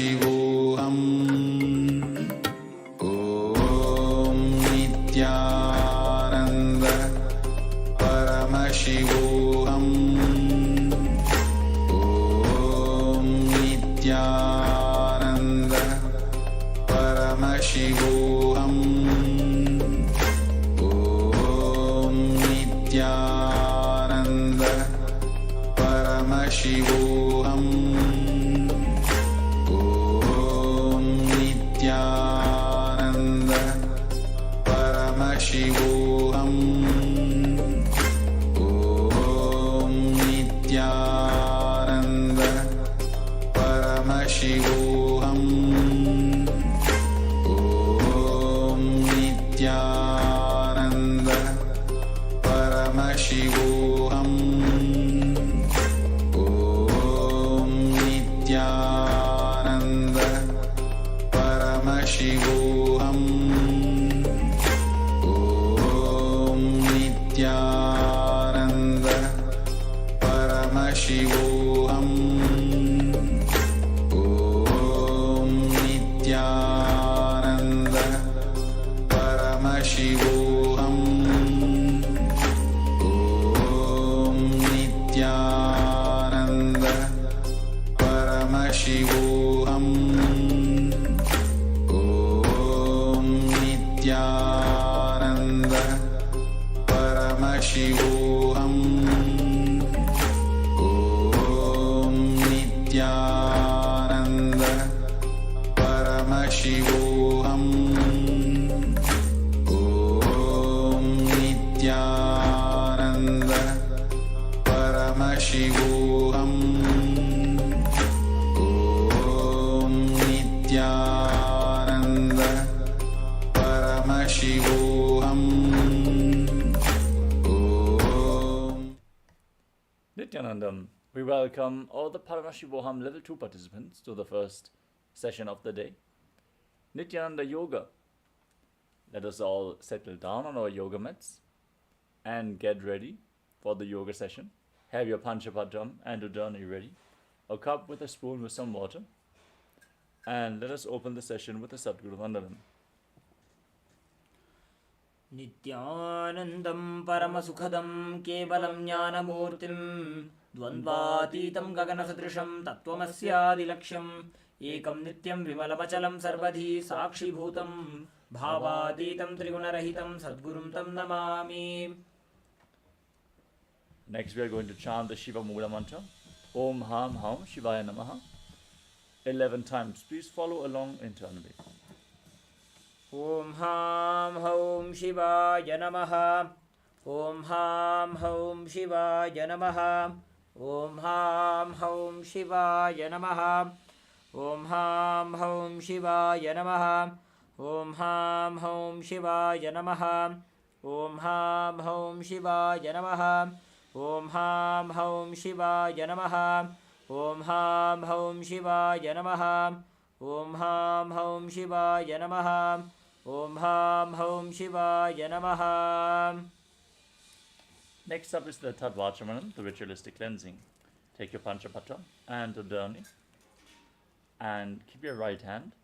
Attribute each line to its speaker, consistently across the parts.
Speaker 1: Paramashivoham Om Nityananda Paramashivoham Om Nityananda Paramashivoham Om Nityananda Paramashivoham Om Nityananda Paramashivoham Om Nityananda Paramashivoham Om Nityananda Paramashivoham Om Nityananda Paramashivoham Om Nityananda Paramashivoham Om Nityananda Paramashivoham Om Nityananda Paramashivoham Om Nityananda Paramashivoham Om Nityananda Paramashivoham Om Nityananda Paramashivoham Om Nityananda Paramashivoham Om
Speaker 2: Nithyanandam, we welcome all the Paramashivoham Level 2 participants to the first session of the day, Nithyananda Yoga. Let us all settle down on our yoga mats and get ready for the yoga session. Have your panchapatam and udani ready, a cup with a spoon with some water, and let us open the session with a Sadguru Vandanam.
Speaker 3: Nityanandam Paramasukhadam Kevalam Jnanamurtim Dvandvatītam Gaganasatrisham Tattvamasyaadilaksham Ekam Nityam Vimalamachalam Sarvadhi Sakshi Bhutam Bhavātītam Trigunarahitam Sadgurum Tam Namami.
Speaker 2: Next we are going to chant the Shiva Mula mantra, Om Ham Ham Shivaya Namaha, 11 times. Please follow along internally.
Speaker 3: Om Ham Haum Shivaya Namaha. Om Ham Haum Shivaya Namaha. Om Ham Haum Shivaya Namaha. Om Ham Haum Shivaya Namaha. Om Ham Haum Shivaya Namaha. Om Ham Haum Shivaya Namaha. Om Ham Haum Shivaya Namaha. Om Ham Haum Shivaya Namaha. Om Ham Haum Shivaya Namaha. Om Ham Haum Shivaya Namaha.
Speaker 2: Next up is the Tadvachamanam, the ritualistic cleansing. Take your Panchapatra and Udani and keep your right hand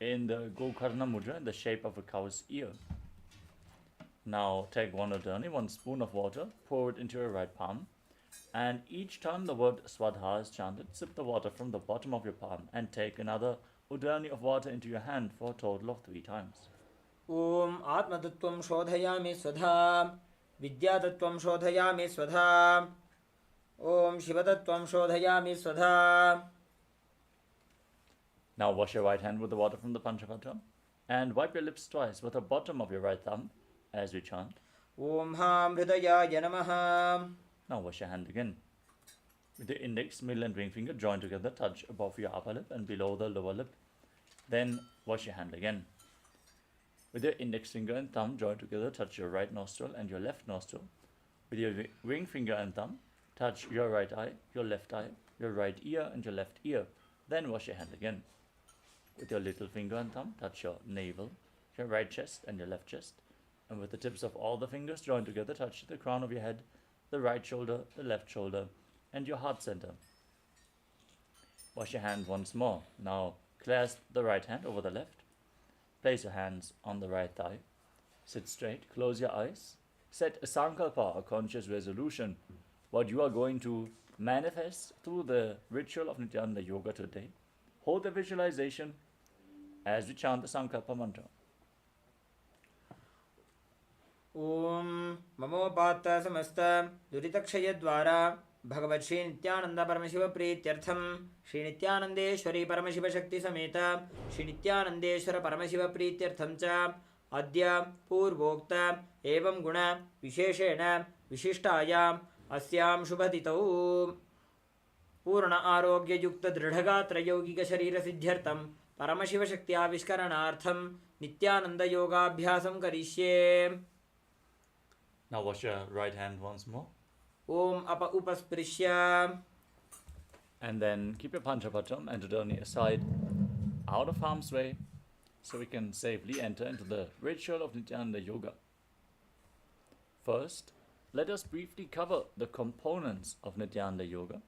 Speaker 2: in the Gokarna Mudra in the shape of a cow's ear. Now take one Udani, 1 spoon of water, pour it into your right palm, and each time the word Swadha is chanted, sip the water from the bottom of your palm and take another Udani of water into your hand for a total of 3 times.
Speaker 3: Om Atmatattvam Shodhayami Swadha. Vidyatattvam Shodhayami Swadha. Om Shivatattvam Shodhayami Swadha.
Speaker 2: Now wash your right hand with the water from the Panchapatra and wipe your lips twice with the bottom of your right thumb as we chant.
Speaker 3: Om Ham Hridayaya Namaha.
Speaker 2: Now wash your hand again. With the index, middle and ring finger joined together, touch above your upper lip and below the lower lip. Then wash your hand again. With your index finger and thumb joined together, touch your right nostril and your left nostril. With your ring finger and thumb, touch your right eye, your left eye, your right ear and your left ear. Then wash your hand again. With your little finger and thumb, touch your navel, your right chest and your left chest. And with the tips of all the fingers joined together, touch the crown of your head, the right shoulder, the left shoulder, and your heart center. Wash your hand once more. Now Clasp the right hand over the left. Place your hands on the right thigh. Sit straight. Close your eyes. Set a sankalpa, a conscious resolution, what you are going to manifest through the ritual of Nityananda Yoga today. Hold the visualization as we chant the sankalpa mantra.
Speaker 3: Om Mamopatta Samasta Duritakshayadvara Bhagavat Sri Nithyananda Paramashiva Prityartham Sri Nithyanandeshwari Paramashiva Shakti Sameta Sri Nithyanandeshwara Paramashiva Prityartham Cha Adya Purvokta Evam Guna Visheshena Vishishtayam Asyam Shubhatitau Purna Arogya Yukta Dridhagatra Yogika Sharira Siddhyartham Paramashiva Shakti Avishkaranartham Nityananda Yoga Abhyasam Karishye.
Speaker 2: Now wash your right hand once more.
Speaker 3: Om Apa Upasprisya.
Speaker 2: And then keep your Panchapatam and Dudani aside, out of harm's way, so we can safely enter into the ritual of Nityananda Yoga. First, let us briefly cover the components of Nityananda Yoga.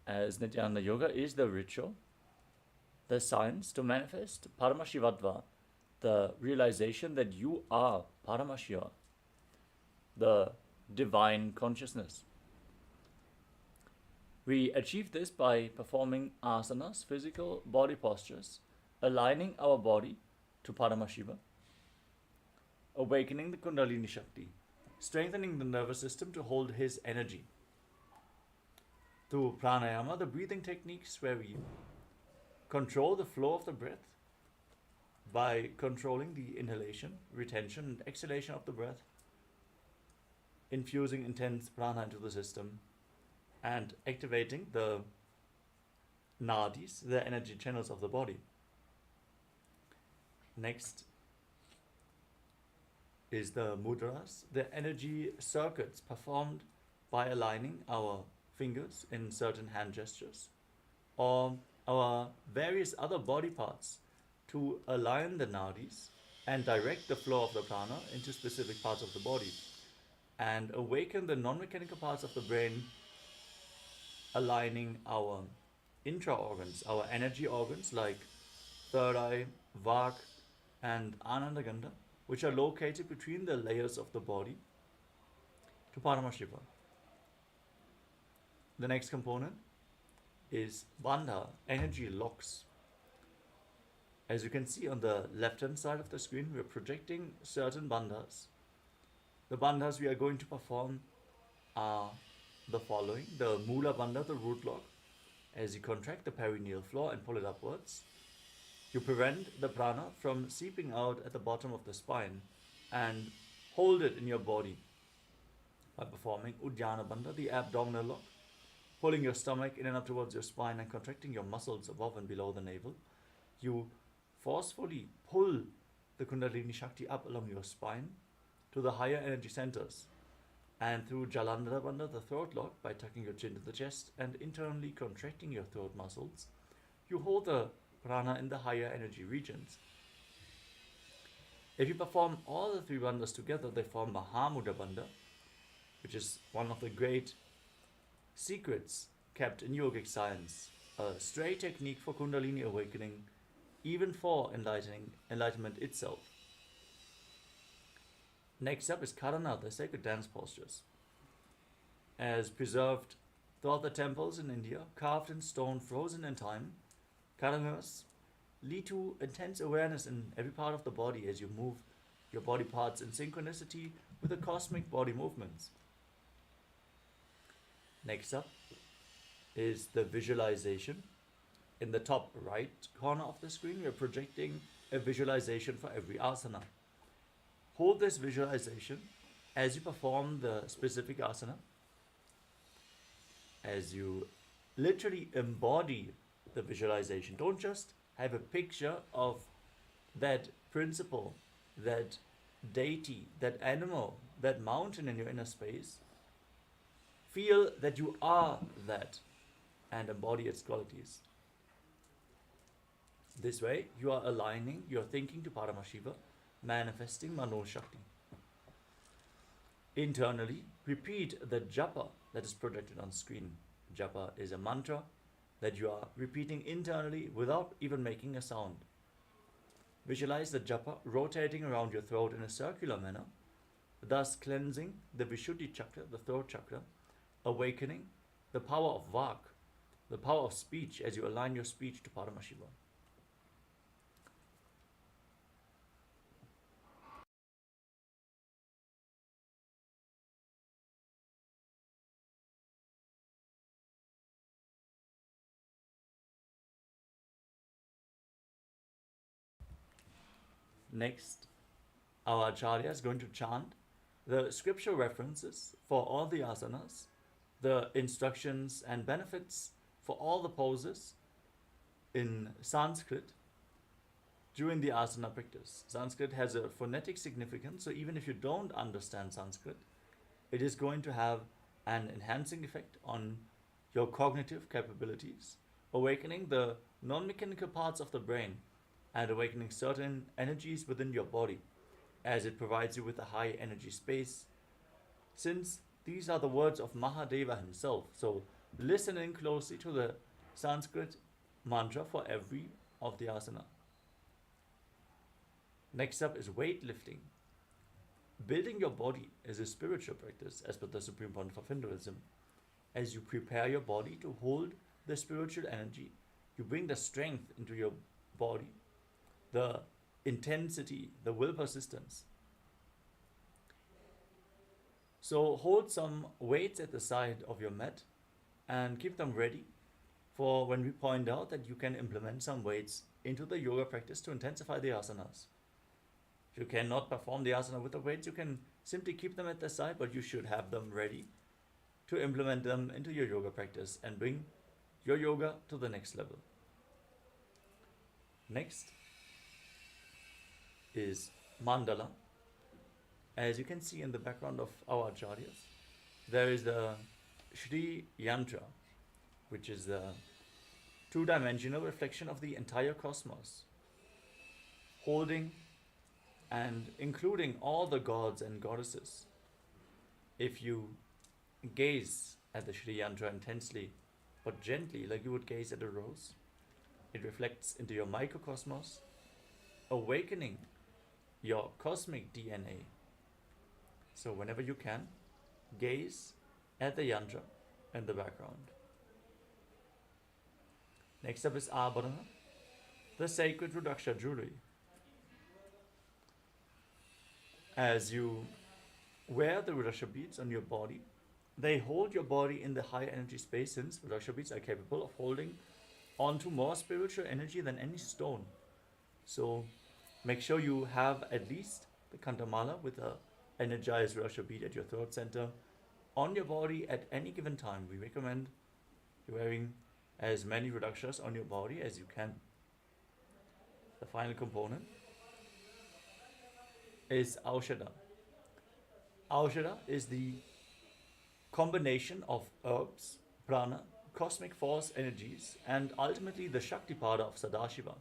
Speaker 2: As Nityananda Yoga is the ritual, the science to manifest Paramashivatva, the realization that you are Paramashiva, the divine consciousness. We achieve this by performing asanas, physical body postures, aligning our body to Paramashiva, awakening the Kundalini Shakti, strengthening the nervous system to hold his energy. Through pranayama, the breathing techniques where we control the flow of the breath by controlling the inhalation, retention, and exhalation of the breath, infusing intense prana into the system, and activating the nadis, the energy channels of the body. Next is the mudras, the energy circuits performed by aligning our fingers in certain hand gestures, or our various other body parts to align the nadis and direct the flow of the prana into specific parts of the body, and awaken the non-mechanical parts of the brain, aligning our intra-organs, our energy organs like third eye, vak, and anandagandha, which are located between the layers of the body, to Paramashiva. The next component is bandha, energy locks. As you can see on the left-hand side of the screen, we are projecting certain bandhas. The bandhas we are going to perform are the following. The Mula Bandha, the root lock. As you contract the perineal floor and pull it upwards, you prevent the prana from seeping out at the bottom of the spine and hold it in your body by performing Uddiyana Bandha, the abdominal lock. Pulling your stomach in and up towards your spine and contracting your muscles above and below the navel, you forcefully pull the Kundalini Shakti up along your spine to the higher energy centers. And through Jalandhara Bandha, the throat lock, by tucking your chin to the chest and internally contracting your throat muscles, you hold the prana in the higher energy regions. If you perform all the three bandhas together, they form Mahamudra Bandha, which is one of the great secrets kept in yogic science, a stray technique for Kundalini awakening, even for enlightenment itself. Next up is Karana, the sacred dance postures. As preserved throughout the temples in India, carved in stone, frozen in time, Karanas lead to intense awareness in every part of the body as you move your body parts in synchronicity with the cosmic body movements. Next up is the visualization. In the top right corner of the screen, we are projecting a visualization for every asana. Hold this visualization as you perform the specific asana, as you literally embody the visualization. Don't just have a picture of that principle, that deity, that animal, that mountain in your inner space. Feel that you are that and embody its qualities. This way, you are aligning your thinking to Paramashiva, manifesting Mano Shakti. Internally, repeat the japa that is projected on screen. Japa is a mantra that you are repeating internally without even making a sound. Visualize the japa rotating around your throat in a circular manner, thus cleansing the Vishuddhi chakra, the throat chakra, awakening the power of vak, the power of speech as you align your speech to Paramashiva. Next, our Acharya is going to chant the scripture references for all the asanas, the instructions and benefits for all the poses in Sanskrit during the asana practice. Sanskrit has a phonetic significance, so even if you don't understand Sanskrit, it is going to have an enhancing effect on your cognitive capabilities, awakening the non-mechanical parts of the brain and awakening certain energies within your body as it provides you with a high energy space. Since these are the words of Mahadeva himself, so listen in closely to the Sanskrit mantra for every of the asana. Next up is weightlifting. Building your body is a spiritual practice as per the Supreme Pontiff of Hinduism. As you prepare your body to hold the spiritual energy, you bring the strength into your body, the intensity, the will persistence. So hold some weights at the side of your mat and keep them ready for when we point out that you can implement some weights into the yoga practice to intensify the asanas. If you cannot perform the asana with the weights, you can simply keep them at the side, but you should have them ready to implement them into your yoga practice and bring your yoga to the next level. Next is mandala. As you can see in the background of our acharyas, there is the Shri Yantra, which is the two-dimensional reflection of the entire cosmos, holding and including all the gods and goddesses. If you gaze at the Shri Yantra intensely but gently, like you would gaze at a rose, it reflects into your microcosmos, awakening your cosmic DNA. So whenever you can, gaze at the yantra in the background. Next up is Abharana, the sacred Rudraksha jewelry. As you wear the Rudraksha beads on your body, they hold your body in the high energy space, since Rudraksha beads are capable of holding onto more spiritual energy than any stone. So make sure you have at least the Kantamala with a energized Rudraksha bead at your throat center on your body at any given time. We recommend you wearing as many Rudrakshas on your body as you can. The final component is Aushadha. Aushadha is the combination of herbs, prana, cosmic force energies, and ultimately the Shaktipada of Sadashiva.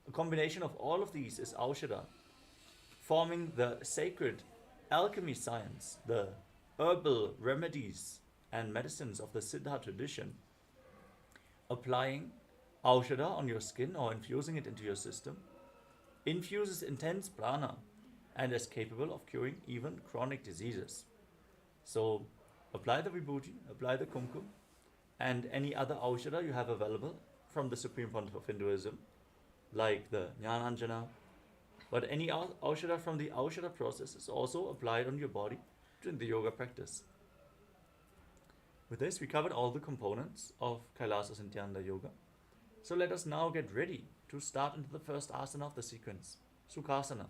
Speaker 2: A combination of all of these is Aushadha, forming the sacred alchemy science, the herbal remedies and medicines of the Siddha tradition. Applying Aushadha on your skin or infusing it into your system infuses intense prana and is capable of curing even chronic diseases. So apply the vibhuti, apply the kumkum, and any other Aushadha you have available from the Supreme Pontiff of Hinduism, like the Jnananjana. But any Aushadha from the Aushadha process is also applied on your body during the yoga practice. With this, we covered all the components of KAILASA Nityananda Yoga. So let us now get ready to start into the first asana of the sequence, Sukhasana.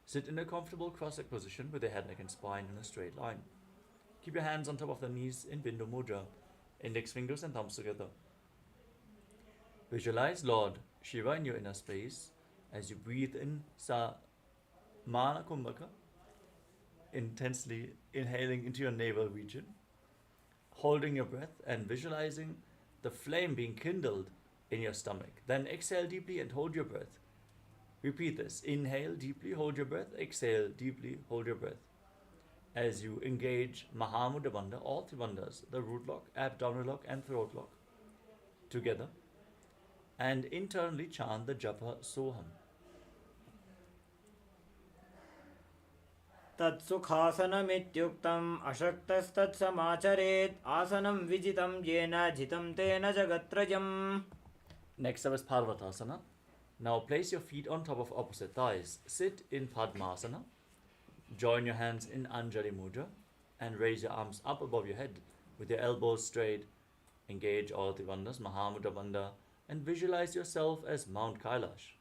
Speaker 2: Sit in a comfortable cross-legged position with the head, neck and spine in a straight line. Keep your hands on top of the knees in Bindu Mudra, index fingers and thumbs together. Visualize Lord Shiva in your inner space as you breathe in Samana Kumbhaka, intensely inhaling into your navel region, holding your breath and visualizing the flame being kindled in your stomach. Then exhale deeply and hold your breath. Repeat this. Inhale deeply, hold your breath. Exhale deeply, hold your breath. as you engage Mahamudra Bandha, all three bandhas, the root lock, abdominal lock and throat lock together, and internally chant the japa Soham.
Speaker 3: तत्सुखासनमित्युक्तम् अशक्तस्तत्समाचरेत् आसनं विजितं येन जितं तेन जगत्त्रयम्.
Speaker 2: Next up is Parvatasana. Now place your feet on top of opposite thighs. Sit in Padmasana. Join your hands in Anjali Mudra and raise your arms up above your head with your elbows straight. Engage all the bandhas, Mahamudra Bandha, and visualize yourself as Mount Kailash.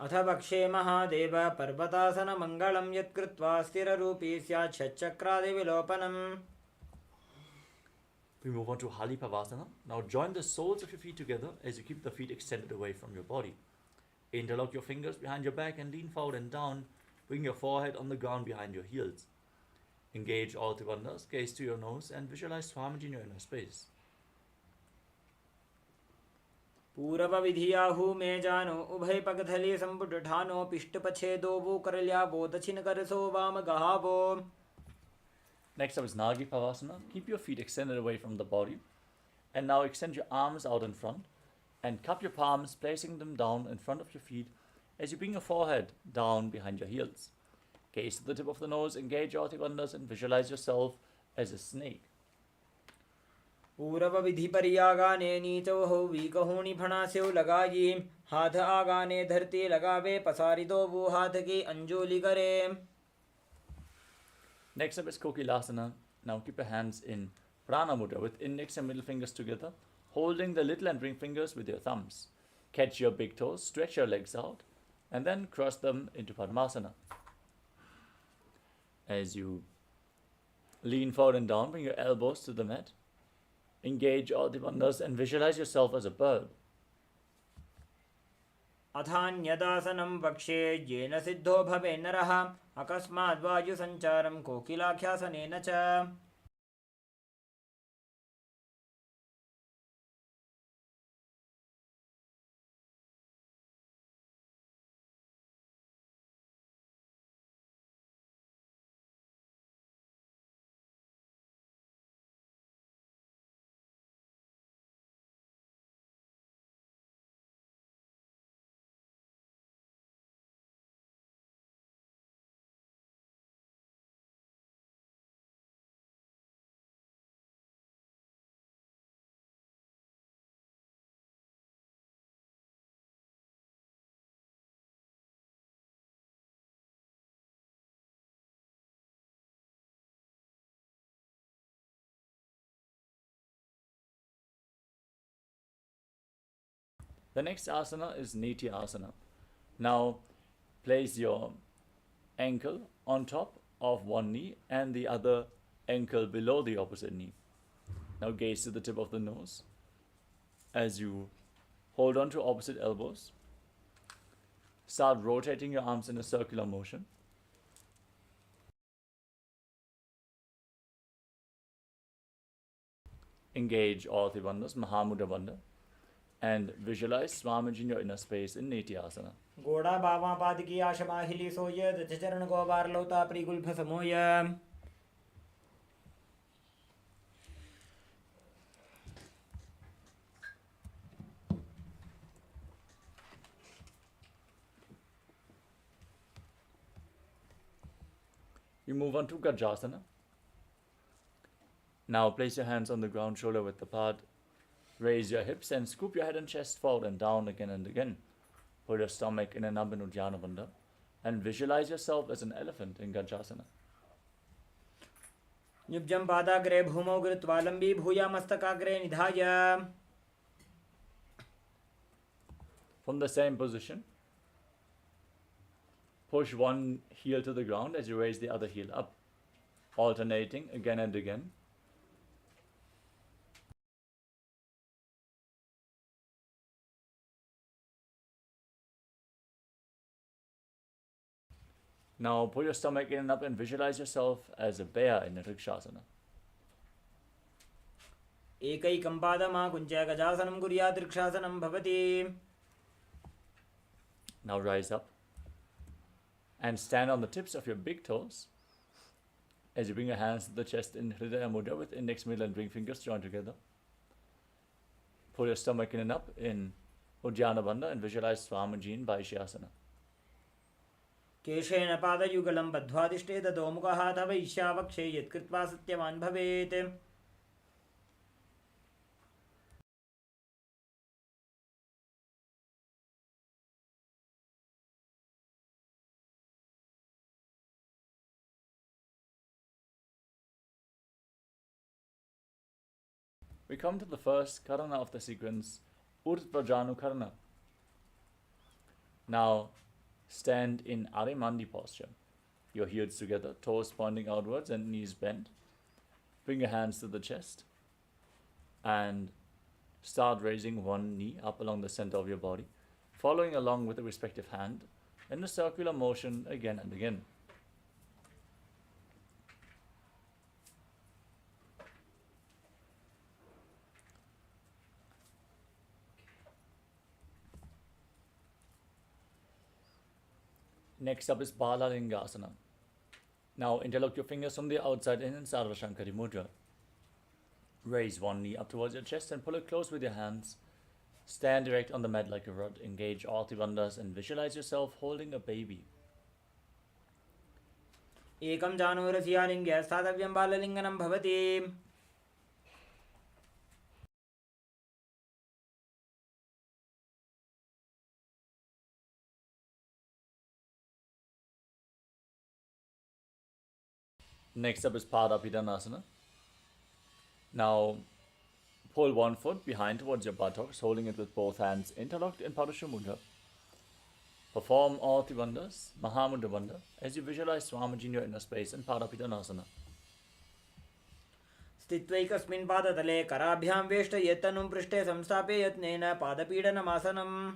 Speaker 3: अथ पक्षे महादेव पर्वतासन मंगलम यत्कृत्वा स्थिररूपी स्यात् षट्चक्रादिविलोपनम्.
Speaker 2: We move on to Halipavasana. Now join the soles of your feet together as you keep the feet extended away from your body. Interlock your fingers behind your back and lean forward and down. Bring your forehead on the ground behind your heels. Engage all three bandhas, gaze to your nose and visualize Swamiji in your inner space.
Speaker 3: पूर्व विधियाहु में जानो उभय पगथली संपुट ठानो पिष्ट पछेदो वो करल्या वो दक्षिण करसो वाम गहावो.
Speaker 2: Next up is Nagi Pavasana. Keep your feet extended away from the body. And now extend your arms out in front and cup your palms, placing them down in front of your feet as you bring your forehead down behind your heels. Gaze to the tip of the nose, engage your bandhas and visualize yourself as a snake.
Speaker 3: पूर्व विधि परियागाने नीचो हो वीकहोनी फणास्यो लगाई हाथ आगाने धरती लगावे पसारी दो वो हाथ की अंजोली करे.
Speaker 2: Next up is Kokilasana. Now keep your hands in Prana Mudra with index and middle fingers together, holding the little and ring fingers with your thumbs. Catch your big toes, stretch your legs out, and then cross them into Padmasana. As you lean forward and down, bring your elbows to the mat. Engage all the bandhas and visualize yourself as a bird.
Speaker 3: अथान्यदासनं वक्ष्ये येन सिद्धो भवे नरः अकस्माद् वायु संचारं कोकिलाख्यासनेन च.
Speaker 2: The next asana is Nityasana. Now place your ankle on top of one knee and the other ankle below the opposite knee. Now gaze to the tip of the nose as you hold on to opposite elbows. Start rotating your arms in a circular motion. Engage all the bandhas, Mahamudra Bandha, and visualize Swamiji in your inner space in Nityasana.
Speaker 3: घोड़ा बावा पाद की आशमा हिली सोय दच चरण को बार लौता प्रिगुल्फ समोय.
Speaker 2: You move on to Gajasana. Now place your hands on the ground, shoulder width apart. Raise your hips and scoop your head and chest forward and down again and again. Put your stomach in an Abhinudhyana Bandha and visualize yourself as an elephant in Gajasana.
Speaker 3: युब्जं पादाग्रे भूमौ गृत्वा लम्बी भूया मस्तकाग्रे निधाय.
Speaker 2: From the same position, push one heel to the ground as you raise the other heel up, alternating again and again. Now put your stomach in and up and visualize yourself as a bear in Rikshasana.
Speaker 3: एकैकं पादमाकुञ्च्य गजासनं कुर्यात् वृक्षासनं भवति.
Speaker 2: Now rise up. And stand on the tips of your big toes as you bring your hands to the chest in Hridaya Mudra with index, middle and ring fingers joined together. Pull your stomach in and up in Uddiyana Bandha and visualize Swamiji in Vaishyasana.
Speaker 3: केशेन पादयुगलं बद्ध्वादिष्टे ततोमुखः तव ईशावक्षे यत्कृत्वा सत्यवान् भवेत्.
Speaker 2: We come to the first karana of the sequence, Urdhva Karana. Now, stand in Arimandi posture. Your heels together, toes pointing outwards and knees bent. Bring your hands to the chest and start raising one knee up along the center of your body, following along with the respective hand in a circular motion again and again. Next up is Balalingasana. Now interlock your fingers from the outside in Sarva Shankari Mudra. Raise one knee up towards your chest and pull it close with your hands. Stand erect on the mat like a rod. Engage all Bandhas and visualize yourself holding a baby.
Speaker 3: एकं जानूरसियालिङ्ग्य स्थातव्यं बाललिङ्गनं भवति.
Speaker 2: Next up is Padapidanasana. Now, pull one foot behind towards your buttocks, holding it with both hands interlocked in Padusha Mudra. Perform all Bandhas, Mahamudra Bandha, as you visualize Swamiji in your inner space in Padapidanasana.
Speaker 3: स्थित्वैकस्मिन् पादतले कराभ्यां वेष्टयेत्तनुं पृष्ठे संस्थाप्य यत्नेन पादपीडनमासनम्.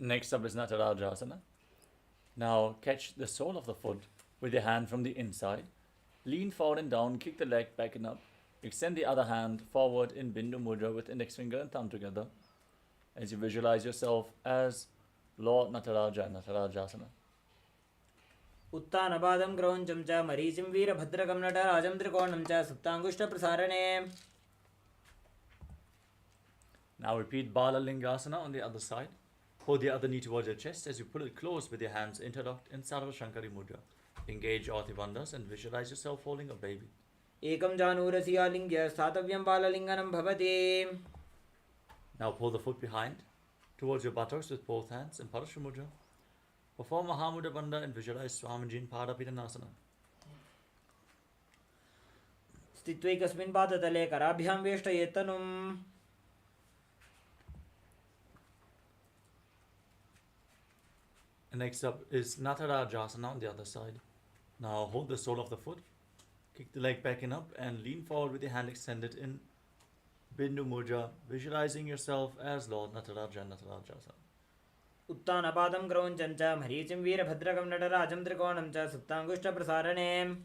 Speaker 2: Next up is Natarajasana. Now catch the sole of the foot with your hand from the inside. Lean forward and down, kick the leg back and up. Extend the other hand forward in Bindu Mudra with index finger and thumb together as you visualize yourself as Lord Nataraja in Natarajasana.
Speaker 3: उत्तानपादं क्रौञ्चं च मरीचिं वीरभद्रकं नटराजं त्रिकोणं च सुप्ताङ्गुष्ठप्रसारणे.
Speaker 2: Now repeat Balalingasana on the other side. Hold the other knee towards your chest as you pull it close with your hands interlocked in Sarva Shankari Mudra. Engage all Bandhas and visualize yourself holding a baby.
Speaker 3: एकं जानूरसियालिङ्ग्य स्थातव्यं बाललिङ्गनं भवति.
Speaker 2: Now pull the foot behind towards your buttocks with both hands in Padusha Mudra. Perform Mahamudra Bandha and visualize Swamiji in Padapidanasana.
Speaker 3: स्थित्वैकस्मिन् पादतले कराभ्यां वेष्टयेत्तनुम्.
Speaker 2: And next up is Natarajasana on the other side. Now hold the sole of the foot, kick the leg back and up and lean forward with your hand extended in Bindu Mudra, visualizing yourself as Lord Nataraja and Natarajasana.
Speaker 3: उत्तानपादं क्रौञ्चं च मरीचिं वीरभद्रकं नटराजं त्रिकोणं च सुप्ताङ्गुष्ठप्रसारणे.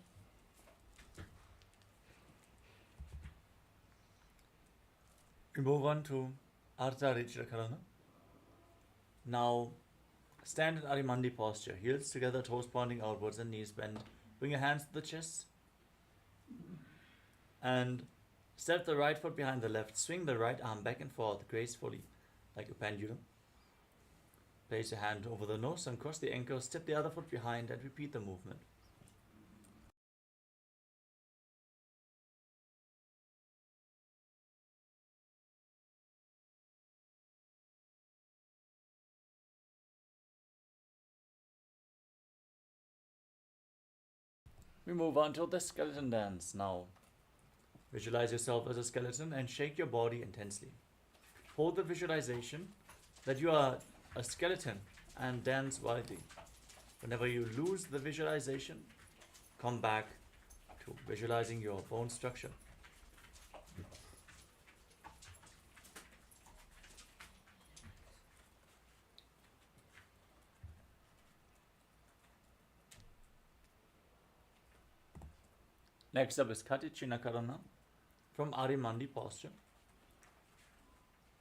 Speaker 2: We move on to Ardha Richra Karana. Now stand in Arimandi posture, heels together, toes pointing outwards and knees bent. Bring your hands to the chest and step the right foot behind the left. Swing the right arm back and forth gracefully like a pendulum. Place your hand over the nose and cross the ankles. Step the other foot behind and repeat the movement. We move on to the skeleton dance now. Visualize yourself as a skeleton and shake your body intensely. Hold the visualization that you are a skeleton and dance wildly. Whenever you lose the visualization, come back to visualizing your bone structure. Next up is Katichina Karana from Arimandi posture.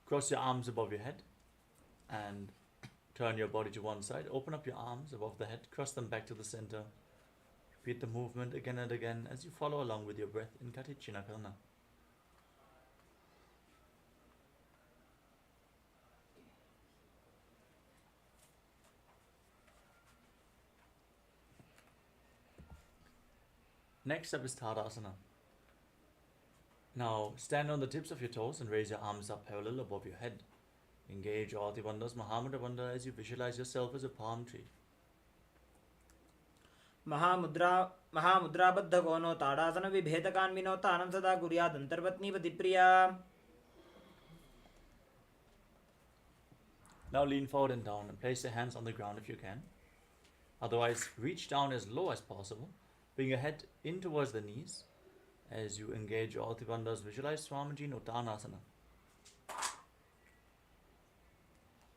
Speaker 2: Cross your arms above your head. and turn your body to one side. Open up your arms above the head, cross them back to the center. Repeat the movement again and again as you follow along with your breath in Katichina Karna. Next up is Tadasana. Now stand on the tips of your toes and raise your arms up parallel above your head. Engage all the bandhas, Mahamudra Bandha, as you visualize yourself as a palm tree.
Speaker 3: महामुद्राबद्ध कोनो ताड़ासन विभेदकान्विनो तानं सदा कुर्यात् अंतर्पत्नीपतिप्रिया.
Speaker 2: Now lean forward and down and place your hands on the ground if you can. Otherwise, reach down as low as possible. Bring your head in towards the knees. As you engage all the bandhas, visualize Swamiji in Uttanasana.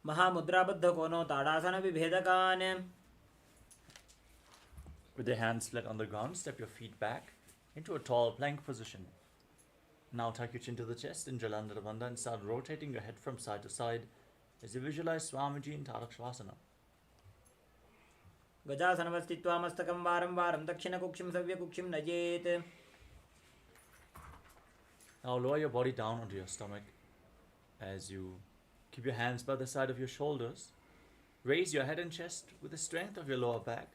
Speaker 3: महामुद्राबद्ध कोनो ताड़ासन विभेदकान्.
Speaker 2: With your hands flat on the ground, step your feet back into a tall plank position. Now tuck your chin to the chest in Jalandhara Bandha and start rotating your head from side to side as you visualize Swamiji in Tadakshvasana.
Speaker 3: गजासनवस्थित्वा मस्तकं वारं वारं दक्षिणकुक्षिं सव्यकुक्षिं नयेत्.
Speaker 2: Now lower your body down onto your stomach as you keep your hands by the side of your shoulders. Raise your head and chest with the strength of your lower back.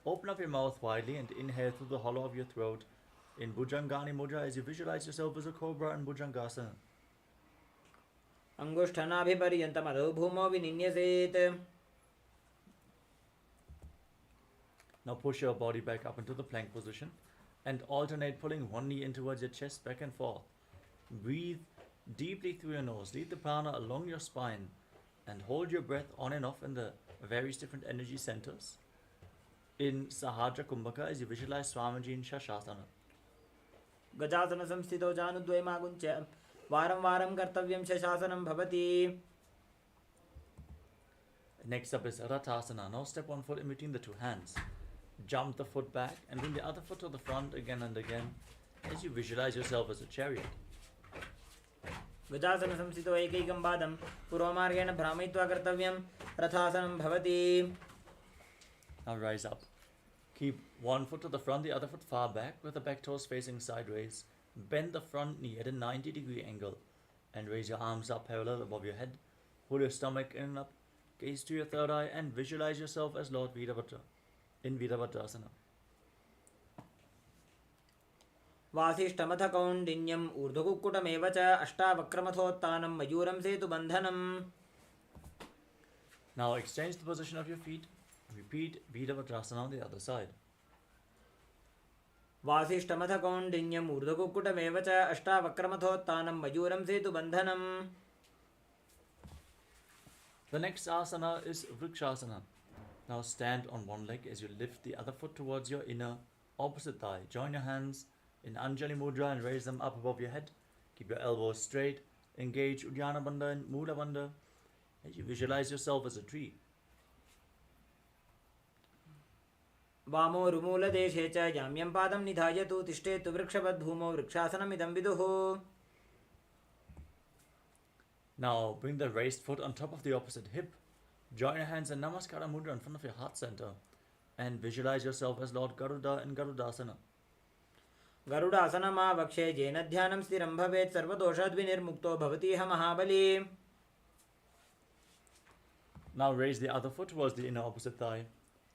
Speaker 2: Open up your mouth widely and inhale through the hollow of your throat in Bhujangani Mudra as you visualize yourself as a cobra in Bhujangasana.
Speaker 3: अंगुष्ठनाभिपर्यन्तम् अधो भूमौ विनिन्यसेत्.
Speaker 2: Now push your body back up into the plank position and alternate pulling one knee in towards your chest back and forth. Breathe deeply through your nose. Lead the prana along your spine and hold your breath on and off in the various different energy centers. In Sahajra Kumbhaka as you visualize Swamiji in Shashasana.
Speaker 3: गजासन संस्थितो जानुद्वयमागुञ्च वारं वारं कर्तव्यं शशासनं भवति.
Speaker 2: Next up is Rathasana. Now step one foot in between the two hands. Jump the foot back and bring the other foot to the front again and again as you visualize yourself as a chariot.
Speaker 3: गजासन संस्थितो एकैकं पादं पूर्वमार्गेण भ्रामयित्वा कर्तव्यं रथासनं भवति.
Speaker 2: Now rise up. Keep one foot to the front, the other foot far back with the back toes facing sideways. Bend the front knee at a 90-degree angle and raise your arms up parallel above your head. Pull your stomach in and up. Gaze to your third eye and visualize yourself as Lord Virabhadra in Virabhadrasana.
Speaker 3: वासिष्ठमथ कौण्डिन्यम् ऊर्ध्वकुक्कुटमेव च अष्टावक्रमथोत्तानं मयूरं सेतुबन्धनम्.
Speaker 2: Now exchange the position of your feet. Repeat Virabhadrasana on the other side.
Speaker 3: वासिष्ठमथ कौण्डिन्यम् ऊर्ध्वकुक्कुटमेव च अष्टावक्रमथोत्तानं मयूरं सेतुबन्धनम्.
Speaker 2: The next asana is Vrikshasana. Now stand on one leg as you lift the other foot towards your inner opposite thigh. Join your hands in Anjali Mudra and raise them up above your head. Keep your elbows straight. Engage Uddiyana Bandha and Mula Bandha as you visualize yourself as a tree.
Speaker 3: वामो रुमूलदेशे च जाम्यं पादं निधायतु तिष्ठेतु वृक्षवद्भूमौ वृक्षासनमिदं विदुः.
Speaker 2: Now bring the raised foot on top of the opposite hip. Join your hands in Namaskara Mudra in front of your heart center and visualize yourself as Lord Garuda in Garudasana.
Speaker 3: गरुडासनमावक्षे येन ध्यानं स्थिरं भवेत् सर्वदोषाद्विनिर्मुक्तो भवतीह महाबली.
Speaker 2: Now raise the other foot towards the inner opposite thigh.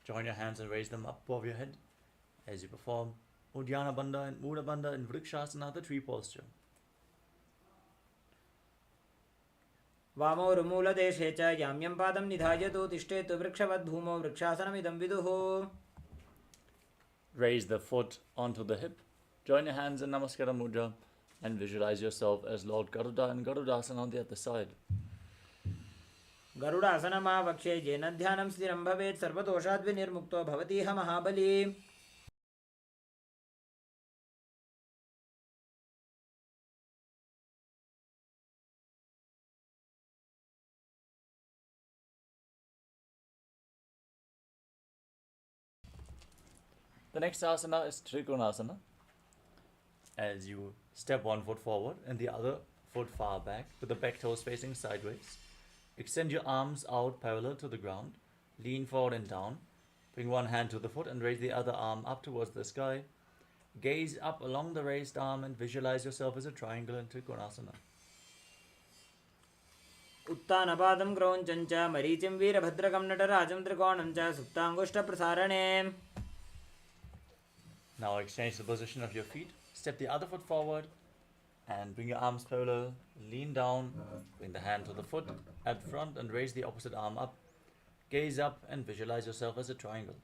Speaker 2: Join your hands and raise them up above your head as you perform Uddiyana Bandha and Mula Bandha in Vrikshasana, the tree posture.
Speaker 3: वामो रुमूलदेशे च जाम्यं पादं निधायतु तिष्ठेतु वृक्षवद्भूमौ वृक्षासनमिदं विदुः.
Speaker 2: Raise the foot onto the hip. Join your hands in Namaskara Mudra and visualize yourself as Lord Garuda and Garudasana on the other side.
Speaker 3: गरुडासनमावक्षे येन ध्यानं स्थिरं भवेत् सर्वदोषाद्विनिर्मुक्तो भवतीह महाबली.
Speaker 2: The next asana is Trikonasana. As you step one foot forward and the other foot far back with the back toes facing sideways. Extend your arms out parallel to the ground. Lean forward and down. Bring one hand to the foot and raise the other arm up towards the sky. Gaze up along the raised arm and visualize yourself as a triangle in Trikonasana.
Speaker 3: उत्तानपादं क्रौञ्चं च मरीचिं वीरभद्रकं नटराजं त्रिकोणं च सुप्ताङ्गुष्ठप्रसारणे.
Speaker 2: Now exchange the position of your feet. Step the other foot forward and bring your arms parallel. Lean down. Bring the hand to the foot at front and raise the opposite arm up. Gaze up and visualize yourself as a triangle.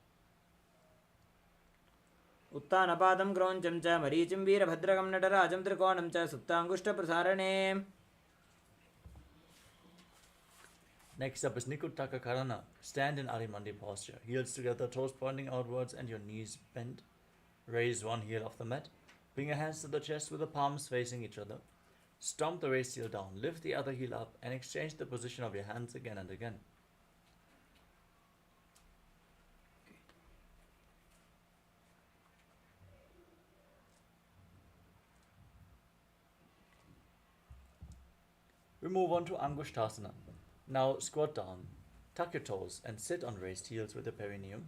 Speaker 3: उत्तानपादं क्रौञ्चं च मरीचिं वीरभद्रकं नटराजं त्रिकोणं च सुप्ताङ्गुष्ठप्रसारणे.
Speaker 2: Next up is Nikuttaka Karana. Stand in Adimandi posture. Heels together, toes pointing outwards and your knees bent. Raise one heel off the mat. Bring your hands to the chest with the palms facing each other. Stomp the raised heel down. Lift the other heel up and exchange the position of your hands again and again. We move on to Angushtasana. Now squat down, tuck your toes and sit on raised heels with the perineum.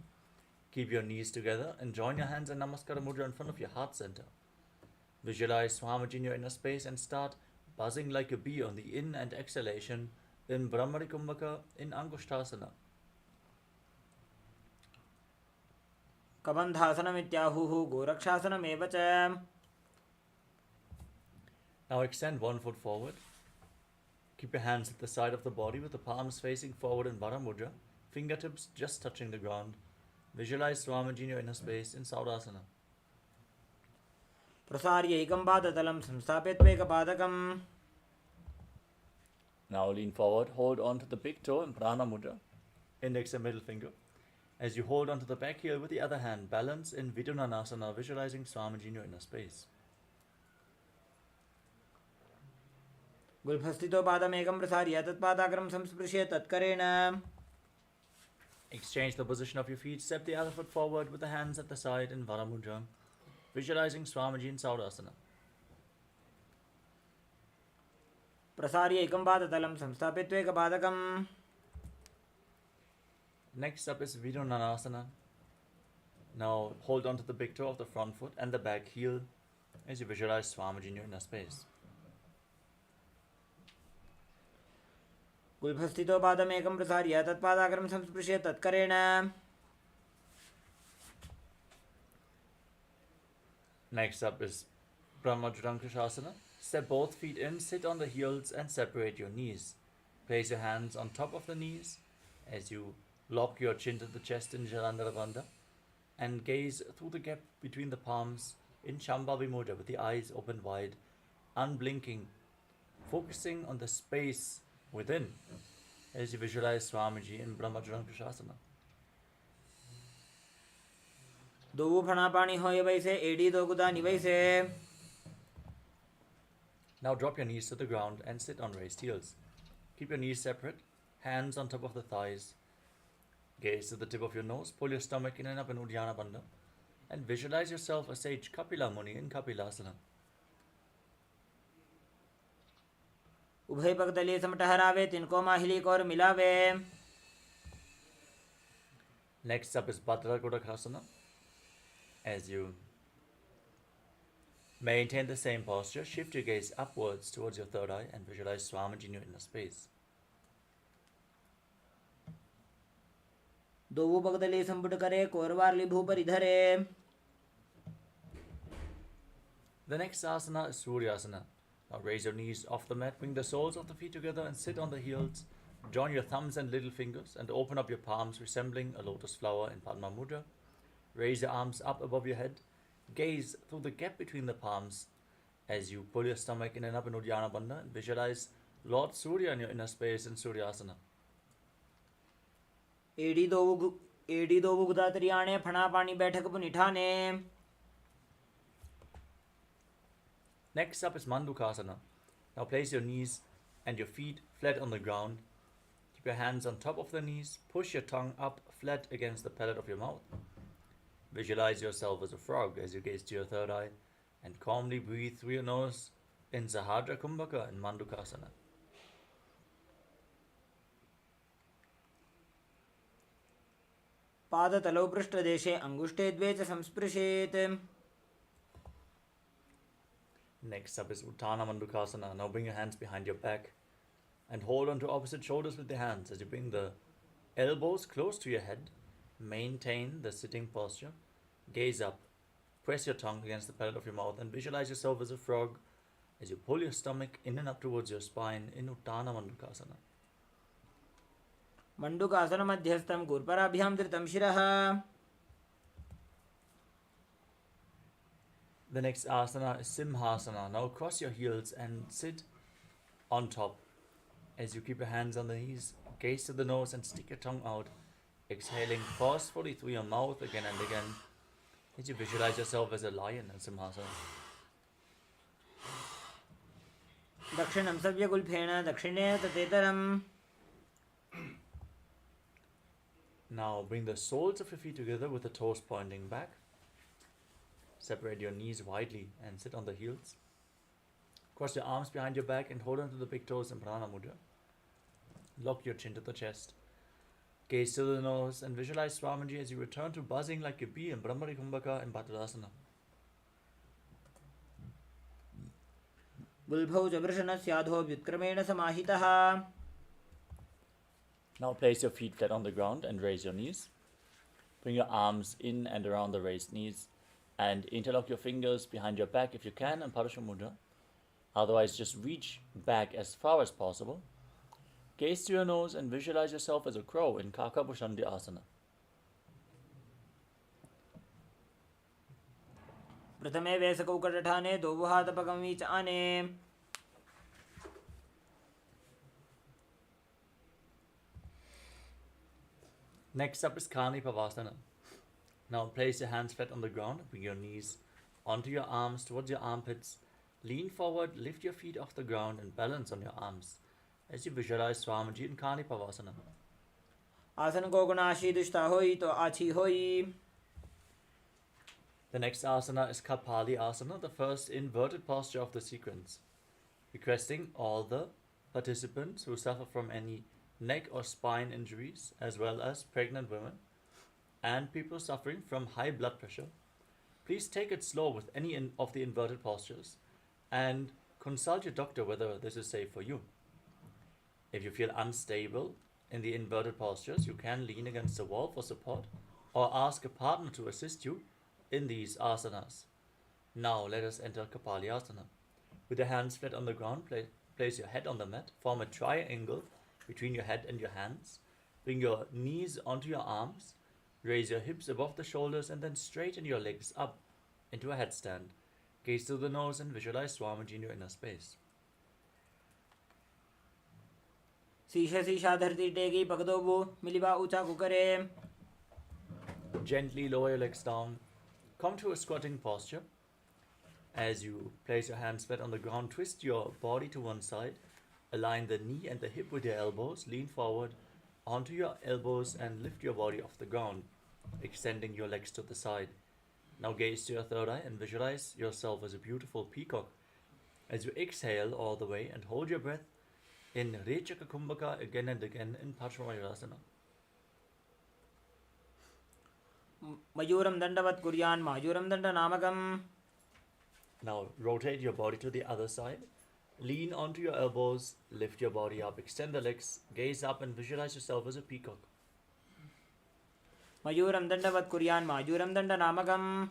Speaker 2: Keep your knees together and join your hands in Namaskara Mudra in front of your heart center. Visualize Swamiji in your inner space and start buzzing like a bee on the in and exhalation in Brahmari Kumbhaka in Angushtasana.
Speaker 3: कबन्धासनमित्याहुः गोरक्षासनमेव च.
Speaker 2: Now extend one foot forward. Keep your hands at the side of the body with the palms facing forward in Vara Mudra, fingertips just touching the ground. Visualize Swamiji in your inner space in Saudasana.
Speaker 3: प्रसार्य एकं पादतलं संस्थाप्यत्वेकपादकम्.
Speaker 2: Now lean forward, hold on to the big toe in Prana Mudra, index and middle finger. As you hold onto the back heel with the other hand, balance in Vidunanasana, visualizing Swamiji in your inner space.
Speaker 3: गुल्फस्थितो पादमेकं प्रसार्य तत्पादाग्रं संस्पृश्य तत्करेण.
Speaker 2: Exchange the position of your feet, step the other foot forward with the hands at the side in Vara Mudra, visualizing Swamiji in Saudasana.
Speaker 3: प्रसार्य एकं पादतलं संस्थाप्यत्वेकपादकम्.
Speaker 2: Next up is Vidunanasana. Now hold on to the big toe of the front foot and the back heel as you visualize Swamiji in your inner space.
Speaker 3: गुल्फस्थितो पादमेकं प्रसार्य तत्पादाग्रं संस्पृश्य तत्करेण.
Speaker 2: Next up is Brahmajudankrishasana. Step both feet in, sit on the heels and separate your knees. Place your hands on top of the knees as you lock your chin to the chest in Jalandhara Bandha and gaze through the gap between the palms in Shambhavi Mudra with the eyes open wide, unblinking, focusing on the space within as you visualize Swamiji in Brahmajudankrishasana.
Speaker 3: दो फणा पानी होय वैसे AD दो गुदा निवैसे.
Speaker 2: Now drop your knees to the ground and sit on raised heels. Keep your knees separate, hands on top of the thighs. Gaze to the tip of your nose, pull your stomach in and up in Uddiyana Bandha and visualize yourself as sage Kapila Muni in Kapilasana.
Speaker 3: उभय पगतले समटहरावे तिनको माहिली core मिलावे.
Speaker 2: Next up is Bhadra Godakhasana. As you maintain the same posture, shift your gaze upwards towards your third eye and visualize Swamiji in your inner space.
Speaker 3: दो पगतले संपुट करे कोरवारली भूपर इधरे.
Speaker 2: The next asana is Suryasana. Now raise your knees off the mat, bring the soles of the feet together and sit on the heels. Join your thumbs and little fingers and open up your palms resembling a lotus flower in Padma Mudra. Raise your arms up above your head. Gaze through the gap between the palms as you pull your stomach in and up in Uddiyana Bandha and visualize Lord Surya in your inner space in Suryasana.
Speaker 3: एडी दो गुदा त्रियाणे फणा पानी बैठक पुनिठाने.
Speaker 2: Next up is Mandukasana. Now place your knees and your feet flat on the ground. Keep your hands on top of the knees. Push your tongue up flat against the palate of your mouth. Visualize yourself as a frog as you gaze to your third eye and calmly breathe through your nose in Sahadra Kumbhaka and Mandukasana.
Speaker 3: पादतलौ पृष्ठदेशे अङ्गुष्ठे द्वे च संस्पृशेत्.
Speaker 2: Next up is Uttana Mandukasana. Now bring your hands behind your back and hold on to opposite shoulders with the hands as you bring the elbows close to your head. Maintain the sitting posture. Gaze up. Press your tongue against the palate of your mouth and visualize yourself as a frog as you pull your stomach in and up towards your spine in Uttana Mandukasana.
Speaker 3: Mandukasana मध्यस्थं गुरुपराभ्यां धृतं शिरः.
Speaker 2: The next asana is Simhasana. Now cross your heels and sit on top. As you keep your hands on the knees, gaze to the nose and stick your tongue out, exhaling forcefully through your mouth again and again as you visualize yourself as a lion in Simhasana.
Speaker 3: दक्षिणं सव्यगुल्फेन दक्षिणे ततेतरम्.
Speaker 2: Now bring the soles of your feet together with the toes pointing back. Separate your knees widely and sit on the heels. Cross your arms behind your back and hold on to the big toes in Prana Mudra. Lock your chin to the chest. Gaze to the nose and visualize Swamiji as you return to buzzing like a bee in Brahmari Kumbhaka and Bhattadasana.
Speaker 3: बुल्भौ च वृषणस्याधो व्युत्क्रमेण समाहितः.
Speaker 2: Now place your feet flat on the ground and raise your knees. Bring your arms in and around the raised knees and interlock your fingers behind your back if you can in Parasha Mudra. Otherwise, just reach back as far as possible. Gaze to your nose and visualize yourself as a crow in Kakabhushandi Asana.
Speaker 3: प्रथमे वेसकौकटठाने दोबुहातपकमी च आने.
Speaker 2: Next up is Kani Pavasana. Now place your hands flat on the ground, bring your knees onto your arms towards your armpits. Lean forward, lift your feet off the ground and balance on your arms as you visualize Swamiji in Kani Pavasana.
Speaker 3: आसन को गुणाशी दुष्टा होई तो आछी होई.
Speaker 2: The next asana is Kapali Asana, the first inverted posture of the sequence. Requesting all the participants who suffer from any neck or spine injuries, as well as pregnant women and people suffering from high blood pressure, please take it slow with any of the inverted postures and consult your doctor whether this is safe for you. If you feel unstable in the inverted postures, you can lean against the wall for support or ask a partner to assist you in these asanas. Now let us enter Kapali Asana. With your hands flat on the ground, place your head on the mat, form a triangle between your head and your hands. Bring your knees onto your arms, raise your hips above the shoulders and then straighten your legs up into a headstand. Gaze to the nose and visualize Swamiji in your inner space.
Speaker 3: शीशा शीशा धरती टेगी पगदोबू मिलिबा ऊंचा कुकरे.
Speaker 2: Gently lower your legs down. Come to a squatting posture. As you place your hands flat on the ground, twist your body to one side. Align the knee and the hip with your elbows. Lean forward onto your elbows and lift your body off the ground, extending your legs to the side. Now gaze to your third eye and visualize yourself as a beautiful peacock. As you exhale all the way and hold your breath in Rechaka Kumbhaka again and again in Paramashivoham.
Speaker 3: मयूरं दण्डवत् कुर्यान् मायूरं दण्डनामकम्.
Speaker 2: Now rotate your body to the other side. Lean onto your elbows, lift your body up, extend the legs, gaze up and visualize yourself as a peacock.
Speaker 3: मयूरं दण्डवत् कुर्यान् मायूरं दण्डनामकम्.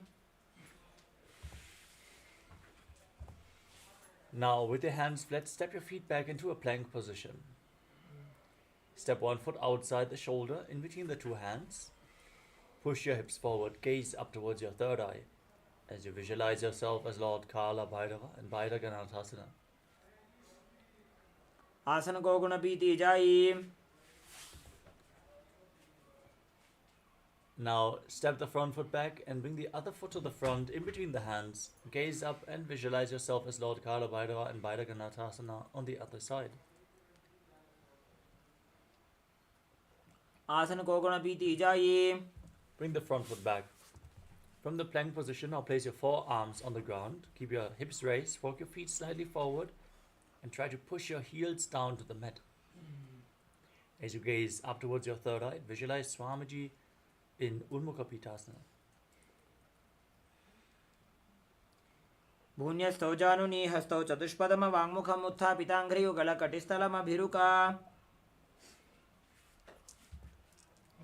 Speaker 2: Now with your hands flat, step your feet back into a plank position. Step one foot outside the shoulder, in between the two hands. Push your hips forward, gaze up towards your third eye as you visualize yourself as Lord Kala Bhairava and Bhairaganathasana.
Speaker 3: आसन को गुण पीती जाई.
Speaker 2: Now step the front foot back and bring the other foot to the front in between the hands. Gaze up and visualize yourself as Lord Kala Bhairava and Bhairaganathasana on the other side.
Speaker 3: आसन को गुण पीती जाई.
Speaker 2: Bring the front foot back. From the plank position, now place your forearms on the ground. Keep your hips raised, walk your feet slightly forward and try to push your heels down to the mat. As you gaze up towards your third eye, visualize Swamiji in Unmukhapitasana.
Speaker 3: भून्यस्थौ जानुनी हस्तौ चतुष्पदम वाङ्मुखम् उत्थापिताङ्घ्रियुगलकटिस्थलमभिरुका.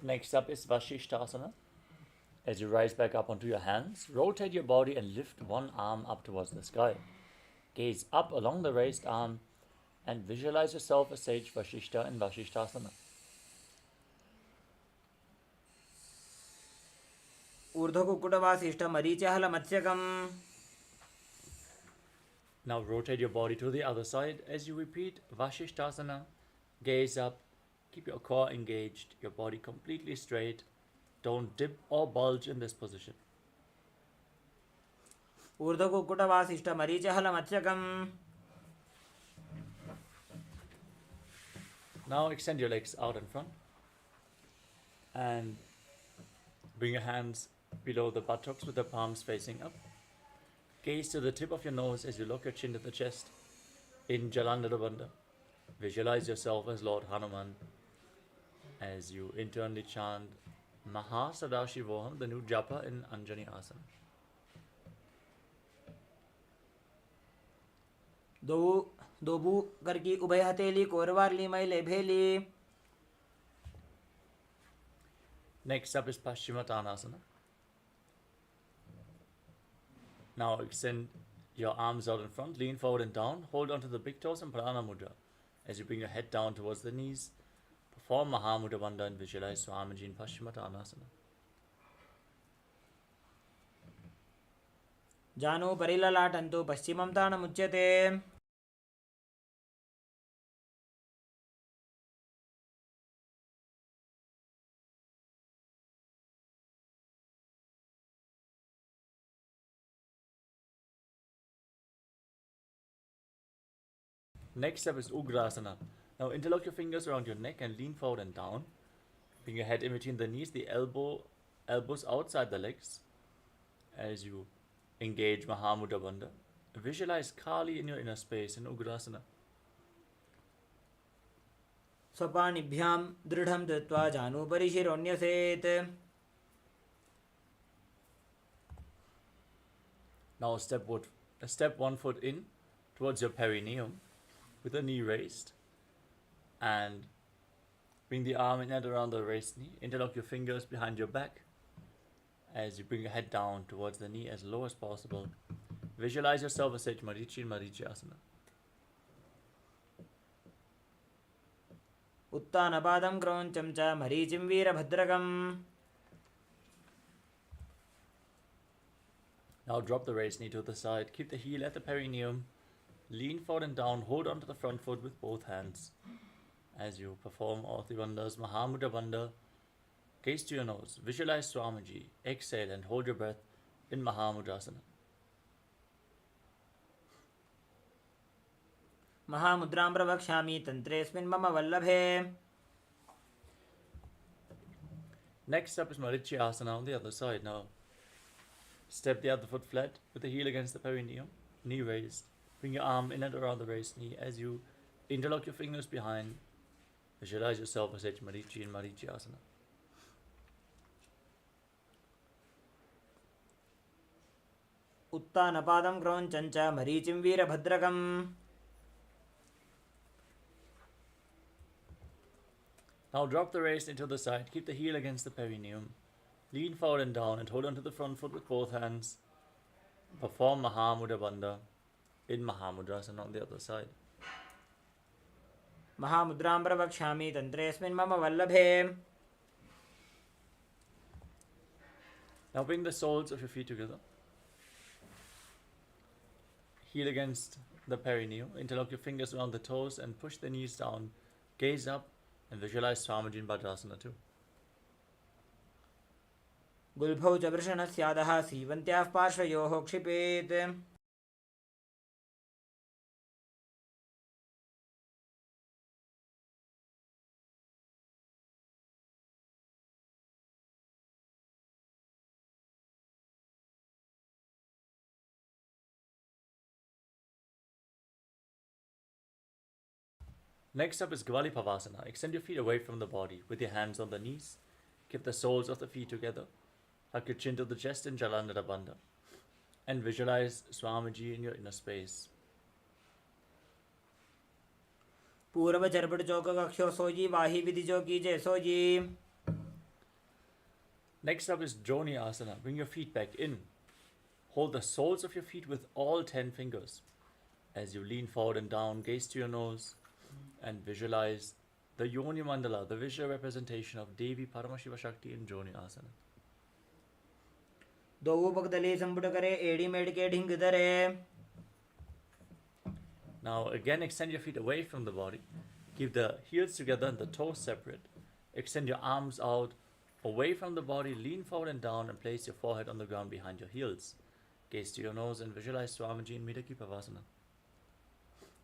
Speaker 2: Next up is Vashishtasana. As you rise back up onto your hands, rotate your body and lift one arm up towards the sky. Gaze up along the raised arm and visualize yourself as sage Vashishta in Vashishtasana.
Speaker 3: ऊर्ध्वकुक्कुटवासिष्ठमरीचहलमत्स्यकम्.
Speaker 2: Now rotate your body to the other side as you repeat Vashishtasana. Gaze up, keep your core engaged, your body completely straight. Don't dip or bulge in this position.
Speaker 3: ऊर्ध्वकुक्कुटवासिष्ठमरीचहलमत्स्यकम्.
Speaker 2: Now extend your legs out in front and bring your hands below the buttocks with the palms facing up. Gaze to the tip of your nose as you lock your chin to the chest in Jalandhara Bandha. Visualize yourself as Lord Hanuman as you internally chant Paramashivoham, the new japa in Anjani Asana.
Speaker 3: दोबू करकी उभय हथेली कोरवारली मैले भेली.
Speaker 2: Next up is Paschimottanasana. Now extend your arms out in front, lean forward and down, hold onto the big toes and Prana Mudra. As you bring your head down towards the knees, perform Mahamudra Bandha and visualize Swamiji in Paschimottanasana.
Speaker 3: जानो परिललाटन्तु पश्चिमं ताणमुच्यते.
Speaker 2: Next up is Ugrasana. Now interlock your fingers around your neck and lean forward and down. Bring your head in between the knees, the elbows outside the legs. As you engage Mahamudra Bandha, visualize Kali in your inner space in Ugrasana.
Speaker 3: स्वपाणिभ्यां दृढं धृत्वा जानुपरि शिरोन्यसेत्.
Speaker 2: Now step one foot in towards your perineum with the knee raised and bring the arm in and around the raised knee. Interlock your fingers behind your back as you bring your head down towards the knee as low as possible. Visualize yourself as Sage Marichi in Marichi Asana.
Speaker 3: उत्तानपादं क्रौञ्चं च मरीचिं वीरभद्रकम्.
Speaker 2: Now drop the raised knee to the side. Keep the heel at the perineum. Lean forward and down. Hold onto the front foot with both hands. As you perform all the bandhas, Mahamudra Bandha, gaze to your nose. Visualize Swamiji. Exhale and hold your breath in Mahamudrasana.
Speaker 3: महामुद्रां प्रवक्ष्यामि तन्त्रेऽस्मिन् मम वल्लभे.
Speaker 2: Next up is Marichi Asana on the other side. Now step the other foot flat with the heel against the perineum, knee raised. Bring your arm in and around the raised knee as you interlock your fingers behind. Visualize yourself as Sage Marichi in Marichi Asana.
Speaker 3: उत्तानपादं क्रौञ्चं च मरीचिं वीरभद्रकम्.
Speaker 2: Now drop the raised into the side. Keep the heel against the perineum. Lean forward and down and hold onto the front foot with both hands. Perform Mahamudra Bandha in Mahamudrasana on the other side.
Speaker 3: महामुद्रां प्रवक्ष्यामि तन्त्रेऽस्मिन् मम वल्लभे.
Speaker 2: Now bring the soles of your feet together. Heel against the perineum. Interlock your fingers around the toes and push the knees down. Gaze up and visualize Swamiji in Bhadrasana too.
Speaker 3: गुल्फौ च वृषणस्यादः सीवन्त्याः पार्श्वयोः क्षिपेत्.
Speaker 2: Next up is Gvalipavasana. Extend your feet away from the body with your hands on the knees. Keep the soles of the feet together. Hug your chin to the chest in Jalandhara Bandha. And visualize Swamiji in your inner space.
Speaker 3: पूर्व चरपट चौक कक्षो सोजी वाही विधि जो कीजे sooji.
Speaker 2: Next up is Joni Asana. Bring your feet back in. Hold the soles of your feet with all 10 fingers. As you lean forward and down, gaze to your nose and visualize the Yoni Mandala, the visual representation of Devi Paramashiva Shakti in Joni Asana.
Speaker 3: दो पगदले संपुट करे एड़ी made के ढिंग धरे.
Speaker 2: Now again, extend your feet away from the body. Keep the heels together and the toes separate. Extend your arms out away from the body. Lean forward and down and place your forehead on the ground behind your heels. Gaze to your nose and visualize Swamiji in Midaki Pavasana.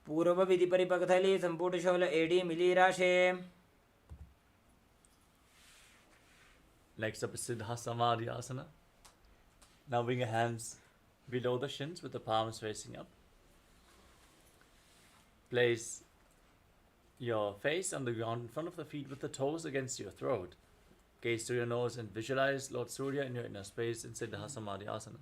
Speaker 3: पूर्व विधि परिपकथली संपुट शोल एड़ी मिली राशे.
Speaker 2: Next up is Siddha Samadhi Asana. Now bring your hands below the shins with the palms facing up. Place your face on the ground in front of the feet with the toes against your throat. Gaze to your nose and visualize Lord Surya in your inner space in Siddha Samadhi Asana.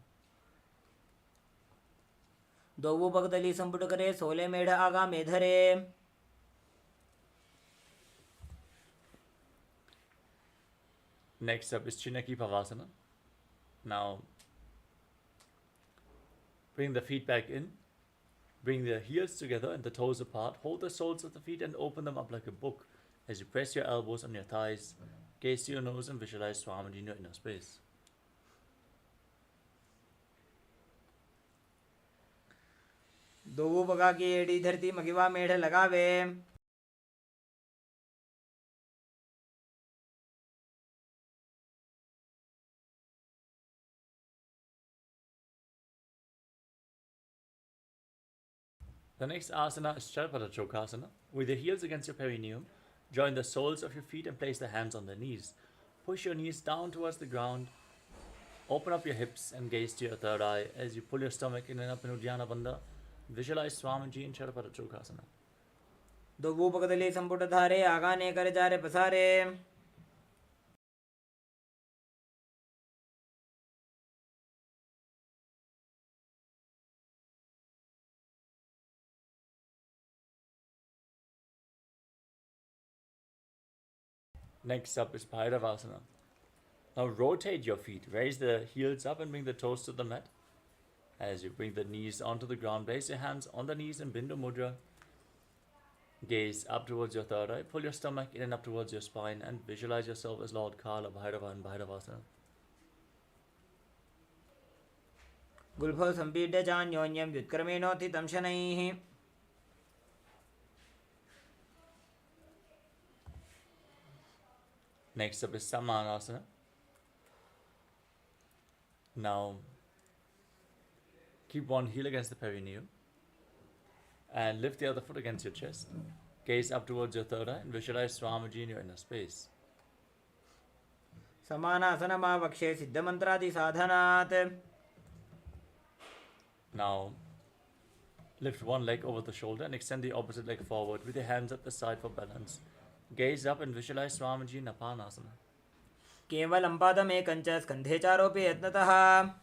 Speaker 3: दो पगदली संपुट करे सोले मेढ़ आगा में धरे.
Speaker 2: Next up is Chinaki Pavasana. Now bring the feet back in. Bring the heels together and the toes apart. Hold the soles of the feet and open them up like a book as you press your elbows on your thighs. Gaze to your nose and visualize Swamiji in your inner space.
Speaker 3: दो पगा की एड़ी धरती मगिवा मेढ़ लगावे.
Speaker 2: The next asana is Charpada Chokasana. With your heels against your perineum, join the soles of your feet and place the hands on the knees. Push your knees down towards the ground. Open up your hips and gaze to your third eye as you pull your stomach in and up in Uddiyana Bandha. Visualize Swamiji in Charpada Chokasana.
Speaker 3: दो पगदली संपुट धारे आगाने कर जारे पसारे.
Speaker 2: Next up is Bhairavasana. Now rotate your feet. Raise the heels up and bring the toes to the mat. As you bring the knees onto the ground, place your hands on the knees in Bindu Mudra. Gaze up towards your third eye. Pull your stomach in and up towards your spine and visualize yourself as Lord Kala Bhairava in Bhairavasana.
Speaker 3: गुल्फो संपीड्य चान्योन्यं व्युत्क्रमेणोत्थितं शनैः.
Speaker 2: Next up is Samanasana. Now, keep one heel against the perineum and lift the other foot against your chest. Gaze up towards your third eye and visualize Swamiji in your inner space.
Speaker 3: समानासनमावक्षे सिद्धमन्त्रादि साधनात्.
Speaker 2: Now, lift one leg over the shoulder and extend the opposite leg forward with your hands at the side for balance. Gaze up and visualize Swamiji in Apanasana.
Speaker 3: केवलं पादमेकञ्च स्कन्धे चारोपि यत्नतः.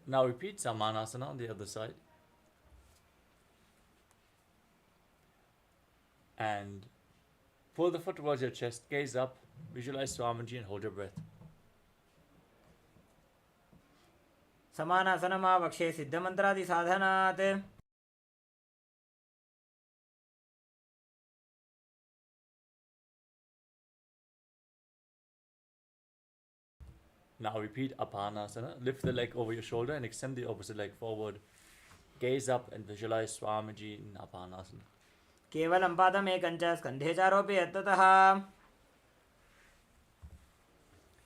Speaker 2: Now repeat Samanasana on the other side. And pull the foot towards your chest, gaze up, visualize Swamiji and hold your breath.
Speaker 3: समानासनमावक्षे सिद्धमन्त्रादि साधनात्.
Speaker 2: Now repeat Apanasana. Lift the leg over your shoulder and extend the opposite leg forward. Gaze up and visualize Swamiji in Apanasana.
Speaker 3: केवलं पादमेकञ्च स्कन्धे चारोपि यत्नतः.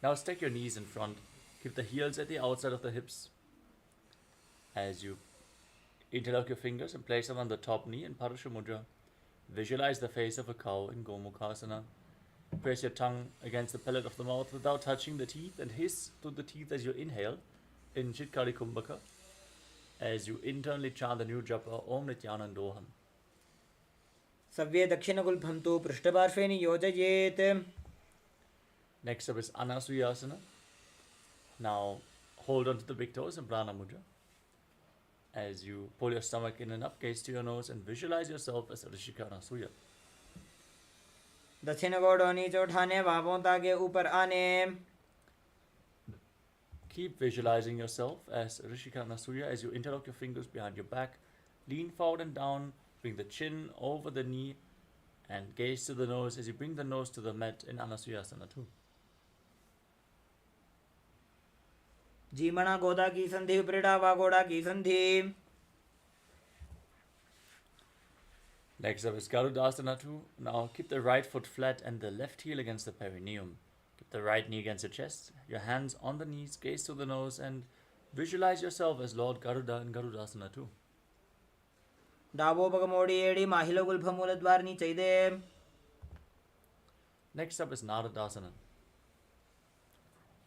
Speaker 2: Now stack your knees in front. Keep the heels at the outside of the hips. As you interlock your fingers and place them on the top knee in Parashu Mudra. Visualize the face of a cow in Gomukhasana. Press your tongue against the palate of the mouth without touching the teeth and hiss through the teeth as you inhale in Chitkari Kumbhaka. as you internally chant the new japa Om Nithyanandoham.
Speaker 3: सव्ये दक्षिणगुल्फं तु पृष्ठपार्श्वे नियोजयेत्.
Speaker 2: Next up is Anasuyasana. Now hold on to the big toes in Prana Mudra. As you pull your stomach in and up, gaze to your nose and visualize yourself as Rishika Anasuya.
Speaker 3: दक्षिण गोड़ों नीचे उठाने, बाहों ताके ऊपर आने.
Speaker 2: Keep visualizing yourself as Rishika Anasuya as you interlock your fingers behind your back, lean forward and down, bring the chin over the knee and gaze to the nose as you bring the nose to the mat in Anasuyasana too.
Speaker 3: जीमणा गोदा की संधि, प्रीड़ा वागोड़ा की संधि.
Speaker 2: Next up is Garudasana too. Now keep the right foot flat and the left heel against the perineum. Keep the right knee against your chest, your hands on the knees, gaze to the nose and visualize yourself as Lord Garuda in Garudasana too.
Speaker 3: डाबो पगमोड़ी एड़ी माहिलो Gulf मूलद्वारनी चाहिए.
Speaker 2: Next up is Naradasana.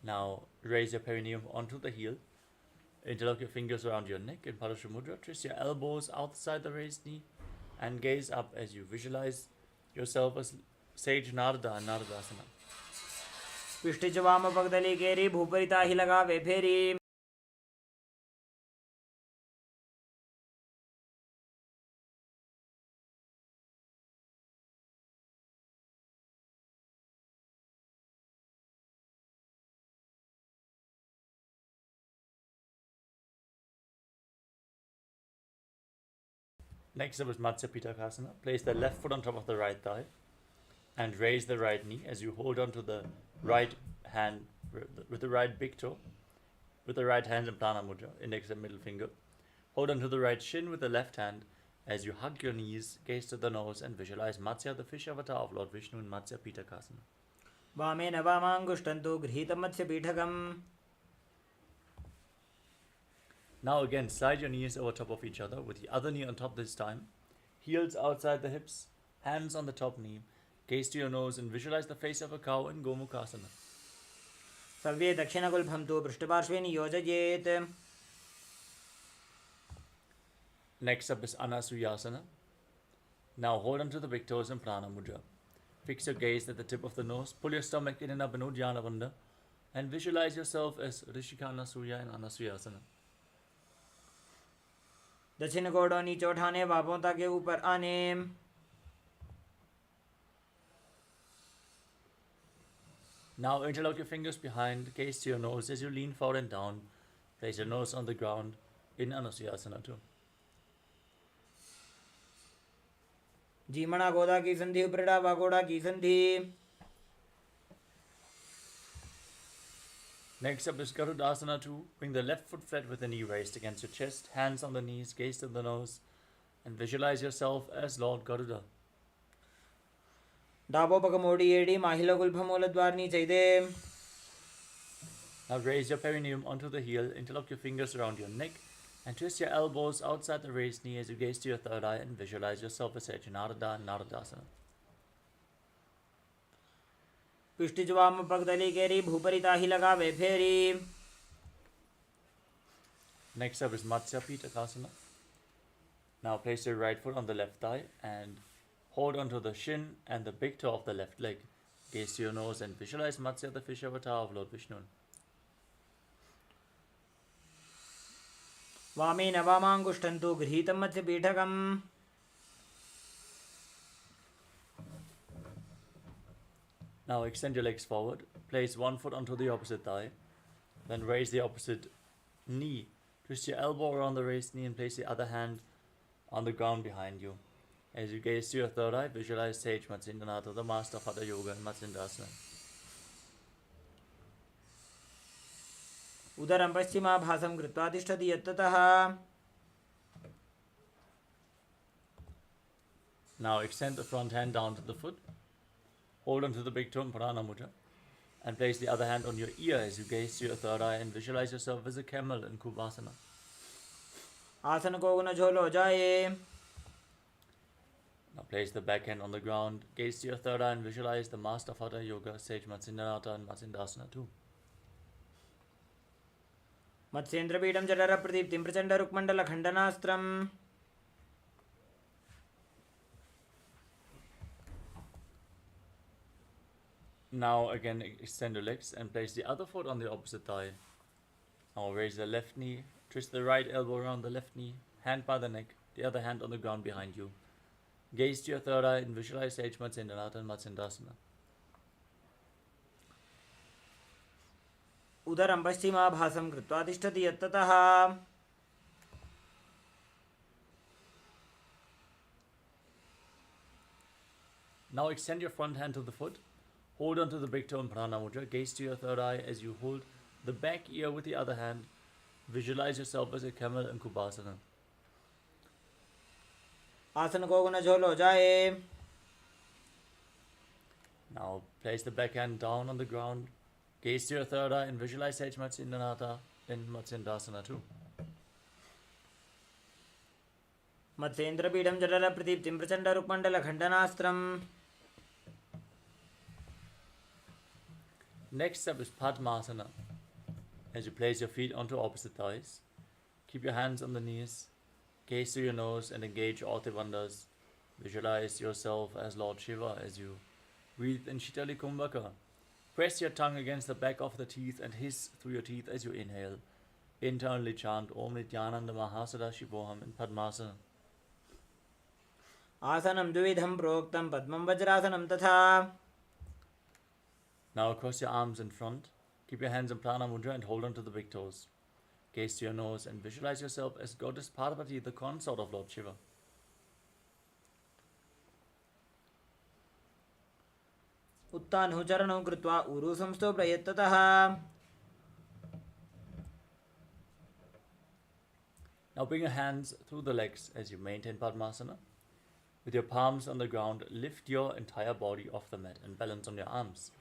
Speaker 2: Now raise your perineum onto the heel. Interlock your fingers around your neck in Paramashiva. Twist your elbows outside the raised knee and gaze up as you visualize yourself as Sage Narada in Naradasana.
Speaker 3: पिष्टि च वाम पगदली केरी, भूपरिता ही लगावे फेरी.
Speaker 2: Next up is Matsya Pitakasana. Place the left foot on top of the right thigh and raise the right knee as you hold on to the right hand with the right big toe, with the right hand in Prana Mudra, index and middle finger. Hold on to the right shin with the left hand as you hug your knees, gaze to the nose and visualize Matsya, the fish avatar of Lord Vishnu in Matsya Pitakasana.
Speaker 3: वामेन वामाङ्गुष्टन्तु गृहीतं मत्स्यपीठकम्.
Speaker 2: Now again, slide your knees over top of each other with the other knee on top this time. Heels outside the hips, hands on the top knee. Gaze to your nose and visualize the face of a cow in Gomukhasana.
Speaker 3: सव्ये दक्षिणगुल्फं तु पृष्ठपार्श्वे नियोजयेत्.
Speaker 2: Next up is Anasuyasana. Now hold on to the big toes in Prana Mudra. Fix your gaze at the tip of the nose. Pull your stomach in and up in Uddiyana Bandha and visualize yourself as Rishika Anasuya in Anasuyasana.
Speaker 3: दक्षिण गोड़ों नीचे उठाने, बाहों ताके ऊपर आने.
Speaker 2: Now interlock your fingers behind, gaze to your nose as you lean forward and down. Place your nose on the ground in Anasuyasana too.
Speaker 3: जीमणा गोदा की संधि, प्रीड़ा वागोड़ा की संधि.
Speaker 2: Next up is Garudasana too. Bring the left foot flat with the knee raised against your chest, hands on the knees, gaze to the nose, and visualize yourself as Lord Garuda.
Speaker 3: डाबो पगमोड़ी एड़ी माहिलो Gulf मूलद्वारनी चाहिए.
Speaker 2: Now raise your perineum onto the heel, interlock your fingers around your neck, and twist your elbows outside the raised knee as you gaze to your third eye and visualize yourself as Sage Narada in Naradasana.
Speaker 3: पिष्टि च वाम पगदली केरी, भूपरिता ही लगावे फेरी.
Speaker 2: Next up is Matsya Pitakasana. Now place your right foot on the left thigh and hold onto the shin and the big toe of the left leg. Gaze to your nose and visualize Matsya, the fish avatar of Lord Vishnu.
Speaker 3: वामेन वामाङ्गुष्टन्तु गृहीतं मत्स्यपीठकम्.
Speaker 2: Now extend your legs forward. Place one foot onto the opposite thigh. Then raise the opposite knee. Twist your elbow around the raised knee and place the other hand on the ground behind you. As you gaze to your third eye, visualize Sage Matsyendranath, the master of Hatha Yoga and Matsyendasana.
Speaker 3: उदरं पश्चिमाभासं कृत्वा तिष्ठति यत्ततः.
Speaker 2: Now extend the front hand down to the foot. Hold on to the big toe in Prana Mudra and place the other hand on your ear as you gaze to your third eye and visualize yourself as a camel in Kubasana.
Speaker 3: आसन को न झोलो जाए.
Speaker 2: Now place the back hand on the ground, gaze to your third eye and visualize the master of Hatha Yoga, Sage Matsyendranath and Matsyendasana too.
Speaker 3: मत्स्येन्द्रपीठं जठरप्रदीप्तिं प्रचण्डरुक्मण्डलखण्डनास्त्रम्
Speaker 2: Now again extend your legs and place the other foot on the opposite thigh. Now raise the left knee, twist the right elbow around the left knee, hand by the neck, the other hand on the ground behind you. Gaze to your third eye and visualize Sage Matsyendranath and Matsyendasana.
Speaker 3: उदरं पश्चिमाभासं कृत्वा तिष्ठति यत्ततः
Speaker 2: Now extend your front hand to the foot. Hold onto the big toe in Prana Mudra. Gaze to your third eye as you hold the back ear with the other hand. Visualize yourself as a camel in Kubasana.
Speaker 3: आसन को गुण झोलो जाए.
Speaker 2: Now place the back hand down on the ground. Gaze to your third eye and visualize Sage Matsyendranath in Matsyendasana too.
Speaker 3: मत्स्येन्द्रपीठं जठरप्रदीप्तिं प्रचण्डरुक्मण्डलखण्डनास्त्रम्.
Speaker 2: Next step is Padmasana. As you place your feet onto opposite thighs, keep your hands on the knees, gaze to your nose and engage all the bandhas. Visualize yourself as Lord Shiva as you breathe in Shitali Kumbhaka. Press your tongue against the back of the teeth and hiss through your teeth as you inhale. Internally chant Om Nithyananda Paramamashivam in Padmasana.
Speaker 3: आसनं द्विविधं प्रोक्तं पद्मं वज्रासनं तथा.
Speaker 2: Now cross your arms in front. Keep your hands in Prana Mudra and hold on to the big toes. Gaze to your nose and visualize yourself as Goddess Parvati, the consort of Lord Shiva.
Speaker 3: उत्तानौ चरणौ कृत्वा ऊरु संस्थौ प्रयत्ततः.
Speaker 2: Now bring your hands through the legs as you maintain Padmasana. With your palms on the ground, lift your entire body off the mat and balance on your arms.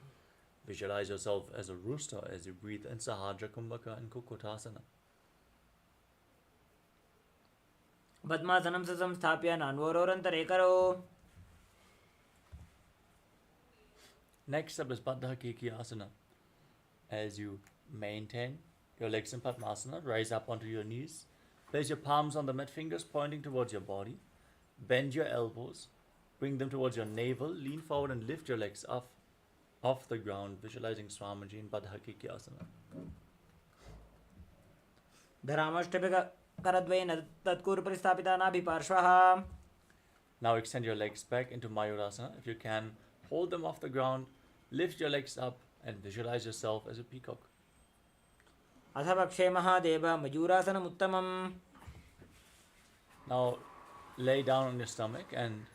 Speaker 2: Visualize yourself as a rooster as you breathe in Sahadra Kumbhaka and Kukutasana.
Speaker 3: पद्मासनं संस्थाप्य नान्वरोरन्तरे करो.
Speaker 2: Next step is Baddha Asana. As you maintain your legs in Padmasana, rise up onto your knees. Place your palms on the mat, fingers pointing towards your body. Bend your elbows. Bring them towards your navel. Lean forward and lift your legs off the ground, visualizing Swamiji in Baddha Asana.
Speaker 3: धरामष्टभिकरद्वयेन तत्कुरुपरिस्थापिता नाभिपार्श्वः.
Speaker 2: Now extend your legs back into Mayurasana. If you can, hold them off the ground. Lift your legs up and visualize yourself as a peacock.
Speaker 3: अथ पक्षे महादेव मयूरासनम् उत्तमम्.
Speaker 2: Now lay down on your stomach and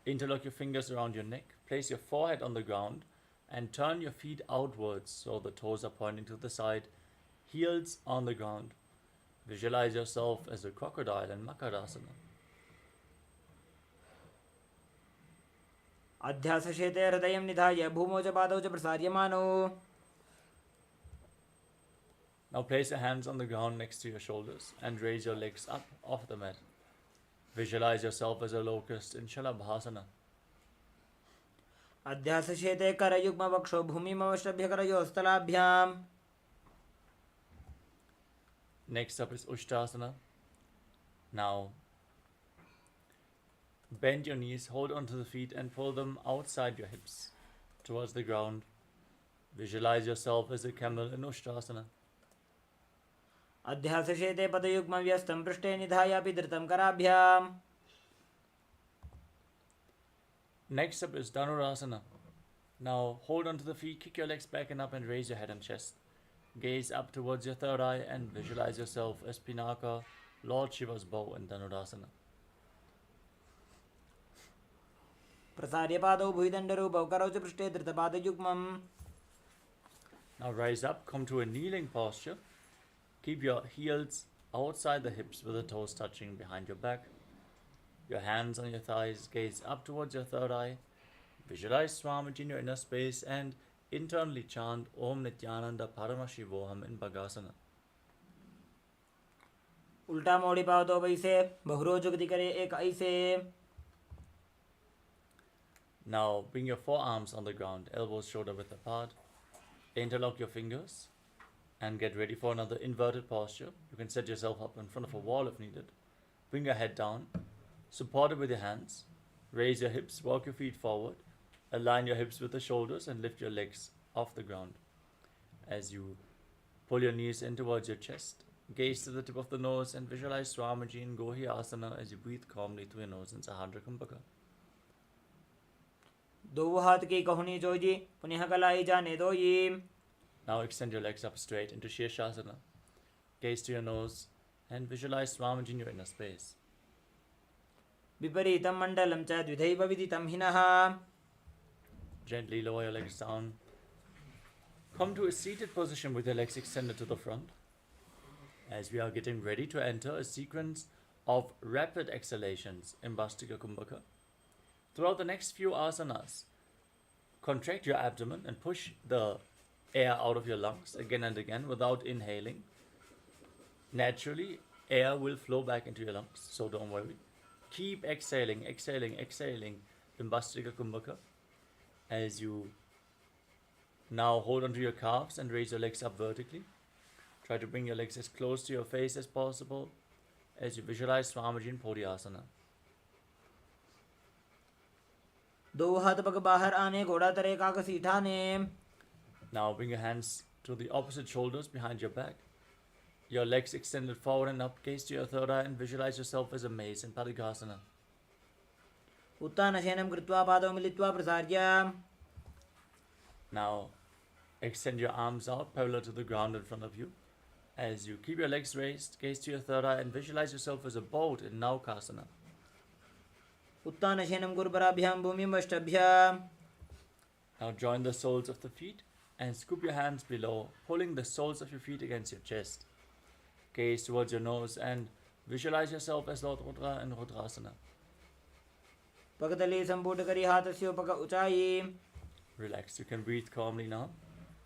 Speaker 2: interlock your fingers around your neck. Place your forehead on the ground and turn your feet outwards so the toes are pointing to the side, heels on the ground. Visualize yourself as a crocodile in Makarasana.
Speaker 3: अध्यासशेते हृदयं निधाय भूमौ च पादौ च प्रसार्यमानौ.
Speaker 2: Now place your hands on the ground next to your shoulders and raise your legs up off the mat. Visualize yourself as a locust in Shalabhasana.
Speaker 3: अध्यासशेते करयुग्मवक्षो भूमिमवष्टभ्य करयोस्तलाभ्याम्.
Speaker 2: Next up is Ushtasana. Now bend your knees, hold onto the feet and pull them outside your hips towards the ground. Visualize yourself as a camel in Ushtasana.
Speaker 3: अध्यासशेते पदयुग्मव्यस्तं पृष्ठे निधाय अपि धृतं कराभ्याम्.
Speaker 2: Next up is Dhanurasana. Now hold onto the feet, kick your legs back and up and raise your head and chest. Gaze up towards your third eye and visualize yourself as Pinaka, Lord Shiva's bow in Dhanurasana.
Speaker 3: प्रसार्य पादौ भुजदण्डरूपौ करौ च पृष्ठे धृतपादयुग्मम्.
Speaker 2: Now rise up, come to a kneeling posture. Keep your heels outside the hips with the toes touching behind your back. Your hands on your thighs, gaze up towards your third eye. Visualize Swamiji in your inner space and internally chant Om Nithyananda Paramashivoham in Bhagasana.
Speaker 3: उल्टा मोड़ी पाव दो वैसे बहुरो जुगति करे एक ऐसे.
Speaker 2: Now bring your forearms on the ground, elbows shoulder width apart. Interlock your fingers. and get ready for another inverted posture. You can set yourself up in front of a wall if needed. Bring your head down, support it with your hands, raise your hips, walk your feet forward, align your hips with the shoulders and lift your legs off the ground. As you pull your knees in towards your chest, gaze to the tip of the nose and visualize Swamiji in Gohi Asana as you breathe calmly through your nose in Sahasrara Kumbhaka.
Speaker 3: दो हाथ की कहुनी जोजी पुनः कलाई जाने दो ये.
Speaker 2: Now extend your legs up straight into Shirshasana. Gaze to your nose and visualize Swamiji in your inner space.
Speaker 3: विपरीतं मण्डलं च द्विधैव विदितं हिनः.
Speaker 2: Gently lower your legs down. Come to a seated position with your legs extended to the front. As we are getting ready to enter a sequence of rapid exhalations in Bhastika Kumbhaka. Throughout the next few asanas, contract your abdomen and push the air out of your lungs again and again without inhaling. Naturally, air will flow back into your lungs, so don't worry. Keep exhaling, exhaling, exhaling in Bhastika Kumbhaka as you now hold onto your calves and raise your legs up vertically. Try to bring your legs as close to your face as possible as you visualize Swamiji in Podhyasana.
Speaker 3: दो हाथ पग बाहर आने घोड़ा तरे काक सीठा ने.
Speaker 2: Now bring your hands to the opposite shoulders behind your back. Your legs extended forward and up. Gaze to your third eye and visualize yourself as a mace in Parigasana.
Speaker 3: उत्तानशयनं कृत्वा पादौ मिलित्वा प्रसार्य.
Speaker 2: Now extend your arms out parallel to the ground in front of you. As you keep your legs raised, gaze to your third eye and visualize yourself as a boat in Naukasana.
Speaker 3: उत्तानशयनं गुरुपराभ्यां भूमिं वष्टभ्य.
Speaker 2: Now join the soles of the feet and scoop your hands below, pulling the soles of your feet against your chest. Gaze towards your nose and visualize yourself as Lord Rudra in Rudrasana.
Speaker 3: पगतले संपूर्ण करी हाथस्यो पग ऊंचाई.
Speaker 2: Relax, you can breathe calmly now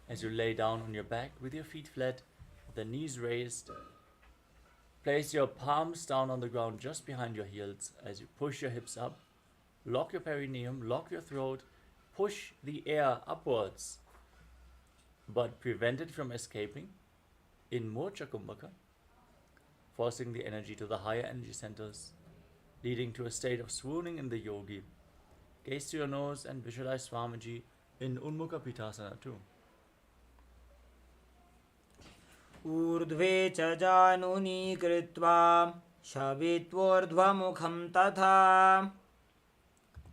Speaker 2: as you lay down on your back with your feet flat, the knees raised. Place your palms down on the ground just behind your heels as you push your hips up. Lock your perineum, lock your throat, push the air upwards, but prevent it from escaping in Mocha Kumbhaka, forcing the energy to the higher energy centers, leading to a state of swooning in the yogi. Gaze to your nose and visualize Swamiji in Unmukha Pitasana too.
Speaker 3: ऊर्ध्वे च जानुनी कृत्वा शवित्वोर्ध्वमुखं तथा.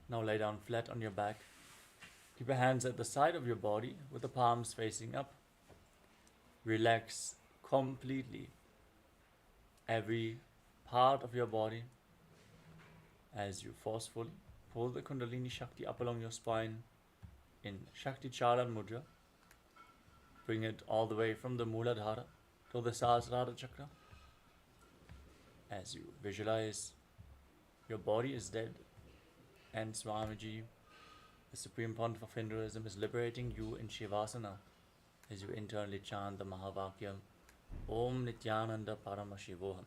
Speaker 2: Now lay down flat on your back. Keep your hands at the side of your body with the palms facing up. Relax completely every part of your body as you forcefully pull the Kundalini Shakti up along your spine in Shakti Charan Mudra. Bring it all the way from the Mooladhara to the Sahasrara Chakra. As you visualize your body is dead and Swamiji, the Supreme Pontiff of Hinduism, is liberating you in Shivasana as you internally chant the Mahavakya Om Nityananda Paramashivoham.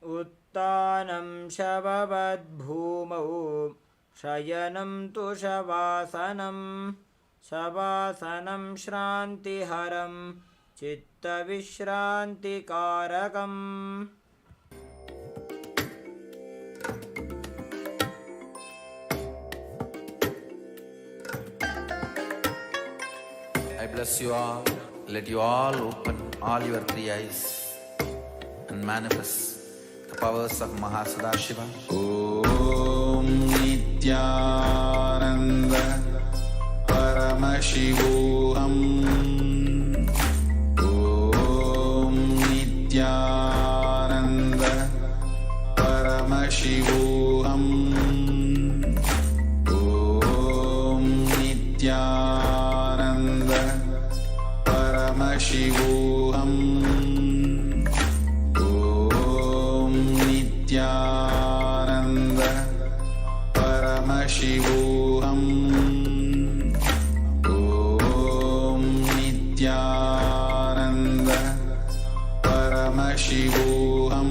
Speaker 3: उत्तानं शववद्भूमौ शयनं तु शवासनं. शवासनं श्रान्तिहरं चित्तविश्रान्तिकारकम्.
Speaker 1: I bless you all. Let you all open all your three eyes and manifest the powers of Mahasadashiva. Om Nityananda Paramashivoham. Om Nityananda Paramashivoham. Om Nityananda Paramashivoham. Om Nityananda Paramashivoham. Om Nityananda Paramashivoham.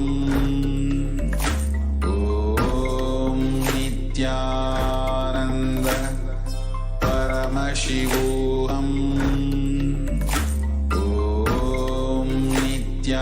Speaker 1: Om Nityananda Paramashivoham.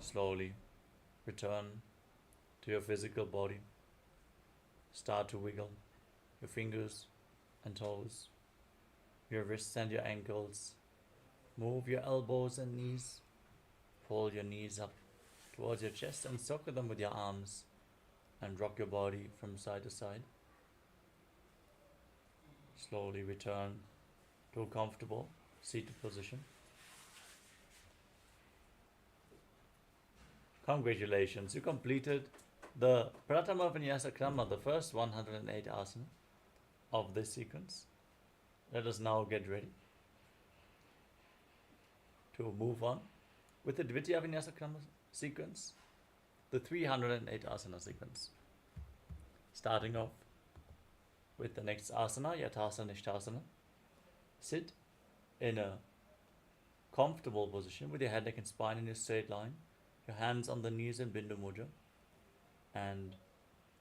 Speaker 2: Slowly return to your physical body. Start to wiggle your fingers and toes, your wrists and your ankles. Move your elbows and knees. Pull your knees up towards your chest and circle them with your arms and rock your body from side to side. Slowly return to a comfortable seated position. Congratulations, you completed the Pratama Vinyasa Krama, the first 108 asana of this sequence. Let us now get ready to move on with the Dvitiya Vinyasa Krama sequence, the 308 asana sequence. Starting off with the next asana, Yathasana Nishthasana. Sit in a comfortable position with your head, neck and spine in a straight line, your hands on the knees in Bindu Mudra, and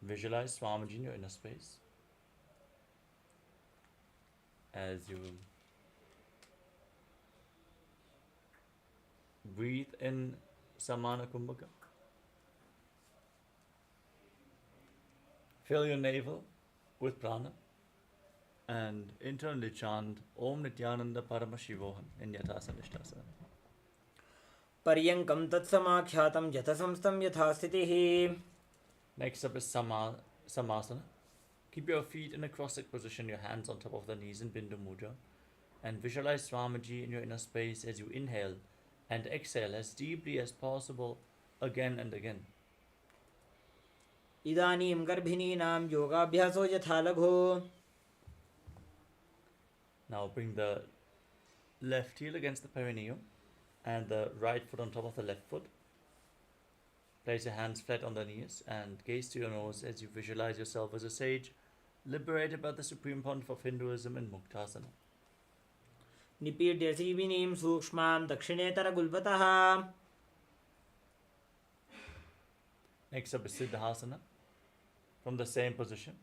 Speaker 2: visualize Swamiji in your inner space as you breathe in Samana Kumbhaka. Fill your navel with prana and internally chant Om Nithyananda Paramashivoham in Yathasana Nishthasana.
Speaker 3: पर्यङ्कं तत्समाख्यातं यथसंस्थं यथास्थितिः.
Speaker 2: Next up is Samasana. Keep your feet in a cross-legged position, your hands on top of the knees in Bindu Mudra, and visualize Swamiji in your inner space as you inhale and exhale as deeply as possible again and again.
Speaker 3: इदानीं गर्भिणीनां योगाभ्यासो यथा लघो.
Speaker 2: Now bring the left heel against the perineum and the right foot on top of the left foot. Place your hands flat on the knees and gaze to your nose as you visualize yourself as a sage liberated by the Supreme Pontiff of Hinduism in Muktasana.
Speaker 3: निपीड्य सीविनीं सूक्ष्मां दक्षिणेतरगुल्बतः.
Speaker 2: Next up is Siddhasana. From the same position,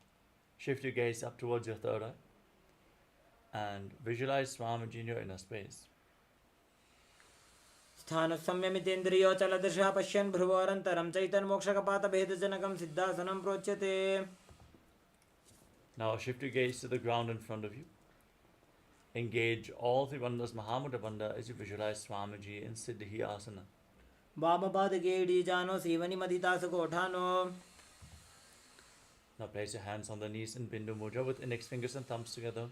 Speaker 2: shift your gaze up towards your third eye and visualize Swamiji in your inner space.
Speaker 3: स्थानसंयमितेन्द्रियोचलदृशः पश्यन् भ्रुवोरन्तरं चैतन्मोक्षकपातभेदजनकं सिद्धासनं प्रोच्यते.
Speaker 2: Now shift your gaze to the ground in front of you. Engage all three bandhas Mahamudra Bandha as you visualize Swamiji in Siddhi Asana.
Speaker 3: वामपादके जानो सीवनिमदितासकोठानो.
Speaker 2: Now place your hands on the knees in Bindu Mudra with index fingers and thumbs together.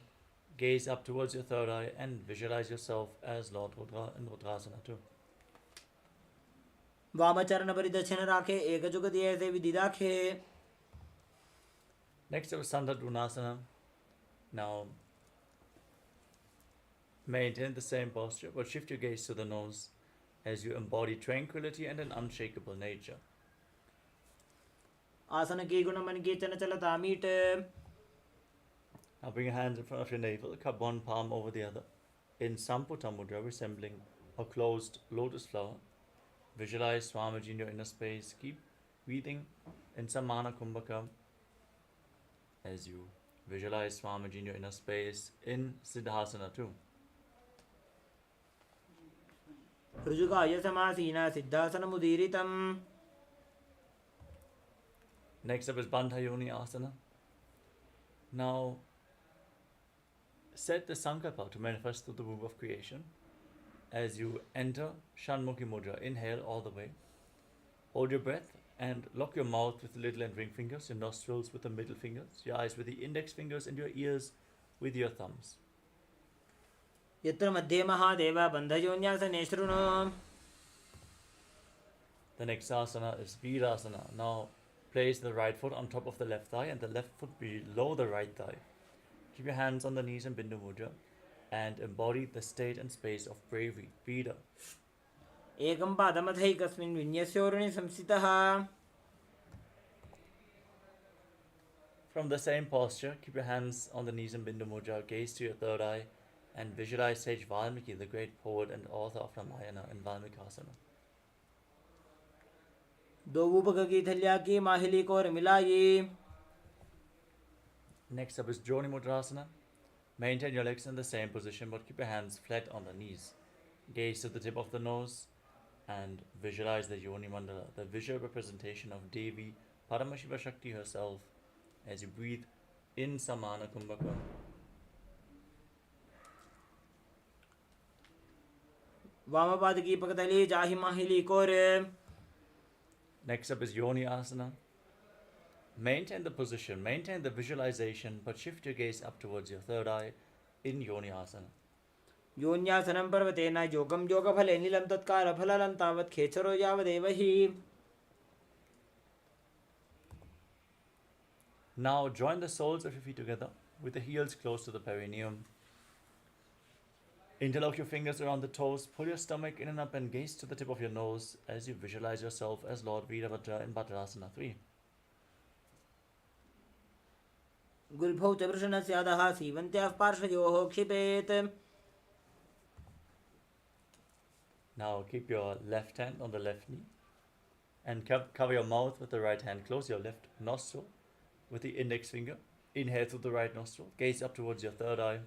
Speaker 2: Gaze up towards your third eye and visualize yourself as Lord Rudra in Rudrasana too.
Speaker 3: वामचरणपरिदक्षिण राखे एकजुगति ऐसे विदिदाखे.
Speaker 2: Next up is Sandadrunasana. Now maintain the same posture but shift your gaze to the nose as you embody tranquility and an unshakable nature.
Speaker 3: आसन की गुण मन की चलता meet.
Speaker 2: Now bring your hands in front of your navel, cup one palm over the other in Samputa Mudra, resembling a closed lotus flower. Visualize Swamiji in your inner space. Keep breathing in Samana Kumbhaka as you visualize Swamiji in your inner space in Siddhasana too.
Speaker 3: ऋजुकाय समासीना सिद्धासनमुदीरितम्.
Speaker 2: Next up is Bandhayoni Asana. Now set the Sankalpa to manifest through the womb of creation. As you enter Shanmukhi Mudra, inhale all the way. Hold your breath and lock your mouth with the little and ring fingers, your nostrils with the middle fingers, your eyes with the index fingers, and your ears with your thumbs.
Speaker 3: यत्र मध्ये महादेव बन्धयोन्यासने शृणु.
Speaker 2: The next asana is Virasana. Now place the right foot on top of the left thigh and the left foot below the right thigh. Keep your hands on the knees in Bindu Mudra and embody the state and space of bravery, Vida.
Speaker 3: एकं पादमथैकस्मिन् विन्यस्योरुणि संस्थितः.
Speaker 2: From the same posture, keep your hands on the knees in Bindu Mudra, gaze to your third eye, and visualize Sage Valmiki, the great poet and author of Ramayana, in Valmikasana.
Speaker 3: दो ऊपक की थल्या की माहिली core मिलाई.
Speaker 2: Next up is Joni Mudrasana. Maintain your legs in the same position, but keep your hands flat on the knees. Gaze to the tip of the nose and visualize the Yoni Mandala, the visual representation of Devi Paramashiva Shakti herself, as you breathe in Samana Kumbhaka.
Speaker 3: वामपाद की पकतली जाहि माहिली core.
Speaker 2: Next up is Yoni Asana. Maintain the position, maintain the visualization, but shift your gaze up towards your third eye in Yoni Asana.
Speaker 3: योन्यासनं पर्वतेन योगं योगफले नीलं तत्कारफलं तावत् खेचरो यावदेव हि.
Speaker 2: Now join the soles of your feet together with the heels close to the perineum. Interlock your fingers around the toes, pull your stomach in and up and gaze to the tip of your nose as you visualize yourself as Lord Virabhadra in Bhadrasana 3.
Speaker 3: गुल्फौ च वृषणस्य अधः सीवन्त्याः पार्श्वयोः क्षिपेत्.
Speaker 2: Now keep your left hand on the left knee and cover your mouth with the right hand. Close your left nostril with the index finger. Inhale through the right nostril, gaze up towards your third eye.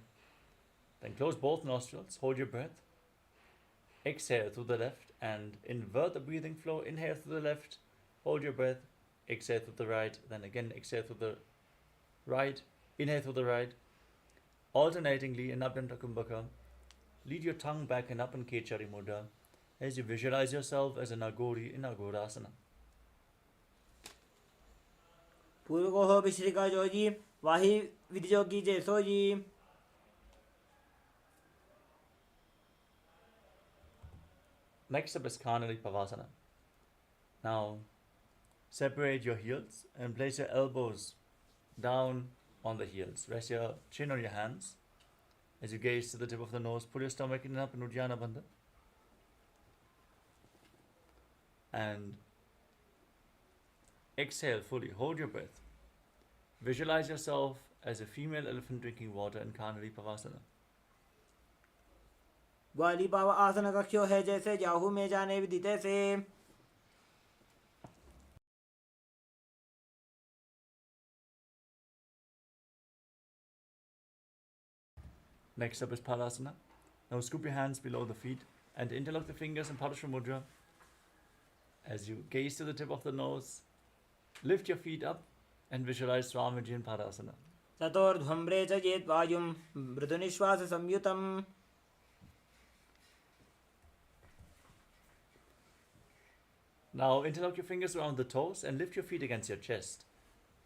Speaker 2: Then close both nostrils, hold your breath. Exhale through the left and invert the breathing flow. Inhale through the left, hold your breath. Exhale through the right, then again exhale through the right. Inhale through the right. Alternatingly in Abhyanta Kumbhaka, lead your tongue back and up in Kechari Mudra as you visualize yourself as an Agori in Agorasana.
Speaker 3: पूर्वोः विश्रिका Joji वाहि विधियोगी जैसोजी.
Speaker 2: Next up is Kanali Pavasana. Now separate your heels and place your elbows down on the heels. Rest your chin on your hands. As you gaze to the tip of the nose, pull your stomach in and up in Uddiyana Bandha. And exhale fully. Hold your breath. Visualize yourself as a female elephant drinking water in Kanali Pavasana.
Speaker 3: ग्वाली पाव आसन कक्षो है जैसे जाहू में जाने विदिते से.
Speaker 2: Next up is Palasana. Now scoop your hands below the feet and interlock the fingers in Padashra Mudra. As you gaze to the tip of the nose, lift your feet up and visualize Swamiji in Padasana.
Speaker 3: ततोर्ध्वम्रे च चेत् वायुं मृदुनिश्वास संयुतम्.
Speaker 2: Now interlock your fingers around the toes and lift your feet against your chest.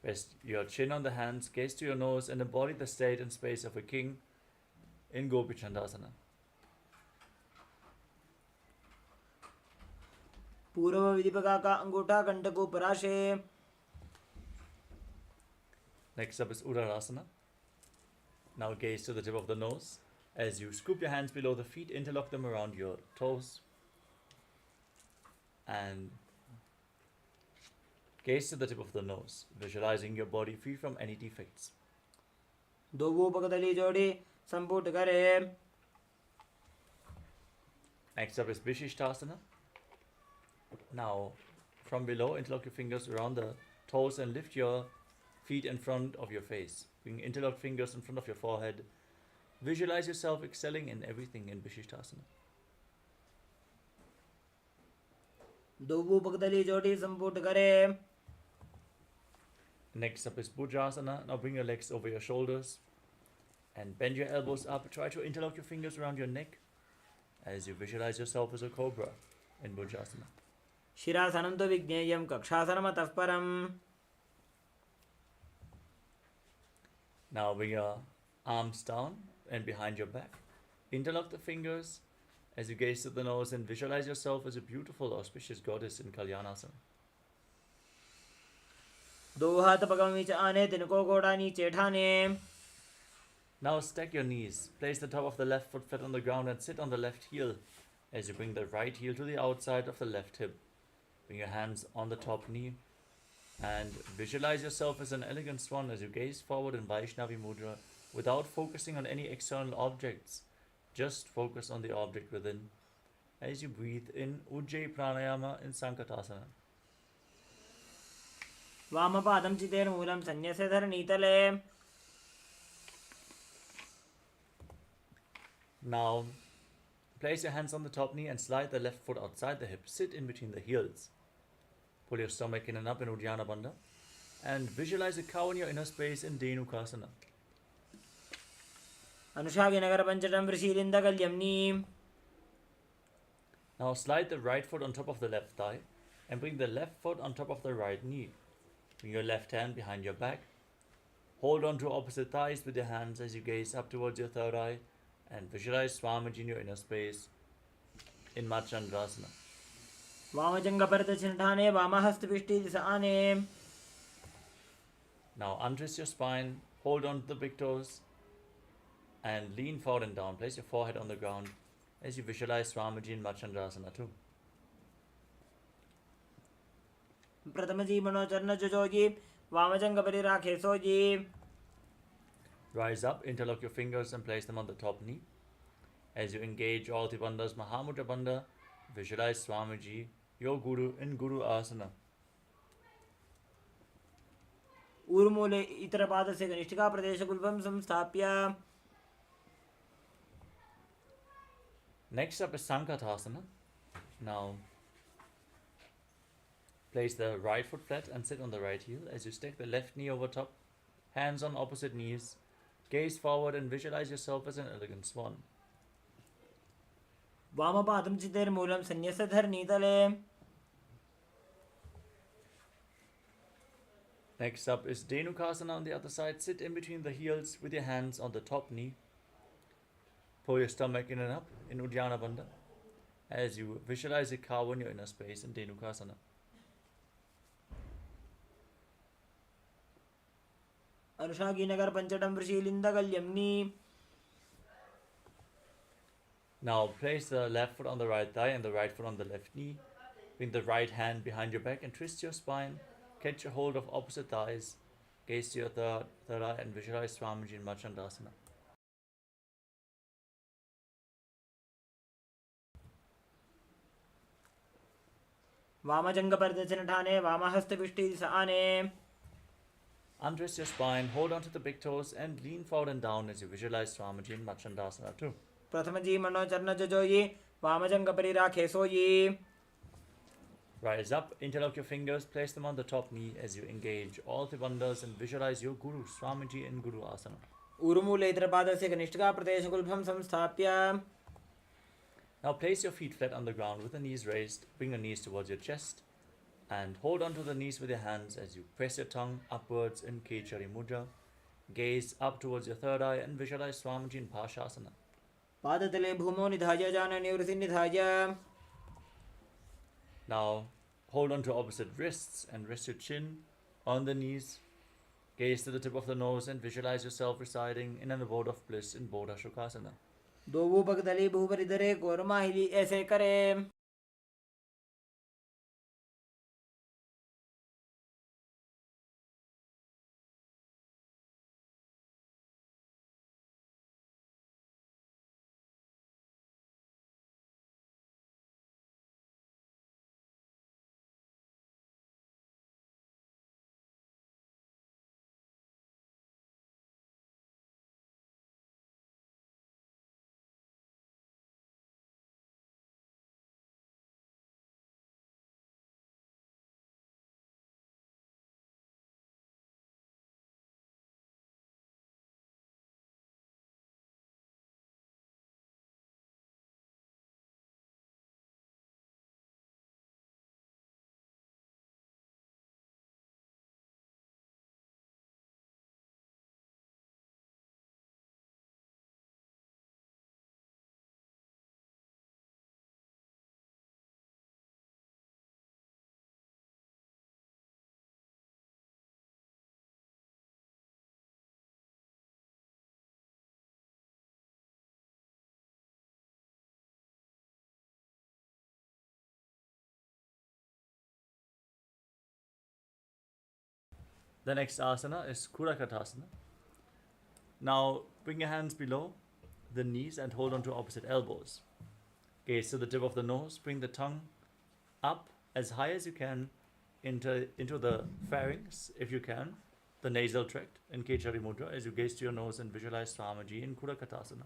Speaker 2: Rest your chin on the hands, gaze to your nose and embody the state and space of a king in Gopi Chandasana.
Speaker 3: पूर्व विधिपका का अंगूठा कंठ को पराशे.
Speaker 2: Next up is Uddarasana. Now gaze to the tip of the nose. As you scoop your hands below the feet, interlock them around your toes. And gaze to the tip of the nose, visualizing your body free from any defects.
Speaker 3: दो वो पकतली जोड़ी संपुट करे.
Speaker 2: Next up is Vishishtasana. Now, from below, interlock your fingers around the toes and lift your feet in front of your face. Bring interlocked fingers in front of your forehead. Visualize yourself excelling in everything in Vishishtasana.
Speaker 3: दो वो पकतली जोड़ी संपुट करे.
Speaker 2: Next up is Bhujasana. Now bring your legs over your shoulders and bend your elbows up. Try to interlock your fingers around your neck as you visualize yourself as a cobra in Bhujasana.
Speaker 3: शिरासनं तो विज्ञेयं कक्षासनमतः परम्.
Speaker 2: Now bring your arms down and behind your back. Interlock the fingers as you gaze to the nose and visualize yourself as a beautiful, auspicious goddess in Kalyanasana.
Speaker 3: दो हाथ पगम नीचे आने तिनको घोड़ा नीचे ठाने.
Speaker 2: Now stack your knees. Place the top of the left foot flat on the ground and sit on the left heel as you bring the right heel to the outside of the left hip. Bring your hands on the top knee and visualize yourself as an elegant swan as you gaze forward in Vaishnavi Mudra without focusing on any external objects. Just focus on the object within as you breathe in Ujjayi Pranayama in Sankatasana.
Speaker 3: वामपादं चितेर्मूलं संन्यस्य धरणीतले.
Speaker 2: Now place your hands on the top knee and slide the left foot outside the hip. Sit in between the heels. Pull your stomach in and up in Uddiyana Bandha. And visualize a cow in your inner space in Dhenukasana.
Speaker 3: Anushaginagar Panchatam Vrishilindagalyamni.
Speaker 2: Now slide the right foot on top of the left thigh and bring the left foot on top of the right knee. Bring your left hand behind your back. Hold on to opposite thighs with your hands as you gaze up towards your third eye and visualize Swamiji in your inner space in Machandrasana.
Speaker 3: Vamajanga Paratachinthane Vamahastapishti Disane.
Speaker 2: Now untwist your spine, hold on to the big toes and lean forward and down. Place your forehead on the ground as you visualize Swamiji in Machandrasana too.
Speaker 3: Pratamaji Manocharna Jojoji. Vamajanga Parirake Soji.
Speaker 2: Rise up, interlock your fingers and place them on the top knee. As you engage all the bandhas Mahamudra Bandha, visualize Swamiji, your Guru, in Guru Asana.
Speaker 3: Urmule Itarapada se Ganishtika Pradesha Gulpam Samstapya.
Speaker 2: Next up is Sankatasana. Now, place the right foot flat and sit on the right heel as you stack the left knee over top, hands on opposite knees, gaze forward and visualize yourself as an elegant swan.
Speaker 3: Vamapadam Chitir Mulam Sanyasadhar Nitale.
Speaker 2: Next up is Dhenukasana on the other side. Sit in between the heels with your hands on the top knee. Pull your stomach in and up in Uddiyana Bandha as you visualize a cow in your inner space in Dhenukasana.
Speaker 3: Anushaginagar Panchatam Vrishilindagalyamni.
Speaker 2: Now place the left foot on the right thigh and the right foot on the left knee. Bring the right hand behind your back and twist your spine. Catch a hold of opposite thighs. Gaze to your third eye and visualize Swamiji in Machandrasana.
Speaker 3: Vamajanga Paratachinthane Vamahastapishti Disane.
Speaker 2: Untwist your spine, hold on to the big toes and lean forward and down as you visualize Swamiji in Machandrasana too.
Speaker 3: Pratamaji Manocharna Jojoji. Vamajanga Parirake Soji.
Speaker 2: Rise up, interlock your fingers, place them on the top knee as you engage all the bandhas and visualize your Guru, Swamiji in Guru Asana.
Speaker 3: Urmule Itarapada se Ganishtika Pradesha Gulpam Samstapya.
Speaker 2: Now place your feet flat on the ground with the knees raised. Bring your knees towards your chest and hold on to the knees with your hands as you press your tongue upwards in Kechari Mudra. Gaze up towards your third eye and visualize Swamiji in Pashasana.
Speaker 3: Padatale Bhumo Nidhaja Jana Nivrisin Nidhaja.
Speaker 2: Now hold on to opposite wrists and rest your chin on the knees. Gaze to the tip of the nose and visualize yourself residing in an abode of bliss in Bodha Shukasana.
Speaker 3: Dobu Bhagdali Bhuparidare Gormahili Ese Kare.
Speaker 2: The next asana is Kurakatasana. Now bring your hands below the knees and hold on to opposite elbows. Gaze to the tip of the nose, bring the tongue up as high as you can into the pharynx, if you can, the nasal tract in Kechari Mudra as you gaze to your nose and visualize Swamiji in Kurakatasana.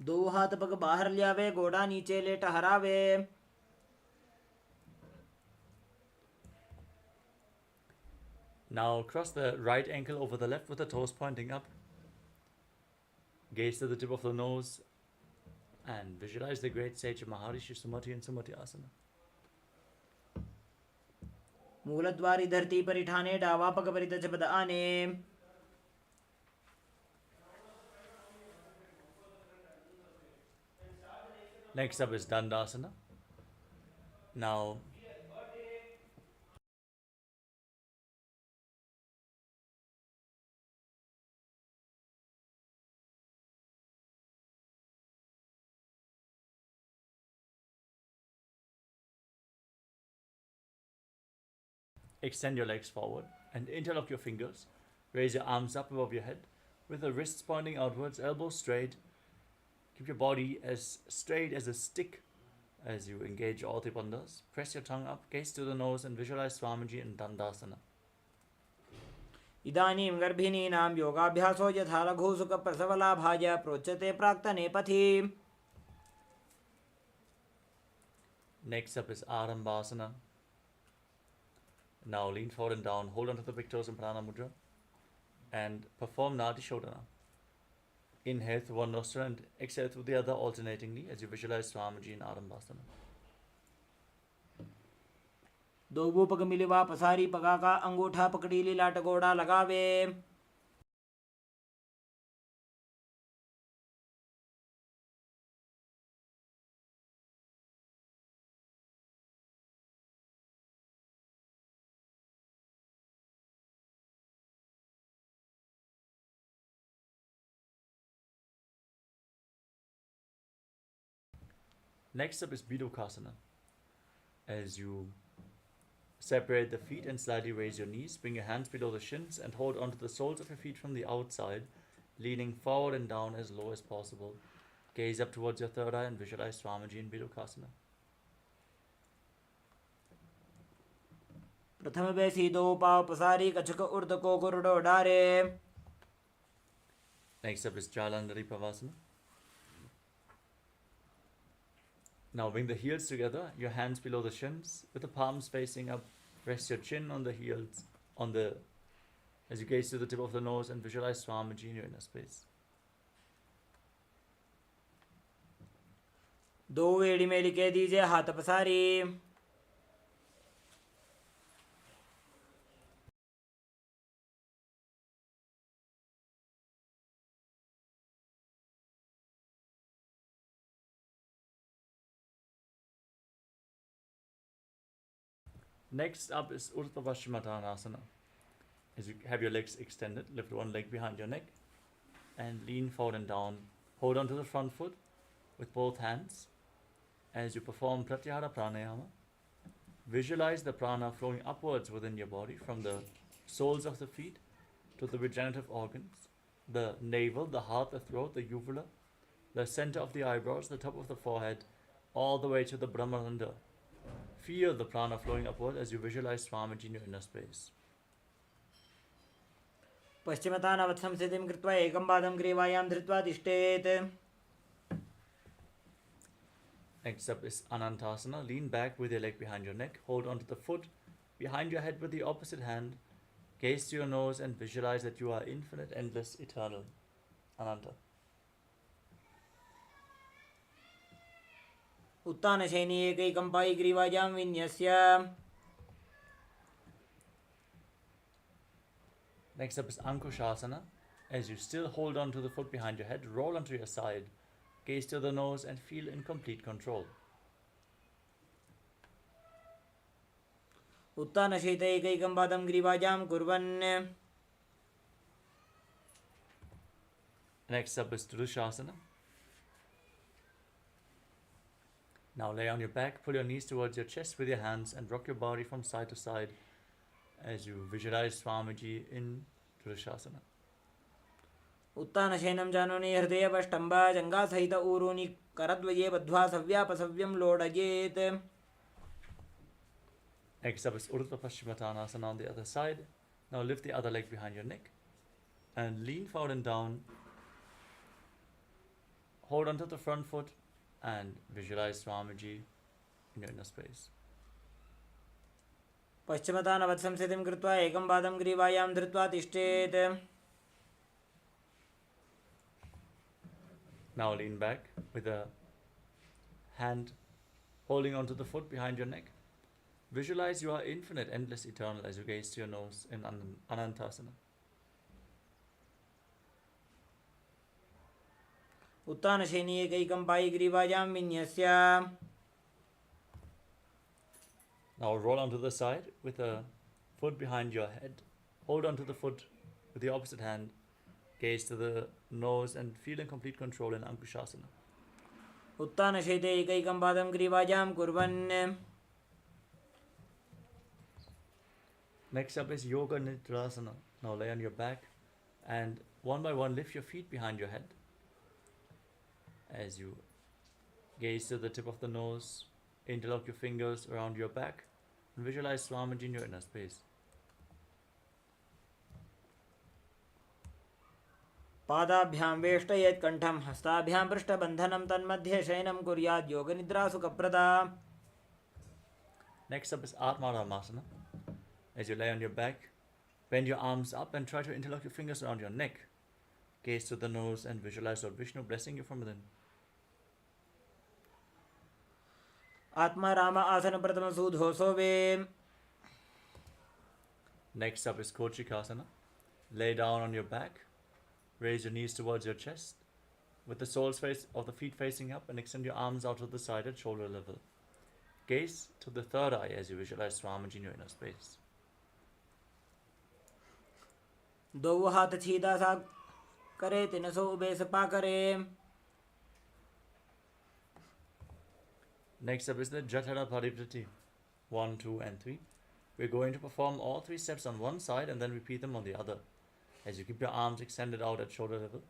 Speaker 3: दो हाथ पग बाहर लियावे, गोड़ा नीचे ले टहरावे।
Speaker 2: Now cross the right ankle over the left with the toes pointing up. Gaze to the tip of the nose and visualize the great sage of Maharishi Sumati and Sumati Asana.
Speaker 3: मूलद्वारी धरती परिठाने, डावा पग परितज पद आने।
Speaker 2: Next up is Dandasana. Now extend your legs forward and interlock your fingers. Raise your arms up above your head with the wrists pointing outwards, elbows straight. Keep your body as straight as a stick as you engage all the bandhas. Press your tongue up, gaze to the nose and visualize Swamiji in Dandasana.
Speaker 3: इदानीं गर्भिणीनां योगाभ्यासो यथा लघुसुखप्रसवलाभाय प्रोच्यते प्राक्तने पथि.
Speaker 2: Next up is Arambhasana. Now lean forward and down, hold onto the big toes in Prana Mudra and perform Nadi Shodhana. Inhale through one nostril and exhale through the other alternatingly as you visualize Swamiji in Arambhasana.
Speaker 3: दो पग मिलवा पसारी पगा का अंगूठा पकड़ी लीला टगोड़ा लगावे.
Speaker 2: Next up is Bidokasana. As you separate the feet and slightly raise your knees, bring your hands below the shins and hold onto the soles of your feet from the outside, leaning forward and down as low as possible. Gaze up towards your third eye and visualize Swamiji in Bidokasana.
Speaker 3: प्रथम बैसी दो पाव पसारी कछक उर्द को गुरुडो डारे.
Speaker 2: Next up is Jalandhari Pavasana. Now bring the heels together, your hands below the shins, with the palms facing up. Rest your chin on the heels, as you gaze to the tip of the nose and visualize Swamiji in your inner space.
Speaker 3: दो वेड़ी में लिखे दीजिए हाथ पसारी.
Speaker 2: Next up is Urdhva Paschimottanasana. As you have your legs extended, lift one leg behind your neck and lean forward and down. Hold on to the front foot with both hands as you perform Pratyahara Pranayama. Visualize the prana flowing upwards within your body from the soles of the feet to the regenerative organs, the navel, the heart, the throat, the uvula, the center of the eyebrows, the top of the forehead, all the way to the Brahmaranda. Feel the prana flowing upward as you visualize Swamiji in your inner space.
Speaker 3: पश्चिमतानवत्सं स्थितिं कृत्वा एकं पादं ग्रीवायां धृत्वा तिष्ठेत्.
Speaker 2: Next up is Anantasana. Lean back with your leg behind your neck. Hold onto the foot behind your head with the opposite hand. Gaze to your nose and visualize that you are infinite, endless, eternal. Ananta.
Speaker 3: उत्तानशयनी एकैकं Pai ग्रीवायां विन्यस्य.
Speaker 2: Next up is Ankushasana. As you still hold on to the foot behind your head, roll onto your side. Gaze to the nose and feel in complete control.
Speaker 3: उत्तानशयित एकैकं पादं ग्रीवायां कुर्वन्.
Speaker 2: Next up is Tridushasana. Now lay on your back, pull your knees towards your chest with your hands and rock your body from side to side as you visualize Swamiji in Tridushasana.
Speaker 3: उत्तानशयनं जानोनि हृदयपष्टम्बा जङ्घासहित ऊरूनि करद्वये बद्ध्वा सव्यापसव्यं लोडयेत्.
Speaker 2: Next up is Urdhva Paschimottanasana on the other side. Now lift the other leg behind your neck and lean forward and down. hold onto the front foot and visualize Swamiji in your inner space.
Speaker 3: पश्चिमतानवत्संस्थितिं कृत्वा एकं पादं ग्रीवायां धृत्वा तिष्ठेत्.
Speaker 2: Now lean back with a hand holding onto the foot behind your neck. Visualize you are infinite, endless, eternal as you gaze to your nose in Anantasana.
Speaker 3: उत्तानशयनी एकैकं Pai ग्रीवायां विन्यस्य.
Speaker 2: Now roll onto the side with a foot behind your head. Hold onto the foot with the opposite hand. Gaze to the nose and feel in complete control in Ankushasana.
Speaker 3: उत्तानशयिते एकैकं पादं ग्रीवायां कुर्वन्.
Speaker 2: Next up is Yoga Nidrasana. Now lay on your back and one by one lift your feet behind your head. As you gaze to the tip of the nose, interlock your fingers around your back and visualize Swamiji in your inner space.
Speaker 3: पादाभ्यां वेष्टयेत् कण्ठं हस्ताभ्यां पृष्ठबन्धनं तन्मध्ये शयनं कुर्यात् योगनिद्रा सुखप्रदा.
Speaker 2: Next up is Atmaramasana. As you lay on your back, bend your arms up and try to interlock your fingers around your neck. Gaze to the nose and visualize Lord Vishnu blessing you from within.
Speaker 3: आत्मा राम आसन प्रथम सुधोसो वे.
Speaker 2: Next up is Kochikasana. Lay down on your back. Raise your knees towards your chest with the soles of the feet facing up and extend your arms out to the side at shoulder level. Gaze to the third eye as you visualize Swamiji in your inner space.
Speaker 3: दो हाथ सीधा सा करे तिनसो ube Sapa करे.
Speaker 2: Next up is the Jatara Pariprati. 1, 2, and 3. We're going to perform all 3 steps on one side and then repeat them on the other. As you keep your arms extended out at shoulder level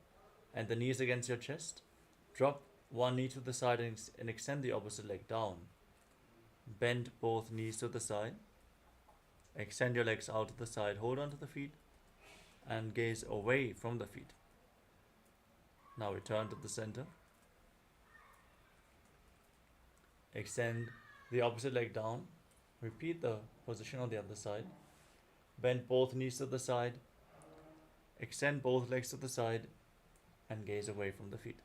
Speaker 2: and the knees against your chest, drop one knee to the side and extend the opposite leg down. Bend both knees to the side. Extend your legs out to the side. Hold on to the feet and gaze away from the feet. Now return to the center. Extend the opposite leg down. Repeat the position on the other side. Bend both knees to the side. Extend both legs to the side and gaze away from the feet.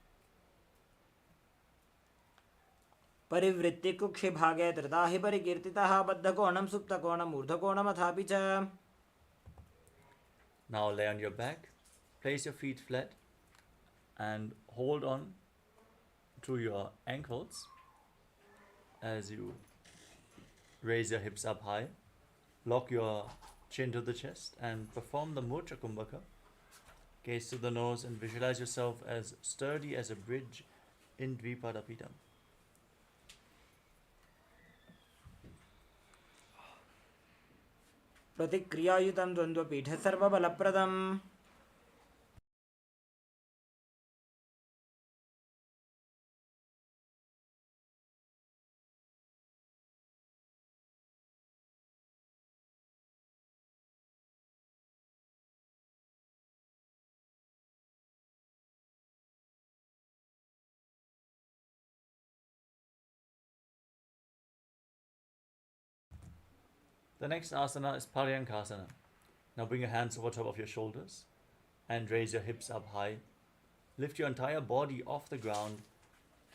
Speaker 3: परिवृत्ति कुक्षि भागे धृता हि परिकीर्तितः बद्धकोणं सुप्तकोणं ऊर्ध्वकोणमथापि च.
Speaker 2: Now lay on your back. Place your feet flat and hold on to your ankles as you raise your hips up high. Lock your chin to the chest and perform the Murcha Kumbhaka. Gaze to the nose and visualize yourself as sturdy as a bridge in Dvipadapitam.
Speaker 3: प्रतिक्रियायुतं द्वन्द्वपीठ सर्वबलप्रदम्.
Speaker 2: The next asana is Paryankasana. Now bring your hands over top of your shoulders and raise your hips up high. Lift your entire body off the ground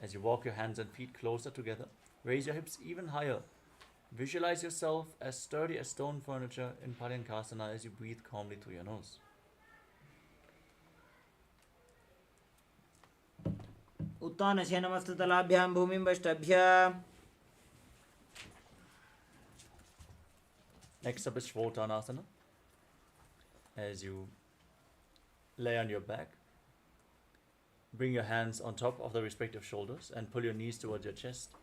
Speaker 2: as you walk your hands and feet closer together. Raise your hips even higher. Visualize yourself as sturdy as stone furniture in Paryankasana as you breathe calmly through your nose.
Speaker 3: उत्तानस्य नमस्ततलाभ्यां भूमिं वष्टभ्य.
Speaker 2: Next up is Shvotanasana. As you lay on your back, bring your hands on top of the respective shoulders and pull your knees towards your chest.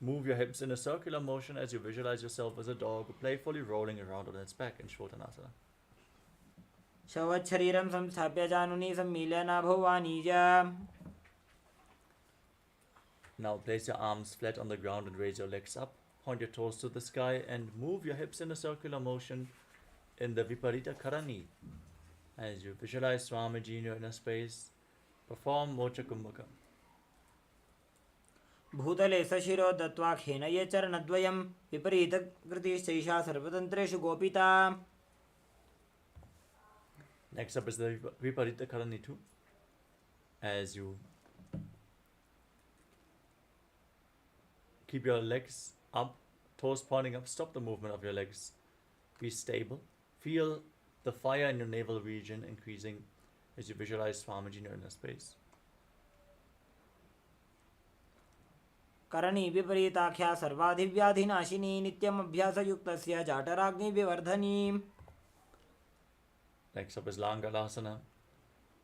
Speaker 2: Move your hips in a circular motion as you visualize yourself as a dog playfully rolling around on its back in Shvotanasana.
Speaker 3: शवच्छरीरं संस्थाप्य जानुनी सम्मील्य नाभौ वाणीज.
Speaker 2: Now place your arms flat on the ground and raise your legs up. Point your toes to the sky and move your hips in a circular motion in the Viparita Karani. As you visualize Swamiji in your inner space, Perform Mocha Kumbhaka.
Speaker 3: भूतले सशिरो दत्त्वा खेनये चरणद्वयं विपरीतकृतिश्चैषा सर्वतन्त्रेषु गोपिता.
Speaker 2: Next up is the Viparita Karanitu. As you keep your legs up, toes pointing up, stop the movement of your legs. Be stable. Feel the fire in your navel region increasing as you visualize Swamiji in your inner space.
Speaker 3: करणी विपरीताख्या सर्वाधिव्याधिनाशिनी नित्यम अभ्यासयुक्तस्य जाटराग्नि विवर्धनी.
Speaker 2: Next up is Langalasana.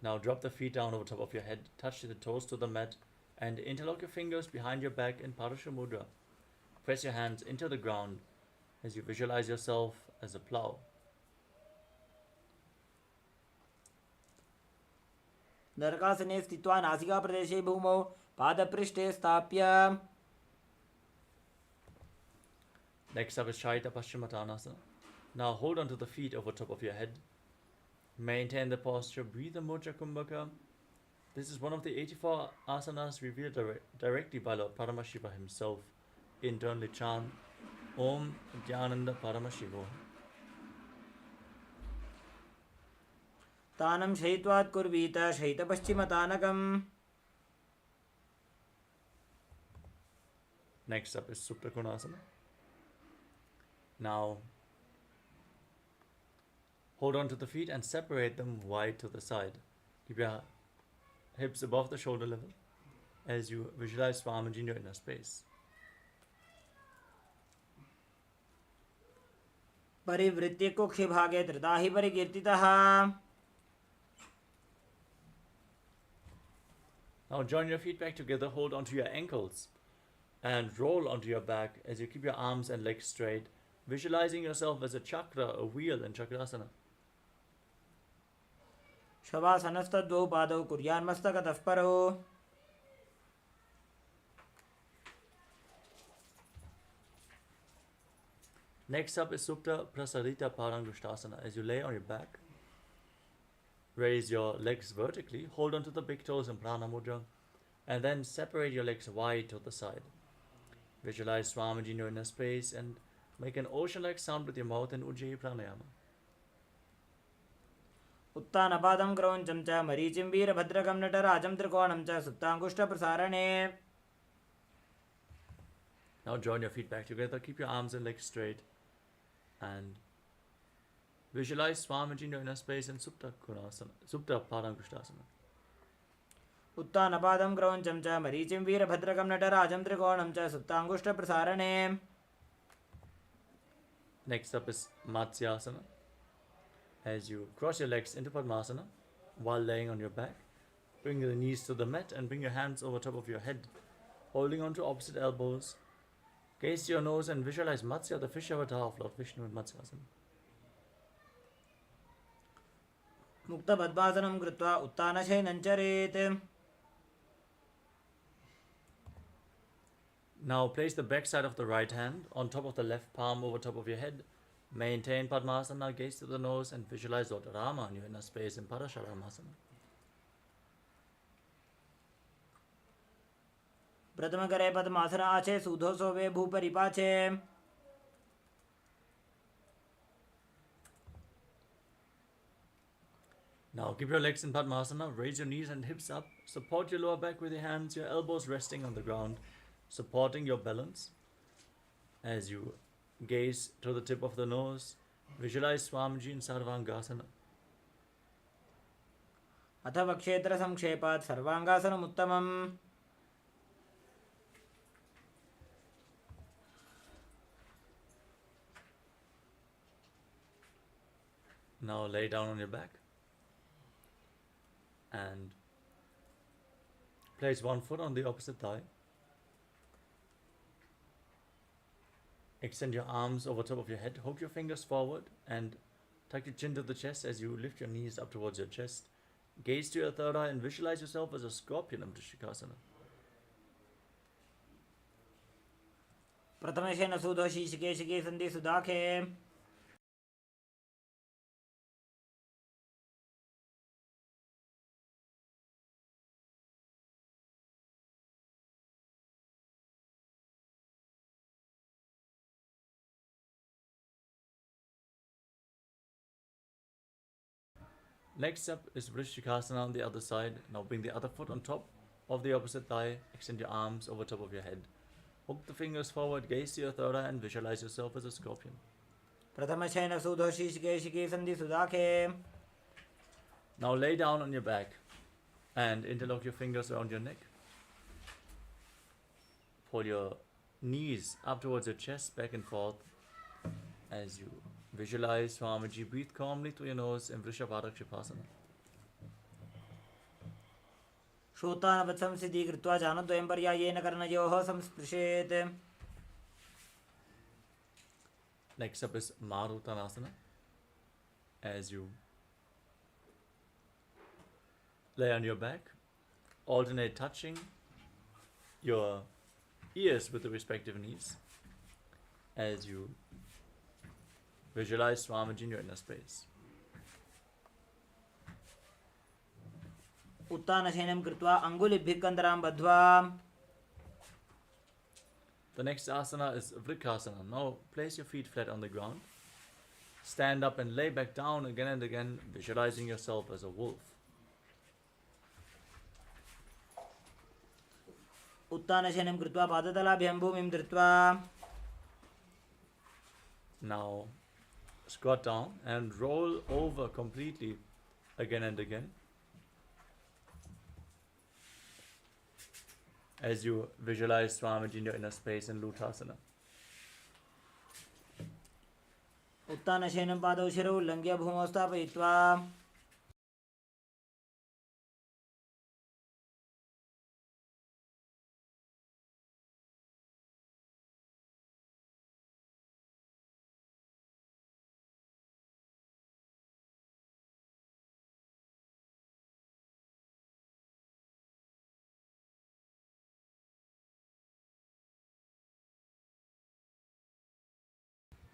Speaker 2: Now drop the feet down over top of your head, touch the toes to the mat, and interlock your fingers behind your back in Parasha Mudra. Press your hands into the ground as you visualize yourself as a plow.
Speaker 3: नरकासने स्थित्वा नासिका प्रदेशे भूमौ पादपृष्ठे स्थाप्य.
Speaker 2: Next up is Shaita Paschimottanasana. Now hold onto the feet over top of your head. Maintain the posture. Breathe the Mocha Kumbhaka. This is one of the 84 asanas revealed directly by Lord Paramashiva himself. Internally chant Om Dhyananda Paramashivoham.
Speaker 3: तानं शयित्वात् कुर्वीत शयितपश्चिमतानकम्.
Speaker 2: Next up is Suptakonasana. Now hold on to the feet and separate them wide to the side. Keep your hips above the shoulder level as you visualize Swamiji in your inner space.
Speaker 3: परिवृत्य कुक्षि भागे धृता हि परिकीर्तितः.
Speaker 2: Now join your feet back together, hold onto your ankles and roll onto your back as you keep your arms and legs straight, visualizing yourself as a chakra, a wheel in Chakrasana.
Speaker 3: शवासनस्तद्वौ पादौ कुर्यान्मस्तकतः परौ.
Speaker 2: Next up is Supta Prasarita Parangushtasana. As you lay on your back, raise your legs vertically, hold onto the big toes in Prana Mudra, and then separate your legs wide to the side. Visualize Swamiji in your inner space and make an ocean-like sound with your mouth in Ujjayi Pranayama.
Speaker 3: उत्तानपादं क्रौञ्चं च मरीचिं वीरभद्रकं नटराजं त्रिकोणं च सुप्ताङ्गुष्ठप्रसारणे.
Speaker 2: Now join your feet back together, keep your arms and legs straight, and visualize Swamiji in your inner space in Supta Parangushtasana.
Speaker 3: उत्तानपादं क्रौञ्चं च मरीचिं वीरभद्रकं नटराजं त्रिकोणं च सुप्ताङ्गुष्ठप्रसारणे.
Speaker 2: Next up is Matsyasana. As you cross your legs into Padmasana while laying on your back, bring the knees to the mat and bring your hands over top of your head, holding on to opposite elbows. Gaze to your nose and visualize Matsya, the fish avatar of Lord Vishnu in Matsyasana.
Speaker 3: मुक्तपद्मासनं कृत्वा उत्तानशयनं चरेत्.
Speaker 2: Now place the back side of the right hand on top of the left palm over top of your head. Maintain Padmasana, gaze to the nose and visualize Lord Rama in your inner space in Parasharamasana.
Speaker 3: प्रथम करे पद्मासन आचे सूधो सोवे भूपरि पाछे.
Speaker 2: Now keep your legs in Padmasana, raise your knees and hips up, support your lower back with your hands, your elbows resting on the ground, supporting your balance. As you gaze to the tip of the nose, visualize Swamiji in Sarvangasana.
Speaker 3: अथ वक्षेत्र संक्षेपात् सर्वांगासनम् उत्तमम्.
Speaker 2: Now lay down on your back and place one foot on the opposite thigh. Extend your arms over top of your head, hook your fingers forward and tuck your chin to the chest as you lift your knees up towards your chest. Gaze to your third eye and visualize yourself as a scorpion in Vrishikasana.
Speaker 3: प्रथमशेन सूधो शीशिके शिके सन्धि सुदाखे.
Speaker 2: Next up is Vrishikasana on the other side. Now bring the other foot on top of the opposite thigh. Extend your arms over top of your head. Hook the fingers forward, gaze to your third eye and visualize yourself as a scorpion.
Speaker 3: प्रथमशयन सुधो शीर्षकेशिके सन्धि सुदाखे.
Speaker 2: Now lay down on your back and interlock your fingers around your neck. Pull your knees up towards your chest, back and forth. As you visualize Swamiji, breathe calmly through your nose in Vrishabhadakshipasana.
Speaker 3: श्रोतानवत्संसिद्धि कृत्वा जानद्वयं पर्यायेन कर्णयोः संस्पृशेत्.
Speaker 2: Next up is Marutanasana. As you lay on your back, alternate touching your ears with the respective knees as you visualize Swamiji in your inner space.
Speaker 3: उत्तानशयनं कृत्वा अङ्गुलिभ्यः कन्दरां बद्ध्वा.
Speaker 2: The next asana is Vrikasana. Now place your feet flat on the ground. Stand up and lay back down again and again, visualizing yourself as a wolf.
Speaker 3: उत्तानशयनं कृत्वा पादतलाभ्यां भूमिं धृत्वा.
Speaker 2: Now squat down and roll over completely again and again. As you visualize Swamiji in your inner space in Lutasana.
Speaker 3: उत्तानशयनं पादौ शिरौ उल्लङ्घ्य भूमौ स्थापयित्वा.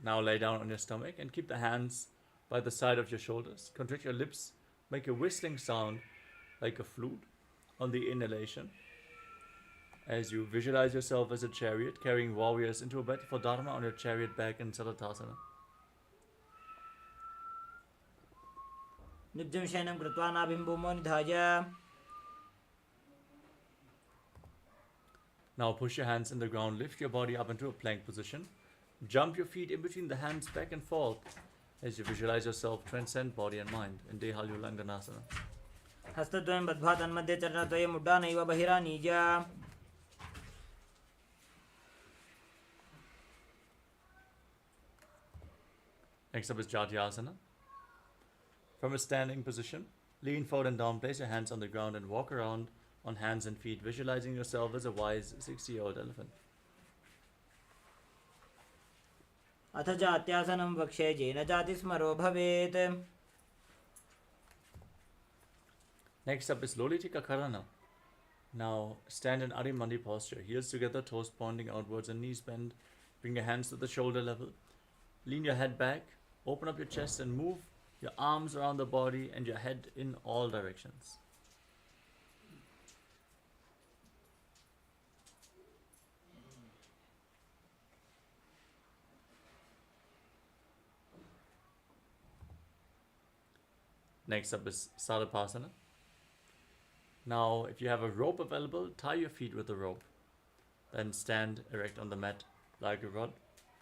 Speaker 2: Now lay down on your stomach and keep the hands by the side of your shoulders. Contract your lips, make a whistling sound like a flute on the inhalation. As you visualize yourself as a chariot carrying warriors into a battle for Dharma on your chariot back in Sadatasana.
Speaker 3: निब्जं शयनं कृत्वा नाभिं भूमौ निधाय.
Speaker 2: Now push your hands in the ground, lift your body up into a plank position. Jump your feet in between the hands back and forth as you visualize yourself transcend body and mind in Dehalulanganasana.
Speaker 3: हस्तद्वयं बद्ध्वा तन्मध्ये चरणद्वयम् उड्डानैव बहिरानीय.
Speaker 2: Next up is Jatyasana. From a standing position, lean forward and down, place your hands on the ground and walk around on hands and feet, visualizing yourself as a wise 60-year-old elephant.
Speaker 3: अथ जात्यासनं वक्ष्ये येन जातिस्मरो भवेत्.
Speaker 2: Next up is Lolitika Karana. Now stand in Adimandi posture, heels together, toes pointing outwards and knees bent. Bring your hands to the shoulder level. Lean your head back, open up your chest and move your arms around the body and your head in all directions. Next up is Sadapasana. Now, if you have a rope available, tie your feet with the rope. Then stand erect on the mat like a rod.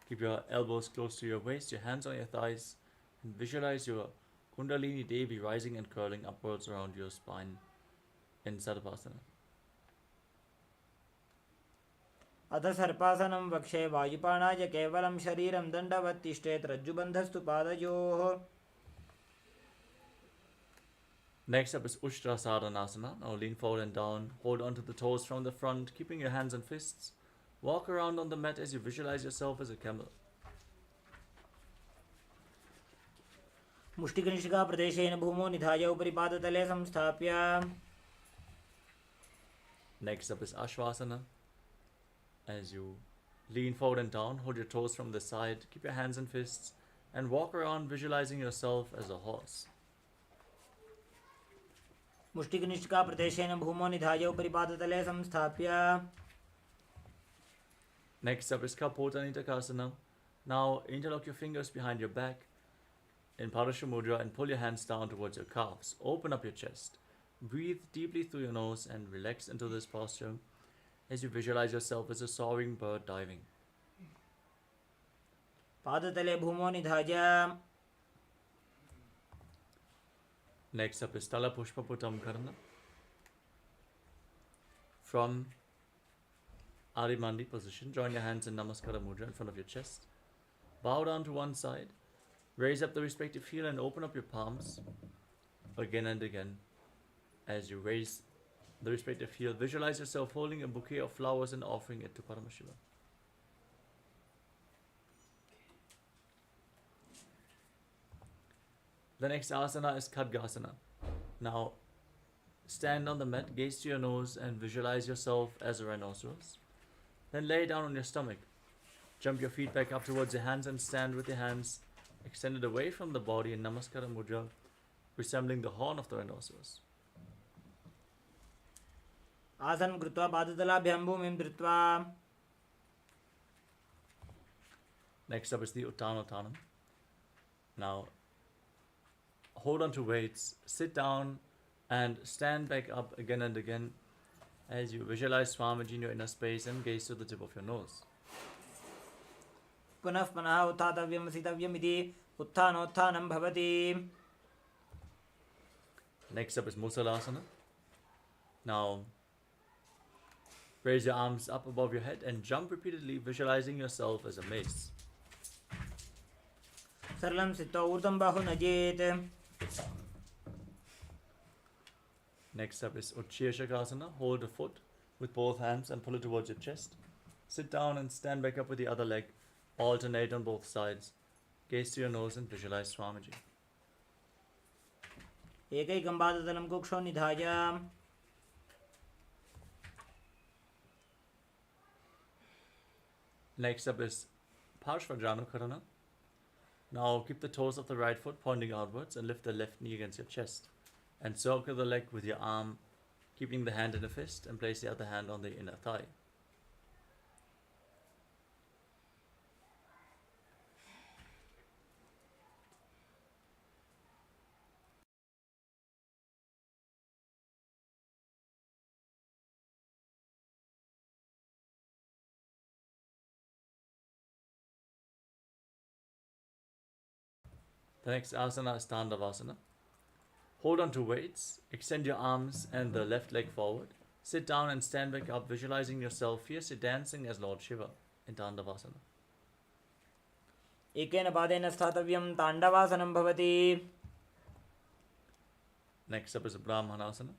Speaker 2: Keep your elbows close to your waist, your hands on your thighs, and visualize your Kundalini Devi rising and curling upwards around your spine in Sadapasana.
Speaker 3: अथ सर्पासनं वक्ष्ये वायुपाणाय केवलं शरीरं दण्डवत् तिष्ठेत् रज्जुबन्धस्तु पादयोः.
Speaker 2: Next up is Ushtrasadhanasana. Now lean forward and down. Hold onto the toes from the front, keeping your hands and fists. Walk around on the mat as you visualize yourself as a camel.
Speaker 3: मुष्टिकनिष्ठिका प्रदेशेन भूमौ निधाय उपरि पादतले संस्थाप्य.
Speaker 2: Next up is Ashwasana. As you lean forward and down, hold your toes from the side, keep your hands and fists, and walk around visualizing yourself as a horse.
Speaker 3: मुष्टिकनिष्ठिका प्रदेशेन भूमौ निधाय उपरि पादतले संस्थाप्य.
Speaker 2: Next up is Kapota Nitakasana. Now interlock your fingers behind your back. in Paramashiva Mudra and pull your hands down towards your calves. Open up your chest. Breathe deeply through your nose and relax into this posture as you visualize yourself as a soaring bird diving.
Speaker 3: पादतले भूमो निधाय.
Speaker 2: Next up is Tala Pushpa Putam Karana. From Arimandi position, join your hands in Namaskara Mudra in front of your chest. Bow down to one side. Raise up the respective heel and open up your palms again and again. As you raise the respective heel, visualize yourself holding a bouquet of flowers and offering it to Paramashiva. The next asana is Khadgasana. Now, stand on the mat, gaze to your nose and visualize yourself as a rhinoceros. Then lay down on your stomach. Jump your feet back up towards your hands and stand with your hands extended away from the body in Namaskara Mudra, resembling the horn of the rhinoceros.
Speaker 3: आसन कृत्वा पादतलाभ्यां भूमिं धृत्वा.
Speaker 2: Next up is the Uttanottanam. Now, hold on to weights, sit down and stand back up again and again as you visualize Swamiji in your inner space and gaze to the tip of your nose.
Speaker 3: पुनः पुनः उत्थातव्यं सितव्यम् इति उत्थानोत्थानं भवति.
Speaker 2: Next up is Musalasana. Now, raise your arms up above your head and jump repeatedly, visualizing yourself as a mace.
Speaker 3: सरलं स्थित्वा ऊर्ध्वं बाहु नजेत्.
Speaker 2: Next up is Utshirshakasana. Hold a foot with both hands and pull it towards your chest. Sit down and stand back up with the other leg. Alternate on both sides. Gaze to your nose and visualize Swamiji.
Speaker 3: एकैकं पादतलं कुक्षौ निधाय.
Speaker 2: Next up is Parshvajanukarana. Now keep the toes of the right foot pointing outwards and lift the left knee against your chest. And circle the leg with your arm, keeping the hand in a fist, and place the other hand on the inner thigh. The next asana is Tandavasana. Hold on to weights, extend your arms and the left leg forward. Sit down and stand back up, visualizing yourself fiercely dancing as Lord Shiva in Tandavasana.
Speaker 3: एकेन पादेन स्थातव्यं ताण्डवासनं भवति.
Speaker 2: Next up is Brahmanasana.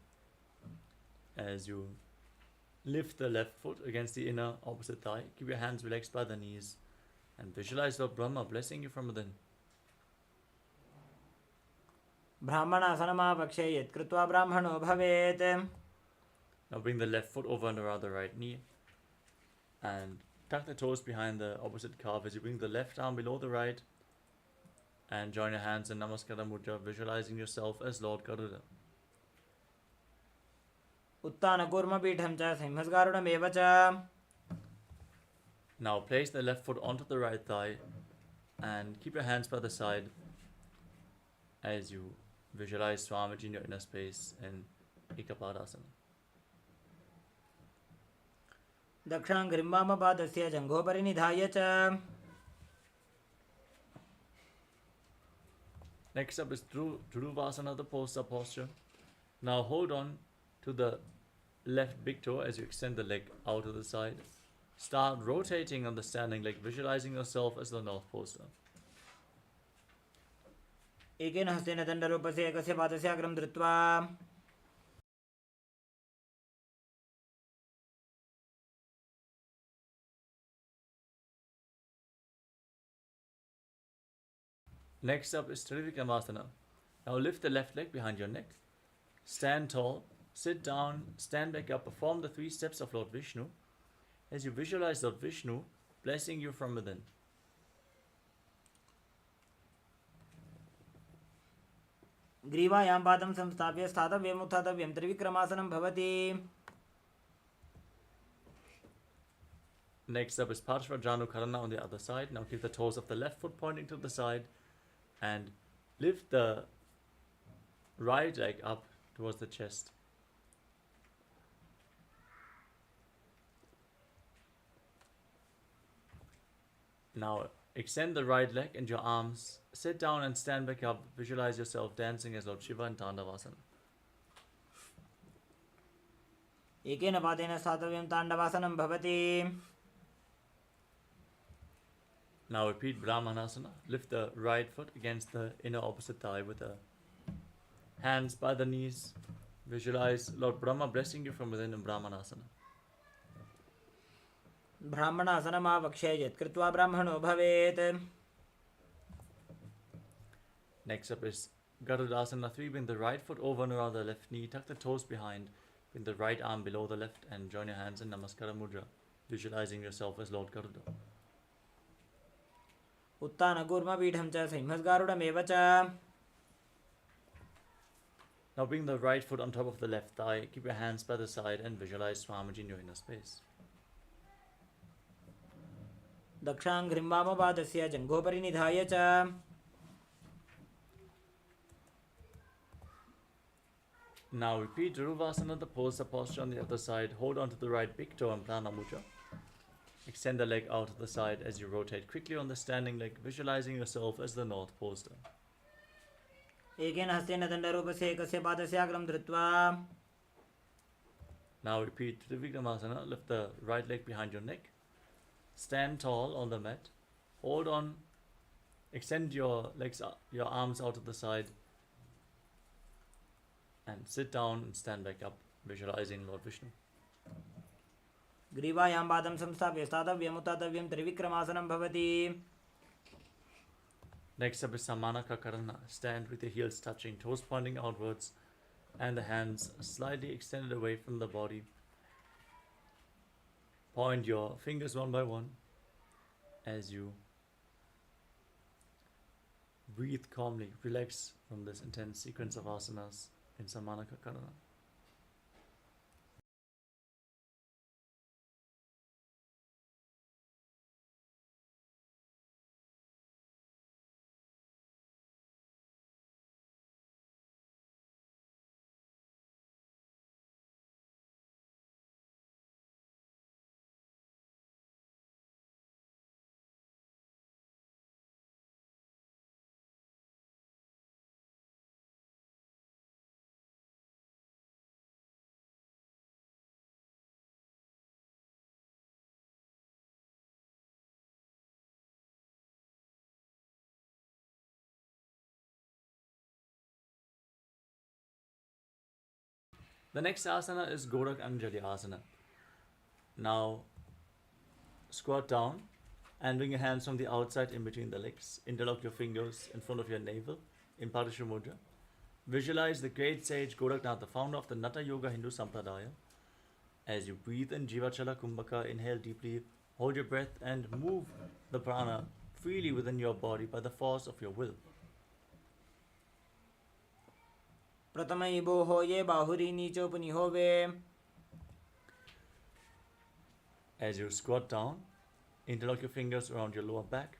Speaker 2: As you lift the left foot against the inner opposite thigh, keep your hands relaxed by the knees and visualize Lord Brahma blessing you from within.
Speaker 3: ब्राह्मणासनमापक्षे यत् कृत्वा ब्राह्मणो भवेत्.
Speaker 2: Now bring the left foot over and around the right knee and tuck the toes behind the opposite calf as you bring the left arm below the right and join your hands in Namaskara Mudra, visualizing yourself as Lord Garuda.
Speaker 3: उत्तानकूर्मपीठं च सिंहस्गारुडमेव च.
Speaker 2: Now place the left foot onto the right thigh and keep your hands by the side as you visualize Swamiji in your inner space in Ekapadasana.
Speaker 3: दक्षाङ्घ्रिं वामपादस्य जङ्घोपरि निधाय च.
Speaker 2: Next up is Dhruvasana, the poster posture. Now hold on to the left big toe as you extend the leg out to the side. Start rotating on the standing leg, visualizing yourself as the North Poster.
Speaker 3: एकेन हस्तेन दण्डरूपस्य एकस्य पादस्य अग्रं धृत्वा.
Speaker 2: Next up is Trivikramasana. Now lift the left leg behind your neck. Stand tall, sit down, stand back up, perform the 3 steps of Lord Vishnu as you visualize Lord Vishnu blessing you from within.
Speaker 3: ग्रीवायां पादं संस्थाप्य स्थातव्यम् उत्थातव्यं त्रिविक्रमासनं भवति.
Speaker 2: Next up is Parshvajanukarana on the other side. Now keep the toes of the left foot pointing to the side and lift the right leg up towards the chest. Now extend the right leg and your arms. Sit down and stand back up. Visualize yourself dancing as Lord Shiva in Tandavasana.
Speaker 3: एकेन पादेन स्थातव्यं ताण्डवासनं भवति.
Speaker 2: Now repeat Brahmanasana. Lift the right foot against the inner opposite thigh with the hands by the knees. Visualize Lord Brahma blessing you from within in Brahmanasana.
Speaker 3: ब्राह्मणासनमावक्ष्य यत्कृत्वा ब्राह्मणो भवेत्.
Speaker 2: Next up is Garudasana 3. Bring the right foot over and around the left knee. Tuck the toes behind. Bring the right arm below the left and join your hands in Namaskara Mudra. Visualizing yourself as Lord Garuda.
Speaker 3: उत्तानकूर्मपीठं च सिंहस्गारुडमेव च.
Speaker 2: Now bring the right foot on top of the left thigh. Keep your hands by the side and visualize Swamiji in your inner space.
Speaker 3: दक्षाङ्घ्रिं वामपादस्य जङ्घोपरि निधाय च.
Speaker 2: Now repeat Dhiruvasana, the pose, the posture on the other side. Hold on to the right big toe and Prana Mudra. Extend the leg out to the side as you rotate quickly on the standing leg, visualizing yourself as the North Poster.
Speaker 3: एकेन हस्तेन दण्डरूपस्य एकस्य पादस्य अग्रं धृत्वा.
Speaker 2: Now repeat Trivikramasana. Lift the right leg behind your neck. Stand tall on the mat. Hold on. Extend your legs, your arms out to the side. And sit down and stand back up, visualizing Lord Vishnu.
Speaker 3: ग्रीवायां पादं संस्थाप्य स्थातव्यम् उत्थातव्यं त्रिविक्रमासनं भवति.
Speaker 2: Next up is Samanaka Karana. Stand with your heels touching, toes pointing outwards, and the hands slightly extended away from the body. Point your fingers one by one as you breathe calmly. Relax from this intense sequence of asanas in Samanaka Karana. The next asana is Gorak Anjali Asana. Now squat down and bring your hands from the outside in between the legs. Interlock your fingers in front of your navel in Parashu Mudra. Visualize the great sage Goraknath, the founder of the Natha Yoga Hindu Sampradaya. As you breathe in Jivachala Kumbhaka, inhale deeply, hold your breath and move the prana freely within your body by the force of your will.
Speaker 3: प्रथमैभो हो ये बाहुरी नीचो पुनिहो वे.
Speaker 2: As you squat down, interlock your fingers around your lower back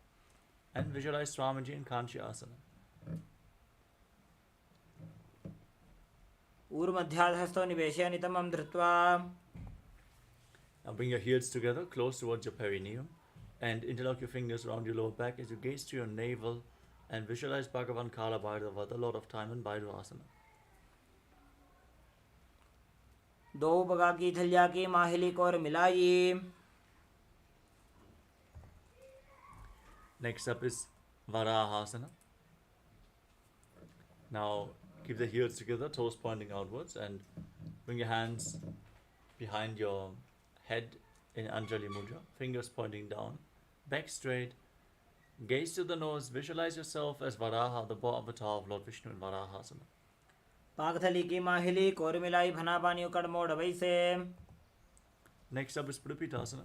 Speaker 2: and visualize Swamiji in Kanchi Asana.
Speaker 3: ऊर्ध्वमध्याधस्थो निवेशय नितमं धृत्वा.
Speaker 2: Now bring your heels together, close towards your perineum, and interlock your fingers around your lower back as you gaze to your navel and visualize Bhagavan Kala Bhairava, the Lord of Time in Bhairava Asana.
Speaker 3: दो बगा की थलिया की माहिली को और मिलाई.
Speaker 2: Next up is Varahasana. Now keep the heels together, toes pointing outwards, and bring your hands behind your head in Anjali Mudra, fingers pointing down, back straight, gaze to the nose, visualize yourself as Varaha, the boar avatar of Lord Vishnu in Varahasana.
Speaker 3: पाकथली की माहिली core मिलाई फना पानी उकड़ मोड़ वैसे.
Speaker 2: Next up is Prapitasana.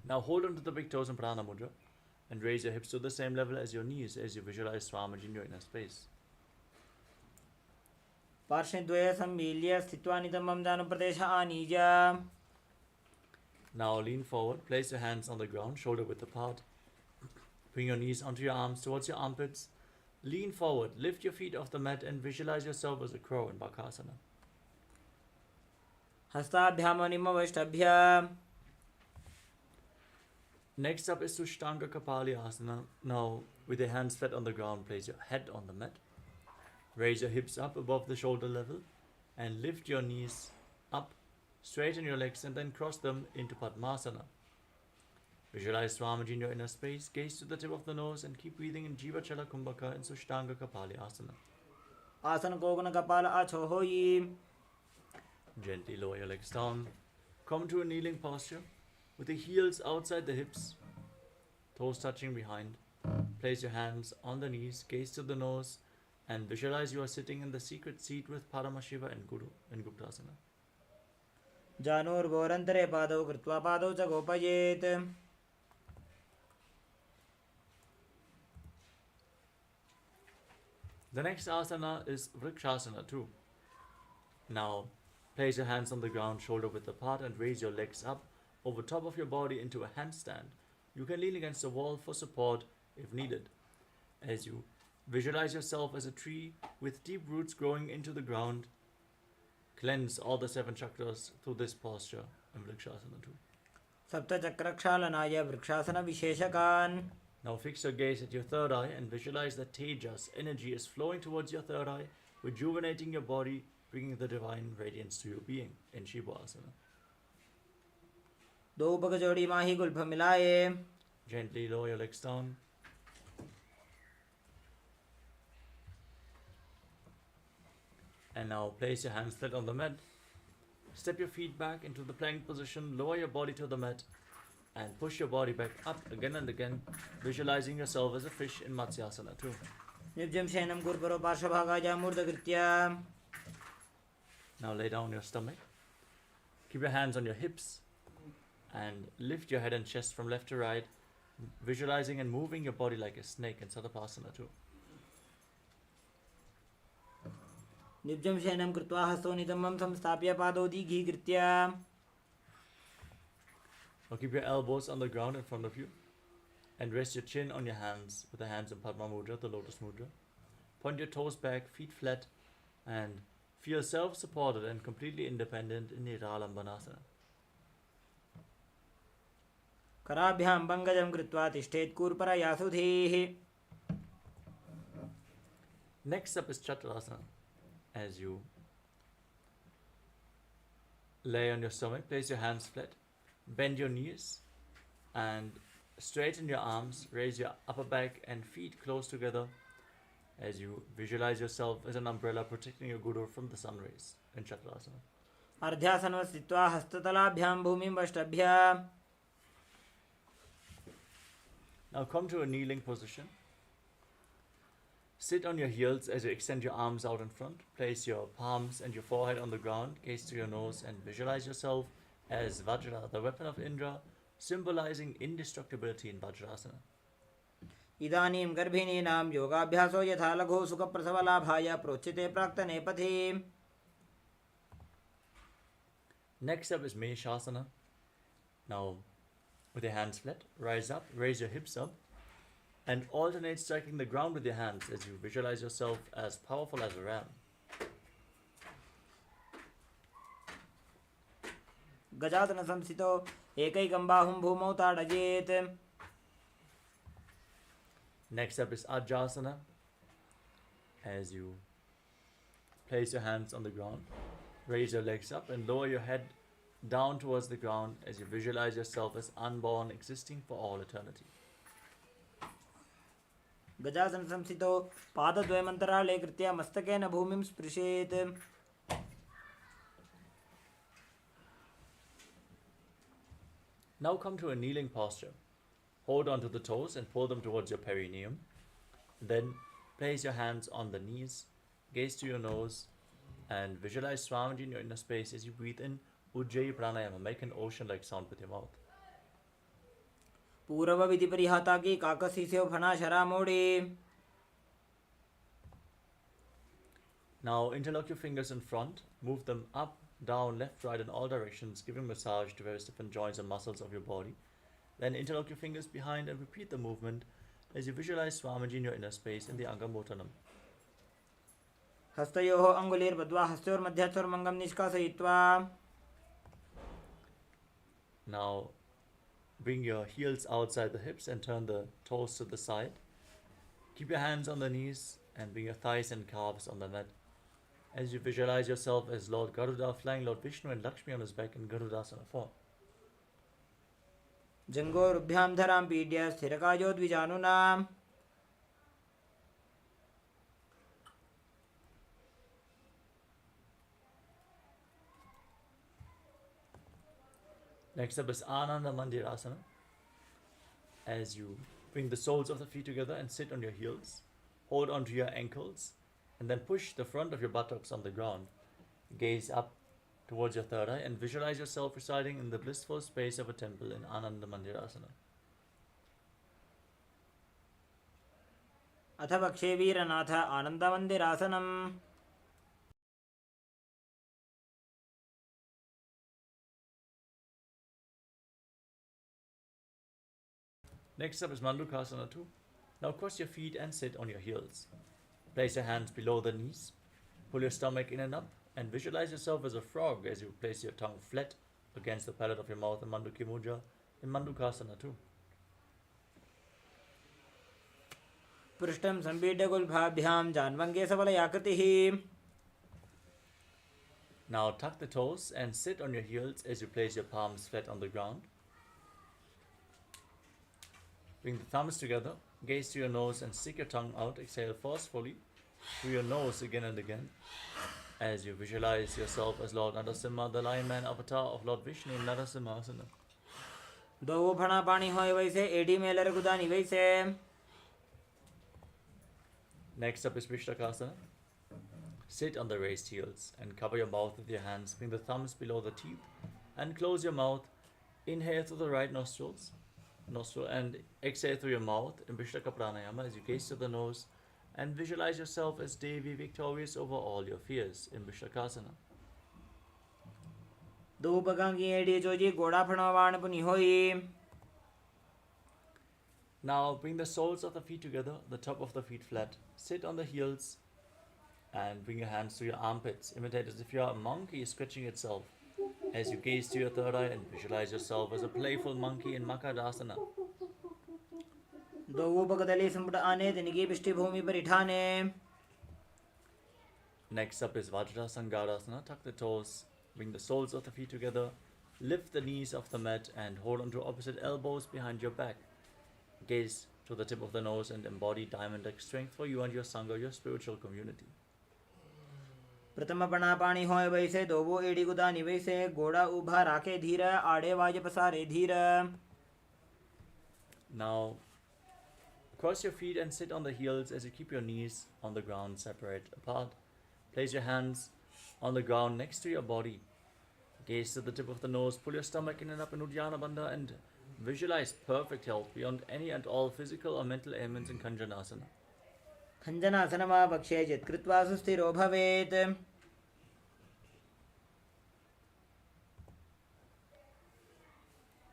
Speaker 2: Now hold on to the big toes in Prana Mudra and raise your hips to the same level as your knees as you visualize Swamiji in your inner space.
Speaker 3: पार्श्वद्वये सम्मील्य स्थित्वा नितमं दानप्रदेश आनीय.
Speaker 2: Now lean forward, place your hands on the ground, shoulder width apart. Bring your knees onto your arms towards your armpits. lean forward, lift your feet off the mat and visualize yourself as a crow in Bakasana.
Speaker 3: हस्ताभ्यामनिमवष्टभ्याम्.
Speaker 2: Next up is Sushtanga Kapaliyasana. Now, with your hands flat on the ground, place your head on the mat. Raise your hips up above the shoulder level and lift your knees up, straighten your legs and then cross them into Padmasana. Visualize Swamiji in your inner space, gaze to the tip of the nose and keep breathing in Jivachala Kumbhaka in Sushtanga Kapaliyasana.
Speaker 3: आसन Kogan कपाल आछो होई.
Speaker 2: Gently lower your legs down. Come to a kneeling posture with the heels outside the hips, toes touching behind. Place your hands on the knees, gaze to the nose, and visualize you are sitting in the secret seat with Paramashiva and Guru in Guptasana.
Speaker 3: जानोर्गोरन्तरे पादौ कृत्वा पादौ च गोपयेत्.
Speaker 2: The next asana is Vrikshasana too. Now, place your hands on the ground, shoulder width apart, and raise your legs up over top of your body into a handstand. You can lean against a wall for support if needed. As you visualize yourself as a tree with deep roots growing into the ground, cleanse all the 7 chakras through this posture in Vrikshasana too.
Speaker 3: सप्तचक्रक्षालनाय vrikshasana विशेषकान्.
Speaker 2: Now fix your gaze at your third eye and visualize that Tejas energy is flowing towards your third eye, rejuvenating your body, bringing the divine radiance to your being in Shivasana.
Speaker 3: दो पग जोड़ी माही Gulf मिलाए.
Speaker 2: Gently lower your legs down. And now place your hands flat on the mat. Step your feet back into the plank position, lower your body to the mat, and push your body back up again and again, visualizing yourself as a fish in Matsyasana too.
Speaker 3: निर्जं शयनं कुर्वरो पार्श्वभागाय मूर्धकृत्य.
Speaker 2: Now lay down your stomach. Keep your hands on your hips and lift your head and chest from left to right, visualizing and moving your body like a snake in Satapasana too.
Speaker 3: निर्जं शयनं कृत्वा हस्तौ नितम्बं संस्थाप्य पादौ दीघीकृत्य.
Speaker 2: Now keep your elbows on the ground in front of you and rest your chin on your hands with the hands in Padma Mudra, the Lotus Mudra. Point your toes back, feet flat, and feel self-supported and completely independent in Niralambanasana.
Speaker 3: कराभ्यां पङ्कजं कृत्वा तिष्ठेत् कूर्परयासुधीः.
Speaker 2: Next up is Chaturasana. As you lay on your stomach, place your hands flat, bend your knees, and straighten your arms, raise your upper back and feet close together as you visualize yourself as an umbrella protecting your guru from the sun rays in Chaturasana.
Speaker 3: अर्ध्यासनं स्थित्वा हस्ततलाभ्यां भूमिं वष्टभ्य.
Speaker 2: Now come to a kneeling position. Sit on your heels as you extend your arms out in front. Place your palms and your forehead on the ground, gaze to your nose, and visualize yourself as Vajra, the weapon of Indra, symbolizing indestructibility in Vajrasana.
Speaker 3: इदानीं गर्भिणीनां योगाभ्यासो यथा लघु सुखप्रसवलाभाय प्रोच्यते प्राक्तने पथि.
Speaker 2: Next up is Meshasana. Now, with your hands flat, rise up, raise your hips up, and alternate striking the ground with your hands as you visualize yourself as powerful as a ram.
Speaker 3: गजासन संस्थितो एकैकं बाहुं भूमौ ताडयेत्.
Speaker 2: Next up is Ajasana. As you place your hands on the ground, raise your legs up and lower your head down towards the ground as you visualize yourself as unborn, existing for all eternity.
Speaker 3: गजासन संस्थितो पादद्वयमन्तराळे कृत्य मस्तकेन भूमिं स्पृशेत्.
Speaker 2: Now come to a kneeling posture. Hold on to the toes and pull them towards your perineum. Then place your hands on the knees, gaze to your nose, and visualize Swamiji in your inner space as you breathe in Ujjayi Pranayama. Make an ocean-like sound with your mouth.
Speaker 3: पूर्व विधि परिहाता की काकसी से फना शरा मोड़े.
Speaker 2: Now interlock your fingers in front, move them up, down, left, right in all directions, giving massage to various different joints and muscles of your body. Then interlock your fingers behind and repeat the movement, as you visualize Swamiji in your inner space in the Angambotanam.
Speaker 3: हस्तयोः अङ्गुलीर्बद्ध्वा हस्तयोर्मध्यस्थोर्मङ्गं निष्कासयित्वा
Speaker 2: Now bring your heels outside the hips and turn the toes to the side. Keep your hands on the knees and bring your thighs and calves on the mat. As you visualize yourself as Lord Garuda flying Lord Vishnu and Lakshmi on his back in Garudasana form.
Speaker 3: जङ्घोरुभ्यां धरां पीड्य स्थिरकायो द्विजानुनाम्
Speaker 2: Next up is Ananda Mandirasana. As you bring the soles of the feet together and sit on your heels, hold onto your ankles, and then push the front of your buttocks on the ground. Gaze up towards your third eye and visualize yourself residing in the blissful space of a temple in Ananda Mandirasana.
Speaker 3: अथ पक्षे वीरनाथ आनन्दमन्दिरासनम्
Speaker 2: Next up is Mandukasana 2. Now cross your feet and sit on your heels. Place your hands below the knees. Pull your stomach in and up and visualize yourself as a frog as you place your tongue flat against the palate of your mouth in Manduki Mudra in Mandukasana 2.
Speaker 3: पृष्ठं सम्पीड्य गुल्फाभ्यां जान्वङ्गे सबलयाकृतिः
Speaker 2: Now tuck the toes and sit on your heels as you place your palms flat on the ground. Bring the thumbs together, gaze to your nose and stick your tongue out. Exhale forcefully through your nose again and again as you visualize yourself as Lord Narasimha, the Lion Man avatar of Lord Vishnu in Narasimhasana.
Speaker 3: दो फणा पानी होय वैसे AD Mailer गुदानी वैसे
Speaker 2: Next up is Vishlakasana. Sit on the raised heels and cover your mouth with your hands. Bring the thumbs below the teeth and close your mouth. Inhale through the right nostril and exhale through your mouth in Vishlaka Pranayama as you gaze to the nose and visualize yourself as Devi victorious over all your fears in Vishlakasana.
Speaker 3: दो पगांगी AD Joji गोड़ा फणवाण पुनि होई
Speaker 2: Now bring the soles of the feet together, the top of the feet flat. Sit on the heels and bring your hands to your armpits. Imitate as if you are a monkey stretching itself as you gaze to your third eye and visualize yourself as a playful monkey in Makadasana.
Speaker 3: दो पगदले संपुट आने तिनकी पृष्ठभूमि पर इठाने
Speaker 2: Next up is Vajrasangadasana. Tuck the toes, bring the soles of the feet together, lift the knees off the mat and hold onto opposite elbows behind your back. Gaze to the tip of the nose and embody diamond-like strength for you and your Sangha, your spiritual community.
Speaker 3: प्रथम पणा पानी होय वैसे दोवो AD गुदानी वैसे गोड़ा उभा राखे धीर आड़े वाज पसारे धीर
Speaker 2: Now cross your feet and sit on the heels as you keep your knees on the ground separate apart. Place your hands on the ground next to your body. Gaze to the tip of the nose, pull your stomach in and up in Uddiyana Bandha and visualize perfect health beyond any and all physical or mental ailments in Kanjanasana.
Speaker 3: खञ्जनासनमा पक्षे चित् कृत्वा सुस्थिरो भवेत्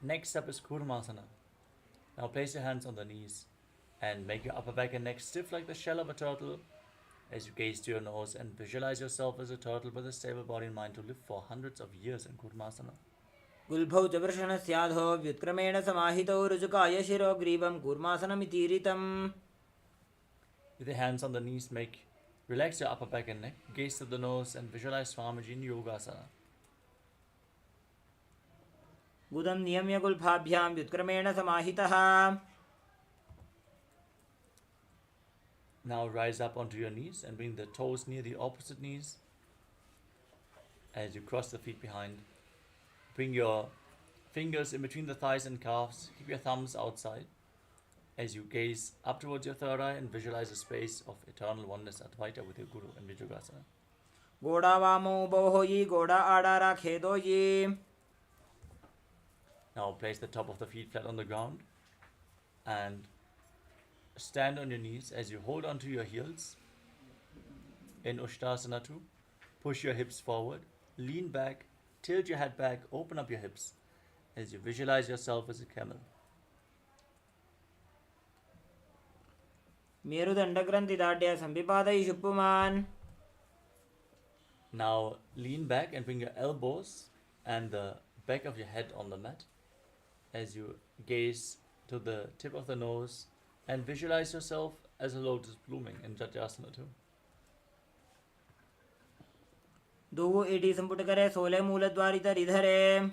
Speaker 2: Next up is Kurmasana. Now place your hands on the knees and make your upper back and neck stiff like the shell of a turtle as you gaze to your nose and visualize yourself as a turtle with a stable body and mind to live for hundreds of years in Kurmasana.
Speaker 3: गुल्भौ च वृषणस्याधो व्युत्क्रमेण समाहितौ ऋजुकाय शिरो ग्रीवं कूर्मासनमितीरितम्
Speaker 2: With your hands on the knees, relax your upper back and neck, gaze to the nose and visualize Swamiji in Yogasana.
Speaker 3: गुदं नियम्य गुल्फाभ्यां व्युत्क्रमेण समाहितः
Speaker 2: Now rise up onto your knees and bring the toes near the opposite knees as you cross the feet behind. Bring your fingers in between the thighs and calves. Keep your thumbs outside as you gaze up towards your third eye and visualize a space of eternal oneness Advaita with your Guru in Vijagasana.
Speaker 3: गोड़ा वामो उभौ होयि गोड़ा आड़ा राखे दोयि
Speaker 2: Now place the top of the feet flat on the ground and stand on your knees as you hold onto your heels. In Ushtasana 2, push your hips forward, lean back, tilt your head back, open up your hips as you visualize yourself as a camel.
Speaker 3: मेरुदण्डग्रन्थिदाढ्य सम्पिपादयिषु पुमान्.
Speaker 2: Now lean back and bring your elbows and the back of your head on the mat as you gaze to the tip of the nose and visualize yourself as a lotus blooming in Jatyasana too.
Speaker 3: दोवो एटी संपुट करे 16 मूलद्वारी तरि धरे.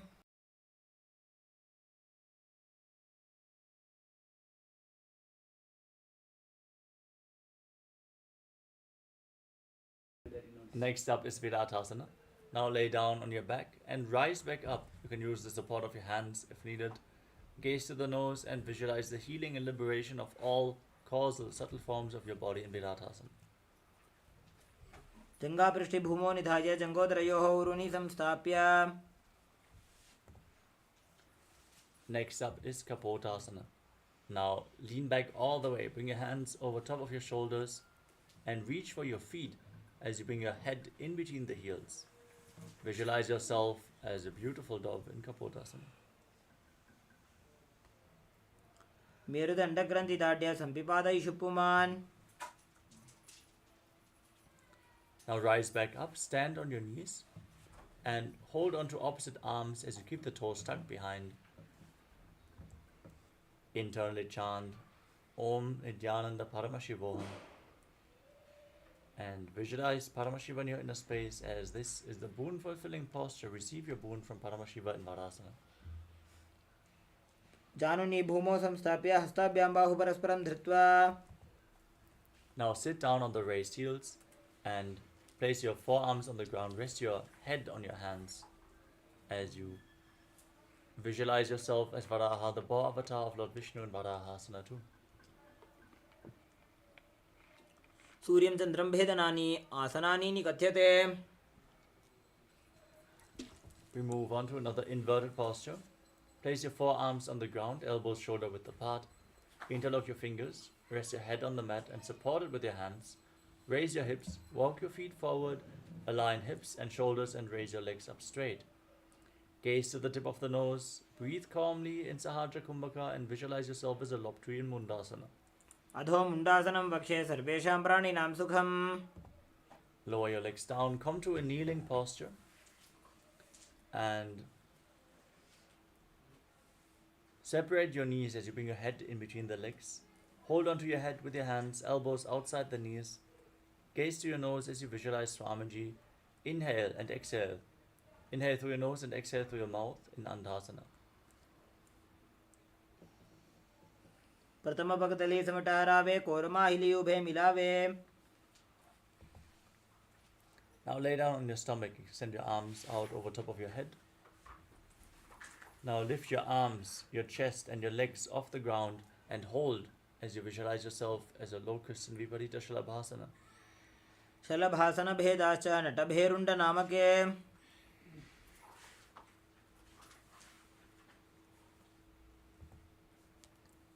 Speaker 2: Next up is Viratasana. Now lay down on your back and rise back up. You can use the support of your hands if needed. Gaze to the nose and visualize the healing and liberation of all causal, subtle forms of your body in Viratasana.
Speaker 3: जङ्घापृष्ठे भूमौ निधाय जङ्घोदरयोः उरुनि संस्थाप्य.
Speaker 2: Next up is Kapotasana. Now lean back all the way. Bring your hands over top of your shoulders and reach for your feet as you bring your head in between the heels. Visualize yourself as a beautiful dove in Kapotasana.
Speaker 3: मेरुदण्डग्रन्थिदाढ्य सम्पिपादयिषु पुमान्.
Speaker 2: Now rise back up, stand on your knees and hold on to opposite arms as you keep the toes tucked behind. Internally chant Om Nityananda Paramashivoham and visualize Paramashiva in your inner space as this is the boon fulfilling posture. Receive your boon from Paramashiva in Varasana.
Speaker 3: जानुनी भूमौ संस्थाप्य हस्ताभ्यां बाहु परस्परं धृत्वा.
Speaker 2: Now sit down on the raised heels and place your forearms on the ground. Rest your head on your hands as you visualize yourself as Varaha, the boar avatar of Lord Vishnu in Varahasana too.
Speaker 3: सूर्यं चन्द्रं भेदनानि आसनानि निकथ्यते.
Speaker 2: We move on to another inverted posture. Place your forearms on the ground, elbows shoulder width apart. Interlock your fingers, rest your head on the mat and support it with your hands. Raise your hips, walk your feet forward, align hips and shoulders and raise your legs up straight. Gaze to the tip of the nose, breathe calmly in Sahajra Kumbhaka and visualize yourself as a lop tree in Mundasana.
Speaker 3: अधो मुण्डासनं वक्षे सर्वेषां प्राणिनां सुखम्.
Speaker 2: Lower your legs down, come to a kneeling posture and separate your knees as you bring your head in between the legs. Hold onto your head with your hands, elbows outside the knees. Gaze to your nose as you visualize Swamiji. Inhale and exhale. Inhale through your nose and exhale through your mouth in Andhasana.
Speaker 3: प्रथम भगतले समटारावे कोरमाहिली उभे मिलावे.
Speaker 2: Now lay down on your stomach. Extend your arms out over top of your head. Now lift your arms, your chest and your legs off the ground and hold as you visualize yourself as a locust in Viparita Shalabhasana.
Speaker 3: शलभासन भेदाश्च नटभेरुण्ड नामके.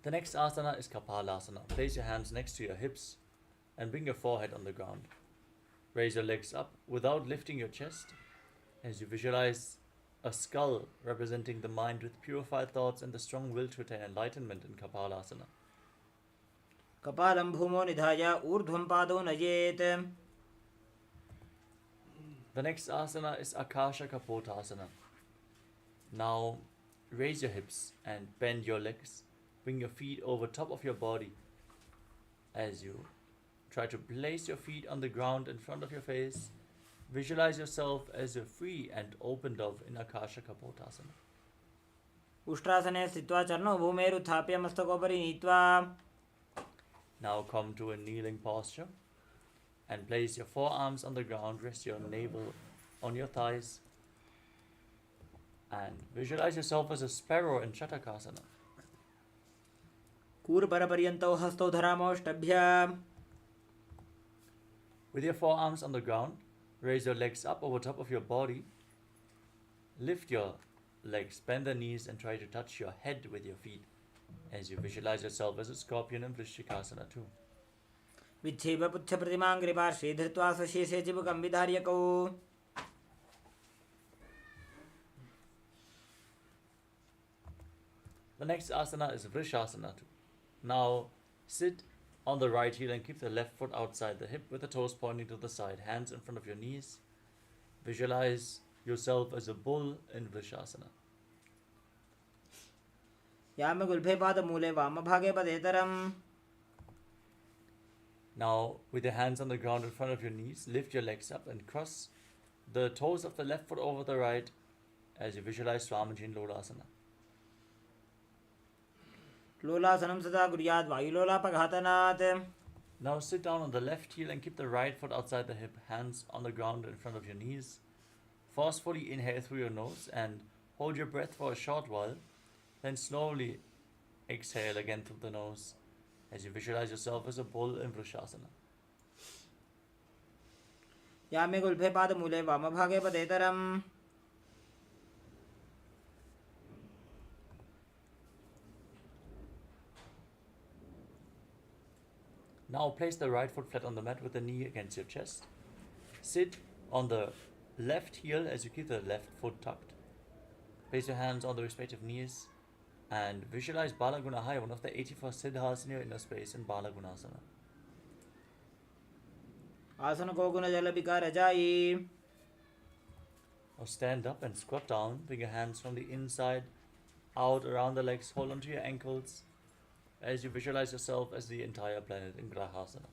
Speaker 2: The next asana is Kapalasana. Place your hands next to your hips and bring your forehead on the ground. Raise your legs up without lifting your chest as you visualize a skull representing the mind with purified thoughts and the strong will to attain enlightenment in Kapalasana.
Speaker 3: कपालं भूमौ निधाय ऊर्ध्वं पादौ नयेत्.
Speaker 2: The next asana is Akasha Kapotasana. Now raise your hips and bend your legs. Bring your feet over top of your body as you try to place your feet on the ground in front of your face. Visualize yourself as a free and open dove in Akasha Kapotasana.
Speaker 3: उष्ट्रासने स्थित्वा चरणौ भूमेरुत्थाप्य मस्तकोपरि नीत्वा.
Speaker 2: Now come to a kneeling posture and place your forearms on the ground. Rest your navel on your thighs and visualize yourself as a sparrow in Chatakasana.
Speaker 3: कूर्परपर्यन्तौ हस्तौ धरामौष्टभ्याम्.
Speaker 2: With your forearms on the ground, raise your legs up over top of your body. Lift your legs, bend the knees and try to touch your head with your feet as you visualize yourself as a scorpion in Vrishchikasana too.
Speaker 3: विच्छेव पुच्छप्रतिमां ग्रीपार्श्वे धृत्वा स्वशीर्षे चिबुकं विधार्यकौ.
Speaker 2: The next asana is Vrishasana too. Now sit on the right heel and keep the left foot outside the hip with the toes pointing to the side, hands in front of your knees. Visualize yourself as a bull in Vrishasana.
Speaker 3: यामगुल्फे पादमूले वामभागे पदेतरम्.
Speaker 2: Now, with your hands on the ground in front of your knees, lift your legs up and cross the toes of the left foot over the right as you visualize Swamiji in Lolasana.
Speaker 3: लोलासनं सदा कुर्यात् वायुलोलापघातनात्.
Speaker 2: Now sit down on the left heel and keep the right foot outside the hip, hands on the ground in front of your knees. Forcefully inhale through your nose and hold your breath for a short while. Then slowly exhale again through the nose as you visualize yourself as a bull in Vrishasana.
Speaker 3: यामगुल्फे पादमूले वामभागे पदेतरम्.
Speaker 2: Now place the right foot flat on the mat with the knee against your chest. Sit on the left heel as you keep the left foot tucked. Place your hands on the respective knees and visualize Balagunahaya, one of the 84 siddhas in your inner space in Balagunasana.
Speaker 3: आसन को गुण जल विकार जाई.
Speaker 2: Now stand up and squat down. Bring your hands from the inside out around the legs. Hold onto your ankles as you visualize yourself as the entire planet in Grahasana.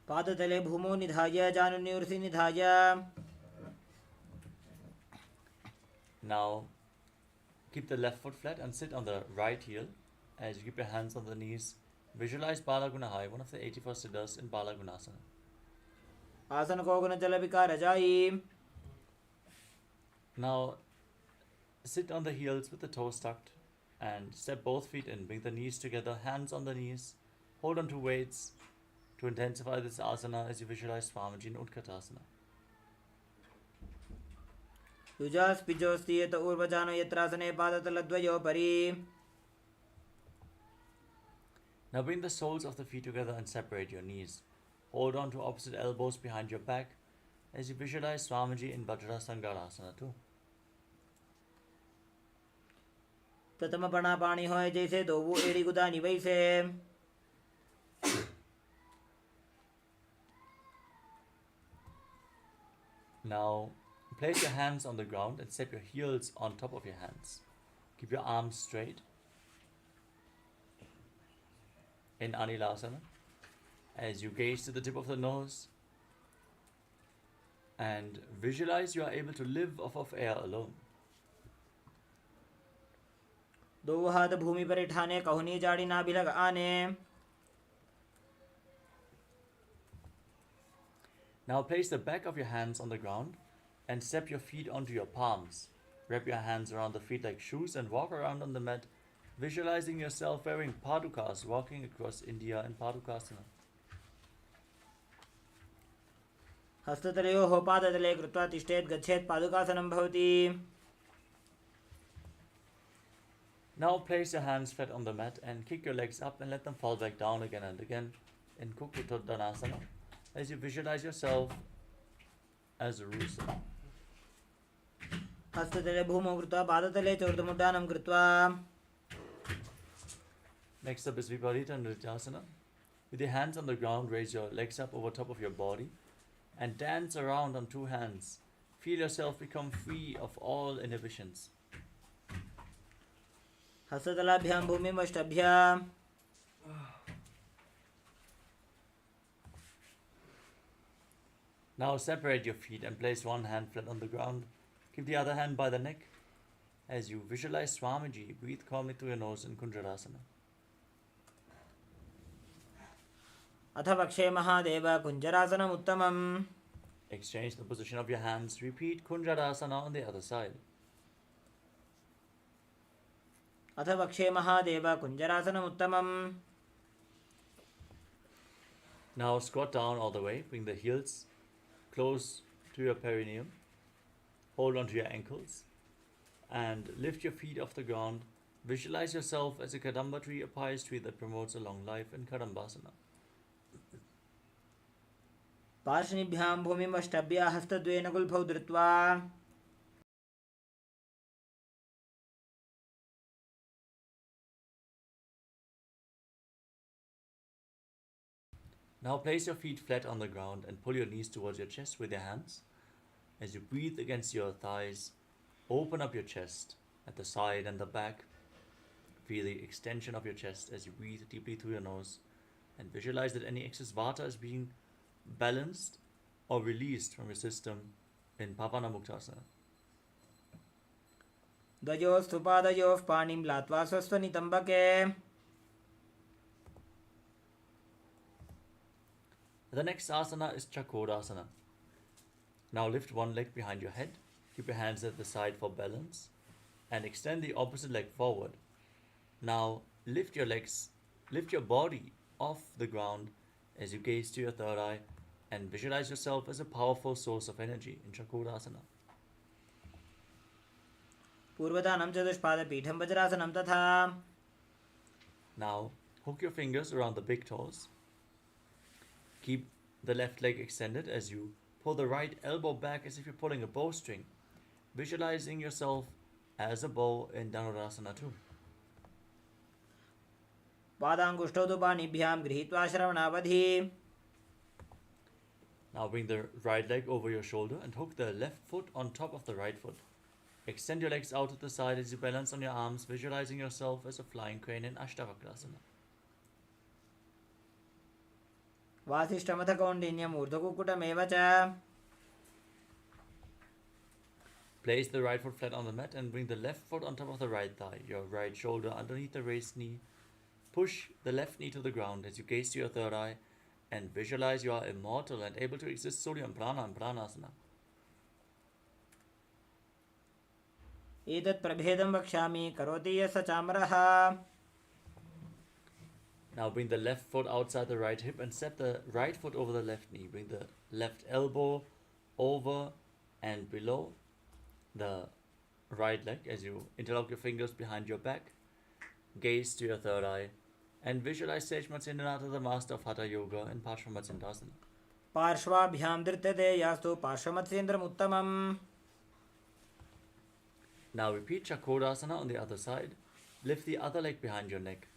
Speaker 3: पादतले भूमौ निधाय जानुनिवृत्ति निधाय.
Speaker 2: Now keep the left foot flat and sit on the right heel as you keep your hands on the knees. Visualize Balagunahaya, one of the 84 siddhas in Balagunasana.
Speaker 3: आसन को गुण जल विकार जाई.
Speaker 2: Now sit on the heels with the toes tucked and step both feet in. Bring the knees together, hands on the knees. Hold on to weights to intensify this asana as you visualize Swamiji in Utkatasana.
Speaker 3: युजास् पिजोस्ति यत ऊर्वजानो यत्रासने पादतलद्वयोपरि.
Speaker 2: Now bring the soles of the feet together and separate your knees. Hold on to opposite elbows behind your back as you visualize Swamiji in Vajrasangarasana too.
Speaker 3: प्रथम पणा पाणी होय जैसे दोवु एड़ी गुदानी वैसे.
Speaker 2: Now place your hands on the ground and step your heels on top of your hands. Keep your arms straight in Anilasana as you gaze to the tip of the nose and visualize you are able to live off of air alone.
Speaker 3: दो हाथ भूमि पर ठाने कहुनी जाड़ी ना भी लग आने.
Speaker 2: Now place the back of your hands on the ground and step your feet onto your palms. Wrap your hands around the feet like shoes and walk around on the mat, visualizing yourself wearing padukas, walking across India in Padukasana.
Speaker 3: हस्ततलयोः पादतले कृत्वा तिष्ठेत् गच्छेत् पादुकासनं भवति.
Speaker 2: Now place your hands flat on the mat and kick your legs up and let them fall back down again and again in Kukutoddanasana as you visualize yourself as a rooster.
Speaker 3: हस्ततले भूमौ कृत्वा पादतले चोर्दमुड्डानं कृत्वा.
Speaker 2: Next up is Viparita Nrityasana. With your hands on the ground, raise your legs up over top of your body and dance around on two hands. Feel yourself become free of all inhibitions.
Speaker 3: हस्ततलाभ्यां भूमिमष्टभ्याम्.
Speaker 2: Now separate your feet and place one hand flat on the ground. Keep the other hand by the neck as you visualize Swamiji. Breathe calmly through your nose in Kunjarasana.
Speaker 3: अथ वक्षे महादेव कुञ्जरासनम् उत्तमम्.
Speaker 2: Exchange the position of your hands. Repeat Kunjarasana on the other side.
Speaker 3: अथ वक्षे महादेव कुञ्जरासनम् उत्तमम्.
Speaker 2: Now squat down all the way. Bring the heels close to your perineum. Hold on to your ankles and lift your feet off the ground. Visualize yourself as a kadamba tree, a pious tree that promotes a long life in Kadambasana.
Speaker 3: पार्श्वनिभ्यां भूमिमष्टभ्य हस्तद्वयेन गुल्फौ धृत्वा.
Speaker 2: Now place your feet flat on the ground and pull your knees towards your chest with your hands. As you breathe against your thighs, open up your chest at the side and the back. Feel the extension of your chest as you breathe deeply through your nose, and visualize that any excess vata is being balanced or released from your system in Pavana Muktasana.
Speaker 3: द्वयोस्तु पादयोः पाणिं लात्वा स्वस्वनितम्बके.
Speaker 2: The next asana is Chakodasana. Now lift one leg behind your head, keep your hands at the side for balance, and extend the opposite leg forward. Now lift your body off the ground as you gaze to your third eye and visualize yourself as a powerful source of energy in Chakodasana.
Speaker 3: पूर्वदानं चतुष्पादपीठं वज्रासनं तथा.
Speaker 2: Now hook your fingers around the big toes. Keep the left leg extended as you pull the right elbow back as if you're pulling a bowstring, visualizing yourself as a bow in Dhanurasana 2.
Speaker 3: पादाङ्गुष्ठौ तु पाणिभ्यां गृहीत्वा श्रवणावधि.
Speaker 2: Now bring the right leg over your shoulder and hook the left foot on top of the right foot. Extend your legs out to the side as you balance on your arms, visualizing yourself as a flying crane in Ashtavakrasana.
Speaker 3: वासिष्ठमथ कौण्डिन्यम् ऊर्ध्वकुक्कुटमेव च.
Speaker 2: Place the right foot flat on the mat and bring the left foot on top of the right thigh, your right shoulder underneath the raised knee. Push the left knee to the ground as you gaze to your third eye and visualize you are immortal and able to exist solely on prana and pranasana.
Speaker 3: एतत् प्रभेदं वक्ष्यामि करोति यः स चामरः.
Speaker 2: Now bring the left foot outside the right hip and set the right foot over the left knee. Bring the left elbow over and below the right leg as you interlock your fingers behind your back. Gaze to your third eye and visualize Sage Matsindanatha, the master of Hatha Yoga, in Parshvamatsindasana.
Speaker 3: पार्श्वाभ्यां धृत्यते यास्तु पार्श्वमत्सेन्द्रमुत्तमम्.
Speaker 2: Now repeat Chakodasana on the other side. Lift the other leg behind your neck.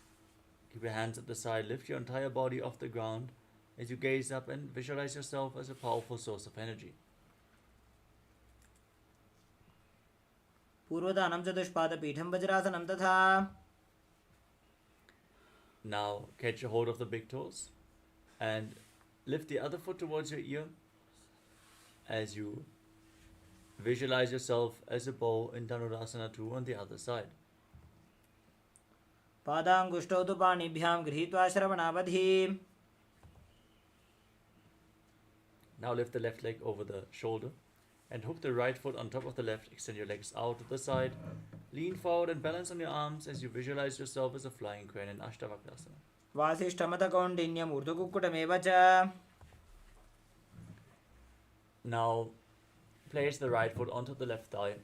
Speaker 2: Keep your hands at the side. Lift your entire body off the ground as you gaze up and visualize yourself as a powerful source of energy.
Speaker 3: पूर्वदानं चतुष्पादपीठं वज्रासनं तथा.
Speaker 2: Now catch a hold of the big toes and lift the other foot towards your ear as you visualize yourself as a bow in Dhanurasana 2 on the other side.
Speaker 3: पादाङ्गुष्ठौ तु पाणिभ्यां गृहीत्वा श्रवणावधि.
Speaker 2: Now lift the left leg over the shoulder and hook the right foot on top of the left. Extend your legs out to the side. Lean forward and balance on your arms as you visualize yourself as a flying crane in Ashtavakrasana.
Speaker 3: वासिष्ठमथ कौण्डिन्यम् ऊर्ध्वकुक्कुटमेव च.
Speaker 2: Now place the right foot onto the left thigh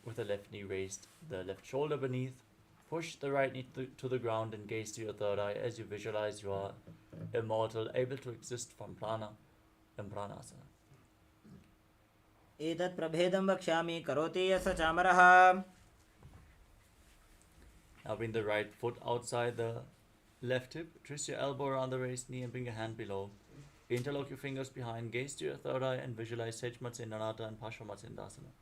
Speaker 2: with the left knee raised, the left shoulder beneath. Push the right knee to the ground and gaze to your third eye as you visualize you are immortal, able to exist from prana and pranasana.
Speaker 3: एतत् प्रभेदं वक्ष्यामि करोति यः स चामरः.
Speaker 2: Now bring the right foot outside the left hip, twist your elbow around the raised knee and bring your hand below. Interlock your fingers behind, gaze to your third eye and visualize Sage Matsindanatha and Parshvamatsindasana.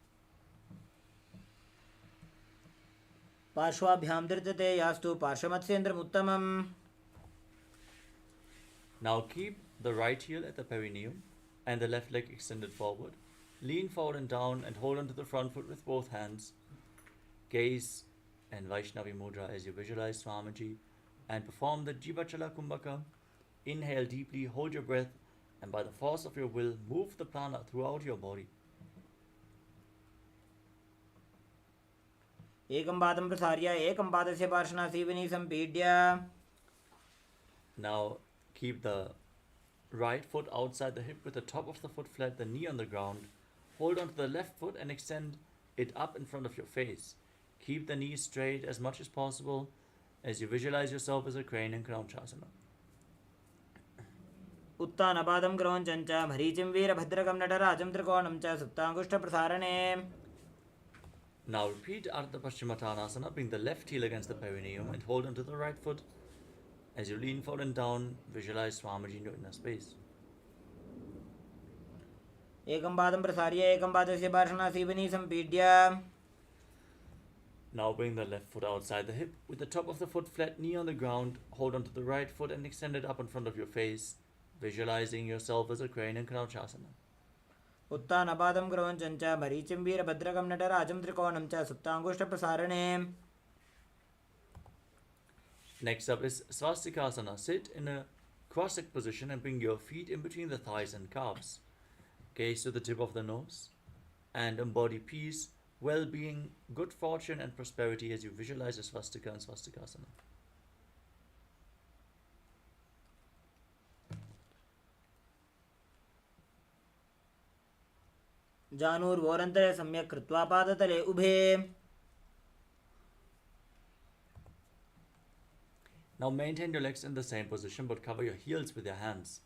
Speaker 3: पार्श्वाभ्यां धृत्यते यास्तु पार्श्वमत्सेन्द्रमुत्तमम्.
Speaker 2: Now keep the right heel at the perineum and the left leg extended forward. Lean forward and down and hold onto the front foot with both hands. Gaze and Vaishnavi Mudra as you visualize Swamiji and perform the Jivachala Kumbhaka. Inhale deeply, hold your breath, and by the force of your will, move the prana throughout your body.
Speaker 3: एकं पादं प्रसार्य एकं पादस्य पार्श्वनासीवनी सम्पीड्य.
Speaker 2: Now keep the right foot outside the hip with the top of the foot flat, the knee on the ground. Hold onto the left foot and extend it up in front of your face. Keep the knees straight as much as possible as you visualize yourself as a crane in Kramchasana.
Speaker 3: उत्तानपादं क्रौञ्चं च मरीचिं वीरभद्रकं नटराजं त्रिकोणं च सुप्ताङ्गुष्ठप्रसारणे.
Speaker 2: Now repeat Ardha Paschimottanasana. Bring the left heel against the perineum and hold onto the right foot. As you lean forward and down, visualize Swamiji in your inner space.
Speaker 3: एकं पादं प्रसार्य एकं पादस्य पार्श्वनासीवनी सम्पीड्य
Speaker 2: Now bring the left foot outside the hip, with the top of the foot flat, knee on the ground. Hold onto the right foot and extend it up in front of your face, visualizing yourself as a crane in Crouchasana.
Speaker 3: उत्तानपादं क्रौञ्चं च मरीचिं वीरभद्रकं नटराजं त्रिकोणं च सुप्ताङ्गुष्ठप्रसारणे.
Speaker 2: Next up is Swastikasana. Sit in a cross-legged position and bring your feet in between the thighs and calves. Gaze to the tip of the nose and embody peace, well-being, good fortune and prosperity as you visualize a swastika and Swastikasana.
Speaker 3: जानुर्वोरन्तरे सम्यक् कृत्वा पादतले उभे.
Speaker 2: Now maintain your legs in the same position but cover your heels with your hands.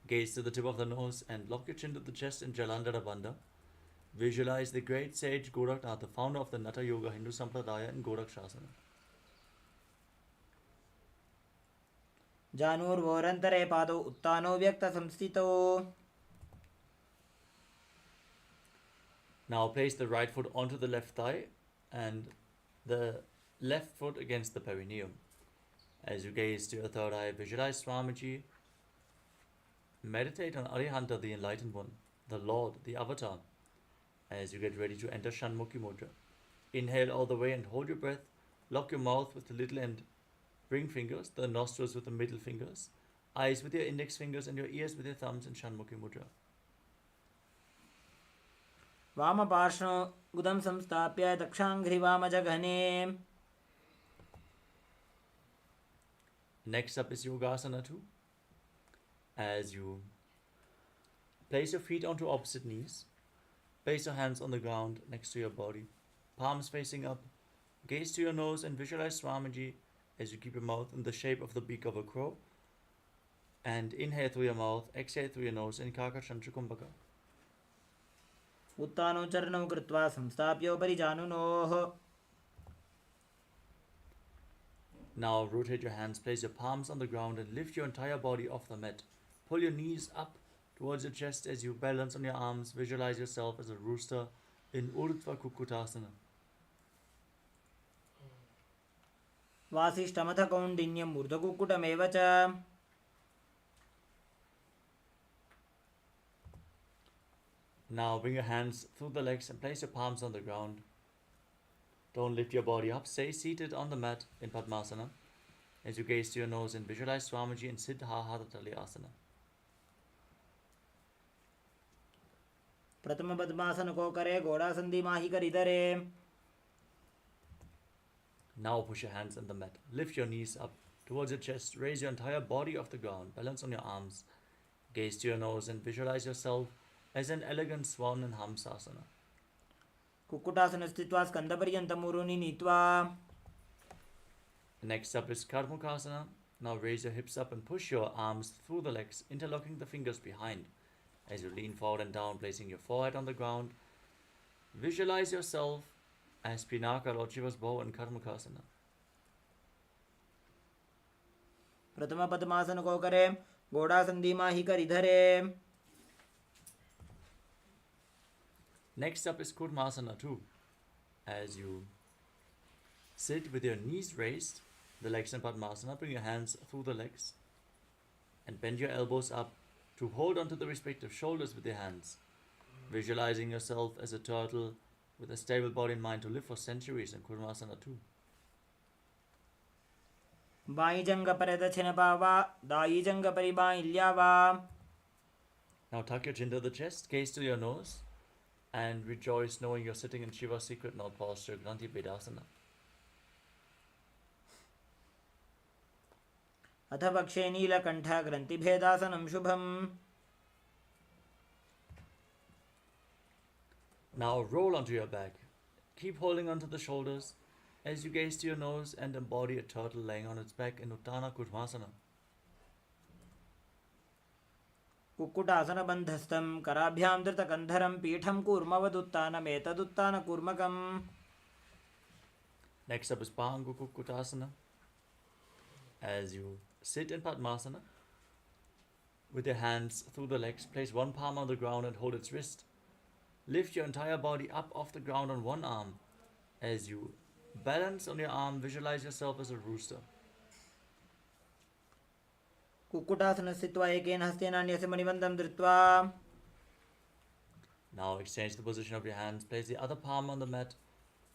Speaker 2: Gaze to the tip of the nose and lock your chin to the chest in Jalandhara Bandha. Visualize the great sage Goraknath, the founder of the Natha Yoga Hindu Sampradaya in Gorakshasana.
Speaker 3: जानुर्वोरन्तरे पादौ उत्तानो व्यक्तसंस्थितौ.
Speaker 2: Now place the right foot onto the left thigh and the left foot against the perineum. As you gaze to your third eye, visualize Swamiji. Meditate on Arihanta, the Enlightened One, the Lord, the Avatar. As you get ready to enter Shanmukhi Mudra, inhale all the way and hold your breath. Lock your mouth with the little and ring fingers, the nostrils with the middle fingers, eyes with your index fingers, and your ears with your thumbs in Shanmukhi Mudra.
Speaker 3: वामपार्श्वं गुदं संस्थाप्य दक्षाङ्घ्रिवामजघने.
Speaker 2: Next up is Yogasana 2. As you place your feet onto opposite knees, place your hands on the ground next to your body, palms facing up, gaze to your nose and visualize Swamiji as you keep your mouth in the shape of the beak of a crow, and inhale through your mouth, exhale through your nose in Kakashantra Kumbhaka.
Speaker 3: उत्तानोच्चरणं कृत्वा संस्थाप्योपरि जानुनोः.
Speaker 2: Now rotate your hands, place your palms on the ground and lift your entire body off the mat. Pull your knees up towards your chest as you balance on your arms. Visualize yourself as a rooster in Urdhva Kukutasana.
Speaker 3: वासिष्ठमथ कौण्डिन्यं ऊर्ध्वकुक्कुटमेव च.
Speaker 2: Now bring your hands through the legs and place your palms on the ground. Don't lift your body up. Stay seated on the mat in Padmasana as you gaze to your nose and visualize Swamiji in Siddha Haratali Asana.
Speaker 3: प्रथम पद्मासन को करे घोड़ासंधि माही कर इधरे.
Speaker 2: Now push your hands on the mat. Lift your knees up towards your chest. Raise your entire body off the ground. Balance on your arms. Gaze to your nose and visualize yourself as an elegant swan in Hamsasana.
Speaker 3: Kukkutasana स्थित्वा स्कन्धपर्यन्तं ऊरुनि नीत्वा.
Speaker 2: Next up is Karmukasana. Now raise your hips up and push your arms through the legs, interlocking the fingers behind. As you lean forward and down, placing your forehead on the ground, visualize yourself as Pinaka, Lord Shiva's bow in Karmukasana.
Speaker 3: प्रथम पद्मासन को करे घोड़ासंधि माही कर इधरे.
Speaker 2: Next up is Kurmasana 2. As you sit with your knees raised, the legs in Padmasana, bring your hands through the legs and bend your elbows up to hold onto the respective shoulders with your hands, visualizing yourself as a turtle with a stable body and mind to live for centuries in Kurmasana 2.
Speaker 3: By जंग परे दक्षिण पावा दाई जंग परि by ल्यावा.
Speaker 2: Now tuck your chin to the chest, gaze to your nose, and rejoice knowing you're sitting in Shiva's secret knot posture, Granthi Vedasana.
Speaker 3: अथ पक्षे नीलकण्ठ ग्रन्थिभेदासनं शुभम्.
Speaker 2: Now roll onto your back. Keep holding onto the shoulders as you gaze to your nose and embody a turtle laying on its back in Uttana Kurmasana.
Speaker 3: कुक्कुटासनबन्धस्थं कराभ्यां धृतकन्धरं पीठं कूर्मवदुत्तानमेतदुत्तानकूर्मकम्.
Speaker 2: Next up is Pangu Kukkutasana. As you sit in Padmasana, with your hands through the legs, place one palm on the ground and hold its wrist. Lift your entire body up off the ground on one arm. As you balance on your arm, visualize yourself as a rooster.
Speaker 3: कुक्कुटासने स्थित्वा एकेन हस्तेन अन्यस्य मणिबन्धं धृत्वा
Speaker 2: Now exchange the position of your hands. Place the other palm on the mat.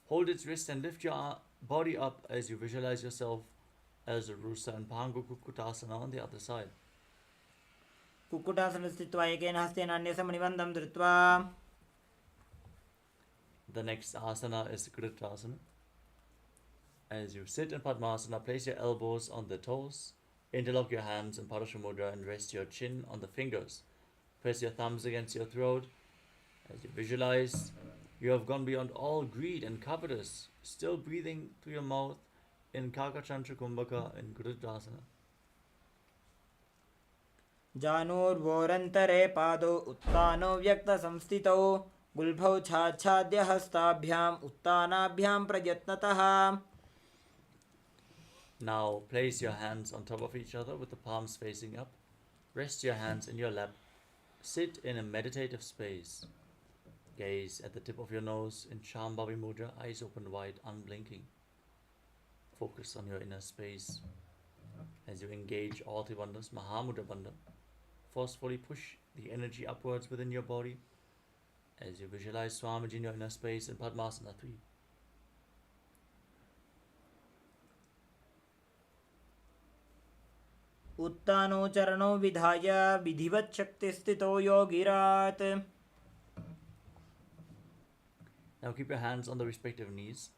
Speaker 2: Hold its wrist and lift your body up as you visualize yourself as a rooster, and Pangu Kukkutasana on the other side.
Speaker 3: कुक्कुटासने स्थित्वा एकेन हस्तेन अन्यस्य मणिबन्धं धृत्वा.
Speaker 2: The next asana is Kritasana. As you sit in Padmasana, place your elbows on the toes, interlock your hands in Parashamudra and rest your chin on the fingers. Press your thumbs against your throat. As you visualize, you have gone beyond all greed and covetous, still breathing through your mouth in Kakachantra Kumbhaka in Kritasana.
Speaker 3: जानूर्वोरन्तरे पादौ उत्तानो व्यक्तसंस्थितौ गुल्भौ छाच्छाद्य हस्ताभ्याम् उत्तानाभ्यां प्रयत्नतः.
Speaker 2: Now place your hands on top of each other with the palms facing up. Rest your hands in your lap. Sit in a meditative space. Gaze at the tip of your nose in Shambhavi Mudra, eyes open wide, unblinking. Focus on your inner space. As you engage all three bandhas, Mahamudra Bandha, forcefully push the energy upwards within your body. As you visualize Swamiji in your inner space in Padmasana 3.
Speaker 3: उत्तानो चरणौ विधाय विधिवत् शक्तिस्थितो योगिरात्.
Speaker 2: Now keep your hands on the respective knees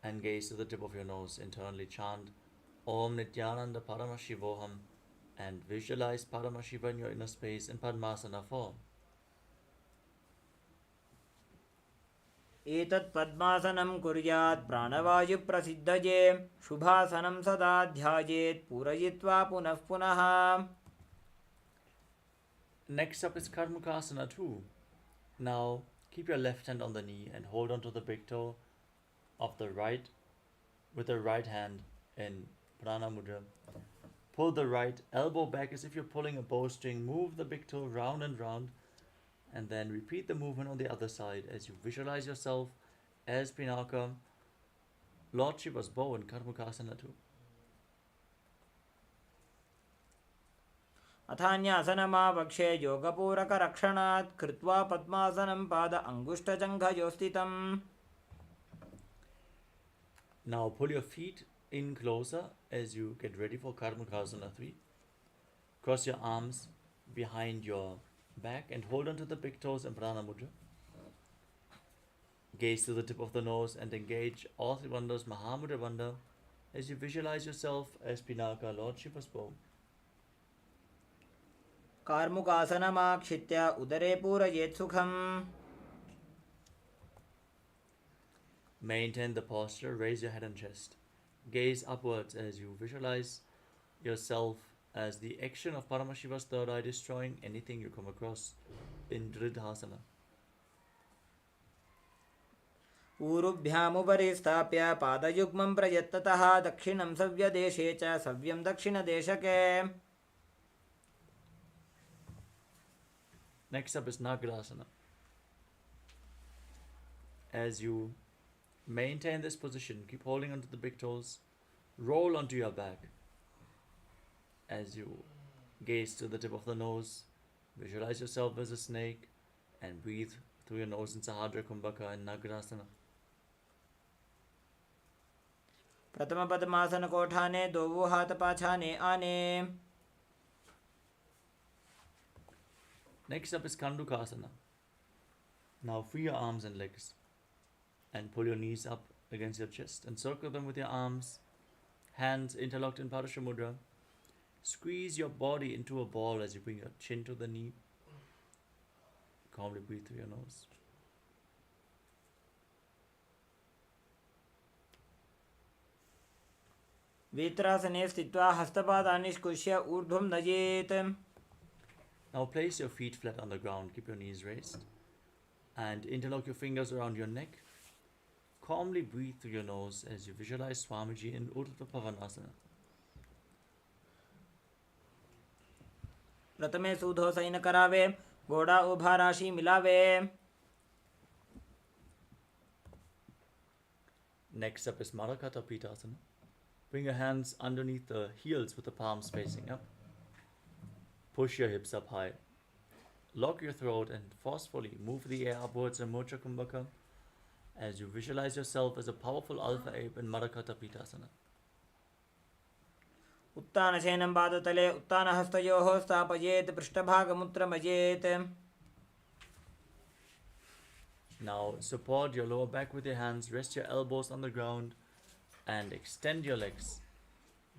Speaker 2: and gaze to the tip of your nose. Internally chant Om Nithyananda Paramashivoham and visualize Paramashiva in your inner space in Padmasana 4.
Speaker 3: एतत् पद्मासनं कुर्यात् प्राणवायुप्रसिद्धये शुभासनं सदा ध्यायेत् पूरयित्वा पुनः पुनः.
Speaker 2: Next up is Karmukasana 2. Now keep your left hand on the knee and hold on to the big toe of the right with the right hand in Prana Mudra. Pull the right elbow back as if you're pulling a bowstring. Move the big toe round and round, and then repeat the movement on the other side as you visualize yourself as Pinaka, Lord Shiva's bow in Karmukasana 2.
Speaker 3: अथान्यासनमावक्षे योगपूरकरक्षणात् कृत्वा पद्मासनं पाद अङ्गुष्ठजङ्घयोस्थितम्.
Speaker 2: Now pull your feet in closer as you get ready for Karmukasana 3. Cross your arms behind your back and hold on to the big toes in Prana Mudra. Gaze to the tip of the nose and engage all three bandhas, Mahamudra Bandha, as you visualize yourself as Pinaka, Lord Shiva's bow.
Speaker 3: कार्मुकासनमाक्षित्य उदरे पूरयेत् सुखम्.
Speaker 2: Maintain the posture, raise your head and chest. Gaze upwards as you visualize yourself as the action of Paramashiva's third eye destroying anything you come across in Dridhasana.
Speaker 3: ऊरुभ्यामुपरि स्थाप्य पादयुग्मं प्रयत्नतः दक्षिणं सव्यदेशे च सव्यं दक्षिणदेशके.
Speaker 2: Next up is Nagarasana. As you maintain this position, keep holding onto the big toes, roll onto your back. As you gaze to the tip of the nose, visualize yourself as a snake and breathe through your nose in Sahadra Kumbhaka and Nagarasana.
Speaker 3: प्रथम पद्मासन कोठाने दो हाथ पाछाने आने.
Speaker 2: Next up is Kandukasana. Now free your arms and legs and pull your knees up against your chest and circle them with your arms, hands interlocked in Parashamudra. Squeeze your body into a ball as you bring your chin to the knee. Calmly breathe through your nose.
Speaker 3: वेत्रासने स्थित्वा हस्तपादानि निष्कुष्य ऊर्ध्वं नयेत्.
Speaker 2: Now place your feet flat on the ground, keep your knees raised, and interlock your fingers around your neck. Calmly breathe through your nose as you visualize Swamiji in Urdhva Pavanasana.
Speaker 3: व्रत में सूधो सही न करावे, घोड़ा उभा राशि मिलावे।
Speaker 2: Next up is Marakata Pitasana. Bring your hands underneath the heels with the palms facing up. Push your hips up high. Lock your throat and forcefully move the air upwards in Mudra Kumbhaka as you visualize yourself as a powerful alpha ape in Marakata Pitasana.
Speaker 3: उत्तानशयनं पादतले उत्तानहस्तयोः स्थापयेत्, पृष्ठभागमुत्रमजेत्।
Speaker 2: Now support your lower back with your hands, rest your elbows on the ground and extend your legs.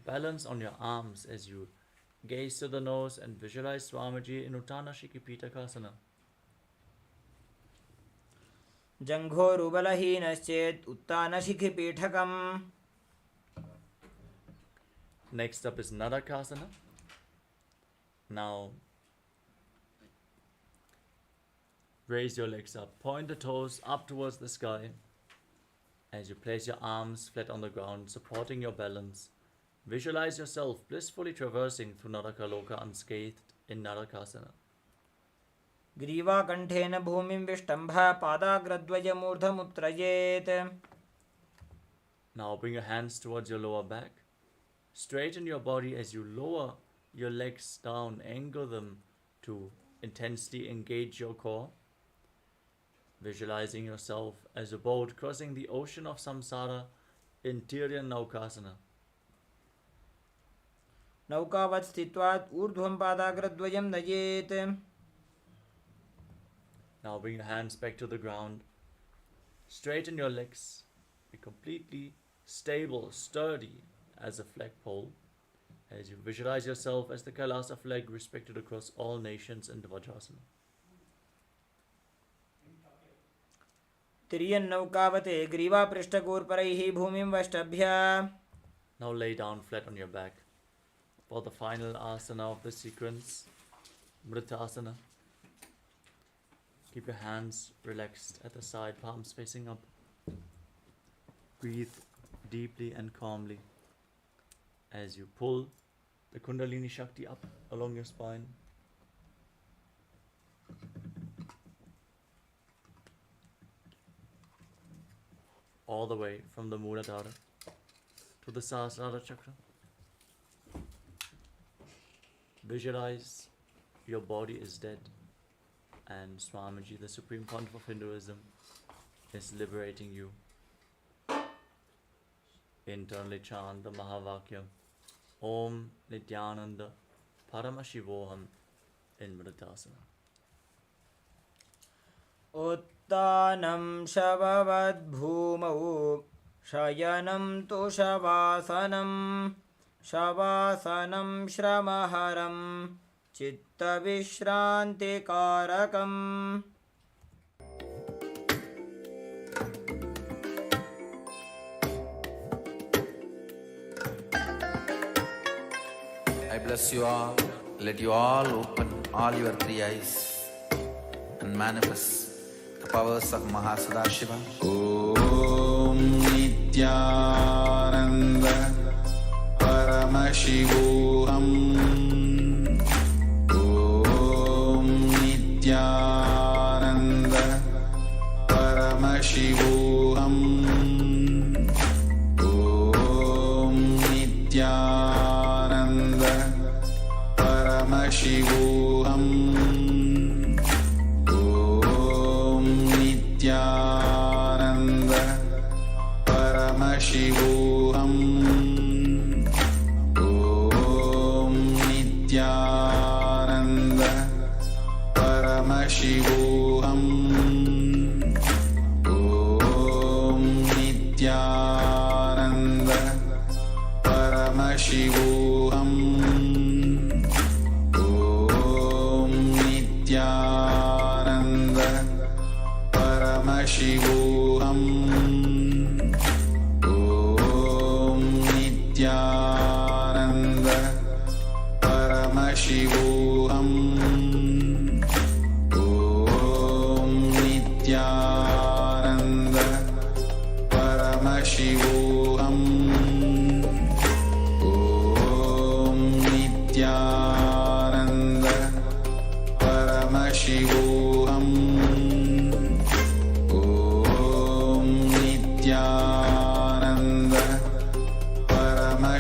Speaker 2: Balance on your arms as you gaze to the nose and visualize Swamiji in Uttana Shikipitakasana.
Speaker 3: जङ्घोरुबलहीनश्चेत् उत्तानशिखिपीठकम्।
Speaker 2: Next up is Nadakasana. Now raise your legs up, point the toes up towards the sky as you place your arms flat on the ground, supporting your balance. Visualize yourself blissfully traversing through Nadakaloka unscathed in Nadakasana.
Speaker 3: ग्रीवाकण्ठेन भूमिं विष्टम्भ, पादाग्रद्वयमूर्धमुत्रयेत्।
Speaker 2: Now bring your hands towards your lower back. Straighten your body as you lower your legs down, angle them to intensely engage your core. Visualizing yourself as a boat crossing the ocean of samsara in Tiryan Naukasana.
Speaker 3: नौकावत् स्थित्वा ऊर्ध्वं पादाग्रद्वयं नयेत्।
Speaker 2: Now bring your hands back to the ground. Straighten your legs. Be completely stable, sturdy as a flagpole as you visualize yourself as the KAILASA flag respected across all nations in the Vajrasana.
Speaker 3: तिर्यन्नौकावते ग्रीवापृष्ठगोर्परैः भूमिं वष्टभ्य।
Speaker 2: Now lay down flat on your back for the final asana of the sequence, Mritasana. Keep your hands relaxed at the side, palms facing up. Breathe deeply and calmly as you pull the Kundalini Shakti up along your spine. All the way from the Muladhara to the Sahasrara Chakra. Visualize your body is dead and Swamiji, the Supreme Pontiff of Hinduism, is liberating you. Internally chant the Mahavakya Om Nithyananda Paramashivoham in Mritasana.
Speaker 3: उत्तानं शववद्भूमौ शयनं तु शवासनं, शवासनं श्रमहरं चित्तविश्रान्तिकारकम्।
Speaker 1: I bless you all. Let you all open all your three eyes and manifest the powers of Mahasudashiva. Om Nithyananda Paramashivoham. Om Nithyananda Paramashivoham. Om Nithyananda Paramashivoham. Om Nithyananda Paramashivoham. Om Nithyananda Paramashivoham. Om Nithyananda Paramashivoham. Om Nithyananda Paramashivoham. Om Nithyananda Paramashivoham. Om Nithyananda Paramashivoham. Om Nithyananda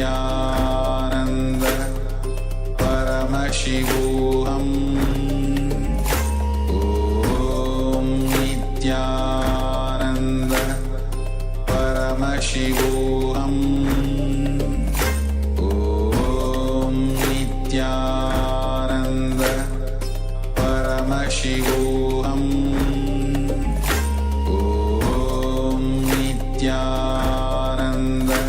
Speaker 1: Nityananda Paramashivoham Om Nityananda Paramashivoham Om Nityananda Paramashivoham Om Nityananda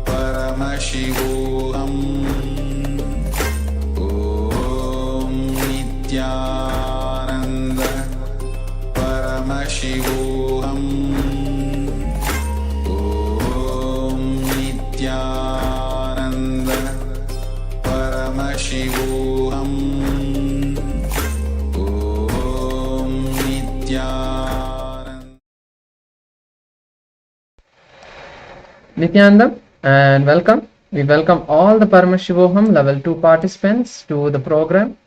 Speaker 1: Paramashivoham Om Nityananda Paramashivoham Om Nityananda Paramashivoham Om Nityananda.
Speaker 4: Nityananda and welcome. We welcome all the Paramashivoham Level 2 participants to the program.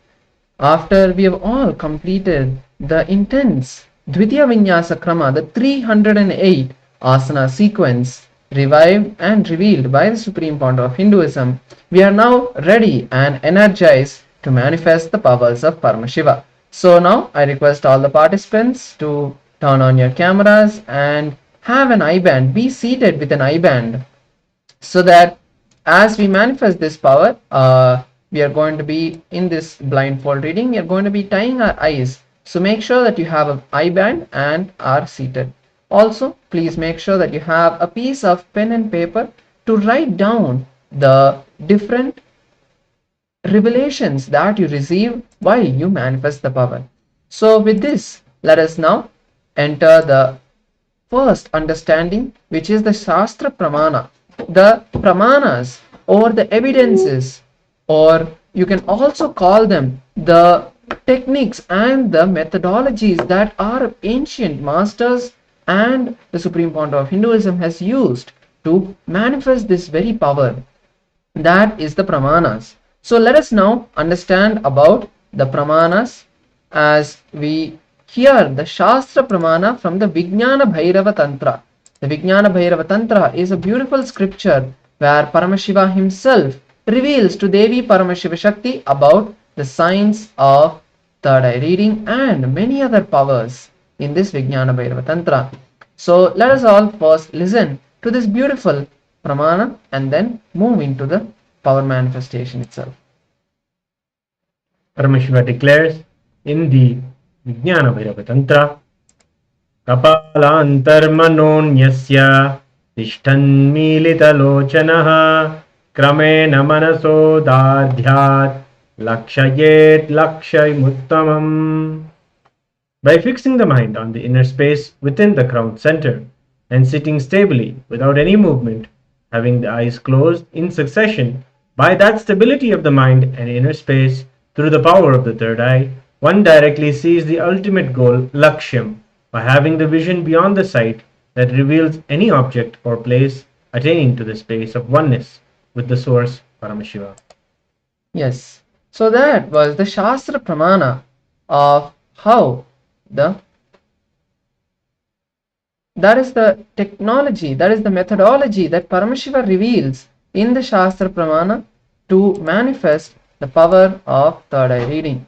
Speaker 4: After we have all completed the intense Dvitiya Vinyasa Krama, the 308 asana sequence revived and revealed by the Supreme Pontiff of Hinduism, we are now ready and energized to manifest the powers of Paramashiva. So now I request all the participants to turn on your cameras and have an eye band, be seated with an eye band, so that as we manifest this power, we are going to be in this blindfold reading, we are going to be tying our eyes. So make sure that you have an eye band and are seated. Also, please make sure that you have a piece of pen and paper to write down the different revelations that you receive while you manifest the power. So with this, let us now enter the first understanding, which is the Shastra Pramana. The Pramanas, or the evidences, or you can also call them the techniques and the methodologies that our ancient masters and the Supreme Pontiff of Hinduism has used to manifest this very power. That is the Pramanas. So let us now understand about the Pramanas as we hear the Shastra Pramana from the Vijnana Bhairava Tantra. The Vijnana Bhairava Tantra is a beautiful scripture where Paramashiva himself reveals to Devi Paramashiva Shakti about the science of third eye reading and many other powers in this Vijnana Bhairava Tantra. So let us all first listen to this beautiful Pramana and then move into the power manifestation itself.
Speaker 5: Paramashiva declares in the Vijnana Bhairava Tantra, Kapalantarmanonyasya Tishtanmilitalochanaha Kramena manaso dadhyat Lakshayet lakshayamuttamam. By fixing the mind on the inner space within the crown center and sitting stably without any movement, having the eyes closed in succession, by that stability of the mind and inner space through the power of the third eye, one directly sees the ultimate goal, Lakshyam, by having the vision beyond the sight that reveals any object or place attaining to the space of oneness with the source, Paramashiva.
Speaker 4: Yes, so that was the Shastra Pramana of how that is the technology, that is the methodology that Paramashiva reveals in the Shastra Pramana to manifest the power of third eye reading.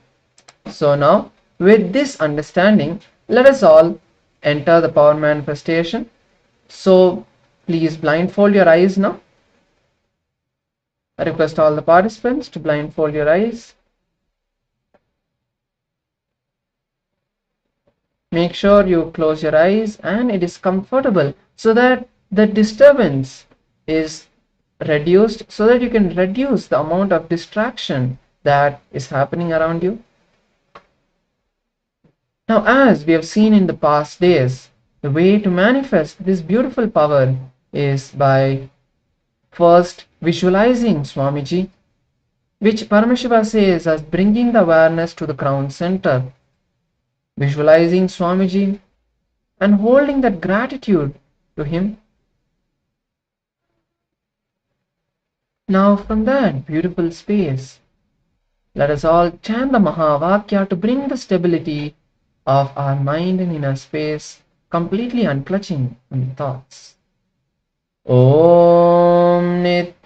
Speaker 4: So now, with this understanding, let us all enter the power manifestation. So please blindfold your eyes now. I request all the participants to blindfold your eyes. Make sure you close your eyes and it is comfortable so that the disturbance is reduced, so that you can reduce the amount of distraction that is happening around you. Now, as we have seen in the past days, the way to manifest this beautiful power is by first visualizing Swamiji, which Paramashiva says as bringing the awareness to the crown center. Visualizing Swamiji and holding that gratitude to him. Now from that beautiful space, let us all chant the Mahavakya to bring the stability of our mind and inner space, completely unclutching on thoughts. Om Nityananda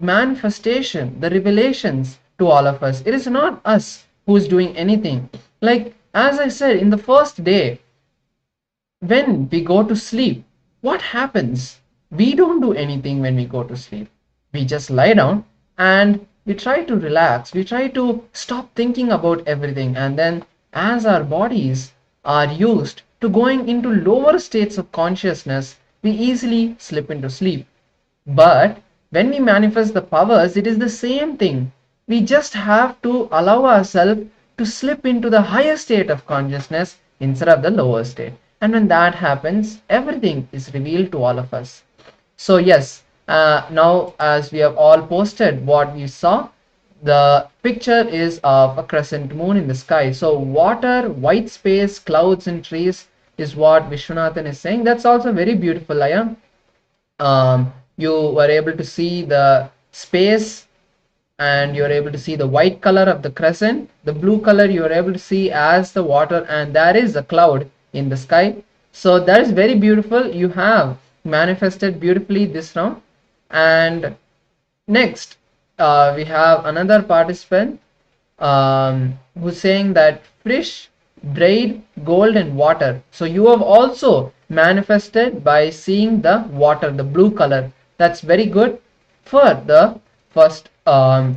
Speaker 4: manifestation, the revelations to all of us. It is not us who is doing anything. Like as I said, in the first day, when we go to sleep, what happens? We don't do anything when we go to sleep. We just lie down and we try to relax. We try to stop thinking about everything. And then as our bodies are used to going into lower states of consciousness, we easily slip into sleep. But when we manifest the powers, it is the same thing. We just have to allow ourselves to slip into the higher state of consciousness instead of the lower state. And when that happens, everything is revealed to all of us. So yes, now as we have all posted what we saw, the picture is of a crescent moon in the sky. So water, white space, clouds and trees is what Vishwanathan is saying. That's also very beautiful, Aya. You were able to see the space and you're able to see the white color of the crescent. The blue color you are able to see as the water, and there is a cloud in the sky. So that is very beautiful. You have manifested beautifully this round. And next we have another participant who's saying that fish, braid, gold and water. So you have also manifested by seeing the water, the blue color. That's very good for the first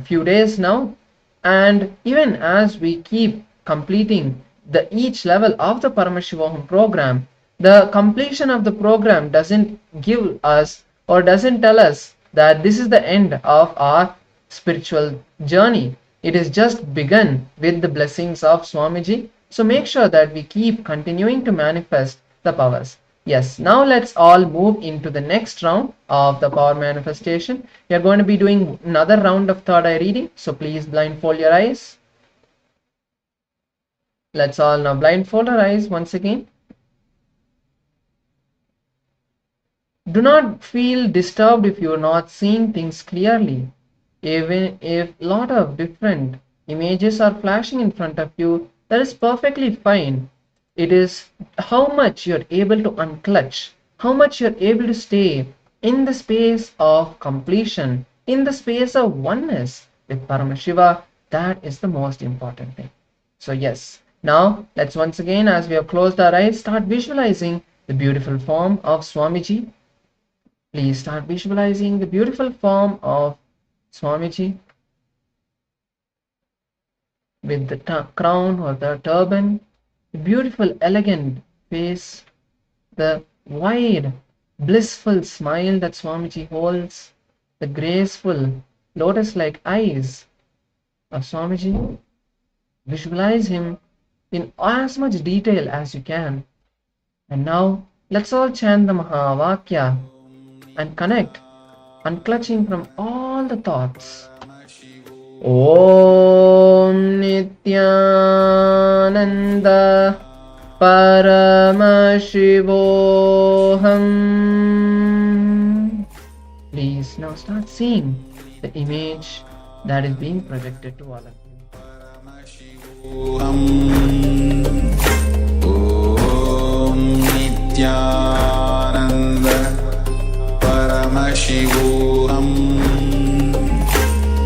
Speaker 4: few days now. And even as we keep completing the each level of the Paramashivoham program, the completion of the program doesn't give us or doesn't tell us that this is the end of our spiritual journey. It is just begun with the blessings of Swamiji. So make sure that we keep continuing to manifest the powers. Yes, now let's all move into the next round of the power manifestation. We are going to be doing another round of third eye reading. So please blindfold your eyes. Let's all now blindfold our eyes once again. Do not feel disturbed if you are not seeing things clearly. Even if a lot of different images are flashing in front of you, that is perfectly fine. It is how much you are able to unclutch, how much you are able to stay in the space of completion, in the space of oneness with Paramashiva. That is the most important thing. So yes, now let's once again, as we have closed our eyes, start visualizing the beautiful form of Swamiji. Please start visualizing the beautiful form of Swamiji with the crown or the turban, the beautiful elegant face, the wide blissful smile that Swamiji holds, the graceful lotus-like eyes of Swamiji. Visualize him in as much detail as you can. And now let's all chant the Mahavakya and connect, unclutching from all the thoughts. Om Nithyananda Paramashivoham. Please now start seeing the image that is being projected to all of you.
Speaker 1: Om Nithyananda Paramashivoham.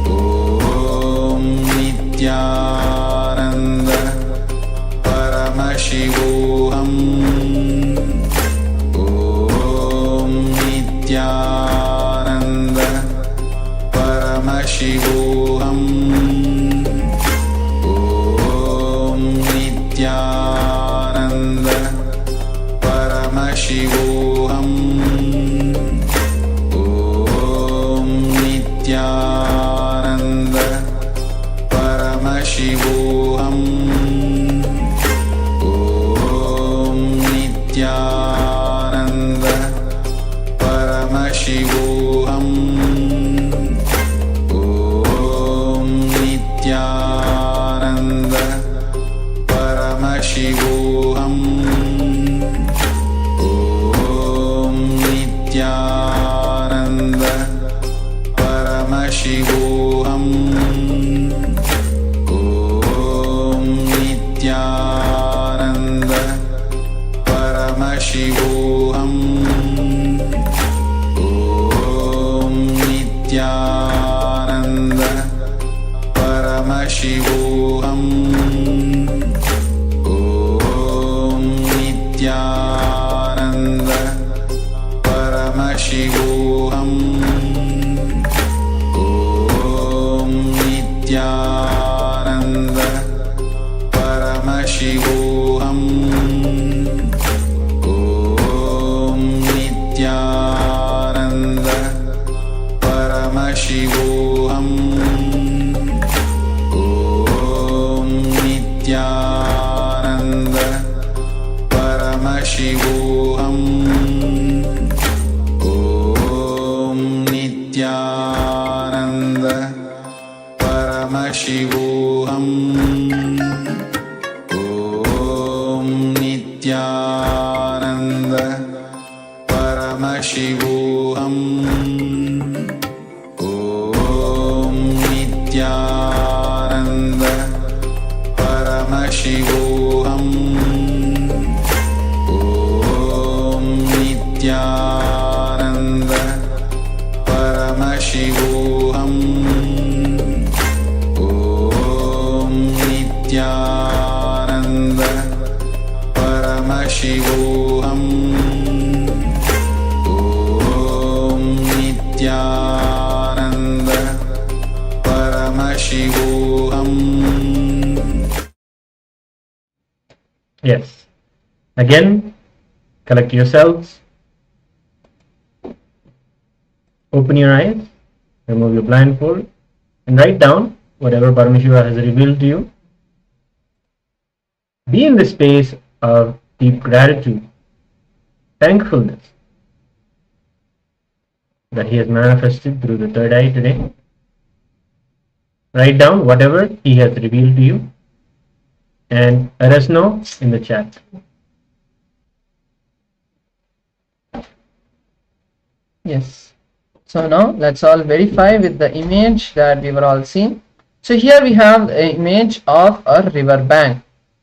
Speaker 1: Om Nithyananda Paramashivoham. Om Nithyananda Paramashivoham. Om Nithyananda Paramashivoham. Om Nithyananda Paramashivoham. Om Nithyananda Paramashivoham. Om Nithyananda Paramashivoham. Om Nithyananda Paramashivoham. Om Nithyananda Paramashivoham. Om Nithyananda Paramashivoham Om Nityananda Paramashivoham Om Nityananda Paramashivoham Om Nityananda Paramashivoham Om Nityananda Paramashivoham Om Nityananda Paramashivoham Om Nityananda Paramashivoham Om Nityananda Paramashivoham Om Nityananda Paramashivoham Om Nityananda Paramashivoham Om Nityananda Paramashivoham.
Speaker 5: Yes. Again, collect yourselves. Open your eyes. Remove your blindfold. And write down whatever Paramashiva has revealed to you. Be in the space of deep gratitude, thankfulness that he has manifested through the third eye today. Write down whatever he has revealed to you and let us know in the chat.
Speaker 4: Yes. So now let's all verify with the image that we were all seeing. So here we have the image of a river bank.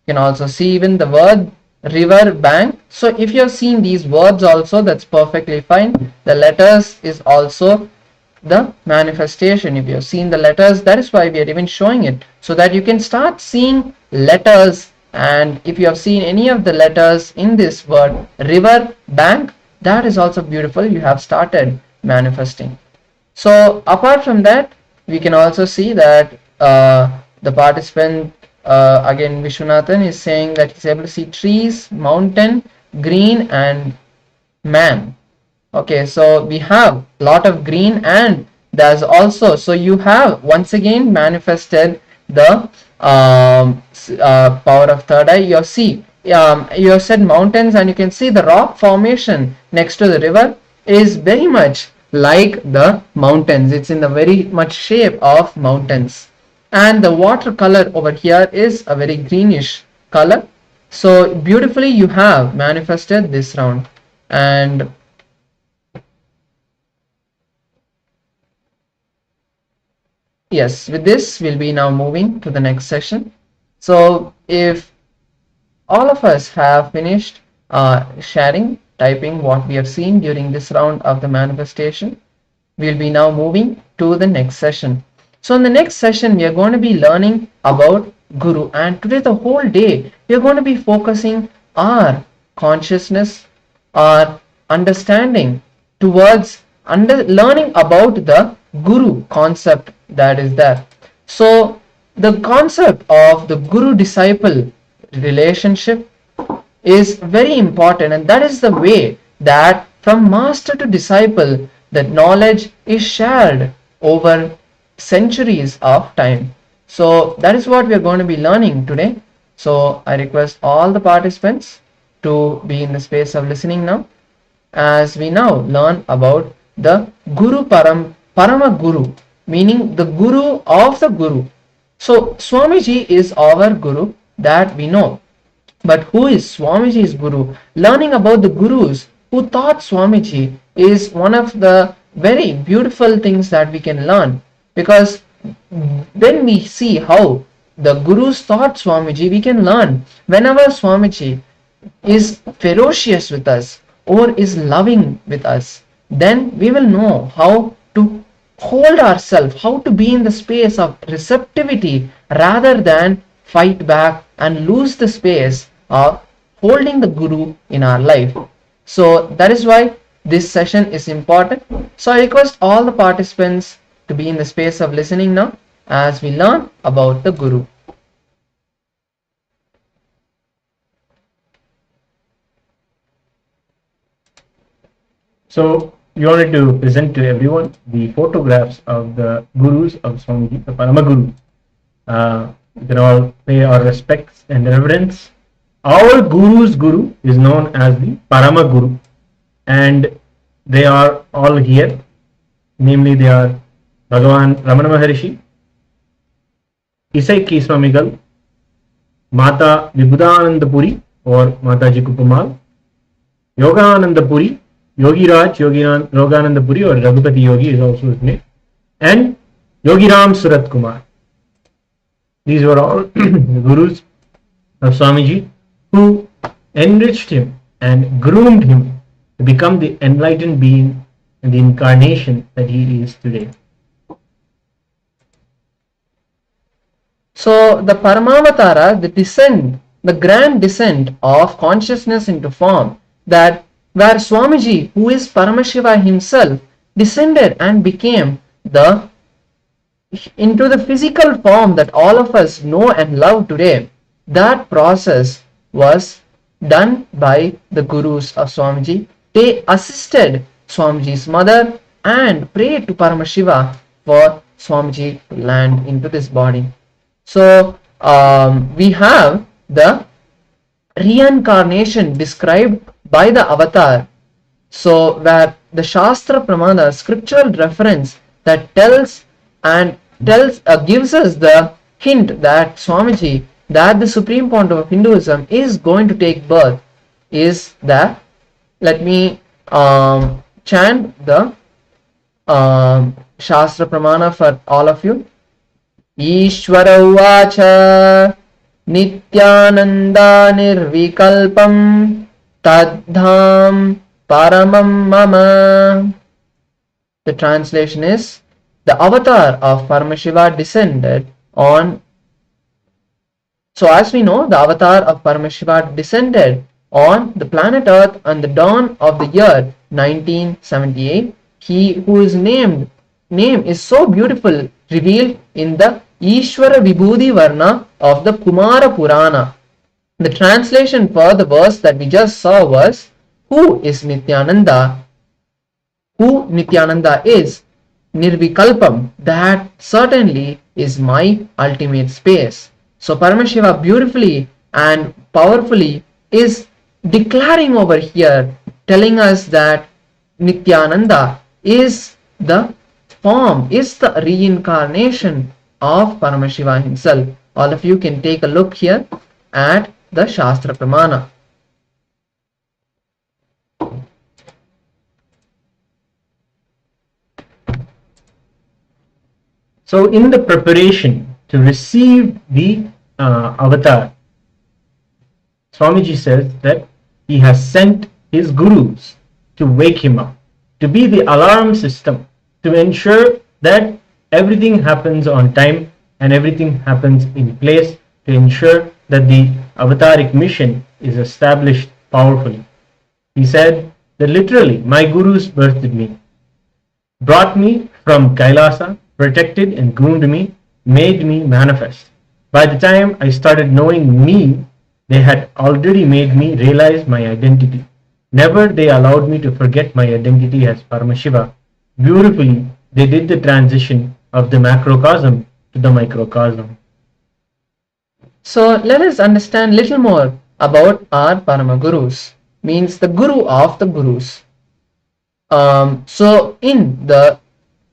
Speaker 4: You can also see even the word river bank. So if you have seen these words also, that's perfectly fine. The letters is also the manifestation. If you have seen the letters, that is why we are even showing it, so that you can start seeing letters. And if you have seen any of the letters in this word river bank, that is also beautiful. You have started manifesting. So apart from that, we can also see that the participant again Vishwanathan is saying that he's able to see trees, mountain, green and man. Okay, so we have a lot of green, and there's also, so you have once again manifested the power of third eye. You see, you have said mountains, and you can see the rock formation next to the river is very much like the mountains. It's in the very much shape of mountains, and the water color over here is a very greenish color. So beautifully you have manifested this round. And yes, with this we'll be now moving to the next session. So if all of us have finished sharing, typing what we have seen during this round of the manifestation, we'll be now moving to the next session. So in the next session we are going to be learning about Guru, and today the whole day we are going to be focusing our consciousness, our understanding towards learning about the Guru concept that is there. So the concept of the Guru-disciple relationship is very important, and that is the way that from master to disciple the knowledge is shared over centuries of time. So that is what we are going to be learning today. So I request all the participants to be in the space of listening now, as we now learn about the Guru Parama Guru, meaning the Guru of the Guru. So Swamiji is our Guru, that we know. But who is Swamiji's Guru? Learning about the Gurus who taught Swamiji is one of the very beautiful things that we can learn, because when we see how the Gurus taught Swamiji, we can learn. Whenever Swamiji is ferocious with us or is loving with us, then we will know how to hold ourselves, how to be in the space of receptivity rather than fight back and lose the space of holding the Guru in our life. So that is why this session is important. So I request all the participants to be in the space of listening now as we learn about the Guru.
Speaker 5: So we wanted to present to everyone the photographs of the Gurus of Swamiji, the Paramaguru. You can all pay our respects and reverence. Our Guru's Guru is known as the Paramaguru, and they are all here. Namely, they are Bhagavan Ramana Maharishi, Isai Swamigal, Mata Vibhudananda Puri or Mataji Kupamal, Yogananda Puri, Yogi Raj, Yogananda Puri or Raghupati Yogi is also his name, and Yogi Ram Surat Kumar. These were all the Gurus of Swamiji who enriched him and groomed him to become the enlightened being and the incarnation that he is today.
Speaker 4: So the Paramavatara, the descent, the grand descent of consciousness into form, that where Swamiji, who is Paramashiva himself, descended and became into the physical form that all of us know and love today, that process was done by the Gurus of Swamiji. They assisted Swamiji's mother and prayed to Paramashiva for Swamiji to land into this body. So we have the reincarnation described by the avatar. So where the Shastra Pramana, scriptural reference that gives us the hint that Swamiji, that the Supreme Pontiff of Hinduism is going to take birth, is that, let me chant the Shastra Pramana for all of you. Ishvara Uvacha Nityananda Nirvikalpam Tadham Paramam Mama. The translation is, the avatar of Paramashiva descended on. So as we know, the avatar of Paramashiva descended on the planet Earth on the dawn of the year 1978. He whose name is so beautiful, revealed in the Ishvara Vibhudi Varna of the Kumara Purana. The translation for the verse that we just saw was, who is Nityananda? Who Nityananda is? Nirvikalpam, that certainly is my ultimate space. So Paramashiva beautifully and powerfully is declaring over here, telling us that Nityananda is the form, is the reincarnation of Paramashiva himself. All of you can take a look here at the Shastra Pramana.
Speaker 5: So in the preparation to receive the avatar, Swamiji says that he has sent his Gurus to wake him up, to be the alarm system, to ensure that everything happens on time and everything happens in place, to ensure that the avataric mission is established powerfully. He said that literally, my Gurus birthed me, brought me from KAILASA, protected and groomed me, made me manifest. By the time I started knowing me, they had already made me realize my identity. Never they allowed me to forget my identity as Paramashiva. Beautifully, they did the transition of the macrocosm to the microcosm.
Speaker 4: So let us understand little more about our Paramagurus, means the Guru of the Gurus. So in the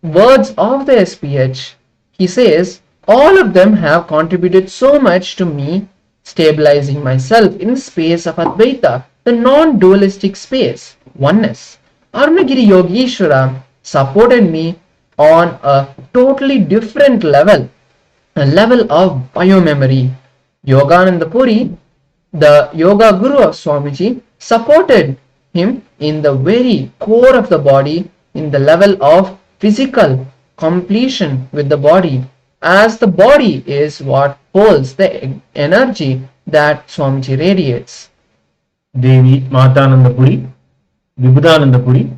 Speaker 4: words of the SPH, he says, all of them have contributed so much to me stabilizing myself in the space of Advaita, the non-dualistic space, oneness. Arunagiri Yogeshwara supported me on a totally different level, a level of biomemory. Yogananda Puri, the Yoga Guru of Swamiji, supported him in the very core of the body, in the level of physical completion with the body. as the body is what holds the energy that Swamiji radiates.
Speaker 5: Devi Matananda Puri, Vibhudananda Puri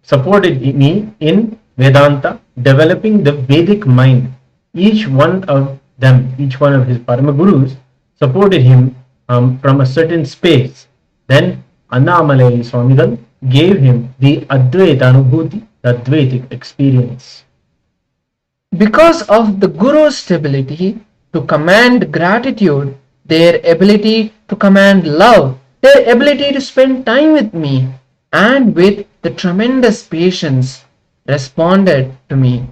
Speaker 5: supported me in Vedanta, developing the Vedic mind. Each one of them, each one of his Paramagurus supported him from a certain space. Then Annamalai Swamigal gave him the Advaita Anubhuti, the Advaitic experience.
Speaker 4: Because of the Guru's stability to command gratitude, their ability to command love, their ability to spend time with me, and with the tremendous patience responded to me.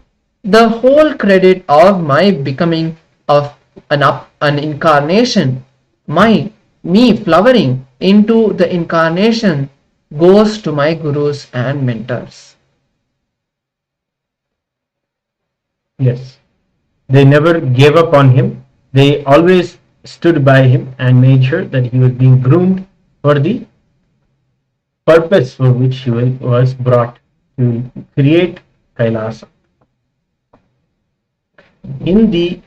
Speaker 4: The whole credit of my becoming of an incarnation, me flowering into the incarnation, goes to my gurus and mentors.
Speaker 5: Yes, they never gave up on him. They always stood by him and made sure that he was being groomed for the purpose for which he was brought, to create Kailasa. In the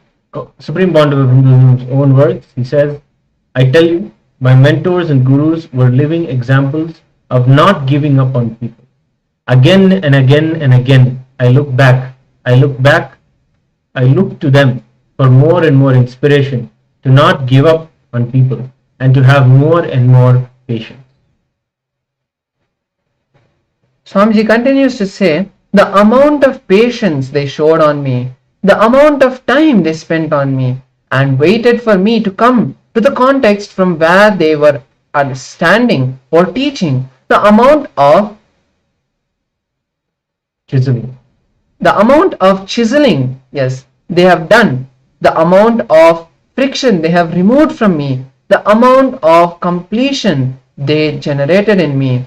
Speaker 5: Supreme Pontiff of Hinduism's own words, he says, I tell you, my mentors and gurus were living examples of not giving up on people. Again and again and again, I look to them for more and more inspiration to not give up on people and to have more and more patience.
Speaker 4: Swamiji continues to say, the amount of patience they showed on me, the amount of time they spent on me, and waited for me to come to the context from where they were standing or teaching, the amount of chiseling, yes, they have done, the amount of friction they have removed from me, the amount of completion they generated in me.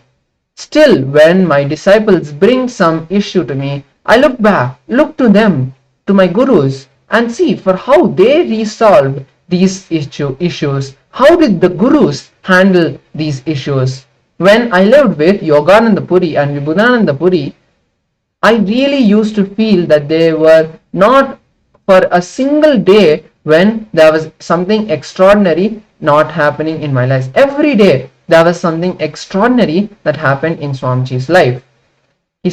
Speaker 4: Still, when my disciples bring some issue to me, I look to them, to my gurus, and see for how they resolved these issues. How did the gurus handle these issues? When I lived with Yogananda Puri and Vibhudananda Puri, I really used to feel that they were not for a single day when there was something extraordinary not happening in my life. Every day there was something extraordinary that happened in Swamiji's life. He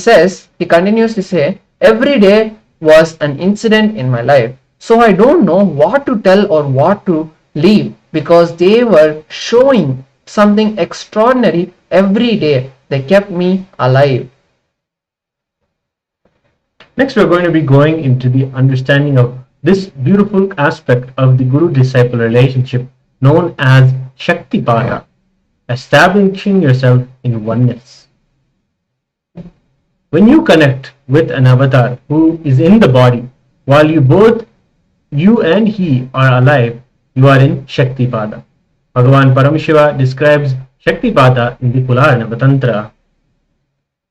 Speaker 4: continues to say, every day was an incident in my life. So I don't know what to tell or what to leave, because they were showing something extraordinary every day. They kept me alive.
Speaker 5: Next, we're going to be going into the understanding of this beautiful aspect of the Guru-disciple relationship known as Shaktipada, establishing yourself in oneness. When you connect with an avatar who is in the body, while you and he are alive, you are in Shaktipada. Bhagavan Paramashiva describes Shaktipada in the Kularnava Tantra.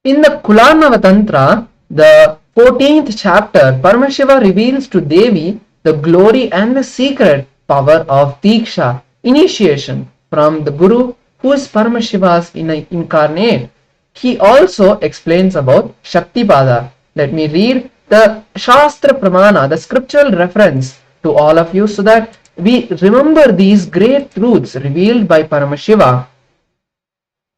Speaker 4: In the Kularnava Tantra, the 14th chapter, Paramashiva reveals to Devi the glory and the secret power of Diksha, initiation from the Guru, who is Paramashiva's incarnate. He also explains about Shaktipada. Let me read the Shastra Pramana, the scriptural reference, to all of you so that we remember these great truths revealed by Paramashiva.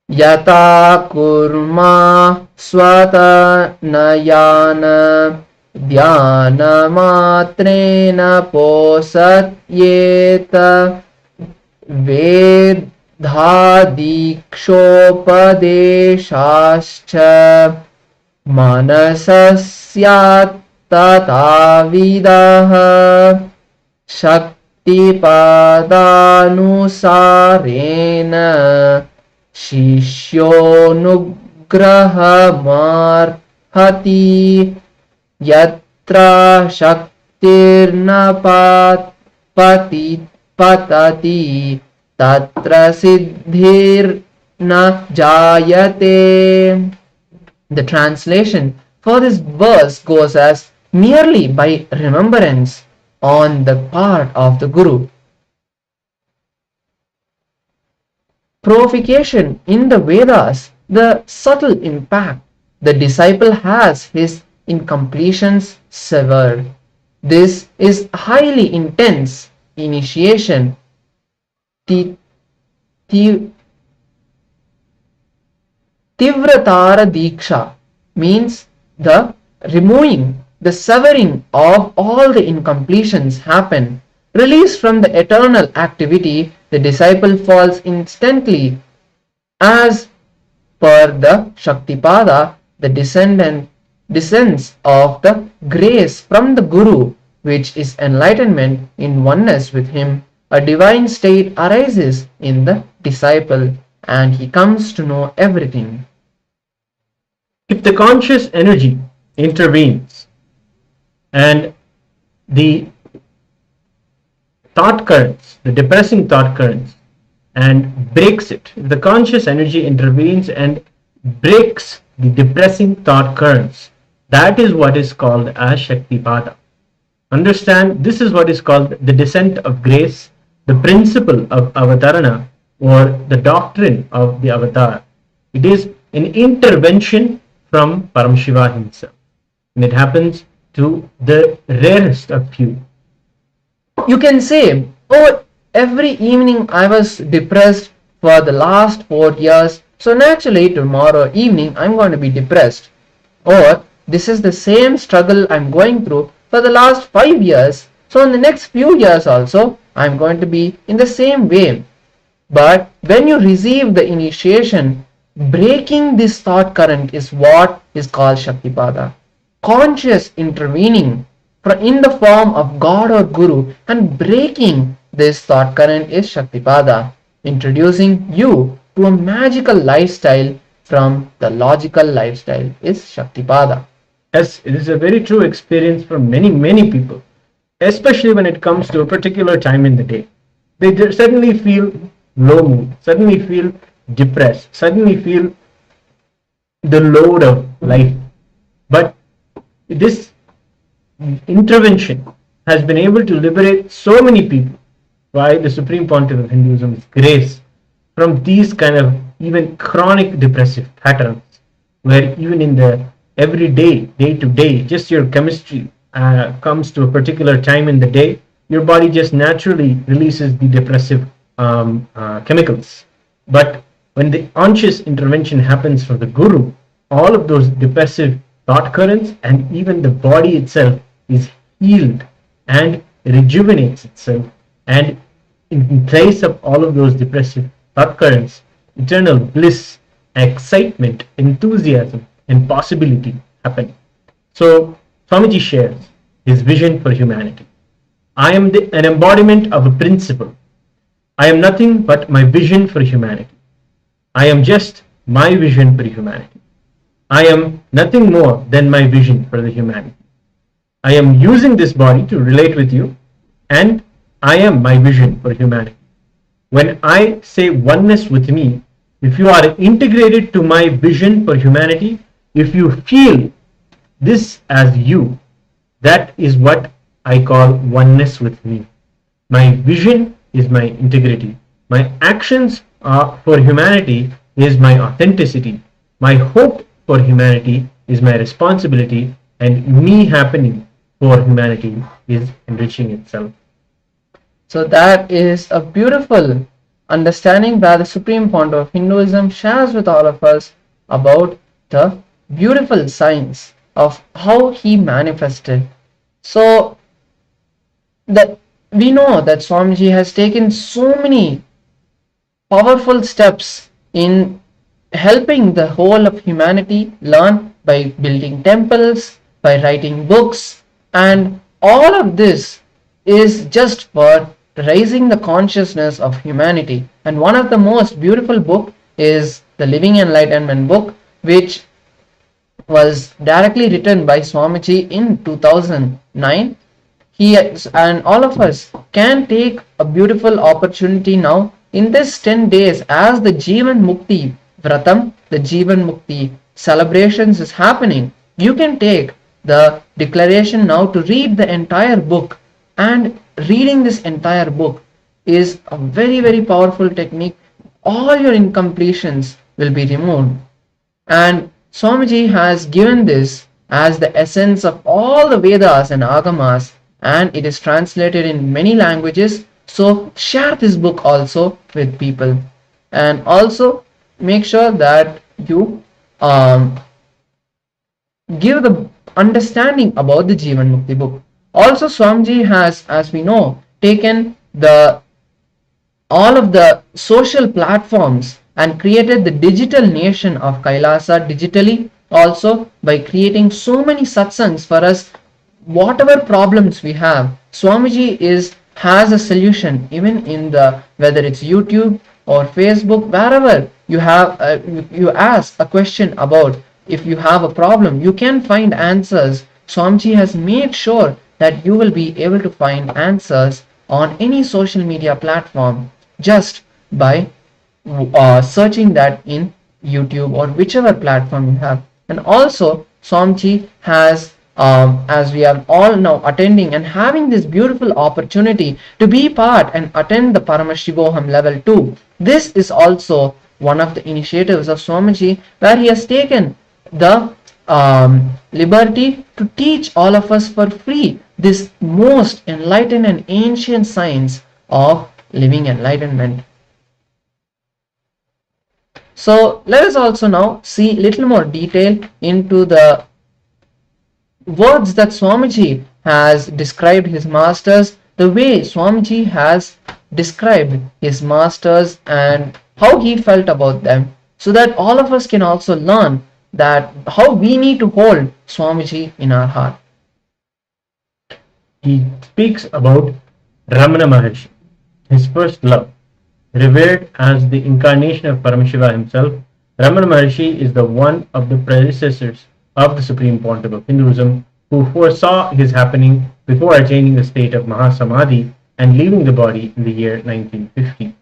Speaker 4: Yata kurma swata nayana dhyana matrena posatyeta vedhadikshopαδeshascha manasasyat tatavidah shaktipadanusarena Shishyo nugraha marhati yatra shaktirna patati tatra siddhirna jayate. The translation for this verse goes as merely by remembrance on the part of the Guru. Purification in the Vedas, the subtle impact the disciple has his incompletions severed. This is highly intense initiation. The Tivratara Diksha means the removing, the severing of all the incompletions happen. Released from the eternal activity, the disciple falls instantly. As per the Shaktipada, the descends of the grace from the Guru, which is enlightenment in oneness with him. A divine state arises in the disciple and he comes to know everything.
Speaker 5: If the conscious energy intervenes and the thought currents, the depressing thought currents, and breaks it, if the conscious energy intervenes and breaks the depressing thought currents, that is what is called as Shaktipada. Understand, this is what is called the descent of grace, the principle of avatarana, or the doctrine of the avatar. It is an intervention from Paramashiva himself, and it happens to the rarest of few.
Speaker 4: You can say, oh, every evening I was depressed for the last 4 years, so naturally tomorrow evening I'm going to be depressed. Or this is the same struggle I'm going through for the last 5 years, so in the next few years also I'm going to be in the same way. But when you receive the initiation, breaking this thought current is what is called Shaktipada. Conscious intervening in the form of God or Guru and breaking this thought current is Shaktipada, introducing you to a magical lifestyle from the logical lifestyle is Shaktipada.
Speaker 5: Yes, it is a very true experience for many people, especially when it comes to a particular time in the day. They suddenly feel low mood, suddenly feel depressed, suddenly feel the load of life. But this intervention has been able to liberate so many people by the Supreme Pontiff of Hinduism's grace from these kind of even chronic depressive patterns, where even in the everyday, day to day, just your chemistry comes to a particular time in the day, your body just naturally releases the depressive chemicals. But when the conscious intervention happens from the Guru, all of those depressive thought currents and even the body itself is healed and rejuvenates itself, and in place of all of those depressive thought currents, eternal bliss, excitement, enthusiasm and possibility happen. So Swamiji shares his vision for humanity. I am an embodiment of a principle. I am nothing but my vision for humanity. I am just my vision for humanity. I am nothing more than my vision for the humanity. I am using this body to relate with you, and I am my vision for humanity. When I say oneness with me, if you are integrated to my vision for humanity, if you feel this as you, that is what I call oneness with me. My vision is my integrity. My actions for humanity is my authenticity. My hope for humanity is my responsibility, and me happening for humanity is enriching itself.
Speaker 4: So that is a beautiful understanding that the Supreme Pontiff of Hinduism shares with all of us about the beautiful science of how he manifested. So that we know that Swamiji has taken so many powerful steps in helping the whole of humanity learn by building temples, by writing books, and all of this is just for raising the consciousness of humanity. And one of the most beautiful book is the Living Enlightenment book, which was directly written by Swamiji in 2009. He and all of us can take a beautiful opportunity now in this 10 days as the Jivan Mukti Vratam, the Jivan Mukti celebrations is happening. You can take the declaration now to read the entire book, and reading this entire book is a very powerful technique. All your incompletions will be removed, and Swamiji has given this as the essence of all the Vedas and Agamas, and it is translated in many languages. So share this book also with people, and also make sure that you give the understanding about the Jivan Mukti book. Also, Swamiji has, as we know, taken the all of the social platforms and created the digital nation of Kailasa digitally, also by creating so many satsangs for us. Whatever problems we have, Swamiji has a solution, even in the, whether it's YouTube or Facebook, wherever you have you ask a question about, if you have a problem, you can find answers. Swamiji has made sure that you will be able to find answers on any social media platform just by searching that in YouTube or whichever platform you have. And also Swamiji has, as we are all now attending and having this beautiful opportunity to be part and attend the Paramashivoham Level 2. This is also one of the initiatives of Swamiji, where he has taken the liberty to teach all of us for free this most enlightened and ancient science of living enlightenment. So let us also now see little more detail into the words that Swamiji has described his masters, the way Swamiji has described his masters and how he felt about them, so that all of us can also learn that how we need to hold Swamiji in our heart.
Speaker 5: He speaks about Ramana Maharshi, his first love. Revered as the incarnation of Paramashiva himself, Ramana Maharshi is the one of the predecessors of the Supreme Pontiff of Hinduism, who foresaw his happening before attaining the state of Mahasamadhi and leaving the body in the year 1950.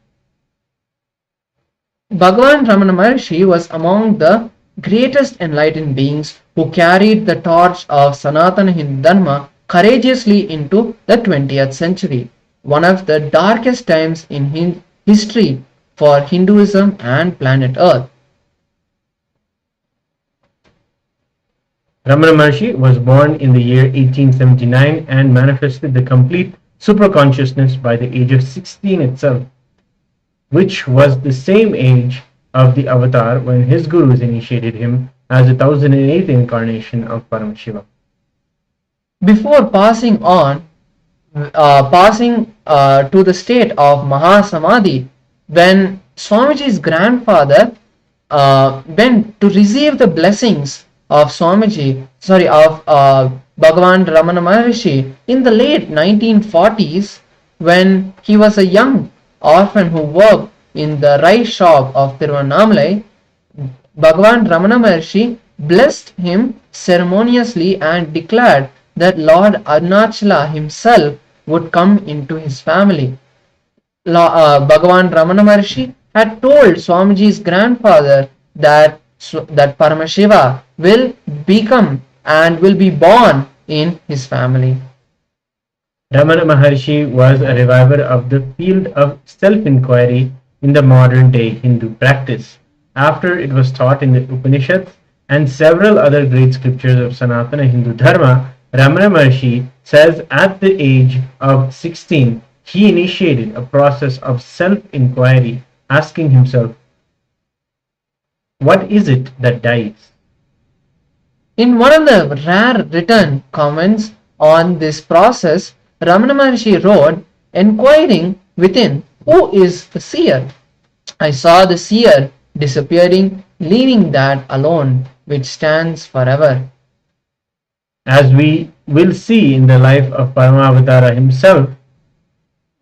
Speaker 4: Bhagavan Ramana Maharshi was among the greatest enlightened beings who carried the torch of Sanatana Hindu Dharma courageously into the 20th century, one of the darkest times in history for Hinduism and planet Earth.
Speaker 5: Ramana Maharshi was born in the year 1879 and manifested the complete superconsciousness by the age of 16 itself, which was the same age of the avatar when his gurus initiated him as the 1008th incarnation of Paramashiva.
Speaker 4: Before passing to the state of Mahasamadhi, when Swamiji's grandfather went to receive the blessings of Bhagavan Ramana Maharshi in the late 1940s, when he was a young orphan who worked in the rice shop of Tiruvannamalai, Bhagavan Ramana Maharshi blessed him ceremoniously and declared that Lord Arunachala himself would come into his family. Bhagavan Ramana Maharshi had told Swamiji's grandfather that Paramashiva will become and will be born in his family.
Speaker 5: Ramana Maharshi was a reviver of the field of self-inquiry in the modern day Hindu practice, after it was taught in the Upanishads and several other great scriptures of Sanatana Hindu Dharma. Ramana Maharshi says at the age of 16, he initiated a process of self-inquiry, asking himself, what is it that dies?
Speaker 4: In one of the rare written comments on this process, Ramana Maharshi wrote, inquiring within, who is the seer? I saw the seer disappearing, leaving that alone, which stands forever.
Speaker 5: As we will see in the life of Paramavatara himself,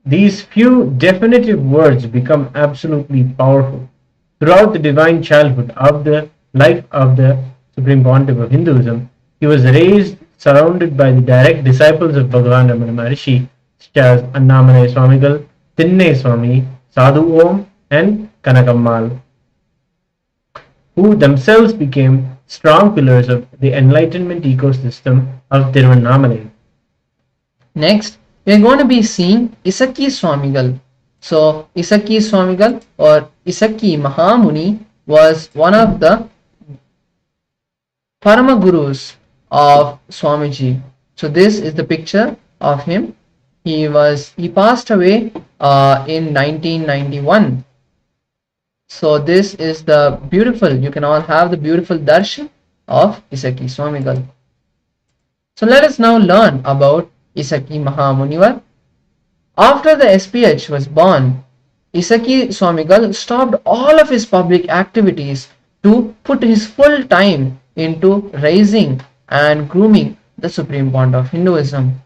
Speaker 5: these few definitive words become absolutely powerful. Throughout the divine childhood of the life of the Supreme Pontiff of Hinduism, he was raised surrounded by the direct disciples of Bhagavan Ramana Maharshi, such as Annamalai Swamigal, Tinnai Swami, Sadhu Om, and Kanakammal, who themselves became strong pillars of the enlightenment ecosystem of Tiruvannamalai.
Speaker 4: Next, we are going to be seeing Isaki Swamigal. So, Isaki Swamigal or Isaki Mahamuni was one of the Parama Gurus of Swamiji. So, this is the picture of him. He passed away in 1991. So this is the beautiful, you can all have the beautiful darshan of Isaki Swamigal. So let us now learn about Isaki Mahamunivar. After the SPH was born, Isaki Swamigal stopped all of his public activities to put his full time into raising and grooming the Supreme Pontiff of Hinduism.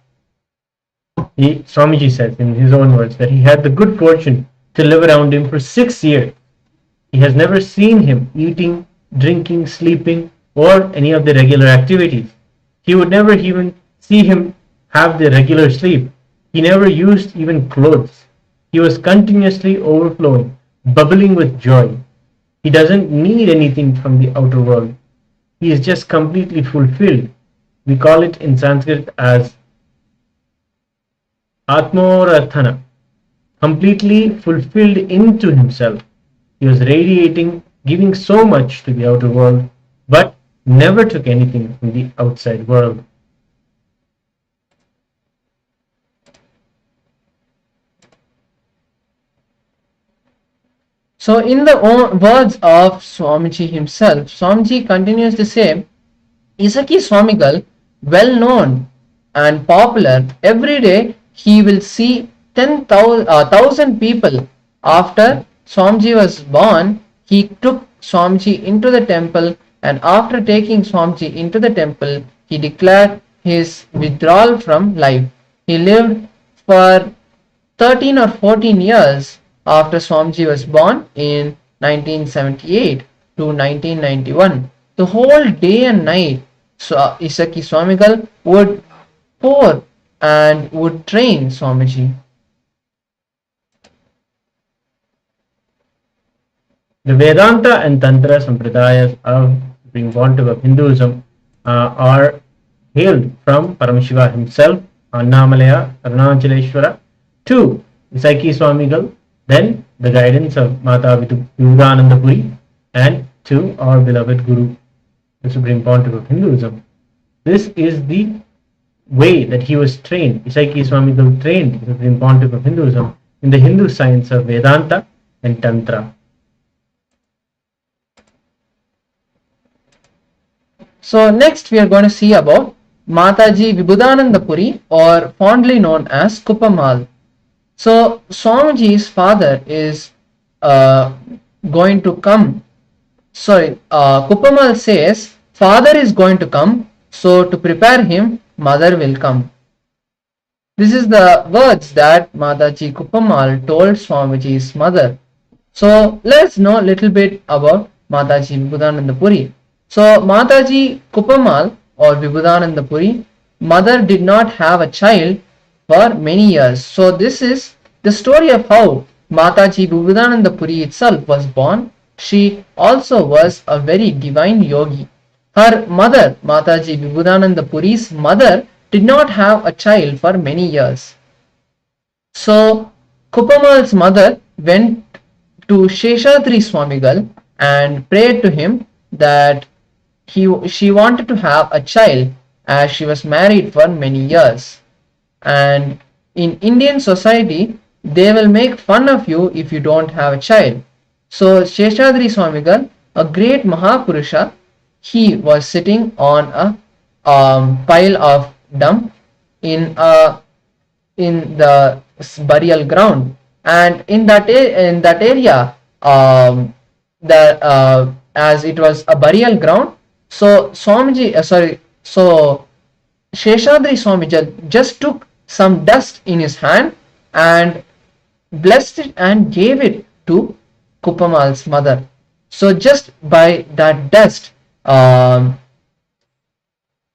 Speaker 5: Swamiji says in his own words that he had the good fortune to live around him for 6 years. He has never seen him eating, drinking, sleeping, or any of the regular activities. He would never even see him have the regular sleep. He never used even clothes. He was continuously overflowing, bubbling with joy. He doesn't need anything from the outer world. He is just completely fulfilled. We call it in Sanskrit as Atmorathana, completely fulfilled into himself. He was radiating, giving so much to the outer world, but never took anything from the outside world.
Speaker 4: So in the words of Swamiji himself, Swamiji continues to say, Isaki Swamigal, well known and popular, every day he will see 10,000 people. After Swamiji was born, he took Swamiji into the temple, and after taking Swamiji into the temple, he declared his withdrawal from life. He lived for 13 or 14 years after Swamiji was born in 1978 to 1991. The whole day and night, Isaki Swamigal would pour and would train Swamiji.
Speaker 5: The Vedanta and Tantra Sampradayas of being Pontiff of Hinduism are hailed from Paramashiva himself, Annamalaya, Arunachaleshwara, to Isaki Swamigal, then the guidance of Mata Vibhudananda Puri, and to our beloved Guru, the Supreme Pontiff of Hinduism. This is the way that he was trained. Isaki Swamigal trained the Supreme Pontiff of Hinduism in the Hindu science of Vedanta and Tantra.
Speaker 4: So next we are going to see about Mataji Vibhudananda Puri, or fondly known as Kupamal. So Swamiji's father is going to come. Kupamal says, father is going to come, so to prepare him, mother will come. This is the words that Mataji Kupamal told Swamiji's mother. So let's know a little bit about Mataji Vibhudananda Puri. So Mataji Kupamal or Vibhudananda Puri, mother did not have a child for many years. So this is the story of how Mataji Vibhudananda Puri itself was born. She also was a very divine yogi. Her mother, Mataji Vibhudananda Puri's mother, did not have a child for many years. So Kupamal's mother went to Sheshadri Swamigal and prayed to him that she wanted to have a child, as she was married for many years. And in Indian society, they will make fun of you if you don't have a child. So Sheshadri Swamigal, a great Mahapurusha, he was sitting on a pile of dump in the burial ground, and in that area, as it was a burial ground, so Sheshadri Swamiji just took some dust in his hand and blessed it and gave it to Kupamal's mother. So just by that dust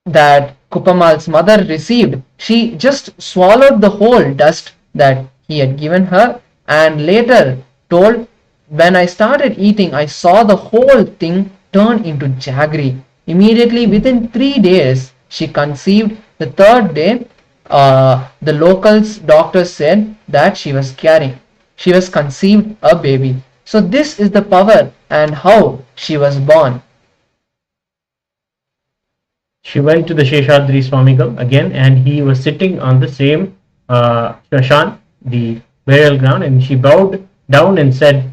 Speaker 4: that Kupamal's mother received, she just swallowed the whole dust that he had given her, and later told, when I started eating, I saw the whole thing turn into jaggery. Immediately within 3 days, she conceived. The third day, the locals doctors said that she was conceived a baby. So this is the power and how she was born.
Speaker 5: She went to the Sheshadri Swamigal again, and he was sitting on the same Shashan, the burial ground, and she bowed down and said,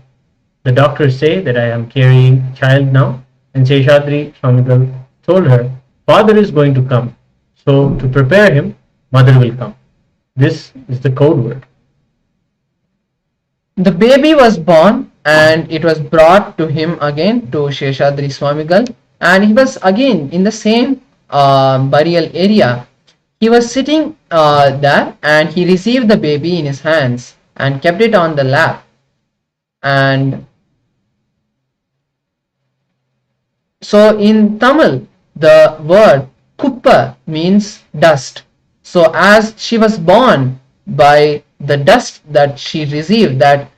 Speaker 5: "The doctors say that I am carrying child now." And Sheshadri Swamigal told her, "Father is going to come, so to prepare him, mother will come." This is the code word.
Speaker 4: The baby was born and it was brought to him again to Sheshadri Swamigal, and he was again in the same burial area. He was sitting there and he received the baby in his hands and kept it on the lap. And so in Tamil, the word kuppa means dust. So as she was born by the dust that she received, that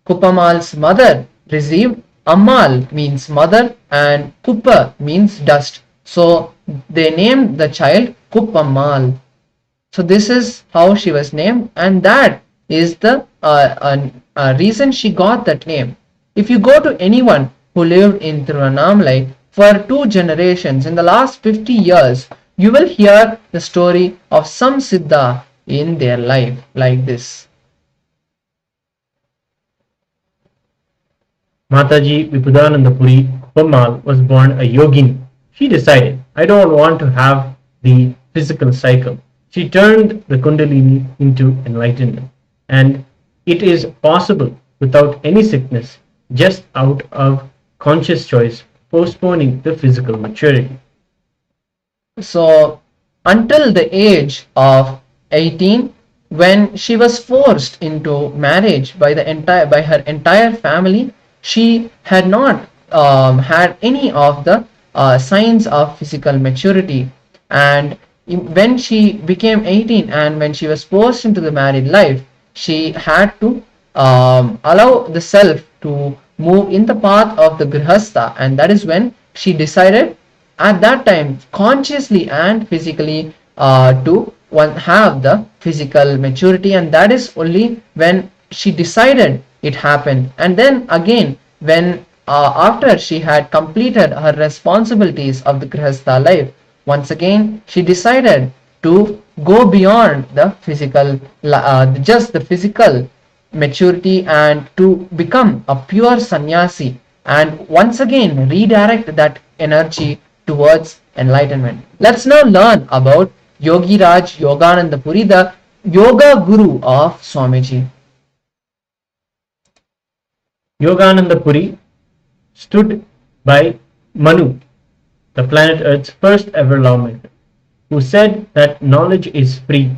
Speaker 4: Kuppamal's mother received, Ammal means mother and Kuppa means dust. So they named the child Kuppamal. So this is how she was named, and that is the reason she got that name. If you go to anyone who lived in Tiruvannamalai for 2 generations, in the last 50 years, you will hear the story of some Siddha in their life like this.
Speaker 5: Mataji Vipudanandapuri Kuppamal was born a yogini. She decided, "I don't want to have the physical cycle." She turned the Kundalini into enlightenment. And it is possible without any sickness, just out of conscious choice, postponing the physical maturity.
Speaker 4: So until the age of 18, when she was forced into marriage by her entire family, she had not had any of the signs of physical maturity. And when she became 18 and when she was forced into the married life, she had to allow the self to move in the path of the grihastha, and that is when she decided at that time consciously and physically to have the physical maturity, and that is only when she decided it happened. And then again, when after she had completed her responsibilities of the grihastha life, once again she decided to go beyond the physical, just the physical maturity, and to become a pure sannyasi, and once again redirect that energy towards enlightenment. Let's now learn about Yogi Raj Yogananda Puri, the yoga guru of Swamiji.
Speaker 5: Yogananda Puri stood by Manu, the planet Earth's first ever lawmaker, who said that knowledge is free.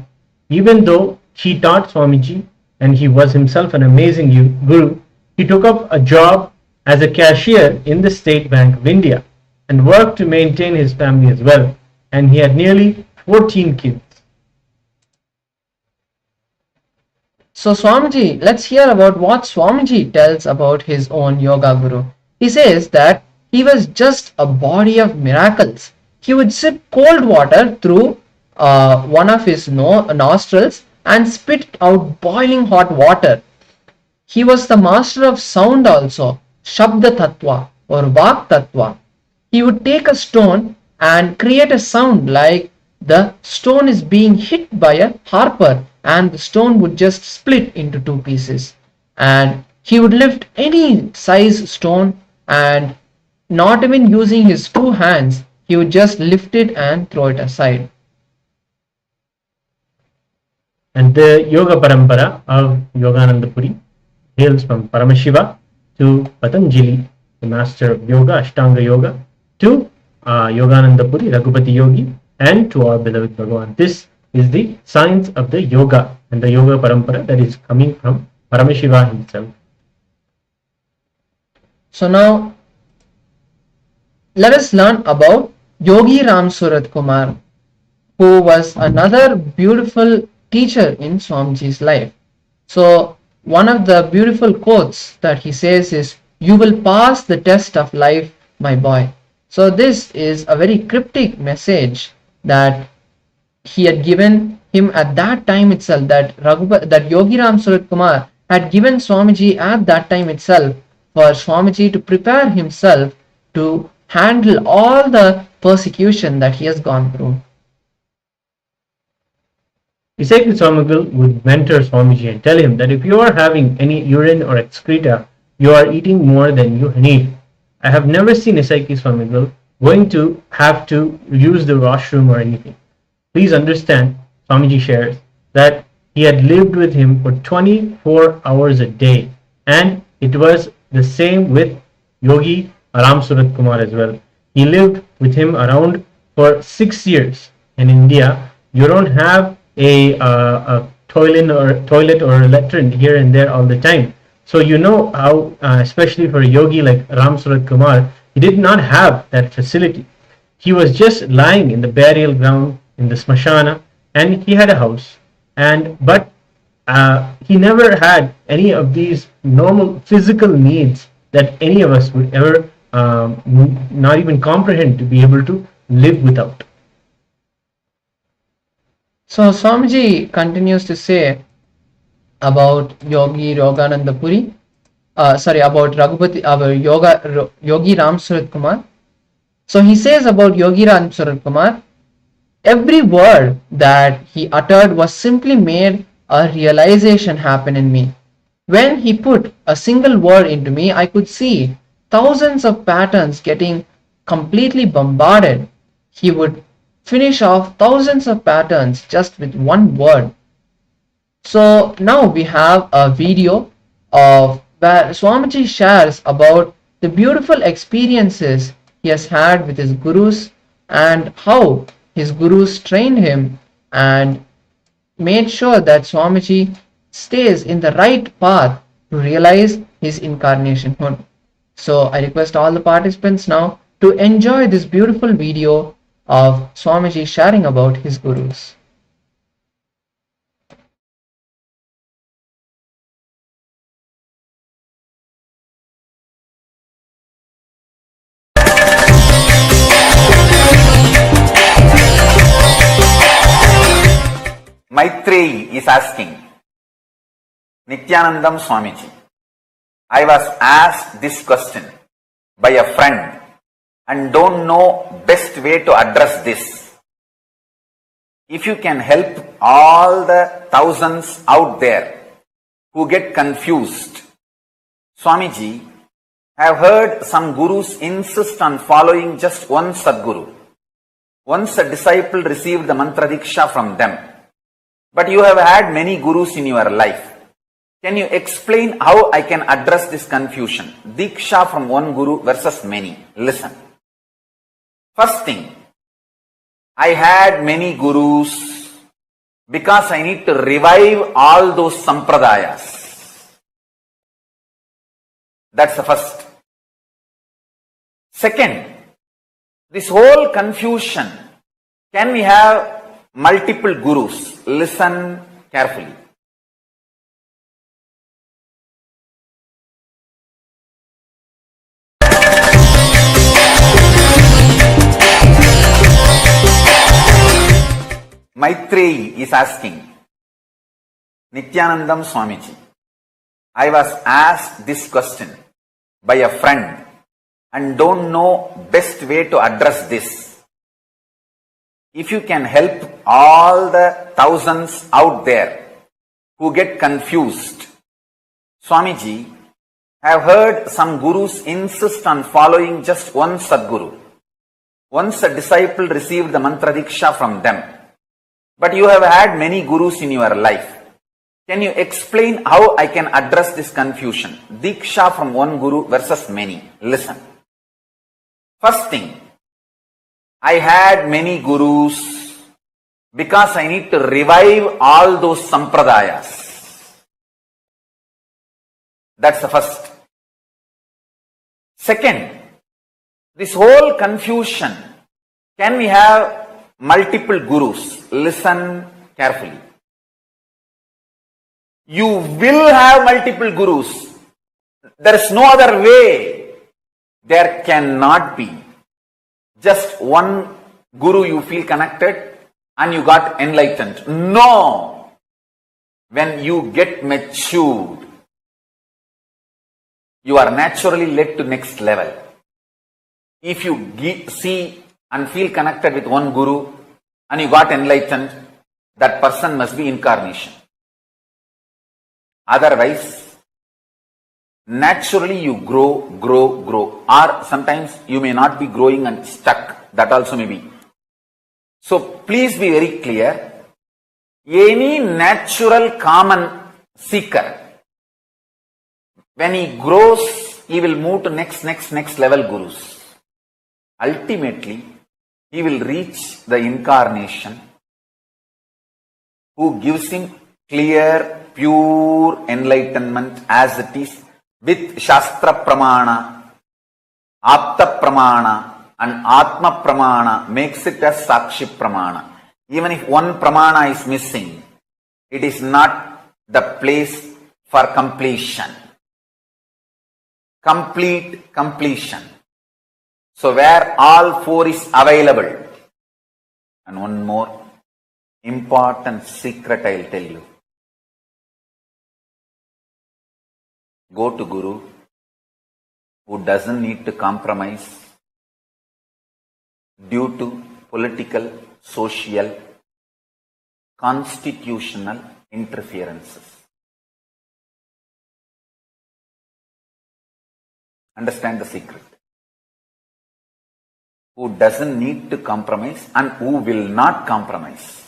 Speaker 5: Even though he taught Swamiji and he was himself an amazing guru, he took up a job as a cashier in the State Bank of India and worked to maintain his family as well. And he had nearly 14 kids.
Speaker 4: So Swamiji, let's hear about what Swamiji tells about his own yoga guru. He says that he was just a body of miracles. He would sip cold water through one of his nostrils and spit out boiling hot water. He was the master of sound also, Shabda Tattva or Vak Tattva. He would take a stone and create a sound like the stone is being hit by a harper, and the stone would just split into 2 pieces. And he would lift any size stone, and not even using his 2 hands, he would just lift it and throw it aside.
Speaker 5: And the yoga parampara of Yogananda Puri hails from Paramashiva to Patanjali, the master of yoga, Ashtanga yoga, to Yogananda Puri, Raghupati Yogi, and to our beloved Bhagavan. This is the science of the yoga and the yoga parampara that is coming from Paramashiva himself.
Speaker 4: So now let us learn about Yogi Ram Surat Kumar, who was another beautiful teacher in Swamiji's life. So one of the beautiful quotes that he says is, "You will pass the test of life, my boy." So this is a very cryptic message that he had given him at that time itself, that Yogi Ram Surat Kumar had given Swamiji at that time itself, for Swamiji to prepare himself to handle all the persecution that he has gone through.
Speaker 5: Isaki Swamigal would mentor Swamiji and tell him that if you are having any urine or excreta, you are eating more than you need. I have never seen Isaki Swamigal going to have to use the washroom or anything. Please understand, Swamiji shares, that he had lived with him for 24 hours a day, and it was the same with Yogi Ram Surat Kumar as well. He lived with him around for 6 years. In India, you don't have a toilet or a latrine here and there all the time. So you know how, especially for a yogi like Ram Surat Kumar, he did not have that facility. He was just lying in the burial ground in the smashana, and he had a house. But he never had any of these normal physical needs that any of us would ever not even comprehend to be able to live without.
Speaker 4: So Swamiji continues to say about Yogi Rogananda Puri, about Yogi Ram Surat Kumar. So he says about Yogi Ram Surat Kumar, every word that he uttered was simply made a realization happen in me. When he put a single word into me, I could see thousands of patterns getting completely bombarded. He would finish off thousands of patterns just with one word. So now we have a video of where Swamiji shares about the beautiful experiences he has had with his gurus and how his gurus trained him and made sure that Swamiji stays in the right path to realize his incarnationhood. So I request all the participants now to enjoy this beautiful video of Swamiji sharing about his gurus.
Speaker 1: Maitreyi is asking, Nithyanandam Swamiji, I was asked this question by a friend and don't know best way to address this. If you can help all the thousands out there who get confused. Swamiji, I have heard some gurus insist on following just one Sadguru. Once a disciple received the mantra diksha from them. But you have had many gurus in your life. Can you explain how I can address this confusion? Diksha from one guru versus many. Listen. First thing, I had many gurus because I need to revive all those sampradayas. That's the first. Second, this whole confusion, can we have multiple gurus? Listen carefully. Maitreyi is asking, Nithyanandam Swamiji, I was asked this question by a friend and don't know best way to address this. If you can help all the thousands out there who get confused. Swamiji, I have heard some gurus insist on following just one Sadguru. Once a disciple received the mantra diksha from them. But you have had many gurus in your life. Can you explain how I can address this confusion? Diksha from one guru versus many. Listen. First thing, I had many gurus because I need to revive all those sampradayas. That's the first. Second, this whole confusion, can we have multiple gurus? Listen carefully. You will have multiple gurus. There is no other way. There cannot be just one guru you feel connected and you got enlightened. No. When you get matured, you are naturally led to next level. If you see and feel connected with one guru and you got enlightened, that person must be incarnation. Otherwise, naturally you grow. Or sometimes you may not be growing and stuck. That also may be. So please be very clear. Any natural common seeker, when he grows, he will move to next level gurus. Ultimately, he will reach the incarnation who gives him clear, pure enlightenment as it is with Shastra Pramana, Apta Pramana and Atma Pramana makes it as Sakshi Pramana. Even if one Pramana is missing, it is not the place for completion. Complete completion. So where all four is available. And one more important secret I will tell you. Go to Guru who doesn't need to compromise due to political, social, constitutional interferences. Understand the secret. Who doesn't need to compromise and who will not compromise.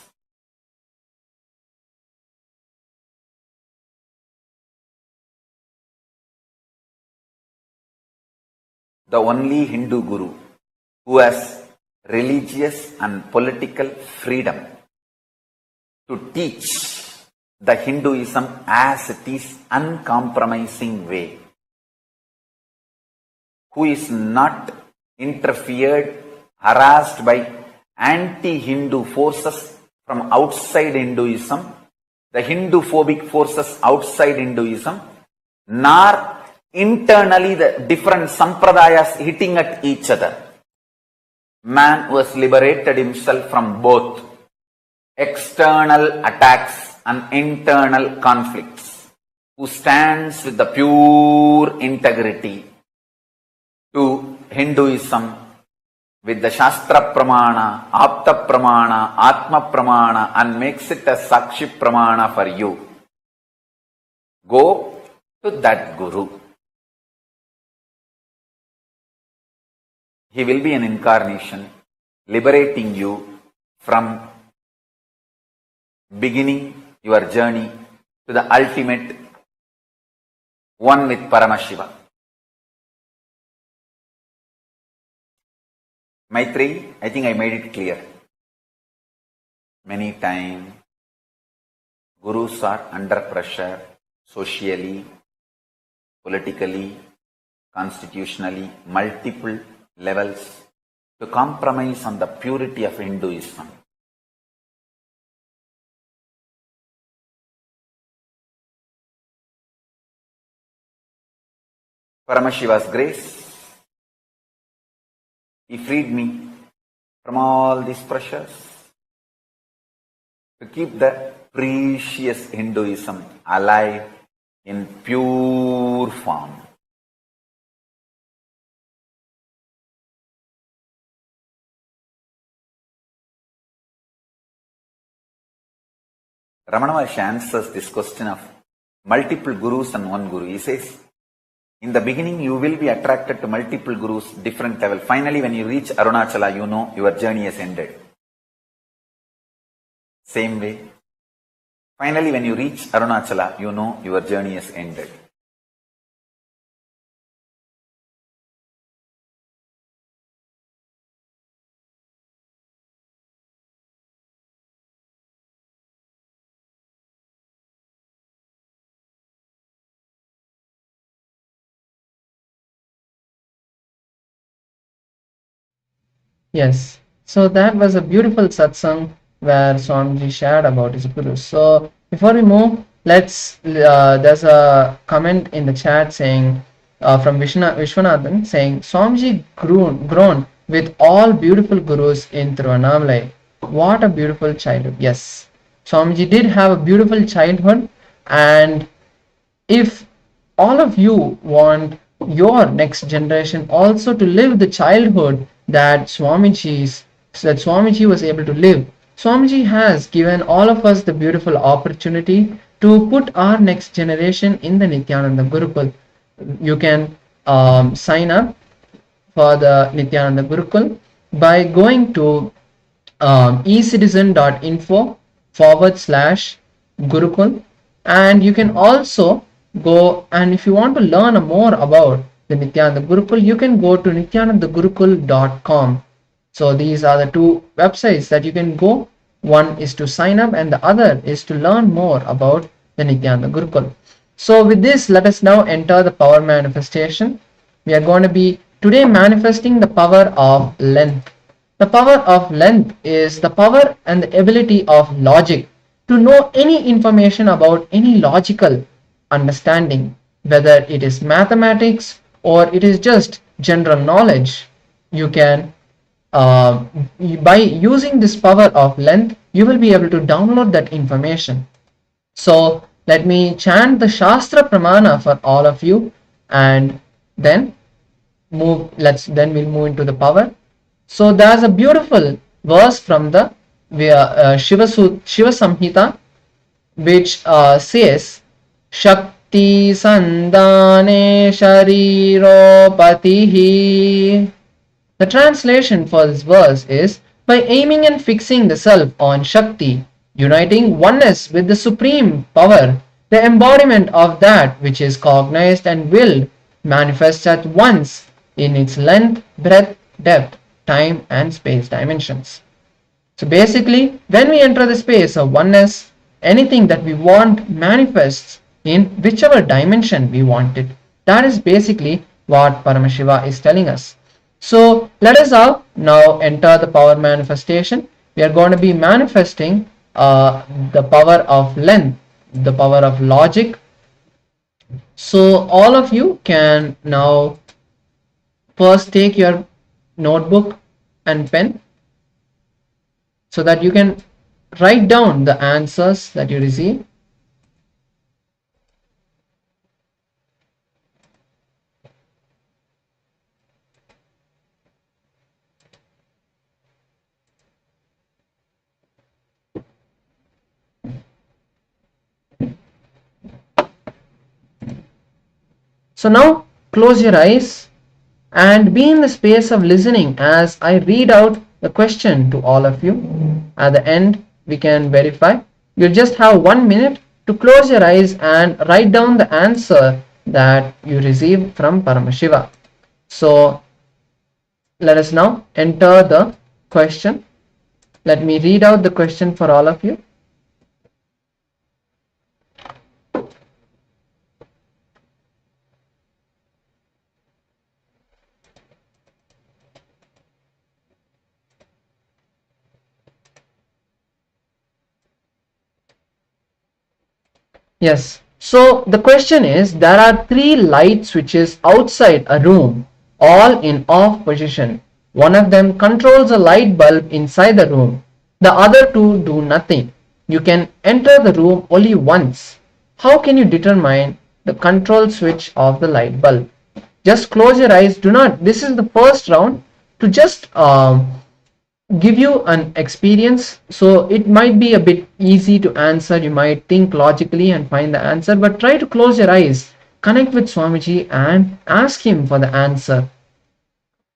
Speaker 1: The only Hindu guru who has religious and political freedom to teach the Hinduism as it is, uncompromising way, who is not interfered, harassed by anti-Hindu forces from outside Hinduism, the Hindu-phobic forces outside Hinduism, nor internally the different sampradayas hitting at each other. Man who has liberated himself from both external attacks and internal conflicts, who stands with the pure integrity to Hinduism with the Shastra Pramana, Apta Pramana, Atma Pramana and makes it a Sakshi Pramana for you. Go to that Guru. He will be an incarnation liberating you from beginning your journey to the ultimate one with Paramashiva. Maitreyi, I think I made it clear. Many times, gurus are under pressure socially, politically, constitutionally, multiple levels to compromise on the purity of Hinduism. Paramashiva's grace, he freed me from all these pressures to keep the precious Hinduism alive in pure form. Ramana Maharshi answers this question of multiple gurus and one guru. He says, in the beginning, you will be attracted to multiple gurus, different level. Finally, when you reach Arunachala, you know your journey has ended. Same way. Finally, when you reach Arunachala, you know your journey has ended.
Speaker 4: Yes, so that was a beautiful satsang where Swamiji shared about his gurus. So before we move, there's a comment in the chat saying from Vishwanathan saying Swamiji grown with all beautiful gurus in Tiruvannamalai. What a beautiful childhood. Yes, Swamiji did have a beautiful childhood, and if all of you want your next generation also to live the childhood that Swamiji was able to live. Swamiji has given all of us the beautiful opportunity to put our next generation in the Nityananda Gurukul. You can sign up for the Nityananda Gurukul by going to ecitizen.info/Gurukul, and you can also go, and if you want to learn more about the Nityananda Gurukul, you can go to nityanandagurukul.com. So these are the two websites that you can go. One is to sign up and the other is to learn more about the Nityananda Gurukul. So with this, let us now enter the power manifestation. We are going to be today manifesting the power of length. The power of length is the power and the ability of logic to know any information about any logical understanding, whether it is mathematics or it is just general knowledge. You can by using this power of length, you will be able to download that information. So let me chant the Shastra Pramana for all of you, and then we'll move into the power. So there's a beautiful verse from the Shiva Samhita, which says, Shakti Sandane Shariropatihi. The translation for this verse is, by aiming and fixing the self on Shakti, uniting oneness with the supreme power, the embodiment of that which is cognized and willed manifests at once in its length, breadth, depth, time and space dimensions. So basically, when we enter the space of oneness, anything that we want manifests in whichever dimension we want it. That is basically what Paramashiva is telling us. So let us now enter the power manifestation. We are going to be manifesting the power of length, the power of logic. So all of you can now first take your notebook and pen so that you can write down the answers that you receive. So now close your eyes and be in the space of listening as I read out the question to all of you. At the end, we can verify. You'll just have 1 minute to close your eyes and write down the answer that you received from Paramashiva. So let us now enter the question. Let me read out the question for all of you. Yes, so the question is, there are 3 light switches outside a room, all in off position. One of them controls a light bulb inside the room. The other 2 do nothing. You can enter the room only once. How can you determine the control switch of the light bulb? Just close your eyes. This is the first round to just give you an experience, so it might be a bit easy to answer. You might think logically and find the answer, but try to close your eyes, connect with Swamiji and ask him for the answer.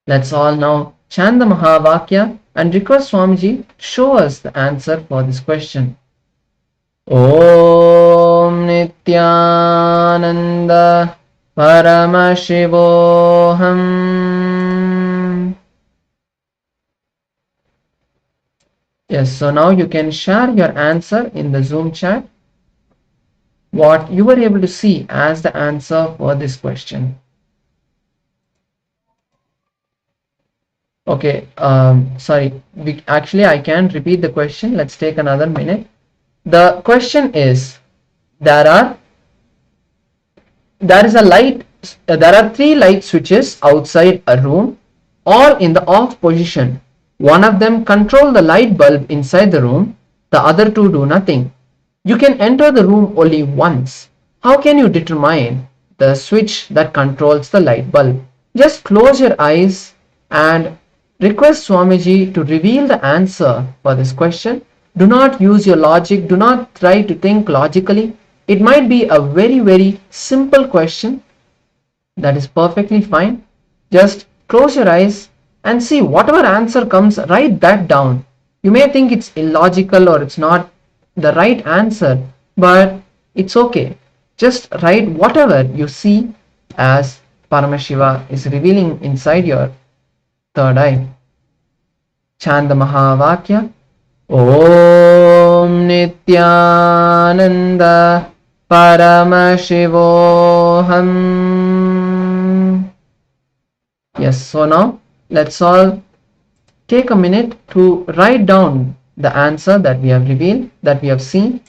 Speaker 4: Let's all now chant the Mahavakya and request Swamiji to show us the answer for this question. Om Nityananda Paramashivoham. Yes, so now you can share your answer in the Zoom chat, what you were able to see as the answer for this question. Okay, sorry, I can repeat the question. Let's take another minute. The question is, there are 3 light switches outside a room, all in the off position. One of them controls the light bulb inside the room, the other 2 do nothing. You can enter the room only once. How can you determine the switch that controls the light bulb? Just close your eyes and request Swamiji to reveal the answer for this question. Do not use your logic. Do not try to think logically. It might be a very simple question. That is perfectly fine. Just close your eyes and see whatever answer comes, write that down. You may think it's illogical or it's not the right answer, but it's okay. Just write whatever you see as Paramashiva is revealing inside your third eye. Chant the Mahavakya. Om Nityananda Paramashivoham. Yes, so now let's all take a minute to write down the answer that we have revealed, that we have seen.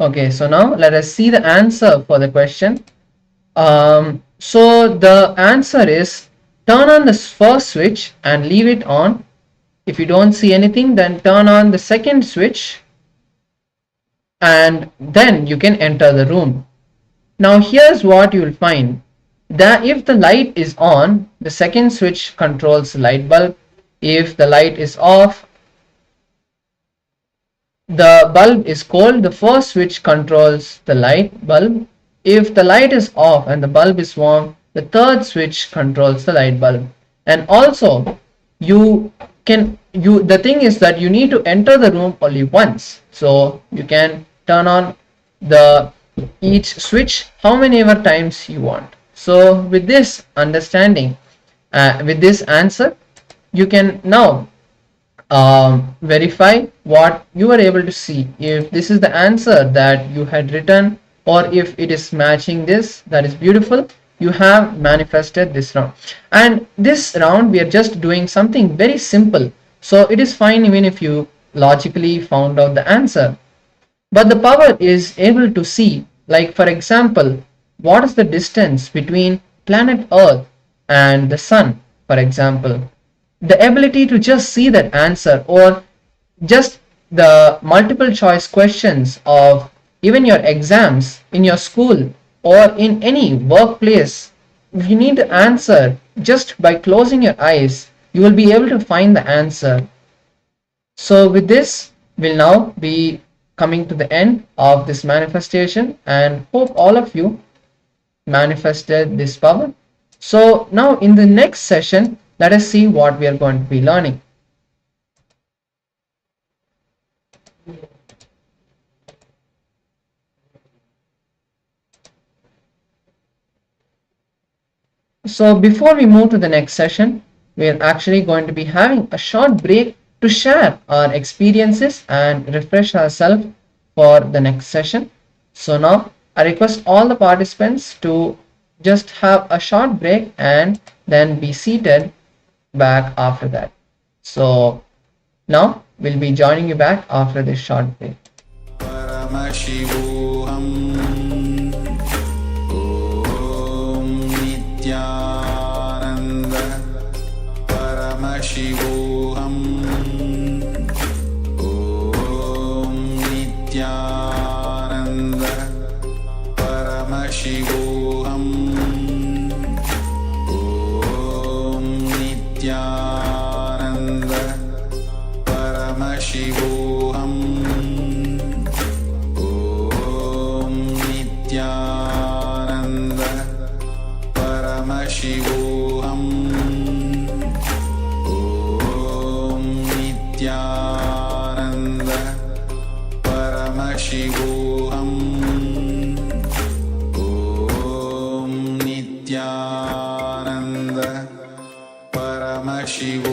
Speaker 4: Okay, so now let us see the answer for the question. So the answer is, turn on the first switch and leave it on. If you don't see anything, then turn on the second switch and then you can enter the room. Now here's what you will find, that if the light is on, the second switch controls the light bulb. If the light is off, the bulb is cold, the first switch controls the light bulb. If the light is off and the bulb is warm, the third switch controls the light bulb. And also the thing is that you need to enter the room only once, so you can turn on each switch how many times you want. So with this understanding, with this answer, you can now verify what you are able to see, if this is the answer that you had written or if it is matching this. That is beautiful. You have manifested this round, and this round we are just doing something very simple, so it is fine even if you logically found out the answer. But the power is able to see, like for example, what is the distance between planet Earth and the sun, for example. The ability to just see that answer, or just the multiple choice questions of even your exams in your school or in any workplace. If you need to answer, just by closing your eyes, you will be able to find the answer. So with this, we'll now be coming to the end of this manifestation, and hope all of you manifested this power. So now in the next session, let us see what we are going to be learning. So before we move to the next session, we are actually going to be having a short break to share our experiences and refresh ourselves for the next session. So now I request all the participants to just have a short break and then be seated back after that. So now we'll be joining you back after this short break.
Speaker 1: Paramashivoham Om Nityananda Paramashivoham Om Nityananda Paramashivoham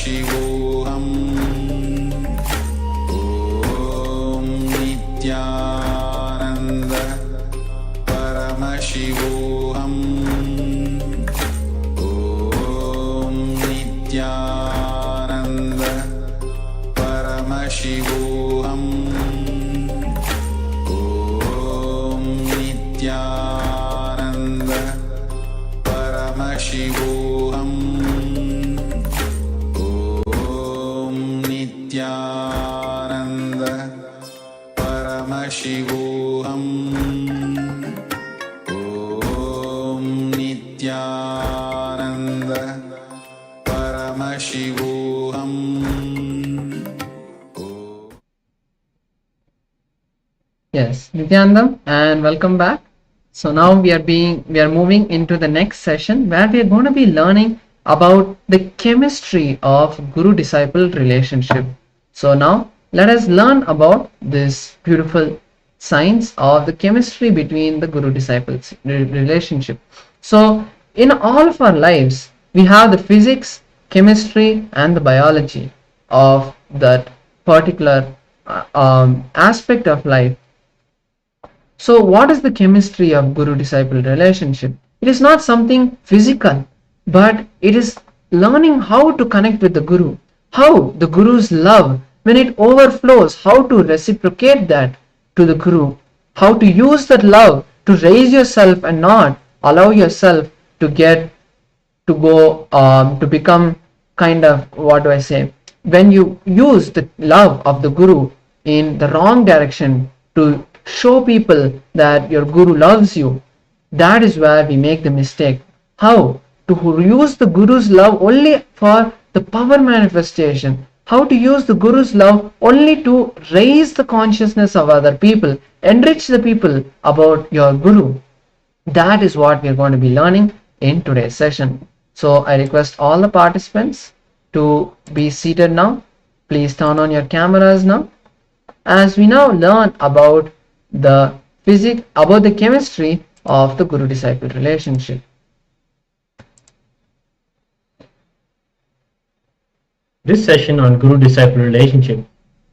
Speaker 1: Paramashivoham Om Nityananda Paramashivoham Om Nityananda Paramashivoham Om Nityananda Paramashivoham Om Nityananda Paramashivoham Om Nityananda Paramashivoham.
Speaker 4: Yes, Nityanandam, and welcome back. So now we are moving into the next session where we are going to be learning about the chemistry of guru-disciple relationship. So now let us learn about this beautiful science of the chemistry between the guru-disciples relationship. So in all of our lives, we have the physics, chemistry, and the biology of that particular aspect of life. So what is the chemistry of guru-disciple relationship? It is not something physical, but it is learning how to connect with the guru, how the guru's love, when it overflows, how to reciprocate that to the guru, how to use that love to raise yourself and not allow yourself to become kind of, what do I say, when you use the love of the guru in the wrong direction to show people that your guru loves you, that is where we make the mistake. How to use the guru's love only for the power manifestation, how to use the guru's love only to raise the consciousness of other people, enrich the people about your guru. That is what we are going to be learning in today's session. So I request all the participants to be seated now. Please turn on your cameras now, as we now learn about the physics, about the chemistry of the guru-disciple relationship.
Speaker 5: This session on guru-disciple relationship,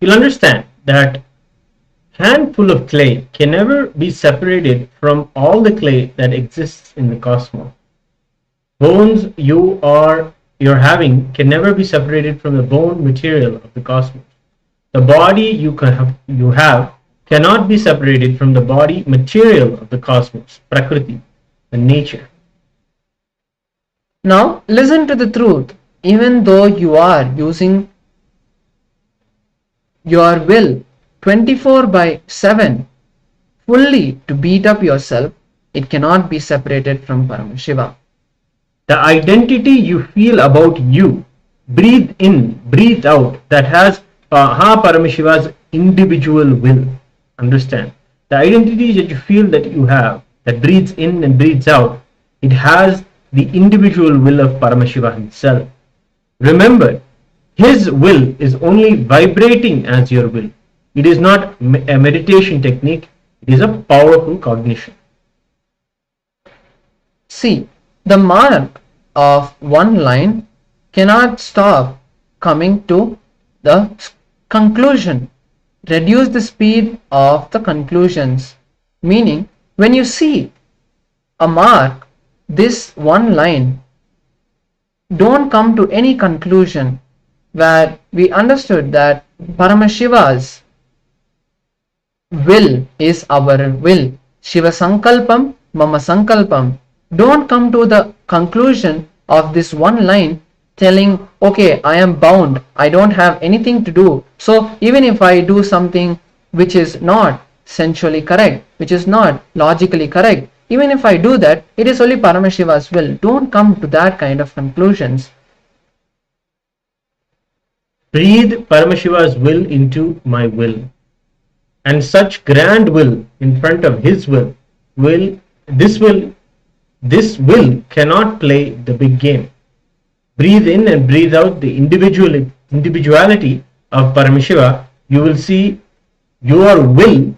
Speaker 5: you'll understand that handful of clay can never be separated from all the clay that exists in the cosmos. Bones you're having can never be separated from the bone material of the cosmos. The body you have cannot be separated from the body material of the cosmos, Prakriti, and nature.
Speaker 4: Now listen to the truth. Even though you are using your will 24/7 fully to beat up yourself, it cannot be separated from Paramashiva.
Speaker 5: The identity you feel about you, breathe in, breathe out, that has Paramashiva's individual will. Understand, the identity that you feel that you have, that breathes in and breathes out, it has the individual will of Paramashiva himself. Remember, his will is only vibrating as your will. It is not a meditation technique, it is a powerful cognition.
Speaker 4: See, the mark of one line cannot stop coming to the conclusion. Reduce the speed of the conclusions. Meaning, when you see a mark, this one line, don't come to any conclusion, where we understood that Paramashiva's will is our will. Shiva Sankalpam, Mama Sankalpam. Don't come to the conclusion of this one line telling, okay, I am bound, I don't have anything to do. So even if I do something which is not sensually correct, which is not logically correct, even if I do that, it is only Paramashiva's will. Don't come to that kind of conclusions.
Speaker 5: Breathe Paramashiva's will into my will. And such grand will in front of his will, this will cannot play the big game. Breathe in and breathe out the individuality of Paramashiva. You will see your will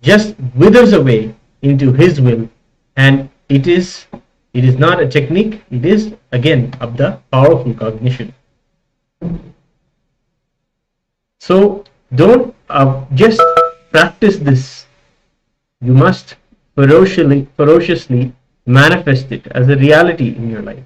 Speaker 5: just withers away into his will, and it is not a technique, it is again of the powerful cognition. So don't just practice this. You must ferociously manifest it as a reality in your life.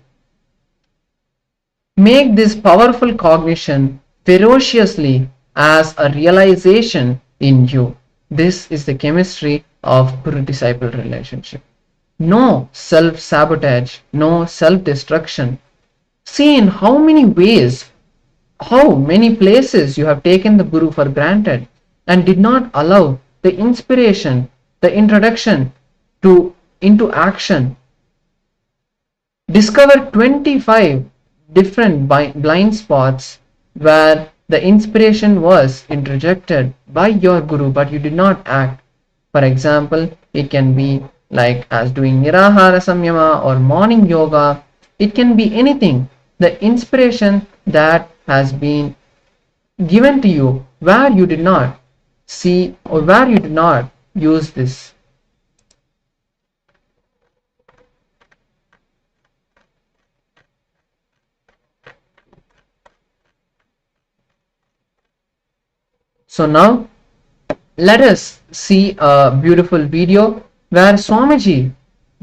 Speaker 4: Make this powerful cognition ferociously as a realization in you. This is the chemistry of guru-disciple relationship. No self-sabotage, no self-destruction. See in how many ways, how many places you have taken the Guru for granted and did not allow the inspiration, the introduction into action. Discover 25 different blind spots where the inspiration was interjected by your Guru but you did not act. For example, it can be like as doing Nirahara Samyama or morning yoga. It can be anything. The inspiration that has been given to you where you did not see or where you did not use this. So now let us see a beautiful video where Swamiji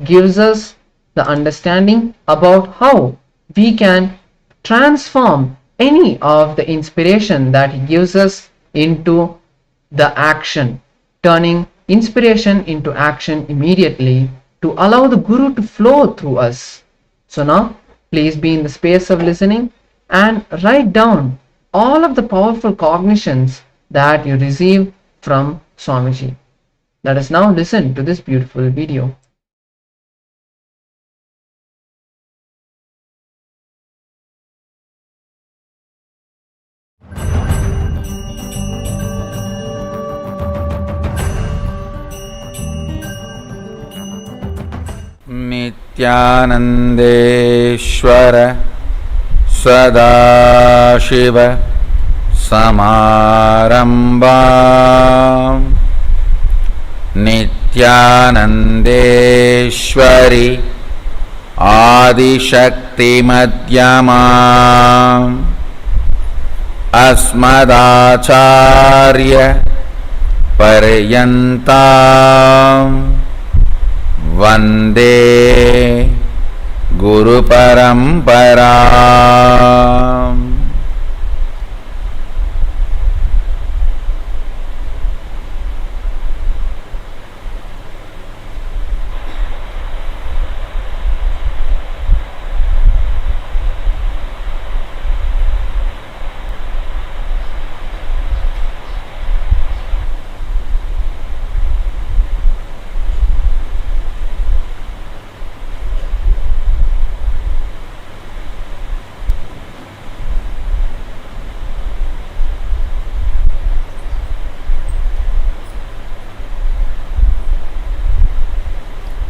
Speaker 4: gives us the understanding about how we can transform any of the inspiration that he gives us into the action, turning inspiration into action immediately to allow the Guru to flow through us. So now please be in the space of listening and write down all of the powerful cognitions that you receive from Swamiji. Let us now listen to this beautiful video.
Speaker 1: नित्यानन्देश्वर Sadashiv समारम्भाम् नित्यानन्देश्वरि आदिशक्तिमध्यमाम् अस्मदाचार्य पर्यन्ताम् वन्दे गुरुपरम्पराम्.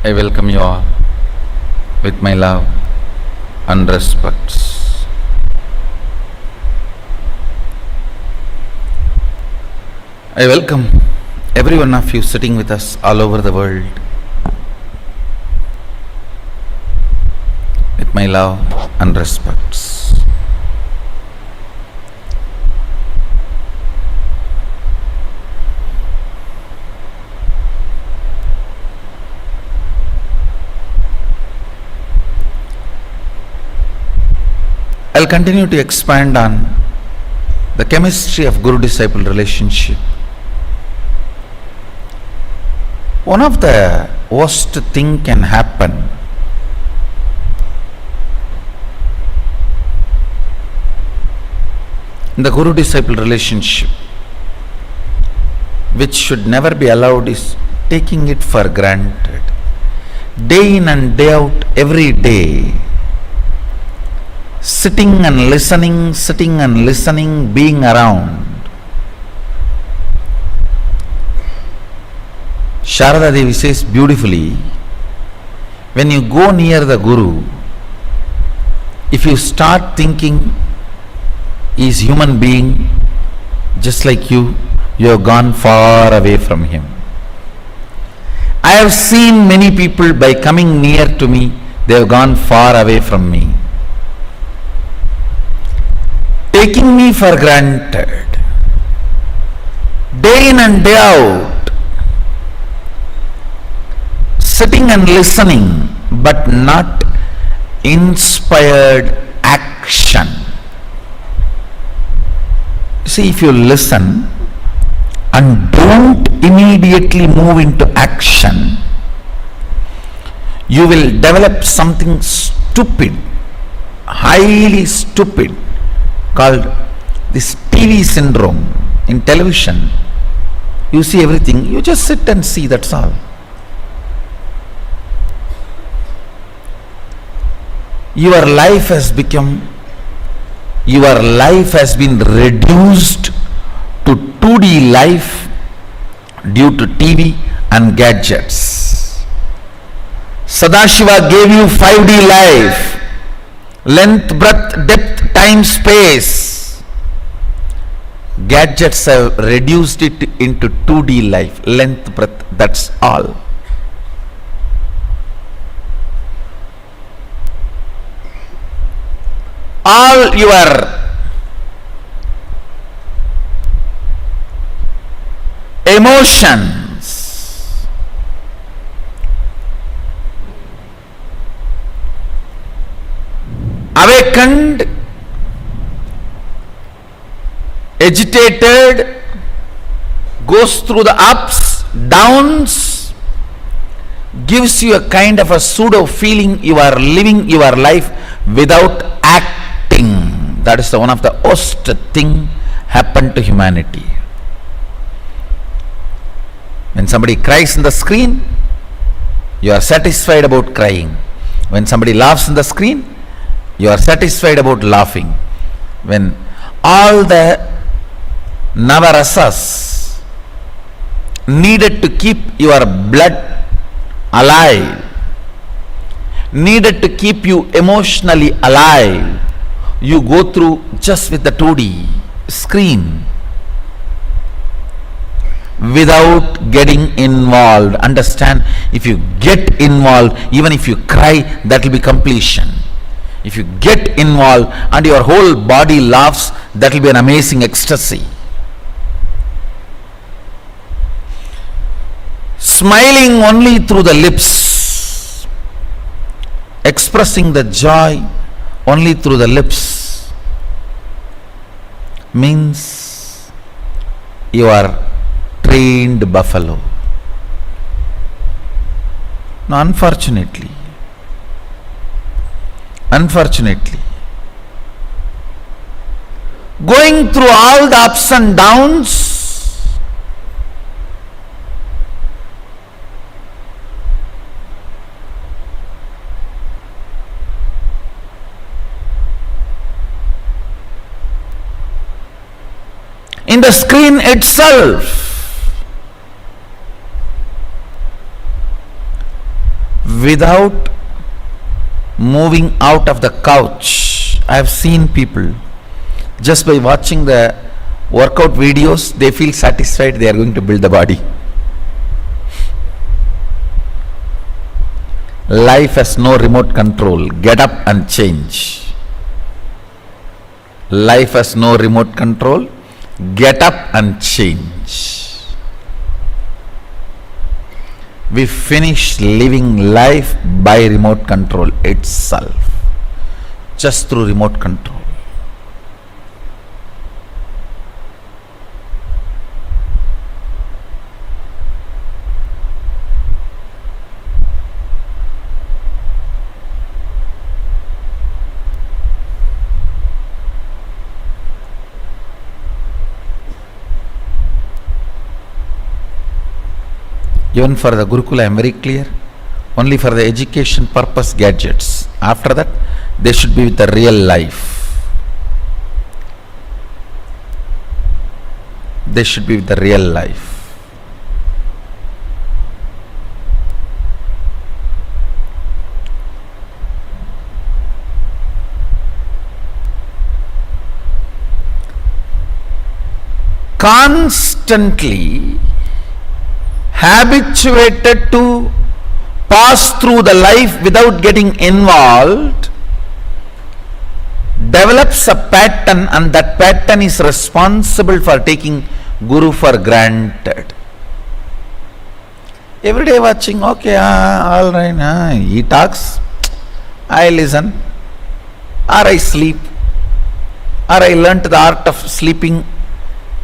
Speaker 1: I welcome you all with my love and respects. I welcome every one of you sitting with us all over the world with my love and respects. I'll continue to expand on the chemistry of Guru-disciple relationship. One of the worst thing can happen in the Guru-disciple relationship, which should never be allowed, is taking it for granted. Day in and day out, every day, sitting and listening, being around. Sharada Devi says beautifully, when you go near the Guru, if you start thinking he is human being just like you, you have gone far away from him. I have seen many people, by coming near to me, they have gone far away from me, taking me for granted. day in and day out, sitting and listening, but not inspired action. See, if you listen and don't immediately move into action, you will develop something stupid, highly stupid, called this TV syndrome. In television, you see everything, you just sit and see, that's all. Your life has been reduced to 2D life due to TV and gadgets. Sadashiva gave you 5D life, length, breadth, depth, time, space. Gadgets have reduced it into 2D life, length, breadth, that's all. All your emotions, awakened, agitated, goes through the ups, downs, gives you a kind of a pseudo feeling you are living your life without acting. That is one of the worst thing happened to humanity. When somebody cries in the screen, you are satisfied about crying. When somebody laughs in the screen, you are satisfied about laughing. When all the Navarasas needed to keep your blood alive, needed to keep you emotionally alive, you go through just with the 2D screen without getting involved. Understand, if you get involved, even if you cry, that will be completion. If you get involved and your whole body laughs, that will be an amazing ecstasy. Smiling only through the lips, expressing the joy only through the lips, means you are trained buffalo. Now, unfortunately, going through all the ups and downs, in the screen itself, without moving out of the couch. I have seen people, just by watching the workout videos, they feel satisfied they are going to build the body. Life has no remote control. Get up and change. Life has no remote control. Get up and change. We finish living life by remote control itself, just through remote control. Even for the Gurukula, I am very clear. Only for the education purpose gadgets. After that, they should be with the real life. They should be with the real life. Constantly habituated to pass through the life without getting involved, develops a pattern, and that pattern is responsible for taking Guru for granted. Every day watching, okay, all right, he talks, I listen, or I sleep, or I learnt the art of sleeping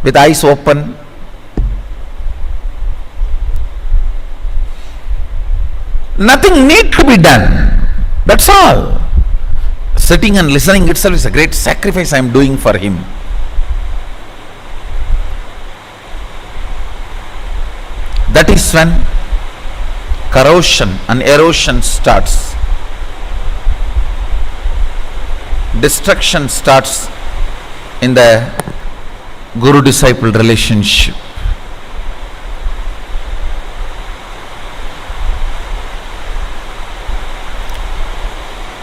Speaker 1: with eyes open. Nothing need to be done. That's all. Sitting and listening itself is a great sacrifice I am doing for him. That is when corrosion and erosion starts. Destruction starts in the guru-disciple relationship.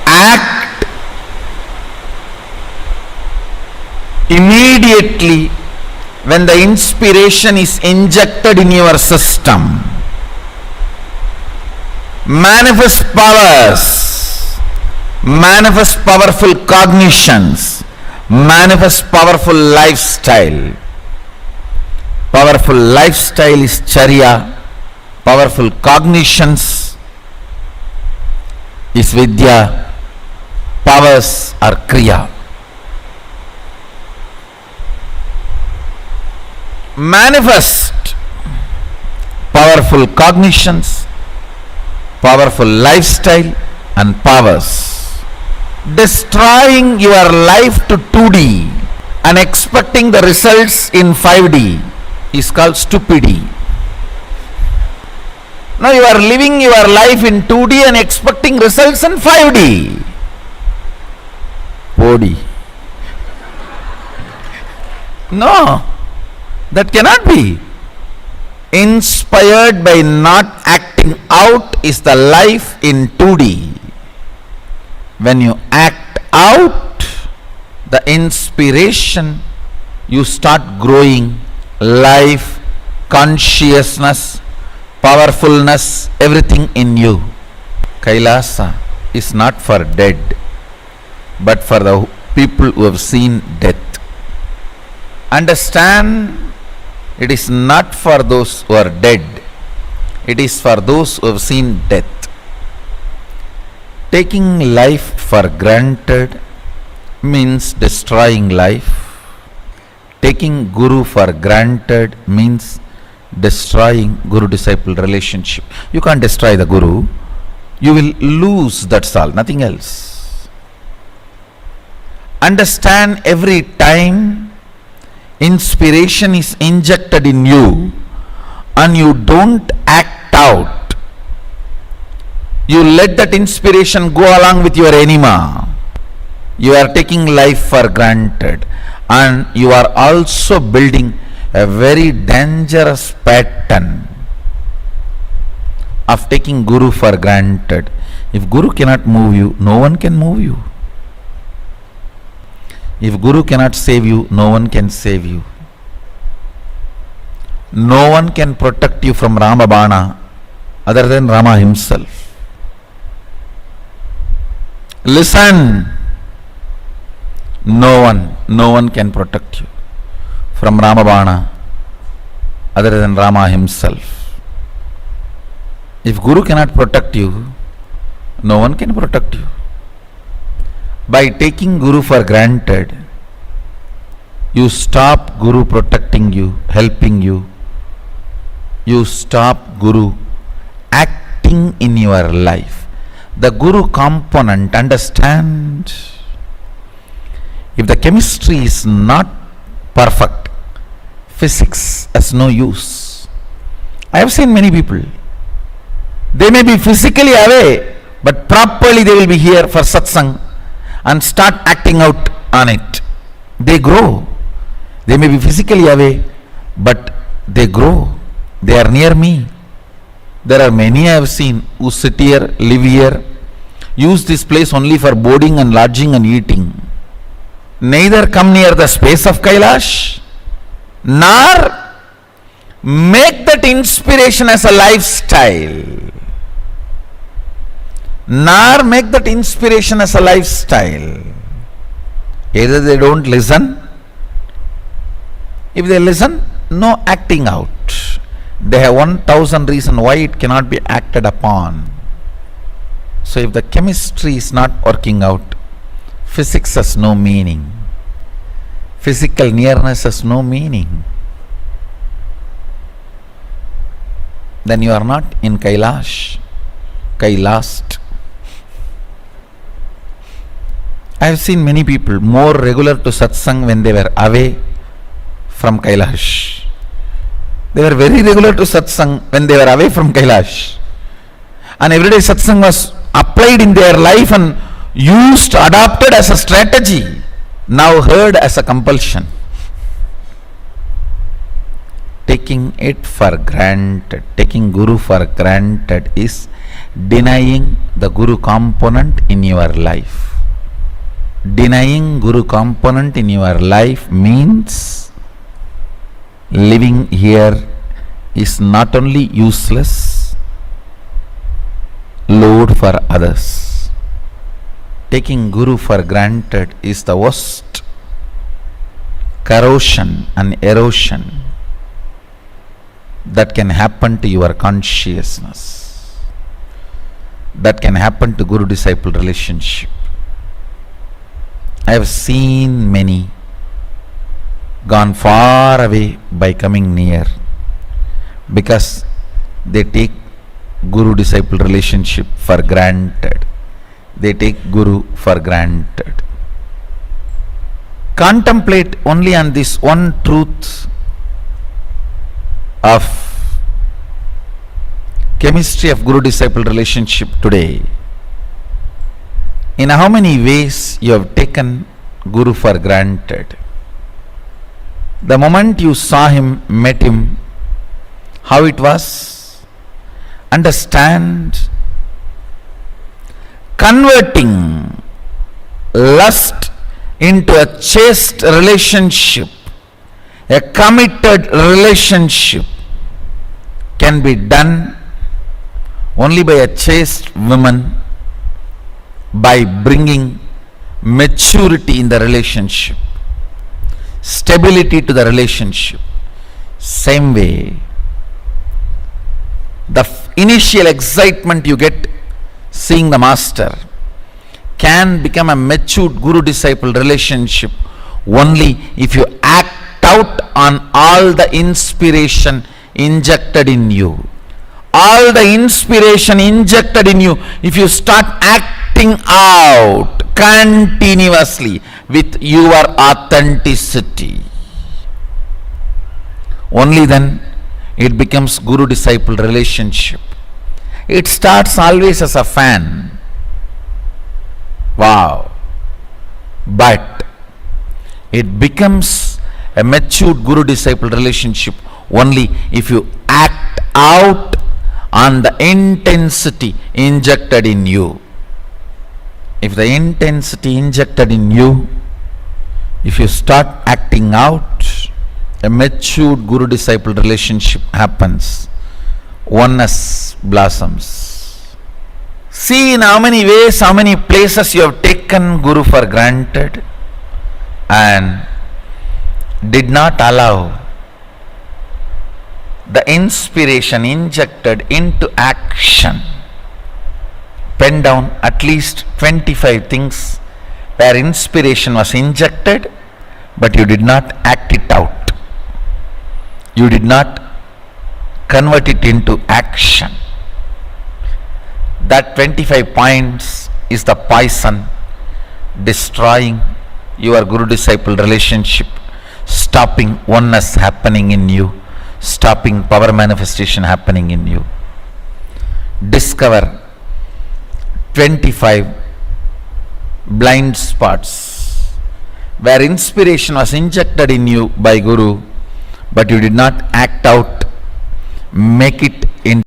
Speaker 1: Act immediately when the inspiration is injected in your system. Manifest powers, manifest powerful cognitions, manifest powerful lifestyle. Powerful lifestyle is charya, powerful cognitions is vidya, powers are kriya. Manifest powerful cognitions, powerful lifestyle and powers. Destroying your life to 2D and expecting the results in 5D is called stupidity. Now you are living your life in 2D and expecting results in 5D. 4D. No, that cannot be. Inspired by not acting out is the life in 2D. When you act out the inspiration, you start growing life, consciousness, powerfulness, everything in you. Kailasa is not for dead, but for the people who have seen death. Understand, it is not for those who are dead, it is for those who have seen death. Taking life for granted means destroying life. Taking Guru for granted means destroying Guru-disciple relationship. You can't destroy the Guru, you will lose, that's all, nothing else. Understand, every time inspiration is injected in you and you don't act out, you let that inspiration go along with your anima. You are taking life for granted and you are also building a very dangerous pattern of taking Guru for granted. If Guru cannot move you, no one can move you. If Guru cannot save you, no one can save you. No one can protect you from Ramabana other than Rama himself. Listen, no one can protect you from Ramabana other than Rama himself. If Guru cannot protect you, no one can protect you. By taking Guru for granted, you stop Guru protecting you, helping you. You stop Guru acting in your life. The Guru component, understand, if the chemistry is not perfect, physics has no use. I have seen many people, they may be physically away, but properly they will be here for satsang and start acting out on it. They grow. They may be physically away, but they grow. They are near me. There are many I have seen who sit here, live here, use this place only for boarding and lodging and eating. Neither come near the space of Kailash, nor make that inspiration as a lifestyle. Nor make that inspiration as a lifestyle. Either they don't listen. If they listen, no acting out. They have 1,000 reasons why it cannot be acted upon. So if the chemistry is not working out, physics has no meaning. Physical nearness has no meaning. Then you are not in Kailash, Kailast. I have seen many people more regular to satsang when they were away from Kailash. They were very regular to satsang when they were away from Kailash. And everyday satsang was applied in their life and used, adopted as a strategy, now heard as a compulsion. Taking it for granted, taking Guru for granted is denying the Guru component in your life. Denying Guru component in your life means living here is not only useless, load for others. Taking Guru for granted is the worst corrosion and erosion that can happen to your consciousness, that can happen to Guru-disciple relationship. I have seen many gone far away by coming near because they take Guru-disciple relationship for granted. They take Guru for granted. Contemplate only on this one truth of chemistry of Guru-disciple relationship today. In how many ways you have taken Guru for granted? The moment you saw him, met him, how it was? Understand. Converting lust into a chaste relationship, a committed relationship, can be done only by a chaste woman, by bringing maturity in the relationship, stability to the relationship. Same way, the initial excitement you get seeing the master can become a matured Guru-disciple relationship only if you act out on all the inspiration injected in you. All the inspiration injected in you, if you start acting out continuously with your authenticity, only then it becomes Guru-disciple relationship. It starts always as a fan. Wow. But it becomes a matured Guru-disciple relationship only if you act out on the intensity injected in you. If the intensity injected in you, if you start acting out, a matured Guru-disciple relationship happens. Oneness blossoms. See in how many ways, how many places you have taken Guru for granted and did not allow the inspiration injected into action. Pen down at least 25 things where inspiration was injected but you did not act it out. You did not convert it into action. That 25 points is the poison destroying your Guru-disciple relationship, stopping oneness happening in you, stopping power manifestation happening in you. Discover 25 blind spots where inspiration was injected in you by Guru but you did not act out. Make it in.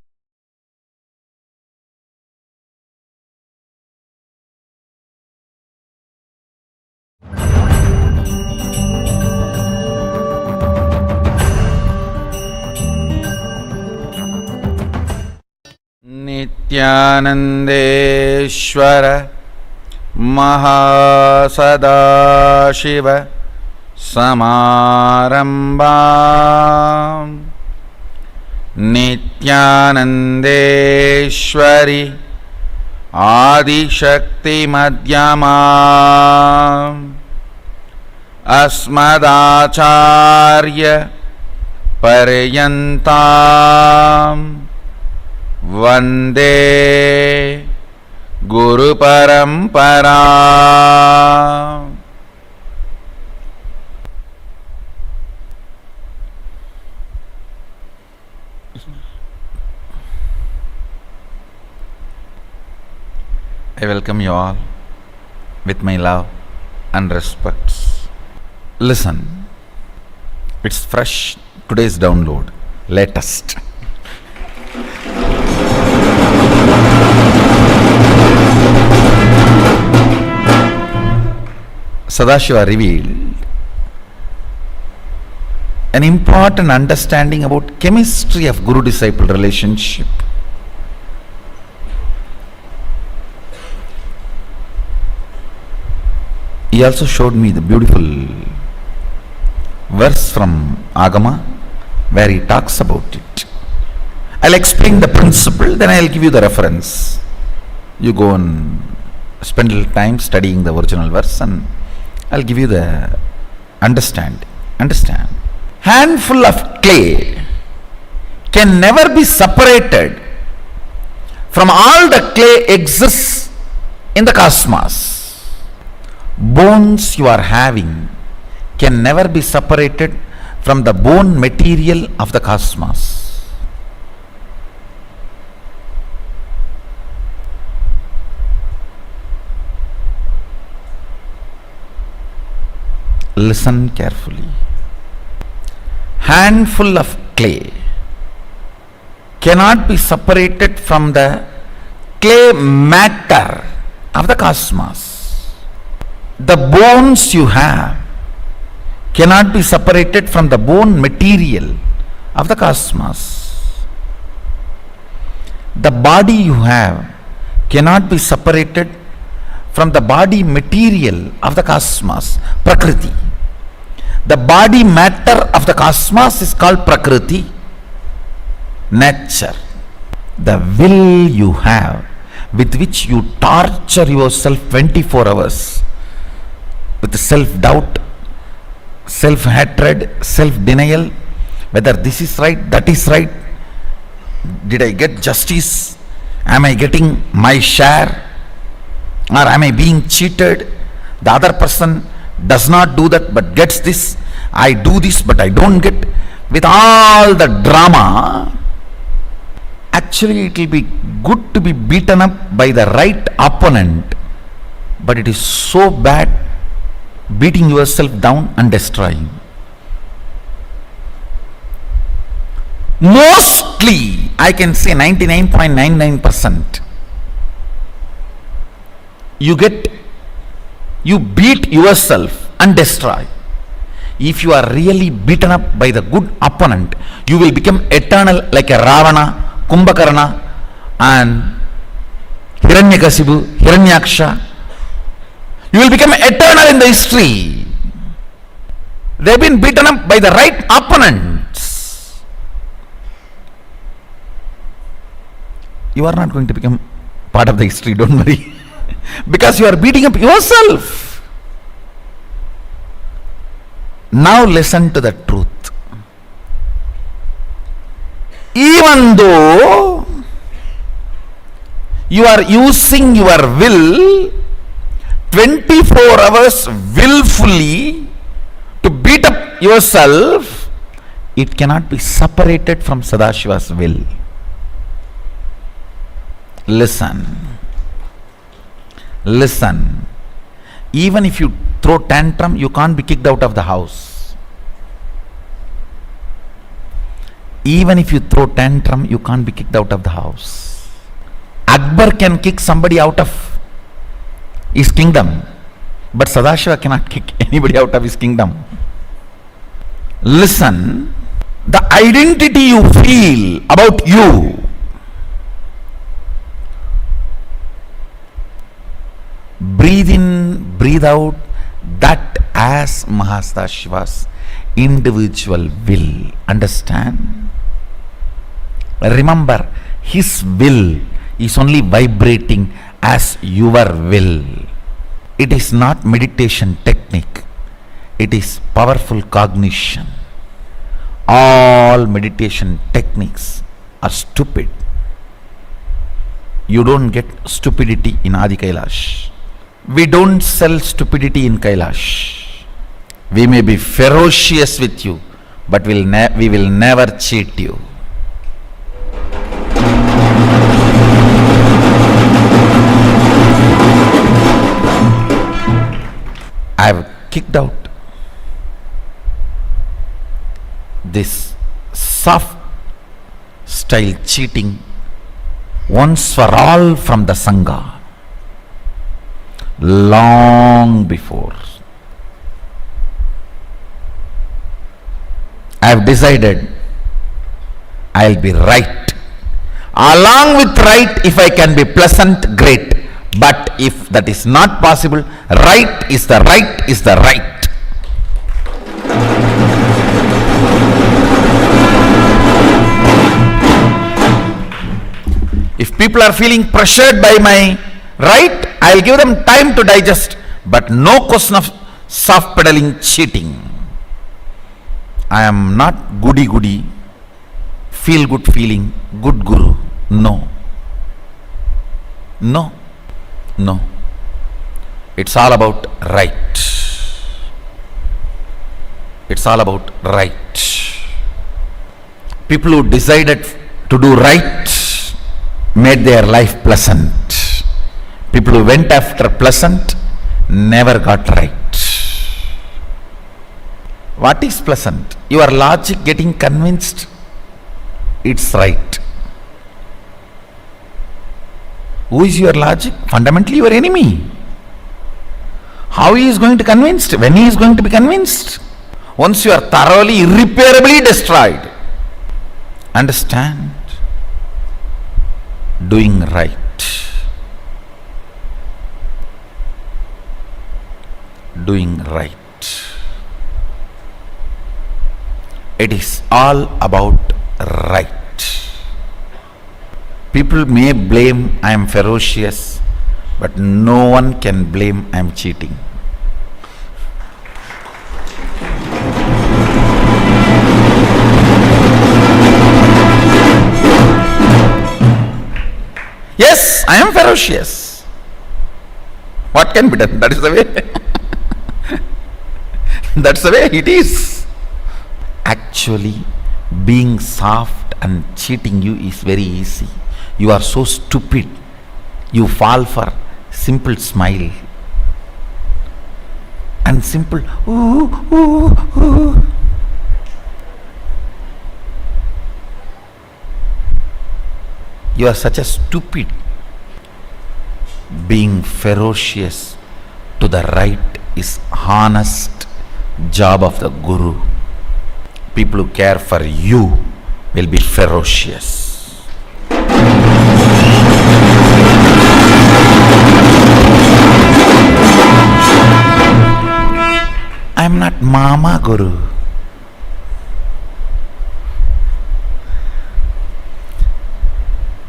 Speaker 1: Nityanandeshwara Mahasadashiva Samarambam Nityanandeshwari Adi Shakti Madhyamam Asmadacharya Paryantam Vande Guru Parampara. I welcome you all with my love and respects. Listen, it's fresh, today's download, latest. Sadashiva revealed an important understanding about chemistry of guru-disciple relationship. He also showed me the beautiful verse from Agama where he talks about it. I'll explain the principle, then I'll give you the reference. You go and spend a little time studying the original verse and I'll give you the understanding. Understand? Handful of clay can never be separated from all the clay exists in the cosmos. Bones you are having can never be separated from the bone material of the cosmos. Listen carefully. Handful of clay cannot be separated from the clay matter of the cosmos. The bones you have cannot be separated from the bone material of the cosmos. The body you have cannot be separated from the body material of the cosmos, Prakriti. The body matter of the cosmos is called Prakriti, nature. The will you have with which you torture yourself 24 hours with self-doubt, self-hatred, self-denial, whether this is right, that is right, did I get justice, am I getting my share, or am I being cheated, the other person does not do that but gets this, I do this but I don't get, with all the drama. Actually it will be good to be beaten up by the right opponent, but it is so bad beating yourself down and destroying. Mostly, I can say 99.99%, you beat yourself and destroy. If you are really beaten up by the good opponent, you will become eternal like a Ravana, Kumbhakarna and Hiranyakasipu, Hiranyaksha. You will become eternal in the history. They have been beaten up by the right opponents. You are not going to become part of the history, don't worry. Because you are beating up yourself. Now listen to the truth. Even though you are using your will 24 hours willfully to beat up yourself, it cannot be separated from Sadashiva's will. Listen. Listen. Even if you throw tantrum, you can't be kicked out of the house. Even if you throw tantrum, you can't be kicked out of the house. Akbar can kick somebody out of his kingdom, but Sadashiva cannot kick anybody out of his kingdom. Listen, the identity you feel about you, breathe in, breathe out, that as Mahasudashiva's individual will. Understand? Remember, his will is only vibrating as your will. It is not meditation technique. It is powerful cognition. All meditation techniques are stupid. You don't get stupidity in Adi Kailash. We don't sell stupidity in Kailash. We may be ferocious with you, but we will never cheat you. I have kicked out this soft style cheating once for all from the Sangha long before. I have decided I'll be right. Along with right, if I can be pleasant, great. But if that is not possible, right is the right is the right. If people are feeling pressured by my right, I'll give them time to digest, but no question of soft pedaling cheating. I am not goody, feel good feeling, good guru. No. No. No. It's all about right. It's all about right. People who decided to do right made their life pleasant. People who went after pleasant never got right. What is pleasant? Your logic getting convinced it's right. Who is your logic? Fundamentally your enemy. How he is going to convince? When he is going to be convinced? Once you are thoroughly, irreparably destroyed. Understand? Doing right. Doing right. It is all about right. People may blame I am ferocious, but no one can blame I am cheating. Yes, I am ferocious. What can be done? That is the way. That's the way it is. Actually, being soft and cheating you is very easy. You are so stupid. You fall for simple smile and simple ooh, ooh, ooh. You are such a stupid. Being ferocious to the right is honest job of the guru. People who care for you will be ferocious. I am not Mama Guru.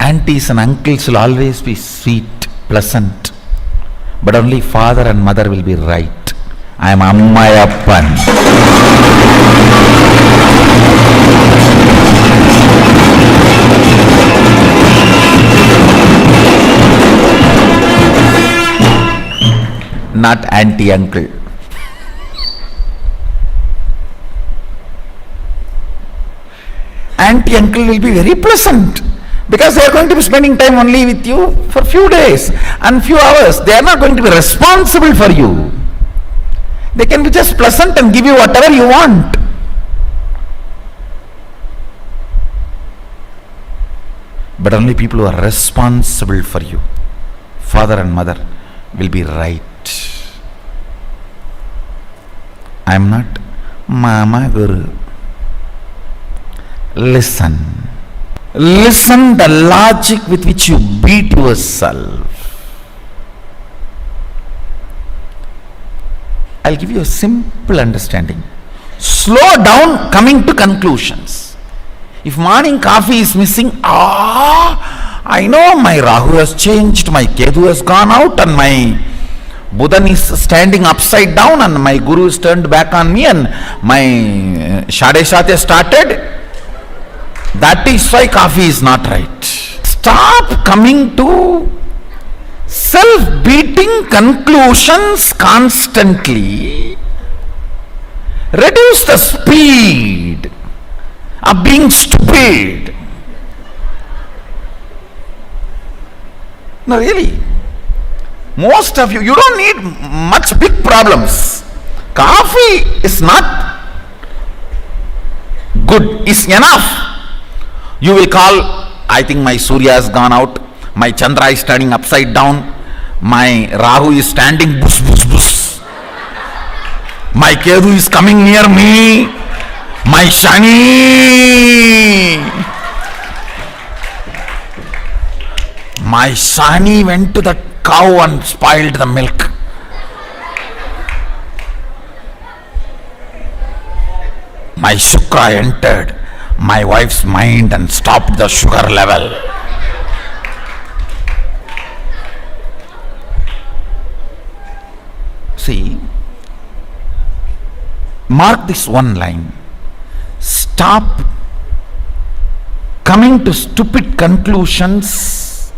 Speaker 1: Aunties and uncles will always be sweet, pleasant, but only father and mother will be right. I am Ammayappan. Not auntie-uncle. Auntie-uncle will be very pleasant because they are going to be spending time only with you for few days and few hours. They are not going to be responsible for you. They can be just pleasant and give you whatever you want. But only people who are responsible for you, father and mother, will be right. I am not Mama Guru. Listen. Listen the logic with which you beat yourself. I'll give you a simple understanding. Slow down coming to conclusions. If morning coffee is missing, I know my Rahu has changed, my Ketu has gone out, and my Buddha is standing upside down, and my Guru is turned back on me, and my Shadeshatya started. That is why coffee is not right. Stop coming to self-beating conclusions constantly. Reduce the speed of being stupid. No, really. Most of you don't need much big problems. Coffee is not good, is enough. You will call, I think my Surya has gone out, my Chandra is turning upside down, my Rahu is standing bus bus bus, my Ketu is coming near me, my Shani went to the cow and spoiled the milk. My Shukra entered my wife's mind and stopped the sugar level. See, mark this one line. Stop coming to stupid conclusions.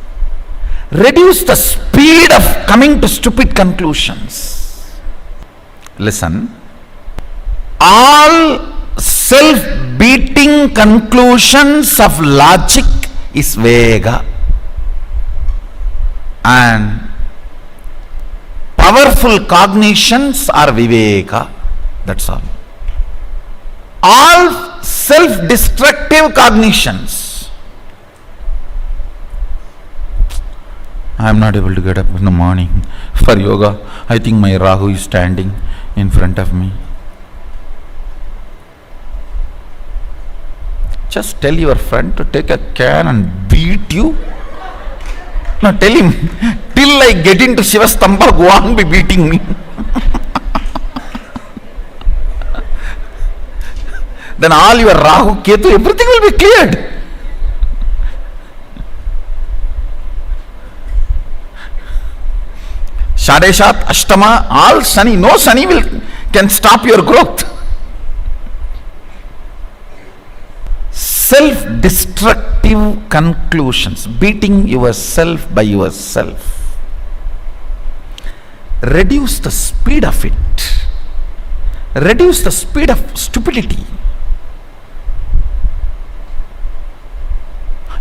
Speaker 1: Reduce the speed of coming to stupid conclusions. Listen. All self-beating conclusions of logic is Vega, and powerful cognitions are Viveka. That's all. All self-destructive cognitions. I am not able to get up in the morning for yoga. I think my Rahu is standing in front of me. Just tell your friend to take a can and beat you. No, tell him, till I get into Shivastamba, go on be beating me. Then all your Rahu, Ketu, everything will be cleared. Shadeshat, Ashtama, all Shani, no Shani can stop your growth. Self-destructive conclusions, beating yourself by yourself. Reduce the speed of it. Reduce the speed of stupidity.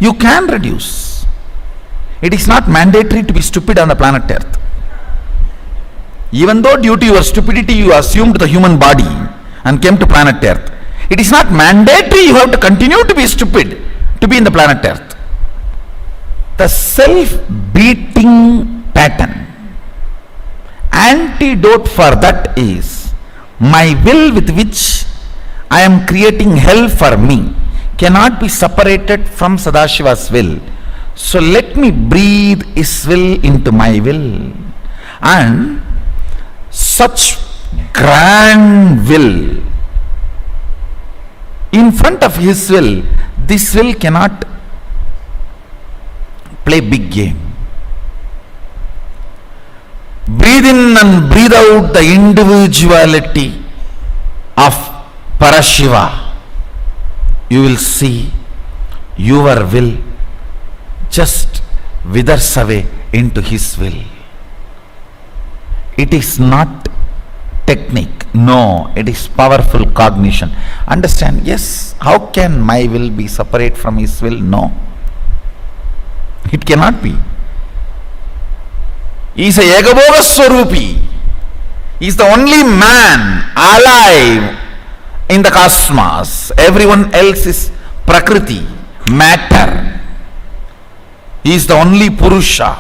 Speaker 1: You can reduce. It is not mandatory to be stupid on the planet Earth. Even though due to your stupidity you assumed the human body and came to planet Earth, it is not mandatory you have to continue to be stupid to be in the planet Earth. The self-beating pattern, antidote for that is my will with which I am creating hell for me cannot be separated from Sadashiva's will. So let me breathe his will into my will. And such grand will, in front of his will, this will cannot play big game. Breathe in and breathe out the individuality of Parashiva. You will see your will just withers away into his will. It is not technique. No, it is powerful cognition. Understand? Yes. How can my will be separate from his will? No. It cannot be. He is a Yagabhoga Swarupi. He is the only man alive in the cosmos. Everyone else is Prakriti, matter. He is the only Purusha.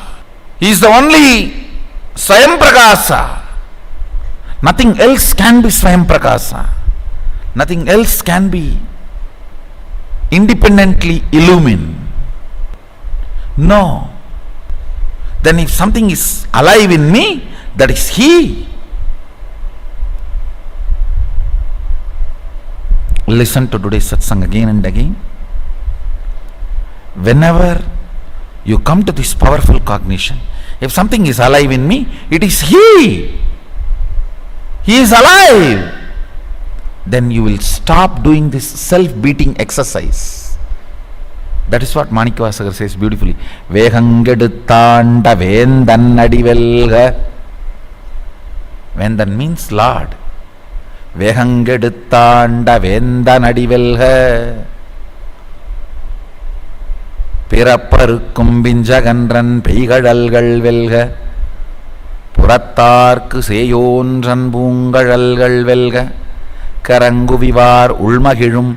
Speaker 1: He is the only Swayam Prakasa. Nothing else can be Swayam Prakasa. Nothing else can be independently illumined. No. Then if something is alive in me, that is he. listen to today's satsang again and again. Whenever you come to this powerful cognition, if something is alive in me, it is He. He is alive. Then you will stop doing this self-beating exercise. That is what Manikavasagar says beautifully. Vehangeduttanda vendan adivelga. Vendan means Lord. Vehangeduttanda vendan adivelga. பிறப்பருக்கும் பிஞ்சகன்றன் பெய்கடல்கள் வெல்க புறத்தார்க்கு சேயோன்றன் பூங்கழல்கள் வெல்க கரங்குவிவார் உள்மகிழும்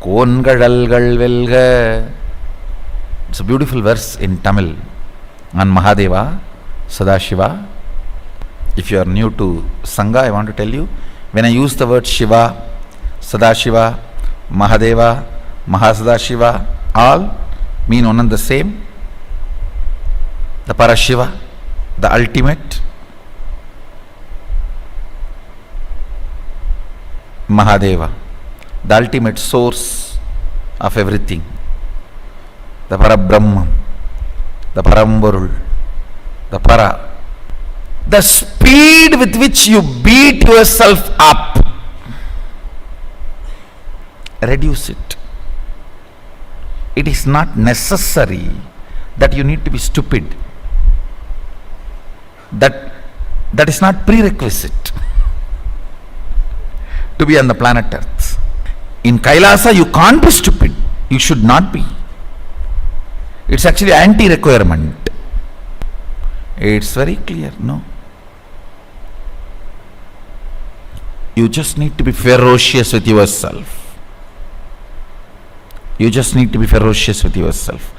Speaker 1: கோன்கழல்கள் வெல்க. It's a beautiful verse in Tamil on Mahadeva, Sadashiva. If you are new to Sangha, I want to tell you, when I use the word Shiva, Sadashiva, Mahadeva, Mahasadashiva, all mean one and the same. The Parashiva, the ultimate, Mahadeva, the ultimate source of everything, the Parabrahman, the Paramvarul, the Para. The speed with which you beat yourself up, reduce it. It is not necessary that you need to be stupid. That is not prerequisite to be on the planet Earth. In KAILASA you can't be stupid. You should not be. It's actually anti-requirement. It's very clear, no? You just need to be ferocious with yourself. You just need to be ferocious with yourself.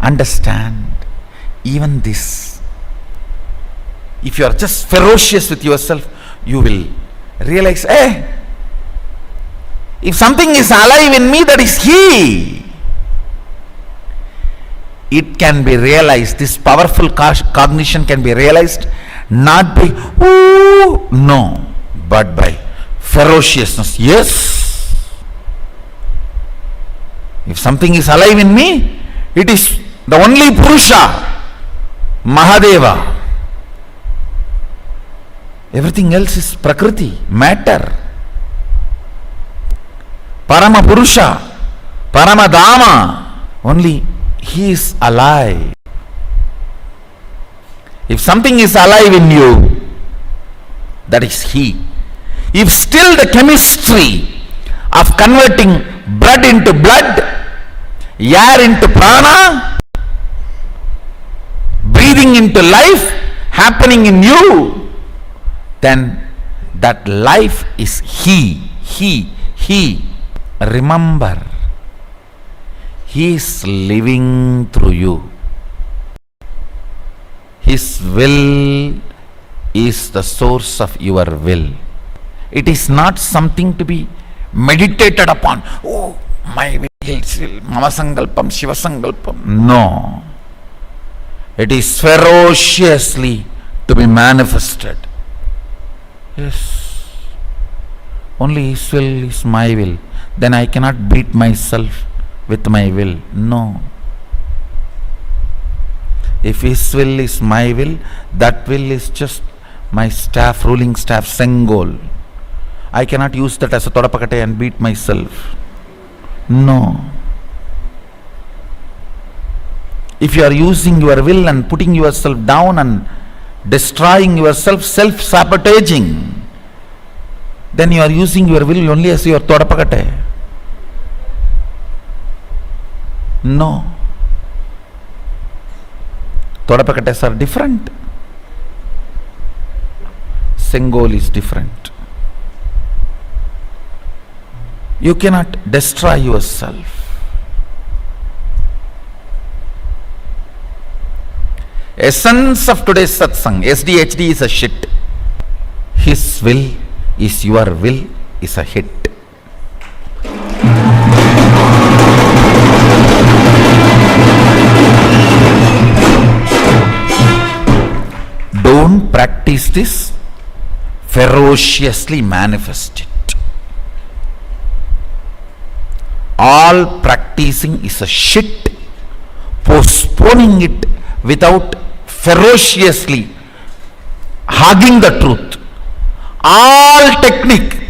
Speaker 1: Understand, even this, if you are just ferocious with yourself, you will realize, hey, if something is alive in me, that is He. It can be realized, this powerful cognition can be realized not by, ooh, no, but by ferociousness. Yes. If something is alive in me, it is the only Purusha, Mahadeva. Everything else is Prakriti, matter. Parama Purusha, Paramadama, only He is alive. If something is alive in you, that is He. If still the chemistry of converting blood into blood, air into prana, breathing into life happening in you, then that life is He. Remember, He is living through you. His will is the source of your will. It is not something to be meditated upon. Oh, my will, Mama Sankalpam, Shiva Sankalpam. No. It is ferociously to be manifested. Yes. Only His will is my will. Then I cannot beat myself with my will. No. If His will is my will, that will is just my staff, ruling staff, Sengol. I cannot use that as a Todapakate and beat myself. No. If you are using your will and putting yourself down and destroying yourself, self-sabotaging, then you are using your will only as your Todapakate. No. Todapakates are different. Sengol is different. You cannot destroy yourself. Essence of today's satsang, SDHD is a shit. His will is your will is a hit. Don't practice this, ferociously manifest it. all practicing is a shit. Postponing it without ferociously hugging the truth. All technique,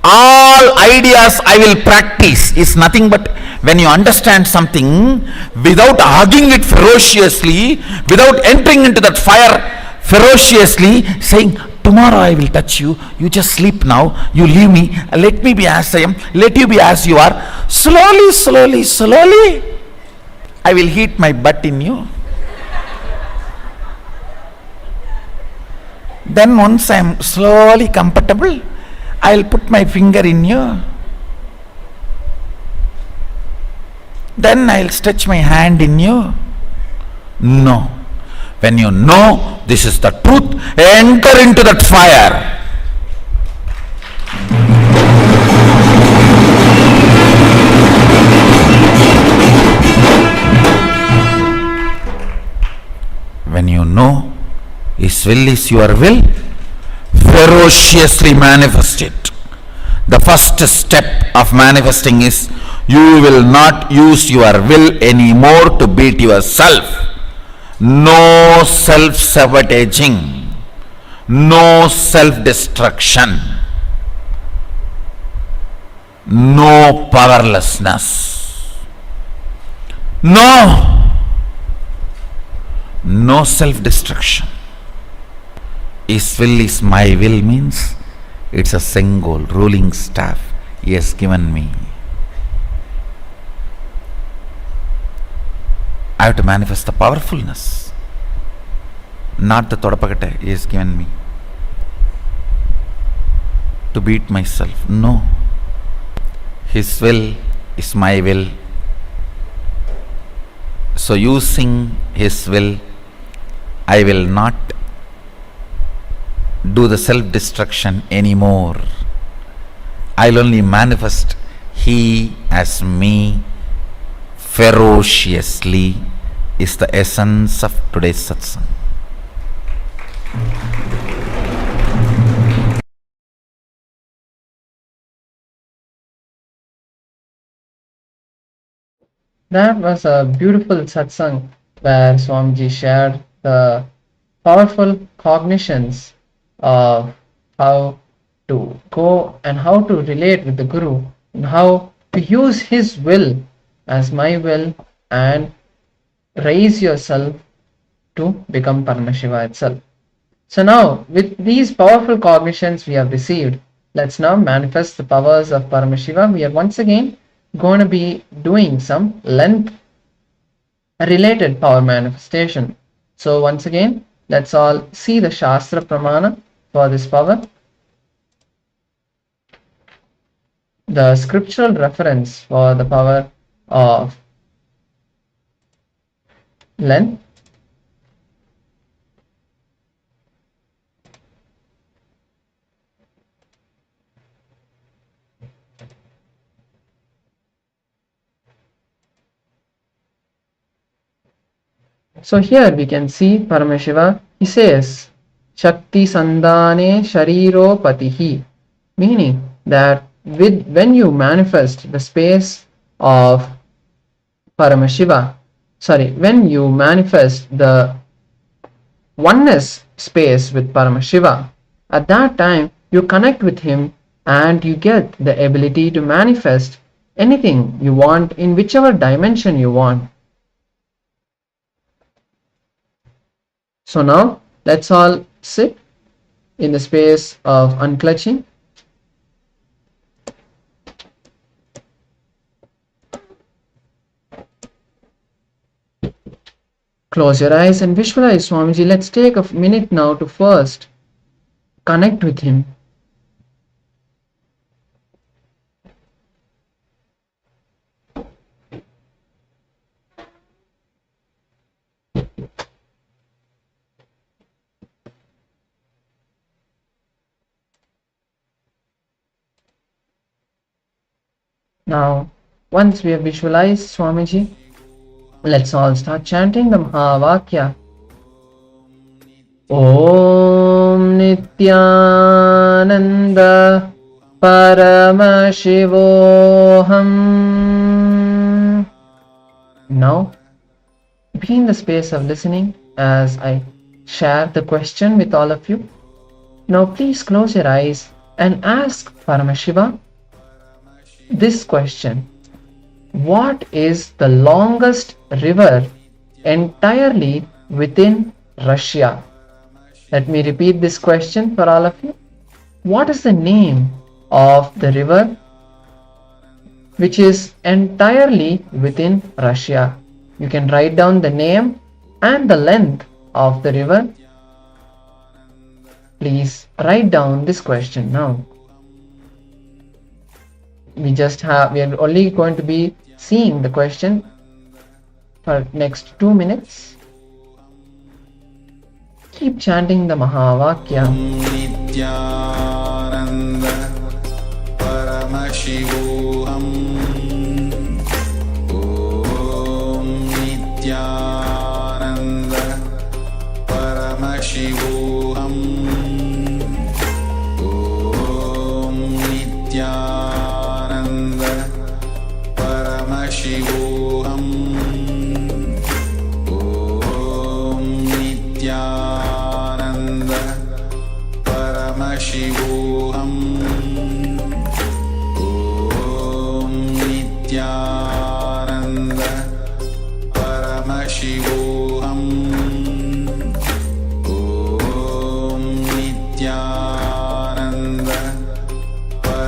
Speaker 1: all ideas I will practice is nothing but when you understand something without hugging it ferociously, without entering into that fire ferociously, saying, tomorrow I will touch you, you just sleep now, you leave me, let me be as I am, let you be as you are. Slowly, slowly, slowly, I will heat my butt in you. Then once I am slowly comfortable, I will put my finger in you. Then I will stretch my hand in you. No. When you know this is the truth, enter into that fire. When you know His will is your will, ferociously manifest it. The first step of manifesting is you will not use your will anymore to beat yourself. No self-sabotaging, no self-destruction, no powerlessness, no self-destruction. His will is my will means it's a single ruling staff He has given me. I have to manifest the powerfulness, not the Todapakate He has given me to beat myself. No. His will is my will. So using His will, I will not do the self-destruction anymore. I'll only manifest He as me ferociously is the essence of today's satsang.
Speaker 4: That was a beautiful satsang where Swamiji shared the powerful cognitions of how to go and how to relate with the Guru and how to use his will as my will and raise yourself to become Paramashiva itself. So now, with these powerful cognitions we have received, let's now manifest the powers of Paramashiva. We are once again going to be doing some length related power manifestation. So once again, let's all see the Shastra Pramana for this power. The scriptural reference for the power of length. So here we can see Paramashiva, he says, Shakti Sandhane Shariro Patihi, meaning that when you manifest the space of Paramashiva, when you manifest the oneness space with Paramashiva, at that time you connect with him and you get the ability to manifest anything you want in whichever dimension you want. So now let's all sit in the space of unclutching. Close your eyes and visualize Swamiji. Let's take a minute now to first connect with him. Now, once we have visualized Swamiji, let's all start chanting the Mahavakya. Om Nityananda Paramashivoham. Now, be in the space of listening as I share the question with all of you. Now, please close your eyes and ask Paramashiva this question. What is the longest river entirely within Russia? Let me repeat this question for all of you. What is the name of the river which is entirely within Russia? You can write down the name and the length of the river. Please write down this question now. We are only going to be seeing the question for next 2 minutes. Keep chanting the Mahavakya.
Speaker 1: Nityananda Paramashivoham Om Nityananda Paramashivoham Om Nityananda Paramashivoham Om Nityananda Paramashivoham Om Nityananda Paramashivoham Om Nityananda Paramashivoham Om Nityananda Paramashivoham Om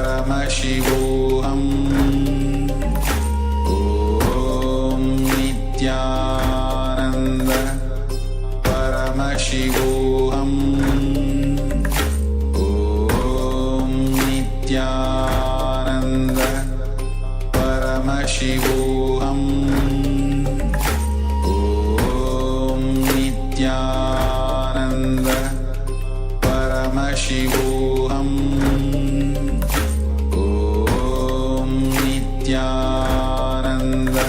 Speaker 1: Nityananda Paramashivoham Om Nityananda Paramashivoham Om Nityananda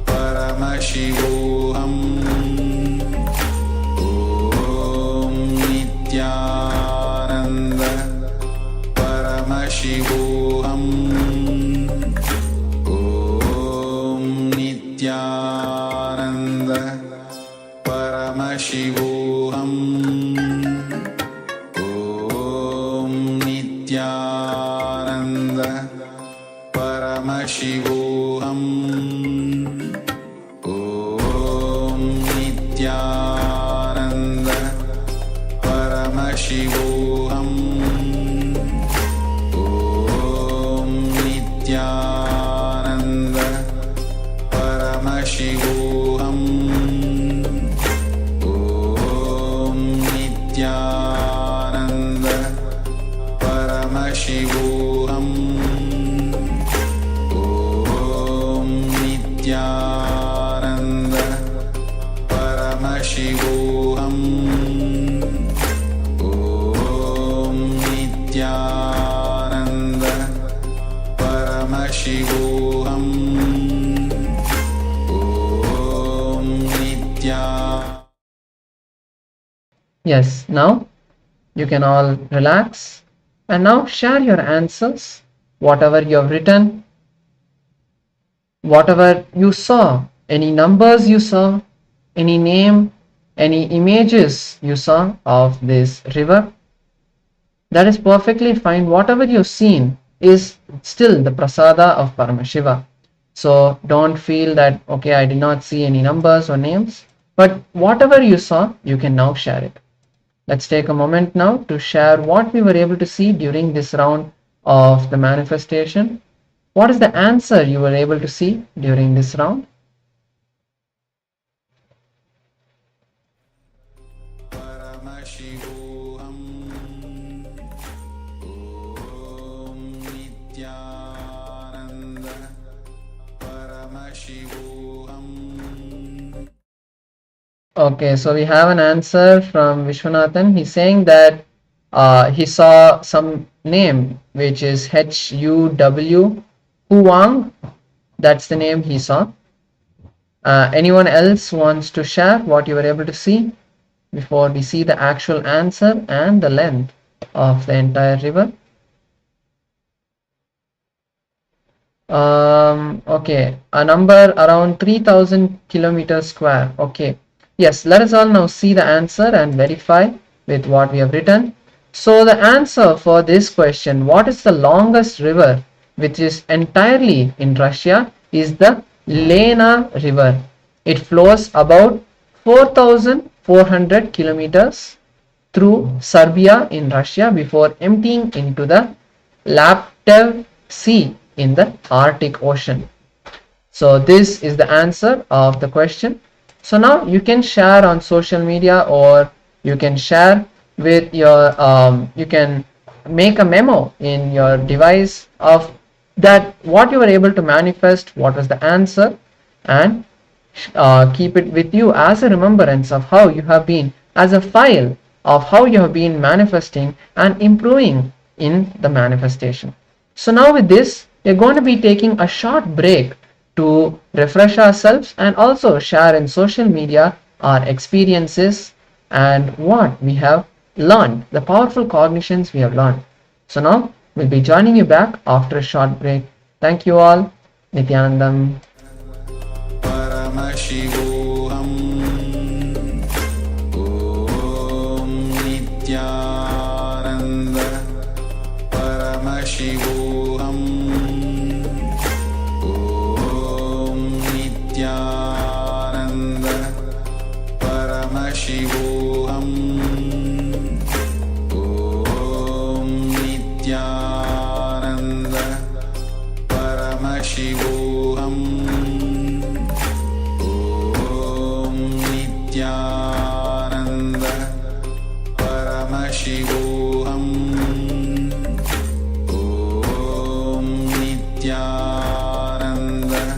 Speaker 1: Paramashivoham Om Nityananda Paramashivoham Om Nityananda Paramashivoham Om Nityananda Paramashivoham Om Nityananda Paramashivoham Om Nityananda Paramashivoham Om Nityananda Paramashivoham Om Nityananda Paramashivoham Om Nityananda Paramashivoham Om Nityananda.
Speaker 4: Yes, now you can all relax and now share your answers, whatever you have written, whatever you saw, any numbers you saw, any name, any images you saw of this river. That is perfectly fine. Whatever you've seen is still the prasada of Paramashiva. So don't feel that, okay, I did not see any numbers or names, but whatever you saw, you can now share it. Let's take a moment now to share what we were able to see during this round of the manifestation. What is the answer you were able to see during this round?
Speaker 1: Paramashivoham Om Nityananda Paramashivoham.
Speaker 4: Okay, so we have an answer from Vishwanathan. He's saying that he saw some name which is HUW Huang. That's the name he saw. Anyone else wants to share what you were able to see before we see the actual answer and the length of the entire river? Okay, a number around 3000 kilometers square. Okay, yes, let us all now see the answer and verify with what we have written. So the answer for this question, what is the longest river which is entirely in Russia, is the Lena river. It flows about 4400 kilometers through Serbia in Russia before emptying into the Laptev Sea in the Arctic Ocean. So this is the answer of the question. So now you can share on social media, or you can share with your you can make a memo in your device of that what you were able to manifest, what was the answer, and keep it with you as a remembrance of how you have been, as a file of how you have been manifesting and improving in the manifestation. So now with this, we're going to be taking a short break to refresh ourselves and also share in social media our experiences and what we have learned, the powerful cognitions we have learned. So now we'll be joining you back after a short break. Thank you all. Nithyanandam.
Speaker 1: Paramashivoham Om Nithyananda Paramashivoham Om Nithyananda Paramashivoham Om Nithyananda Paramashivoham Nityananda Paramashivoham Om Nityananda Om Nityananda Paramashivoham Om Nityananda Paramashivoham Om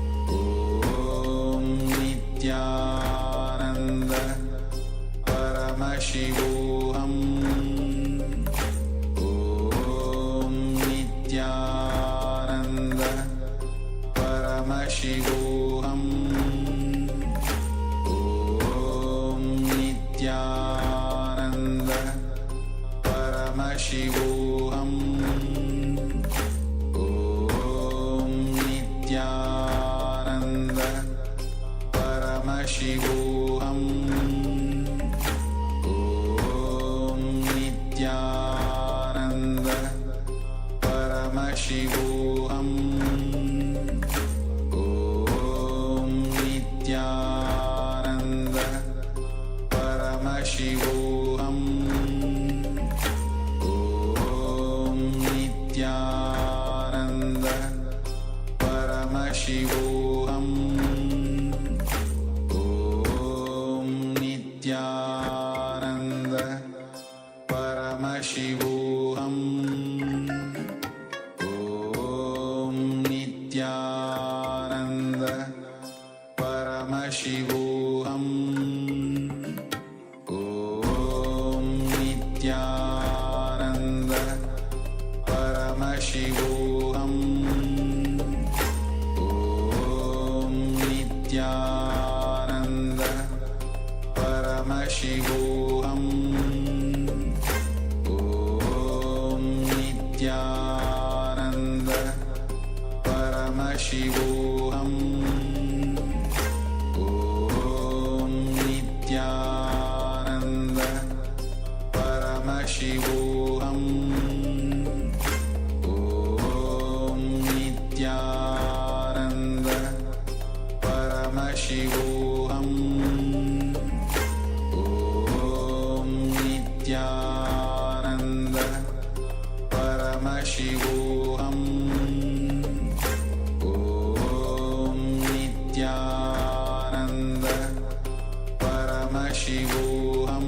Speaker 1: Nityananda Paramashivoham Om Nityananda Paramashivoham Om Nityananda Paramashivoham Om Nityananda Paramashivoham Om Nityananda Paramashivoham Om Nityananda Paramashivoham Om Nityananda Paramashivoham Om Nityananda Paramashivoham Om Nityananda Paramashivoham Om Nityananda Paramashivoham Om Nityananda Paramashivoham Om Nityananda Paramashivoham Om Nityananda Paramashivoham Om Nityananda Paramashivoham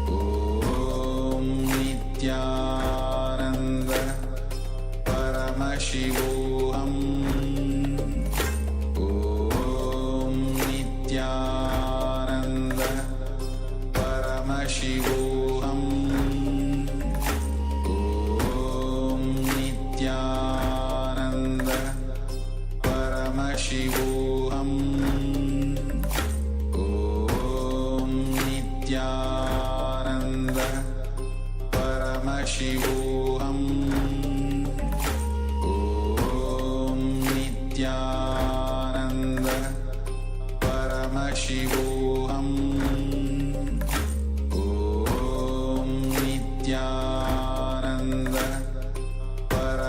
Speaker 1: Om Nityananda Paramashivoham Om Nityananda Paramashivoham Om Nityananda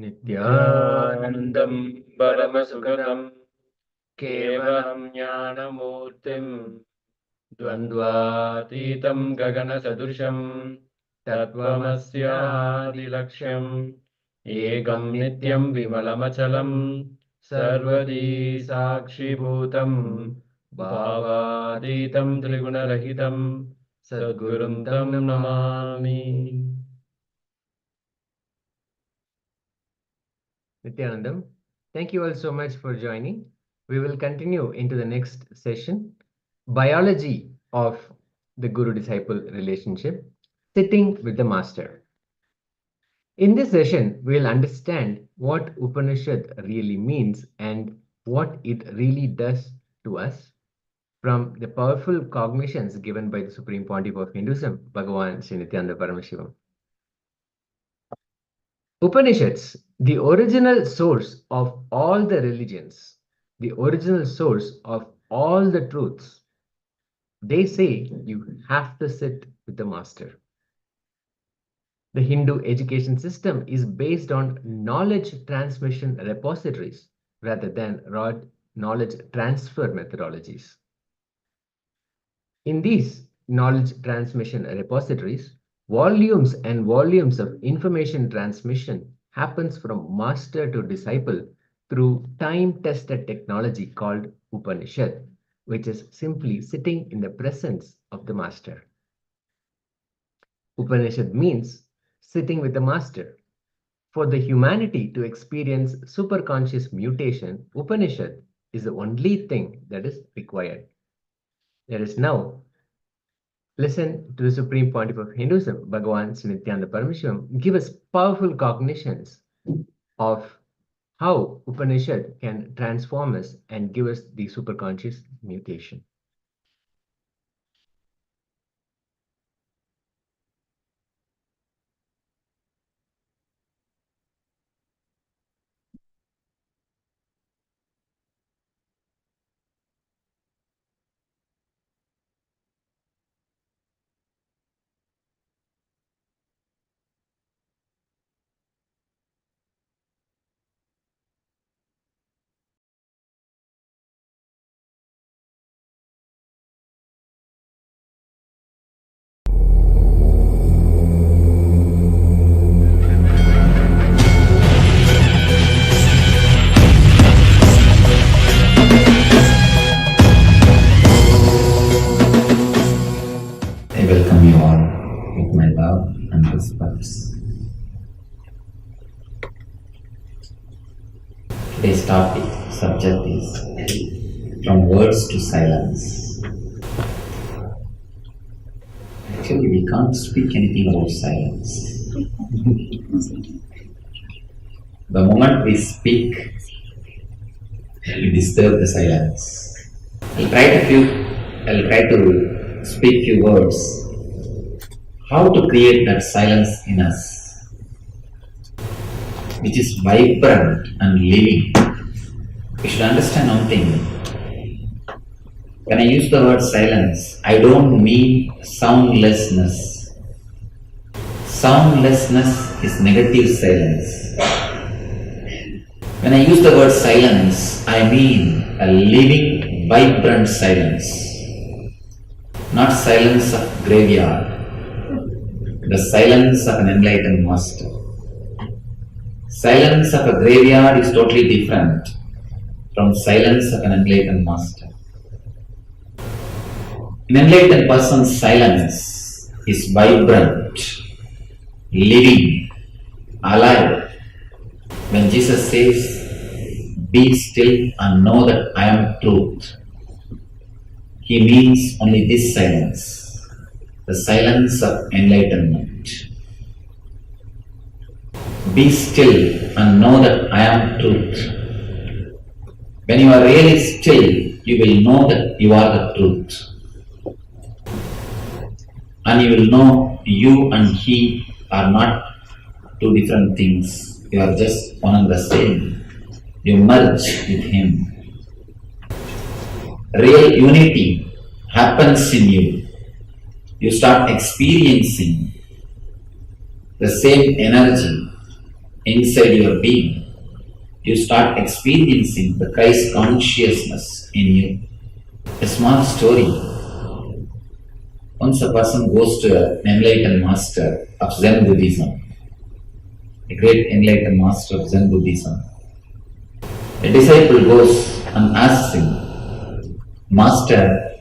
Speaker 5: नित्यानन्दं परमसुखदं केवलं ज्ञानमूर्तिं द्वन्द्वातीतं गगनसदृशं तत्त्वमस्यादिलक्ष्यम् एकं नित्यं विमलमचलं सर्वदी साक्षिभूतं भावातीतं त्रिगुणरहितं सद्गुरुं तं Namami. Nityanandam, thank you all so much for joining. We will continue into the next session, biology of the guru-disciple relationship, sitting with the master. In this session, we will understand what Upanishad really means and what it really does to us from the powerful cognitions given by the Supreme Pontiff of Hinduism, Bhagavan Sri Nithyanaanda Paramashivam. Upanishads, the original source of all the religions, the original source of all the truths, they say you have to sit with the master. The Hindu education system is based on knowledge transmission repositories rather than raw knowledge transfer methodologies. In these knowledge transmission repositories, volumes and volumes of information transmission happens from master to disciple through time-tested technology called Upanishad, which is simply sitting in the presence of the master. Upanishad means sitting with the master. For the humanity to experience superconscious mutation, Upanishad is the only thing that is required. Let us now listen to the Supreme Pontiff of Hinduism, Bhagavan Sri Nithyanaanda Paramashivam, give us powerful cognitions of how Upanishad can transform us and give us the superconscious mutation.
Speaker 1: I welcome you all with my love and respect. Today's topic, subject is from words to silence. Actually, we can't speak anything about silence. The moment we speak, we disturb the silence. I'll try to speak few words. How to create that silence in us, which is vibrant and living. We should understand one thing. When I use the word silence, I don't mean soundlessness. Soundlessness is negative silence. When I use the word silence, I mean a living, vibrant silence. Not silence of graveyard, the silence of an enlightened master. Silence of a graveyard is totally different from silence of an enlightened master. An enlightened person's silence is vibrant, living, alive. When Jesus says, "Be still and know that I am truth," he means only this silence, the silence of enlightenment. Be still and know that I am truth. When you are really still, you will know that you are the truth. And you will know you and he are not two different things. You are just one and the same. You merge with him. Real unity happens in you. You start experiencing the same energy, inside your being, you start experiencing the Christ consciousness in you. A small story. Once a person goes to an enlightened master of Zen Buddhism, a great enlightened master of Zen Buddhism. A disciple goes and asks him, Master,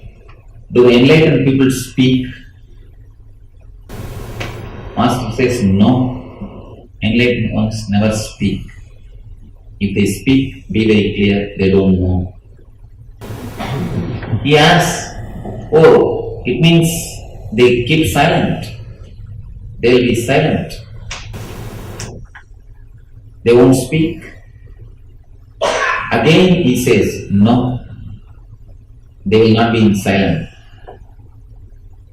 Speaker 1: do enlightened people speak? Master says, no, enlightened ones never speak. If they speak, be very clear, they don't know. He asks, oh, it means they keep silent. They will be silent. They won't speak. Again he says, no, they will not be in silence.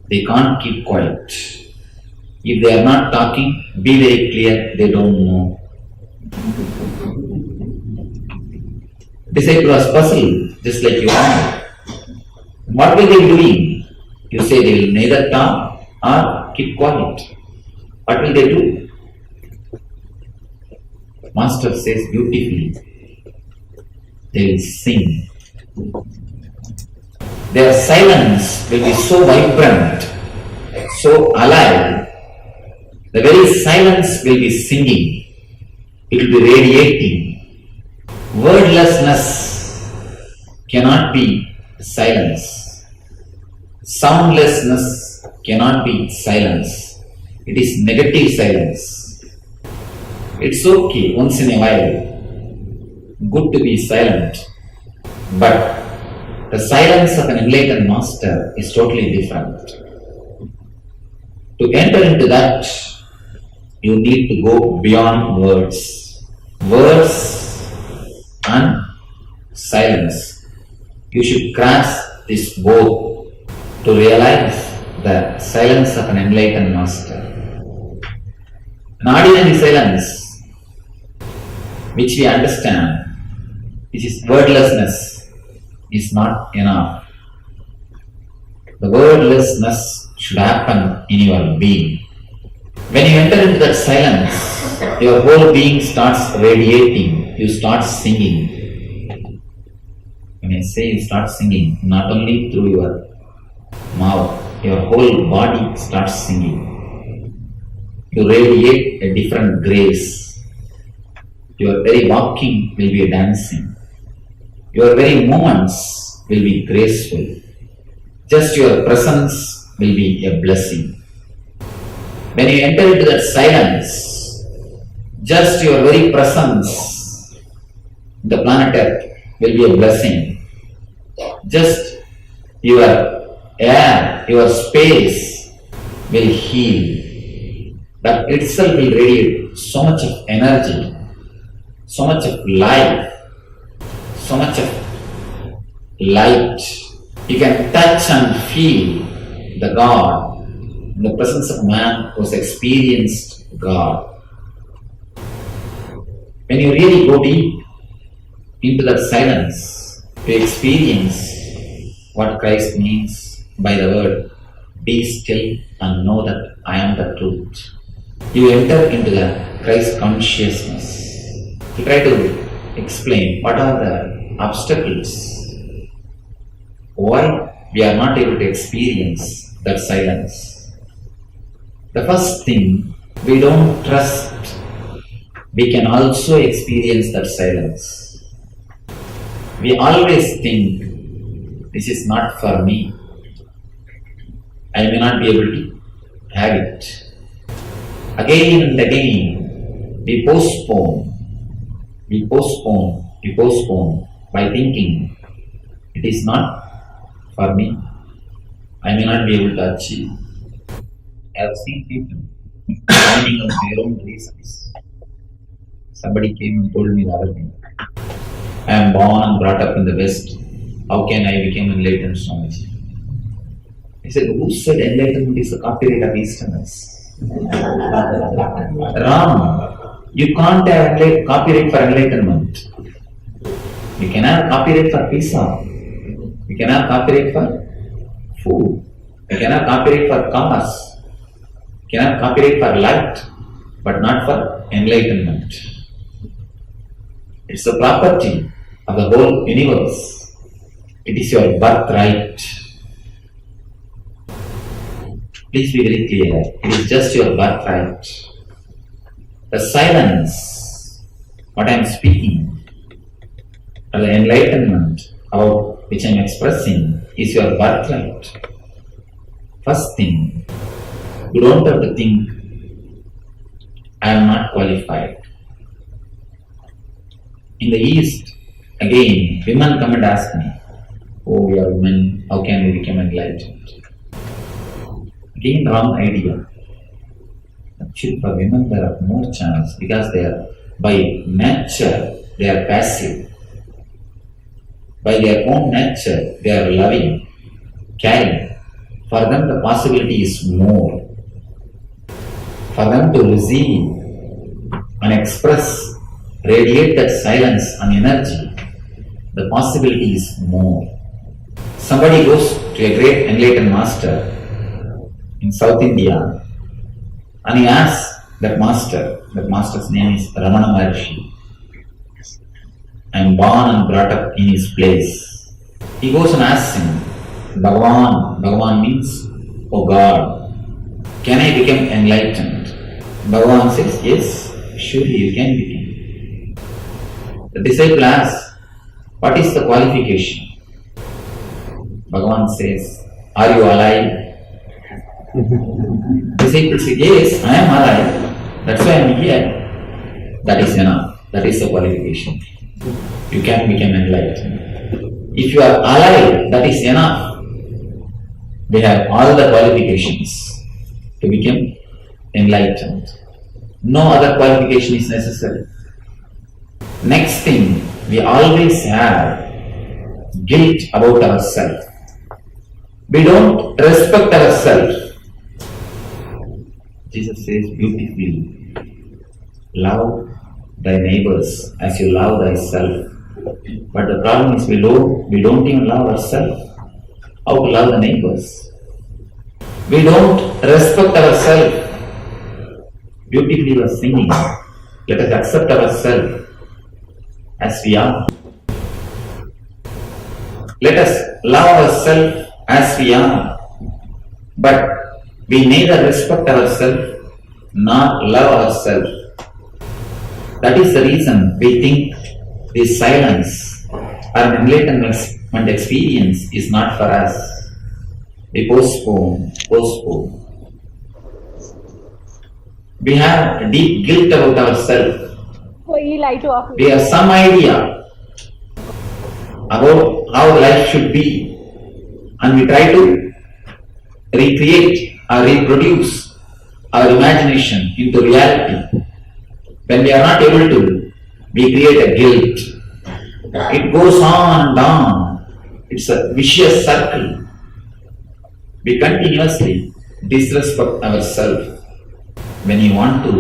Speaker 1: They can't keep quiet. If they are not talking, be very clear, they don't know. Disciple was puzzled, just like you are. What will they be doing? You say they will neither talk or keep quiet. What will they do? Master says beautifully, they will sing. Their silence will be so vibrant, so alive. The very silence will be singing. It will be radiating. Wordlessness cannot be silence. Soundlessness cannot be silence. It is negative silence. It's okay once in a while, good to be silent, but the silence of an enlightened master is totally different. To enter into that, you need to go beyond words. Words and silence. You should grasp this both to realize the silence of an enlightened master. An ordinary silence, which we understand, which is wordlessness, is not enough. The wordlessness should happen in your being. When you enter into that silence, your whole being starts radiating, you start singing. When I say you start singing, not only through your mouth, your whole body starts singing. You radiate a different grace. Your very walking will be a dancing. Your very movements will be graceful. Just your presence will be a blessing. When you enter into that silence, just your very presence, the planet Earth, will be a blessing. Just your air, your space will heal. That itself will radiate so much of energy, so much of life, so much of light. You can touch and feel the God in the presence of man who has experienced God. When you really go deep into that silence, you experience what Christ means by the word, be still and know that I am the truth. You enter into the Christ consciousness. You try to explain what are the obstacles, why we are not able to experience that silence. The first thing, we don't trust we can also experience that silence. We always think this is not for me. I may not be able to have it. Again and again, we postpone by thinking it is not for me. I may not be able to achieve. I have seen people finding out their own reasons. Somebody came and told me the other thing. I am born and brought up in the West. How can I become enlightened so much? I said, who said enlightenment is the copyright of Easterners? Ram, you can't have copyright for enlightenment. You can have copyright for pizza. You can have copyright for food. You can have copyright for cars. You can have copyright for light, but not for enlightenment. It's a property of the whole universe. It is your birthright. Please be very clear. It is just your birthright. The silence, what I am speaking, or the enlightenment about which I am expressing, is your birthright. First thing, you don't have to think, I am not qualified. In the East, again, women come and ask me, oh, we are women, how can we become enlightened? Again, wrong idea. Actually, for women there are more chance because they are, by nature, they are passive. By their own nature, they are loving, caring. For them, the possibility is more. For them to receive and express, radiate that silence and energy, the possibility is more. Somebody goes to a great enlightened master in South India and he asks that master's name is Ramana Maharshi. I am born and brought up in his place. He goes and asks him, Bhagavan means, oh God, can I become enlightened? Bhagavan says, yes, surely you can become. The disciple asks, what is the qualification? Bhagavan says, are you alive? Disciple says, yes, I am alive. That's why I am here. That is enough. That is the qualification. You can become enlightened. If you are alive, that is enough. They have all the qualifications to become enlightened. No other qualification is necessary. Next thing, we always have guilt about ourselves. We don't respect ourselves. Jesus says beautifully, love thy neighbors as you love thyself. But the problem is we don't even love ourselves. How to love the neighbors? We don't respect ourselves. Beautifully we are singing. Let us accept ourselves as we are. Let us love ourselves as we are. But we neither respect ourselves nor love ourselves. That is the reason we think this silence or enlightenment experience is not for us. We postpone. We have deep guilt about ourselves. We have some idea about how life should be, and we try to recreate or reproduce our imagination into reality. When we are not able to, we create a guilt. It goes on and on. It's a vicious circle. We continuously disrespect ourselves. When you want to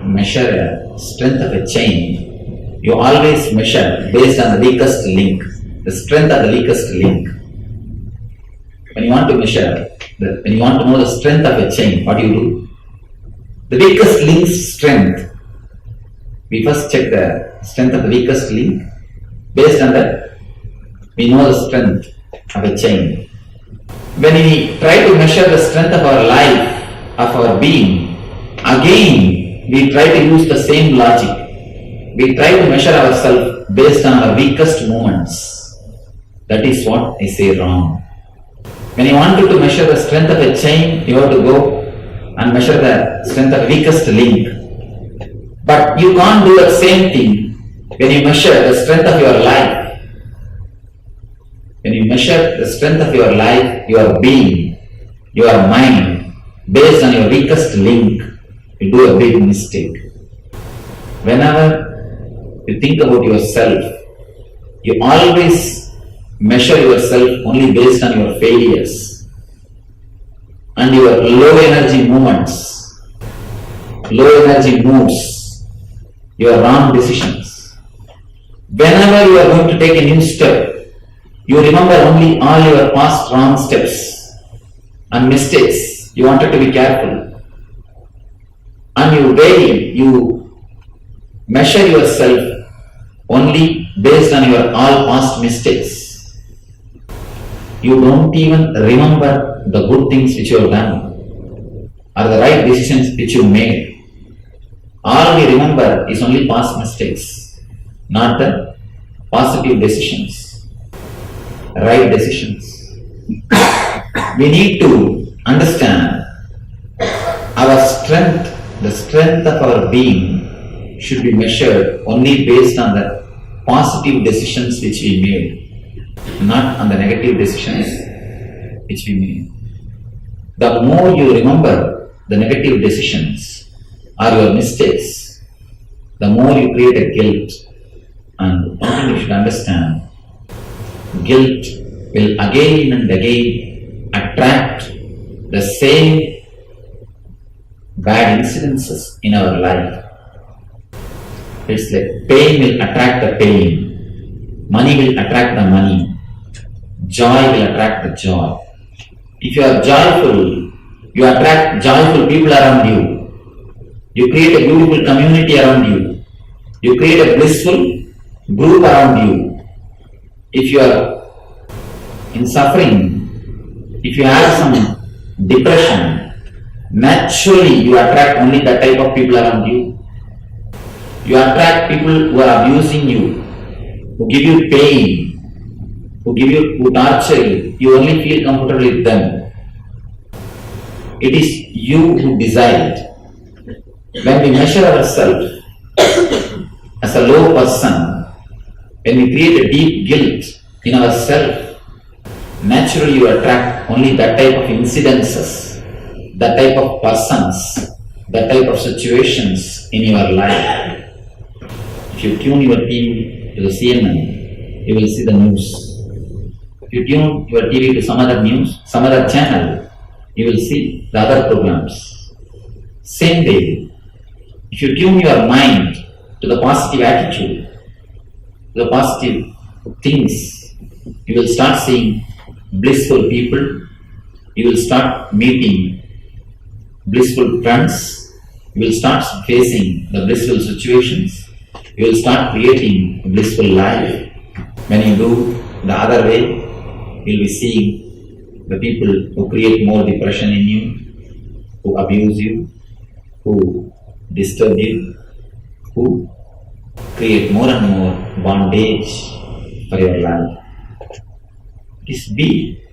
Speaker 1: measure the strength of a chain, you always measure based on the weakest link, the strength of the weakest link. When you want to measure, when you want to know the strength of a chain, what do you do? The weakest link's strength. We first check the strength of the weakest link. Based on that, we know the strength of a chain. When we try to measure the strength of our life, of our being, again we try to use the same logic. We try to measure ourselves based on our weakest moments. That is what I say wrong. When you want to measure the strength of a chain, you have to go and measure the strength of the weakest link. But you can't do the same thing when you measure the strength of your life. When you measure the strength of your life, your being, your mind, based on your weakest link, you do a big mistake. Whenever you think about yourself, you always measure yourself only based on your failures and your low energy moments, low energy moods, your wrong decisions. Whenever you are going to take a new step, you remember only all your past wrong steps and mistakes. You wanted to be careful. And you measure yourself only based on your all past mistakes. You don't even remember the good things which you have done or the right decisions which you made. All we remember is only past mistakes, not the positive decisions, right decisions. We need to understand our strength, the strength of our being should be measured only based on the positive decisions which we made, not on the negative decisions which we made. The more you remember the negative decisions or your mistakes, the more you create a guilt. And one thing you should understand, guilt will again and again attract the same bad incidences in our life. It's like pain will attract the pain, money will attract the money, joy will attract the joy. If you are joyful, you attract joyful people around you. You create a beautiful community around you. You create a blissful group around you. If you are in suffering, if you have some depression, naturally you attract only that type of people around you. You attract people who are abusing you, who give you pain, who torture you. You only feel comfortable with them. It is you who decide. When we measure ourselves as a low person, when we create a deep guilt in ourselves, naturally you attract only that type of incidences, that type of persons, that type of situations in your life. If you tune your TV to the CNN, you will see the news. If you tune your TV to some other news, some other channel, you will see the other programs. Same way, if you tune your mind to the positive attitude, to the positive things, you will start seeing blissful people, you will start meeting blissful friends, you will start facing the blissful situations, you will start creating a blissful life. When you do the other way, you will be seeing the people who create more depression in you, who abuse you, who disturb you, who create more and more bondage for your life. It is we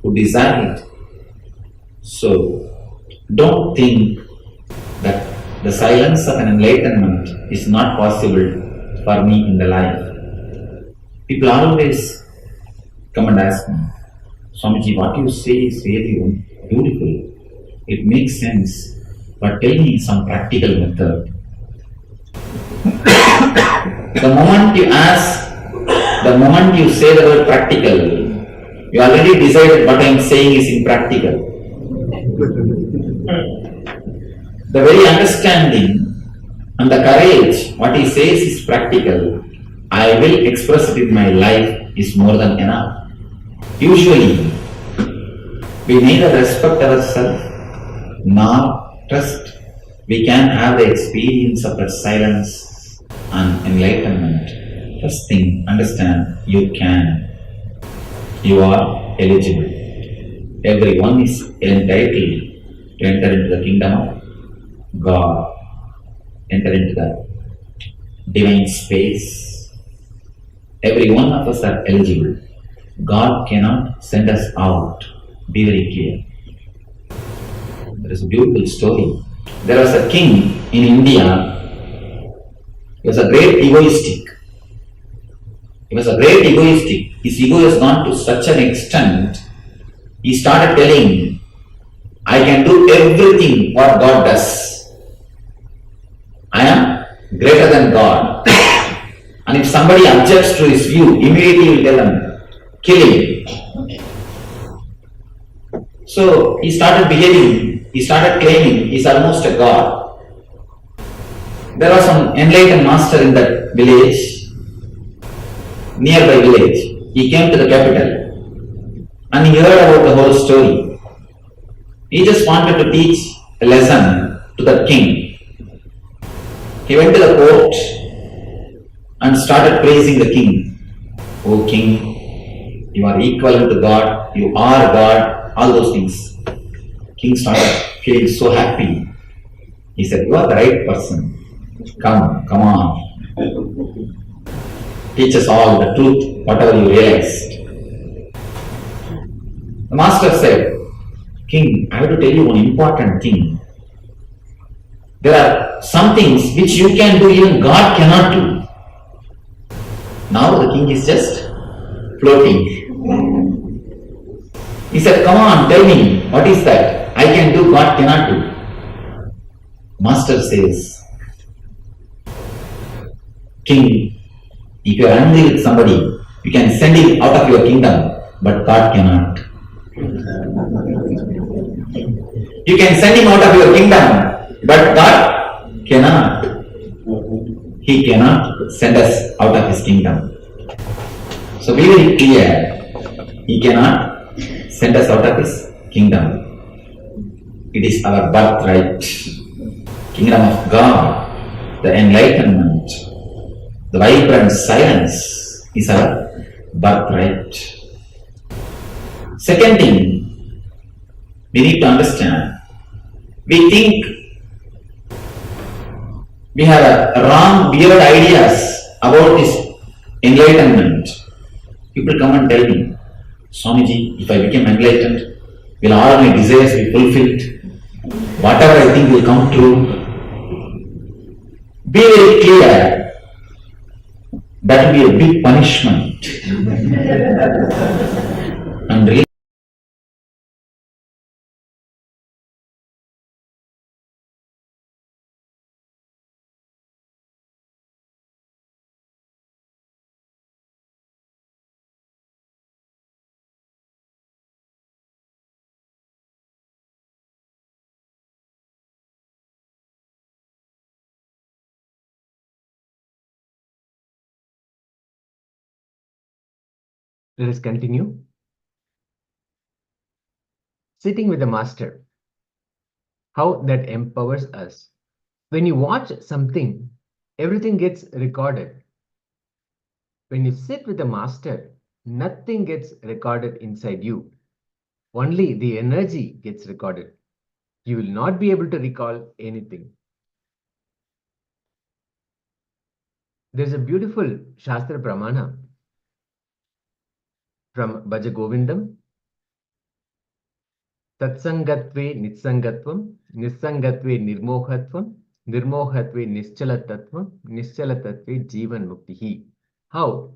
Speaker 1: who decide. So don't think that the silence of an enlightenment is not possible for me in the life. People always come and ask me, Swamiji, what you say is really beautiful. It makes sense, but tell me some practical method. The moment you ask, the moment you say the word practical, you already decided what I am saying is impractical. The very understanding and the courage, what he says is practical, I will express it in my life is more than enough. Usually, we neither respect ourselves nor trust. We can have the experience of that silence and enlightenment. First thing, understand, you can. You are eligible. Everyone is entitled to enter into the kingdom of God, enter into the divine space. Every one of us are eligible. God cannot send us out. Be very clear. There is a beautiful story. There was a king in India. He was a great egoistic. His ego has gone to such an extent, he started telling, I can do everything what God does. I am greater than God. And if somebody objects to his view, immediately he will tell them, kill him. So he started claiming he's almost a God. There was some enlightened master in that village, nearby village. He came to the capital and he heard about the whole story. He just wanted to teach a lesson to the king. He went to the court and started praising the king. Oh king, you are equivalent to God, you are God, all those things. King started feeling so happy. He said, you are the right person. Come on. Teach us all the truth, whatever you realized. The master said, King, I have to tell you one important thing. There are some things which you can do, even God cannot do. Now the king is just floating. He said, come on, tell me, what is that? I can do, God cannot do. Master says, King, if you are angry with somebody, you can send him out of your kingdom, but God cannot. You can send him out of your kingdom, but God cannot. He cannot send us out of his kingdom. So be very clear, he cannot send us out of his kingdom. It is our birthright. Kingdom of God, the enlightenment, the vibrant silence is our birthright. Second thing, we need to understand, we think we have wrong, weird ideas about this enlightenment. People come and tell me, Swamiji, if I become enlightened, will all my desires be fulfilled? Whatever I think will come true. Be very clear, that will be a big punishment. And really,
Speaker 4: Let us continue. Sitting with the master, how that empowers us. When you watch something, everything gets recorded. When you sit with the master, nothing gets recorded inside you. Only the energy gets recorded. You will not be able to recall anything. There's a beautiful Shastra Pramana from Bhajagovindam. Tatsangatve nitsangatvam, nitsangatve nirmohatvam, nirmohatve nischalatatvam, nischalatatve jivan muktihi. How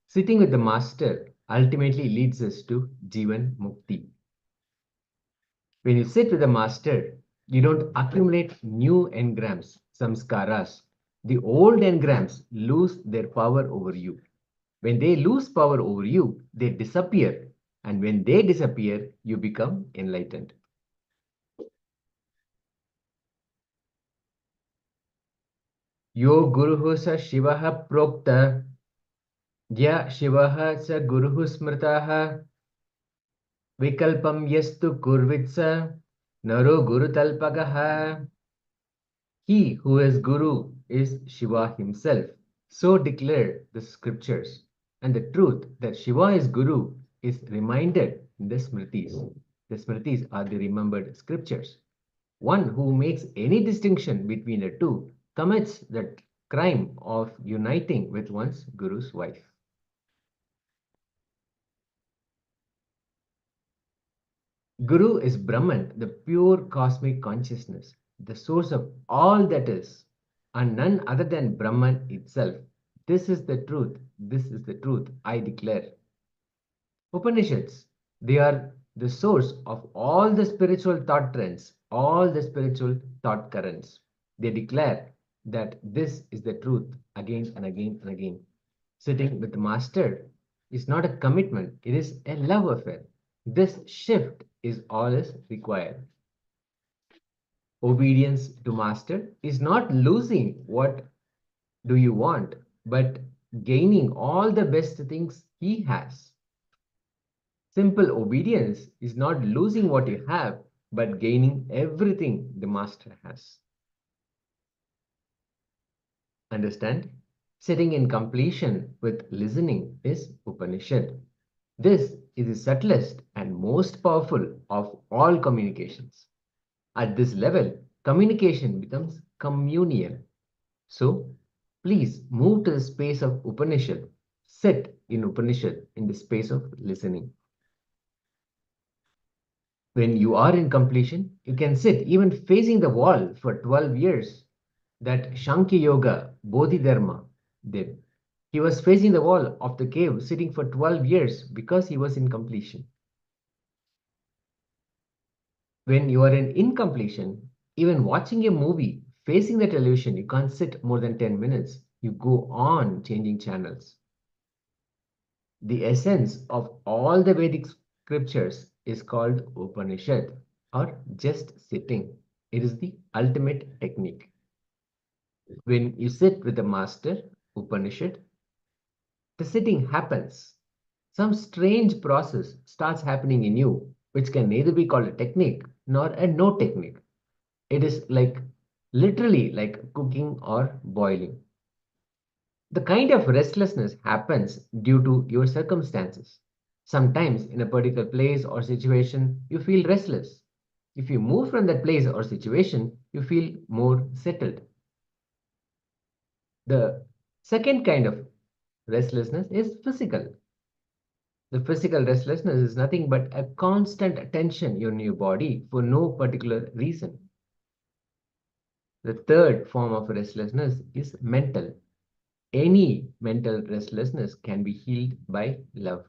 Speaker 4: sitting with the master ultimately leads us to jivan mukti. When you sit with the master, you don't accumulate new engrams, samskaras. The old engrams lose their power over you. When they lose power over you, they disappear. And when they disappear, you become enlightened. Yo guruhu sa shivaha prokta, ya shivaha sa guruhu smrtaha, vikalpam yastu kurvitsa, naro guru talpagaha. He who is Guru is Shiva himself. So declare the scriptures. And the truth that Shiva is Guru is reminded in the Smritis. The Smritis are the remembered scriptures. One who makes any distinction between the two commits the crime of uniting with one's Guru's wife. Guru is Brahman, the pure cosmic consciousness, the source of all that is, and none other than Brahman itself. This is the truth. This is the truth, I declare. Upanishads, they are the source of all the spiritual thought trends, all the spiritual thought currents. They declare that this is the truth again and again and again. Sitting with the master is not a commitment, it is a love affair. This shift is all is required. Obedience to master is not losing what do you want, but gaining all the best things he has. Simple obedience is not losing what you have, but gaining everything the master has. Understand? Sitting in completion with listening is Upanishad. This is the subtlest and most powerful of all communications. At this level, communication becomes communal. So, please move to the space of Upanishad. Sit in Upanishad in the space of listening. When you are in completion, you can sit even facing the wall for 12 years. That Shankya Yoga Bodhidharma did. He was facing the wall of the cave sitting for 12 years because he was in completion. When you are in incompletion, even watching a movie facing the television, you can't sit more than 10 minutes. You go on changing channels. The essence of all the Vedic scriptures is called Upanishad or just sitting. It is the ultimate technique. When you sit with the master, Upanishad, the sitting happens. Some strange process starts happening in you, which can neither be called a technique nor a no technique. It is like literally like cooking or boiling. The kind of restlessness happens due to your circumstances. Sometimes in a particular place or situation, you feel restless. If you move from that place or situation, you feel more settled. The second kind of restlessness is physical. The physical restlessness is nothing but a constant tension in your body for no particular reason. The third form of restlessness is mental. Any mental restlessness can be healed by love.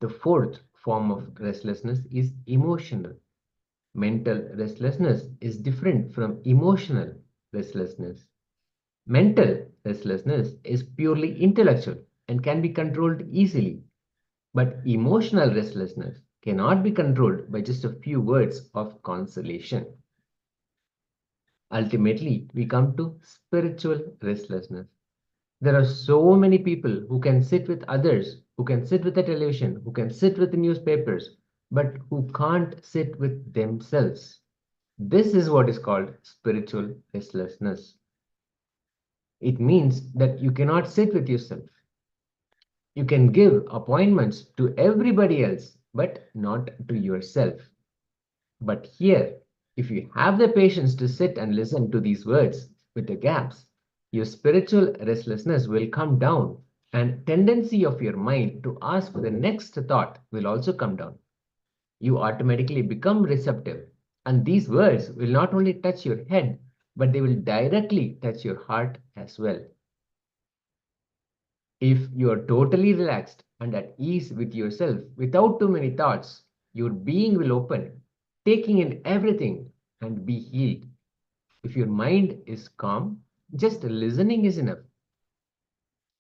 Speaker 4: The fourth form of restlessness is emotional. Mental restlessness is different from emotional restlessness. Mental restlessness is purely intellectual and can be controlled easily. But emotional restlessness cannot be controlled by just a few words of consolation. Ultimately, we come to spiritual restlessness. There are so many people who can sit with others, who can sit with the television, who can sit with the newspapers, but who can't sit with themselves. This is what is called spiritual restlessness. It means that you cannot sit with yourself. You can give appointments to everybody else, but not to yourself. But here, if you have the patience to sit and listen to these words with the gaps, your spiritual restlessness will come down, and tendency of your mind to ask for the next thought will also come down. You automatically become receptive, and these words will not only touch your head, but they will directly touch your heart as well. If you are totally relaxed and at ease with yourself without too many thoughts, your being will open, taking in everything and be healed. If your mind is calm, just listening is enough.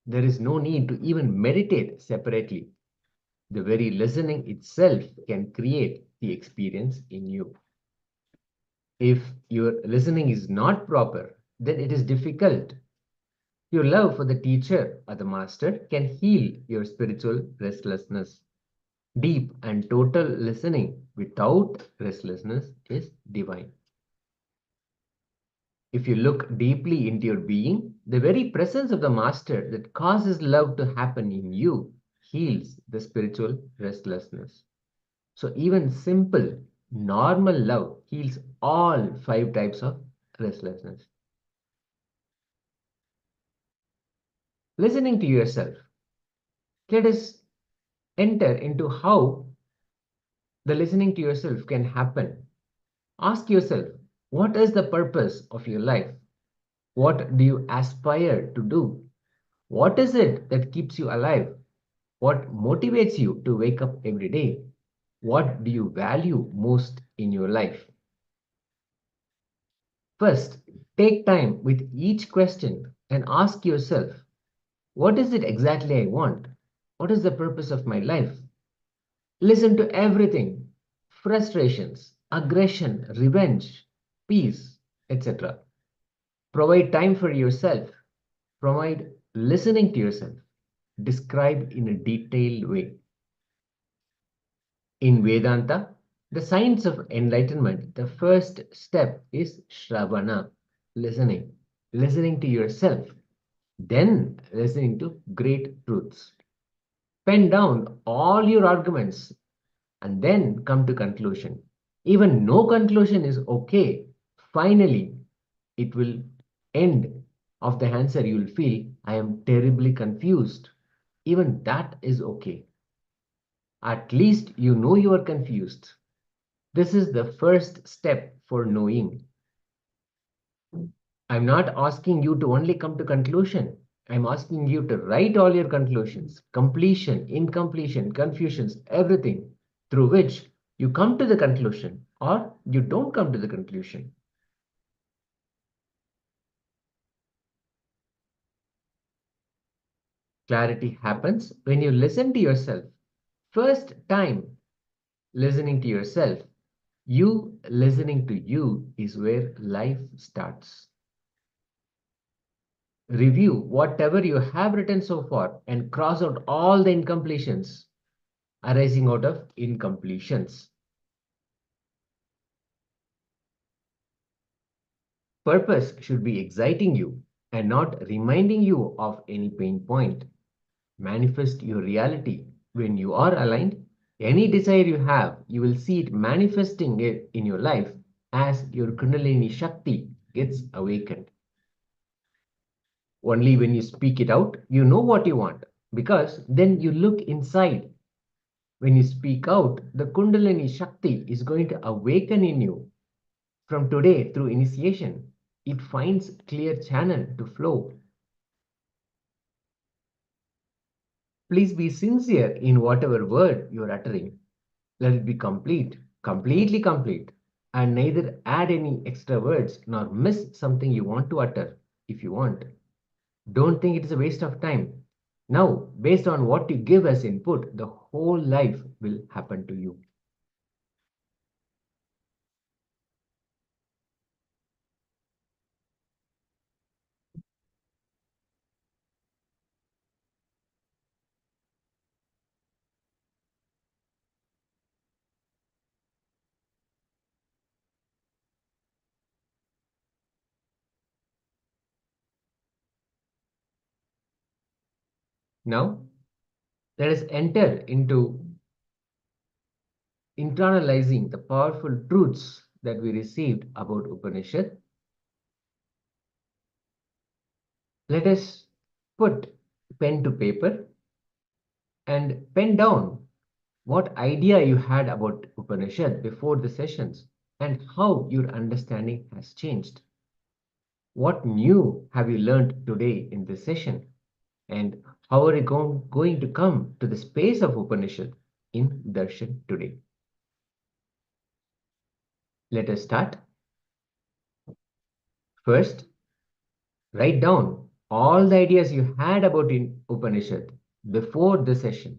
Speaker 4: There is no need to even meditate separately. The very listening itself can create the experience in you. If your listening is not proper, then it is difficult. Your love for the teacher or the master can heal your spiritual restlessness. Deep and total listening without restlessness is divine. If you look deeply into your being, the very presence of the master that causes love to happen in you heals the spiritual restlessness. So even simple, normal love heals all 5 types of restlessness. Listening to yourself. Let us enter into how the listening to yourself can happen. Ask yourself, what is the purpose of your life? What do you aspire to do? What is it that keeps you alive? What motivates you to wake up every day? What do you value most in your life? First, take time with each question and ask yourself, what is it exactly I want? What is the purpose of my life? Listen to everything: frustrations, aggression, revenge, peace, etc. Provide time for yourself. Provide listening to yourself. Describe in a detailed way. In Vedanta, the science of enlightenment, the first step is Shravana, listening.
Speaker 6: listening to yourself, then listening to great truths. Pen down all your arguments and then come to conclusion. Even no conclusion is okay. Finally, it will end of the answer. You will feel, I am terribly confused. Even that is okay. At least you know you are confused. This is the first step for knowing. I'm not asking you to only come to conclusion. I'm asking you to write all your conclusions, completion, incompletion, confusions, everything through which you come to the conclusion or you don't come to the conclusion. Clarity happens when you listen to yourself. First time listening to yourself, you listening to you is where life starts. Review whatever you have written so far and cross out all the incompletions arising out of incompletions. Purpose should be exciting you and not reminding you of any pain point. Manifest your reality. When you are aligned, any desire you have, you will see it manifesting it in your life as your Kundalini Shakti gets awakened. Only when you speak it out, you know what you want, because then you look inside. When you speak out, the Kundalini Shakti is going to awaken in you. From today, through initiation, it finds clear channel to flow. Please be sincere in whatever word you are uttering. Let it be complete, completely complete, and neither add any extra words nor miss something you want to utter if you want. Don't think it is a waste of time. Now, based on what you give as input, the whole life will happen to you. Now, let us enter into internalizing the powerful truths that we received about Upanishad. Let us put pen to paper and pen down what idea you had about Upanishad before the sessions and how your understanding has changed. What new have you learned today in this session? And how are you going to come to the space of Upanishad in Darshan today? Let us start. First, write down all the ideas you had about Upanishad before the session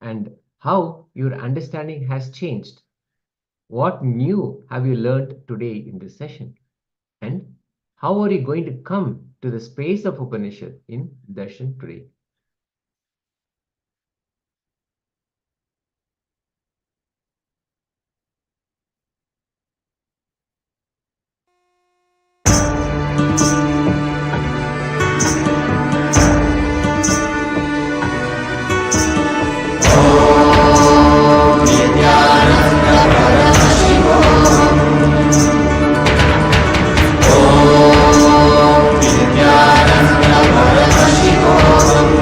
Speaker 6: and how your understanding has changed. What new have you learned today in this session? And how are you going to come to the space of Upanishad in Darshan today?
Speaker 1: Paramashivoham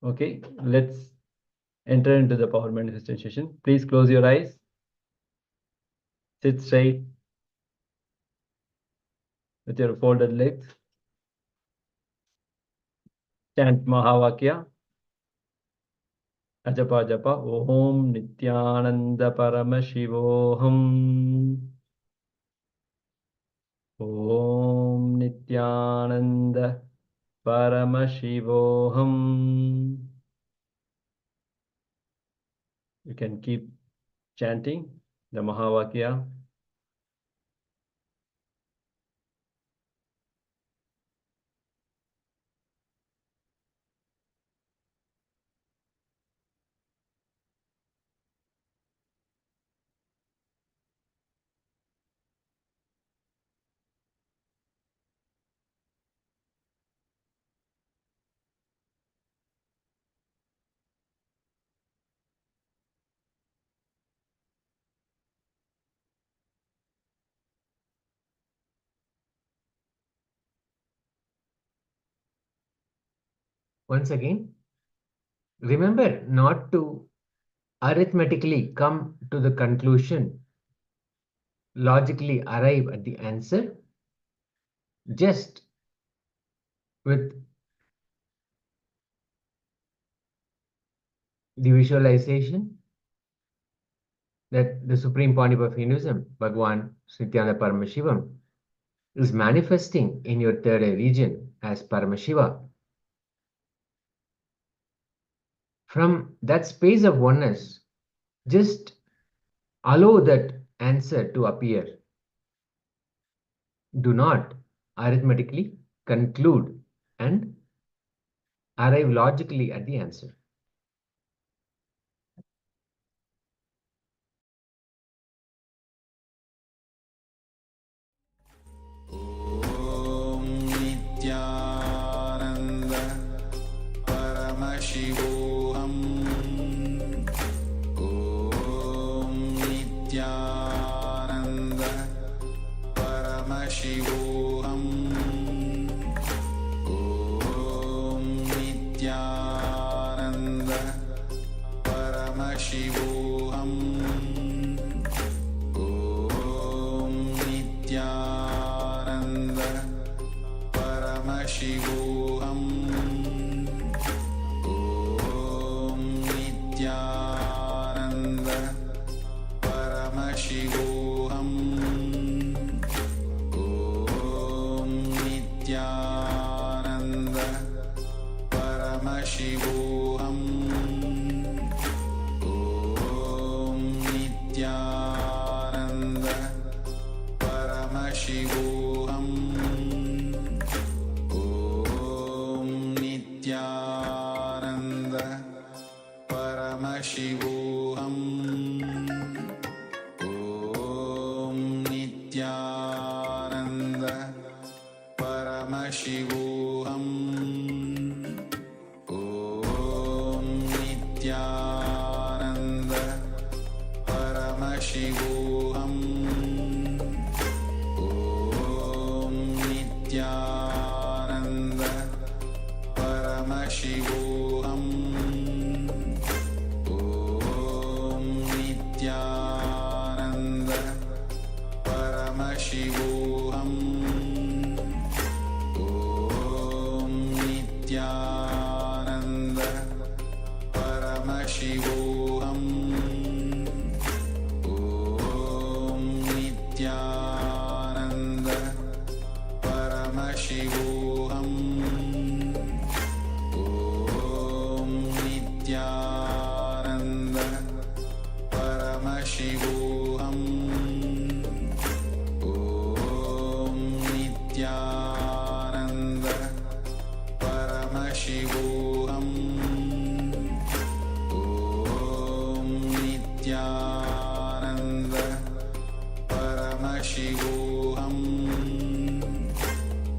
Speaker 5: Okay, let's enter into the power manifestation session. Please close your eyes. Sit straight with your folded legs. Chant Mahavakya. Ajapa Japa Om Nityananda Paramashivoham. Om Nityananda Paramashivoham. You can keep chanting the Mahavakya.
Speaker 6: Once again, remember not to arithmetically come to the conclusion, logically arrive at the answer, just with the visualization that the Supreme Pontiff of Hinduism, Bhagavan Sri Nithyananda Paramashivam, is manifesting in your third eye region as Paramashiva. From that space of oneness, just allow that answer to appear. Do not arithmetically conclude and arrive logically at the answer.
Speaker 1: Om Nityananda Paramashivoham. Om Nityananda Paramashivoham. Om Nityananda Paramashivoham. Om Nityananda Paramashivoham. Om Nityananda Paramashivoham. Om Nityananda Paramashivoham. Om Nityananda Paramashivoham. Om Nityananda Paramashivoham. Om Nityananda Paramashivoham. Om Nityananda Paramashivoham. Om Nityananda Paramashivoham. Om Nityananda Paramashivoham. Om Nityananda Paramashivoham. Om Nityananda Paramashivoham. Om Nityananda Paramashivoham. Om Nityananda Paramashivoham. Om Nityananda Paramashivoham.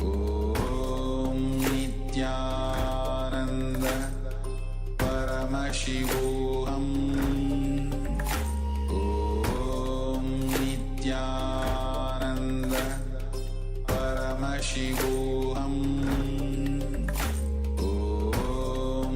Speaker 1: Om Nityananda Paramashivoham. Om Nityananda Paramashivoham. Om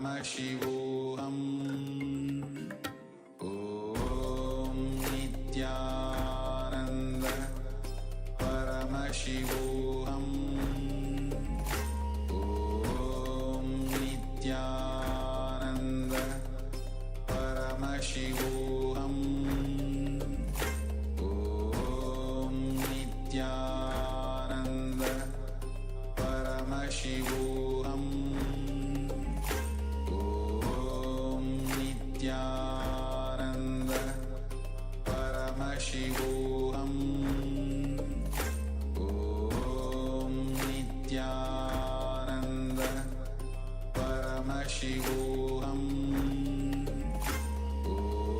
Speaker 1: Paramashivoham. Om Nityananda Paramashivoham. Om Nityananda Paramashivoham. Om Nityananda Paramashivoham. Om Nityananda Paramashivoham. Om Nityananda Paramashivoham.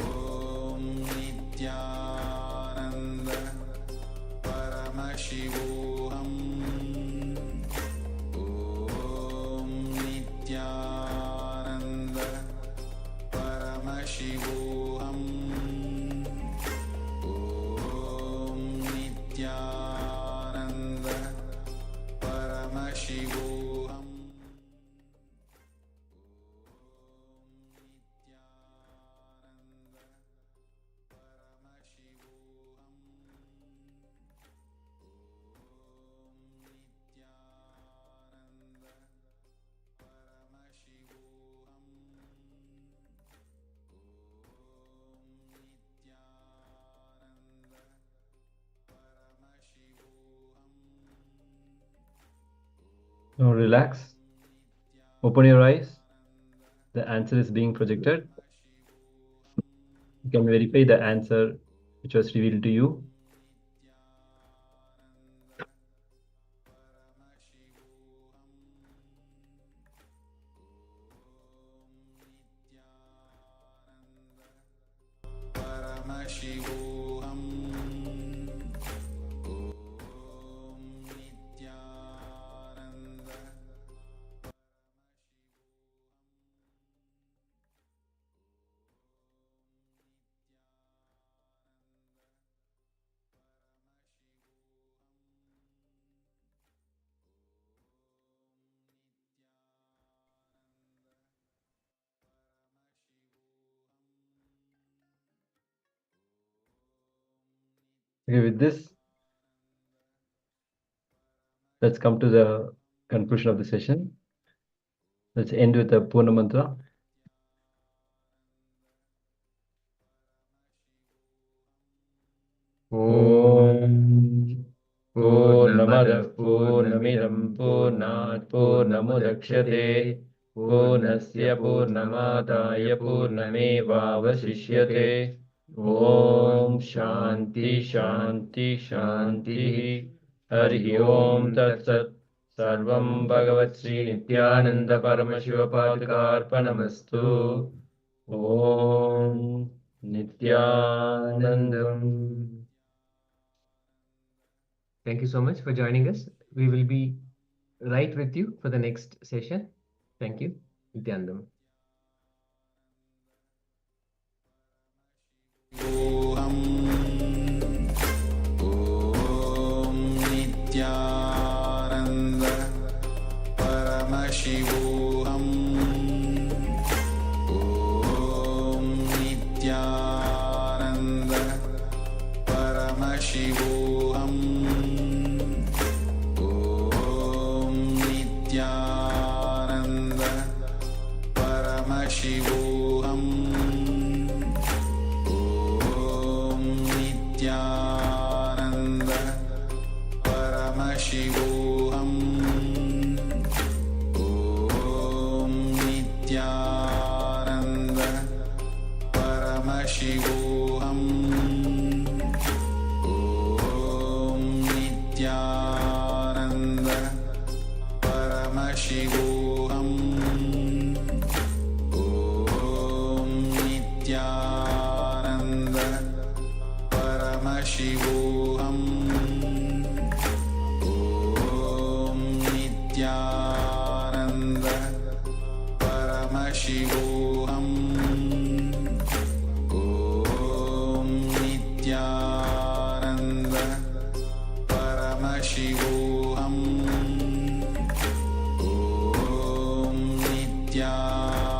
Speaker 1: Om Nityananda Paramashivoham. Om Nityananda Paramashivoham. Om Nityananda Paramashivoham.
Speaker 5: Now relax. Open your eyes. The answer is being projected. You can verify the answer which was revealed to you.
Speaker 1: Paramashivoham. Om Nityananda.
Speaker 5: Okay, with this, let's come to the conclusion of the session. Let's end with the Purna Mantra. Om Purnamada Purnamidam Purnat Purnamudakshate Purnasya Purnamadaya Purnamevavasishyate. Om Shanti Shanti Shanti. Hari Om Tat Sat. Sarvam Bhagavat Sri Nithyananda Paramashiva Padkarpanamastu. Om Nithyanandam.
Speaker 6: Thank you so much for joining us. We will be right with you for the next session. Thank you. Nityanandam.
Speaker 1: Om Nityananda Paramashivoham. Om Nityananda Paramashivoham. Om Nityananda Paramashivoham. Om Nityananda Paramashivoham. Om Nityananda Paramashivoham. Om Nityananda Paramashivoham. Om Nityananda Paramashivoham. Om Nityananda Paramashivoham. Om Nityananda Paramashivoham. Om Nityananda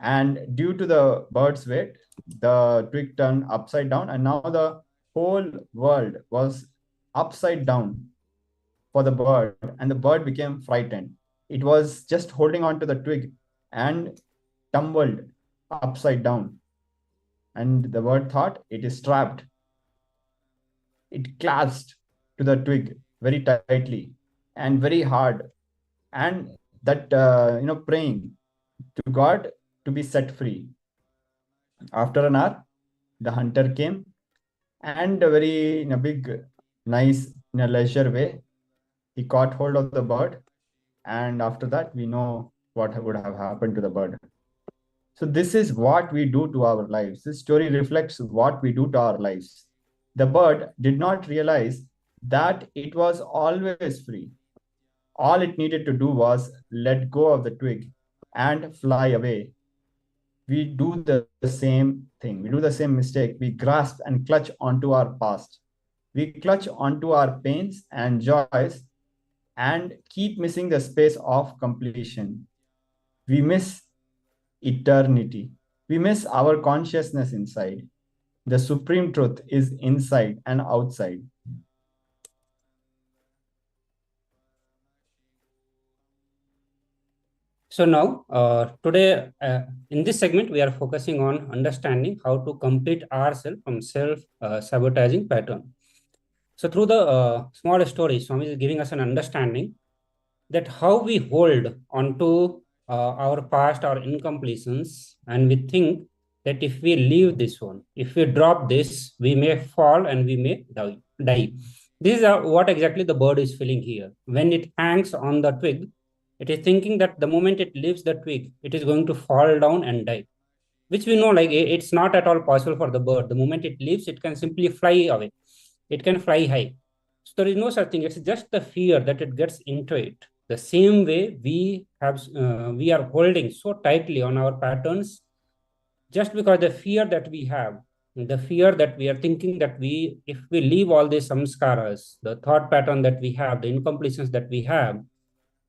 Speaker 7: And due to the bird's weight, the twig turned upside down, and now the whole world was upside down for the bird, and the bird became frightened. It was just holding on to the twig and tumbled upside down. And the bird thought it is trapped. It clasped to the twig very tightly and very hard, and that praying to God to be set free. After an hour, the hunter came, and in a big, nice, in a leisure way, he caught hold of the bird, and after that, we know what would have happened to the bird. So this is what we do to our lives. This story reflects what we do to our lives. The bird did not realize that it was always free. All it needed to do was let go of the twig and fly away. We do the same thing. We do the same mistake. We grasp and clutch onto our past. We clutch onto our pains and joys and keep missing the space of completion. We miss eternity. We miss our consciousness inside. The supreme truth is inside and outside.
Speaker 8: So now, today, in this segment, we are focusing on understanding how to complete ourselves from self-sabotaging pattern. So through the small story, Swami is giving us an understanding that how we hold onto our past or incompletions, and we think that if we leave this one, if we drop this, we may fall and we may die. This is what exactly the bird is feeling here. When it hangs on the twig, it is thinking that the moment it leaves the twig, it is going to fall down and die, which we know like it's not at all possible for the bird. The moment it leaves, it can simply fly away. It can fly high. So there is no such thing. It's just the fear that it gets into it. The same way we are holding so tightly on our patterns, just because the fear that we have, the fear that we are thinking that if we leave all these samskaras, the thought pattern that we have, the incompletions that we have,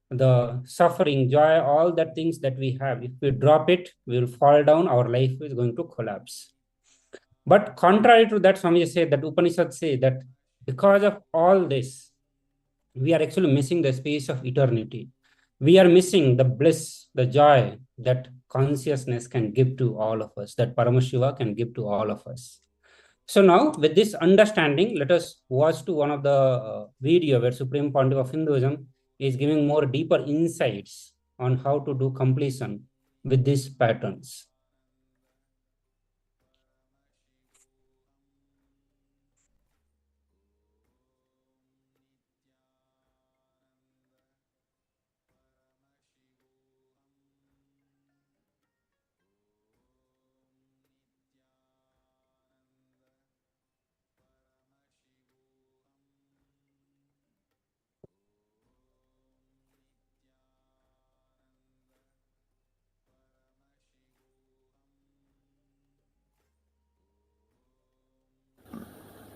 Speaker 8: the suffering, joy, all the things that we have, if we drop it, we will fall down, our life is going to collapse. But contrary to that, Swami said that Upanishads say that because of all this, we are actually missing the space of eternity. We are missing the bliss, the joy that consciousness can give to all of us, that Paramashiva can give to all of us. So now, with this understanding, let us watch to one of the video where Supreme Pontiff of Hinduism is giving more deeper insights on how to do completion with these patterns.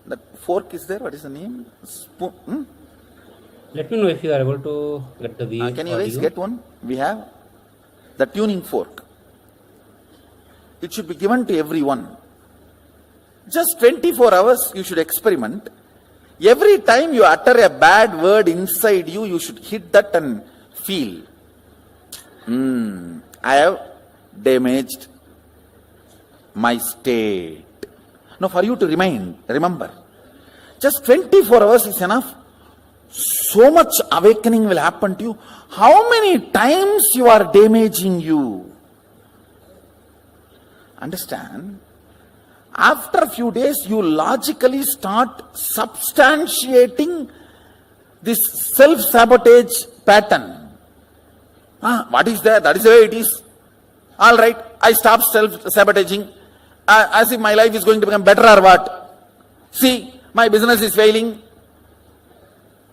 Speaker 1: That fork is there. What is the name? Spoon.
Speaker 8: Let me know if you are able to get the video.
Speaker 1: Can you guys get one? We have the tuning fork. It should be given to everyone. Just 24 hours you should experiment. Every time you utter a bad word inside you, you should hit that and feel. I have damaged my state. Now for you to remember, just 24 hours is enough. So much awakening will happen to you. How many times you are damaging you? Understand? After a few days, you logically start substantiating this self-sabotage pattern. What is there? That is the way it is. All right, I stop self-sabotaging. As if my life is going to become better or what? See, my business is failing.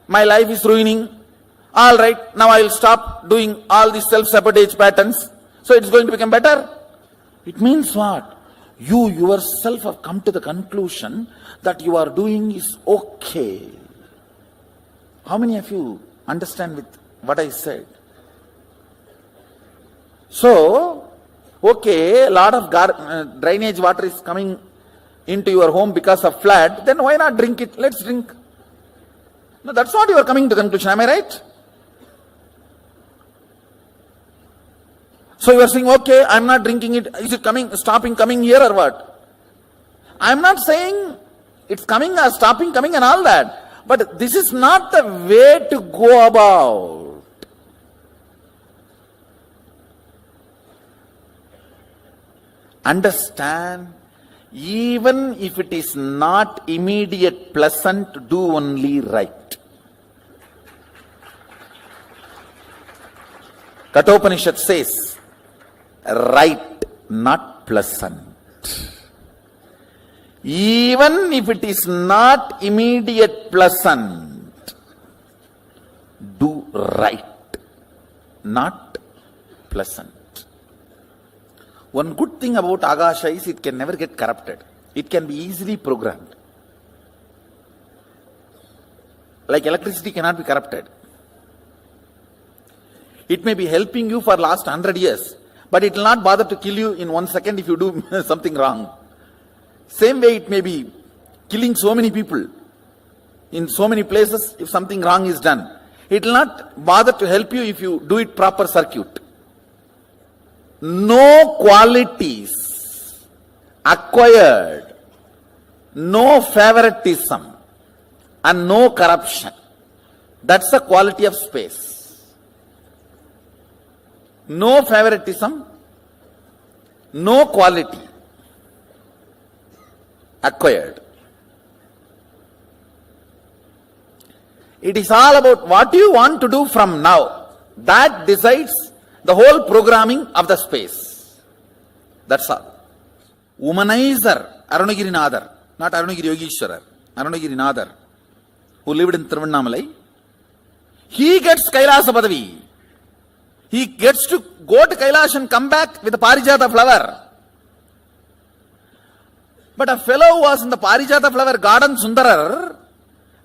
Speaker 1: My life is ruining. All right, now I will stop doing all these self-sabotage patterns. So it's going to become better. It means what? You yourself have come to the conclusion that you are doing is okay. How many of you understand with what I said? So, Okay, a lot of drainage water is coming into your home because of flood, then why not drink it? Let's drink. No, that's not you are coming to conclusion, am I right? So you are saying, okay, I'm not drinking it. Is it stopping coming here or what? I'm not saying it's coming or stopping coming and all that. But this is not the way to go about. Understand, even if it is not immediate pleasant, do only right. Kathopanishad says, right, not pleasant. Even if it is not immediate pleasant, do right, not pleasant. One good thing about Agasha is it can never get corrupted. It can be easily programmed. Like electricity cannot be corrupted. It may be helping you for last 100 years, but it will not bother to kill you in 1 second if you do something wrong. Same way it may be killing so many people in so many places if something wrong is done. It will not bother to help you if you do it proper circuit. No qualities acquired, no favoritism and no corruption. That's the quality of space. No favoritism, no quality acquired. It is all about what you want to do from now. That decides the whole programming of the space. That's all. Womanizer, Arunagirinadar, not Arunagiri Yogishwarar, Arunagirinadar, who lived in Tiruvannamalai, he gets Kailasa Padavi. He gets to go to Kailash and come back with a Parijata flower. But a fellow who was in the Parijata flower garden, Sundarar,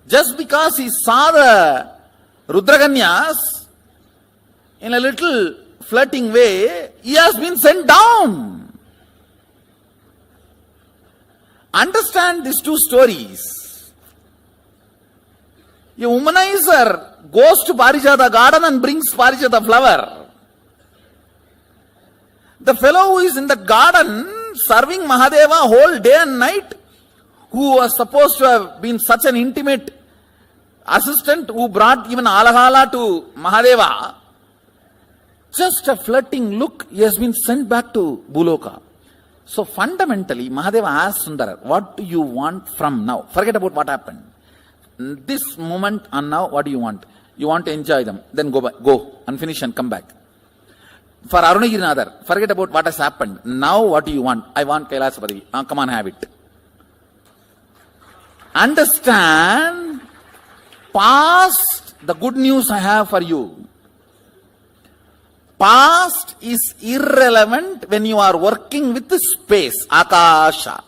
Speaker 1: just because he saw the Rudraganyas in a little flirting way, he has been sent down. Understand these two stories. A womanizer goes to Parijata garden and brings Parijata flower. The fellow who is in that garden serving Mahadeva whole day and night, who was supposed to have been such an intimate assistant who brought even Alahala to Mahadeva, just a flirting look, he has been sent back to Buloka. So fundamentally, Mahadeva asked Sundara, what do you want from now? Forget about what happened. This moment and now, what do you want? You want to enjoy them, then go and finish and come back. For Arunagirinadar, forget about what has happened. Now what do you want? I want Kailasa Padavi. Come on, have it. Understand, past, the good news I have for you. Past is irrelevant when you are working with the space, Akasha.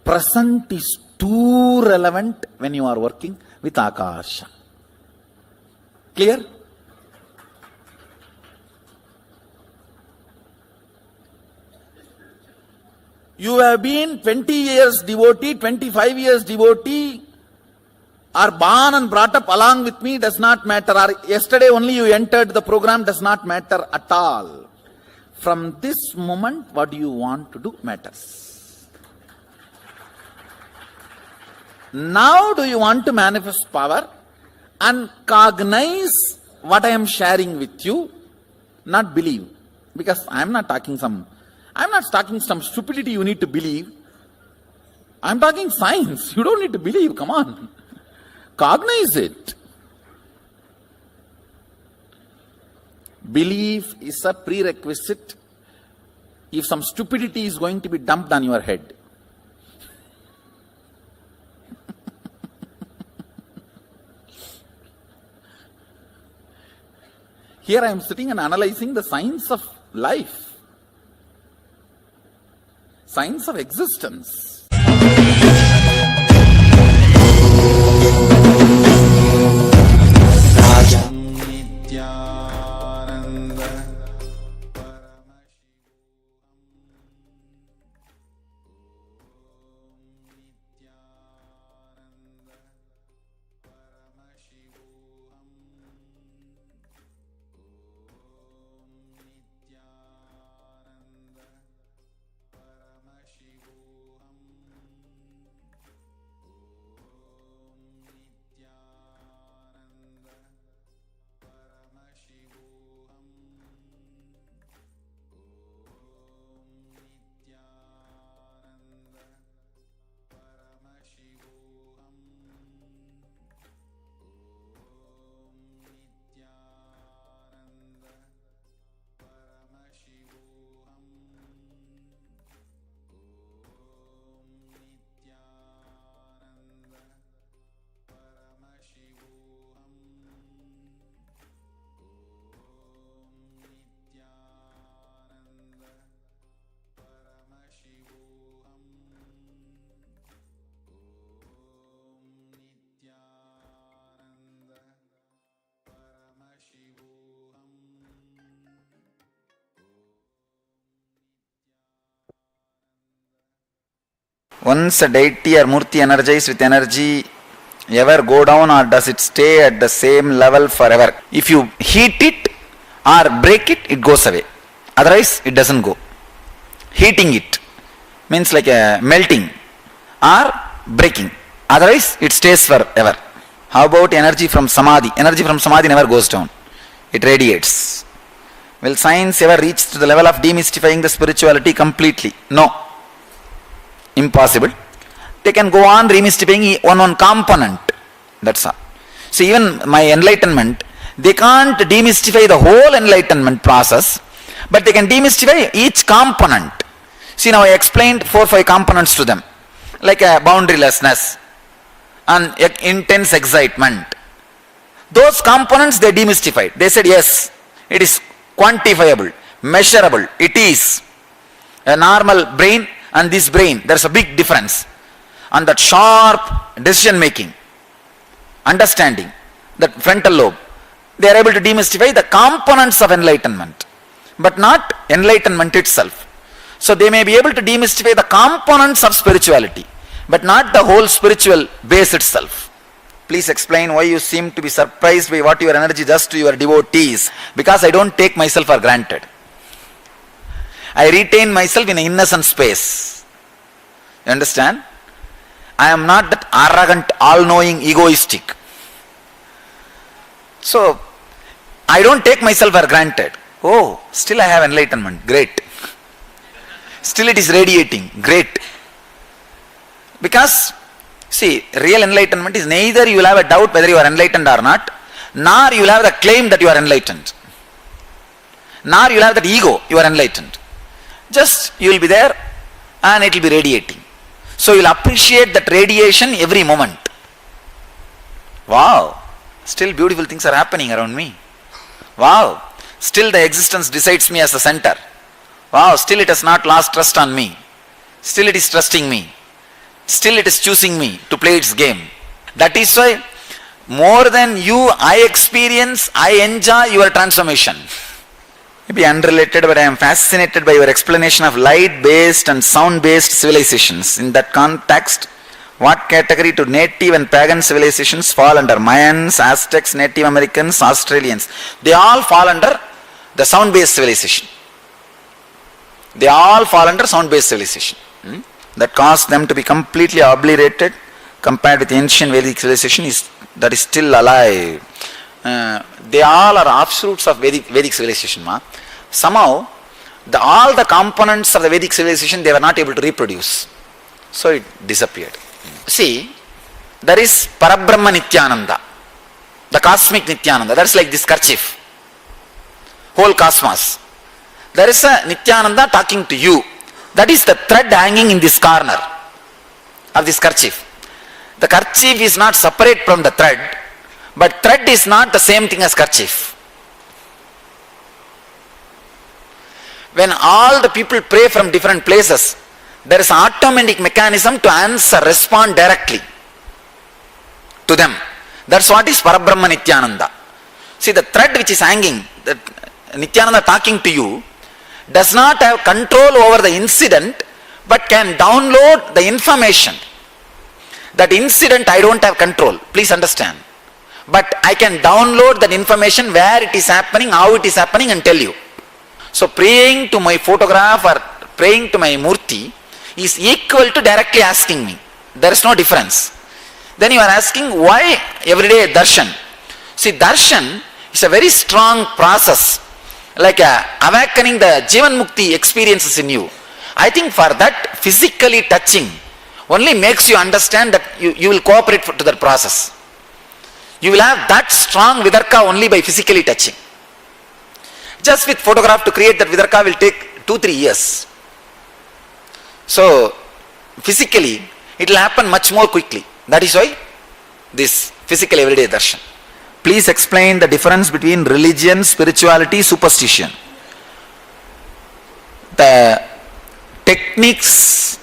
Speaker 1: Present is too relevant when you are working with Akasha. Clear? You have been 20 years devotee, 25 years devotee, or born and brought up along with me, does not matter. Or yesterday only you entered the program, does not matter at all. From this moment, what do you want to do matters. Now do you want to manifest power and cognize what I am sharing with you, not believe. Because I am not talking some stupidity you need to believe. I am talking science. You don't need to believe. Come on. Cognize it. Belief is a prerequisite if some stupidity is going to be dumped on your head. Here I am sitting and analyzing the science of life, science of existence. Nityananda Once a deity or murti energized with energy, ever go down or does it stay at the same level forever? If you heat it or break it, it goes away. Otherwise, it doesn't go. Heating it means like a melting or breaking. Otherwise, it stays forever. How about energy from samadhi? Energy from samadhi never goes down. It radiates. Will science ever reach to the level of demystifying the spirituality completely? No. Impossible. They can go on remystifying one component. That's all. So even my enlightenment, they can't demystify the whole enlightenment process, but they can demystify each component. See, now I explained 4 or 5 components to them, like a boundarylessness and intense excitement. Those components they demystified. They said, yes, it is quantifiable, measurable. It is a normal brain and this brain. There's a big difference. And that sharp decision making, understanding, that frontal lobe, they are able to demystify the components of enlightenment, but not enlightenment itself. So they may be able to demystify the components of spirituality, but not the whole spiritual base itself. Please explain why you seem to be surprised by what your energy does to your devotees. Because I don't take myself for granted. I retain myself in an innocent space. You understand? I am not that arrogant, all-knowing, egoistic. So, I don't take myself for granted. Oh, still I have enlightenment. Great. Still it is radiating. Great. Because, see, real enlightenment is neither you will have a doubt whether you are enlightened or not, nor you will have the claim that you are enlightened. Nor you will have that ego, you are enlightened. Just, you will be there and it will be radiating. So you will appreciate that radiation every moment. Wow, still beautiful things are happening around me. Wow, still the existence decides me as the center. Wow, still it has not lost trust on me. Still it is trusting me. Still it is choosing me to play its game. That is why more than you, I experience, I enjoy your transformation. Maybe unrelated, but I am fascinated by your explanation of light-based and sound-based civilizations. In that context, what category do native and pagan civilizations fall under? Mayans, Aztecs, Native Americans, Australians. They all fall under the sound-based civilization. They all fall under sound-based civilization. That caused them to be completely obliterated compared with ancient Vedic civilization that is still alive. They all are offshoots of Vedic civilization. Somehow, all the components of the Vedic civilization they were not able to reproduce. So it disappeared. See, there is Parabrahma Nithyananda, the cosmic Nithyananda. That is like this kerchief, whole cosmos. There is a Nithyananda talking to you. That is the thread hanging in this corner of this kerchief. The kerchief is not separate from the thread, but thread is not the same thing as kerchief. When all the people pray from different places, there is an automatic mechanism to answer, respond directly to them. That's what is Parabrahma Nithyananda. See, the thread which is hanging, the Nithyananda talking to you, does not have control over the incident, but can download the information. That incident I don't have control, please understand. But I can download that information, where it is happening, how it is happening, and tell you. So praying to my photograph or praying to my murti is equal to directly asking me. There is no difference. Then you are asking why everyday darshan. See, darshan is a very strong process, like awakening the Jivan Mukti experiences in you. I think for that, physically touching only makes you understand that you will cooperate to that process. You will have that strong vidarka only by physically touching. Just with photograph to create that vidarka will take 2-3 years. So physically it will happen much more quickly. That is why this physical everyday darshan. Please explain the difference between religion, spirituality, superstition. The techniques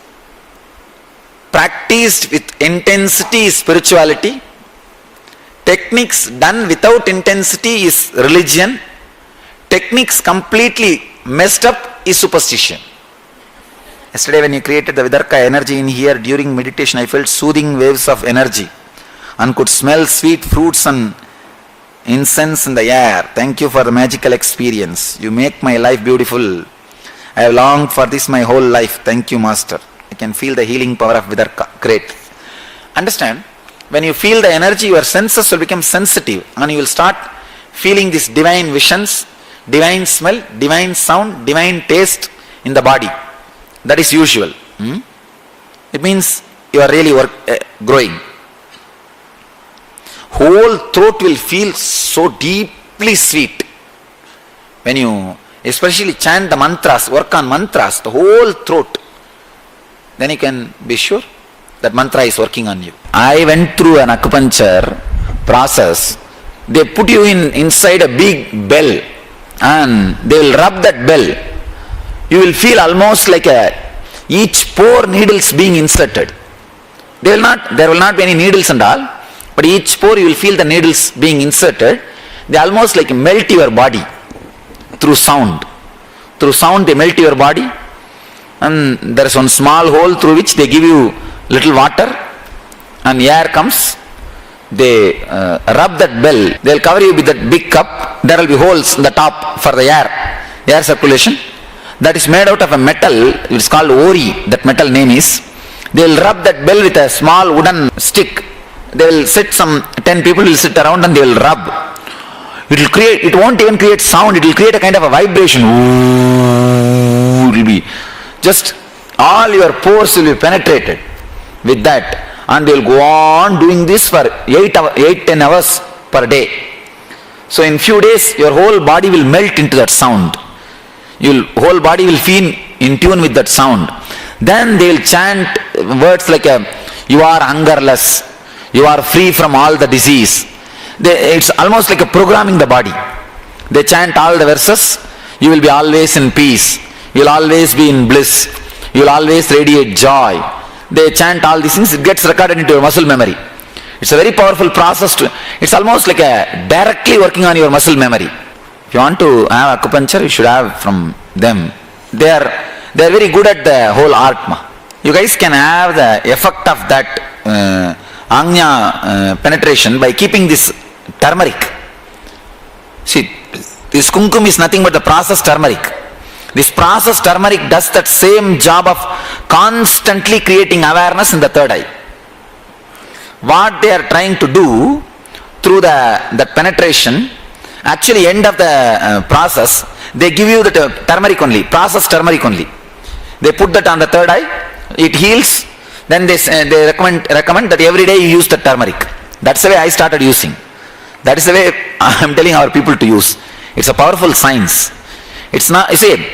Speaker 1: practiced with intensity is spirituality. Techniques done without intensity is religion. Techniques completely messed up is superstition. Yesterday when you created the Vidarka energy in here during meditation, I felt soothing waves of energy and could smell sweet fruits and incense in the air. Thank you for the magical experience. You make my life beautiful. I have longed for this my whole life. Thank you, Master. I can feel the healing power of Vidarka. Great. Understand? When you feel the energy, your senses will become sensitive and you will start feeling these divine visions, divine smell, divine sound, divine taste in the body. That is usual. It means you are really growing. Whole throat will feel so deeply sweet. When you especially chant the mantras, work on mantras, the whole throat, then you can be sure that mantra is working on you. I went through an acupuncture process. They put you inside a big bell and they will rub that bell. You will feel almost like each pore needles being inserted. There will not be any needles and all, but each pore you will feel the needles being inserted. They almost like melt your body through sound. Through sound they melt your body, and there is one small hole through which they give you little water and air comes. They rub that bell. They will cover you with that big cup. There will be holes in the top for the air circulation. That is made out of a metal. It is called ori. That metal name is. They will rub that bell with a small wooden stick. They will sit, some 10 people will sit around and they will rub. It won't even create sound. It will create a kind of a vibration. It will be just all your pores will be penetrated with that. And they will go on doing this for 8-10 hours per day. So in few days your whole body will melt into that sound. Your whole body will feel in tune with that sound. Then they will chant words like you are hungerless, you are free from all the disease. It's almost like a programming the body. They chant all the verses. You will be always in peace. You will always be in bliss. You will always radiate joy. They chant all these things. It gets recorded into your muscle memory. It's a very powerful process. It's almost like directly working on your muscle memory. If you want to have acupuncture, you should have from them. They are very good at the whole art. You guys can have the effect of that Anya penetration by keeping this turmeric. See, this kumkum is nothing but the processed turmeric. This processed turmeric does that same job of constantly creating awareness in the third eye. What they are trying to do through that penetration, actually end of the process, they give you the turmeric only, processed turmeric only. They put that on the third eye, it heals. Then they recommend that every day you use the turmeric. That's the way I started using. That is the way I am telling our people to use. It's a powerful science. It's not, you see,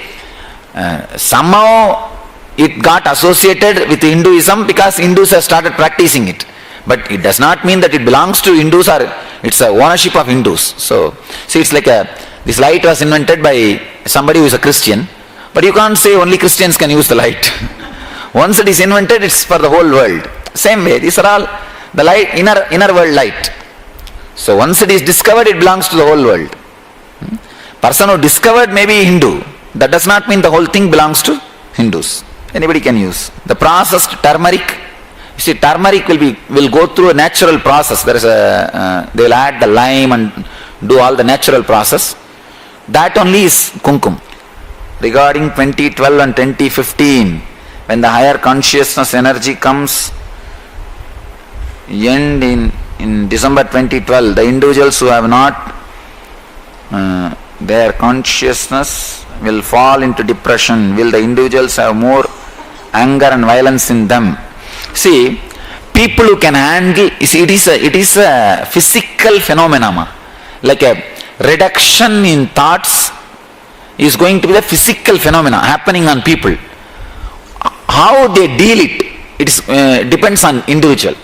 Speaker 1: somehow it got associated with Hinduism because Hindus have started practicing it. But it does not mean that it belongs to Hindus or it's a ownership of Hindus. So, see, it's like this light was invented by somebody who is a Christian, but you can't say only Christians can use the light. Once it is invented, it's for the whole world. Same way, these are all the light, inner world light. So once it is discovered, it belongs to the whole world. Person who discovered may be Hindu. That does not mean the whole thing belongs to Hindus. Anybody can use. The processed turmeric. You see, turmeric will go through a natural process. There is they will add the lime and do all the natural process. That only is kumkum. Regarding 2012 and 2015, when the higher consciousness energy comes, end in December 2012, the individuals who have not, their consciousness will fall into depression. Will the individuals have more anger and violence in them? See, people who can handle, it is a physical phenomenon. Like a reduction in thoughts is going to be the physical phenomena happening on people. How they deal it depends on individual.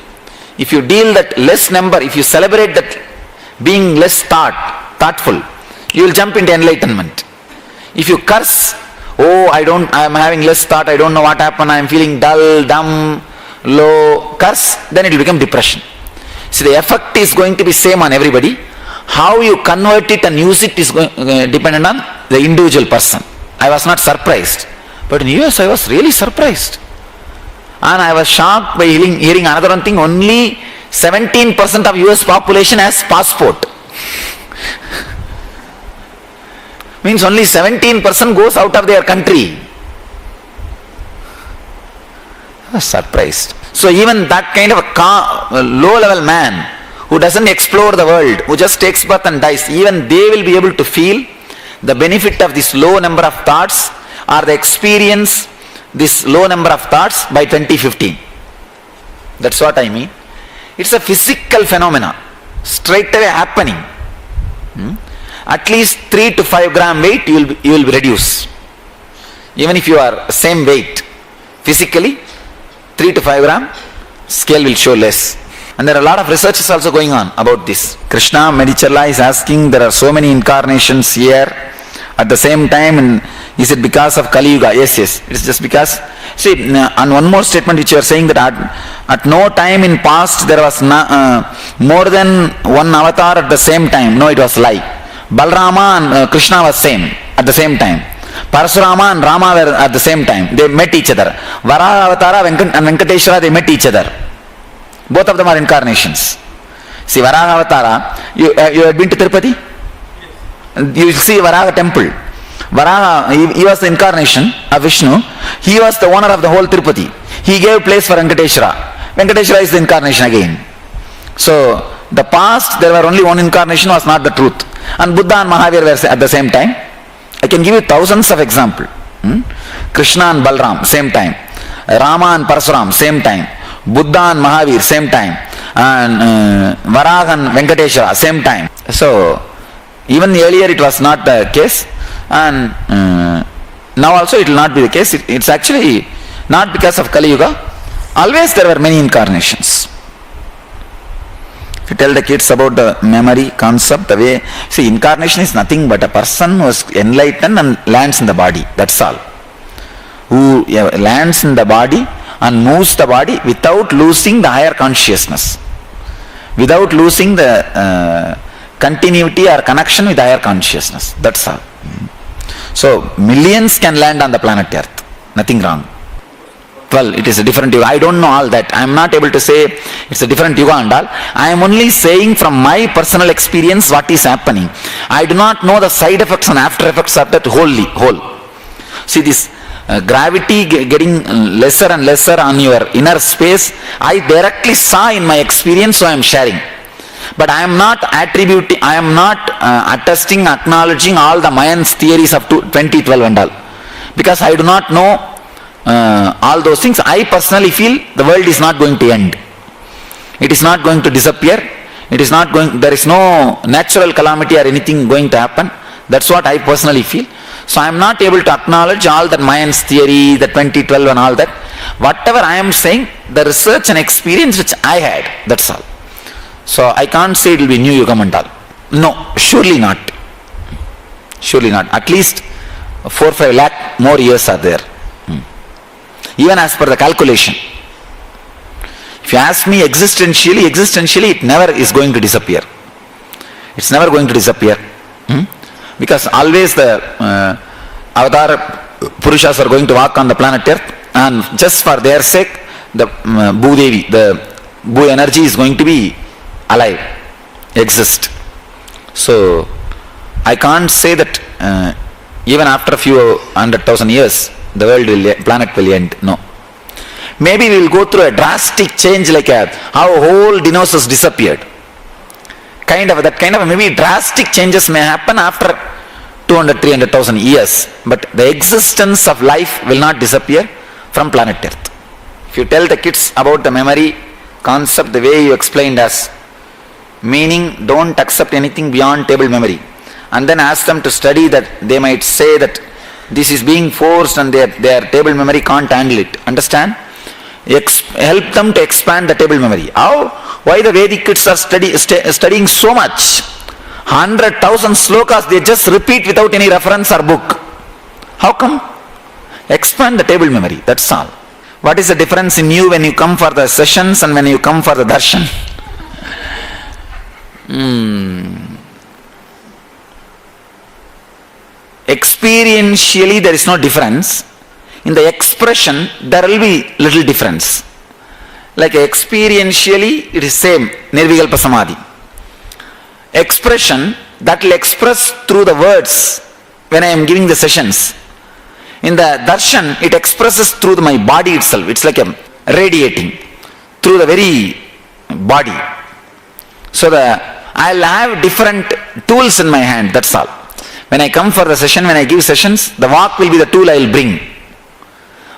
Speaker 1: If you deal that less number, if you celebrate that being less thoughtful, you will jump into enlightenment. If you curse, I am having less thought, I don't know what happened, I am feeling dull, dumb, low, curse, then it will become depression. So the effect is going to be same on everybody. How you convert it and use it is dependent on the individual person. I was not surprised. But in US I was really surprised. And I was shocked by hearing another one thing, only 17% of US population has passport. Means only 17% goes out of their country. I was surprised. So even that kind of a low level man who doesn't explore the world, who just takes birth and dies, even they will be able to feel the benefit of this low number of thoughts, or the experience this low number of thoughts by 2015. That's what I mean. It's a physical phenomena, straight away happening. At least 3 to 5 gram weight you will reduce. Even if you are same weight, physically 3 to 5 gram, scale will show less. And there are a lot of researches also going on about this. Krishna Medichala is asking, there are so many incarnations here at the same time, and is it because of Kali Yuga? Yes, it's just because. See, and one more statement which you are saying, that at no time in past there was more than one avatar at the same time. No, it was lie. Balarama and Krishna was same at the same time. Parasurama and Rama were at the same time. They met each other. Varaha Avatara and Venkateshwara, they met each other. Both of them are incarnations. See, Varaha Avatara, you had been to Tirupati? You will see Varaha temple. Varaha, he was the incarnation of Vishnu. He was the owner of the whole Tirupati. He gave place for Venkateshwara. Venkateshwara is the incarnation again. So, the past, there were only one incarnation, was not the truth. And Buddha and Mahavir were at the same time. I can give you thousands of examples. Krishna and Balram, same time. Rama and Parasuram, same time. Buddha and Mahavir, same time. And Varaha and Venkateshwara, same time. So, even earlier it was not the case. And now also it will not be the case. It's actually not because of Kali Yuga. Always there were many incarnations. If you tell the kids about the memory concept, the way, see, incarnation is nothing but a person who is enlightened and lands in the body. That's all. Who lands in the body and moves the body without losing the higher consciousness, without losing the continuity or connection with higher consciousness. That's all. So millions can land on the planet Earth. Nothing wrong. Well, it is a different yuga. I don't know all that. I am not able to say it's a different yuga and all. I am only saying from my personal experience what is happening. I do not know the side effects and after effects of that whole. See, this gravity getting lesser and lesser on your inner space, I directly saw in my experience, so I am sharing. But I am not attributing, I am not attesting, acknowledging all the Mayans theories of 2012 and all. Because I do not know all those things. I personally feel the world is not going to end. It is not going to disappear. It is not going, there is no natural calamity or anything going to happen. That's what I personally feel. So I am not able to acknowledge all that Mayans theory, the 2012 and all that. Whatever I am saying, the research and experience which I had, that's all. So I can't say it will be new Yuga Mandal. No, surely not. Surely not. At least 4-5 lakh more years are there. Even as per the calculation. If you ask me existentially it never is going to disappear. It's never going to disappear. Because always the avatar Purushas are going to walk on the planet Earth, and just for their sake the Bhudevi, the Bhu energy is going to be alive, exist. So I can't say that even after a few 100,000 years the planet will end. No. Maybe we will go through a drastic change, like how whole dinosaurs disappeared. That kind of maybe drastic changes may happen after 200-300,000 years. But the existence of life will not disappear from planet Earth. If you tell the kids about the memory concept the way you explained us, meaning don't accept anything beyond table memory, and then ask them to study that, they might say that this is being forced and their table memory can't handle it. Understand? Help them to expand the table memory. How? Why the Vedic kids are studying so much? 100,000 slokas they just repeat without any reference or book. How come? Expand the table memory. That's all. What is the difference in you when you come for the sessions and when you come for the darshan? Experientially there is no difference. In the expression, there will be little difference. Like experientially, it is same, Nirvikalpa Samadhi. Expression, that will express through the words when I am giving the sessions. In the darshan, it expresses through my body itself. It's like a radiating through the very body. So I'll have different tools in my hand, that's all. When I come for the session, when I give sessions, the walk will be the tool I will bring.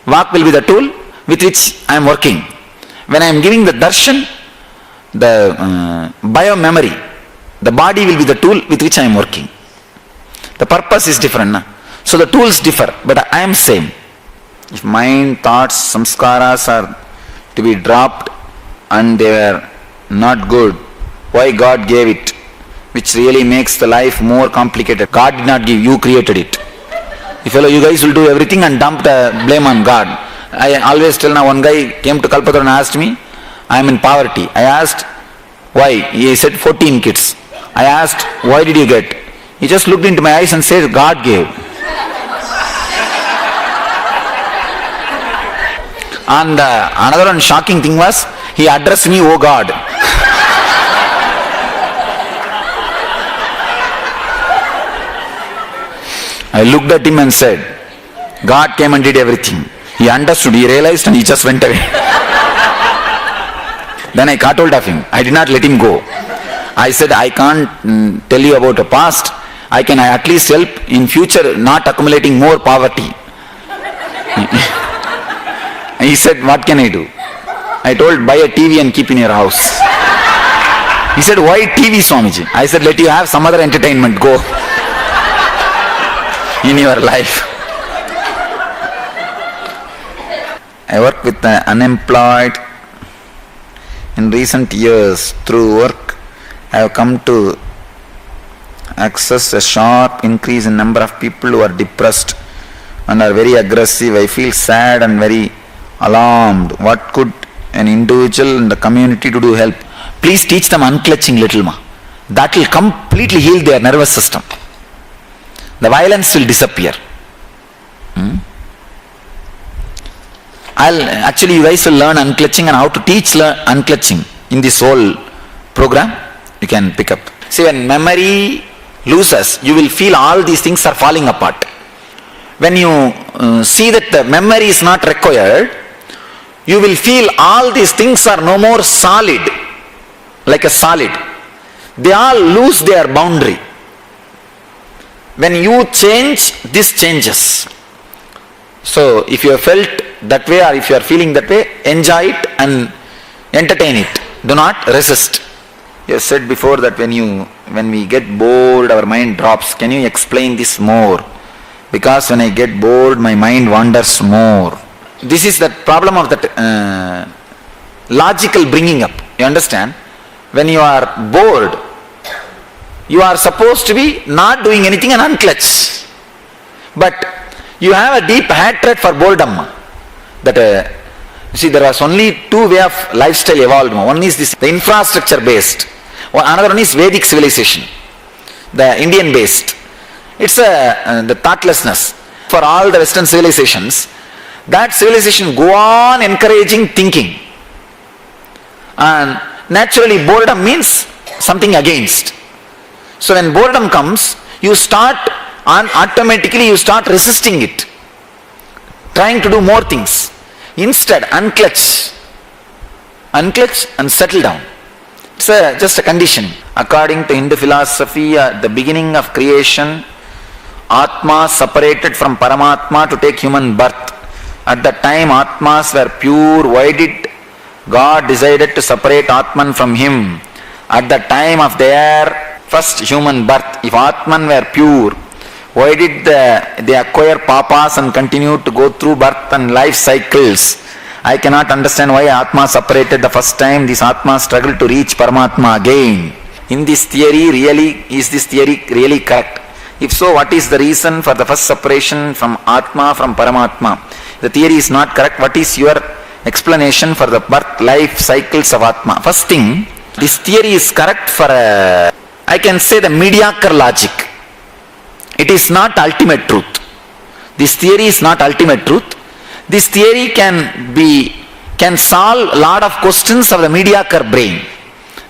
Speaker 1: Walk will be the tool with which I am working. When I am giving the darshan, the bio-memory, the body will be the tool with which I am working. The purpose is different. Na? So the tools differ, but I am same. If mind, thoughts, samskaras are to be dropped and they were not good, why God gave it? Which really makes the life more complicated. God did not give, you created it. If you guys will do everything and dump the blame on God. I always tell now, one guy came to Kalpataru and asked me, I am in poverty. I asked, why? He said 14 kids. I asked, why did you get? He just looked into my eyes and said, God gave. And another one shocking thing was, he addressed me, oh God. I looked at him and said, God came and did everything. He understood, he realized, and he just went away. Then I caught hold of him. I did not let him go. I said, I can't tell you about the past. I can at least help in future not accumulating more poverty. He said, what can I do? I told, buy a TV and keep in your house. He said, why TV, Swamiji? I said, let you have some other entertainment, go in your life. I work with the unemployed. In recent years, through work, I have come to access a sharp increase in number of people who are depressed and are very aggressive. I feel sad and very alarmed. What could an individual in the community to do help? Please teach them unclutching little ma. That will completely heal their nervous system. The violence will disappear. Actually you guys will learn unclutching and how to teach unclutching in this whole program. You can pick up. See, when memory loses, you will feel all these things are falling apart. When you see that the memory is not required, you will feel all these things are no more solid, like a solid. They all lose their boundary. When you change, this changes. So if you have felt that way or if you are feeling that way, enjoy it and entertain it. Do not resist. You have said before that when we get bored, our mind drops. Can you explain this more? Because when I get bored, my mind wanders more. This is the problem of that logical bringing up. You understand? When you are bored, you are supposed to be not doing anything and unclutch. But you have a deep hatred for boredom. That see, there was only two way of lifestyle evolved. One is this, the infrastructure based. Another one is Vedic civilization, the Indian based. It's the thoughtlessness. For all the Western civilizations, that civilization go on encouraging thinking. And naturally boredom means something against. So when boredom comes, you start automatically you start resisting it, trying to do more things. Instead, unclutch and settle down. It's just a condition. According to Hindu philosophy, at the beginning of creation, Atma separated from Paramatma to take human birth. At that time, Atmas were pure. Why did God decided to separate Atman from him? At the time of their first human birth, if Atman were pure, why did they acquire papas and continue to go through birth and life cycles? I cannot understand why Atma separated the first time. This Atma struggled to reach Paramatma again. In this theory, is this theory really correct? If so, what is the reason for the first separation from Atma from Paramatma? The theory is not correct. What is your explanation for the birth life cycles of Atma? First thing, this theory is correct for I can say the mediocre logic. It is not ultimate truth. This theory is not ultimate truth. This theory can solve a lot of questions of the mediocre brain.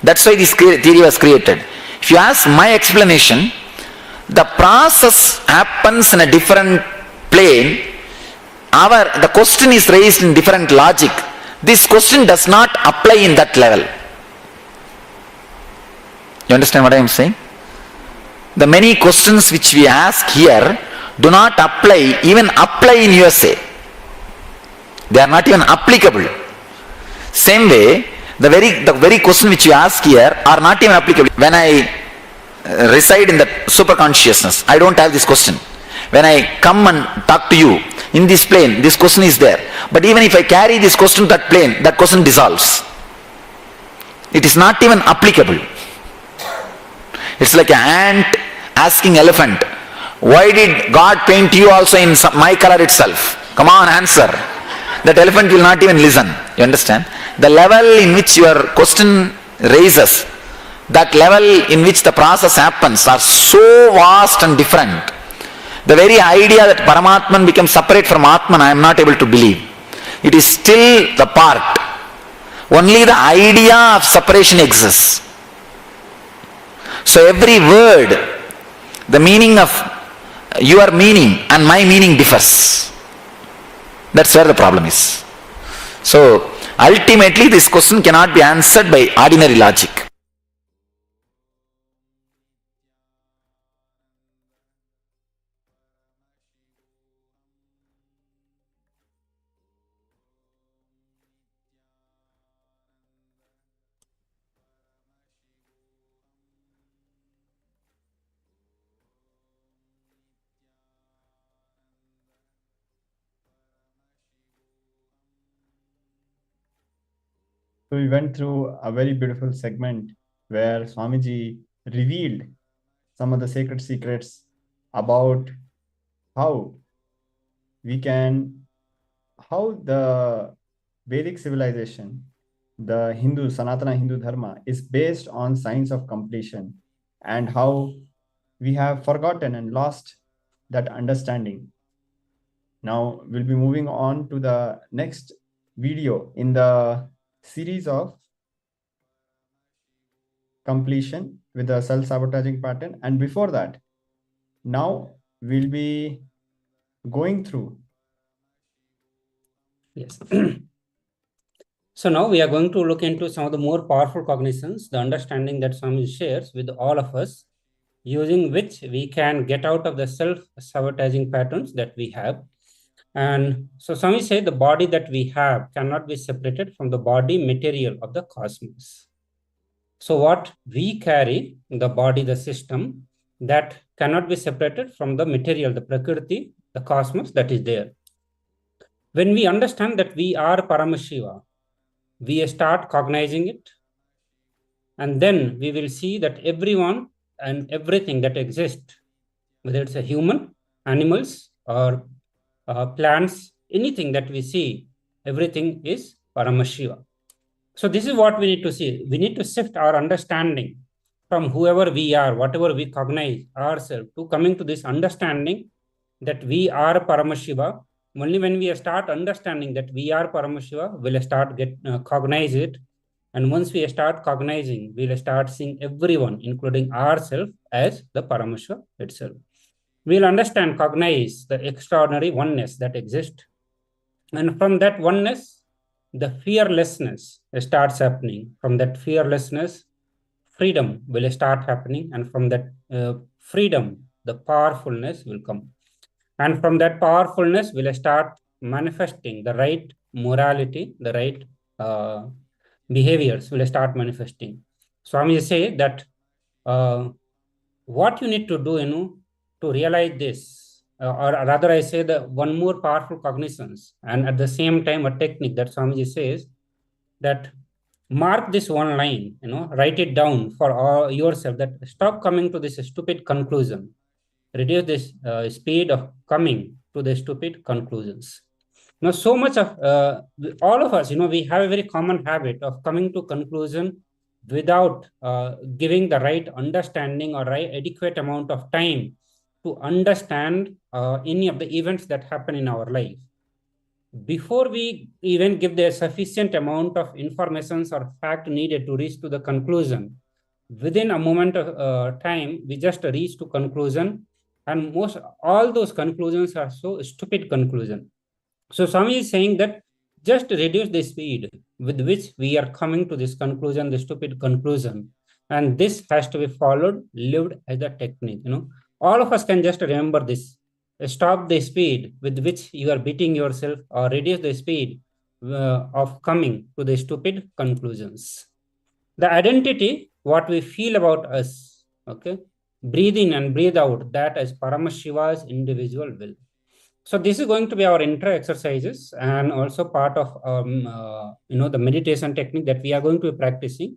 Speaker 1: That's why this theory was created. If you ask my explanation, the process happens in a different plane. The question is raised in different logic. This question does not apply in that level. You understand what I am saying? The many questions which we ask here do not even apply in USA. They are not even applicable. Same way, the very question which you ask here are not even applicable. When I reside in the superconsciousness, I don't have this question. When I come and talk to you in this plane, this question is there. But even if I carry this question to that plane, that question dissolves. It is not even applicable. It's like an ant asking elephant, why did God paint you also in my color itself? Come on, answer. That elephant will not even listen. You understand? The level in which your question raises, that level in which the process happens are so vast and different. The very idea that Paramatman becomes separate from Atman, I am not able to believe. It is still the part. Only the idea of separation exists. So every word, the meaning of your meaning and my meaning differs. That's where the problem is. So ultimately this question cannot be answered by ordinary logic.
Speaker 7: So we went through a very beautiful segment where Swamiji revealed some of the sacred secrets about how the Vedic civilization, the Sanatana Hindu Dharma, is based on science of completion, and how we have forgotten and lost that understanding. Now we'll be moving on to the next video in the series of completion with the self-sabotaging pattern. And before that, now we'll be going through.
Speaker 8: Yes. So now we are going to look into some of the more powerful cognitions, the understanding that Swami shares with all of us, using which we can get out of the self-sabotaging patterns that we have. And so Swami said the body that we have cannot be separated from the body material of the cosmos. So what we carry, the body, the system, that cannot be separated from the material, the Prakriti, the cosmos that is there. When we understand that we are Paramashiva, we start cognizing it, and then we will see that everyone and everything that exists, whether it's a human, animals, or plants, anything that we see, everything is Paramashiva. So this is what we need to see. We need to shift our understanding from whoever we are, whatever we cognize ourselves, to coming to this understanding that we are Paramashiva. Only when we start understanding that we are Paramashiva, we'll start cognize it. And once we start cognizing, we'll start seeing everyone, including ourselves, as the Paramashiva itself. We'll understand, cognize the extraordinary oneness that exists. And from that oneness, the fearlessness starts happening. From that fearlessness, freedom will start happening. And from that freedom, the powerfulness will come. And from that powerfulness, we'll start manifesting the right morality, the right behaviors will start manifesting. Swami say that what you need to do, to realize this, or rather I say the one more powerful cognizance, and at the same time a technique that Swamiji says, that mark this one line, write it down for yourself, that stop coming to this stupid conclusion. Reduce this speed of coming to the stupid conclusions. Now, so much of all of us, we have a very common habit of coming to conclusion without giving the right understanding or right adequate amount of time to understand any of the events that happen in our life. before we even give the sufficient amount of information or fact needed to reach to the conclusion, within a moment of time, we just reach to conclusion, and most all those conclusions are so stupid conclusion. So Swami is saying that just reduce the speed with which we are coming to this conclusion, the stupid conclusion, and this has to be followed, lived as a technique. All of us can just remember this. Stop the speed with which you are beating yourself, or reduce the speed of coming to the stupid conclusions. The identity, what we feel about us, okay? Breathe in and breathe out, that as Paramashiva's individual will. So this is going to be our intro exercises, and also part of the meditation technique that we are going to be practicing.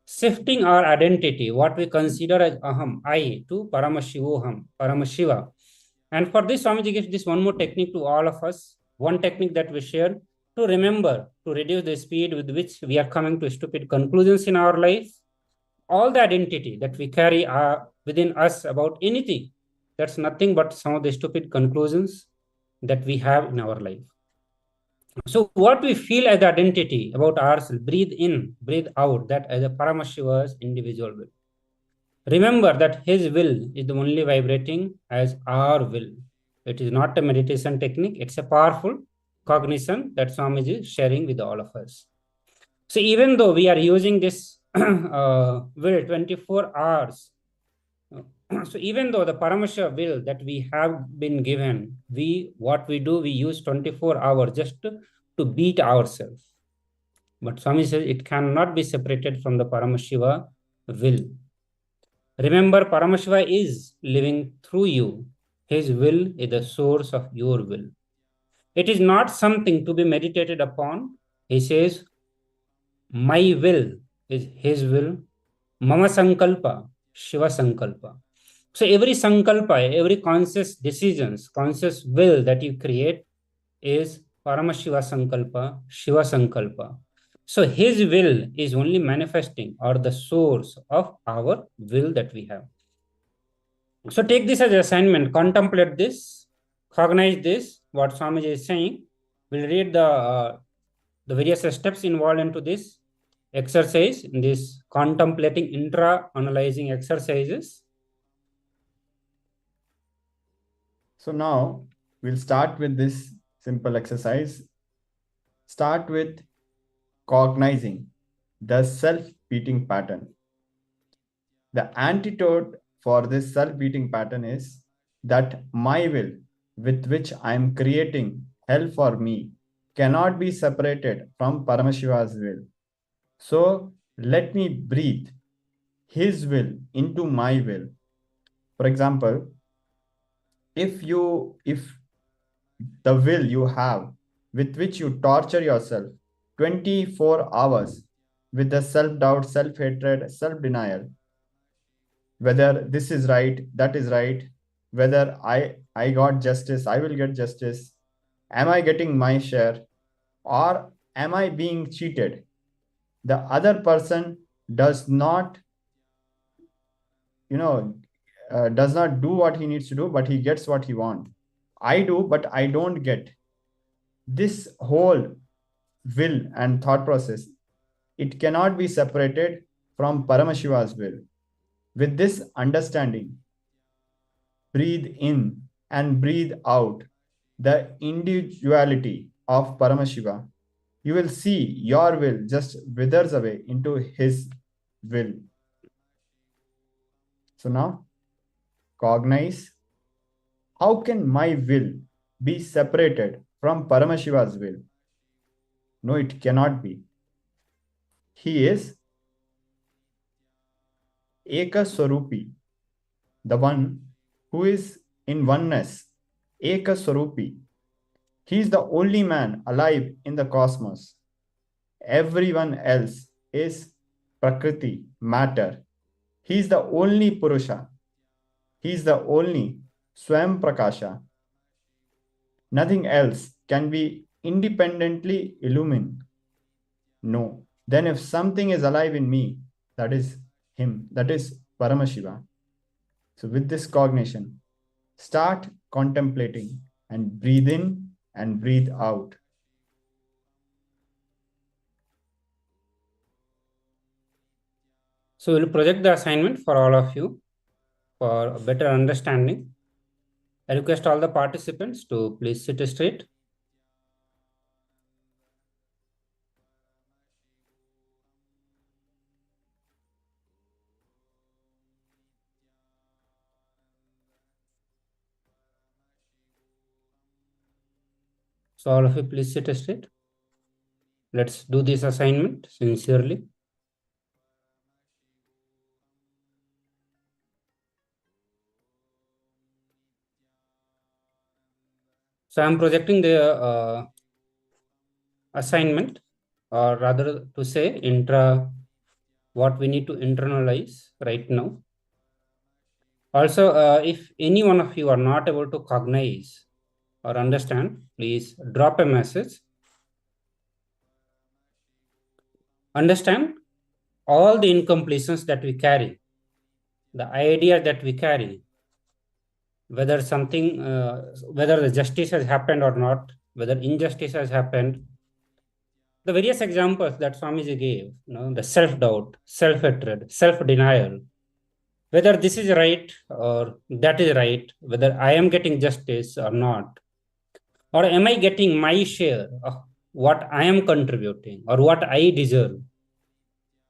Speaker 8: Shifting our identity, what we consider as aham, I, to Paramashivoham, Paramashiva. And for this, Swamiji gives this one more technique to all of us. One technique that we share to remember to reduce the speed with which we are coming to stupid conclusions in our life. All the identity that we carry within us about anything, that's nothing but some of the stupid conclusions that we have in our life. So what we feel as the identity about ourselves, breathe in, breathe out, that as a Paramashiva's individual will. Remember that his will is the only vibrating as our will. It is not a meditation technique. It's a powerful cognition that Swamiji is sharing with all of us. So even though we are using this will 24 hours, so even though the Paramashiva will that we have been given, we use 24 hours just to beat ourselves. But Swami says it cannot be separated from the Paramashiva will. Remember, Paramashiva is living through you. His will is the source of your will. It is not something to be meditated upon. He says, my will is his will. Mama Sankalpa, Shiva Sankalpa. So every Sankalpa, every conscious decisions, conscious will that you create is Paramashiva Sankalpa, Shiva Sankalpa. So his will is only manifesting or the source of our will that we have. So take this as an assignment, contemplate this, cognize this, what Swamiji is saying. We'll read the various steps involved into this exercise, in this contemplating intra-analyzing exercises.
Speaker 7: So now we'll start with this simple exercise. Start with cognizing the self-beating pattern. The antidote for this self-beating pattern is that my will, with which I am creating hell for me, cannot be separated from Paramashiva's will. So let me breathe his will into my will. For example, if the will you have with which you torture yourself 24 hours with the self-doubt, self-hatred, self-denial, whether this is right, that is right, whether I got justice, I will get justice, am I getting my share, or am I being cheated? The other person does not do what he needs to do, but he gets what he wants. I do, but I don't get. This whole will and thought process, it cannot be separated from Paramashiva's will. With this understanding, breathe in and breathe out the individuality of Paramashiva. You will see your will just withers away into his will. So now, cognize, how can my will be separated from Paramashiva's will? No, it cannot be. He is Eka Swarupi, the one who is in oneness, Eka Swarupi. He is the only man alive in the cosmos. Everyone else is Prakriti, matter. He is the only Purusha. He is the only Swam Prakasha. Nothing else can be independently illumined. No. Then if something is alive in me, that is him, that is Paramashiva. So with this cognition, start contemplating and breathe in and breathe out.
Speaker 8: So we'll project the assignment for all of you for a better understanding. I request all the participants to please sit straight. So all of you please sit straight. Let's do this assignment sincerely. So I'm projecting the assignment, or rather to say what we need to internalize right now. Also, if any one of you are not able to cognize or understand, please drop a message. Understand all the incompletions that we carry, the idea that we carry, whether something, whether the justice has happened or not, whether injustice has happened. The various examples that Swamiji gave, the self-doubt, self-hatred, self-denial, whether this is right or that is right, whether I am getting justice or not, or am I getting my share of what I am contributing or what I deserve,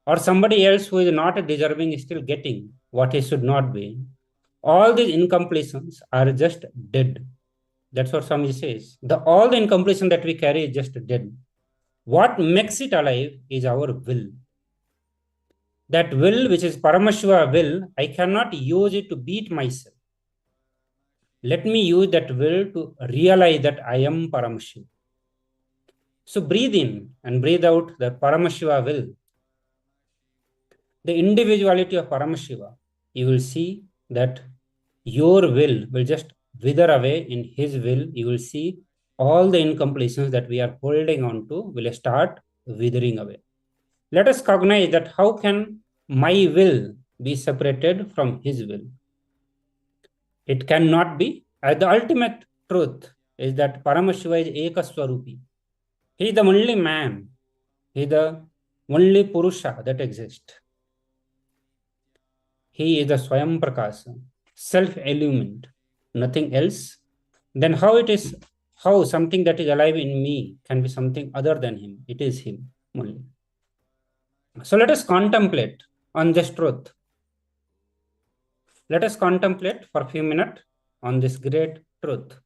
Speaker 8: or somebody else who is not deserving is still getting what he should not be. All these incompletions are just dead. That's what Swamiji says. All the incompletion that we carry is just dead. What makes it alive is our will. That will, which is Paramashiva will, I cannot use it to beat myself. Let me use that will to realize that I am Paramashiva. So breathe in and breathe out the Paramashiva will. The individuality of Paramashiva, you will see that your will just wither away in his will. You will see all the incompletions that we are holding on to will start withering away. Let us cognize that how can my will be separated from his will? It cannot be. The ultimate truth is that Paramashiva is Ekaswarupi. He is the only man. He is the only Purusha that exists. He is the Swayam Prakasa, self-illumined, nothing else. Then how something that is alive in me can be something other than him? It is him only. So let us contemplate on this truth. Let us contemplate for a few minutes on this great truth.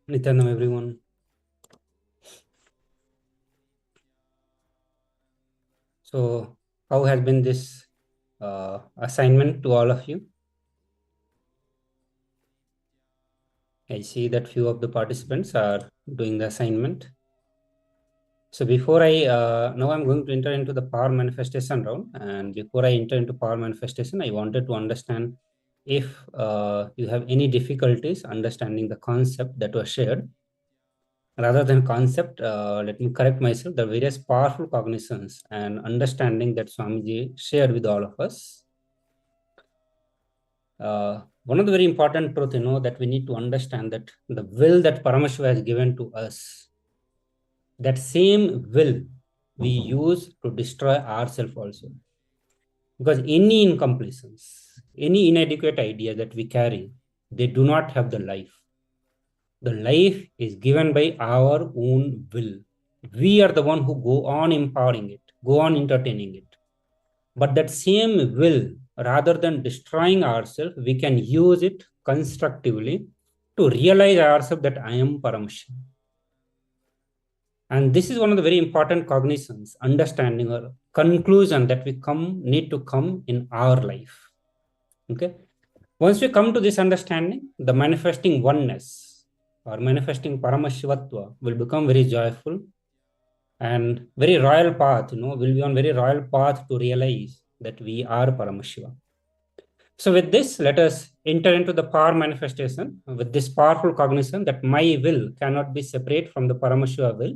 Speaker 8: Nityanam, everyone. So, how has been this assignment to all of you? I see that few of the participants are doing the assignment. So before now I'm going to enter into the power manifestation round. And before I enter into power manifestation, I wanted to understand if you have any difficulties understanding the concept that was shared. Rather than concept, let me correct myself, the various powerful cognitions and understanding that Swamiji shared with all of us. One of the very important truth, that we need to understand that the will that Paramashiva has given to us, that same will we use to destroy ourselves also. Because any incompletions, any inadequate idea that we carry, they do not have the life. The life is given by our own will. We are the one who go on empowering it, go on entertaining it. But that same will, rather than destroying ourselves, we can use it constructively to realize ourselves that I am Paramashiva. And this is one of the very important cognitions, understanding or conclusion that we need to come in our life. Okay. Once we come to this understanding, the manifesting oneness or manifesting Paramashivatva will become very joyful and very royal path, will be on very royal path to realize that we are Paramashiva. So with this, let us enter into the power manifestation with this powerful cognition that my will cannot be separate from the Paramashiva will,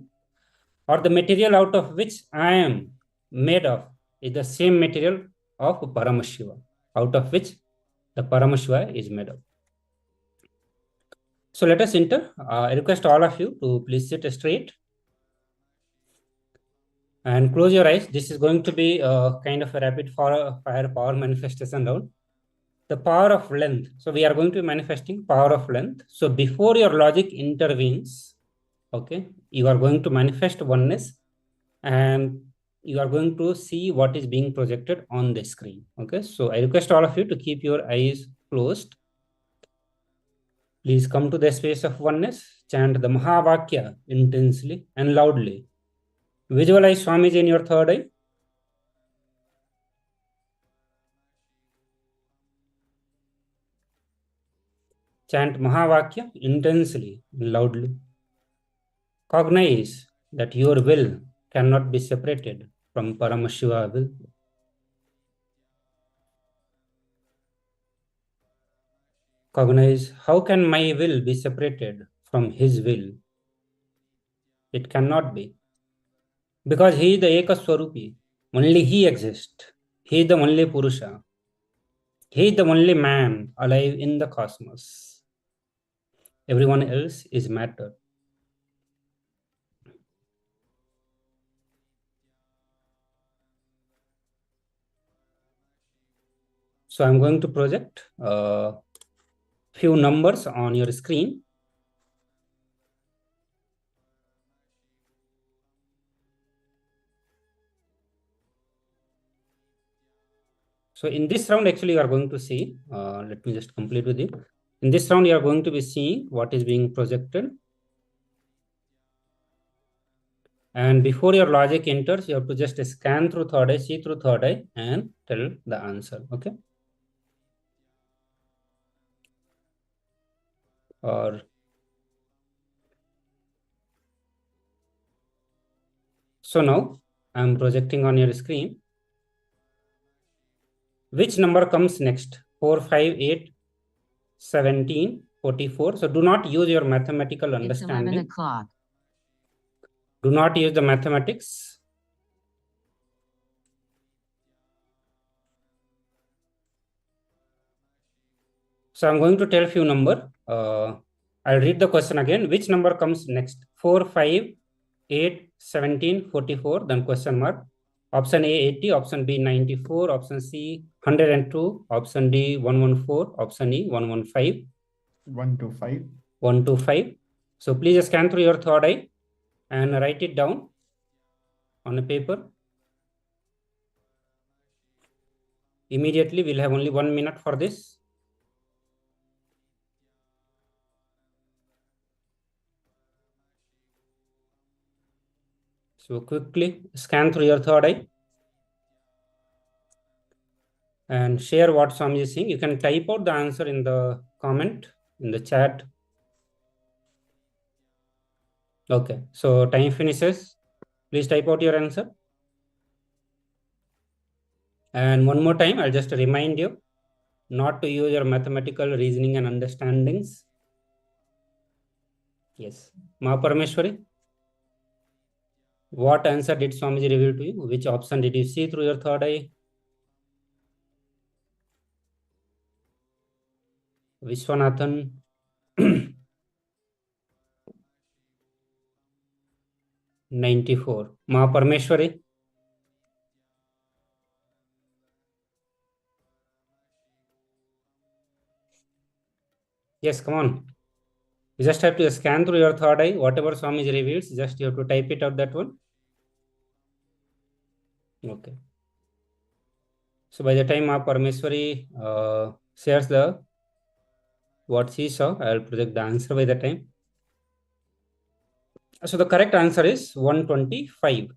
Speaker 8: or the material out of which I am made of is the same material of Paramashiva, out of which the Paramashiva is made of. So let us enter. I request all of you to please sit straight and close your eyes. This is going to be a kind of a rapid fire power manifestation round. The power of length. So we are going to be manifesting power of length. So before your logic intervenes, okay, you are going to manifest oneness and you are going to see what is being projected on the screen. Okay, so I request all of you to keep your eyes closed. Please come to the space of oneness, chant the Mahavakya intensely and loudly. Visualize Swamiji in your third eye. Chant Mahavakya intensely and loudly. Cognize that your will cannot be separated from Paramashiva will. Cognize, how can my will be separated from his will? It cannot be. Because he is the Ekaswarupi. Only he exists. He is the only Purusha. He is the only man alive in the cosmos. Everyone else is matter. So I'm going to project a few numbers on your screen. So in this round, actually, you are going to see, let me just complete with you. In this round, you are going to be seeing what is being projected. And before your logic enters, you have to just scan through third eye, see through third eye, and tell the answer. Okay. Or so now I'm projecting on your screen. Which number comes next? 4, 5, 8, 17, 44. So do not use your mathematical understanding.
Speaker 9: It's 11 o'clock.
Speaker 8: Do not use the mathematics. So I'm going to tell few number. I'll read the question again. Which number comes next? 4, 5, 8, 17, 44. Then question mark. Option A 80, option B 94, option C 102, option D 114, option E 115.
Speaker 7: 125.
Speaker 8: 125. So please scan through your third eye and write it down on a paper. Immediately, we'll have only 1 minute for this. So quickly scan through your third eye and share what Swami is saying. You can type out the answer in the comment, in the chat. Okay, so time finishes. Please type out your answer. And one more time, I'll just remind you not to use your mathematical reasoning and understandings. Yes. Ma Parameshwari, what answer did Swamiji reveal to you? Which option did you see through your third eye? Vishwanathan. 94. Ma Parameshwari. Yes, come on. You just have to scan through your third eye. Whatever Swamiji reveals, just you have to type it out, that one. Okay. So by the time Ma Parameshwari shares the what she saw, I will project the answer by the time. So the correct answer is 125.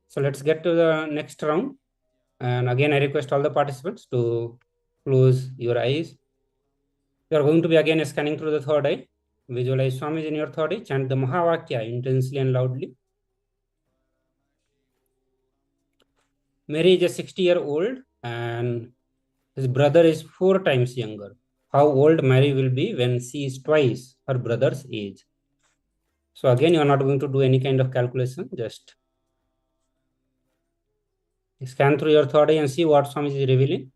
Speaker 8: So let's get to the next round. And again, I request all the participants to close your eyes. You are going to be again scanning through the third eye. Visualize Swami in your third eye. Chant the Mahavakya intensely and loudly. Mary is a 60-year-old and his brother is 4 times younger. How old Mary will be when she is twice her brother's age? So again, you are not going to do any kind of calculation. Just scan through your third eye and see what Swami is revealing.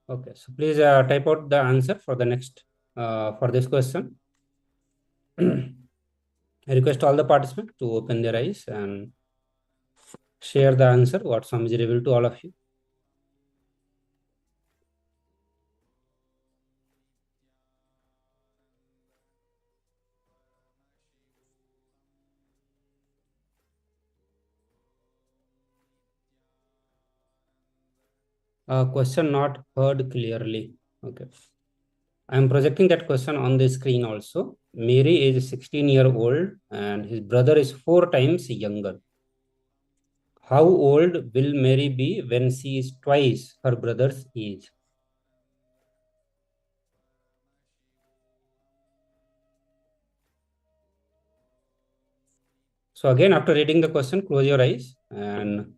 Speaker 8: Okay, so please type out the answer for the next for this question. I request all the participants to open their eyes and share the answer what Swamiji revealed to all of you. Question not heard clearly. Okay. I am projecting that question on the screen also. Mary is 16-year-old and his brother is 4 times younger. How old will Mary be when she is twice her brother's age? So again, after reading the question, close your eyes and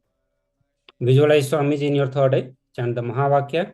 Speaker 8: visualize Swamiji in your third eye. Chant the Mahavakya.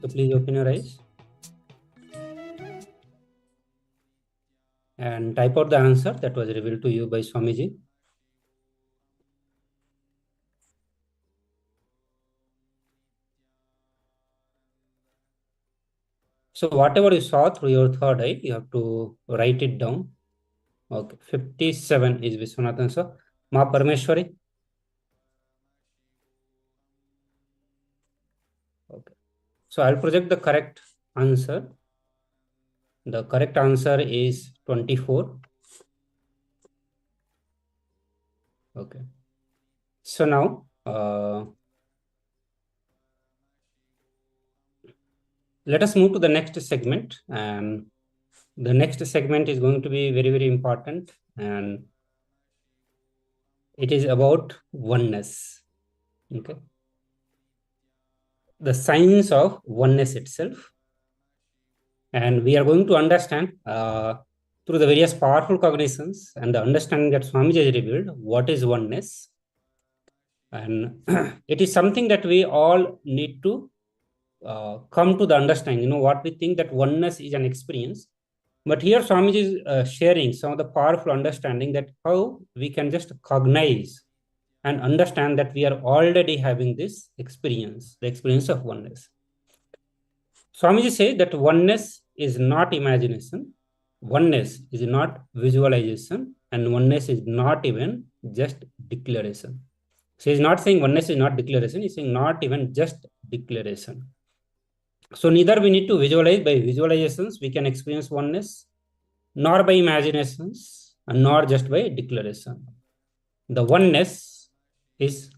Speaker 8: So please open your eyes and type out the answer that was revealed to you by Swamiji. So whatever you saw through your third eye, you have to write it down. Okay, 57 is Viswanathan sir. Ma Parameshwari. Okay. So I'll project the correct answer. The correct answer is 24. Okay. So now, let us move to the next segment. And the next segment is going to be very, very important. And it is about oneness. Okay. The science of oneness itself. And we are going to understand through the various powerful cognitions and the understanding that Swamiji has revealed what is oneness. And it is something that we all need to come to the understanding. You know, what we think that oneness is an experience. But here Swamiji is sharing some of the powerful understanding that how we can just cognize and understand that we are already having this experience, the experience of oneness. Swamiji says that oneness is not imagination, oneness is not visualization, and oneness is not even just declaration. So he's not saying oneness is not declaration, he's saying not even just declaration. So neither we need to visualize. By visualizations, we can experience oneness, nor by imaginations, and nor just by declaration. The oneness is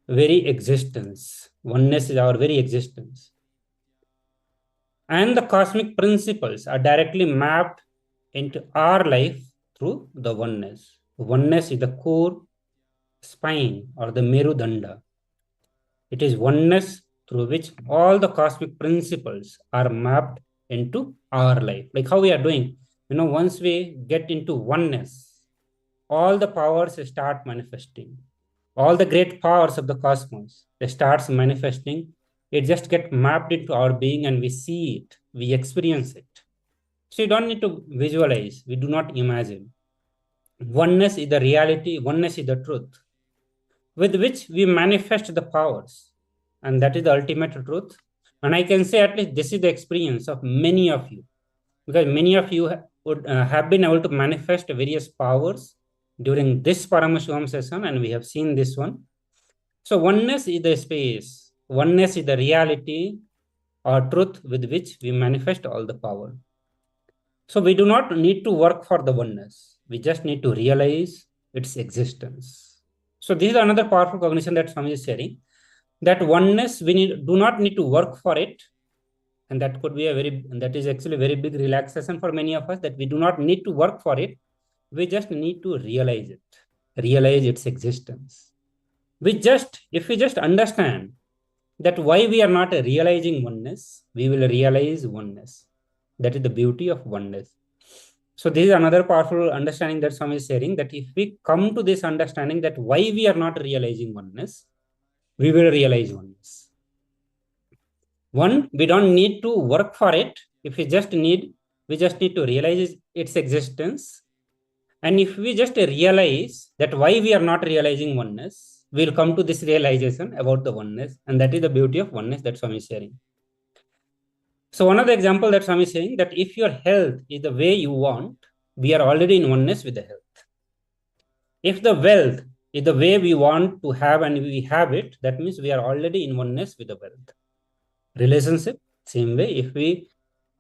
Speaker 8: very existence. Oneness is our very existence. And the cosmic principles are directly mapped into our life through the oneness. Oneness is the core spine or the Merudanda. It is oneness through which all the cosmic principles are mapped into our life. Like how we are doing, you know, once we get into oneness, all the powers start manifesting. All the great powers of the cosmos, they start manifesting. It just gets mapped into our being and we see it, we experience it. So you don't need to visualize, we do not imagine. Oneness is the reality, oneness is the truth, with which we manifest the powers. And that is the ultimate truth. And I can say at least this is the experience of many of you, because many of you would have been able to manifest various powers during this Paramashivoham session, and we have seen this one. So oneness is the space, oneness is the reality or truth with which we manifest all the power. So we do not need to work for the oneness. We just need to realize its existence. So this is another powerful cognition that Swami is sharing, that oneness, we do not need to work for it. And that could be that is actually a very big relaxation for many of us, that we do not need to work for it. We just need to realize it, realize its existence. If we just understand that why we are not realizing oneness, we will realize oneness. That is the beauty of oneness. So this is another powerful understanding that Swami is sharing, that if we come to this understanding that why we are not realizing oneness, we will realize oneness. One, we don't need to work for it. We just need to realize its existence. And if we just realize that why we are not realizing oneness, we'll come to this realization about the oneness. And that is the beauty of oneness that Swami is sharing. So one of the example that Swami is saying, that if your health is the way you want, we are already in oneness with the health. If the wealth is the way we want to have and we have it, that means we are already in oneness with the wealth. Relationship, same way,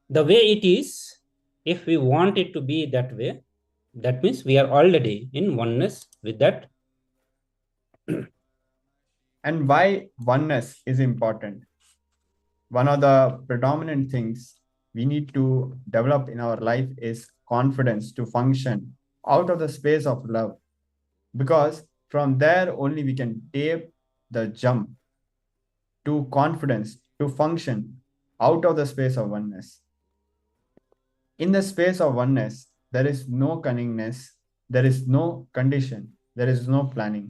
Speaker 8: the way it is, if we want it to be that way, that means we are already in oneness with that.
Speaker 7: And why oneness is important? One of the predominant things we need to develop in our life is confidence to function out of the space of love. Because from there only we can take the jump to confidence, to function out of the space of oneness. In the space of oneness, there is no cunningness, there is no condition, there is no planning.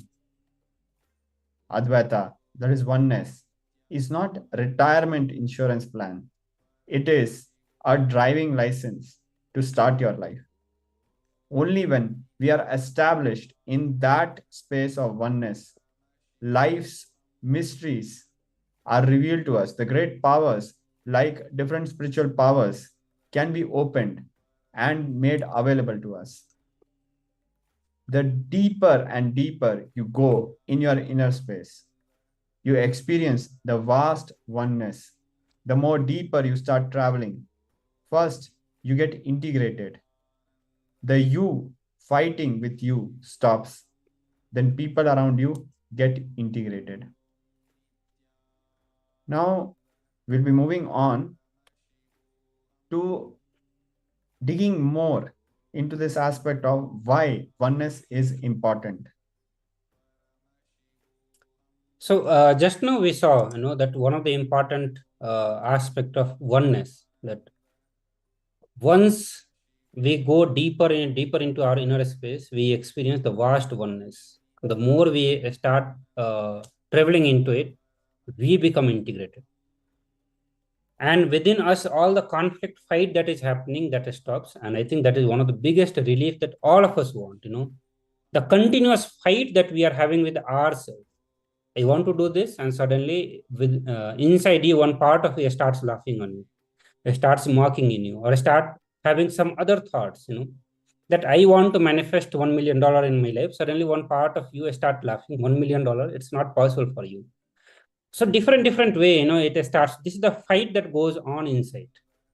Speaker 7: Advaita, there is oneness. is not retirement insurance plan. It is a driving license to start your life. Only when we are established in that space of oneness, life's mysteries are revealed to us. The great powers, like different spiritual powers, can be opened and made available to us. The deeper and deeper you go in your inner space, you experience the vast oneness. The more deeper you start traveling, first you get integrated. The you fighting with you stops. Then people around you get integrated. Now we'll be moving on to digging more into this aspect of why oneness is important.
Speaker 8: So just now we saw, that one of the important aspect of oneness, that once we go deeper into our inner space, we experience the vast oneness. The more we start traveling into it, we become integrated. And within us, all the conflict fight that is happening, that stops. And I think that is one of the biggest relief that all of us want, the continuous fight that we are having with ourselves. I want to do this, and suddenly with inside you, one part of you starts laughing on you, it starts mocking in you, or start having some other thoughts, that I want to manifest $1 million in my life. Suddenly one part of you start laughing, $1 million, it's not possible for you. So different way, it starts. This is the fight that goes on inside.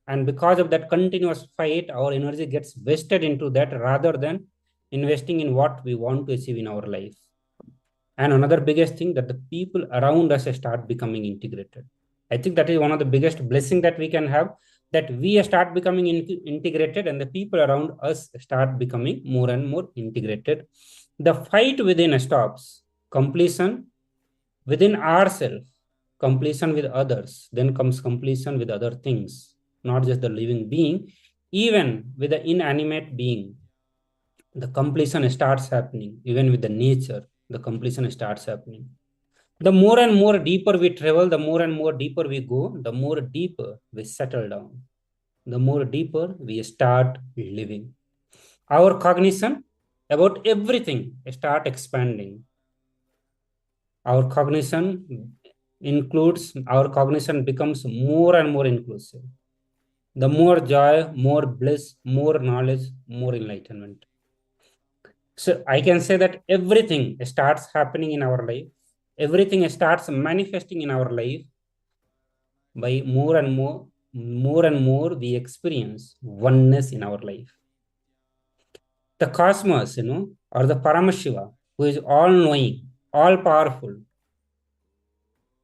Speaker 8: And because of that continuous fight, our energy gets wasted into that rather than investing in what we want to achieve in our life. And another biggest thing, that the people around us start becoming integrated. I think that is one of the biggest blessing that we can have, that we start becoming integrated and the people around us start becoming more and more integrated. The fight within stops. Completion within ourselves, completion with others, then comes completion with other things, not just the living being, even with the inanimate being. The completion starts happening, even with the nature, the completion starts happening. The more and more deeper we travel, the more and more deeper we go, the more deeper we settle down, the more deeper we start living. Our cognition about everything start expanding. Our cognition becomes more and more inclusive. The more joy, more bliss, more knowledge, more enlightenment. So I can say that everything starts happening in our life. Everything starts manifesting in our life by more and more we experience oneness in our life. The cosmos, or the Paramashiva, who is all-knowing, all-powerful.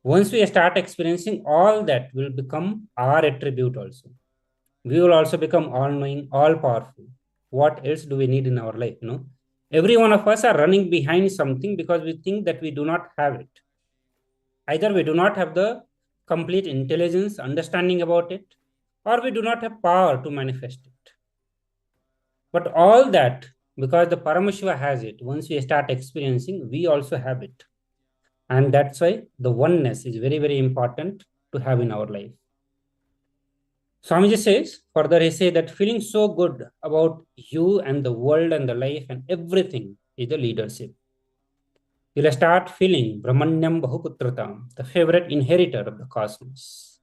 Speaker 8: Once we start experiencing all that, will become our attribute also. We will also become all-knowing, all-powerful. What else do we need in our life? Every one of us are running behind something because we think that we do not have it. Either we do not have the complete intelligence, understanding about it, or we do not have power to manifest it. But all that, because the Paramashiva has it, once we start experiencing, we also have it. And that's why the oneness is very, very important to have in our life. Swamiji says, further he says that feeling so good about you and the world and the life and everything is the leadership. You'll start feeling Brahmanyam Bahuputratam, the favorite inheritor of the cosmos.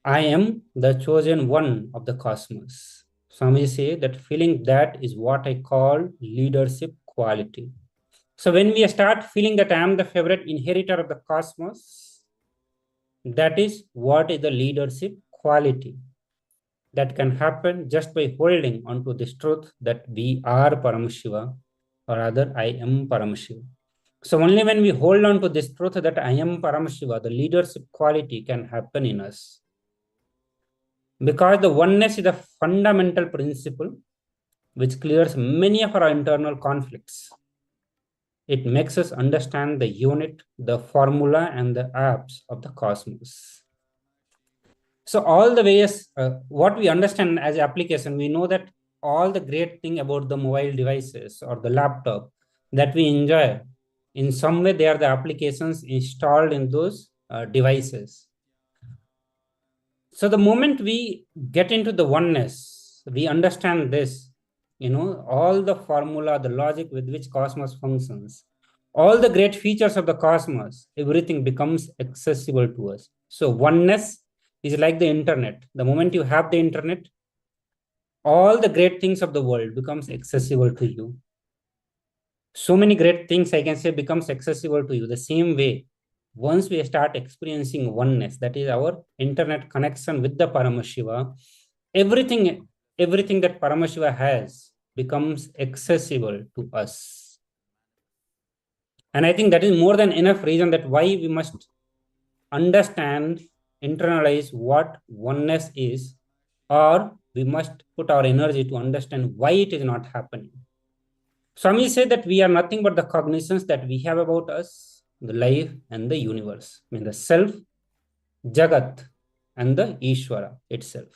Speaker 8: I am the chosen one of the cosmos. Swamiji says that feeling that is what I call leadership quality. So when we start feeling that I am the favorite inheritor of the cosmos, that is what is the leadership quality that can happen just by holding onto this truth that we are Paramashiva, or rather I am Paramashiva. So only when we hold on to this truth that I am Paramashiva, the leadership quality can happen in us. Because the oneness is a fundamental principle which clears many of our internal conflicts. It makes us understand the unit, the formula, and the apps of the cosmos. So all the ways, what we understand as application, we know that all the great thing about the mobile devices or the laptop that we enjoy In some way, they are the applications installed in those devices. So the moment we get into the oneness, we understand this, all the formula, the logic with which cosmos functions, all the great features of the cosmos, everything becomes accessible to us. So oneness is like the internet. The moment you have the internet, all the great things of the world becomes accessible to you. So many great things, I can say, becomes accessible to you. The same way, once we start experiencing oneness, that is our internet connection with the Paramashiva, everything that Paramashiva has becomes accessible to us. And I think that is more than enough reason that why we must understand, internalize what oneness is, or we must put our energy to understand why it is not happening. Swami said that we are nothing but the cognitions that we have about us, the life and the universe. I mean the self, Jagat, and the Ishvara itself.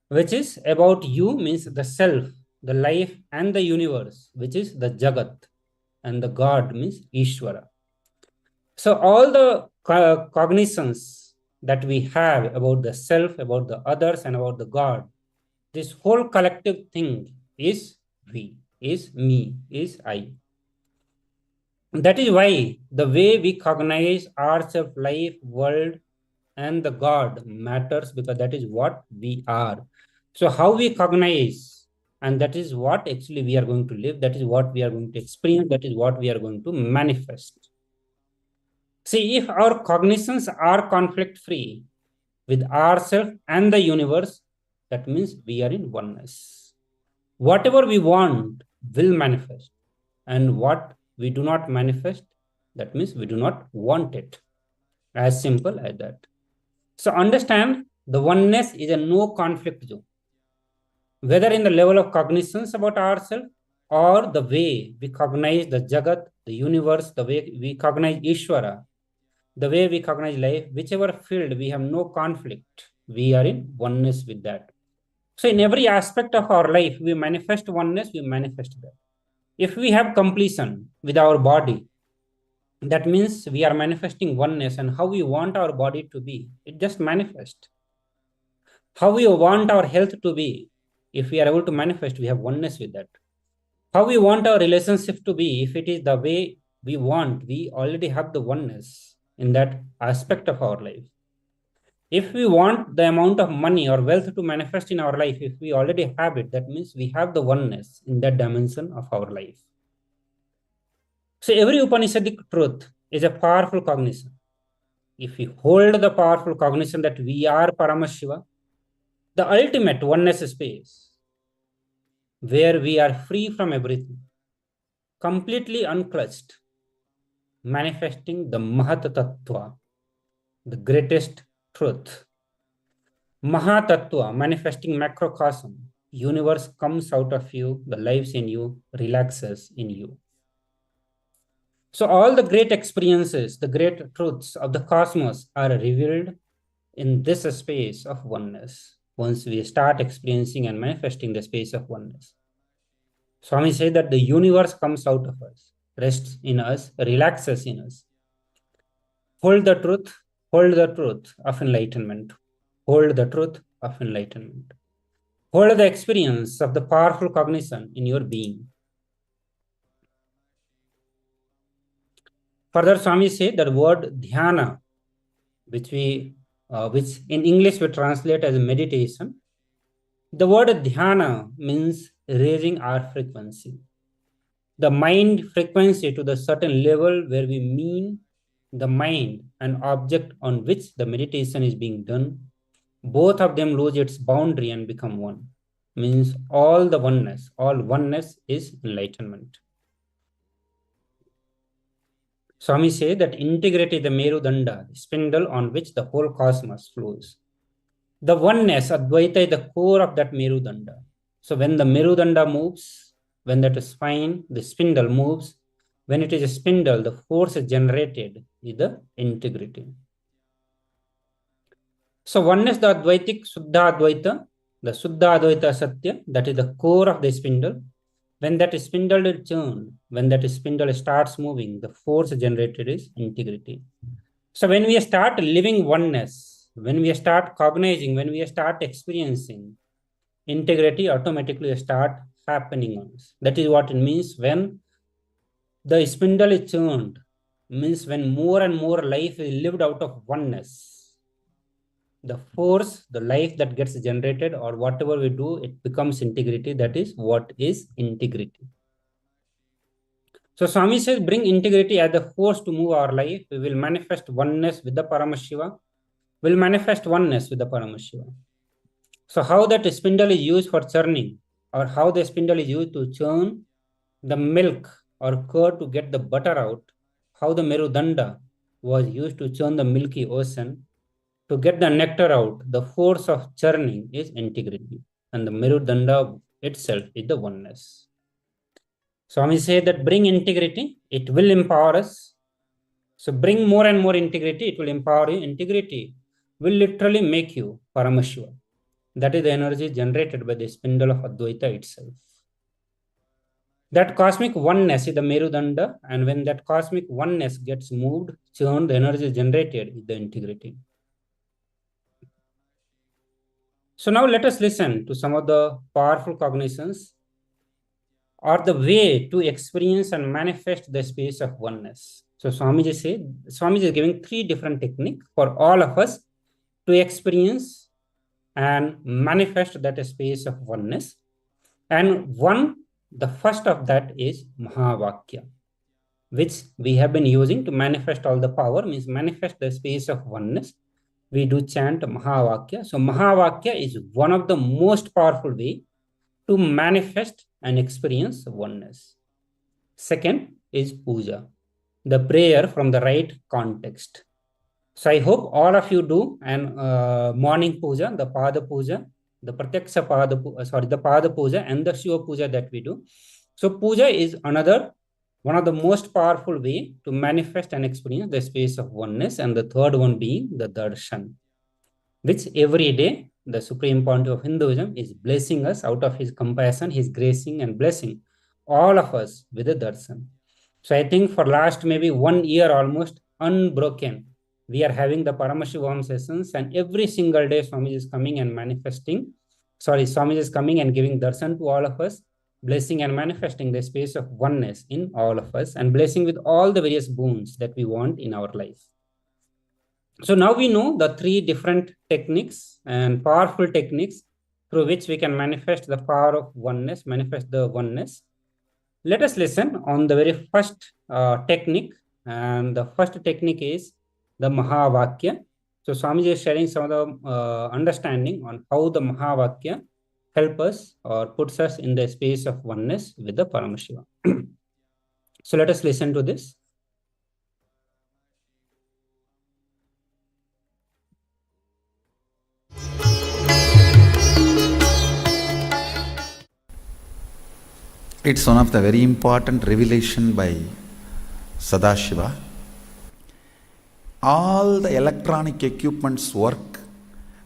Speaker 8: Which is about you means the self, the life and the universe, which is the Jagat, and the God means Ishvara. So all the cognitions that we have about the self, about the others, and about the God, this whole collective thing is we, is me, is I. That is why the way we cognize ourselves, life, world, and the God matters, because that is what we are. So how we cognize, and that is what actually we are going to live, that is what we are going to experience, that is what we are going to manifest. See, if our cognitions are conflict-free with ourselves and the universe, that means we are in oneness. Whatever we want will manifest, and what we do not manifest, that means we do not want it. As simple as that. So understand, the oneness is a no conflict zone. Whether in the level of cognitions about ourselves, or the way we cognize the Jagat, the universe, the way we cognize Ishvara, the way we cognize life, whichever field we have no conflict, we are in oneness with that. So in every aspect of our life, we manifest oneness, we manifest that. If we have completion with our body, that means we are manifesting oneness, and how we want our body to be, it just manifests. How we want our health to be, if we are able to manifest, we have oneness with that. How we want our relationship to be, if it is the way we want, we already have the oneness in that aspect of our life. If we want the amount of money or wealth to manifest in our life, if we already have it, that means we have the oneness in that dimension of our life. So every Upanishadic truth is a powerful cognition. If we hold the powerful cognition that we are Paramashiva, the ultimate oneness space, where we are free from everything, completely unclutched, manifesting the Mahat Tattva, the greatest truth. Mahatattva, manifesting macrocosm, universe comes out of you, the lives in you, relaxes in you. So all the great experiences, the great truths of the cosmos are revealed in this space of oneness, once we start experiencing and manifesting the space of oneness. Swami said that the universe comes out of us, rests in us, relaxes in us. Hold the truth of enlightenment. Hold the truth of enlightenment. Hold the experience of the powerful cognition in your being. Further, Swami said that word dhyana, which in English we translate as meditation. The word dhyana means raising our frequency. The mind frequency to the certain level where we mean the mind and object on which the meditation is being done, both of them lose its boundary and become one. Means all oneness is enlightenment. Swami says that integrity is the Merudanda, the spindle on which the whole cosmos flows. The oneness, Advaita, is the core of that Merudanda. So when the Merudanda moves, when that spine, the spindle moves, when it is a spindle, the force generated is the integrity. So oneness, the Advaitic Suddha Advaita, the Suddha Advaita Satya, that is the core of the spindle. when that spindle is turned, when that spindle starts moving, the force generated is integrity. So when we start living oneness, when we start cognizing, when we start experiencing, integrity automatically start happening on us. That is what it means when the spindle is turned, means when more and more life is lived out of oneness. The force, the life that gets generated or whatever we do, it becomes integrity. That is what is integrity. So Swami says, bring integrity as the force to move our life. We will manifest oneness with the Paramashiva. Will manifest oneness with the Paramashiva. So how that spindle is used for churning, or how the spindle is used to churn the milk or curd to get the butter out, how the Merudanda was used to churn the milky ocean, to get the nectar out, the force of churning is integrity. And the Merudanda itself is the oneness. Swami said that bring integrity, it will empower us. So bring more and more integrity, it will empower you. Integrity will literally make you Paramashiva. That is the energy generated by the spindle of Advaita itself. That cosmic oneness is the Merudanda, and when that cosmic oneness gets moved, churned, the energy generated is the integrity. So now let us listen to some of the powerful cognitions or the way to experience and manifest the space of oneness. So Swamiji is giving 3 different techniques for all of us to experience and manifest that space of oneness. And the first of that is Mahavakya, which we have been using to manifest all the power, means manifest the space of oneness. We do chant Mahavakya. So Mahavakya is one of the most powerful way to manifest and experience oneness. Second is Puja, the prayer from the right context. So I hope all of you do an morning Puja, the Pada Puja, the Pratyaksha Pada, the Pada Puja and the Shiva Puja that we do. So Puja is one of the most powerful way to manifest and experience the space of oneness, and the third one being the Darshan, which every day the Supreme Pontiff of Hinduism is blessing us out of his compassion, his gracing and blessing all of us with the Darshan. So I think for last maybe 1 year almost unbroken, we are having the Paramashivoham sessions, and every single day Swami is coming and Swami is coming and giving darshan to all of us, blessing and manifesting the space of oneness in all of us, and blessing with all the various boons that we want in our life. So now we know the 3 different techniques and powerful techniques through which we can manifest the power of oneness, manifest the oneness. Let us listen on the very first technique, and the first technique is the Mahavakya. So Swamiji is sharing some of the understanding on how the Mahavakya help us or puts us in the space of oneness with the Paramashiva. So let us listen to this.
Speaker 1: It's one of the very important revelation by Sadashiva. All the electronic equipments work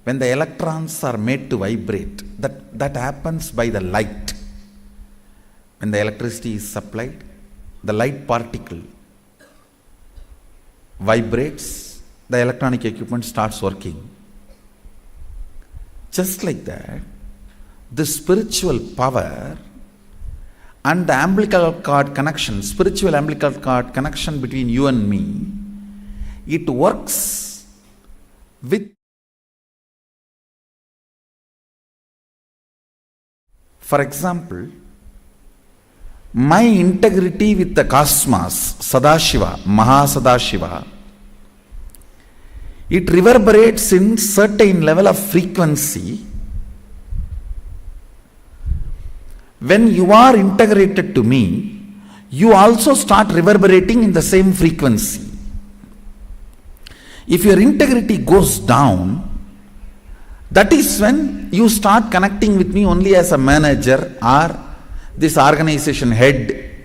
Speaker 1: when the electrons are made to vibrate. That happens by the light. When the electricity is supplied, the light particle vibrates, the electronic equipment starts working. Just like that, the spiritual power and the umbilical cord connection, spiritual umbilical cord connection between you and me, it works with, for example, my integrity with the cosmos, Sadashiva, Mahasadashiva, it reverberates in certain level of frequency. When you are integrated to me, you also start reverberating in the same frequency. If your integrity goes down, that is when you start connecting with me only as a manager or this organization head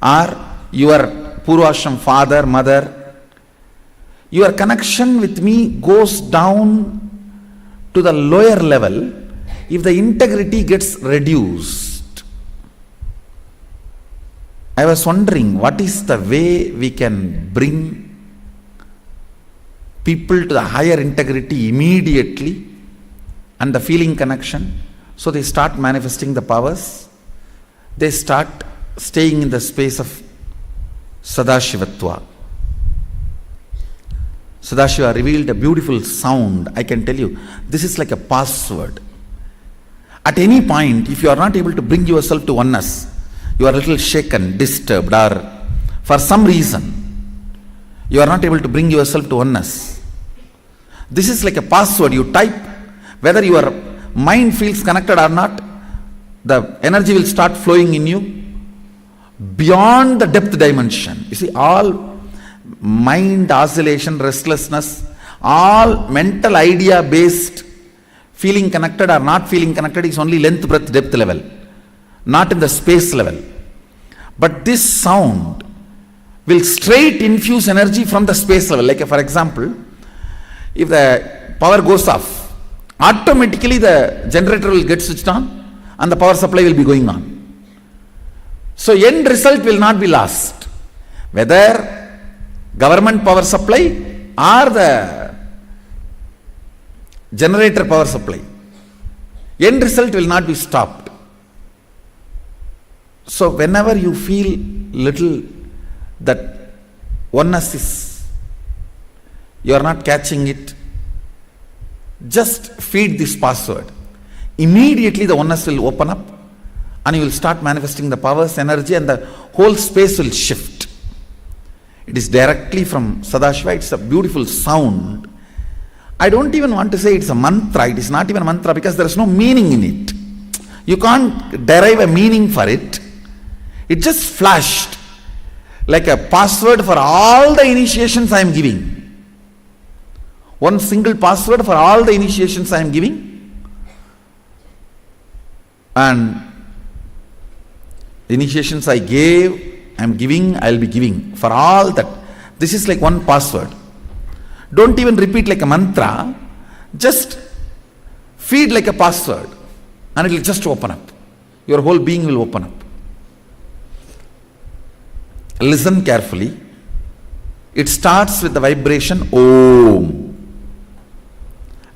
Speaker 1: or your Purvashram father, mother. Your connection with me goes down to the lower level if the integrity gets reduced. I was wondering what is the way we can bring people to the higher integrity immediately and the feeling connection. So they start manifesting the powers. They start staying in the space of Sadashivatva. Sadashiva revealed a beautiful sound. I can tell you, this is like a password. At any point, if you are not able to bring yourself to oneness, you are a little shaken, disturbed, or for some reason, you are not able to bring yourself to oneness. This is like a password. You type, whether your mind feels connected or not, the energy will start flowing in you beyond the depth dimension. You see, all mind oscillation, restlessness, all mental idea based feeling connected or not feeling connected is only length, breadth, depth level, not in the space level. But this sound will straight infuse energy from the space level. Like for example, if the power goes off, automatically the generator will get switched on and the power supply will be going on. So end result will not be lost. Whether government power supply or the generator power supply, end result will not be stopped. So whenever you feel little that oneness is, you are not catching it, just feed this password. Immediately the oneness will open up and you will start manifesting the powers, energy, and the whole space will shift. It is directly from Sadashiva. It's a beautiful sound. I don't even want to say it's a mantra. It is not even a mantra because there is no meaning in it. You can't derive a meaning for it. It just flashed like a password for all the initiations I am giving. One single password for all the initiations I am giving. And the initiations I gave, I am giving, I will be giving. For all that. This is like one password. Don't even repeat like a mantra. Just feed like a password. And it will just open up. Your whole being will open up. Listen carefully. It starts with the vibration Om.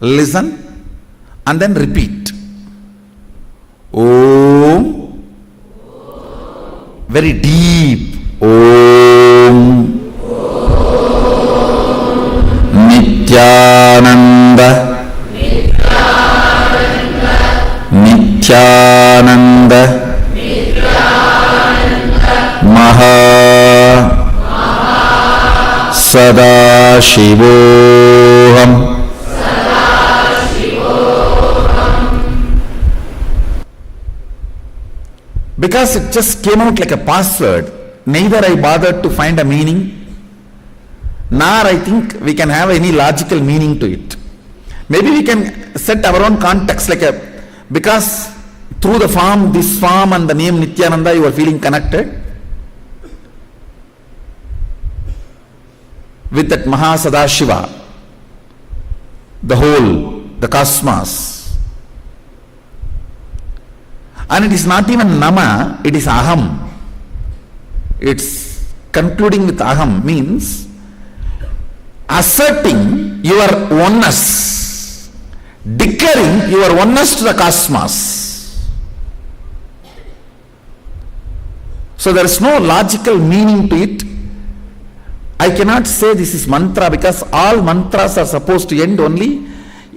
Speaker 1: Listen and then repeat. Om. Very deep. Om. Nithyananda. Nithyananda. Maha Sadashivoham. Because it just came out like a password, neither I bothered to find a meaning, nor I think we can have any logical meaning to it. Maybe we can set our own context, because through the form, this form and the name Nithyananda, you are feeling connected with that Maha Sadashiva, the whole, the cosmos. And it is not even Nama, it is Aham. It's concluding with Aham, means asserting your oneness, declaring your oneness to the cosmos. So there is no logical meaning to it. I cannot say this is mantra because all mantras are supposed to end only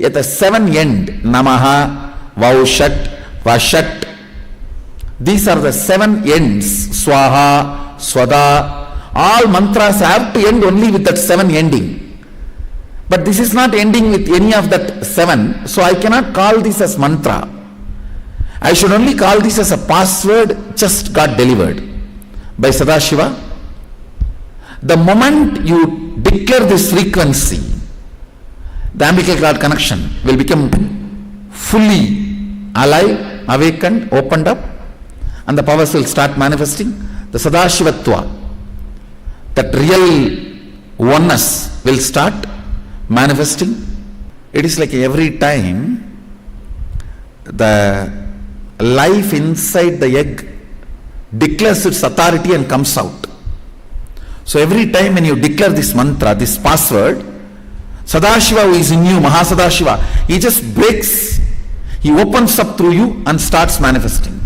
Speaker 1: at the 7 end. Namaha, Vaushat, Vashat. These are the 7 ends. Swaha, Swada. All mantras have to end only with that 7 ending. But this is not ending with any of that 7. So I cannot call this as mantra. I should only call this as a password just got delivered by Sadashiva. The moment you declare this frequency, the umbilical cord connection will become fully alive, awakened, opened up, and the powers will start manifesting. The Sadashivatva, that real oneness will start manifesting. It is like every time the life inside the egg declares its authority and comes out. So every time when you declare this mantra, this password, Sadashiva who is in you, Mahasadashiva, he just breaks, he opens up through you and starts manifesting.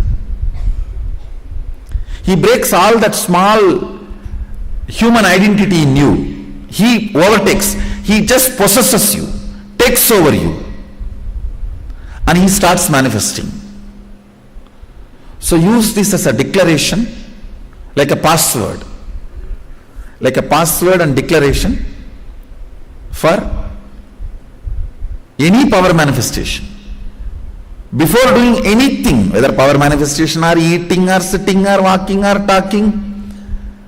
Speaker 1: He breaks all that small human identity in you. He overtakes, he just possesses you, takes over you, and he starts manifesting. So use this as a declaration, like a password. Like a password and declaration for any power manifestation. Before doing anything, whether power manifestation or eating or sitting or walking or talking,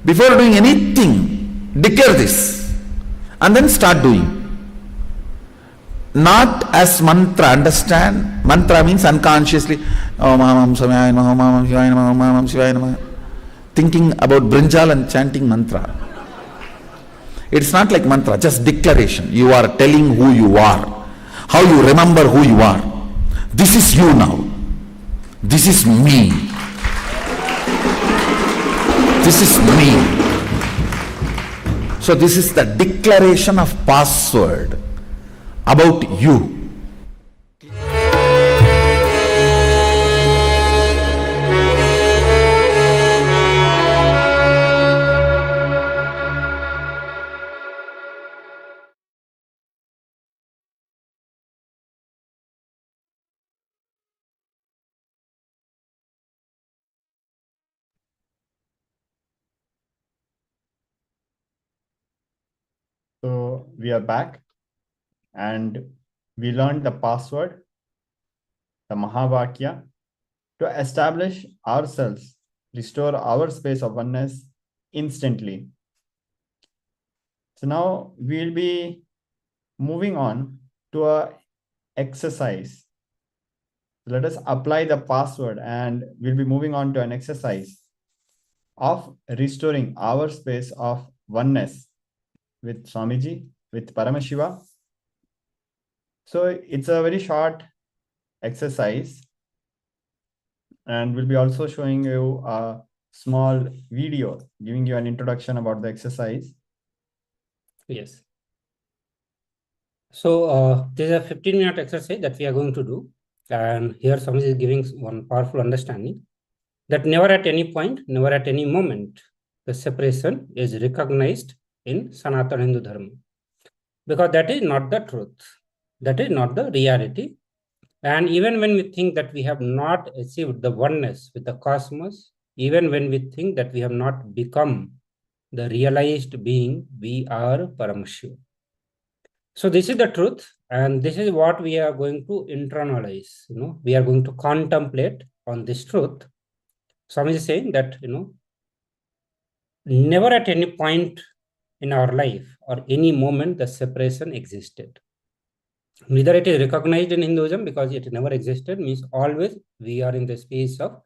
Speaker 1: before doing anything, declare this and then start doing. Not as mantra, understand? Mantra means unconsciously, Om Namah Shivaya Namaha, Om Namah Shivaya Namaha, Om Namah Shivaya Namaha, thinking about brinjal and chanting mantra. It's not like mantra, just declaration. You are telling who you are, how you remember who you are. This is you now. This is me. This is me. So this is the declaration of password about you.
Speaker 7: So we are back and we learned the password, the Mahavakya, to establish ourselves, restore our space of oneness instantly. So now we'll be moving on to a exercise. Let us apply the password and we'll be moving on to an exercise of restoring our space of oneness with Swamiji, with Paramashiva. So it's a very short exercise and we'll be also showing you a small video giving you an introduction about the exercise.
Speaker 8: Yes. So this is a 15-minute exercise that we are going to do. And here Swamiji is giving one powerful understanding that never at any point, never at any moment, the separation is recognized in Sanatana Hindu Dharma. Because that is not the truth. That is not the reality. And even when we think that we have not achieved the oneness with the cosmos, even when we think that we have not become the realized being, we are Paramashiva. So this is the truth, and this is what we are going to internalize. We are going to contemplate on this truth. Swami is saying that never at any point in our life or any moment the separation existed. Neither it is recognized in Hinduism because it never existed, means always we are in the space of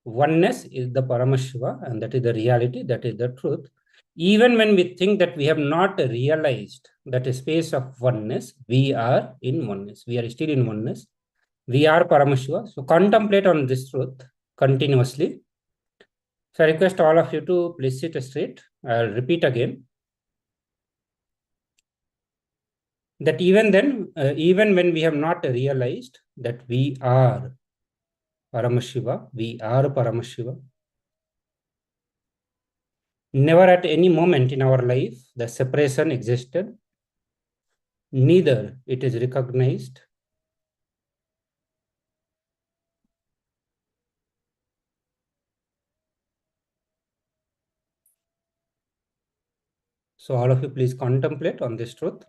Speaker 8: oneness is the Paramashiva, and that is the reality, that is the truth. Even when we think that we have not realized that space of oneness, we are in oneness. We are still in oneness. We are Paramashiva. So contemplate on this truth continuously. So I request all of you to please sit straight. I'll repeat again. That even then, even when we have not realized that we are Paramashiva, we are Paramashiva. Never at any moment in our life the separation existed, neither it is recognized. So all of you please contemplate on this truth.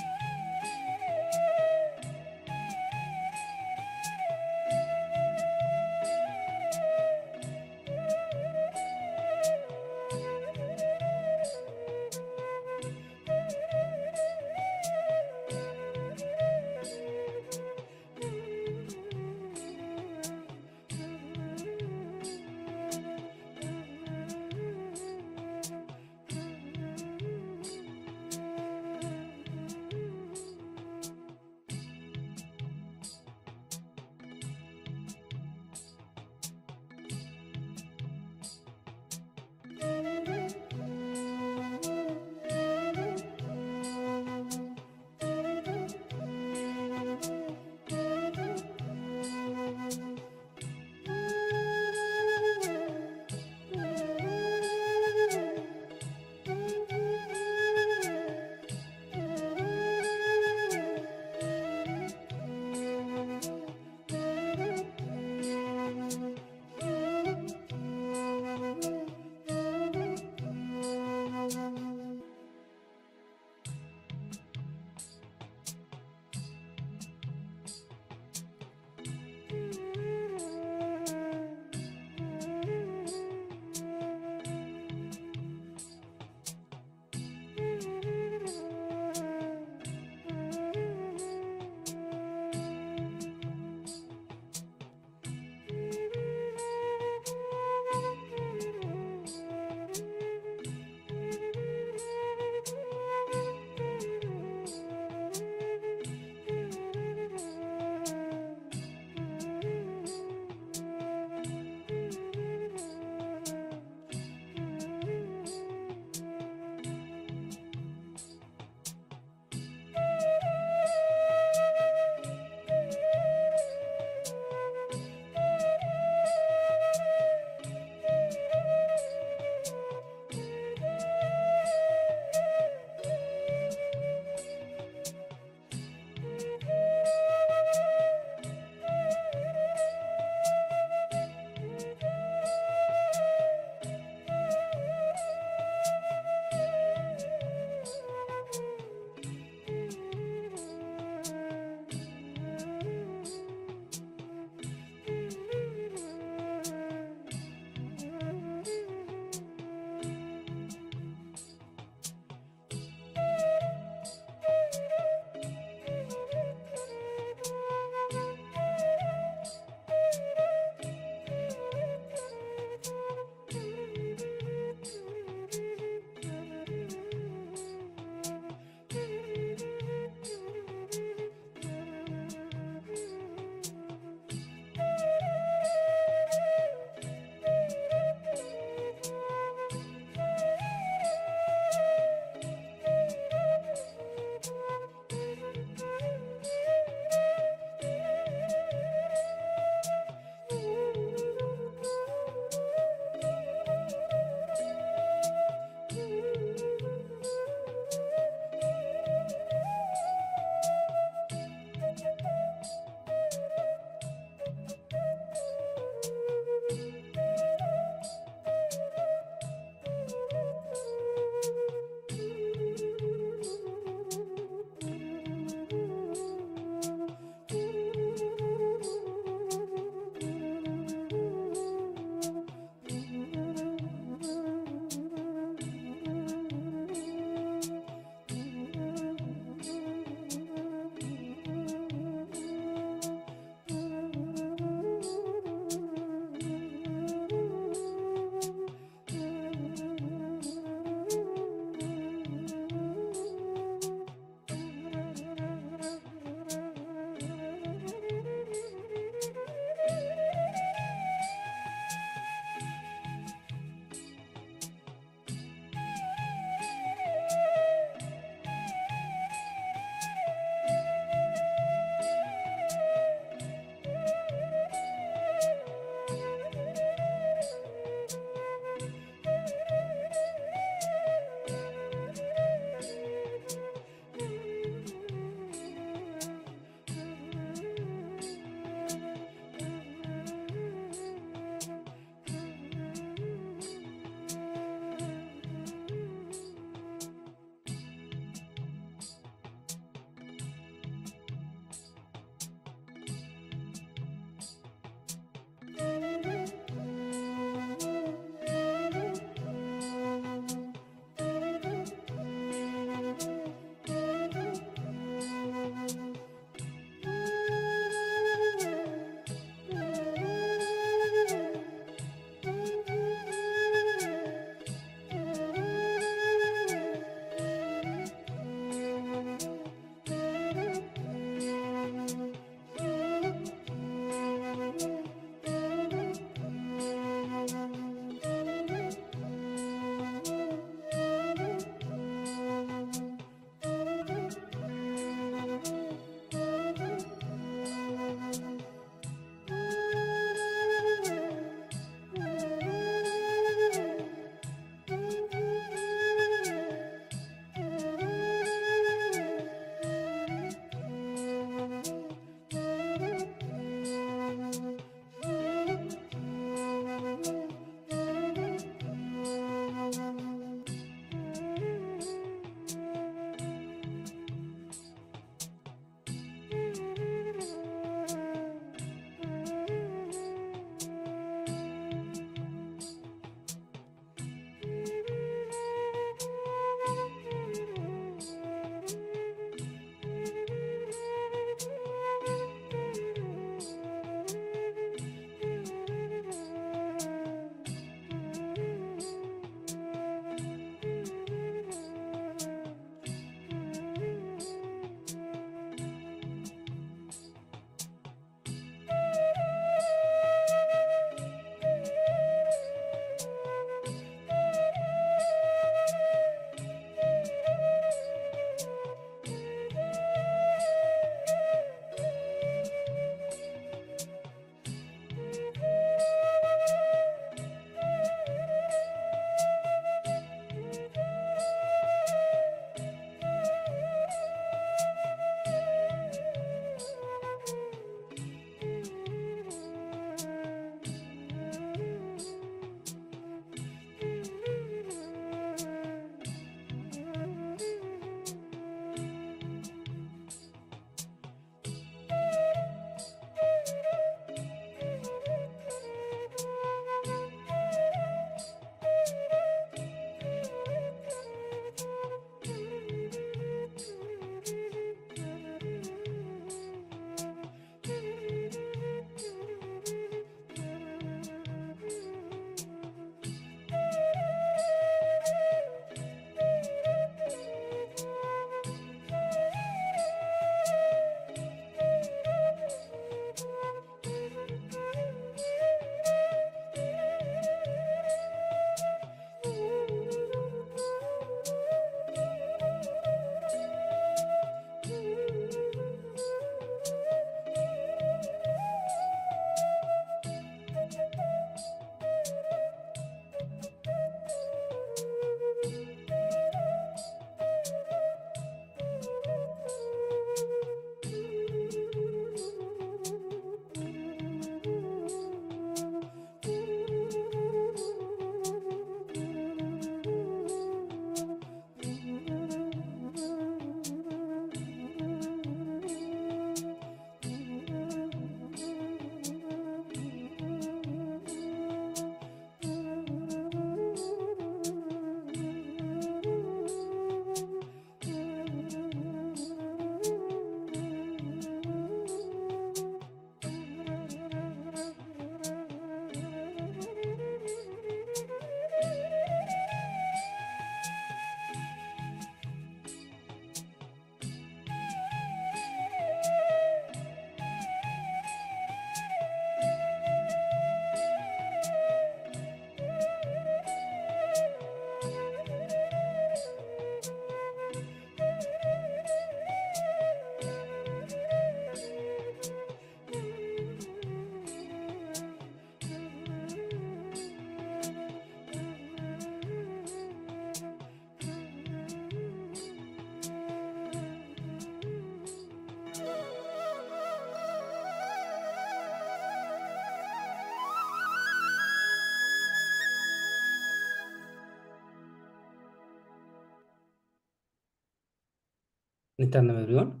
Speaker 8: Nityanandam, everyone.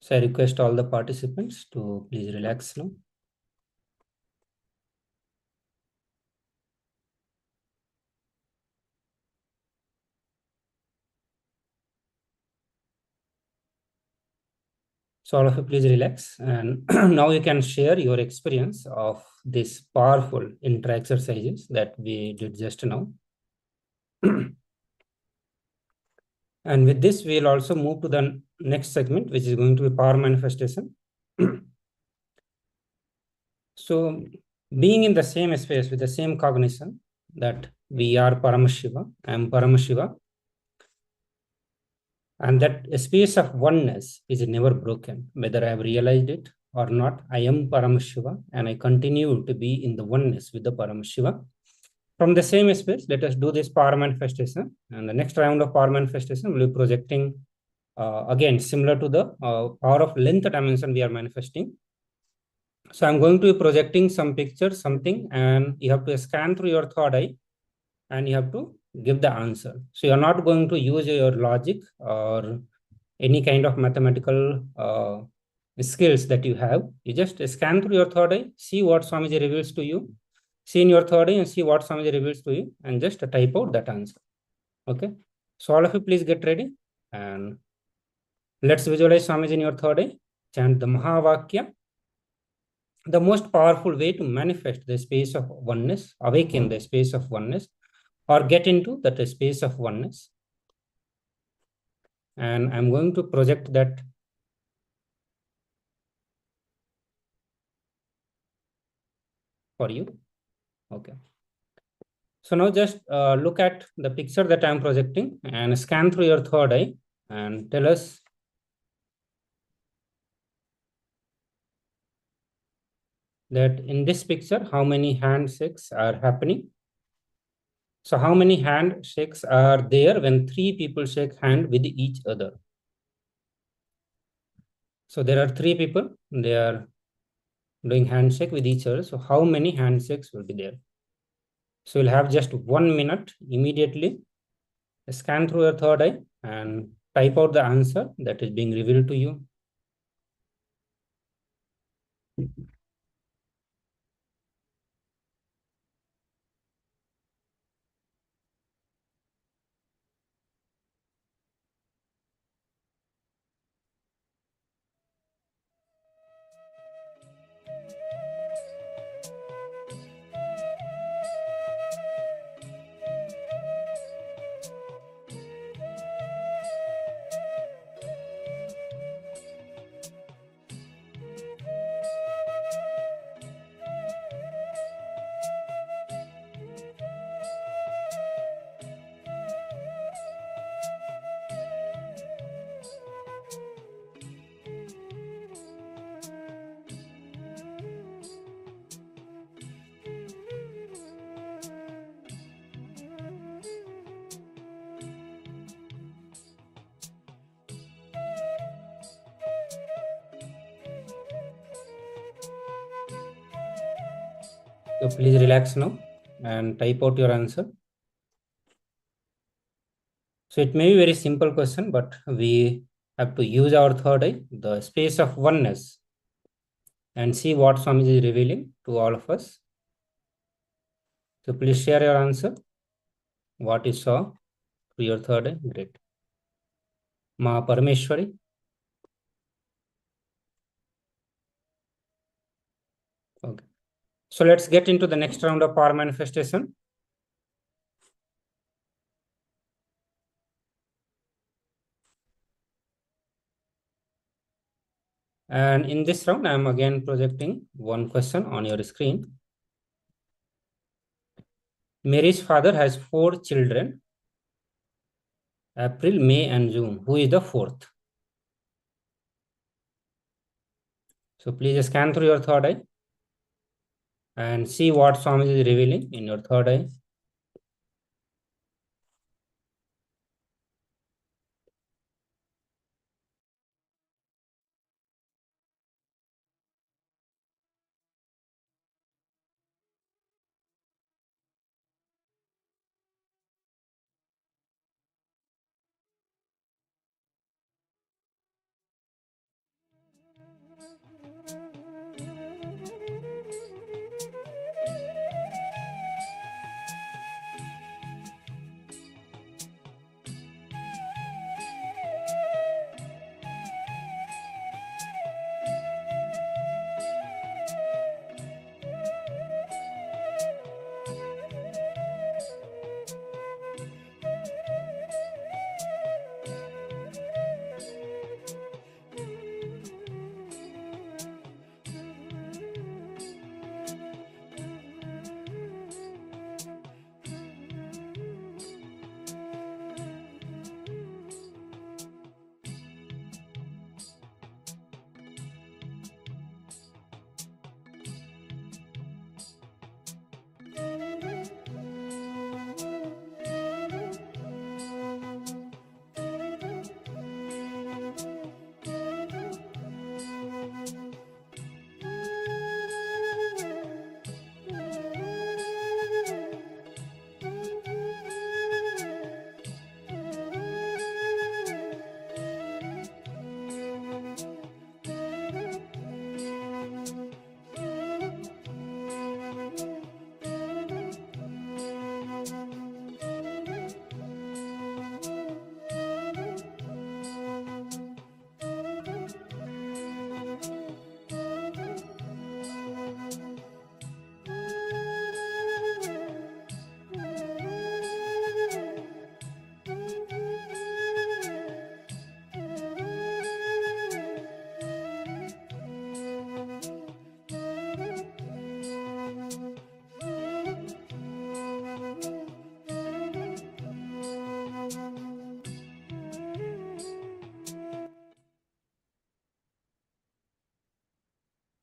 Speaker 8: So I request all the participants to please relax now. So all of you please relax, and now you can share your experience of these powerful intra exercises that we did just now. And with this, we'll also move to the next segment, which is going to be power manifestation. So being in the same space with the same cognition that we are Paramashiva, I am Paramashiva, and that space of oneness is never broken, whether I have realized it or not. I am Paramashiva, and I continue to be in the oneness with the Paramashiva. From the same space, let us do this power manifestation. And the next round of power manifestation will be projecting, again, similar to the power of length dimension we are manifesting. So I'm going to be projecting some picture, something, and you have to scan through your third eye, and you have to give the answer. So you're not going to use your logic or any kind of mathematical skills that you have. You just scan through your third eye, see what Swamiji reveals to you, see in your third eye and see what Swamiji reveals to you, and just type out that answer. Okay. So all of you please get ready, and let's visualize Swamiji in your third eye. Chant the Mahavakya. The most powerful way to manifest the space of oneness, awaken the space of oneness, or get into that space of oneness. And I'm going to project that for you. Okay. So now just look at the picture that I'm projecting and scan through your third eye and tell us that in this picture, how many handshakes are happening. So how many handshakes are there when three people shake hand with each other? So there are three people, they are doing handshake with each other. So how many handshakes will be there? So you'll have just 1 minute immediately. Scan through your third eye and type out the answer that is being revealed to you. So please relax now and type out your answer. So it may be a very simple question, but we have to use our third eye, the space of oneness, and see what Swamiji is revealing to all of us. So please share your answer. What you saw through your third eye. Great. Ma Parameshwari. Okay. So let's get into the next round of power manifestation. And in this round, I am again projecting one question on your screen. Mary's father has 4 children, April, May, and June. Who is the fourth? So please scan through your third eye and see what Swamiji is revealing in your third eye.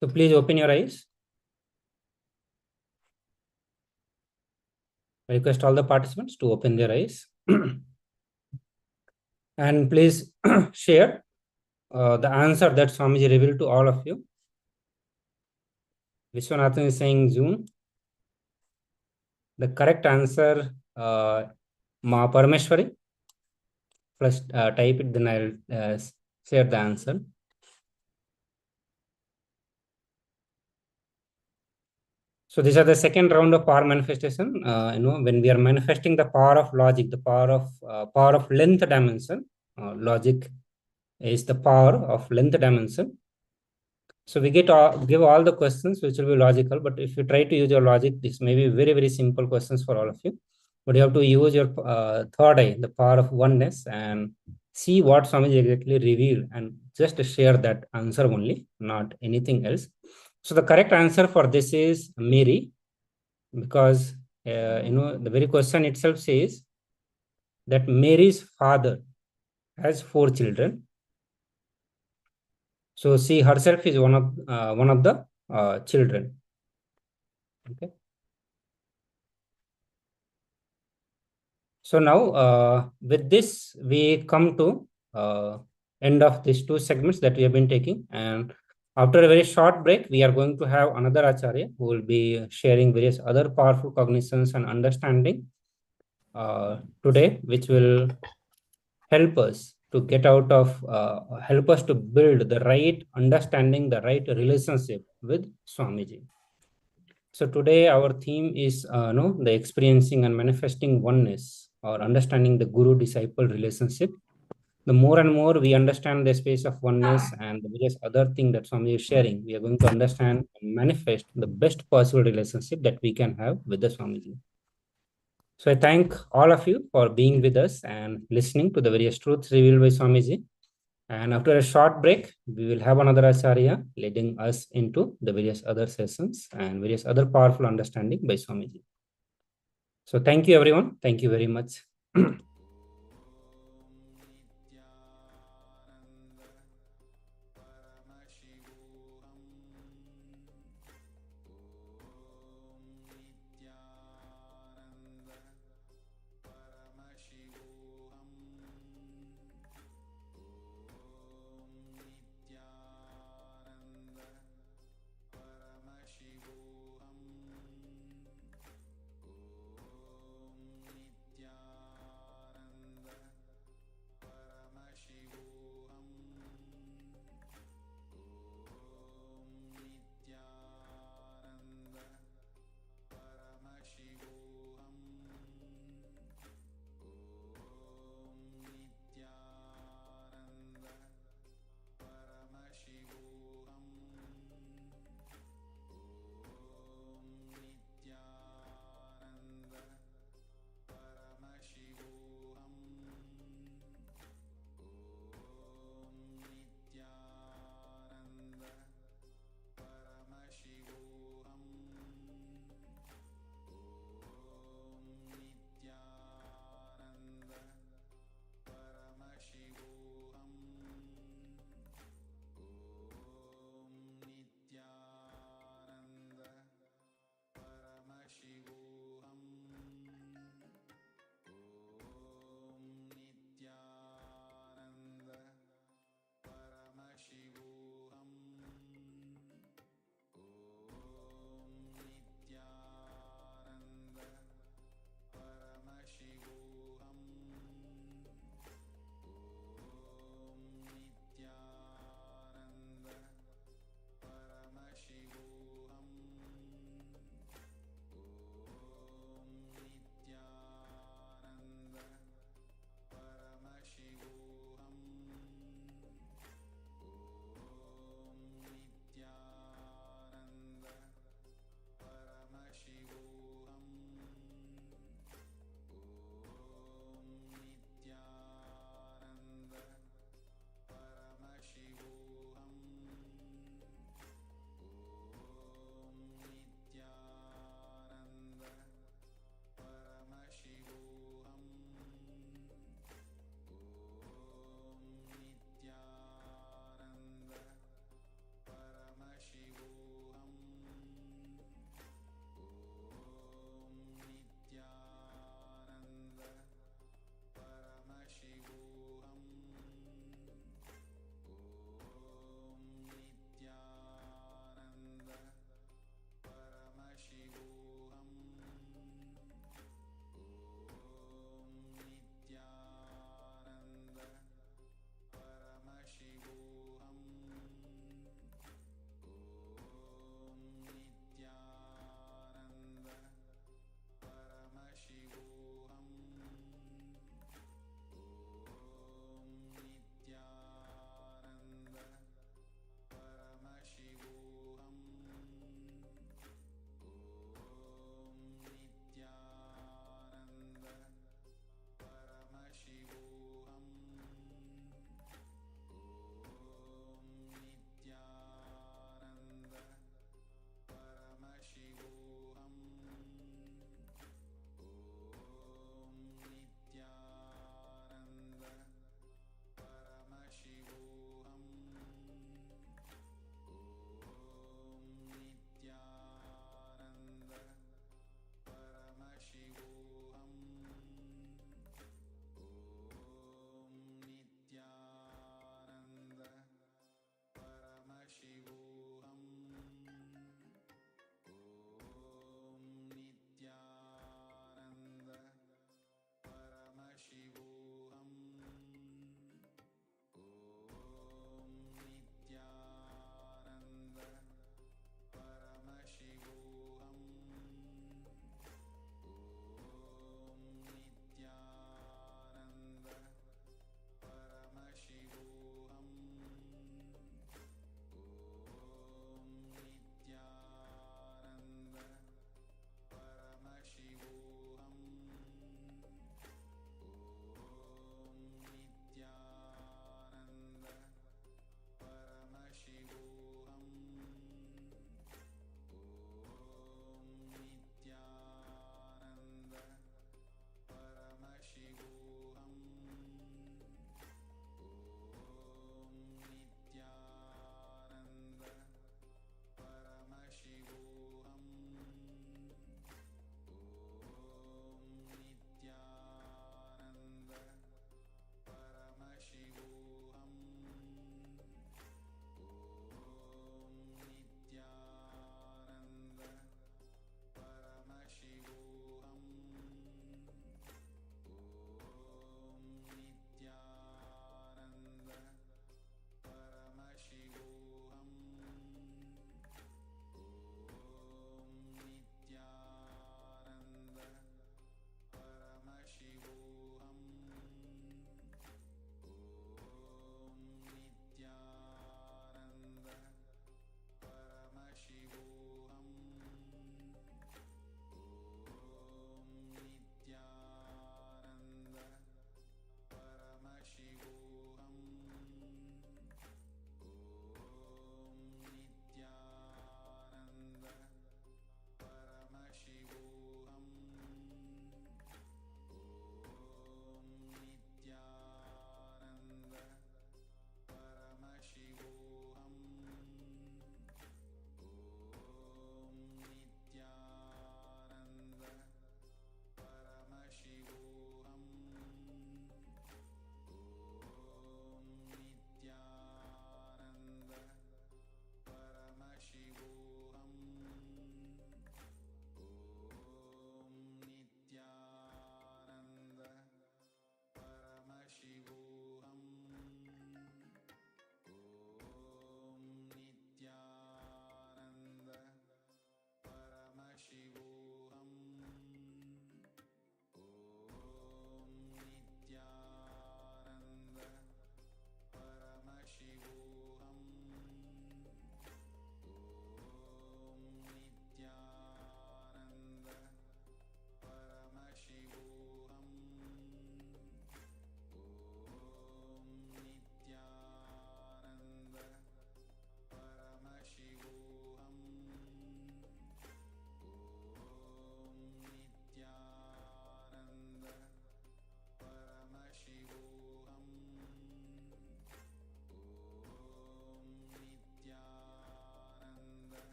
Speaker 8: So please open your eyes. I request all the participants to open their eyes. And please share the answer that Swamiji revealed to all of you. Vishwanathan is saying Zoom. The correct answer, Ma Parameshwari. First type it, then I'll share the answer. So these are the second round of power manifestation. When we are manifesting the power of logic, the power of length dimension. Logic is the power of length dimension. So we give all the questions which will be logical, but if you try to use your logic, this may be very, very simple questions for all of you. But you have to use your third eye, the power of oneness, and see what Swamiji exactly revealed, and just share that answer only, not anything else. So the correct answer for this is Mary, because the very question itself says that Mary's father has 4 children. So she herself is one of the children. Okay. So now with this we come to end of these 2 segments that we have been taking, and after a very short break we are going to have another Acharya who will be sharing various other powerful cognitions and understanding today, which will help us to get out of help us to build the right understanding, the right relationship with Swamiji. So today our theme is the experiencing and manifesting oneness, or understanding the guru-disciple relationship. The more and more we understand the space of oneness and the various other things that Swami is sharing, we are going to understand and manifest the best possible relationship that we can have with the Swamiji. So I thank all of you for being with us and listening to the various truths revealed by Swamiji. And after a short break, we will have another Acharya leading us into the various other sessions and various other powerful understanding by Swamiji. So thank you, everyone. Thank you very much.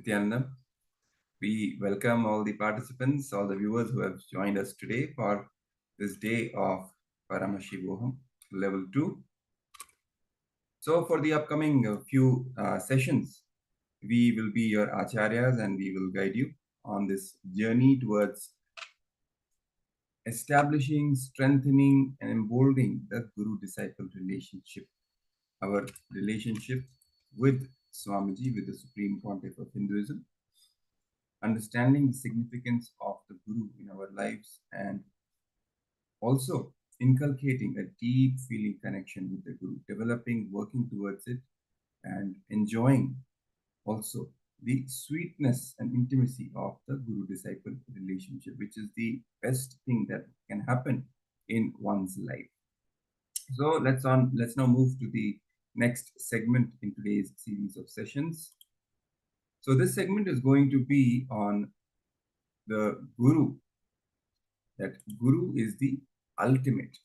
Speaker 9: Nithyanandam. We welcome all the participants, all the viewers who have joined us today for this day of Paramashivoham Level 2. So for the upcoming few sessions, we will be your acharyas and we will guide you on this journey towards establishing, strengthening and emboldening the Guru-disciple relationship. Our relationship with Swamiji, with the Supreme Pontiff of Hinduism, understanding the significance of the Guru in our lives and also inculcating a deep feeling connection with the Guru, developing, working towards it and enjoying also the sweetness and intimacy of the Guru-disciple relationship, which is the best thing that can happen in one's life. So let's now move to the next segment in today's series of sessions. So this segment is going to be on the Guru, that Guru is the ultimate.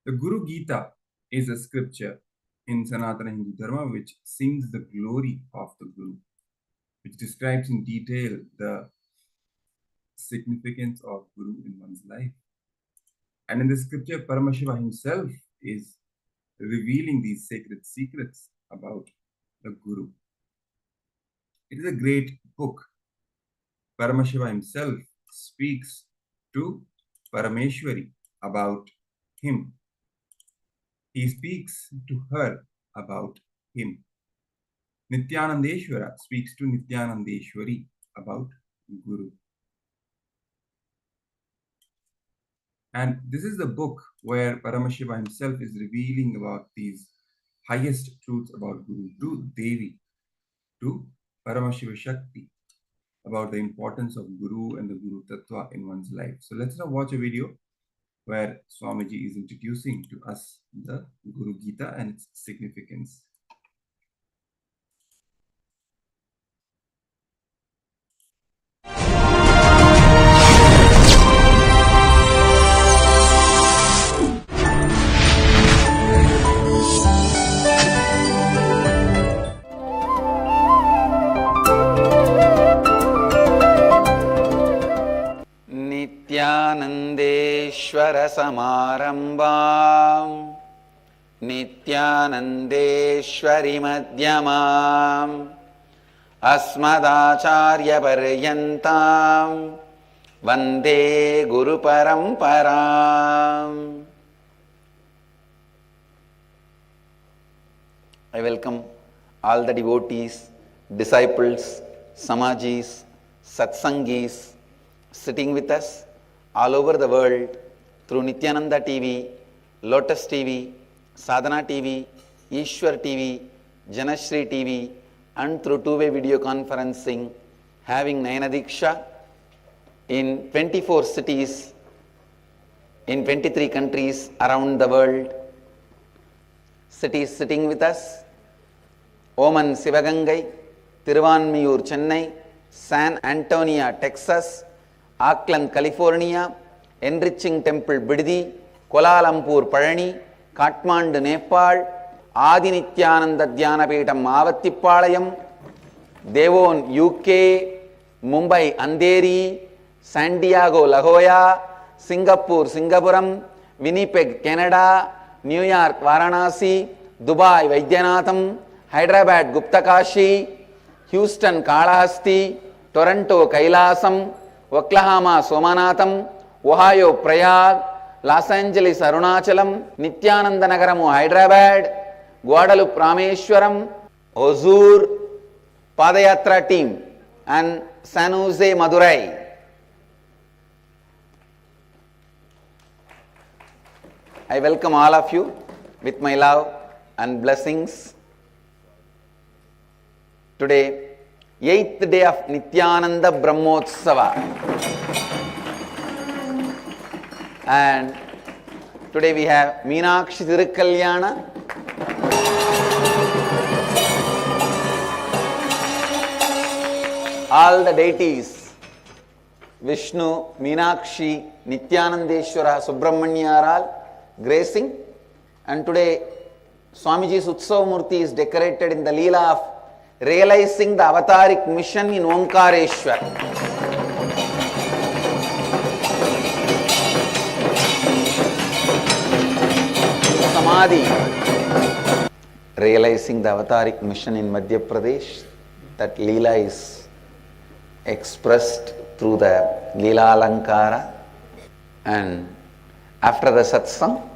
Speaker 9: The Guru Gita is a scripture in Sanatana Hindu Dharma which sings the glory of the Guru, which describes in detail the significance of Guru in one's life. And in the scripture, Paramashiva himself is revealing these sacred secrets about the Guru. It is a great book. Paramashiva himself speaks to Parameshwari about him. He speaks to her about him. Nithyanandeshwara speaks to Nithyanandeshwari about Guru. And this is the book where Paramashiva himself is revealing about these highest truths about Guru to Devi, to Paramashiva Shakti, about the importance of Guru and the Guru Tattva in one's life. So let's now watch a video where Swamiji is introducing to us the Guru Gita and its significance.
Speaker 1: नित्यानन्देश्वर समारम्भां नित्यानन्देश्वरि मध्यमाम् अस्मदाचार्यपर्यन्तां वन्दे गुरुपरम्पराम्. I welcome all the devotees, disciples, samajis, satsangis sitting with us all over the world through Nithyananda TV, Lotus TV, Sadhana TV, Ishwar TV, Janashri TV, and through two-way video conferencing, having Nayanadiksha in 24 cities, in 23 countries around the world. Cities sitting with us: Oman, Sivagangai, Tiruvanmiyur, Chennai, San Antonio, Texas, Auckland, California, Enriching Temple, Biddi, Kuala Lumpur, Palani, Kathmandu, Nepal, Adi Nithyananda Dhyanapetham, Avattipalayam, Devon, UK, Mumbai, Andheri, San Diego, La Jolla, Singapore, Singapuram, Winnipeg, Canada, New York, Varanasi, Dubai, Vaidyanatham, Hyderabad, Guptakashi, Houston, Kalahasti, Toronto, Kailasam, Oklahoma, Somanatham, Ohio, Prayag, Los Angeles, Arunachalam, Nithyananda Nagaramu, Hyderabad, Guadalupe, Rameshwaram, Hosur, Padayatra team, and San Jose, Madurai. I welcome all of you with my love and blessings. Today, 8th day of Nithyananda Brahmotsava. And today we have Meenakshi Thirukalyana, all the deities, Vishnu, Meenakshi, Nithyanandeshwara, Subramanya are all gracing. And today Swamiji's Utsav Murti is decorated in the Leela of realizing the avataric mission in Omkareshwar. Samadhi. Realizing the avataric mission in Madhya Pradesh, that Leela is expressed through the Leela Alankara. And after the satsang,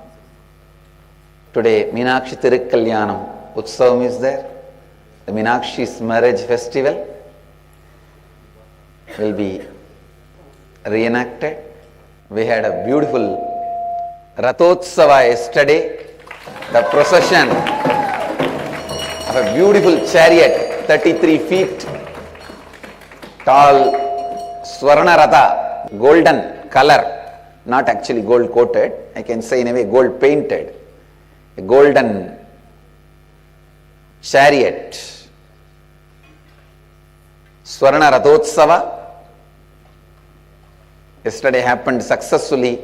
Speaker 1: today Meenakshi Tirukkalyanam Utsavam is there. The Meenakshi's marriage festival will be reenacted. We had a beautiful Rathotsava yesterday, the procession of a beautiful chariot, 33 feet tall, Swarna Ratha, golden color, not actually gold coated, I can say in a way gold painted, a golden chariot. Swarna Rathotsava yesterday happened successfully,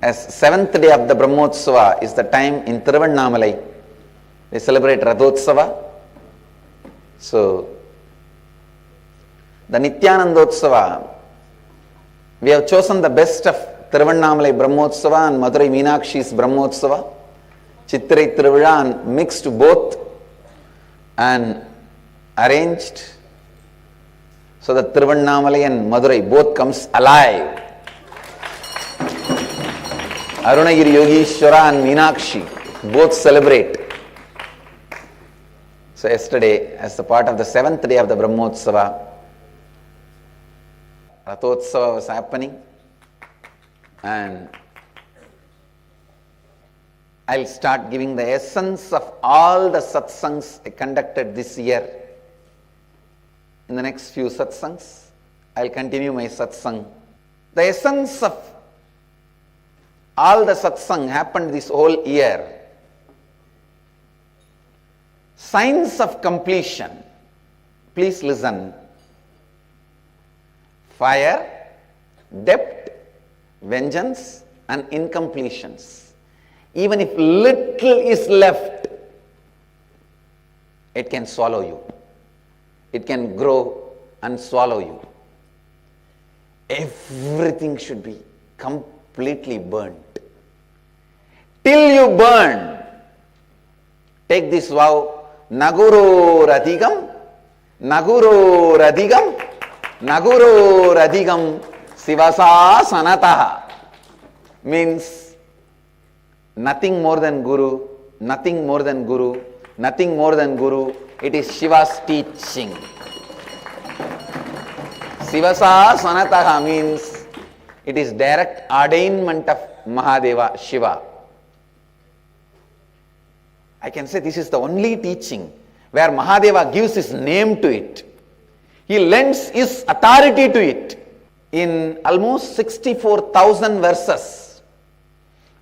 Speaker 1: as 7th day of the Brahmotsava is the time in Tiruvannamalai. They celebrate Rathotsava. So, the Nityanandotsava, we have chosen the best of Tiruvannamalai Brahmotsava and Madurai Meenakshi's Brahmotsava. Chitrai Tiruvizha, and mixed both and arranged so that Tiruvannamalai and Madurai both comes alive. Arunagiri Yogishwara and Meenakshi both celebrate. So yesterday, as the part of the 7th day of the Brahmotsava, Rathotsava was happening, and I'll start giving the essence of all the satsangs I conducted this year. In the next few satsangs, I'll continue my satsang. The essence of all the satsang happened this whole year. Signs of completion. Please listen. Fire, depth, vengeance, and incompletions. Even if little is left, it can swallow you. It can grow and swallow you. Everything should be completely burnt. Till you burn, take this vow, Naguro Radhigam, Naguro Radhigam, Naguro Radhigam, Sivasa Sanataha. Means nothing more than Guru, nothing more than Guru, nothing more than Guru. It is Shiva's teaching. Sivasa Sanataha means it is direct ordainment of Mahadeva, Shiva. I can say this is the only teaching where Mahadeva gives his name to it. He lends his authority to it. In almost 64,000 verses,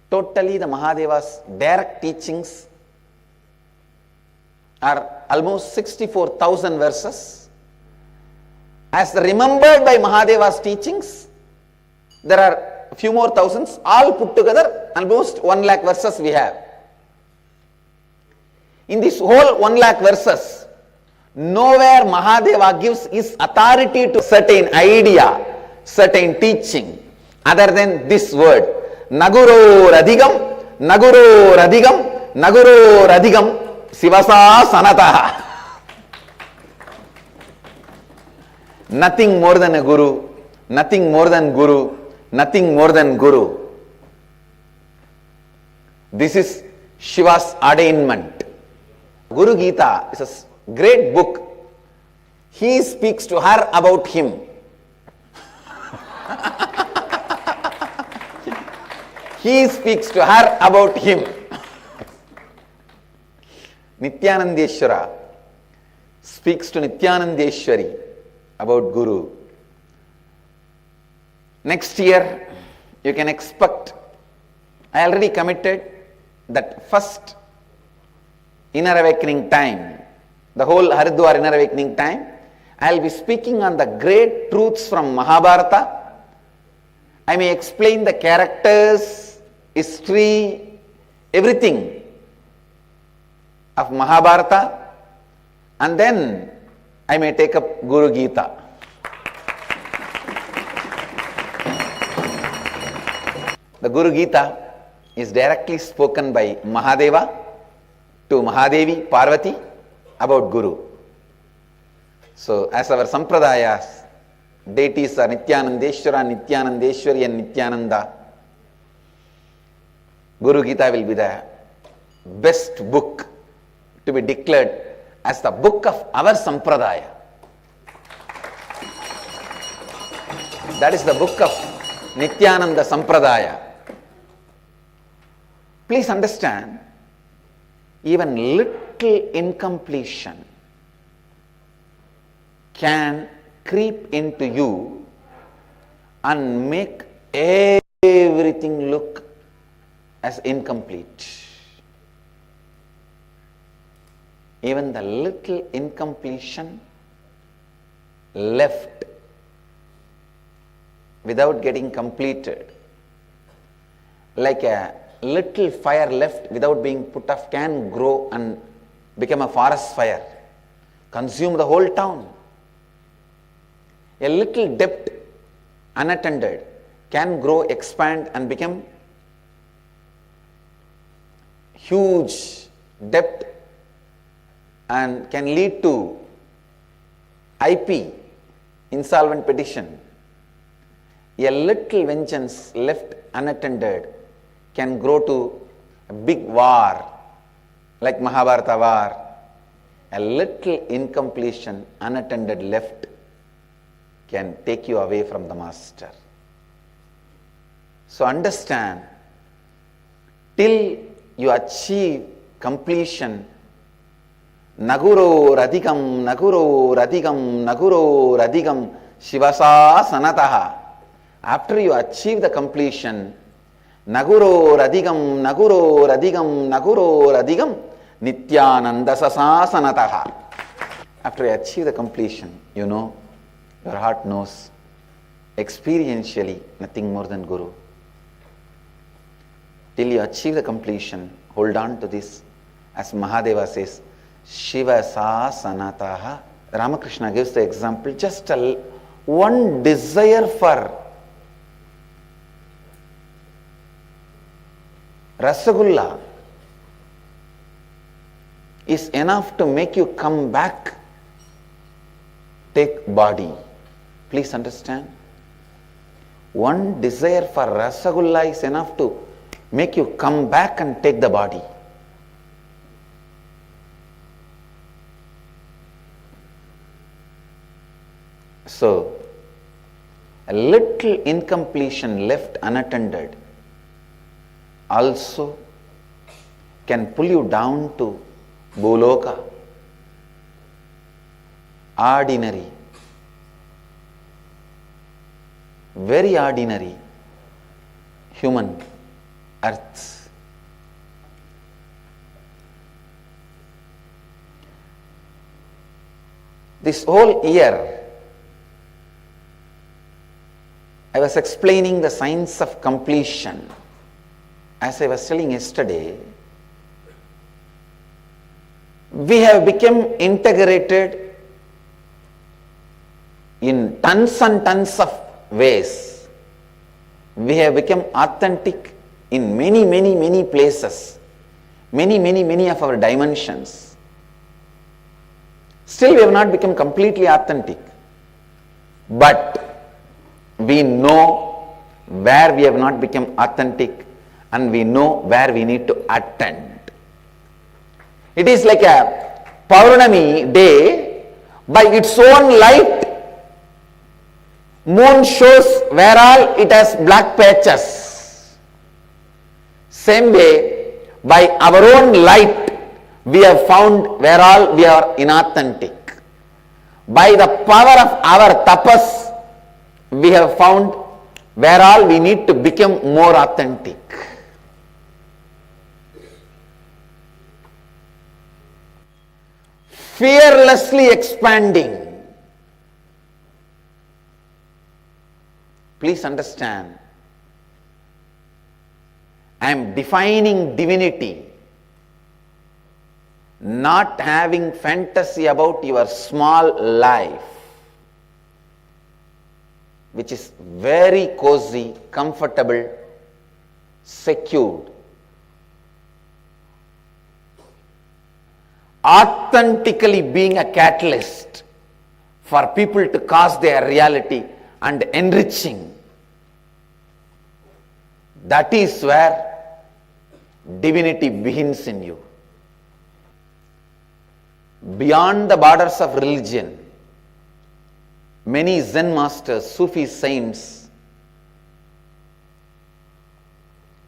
Speaker 1: totally the Mahadeva's direct teachings are almost 64,000 verses. As remembered by Mahadeva's teachings, there are a few more thousands, all put together, almost 1 lakh verses we have. In this whole 1 lakh verses, nowhere Mahadeva gives his authority to certain idea, certain teaching, other than this word, Naguro Radhigam, Naguro Radhigam, Naguro Radhigam, Sivasa Sanataha. Nothing more than a Guru, nothing more than Guru, nothing more than Guru. This is Shiva's ordainment. Guru Gita is a great book. He speaks to her about him. He speaks to her about him. Nityanandeshwara speaks to Nityanandeshwari about Guru. Next year, you can expect, I already committed that first inner awakening time, the whole Haridwar inner awakening time, I will be speaking on the great truths from Mahabharata. I may explain the characters, history, everything of Mahabharata, and then I may take up Guru Gita. The Guru Gita is directly spoken by Mahadeva to Mahadevi, Parvati about Guru. So as our Sampradayas, deities are Nityanandeshwara, Nityanandeshwari and Nityananda, Guru Gita will be the best book to be declared as the book of our Sampradaya. That is the book of Nityananda Sampradaya. Please understand, even little incompletion can creep into you and make everything look as incomplete. Even the little incompletion left without getting completed, like a little fire left without being put off, can grow and become a forest fire, consume the whole town. A little depth unattended can grow, expand and become huge depth and can lead to IP, insolvent petition. A little vengeance left unattended can grow to a big war like Mahabharata war. A little incompletion unattended left can take you away from the master. So understand, till you achieve completion, Naguro Radhikam, Naguro Radhikam, Naguro Radhikam, Shivasa Sanataha. After you achieve the completion, Naguro Radhikam, Naguro Radhikam, Naguro Radhikam, Nityananda Sasanataha. After you achieve the completion, you know, your heart knows experientially nothing more than Guru. Till you achieve the completion, hold on to this. As Mahadeva says, Shiva Sasanataha. Ramakrishna gives the example, just one desire for Rasagulla is enough to make you come back, take body. Please understand. One desire for Rasagulla is enough to make you come back and take the body. So, a little incompletion left unattended also can pull you down to Bhuloka, ordinary, very ordinary human earth. This whole year I was explaining the science of completion. As I was telling yesterday, we have become integrated in tons and tons of ways. We have become authentic in many places, many of our dimensions. Still we have not become completely authentic, but we know where we have not become authentic and we know where we need to attend. It is like a Paurnami day, by its own light, moon shows where all it has black patches. Same way, by our own light, we have found where all we are inauthentic. By the power of our tapas, we have found where all we need to become more authentic. Fearlessly expanding. Please understand, I am defining divinity, not having fantasy about your small life, which is very cozy, comfortable, secured. Authentically being a catalyst for people to cause their reality and enriching. That is where divinity begins in you. Beyond the borders of religion, many Zen masters, Sufi saints,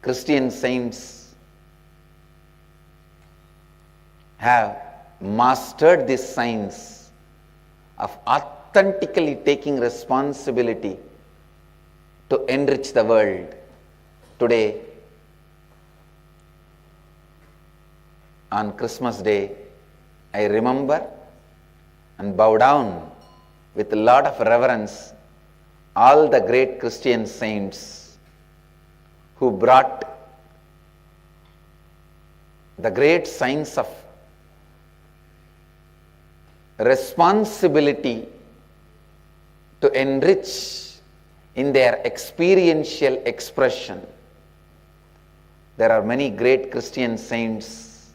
Speaker 1: Christian saints have mastered this science of authentically taking responsibility to enrich the world. Today, on Christmas Day, I remember and bow down with a lot of reverence all the great Christian saints who brought the great science of responsibility to enrich in their experiential expression. There are many great Christian saints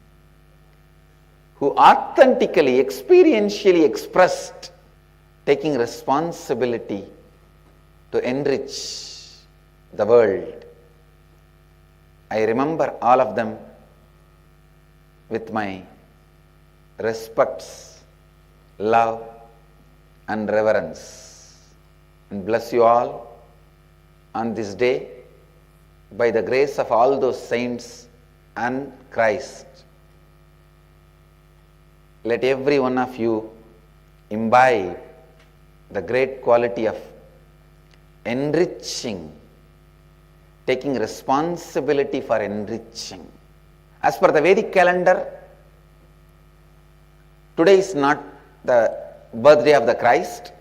Speaker 1: who authentically, experientially expressed taking responsibility to enrich the world. I remember all of them with my respects, love and reverence, and bless you all on this day by the grace of all those saints and Christ. Let every one of you imbibe the great quality of enriching, taking responsibility for enriching. As per the Vedic calendar, today is not the birthday of the Christ.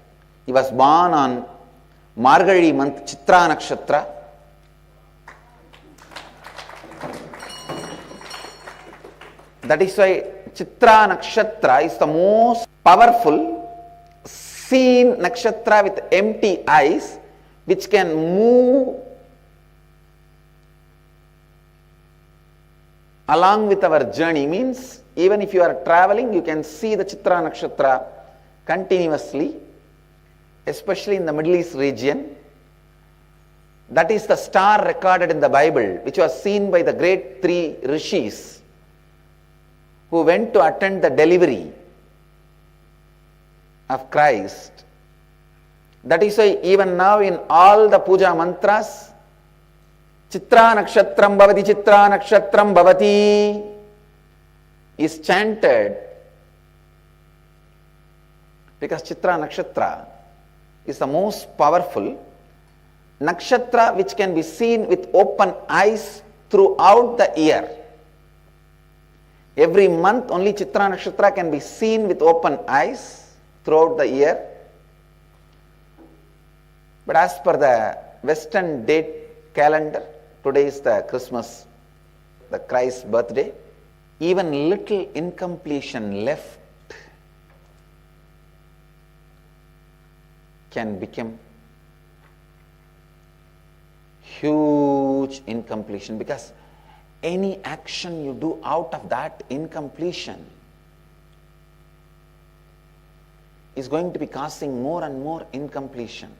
Speaker 1: He was born on Margazhi month, Chitra Nakshatra. That is why Chitra Nakshatra is the most powerful seen nakshatra with empty eyes, which can move along with our journey. Means even if you are traveling, you can see the Chitra Nakshatra continuously, especially in the Middle East region. That is the star recorded in the Bible, which was seen by the great three rishis who went to attend the delivery of Christ. That is why even now in all the puja mantras, Chitra Nakshatram Bhavati, Chitra Nakshatram Bhavati is chanted, because Chitra Nakshatra is the most powerful nakshatra which can be seen with open eyes throughout the year. Every month only Chitra Nakshatra can be seen with open eyes throughout the year. But as per the Western date calendar, today is the Christmas, the Christ's birthday. Even little incompletion left can become huge incompletion, because any action you do out of that incompletion is going to be causing more and more incompletion.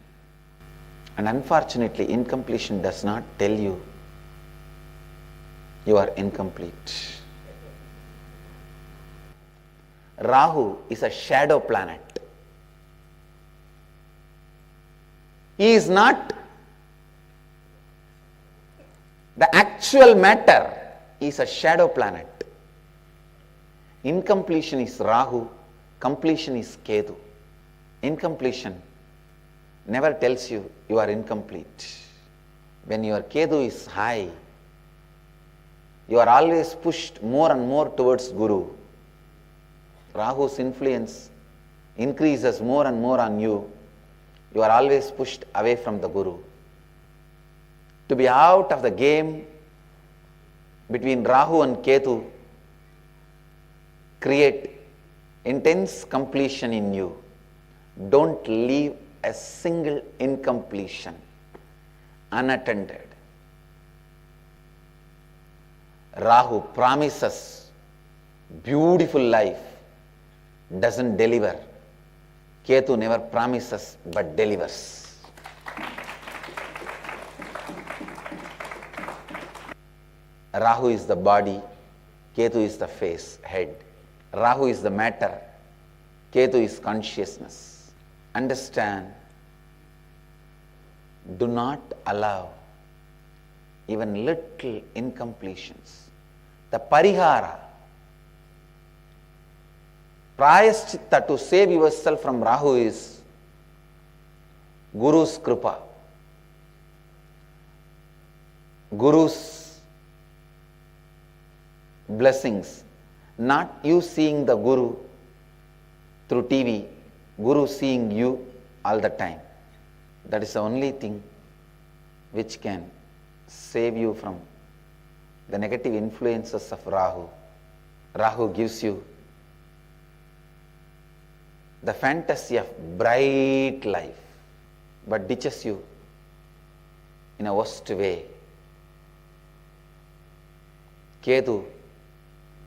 Speaker 1: And unfortunately, incompletion does not tell you you are incomplete. Rahu is a shadow planet. He is not the actual matter, he is a shadow planet. Incompletion is Rahu, completion is Ketu. Incompletion never tells you you are incomplete. When your Ketu is high, you are always pushed more and more towards Guru. Rahu's influence increases more and more on you. You are always pushed away from the Guru. To be out of the game between Rahu and Ketu create intense completion in you. Don't leave a single incompletion unattended. Rahu promises beautiful life, doesn't deliver. Ketu never promises but delivers. Rahu is the body, Ketu is the face, head. Rahu is the matter, Ketu is consciousness. Understand, do not allow even little incompletions. The parihara, prayaschitta to save yourself from Rahu is Guru's kripa, Guru's blessings, not you seeing the Guru through TV, Guru seeing you all the time. That is the only thing which can save you from the negative influences of Rahu. Rahu gives you the fantasy of bright life, but ditches you in a worst way. Ketu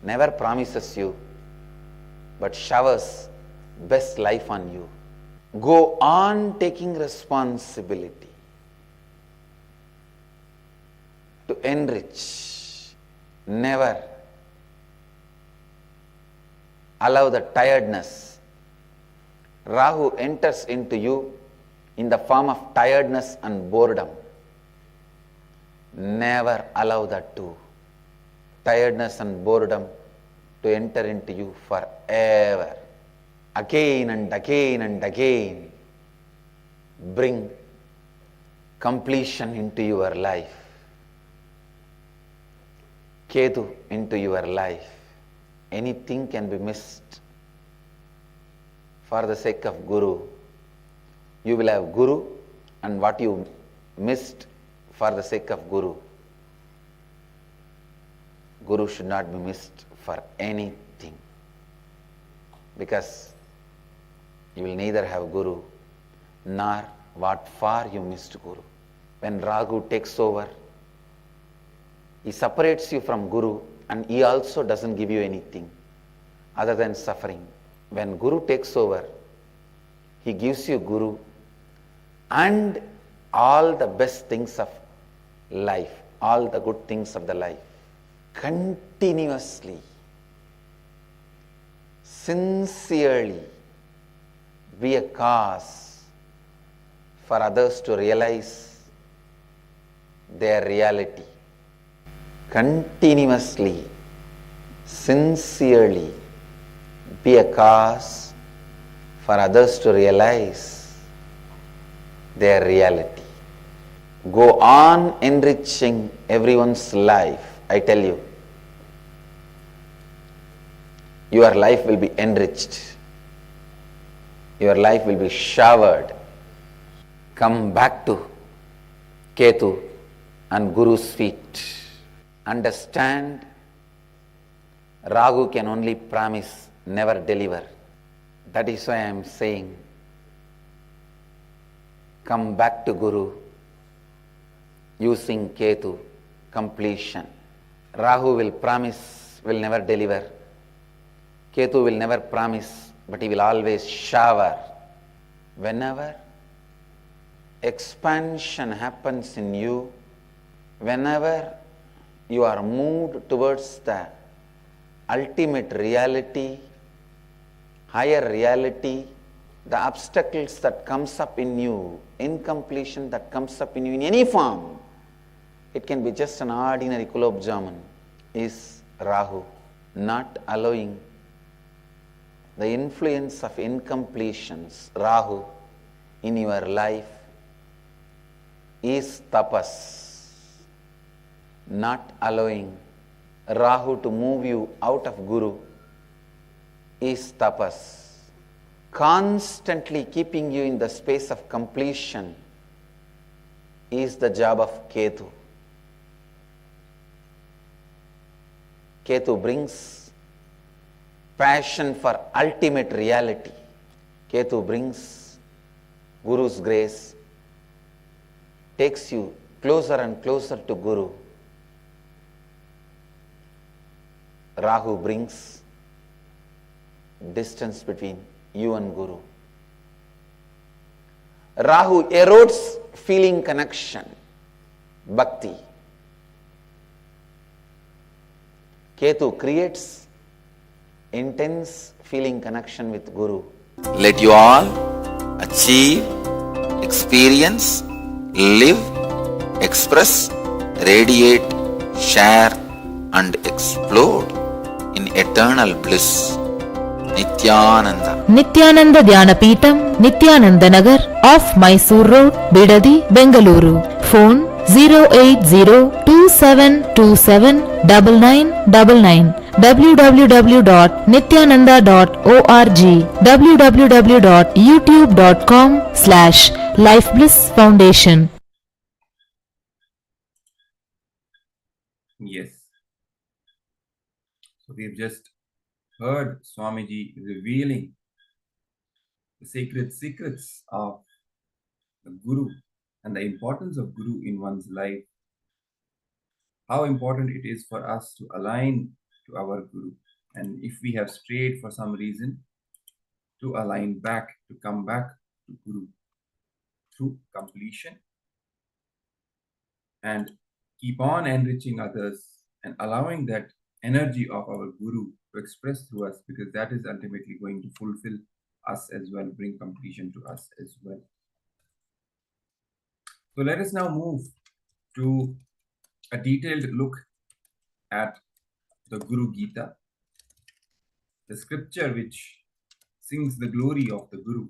Speaker 1: never promises you, but showers best life on you. Go on taking responsibility to enrich. Never allow the tiredness. Rahu enters into you in the form of tiredness and boredom. Never allow that too. Tiredness and boredom to enter into you forever. Again and again and again. Bring completion into your life. Ketu into your life. Anything can be missed for the sake of Guru. You will have Guru, and what you missed for the sake of Guru. Guru should not be missed for anything, because you will neither have Guru nor what for you missed Guru. When Ragu takes over, he separates you from Guru, and he also doesn't give you anything other than suffering. When Guru takes over, he gives you Guru and all the best things of life, all the good things of the life. Continuously, sincerely be a cause for others to realize their reality. Continuously, sincerely be a cause for others to realize their reality. Go on enriching everyone's life. I tell you, your life will be enriched. Your life will be showered. Come back to Ketu and Guru's feet. Understand, Ragu can only promise, never deliver. That is why I am saying, come back to Guru using Ketu, completion. Rahu will promise, will never deliver. Ketu will never promise, but he will always shower. Whenever expansion happens in you, whenever you are moved towards the ultimate reality, higher reality, the obstacles that comes up in you, incompletion that comes up in you in any form, it can be just an ordinary gulab jamun, is Rahu, not allowing the influence of incompletions. Rahu in your life is tapas, not allowing Rahu to move you out of Guru is tapas. Constantly keeping you in the space of completion is the job of Ketu. Ketu brings passion for ultimate reality. Ketu brings Guru's grace, takes you closer and closer to Guru. Rahu brings distance between you and Guru. Rahu erodes feeling connection, bhakti. Ketu creates intense feeling connection with Guru. Let you all achieve, experience, live, express, radiate, share and explode in eternal bliss. Nithyananda.
Speaker 10: Nithyananda Dhyanapitham, Nithyananda Nagar, off Mysore Road, Bidadi, Bengaluru. Phone 08027279999. www.nithyananda.org. www.youtube.com/Life Bliss Foundation.
Speaker 9: Yes. So we've just heard Swamiji revealing the sacred secrets of the Guru and the importance of Guru in one's life. How important it is for us to align to our Guru. And if we have strayed for some reason, to align back, to come back to Guru through completion and keep on enriching others and allowing that energy of our Guru to express through us, because that is ultimately going to fulfill us as well, bring completion to us as well. So let us now move to a detailed look at the Guru Gita, the scripture which sings the glory of the Guru.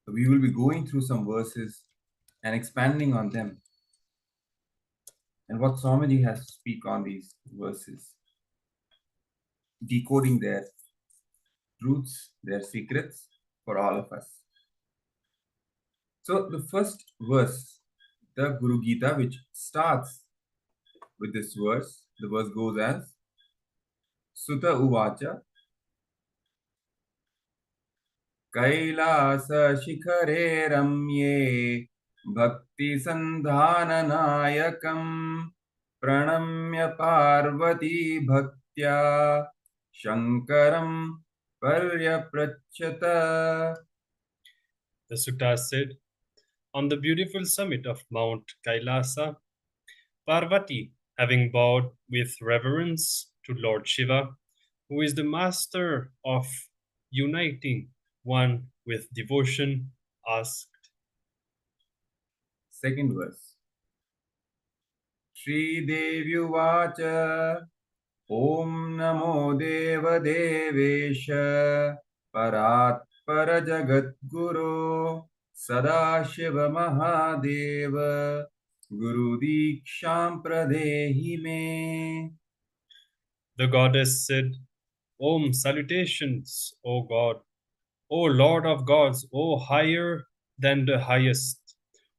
Speaker 9: So we will be going through some verses and expanding on them and what Swamiji has to speak on these verses, decoding their truths, their secrets for all of us. So the first verse, the Guru Gita, which starts with this verse, the verse goes as Sutta Uvacha Kailasa Shikhare Ramye Bhakti Sandhananayakam Pranamya Parvati Bhaktya Shankaram Paryaprachyata.
Speaker 5: The sutta said, on the beautiful summit of Mount Kailasa, Parvati, having bowed with reverence to Lord Shiva, who is the master of uniting one with devotion, asked.
Speaker 9: Second verse. Shri Devyuvacha Om Namo Deva Devesha Parat Parajagat Guru Sadashiva Mahadeva Guru Diksham Pradehi Me.
Speaker 5: The goddess said, Om, salutations, O God, O Lord of gods, O higher than the highest,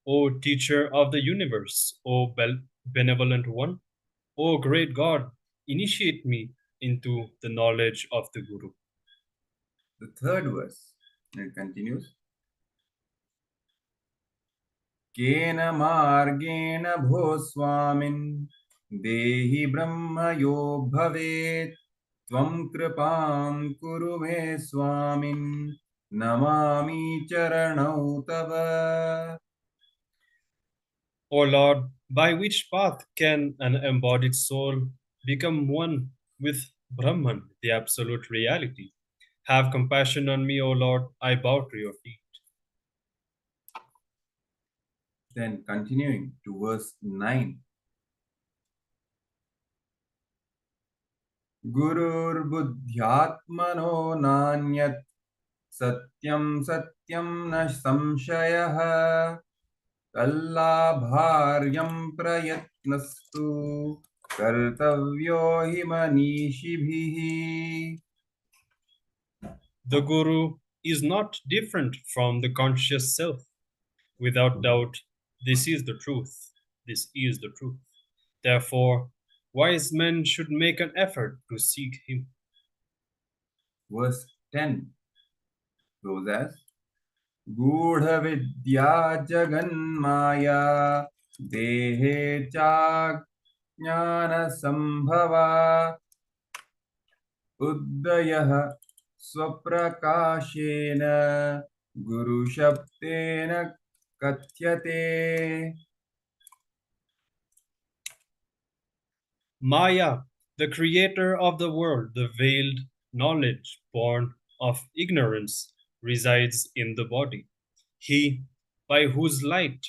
Speaker 5: O teacher of the universe, O benevolent one, O great God, initiate me into the knowledge of the Guru.
Speaker 9: The third verse, it continues. Kena margena bho swamin dehi brahma yo bhavet tvam kripam kuru me swamin namami charanau tava.
Speaker 5: O Lord, by which path can an embodied soul become one with Brahman, the absolute reality? Have compassion on me, O Lord, I bow to your feet.
Speaker 9: Then continuing to verse 9. Gurur buddhyatmano nanyat satyam satyam na samshayah kallabharyam prayatnastu kartavyo hi manishibhihi.
Speaker 5: The Guru is not different from the conscious self. Without doubt, this is the truth. This is the truth. Therefore, wise men should make an effort to seek him.
Speaker 9: Verse 10 goes as Gudha Vidya Jaganmaya Dehe Chak Jnana Sambhava Uddayah Swaprakashena Guru Shabdena Kathyate.
Speaker 11: Maya, the creator of the world, the veiled knowledge born of ignorance, resides in the body. He, by whose light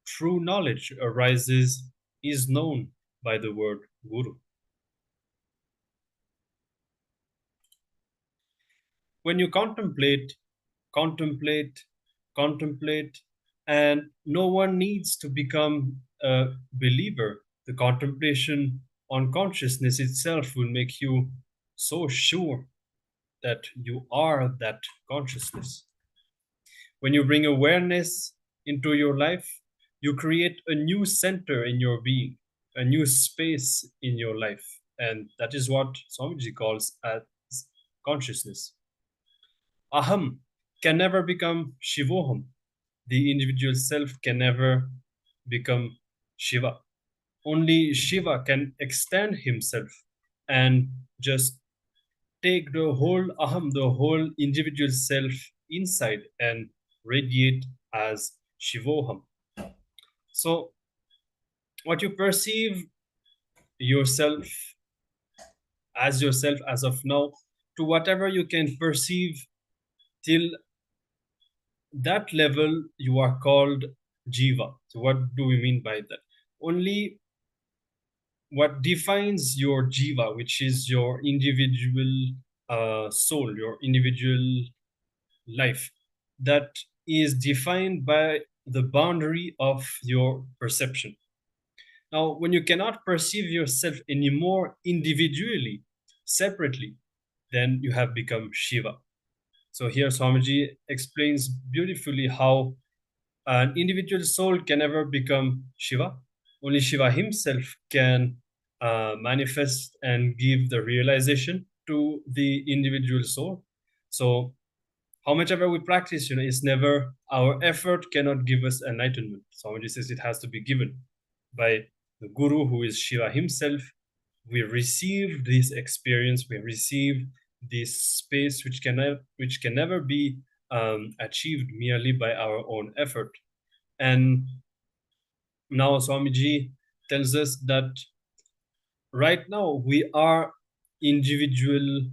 Speaker 11: true knowledge arises, is known by the word Guru. When you contemplate, and no one needs to become a believer, the contemplation on consciousness itself will make you so sure that you are that consciousness. When you bring awareness into your life, you create a new center in your being, a new space in your life. And that is what Swamiji calls as consciousness. Aham can never become Shivoham. The individual self can never become Shiva. Only Shiva can extend himself and just take the whole Aham, the whole individual self inside and radiate as Shivoham. So what you perceive yourself as of now, to whatever you can perceive till that level, you are called Jiva. So what do we mean by that? Only what defines your Jiva, which is your individual soul, your individual life, that is defined by the boundary of your perception. Now, when you cannot perceive yourself anymore individually, separately, then you have become Shiva. So here Swamiji explains beautifully how an individual soul can never become Shiva. Only Shiva himself can manifest and give the realization to the individual soul. So how much ever we practice, it's never, our effort cannot give us enlightenment. Swamiji says it has to be given by the Guru, who is Shiva himself. We receive this experience, we receive this space which can never be achieved merely by our own effort. And now Swamiji tells us that right now we are individual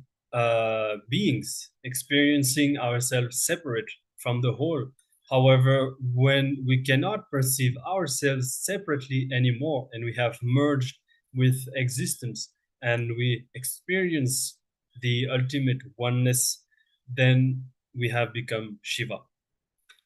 Speaker 11: beings experiencing ourselves separate from the whole. However, when we cannot perceive ourselves separately anymore and we have merged with existence and we experience the ultimate oneness, then we have become Shiva.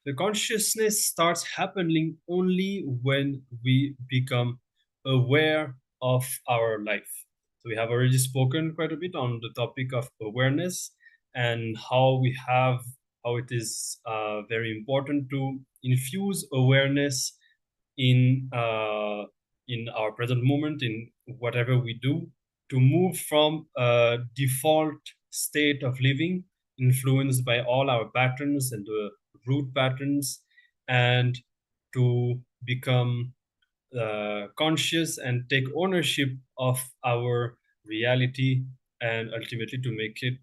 Speaker 11: The consciousness starts happening only when we become aware of our life. So we have already spoken quite a bit on the topic of awareness and how it is very important to infuse awareness in our present moment, in whatever we do, to move from a default state of living influenced by all our patterns and the root patterns, and to become conscious and take ownership of our reality, and ultimately to make it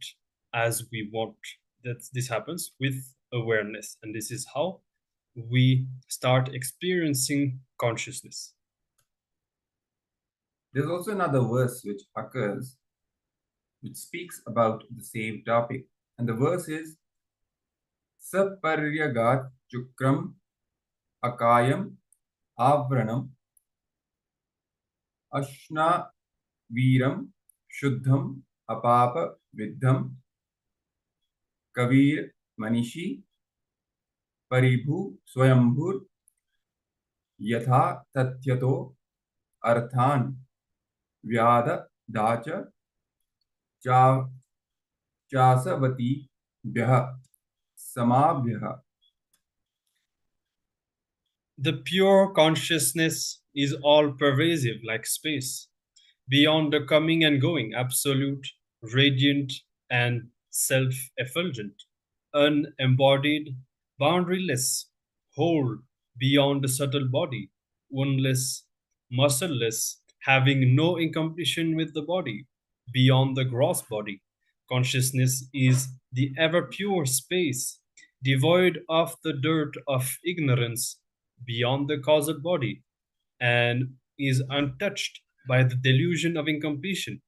Speaker 11: as we want. That this happens with awareness, and this is how we start experiencing consciousness.
Speaker 9: There's also another verse which occurs, which speaks about the same topic. And the verse is Saparyagat Chukram Akayam Avranam Ashna Viram Shuddham Apapa Viddham Kavir Manishi Paribhu Swayambhur Yatha Tathyato Arthan Vyada Dacha Chasavati Bhya Samabhya.
Speaker 11: The pure consciousness is all pervasive like space, beyond the coming and going, absolute, radiant, and self-effulgent, unembodied, boundaryless, whole beyond the subtle body, windless, muscleless, having no incompletion with the body, beyond the gross body. Consciousness is the ever pure space, devoid of the dirt of ignorance, beyond the causal body, and is untouched by the delusion of incompletion.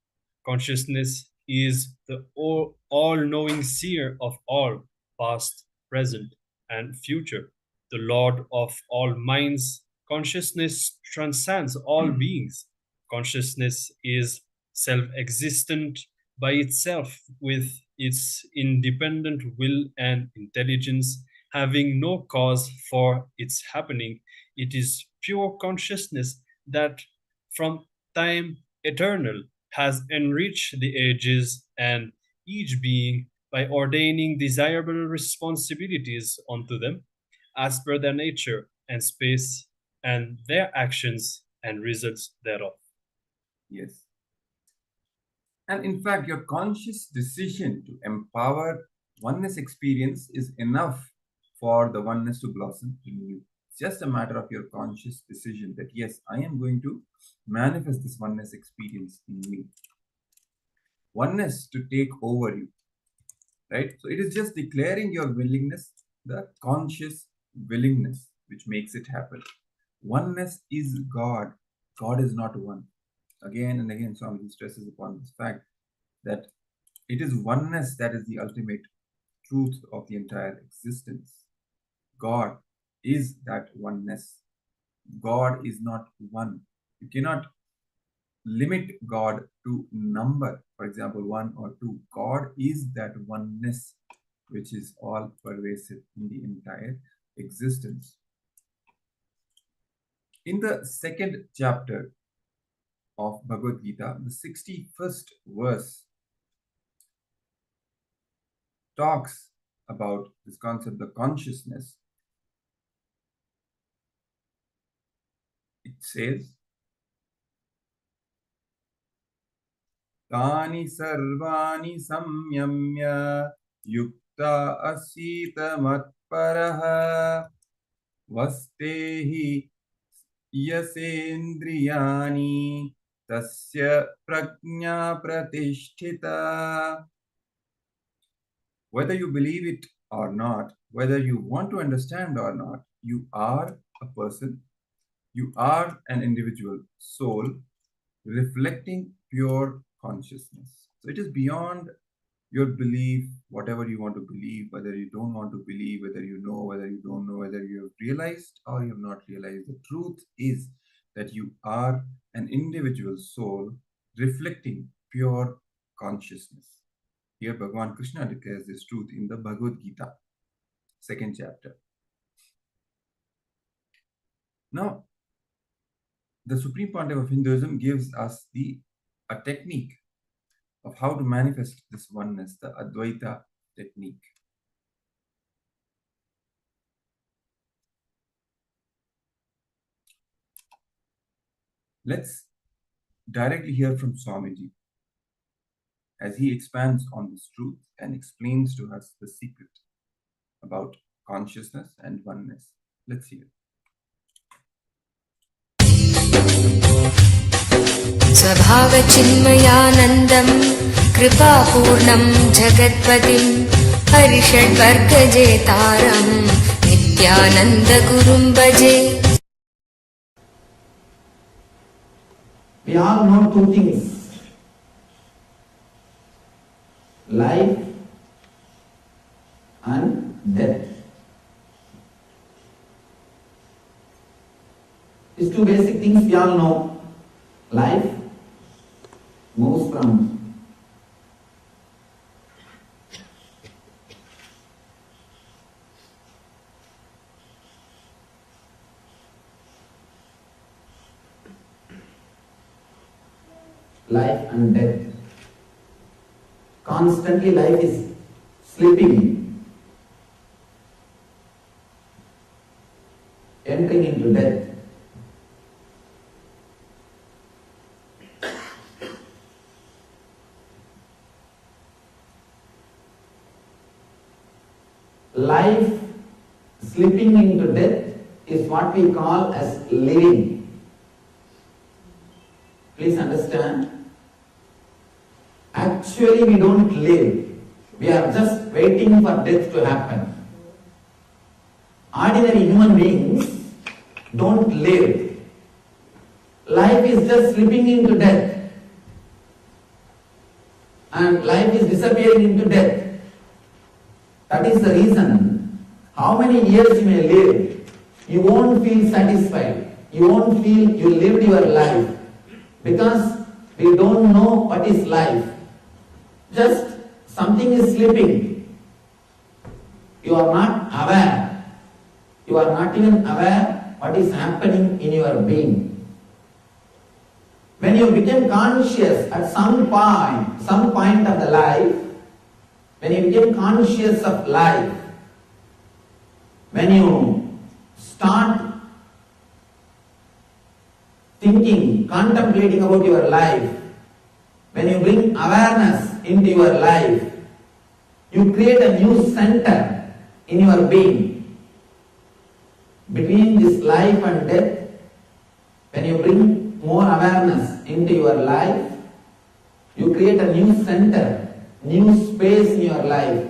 Speaker 11: Consciousness is the all knowing seer of all, past, present, and future, the Lord of all minds. Consciousness transcends all beings. Consciousness is self existent by itself with its independent will and intelligence, having no cause for its happening. It is pure consciousness that from time eternal has enriched the ages and each being by ordaining desirable responsibilities unto them as per their nature and space and their actions and results thereof.
Speaker 9: Yes. And in fact, your conscious decision to empower oneness experience is enough for the oneness to blossom in you. It's just a matter of your conscious decision that, yes, I am going to manifest this oneness experience in me. Oneness to take over you, right? So it is just declaring your willingness, the conscious willingness, which makes it happen. Oneness is God. God is not one. Again and again, Swamiji stresses upon this fact that it is oneness that is the ultimate truth of the entire existence. God is that oneness. God is not one. You cannot limit God to number, for example, 1 or 2. God is that oneness which is all pervasive in the entire existence. In the second chapter of Bhagavad Gita, the 61st verse talks about this concept of consciousness. It says, Tani sarvani samyamya yukta asita matparaha vastehi yasendriyani tasya prajna pratisthita. Whether you believe it or not, whether you want to understand or not, you are a person, you are an individual soul reflecting pure consciousness. So it is beyond your belief, whatever you want to believe, whether you don't want to believe, whether you know, whether you don't know, whether you have realized or you have not realized. The truth is that you are an individual soul reflecting pure consciousness. Here Bhagavan Krishna declares this truth in the Bhagavad Gita, 2nd chapter. Now, the Supreme Pontiff of Hinduism gives us a technique of how to manifest this oneness, the Advaita technique. Let's directly hear from Swamiji as he expands on this truth and explains to us the secret about consciousness and oneness. Let's hear.
Speaker 12: स्वभावचिन्मयानन्दं कृपापूर्णं जगत्पतिं हरिषड्वर्गजेतारं नित्यानन्दगुरुं भजे.
Speaker 13: We all know two things: life and death. These two basic things we all know. Life moves from life and death. Constantly life is slipping, entering into death. life slipping into death is what we call as living. Please understand. Actually, we don't live. We are just waiting for death to happen. Ordinary human beings don't live. Life is just slipping into death. And life is disappearing into death. That is the reason, how many years you may live, you won't feel satisfied. You won't feel you lived your life. Because we don't know what is life. Just something is slipping. You are not aware. You are not even aware what is happening in your being. When you become conscious at some point of the life, when you become conscious of life, when you start thinking, contemplating about your life, when you bring awareness into your life, you create a new center in your being. Between this life and death, when you bring more awareness into your life, you create a new center, new space in your life,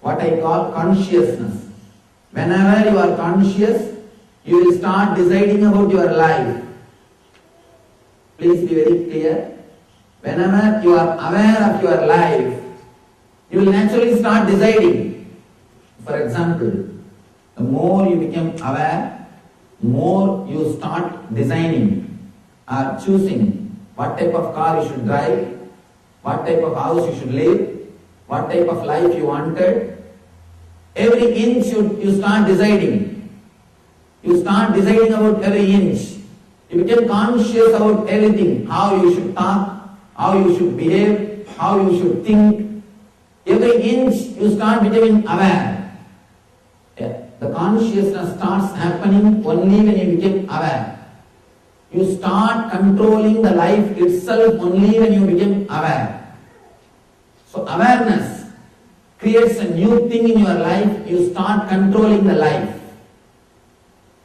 Speaker 13: what I call consciousness. Whenever you are conscious, you will start deciding about your life. Please be very clear. Whenever you are aware of your life, you will naturally start deciding. For example, the more you become aware, more you start designing or choosing what type of car you should drive, what type of house you should live, what type of life you wanted. Every inch you start deciding. You start deciding about every inch. You become conscious about everything, how you should talk, how you should behave, how you should think. Every inch you start becoming aware. The consciousness starts happening only when you become aware. You start controlling the life itself only when you become aware. So awareness creates a new thing in your life. You start controlling the life.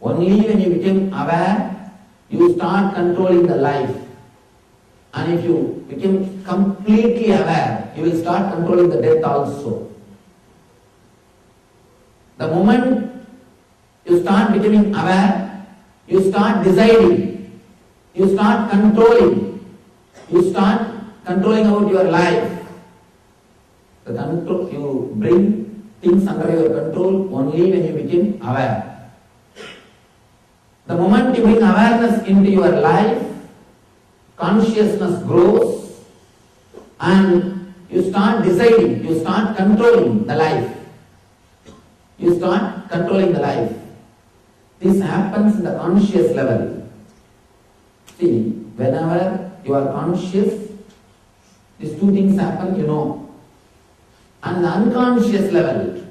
Speaker 13: Only when you become aware, you start controlling the life. And if you become completely aware, you will start controlling the death also. The moment you start becoming aware, you start deciding, you start controlling, you start controlling about your life. The control, you bring things under your control only when you become aware. The moment you bring awareness into your life, consciousness grows and you start deciding, you start controlling the life. You start controlling the life. This happens in the conscious level. See, whenever you are conscious, these two things happen, you know. And the unconscious level,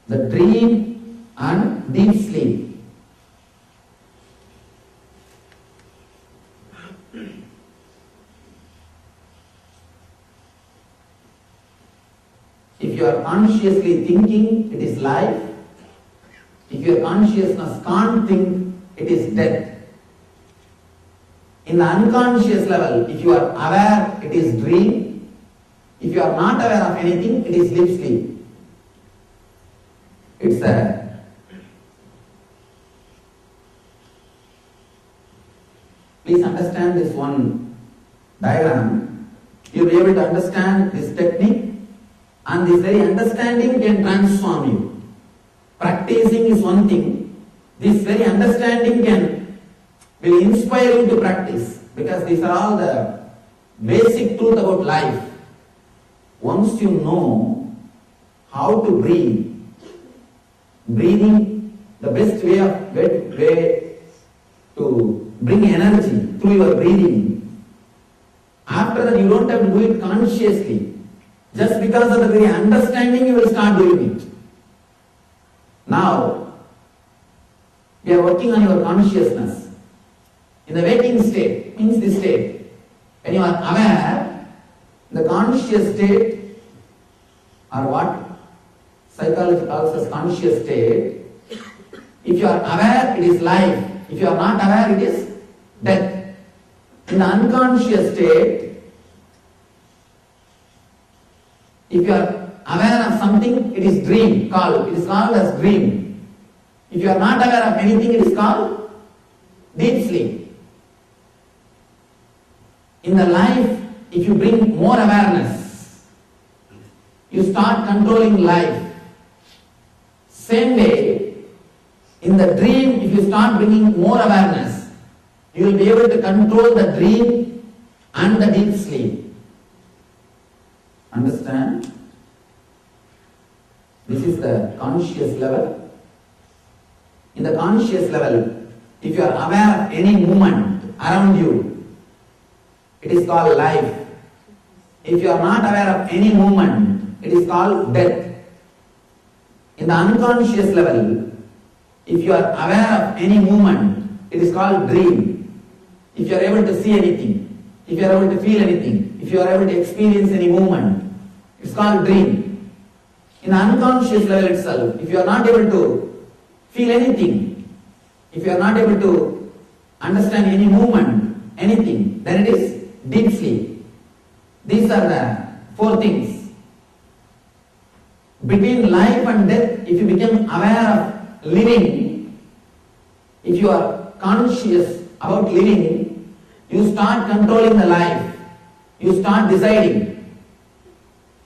Speaker 13: the dream and deep sleep. If you are consciously thinking, it is life. If your consciousness can't think, it is death. In the unconscious level, if you are aware, it is dream. If you are not aware of anything, it is deep sleep. It's a please understand this one diagram. You'll be able to understand this technique, and this very understanding can transform you. Practicing is one thing. This very understanding will inspire you to practice, because these are all the basic truth about life. Once you know how to breathe, breathing, the best way to bring energy through your breathing. After that, you don't have to do it consciously. Just because of the very understanding, you will start doing it. Now, we are working on your consciousness. In the waking state, means this state, when you are aware, the conscious state, or what? Psychology calls as conscious state. If you are aware, it is life. If you are not aware, it is death. In the unconscious state, if you are aware of something, it is dream called. It is called as dream. If you are not aware of anything, it is called deep sleep. In the life, if you bring more awareness, you start controlling life. Same way, in the dream, if you start bringing more awareness, you will be able to control the dream and the deep sleep. Understand? This is the conscious level. In the conscious level, if you are aware of any movement around you, it is called life. If you are not aware of any movement, it is called death. In the unconscious level, if you are aware of any movement, it is called dream. If you are able to see anything, if you are able to feel anything, if you are able to experience any movement, it's called dream. In the unconscious level itself, if you are not able to feel anything, if you are not able to understand any movement, anything, then it is deep sleep. These are the four things. Between life and death, if you become aware of living, if you are conscious about living, you start controlling the life. You start deciding.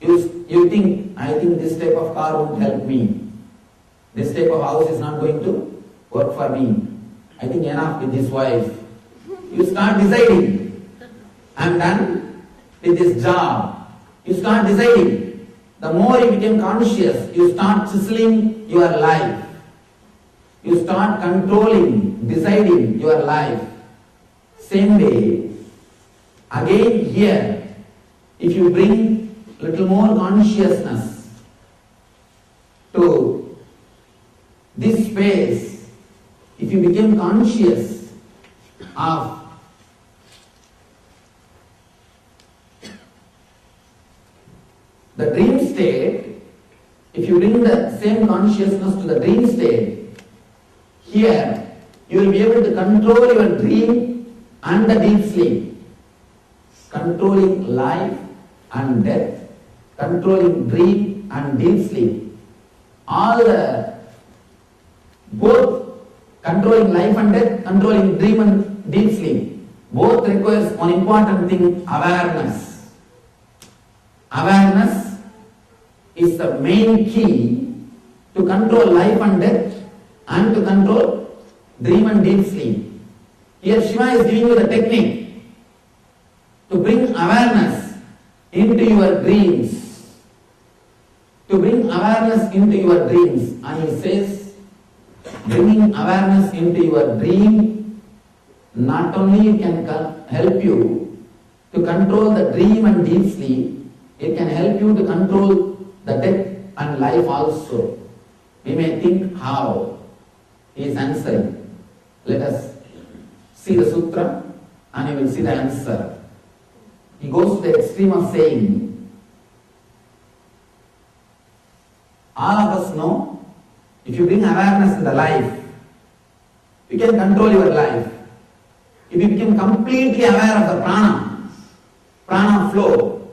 Speaker 13: You think, I think this type of car won't help me. This type of house is not going to work for me. I think enough with this wife. You start deciding. I'm done with this job. You start deciding. The more you become conscious, you start chiseling your life. You start controlling, deciding your life. Same way, again here, if you bring little more consciousness to this space, if you become conscious of the dream state, if you bring the same consciousness to the dream state, here you will be able to control your dream and the deep sleep, controlling life and death, controlling dream and deep sleep. Both controlling life and death, controlling dream and deep sleep, both requires one important thing, awareness. Awareness is the main key to control life and death and to control dream and deep sleep. Here Shiva is giving you the technique to bring awareness into your dreams. To bring awareness into your dreams. And he says, bringing awareness into your dream not only can help you to control the dream and deep sleep, it can help you to control the death and life also. We may think how he is answering. Let us see the sutra and you will see the answer. He goes to the extreme of saying, all of us know, if you bring awareness in the life, you can control your life. If you become completely aware of the prana flow,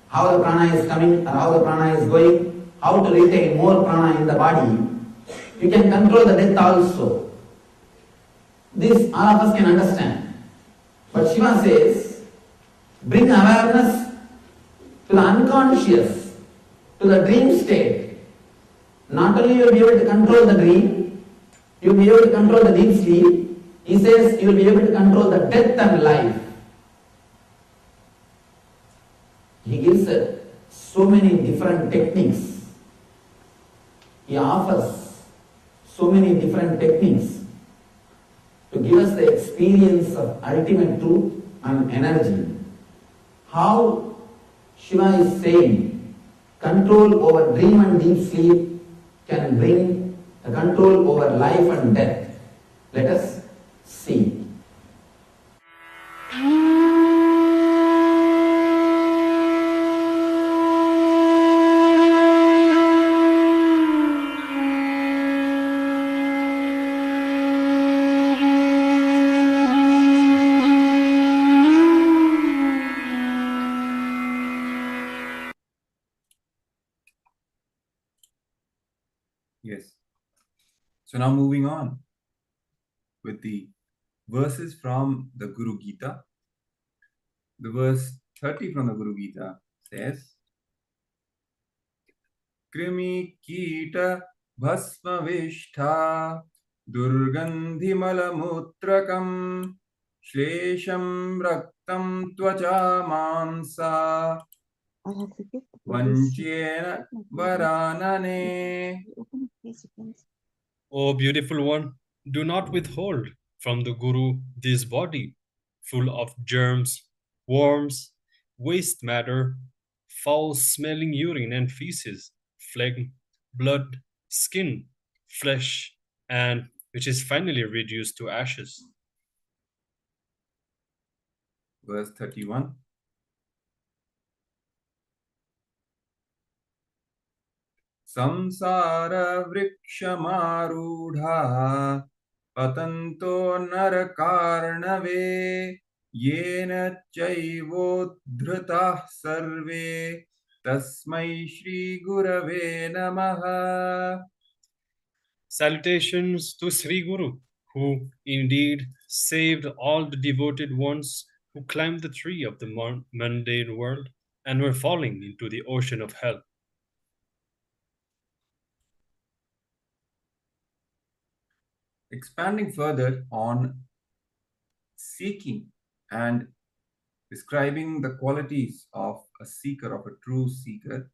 Speaker 13: how the prana is coming or how the prana is going, how to retain more prana in the body, you can control the death also. This all of us can understand. But Shiva says, bring awareness to the unconscious, to the dream state. Not only you will be able to control the dream, you will be able to control the deep sleep. He says you will be able to control the death and life. He gives so many different techniques. He offers so many different techniques to give us the experience of ultimate truth and energy. How Shiva is saying control over dream and deep sleep can bring the control over life and death. Let us see.
Speaker 9: So now moving on with the verses from the Guru Gita. The verse 30 from the Guru Gita says, Krimi Kita Bhasma Vishtha Durgandhimalamutrakam Shlesham Raktam Tvacha Mansa Vanchena Varanane.
Speaker 11: O beautiful one, do not withhold from the Guru this body, full of germs, worms, waste matter, foul-smelling urine and feces, phlegm, blood, skin, flesh, and which is finally reduced to ashes.
Speaker 9: Verse 31. Samsara vrikshamarudha patanto narakarnave yena chaivodhritah sarve tasmai shri gurave namaha.
Speaker 11: Salutations to Sri Guru, who indeed saved all the devoted ones who climbed the tree of the mundane world and were falling into the ocean of hell.
Speaker 9: Expanding further on seeking and describing the qualities of a seeker, of a true seeker,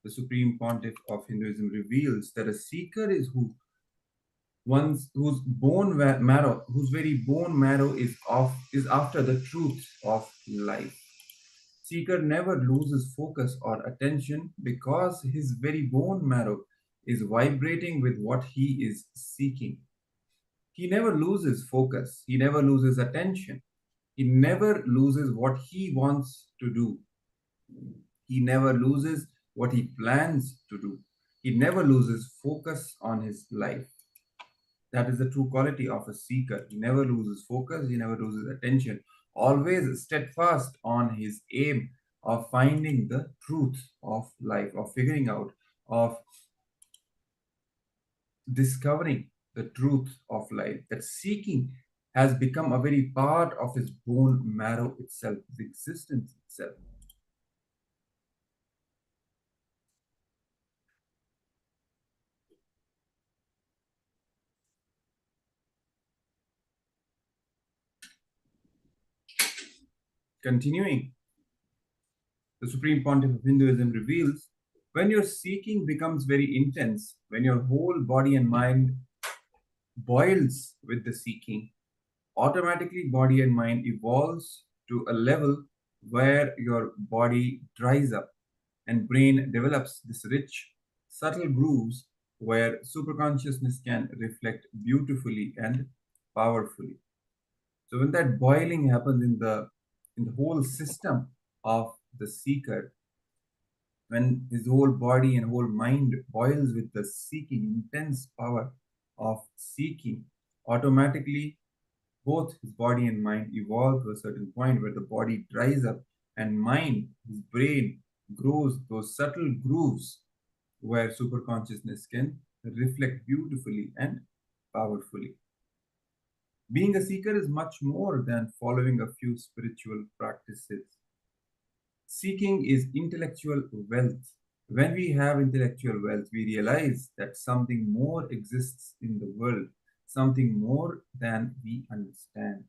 Speaker 9: the Supreme Pontiff of Hinduism reveals that a seeker is whose very bone marrow is after the truth of life. Seeker never loses focus or attention because his very bone marrow is vibrating with what he is seeking. He never loses focus. He never loses attention. He never loses what he wants to do. He never loses what he plans to do. He never loses focus on his life. That is the true quality of a seeker. He never loses focus. He never loses attention. Always steadfast on his aim of finding the truth of life, of figuring out, of discovering the truth of life. That seeking has become a very part of his bone marrow itself, his existence itself. Continuing, the Supreme Pontiff of Hinduism reveals, when your seeking becomes very intense, when your whole body and mind boils with the seeking, automatically body and mind evolves to a level where your body dries up and brain develops this rich, subtle grooves where superconsciousness can reflect beautifully and powerfully. So when that boiling happens in the whole system of the seeker, when his whole body and whole mind boils with the seeking, intense power of seeking, automatically both his body and mind evolve to a certain point where the body dries up and mind, his brain, grows those subtle grooves where superconsciousness can reflect beautifully and powerfully. Being a seeker is much more than following a few spiritual practices. Seeking is intellectual wealth. When we have intellectual wealth, we realize that something more exists in the world, something more than we understand.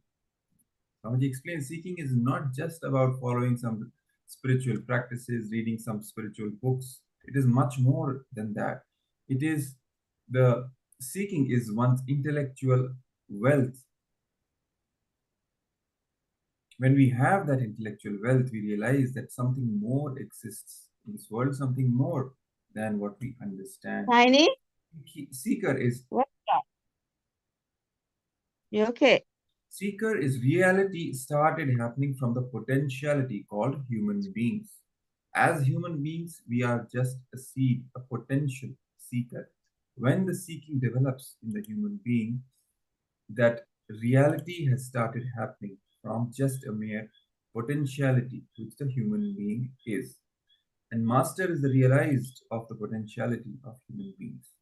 Speaker 9: Swamiji explains seeking is not just about following some spiritual practices, reading some spiritual books. It is much more than that. It is the seeking is one's intellectual wealth. When we have that intellectual wealth, we realize that something more exists in this world, something more than what we understand.
Speaker 14: Tiny?
Speaker 9: Seeker is...
Speaker 14: What's that? You okay?
Speaker 9: Seeker is reality started happening from the potentiality called human beings. As human beings, we are just a seed, a potential seeker. When the seeking develops in the human being, that reality has started happening from just a mere potentiality which the human being is. And master is the realized of the potentiality of human beings.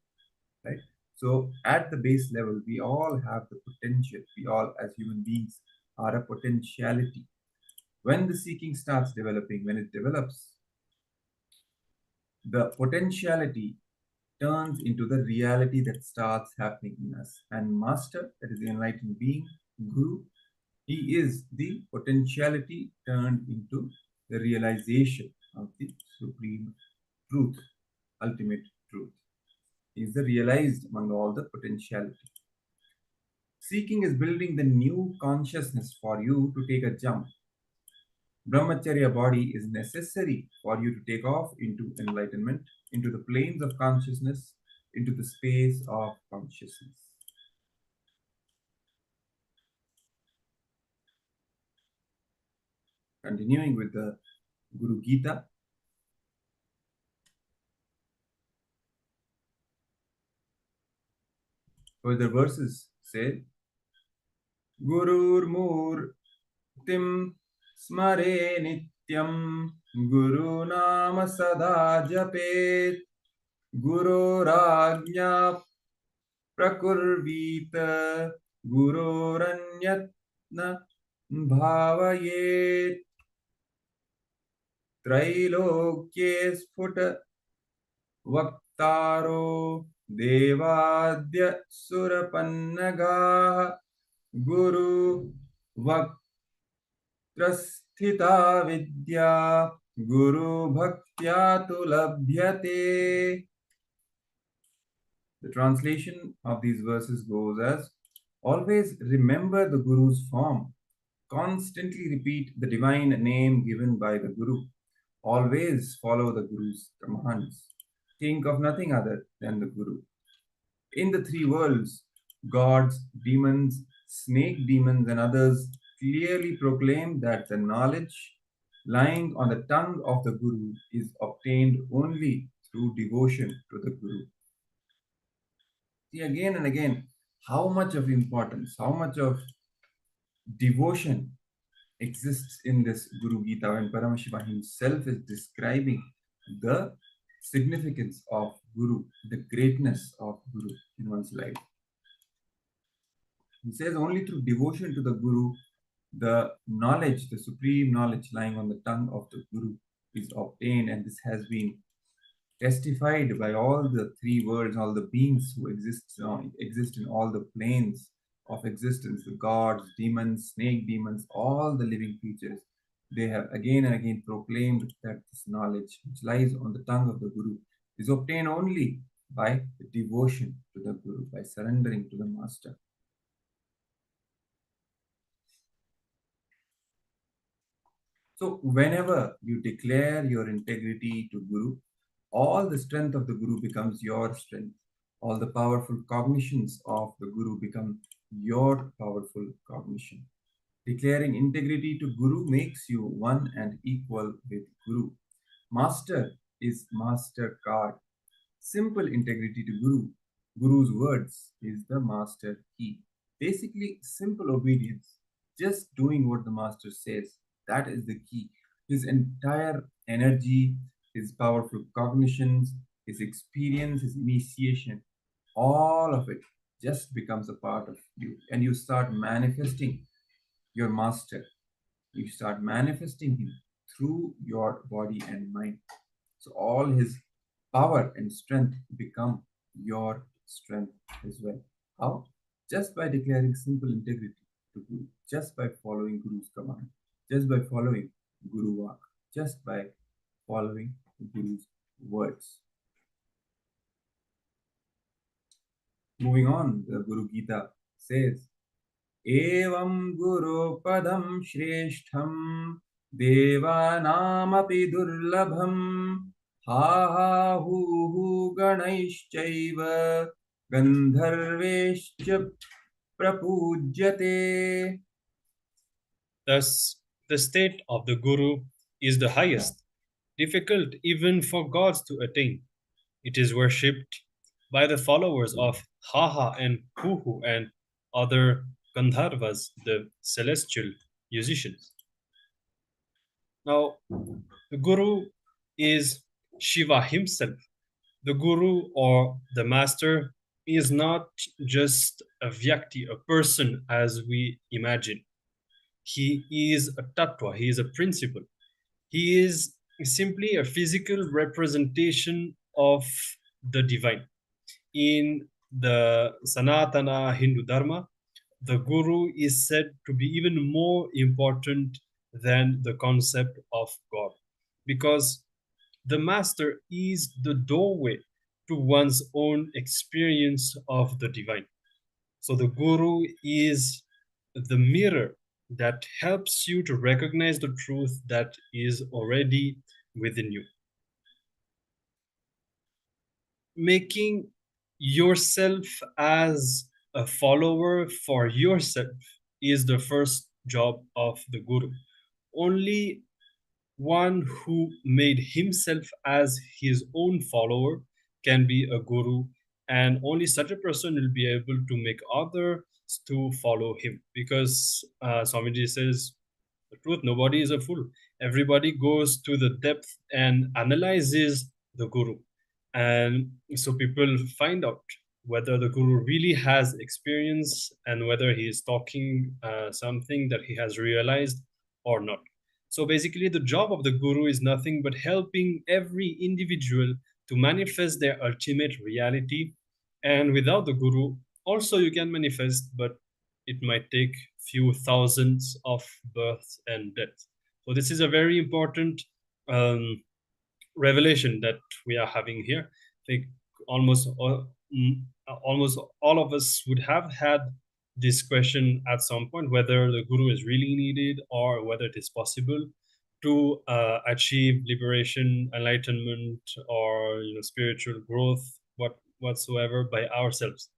Speaker 9: Right? So at the base level, we all have the potential. We all, as human beings, are a potentiality. When the seeking starts developing, when it develops, the potentiality turns into the reality that starts happening in us. And Master, that is the enlightened being, Guru, he is the potentiality turned into the realization of the supreme truth, ultimate truth. He is the realized among all the potentiality. Seeking is building the new consciousness for you to take a jump. Brahmacharya body is necessary for you to take off into enlightenment, into the planes of consciousness, into the space of consciousness. Continuing with the Guru Gita. Further verses say, Gurur Murtim Smare Nityam Guru Nama Sada Japet Guru Rajna Prakurvita Guru Ranyatna Bhavayet Trailokye Sphuta Vaktaro Devadya Surapannagaha Guru Vaktrasthita Vidya Guru Bhaktya Tulabhyate. The translation of these verses goes as, always remember the Guru's form. Constantly repeat the divine name given by the Guru. Always follow the Guru's commands. Think of nothing other than the Guru. In the three worlds, gods, demons, snake demons, and others clearly proclaim that the knowledge lying on the tongue of the Guru is obtained only through devotion to the Guru. See again and again how much of importance, how much of devotion exists in this Guru Gita when Paramashiva himself is describing the significance of Guru, the greatness of Guru in one's life. He says only through devotion to the Guru, the knowledge, the supreme knowledge lying on the tongue of the Guru is obtained, and this has been testified by all the three worlds, all the beings who exist in all the planes of existence, the gods, demons, snake demons, all the living creatures. They have again and again proclaimed that this knowledge which lies on the tongue of the Guru is obtained only by the devotion to the Guru, by surrendering to the Master. So whenever you declare your integrity to Guru, all the strength of the Guru becomes your strength. All the powerful cognitions of the Guru become your powerful cognition. Declaring integrity to Guru makes you one and equal with Guru. Master is master card. Simple integrity to Guru. Guru's words is the master key. Basically, simple obedience. Just doing what the master says. That is the key. His entire energy, his powerful cognitions, his experience, his initiation, all of it just becomes a part of you. And you start manifesting your master. You start manifesting him through your body and mind. So all his power and strength become your strength as well. How? Just by declaring simple integrity to Guru, just by following Guru's command, just by following Guru Vak, just by following Guru's words. Moving on, the Guru Gita says, Evam Guru Padam Shreshtham Devanamapi Durlabham Ha ha hu Ganaishchaiva Gandharveshcha Prapujyate.
Speaker 11: Thus, the state of the Guru is the highest, difficult even for gods to attain. It is worshipped by the followers of Haha and Huhu and other Gandharvas, the celestial musicians. Now, the Guru is Shiva himself. The Guru or the Master is not just a vyakti, a person as we imagine. He is a tattva, he is a principle. He is simply a physical representation of the divine. In the Sanatana Hindu Dharma, the Guru is said to be even more important than the concept of God, because the Master is the doorway to one's own experience of the divine. So the Guru is the mirror that helps you to recognize the truth that is already within you. Making yourself as a follower for yourself is the first job of the Guru. Only one who made himself as his own follower can be a guru, and only such a person will be able to make others to follow him, because Swamiji says the truth, nobody is a fool. Everybody goes to the depth and analyzes the guru, and so people find out whether the guru really has experience and whether he is talking something that he has realized or not. So basically, the job of the guru is nothing but helping every individual to manifest their ultimate reality. And without the guru, also you can manifest, but it might take few thousands of births and deaths. So this is a very important revelation that we are having here. I think almost all of us would have had this question at some point, whether the guru is really needed or whether it is possible to achieve liberation, enlightenment, or spiritual growth, whatsoever, by ourselves.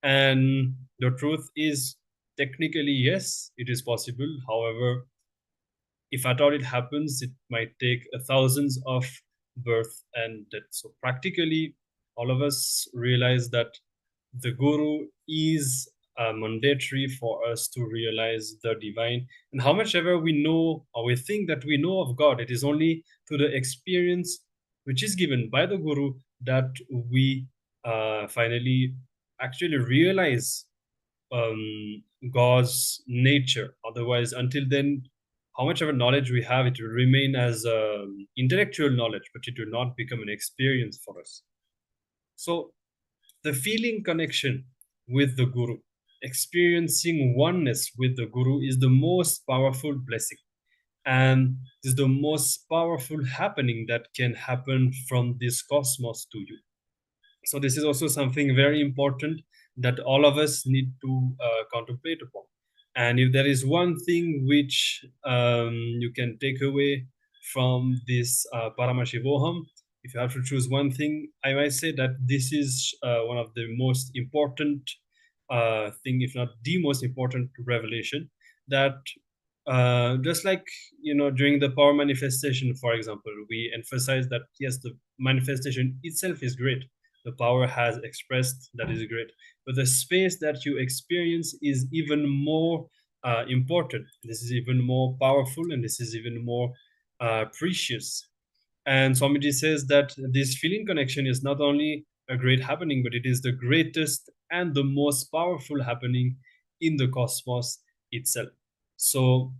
Speaker 11: And the truth is, technically, yes, it is possible. However, if at all it happens, it might take thousands of birth and death. So practically, all of us realize that the guru is mandatory for us to realize the divine. And how much ever we know or we think that we know of God, it is only through the experience which is given by the guru that we finally actually realize God's nature. Otherwise, until then, how much of a knowledge we have, it will remain as intellectual knowledge, but it will not become an experience for us. So the feeling connection with the Guru, experiencing oneness with the Guru, is the most powerful blessing. And is the most powerful happening that can happen from this cosmos to you. So this is also something very important that all of us need to contemplate upon. And if there is one thing which you can take away from this Paramashivoham, if you have to choose one thing, I might say that this is one of the most important thing, if not the most important revelation, that just like during the power manifestation, for example, we emphasize that yes, the manifestation itself is great, the power has expressed, that is great, but the space that you experience is even more important. This is even more powerful, and this is even more precious. And Swamiji says that this feeling connection is not only a great happening, but it is the greatest and the most powerful happening in the cosmos itself. So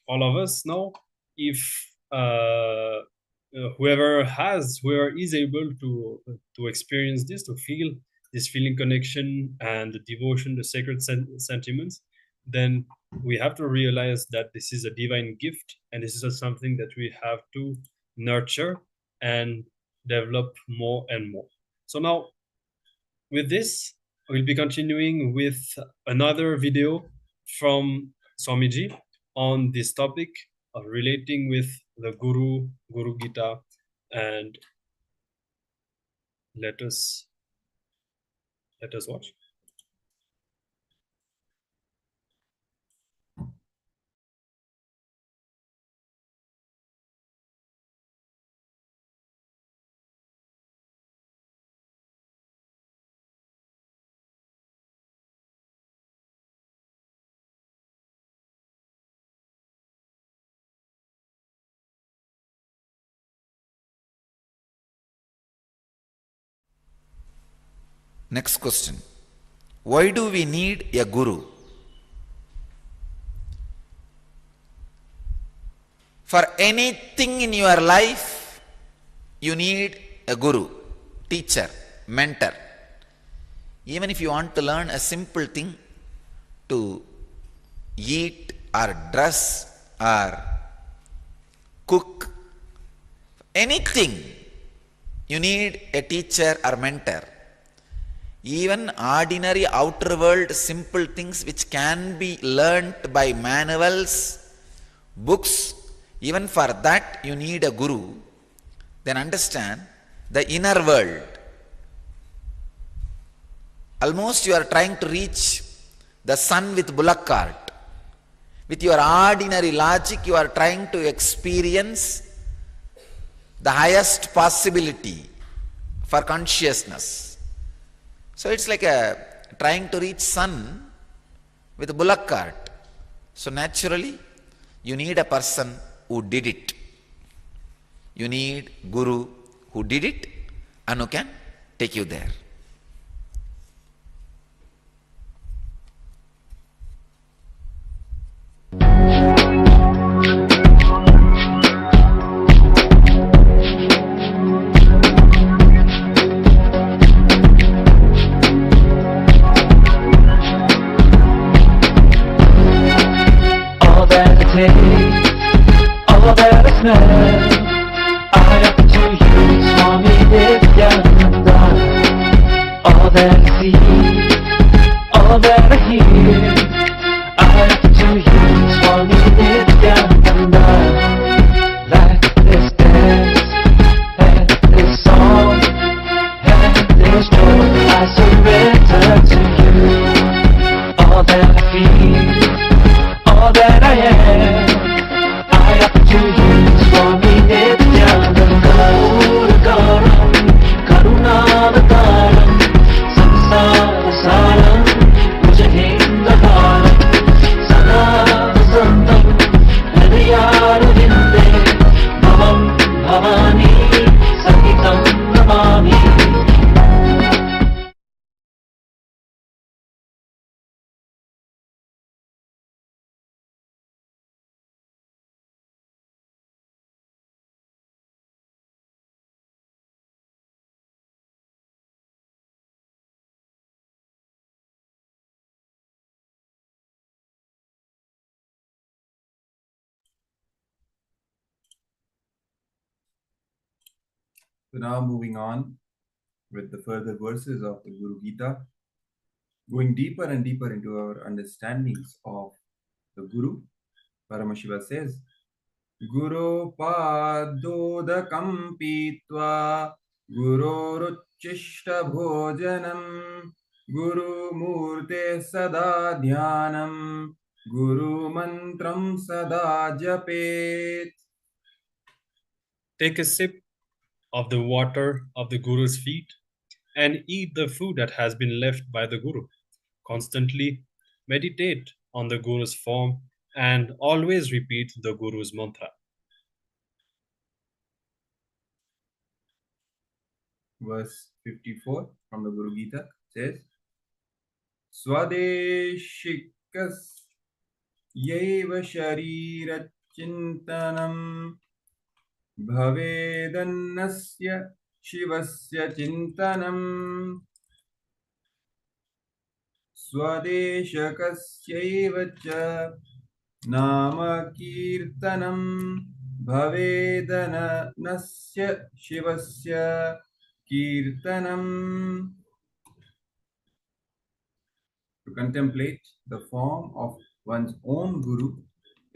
Speaker 11: all of us know, if whoever is able to experience this, to feel this feeling connection and the devotion, the sacred sentiments, then we have to realize that this is a divine gift, and this is something that we have to nurture and develop more and more. So now, with this, we'll be continuing with another video from Swamiji on this topic of relating with the Guru Gita, and let us watch.
Speaker 1: Next question. Why do we need a guru? For anything in your life, you need a guru, teacher, mentor. Even if you want to learn a simple thing to eat or dress or cook, anything, you need a teacher or mentor. Even ordinary outer world simple things which can be learnt by manuals, books, even for that you need a guru. Then understand the inner world. Almost you are trying to reach the sun with bullock cart. With your ordinary logic, you are trying to experience the highest possibility for consciousness. So it's like trying to reach sun with a bullock cart. So naturally, you need a person who did it. You need guru who did it and who can take you there.
Speaker 14: All that I take, all that I smell, I offer to you, Swami Nithyananda. All that I see, all that I hear, I offer to you, Swami Nithyananda. Like this dance, and this song, and this joy, I surrender to you. All that I feel, all that I am, I offer to you, Swami Nithyananda. Urgaram, Karunavataram, Samsarasaram, Bhujahendraharam, Sada Vasantam, Hridayarvinde, Bhavam Bhavani, Sahitam Namami.
Speaker 9: So now moving on with the further verses of the Guru Gita, going deeper and deeper into our understandings of the Guru, Paramashiva says, Guru padodakam pitva gururuchishta bhojanam Guru murte sada dhyanam Guru mantram sada japet.
Speaker 11: Take a sip of the water of the Guru's feet and eat the food that has been left by the Guru. Constantly meditate on the Guru's form and always repeat the Guru's mantra.
Speaker 9: Verse 54 from the Guru Gita says, Swadeshikas yaiva sharira chintanam Bhavedannasya Shivasya Chintanam Swadeshakasyaiva cha Nama Kirtanam Bhavedanasya Shivasya Kirtanam. To contemplate the form of one's own Guru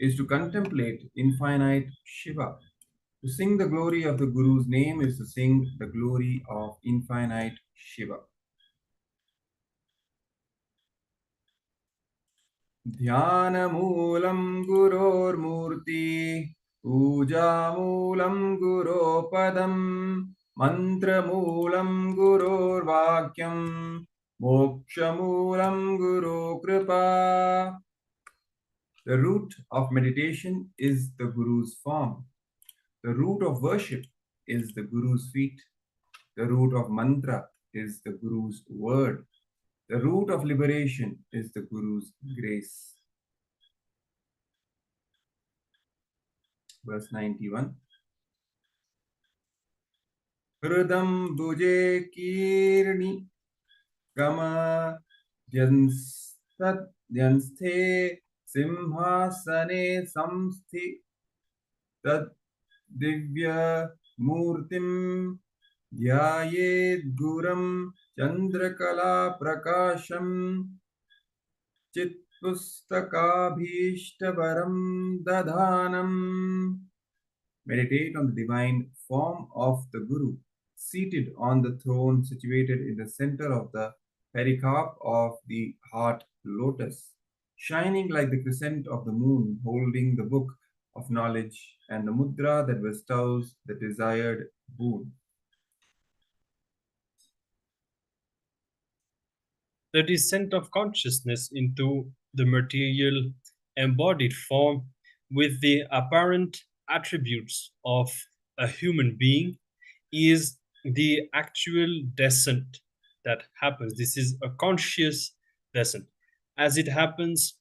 Speaker 9: is to contemplate infinite Shiva. To sing the glory of the Guru's name is to sing the glory of infinite Shiva. Dhyana moolam guror murti, puja moolam guru padam, mantra moolam guror vakyam, moksha moolam guru kripa. The root of meditation is the Guru's form. The root of worship is the Guru's feet. The root of mantra is the Guru's word. The root of liberation is the Guru's grace. Verse 91. Hridam bhuje kirni kama jansthe simhasane samsthi tad divya murtim Dhyayed Guram Chandrakala Prakasham Chitpustakabhishtabaram Dadhanam. Meditate on the divine form of the Guru, seated on the throne situated in the center of the pericarp of the heart lotus, shining like the crescent of the moon, holding the book of knowledge and the mudra that bestows the desired boon.
Speaker 11: The descent of consciousness into the material embodied form with the apparent attributes of a human being is the actual descent that happens. This is a conscious descent, as it happens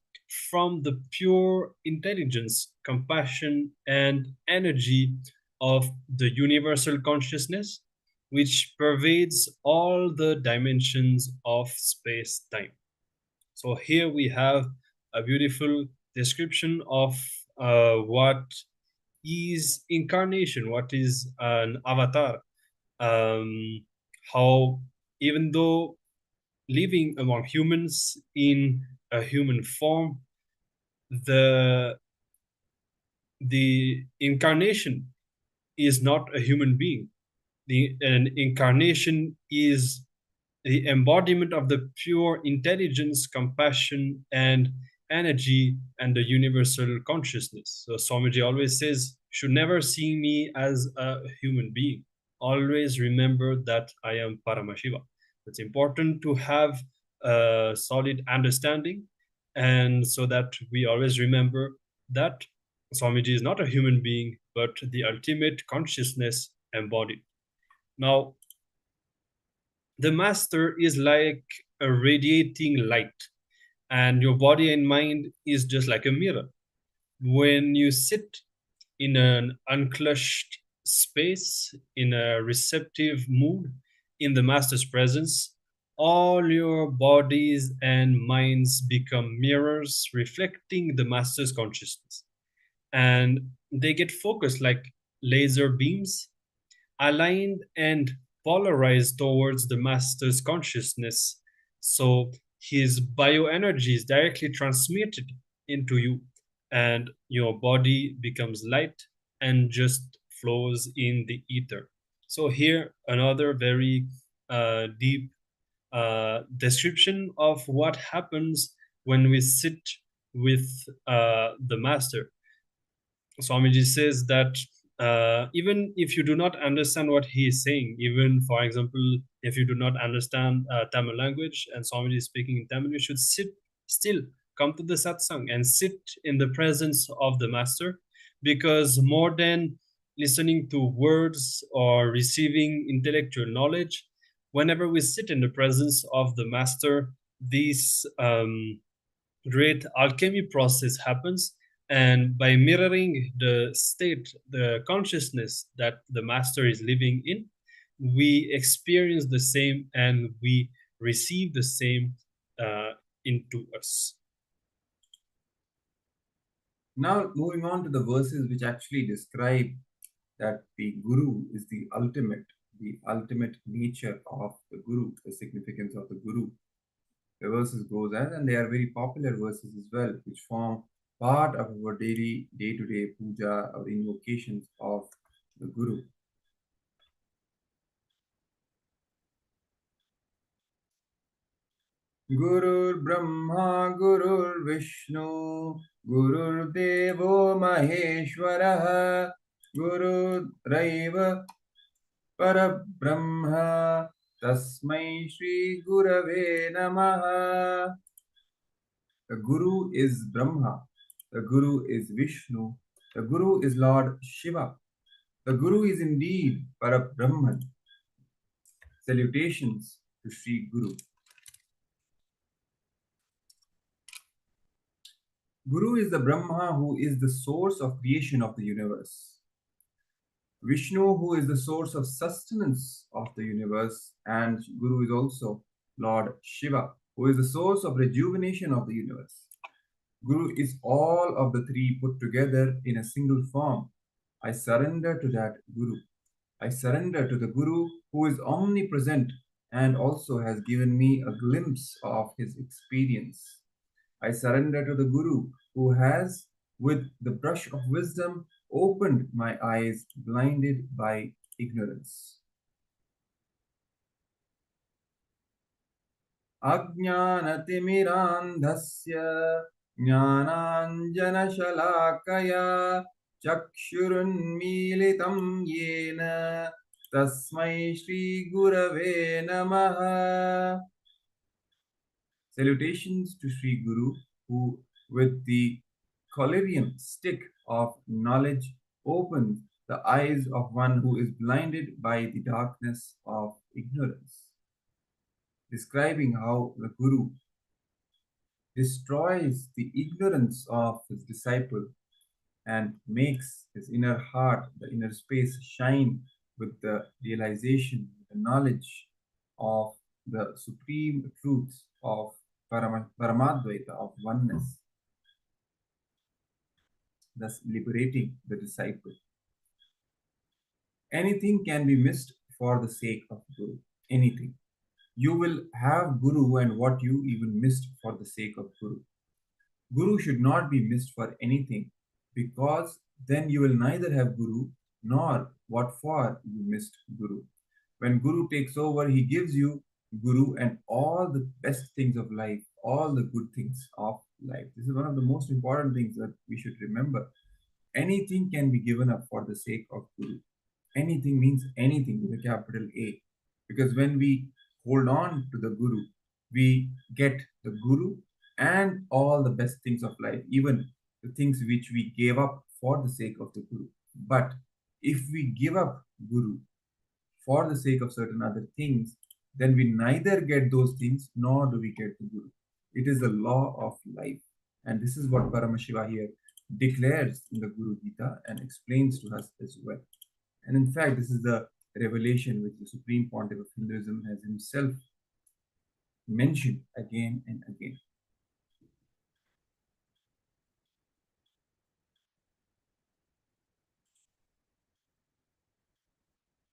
Speaker 11: from the pure intelligence, compassion, and energy of the universal consciousness, which pervades all the dimensions of space-time. So here we have a beautiful description of what is incarnation, what is an avatar, how even though living among humans in a human form, the incarnation is not a human being. An incarnation is the embodiment of the pure intelligence, compassion, and energy, and the universal consciousness. So Swamiji always says, should never see me as a human being. Always remember that I am Paramashiva. It's important to have a solid understanding, and so that we always remember that Swamiji is not a human being, but the ultimate consciousness embodied. Now, the master is like a radiating light, and your body and mind is just like a mirror. When you sit in an unclushed space, in a receptive mood, in the master's presence, all your bodies and minds become mirrors reflecting the master's consciousness. And they get focused like laser beams, aligned and polarized towards the master's consciousness. So his bioenergy is directly transmitted into you, and your body becomes light and just flows in the ether. So here, another very deep description of what happens when we sit with the master. Swamiji says that even if you do not understand what he is saying, even for example, if you do not understand Tamil language and Swamiji is speaking in Tamil, you should sit still, come to the satsang and sit in the presence of the master, because more than listening to words or receiving intellectual knowledge, whenever we sit in the presence of the master, this great alchemy process happens. And by mirroring the state, the consciousness that the master is living in, we experience the same and we receive the same into us.
Speaker 9: Now, moving on to the verses which actually describe that the Guru is the ultimate nature of the Guru, the significance of the Guru. The verses goes as, and they are very popular verses as well, which form part of our daily, day-to-day puja, our invocations of the Guru. Gurur Brahma, Gurur Vishnu, Gurur Devo Maheshwaraha, Gurur Raiva Parabrahma, Tasmai Shri Gurave Namaha. The Guru is Brahma, the Guru is Vishnu, the Guru is Lord Shiva. The Guru is indeed Parabrahman. Salutations to Sri Guru. Guru is the Brahma who is the source of creation of the universe. Vishnu, who is the source of sustenance of the universe, and Guru is also Lord Shiva, who is the source of rejuvenation of the universe. Guru is all of the three put together in a single form. I surrender to that Guru. I surrender to the Guru who is omnipresent and also has given me a glimpse of his experience. I surrender to the Guru who has, with the brush of wisdom, opened my eyes blinded by ignorance. Ajnanatimirandhasya jnananjanashalakaya chakshurunmilitam yena tasmai Shri Gurave Namaha. Salutations to Sri Guru, who with the collyrium stick of knowledge opens the eyes of one who is blinded by the darkness of ignorance. Describing how the Guru destroys the ignorance of his disciple and makes his inner heart, the inner space, shine with the realization, the knowledge of the supreme truths of Paramadvaita, of oneness, thus liberating the disciple. Anything can be missed for the sake of Guru. Anything. You will have Guru and what you even missed for the sake of Guru. Guru should not be missed for anything, because then you will neither have Guru nor what for you missed Guru. When Guru takes over, he gives you Guru and all the best things of life, all the good things of life. This is one of the most important things that we should remember. Anything can be given up for the sake of Guru. Anything means anything with a capital A. Because when we hold on to the Guru, we get the Guru and all the best things of life, even the things which we gave up for the sake of the Guru. But if we give up Guru for the sake of certain other things, then we neither get those things nor do we get the Guru. It is the law of life. And this is what Paramashiva here declares in the Guru Gita and explains to us as well. And in fact, this is the revelation which the Supreme Pontiff of Hinduism has himself mentioned again and again.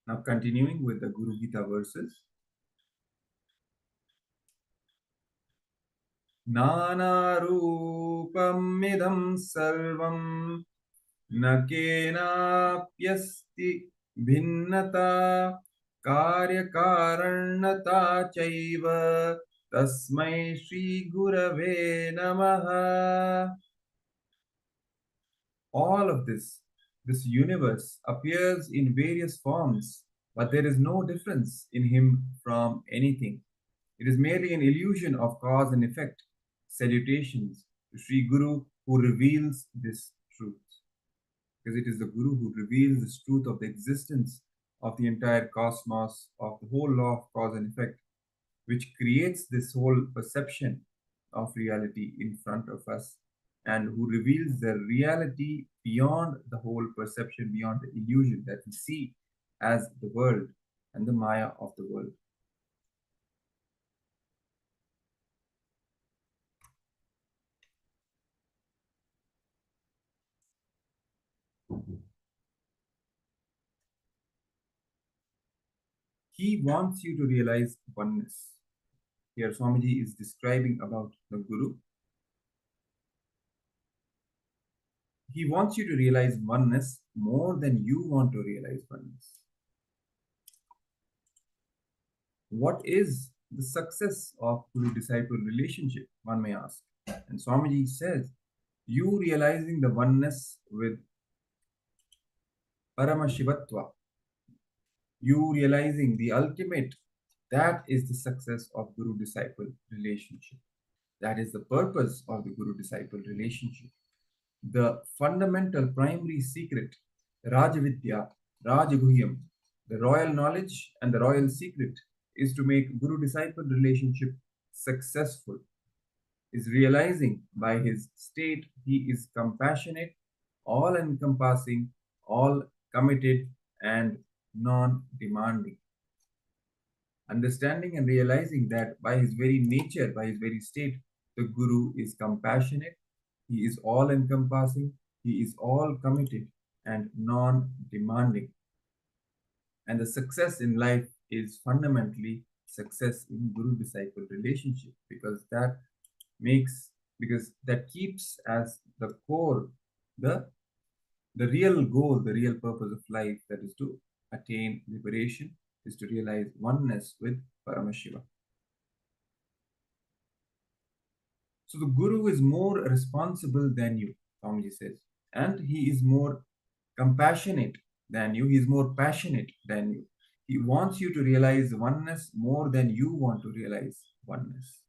Speaker 9: Now continuing with the Guru Gita verses. Nana rupam idam sarvam na kenapyasti bhinnata karya karanata chaiva tasmai Shri Gurave Namaha. All of this universe appears in various forms, but there is no difference in him from anything. It is merely an illusion of cause and effect. Salutations to Sri Guru who reveals this truth. Because it is the Guru who reveals this truth of the existence of the entire cosmos, of the whole law of cause and effect, which creates this whole perception of reality in front of us, and who reveals the reality beyond the whole perception, beyond the illusion that we see as the world and the Maya of the world. He wants you to realize oneness. Here Swamiji is describing about the Guru. He wants you to realize oneness more than you want to realize oneness. What is the success of Guru-disciple relationship, one may ask? And Swamiji says, you realizing the oneness with Paramashivatva, you realizing the ultimate, that is the success of Guru-disciple relationship. That is the purpose of the Guru-disciple relationship. The fundamental primary secret, Rajavidya, Rajaguhyam, the royal knowledge and the royal secret is to make guru-disciple relationship successful, is realizing by his state he is compassionate, all-encompassing, all-committed, and non-demanding. Understanding and realizing that by his very nature, by his very state, the Guru is compassionate, he is all-encompassing, he is all-committed, and non-demanding. And the success in life is fundamentally success in Guru-disciple relationship, because that keeps as the core the real goal, the real purpose of life, that is to attain liberation, is to realize oneness with Paramashiva. So the Guru is more responsible than you, Swamiji says, and he is more compassionate than you, he is more passionate than you. He wants you to realize oneness more than you want to realize oneness.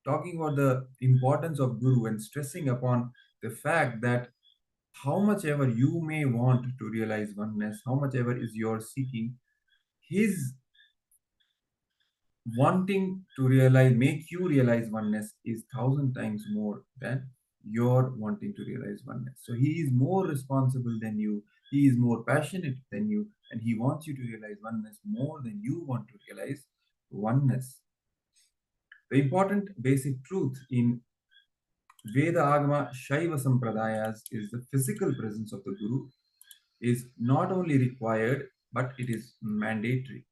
Speaker 9: Talking about the importance of Guru and stressing upon the fact that how much ever you may want to realize oneness, how much ever is your seeking, his wanting to make you realize oneness is 1,000 times more than your wanting to realize oneness. So he is more responsible than you, he is more passionate than you, and he wants you to realize oneness more than you want to realize oneness. The important basic truth in Veda Agama Shaiva Sampradayas is the physical presence of the Guru is not only required, but it is mandatory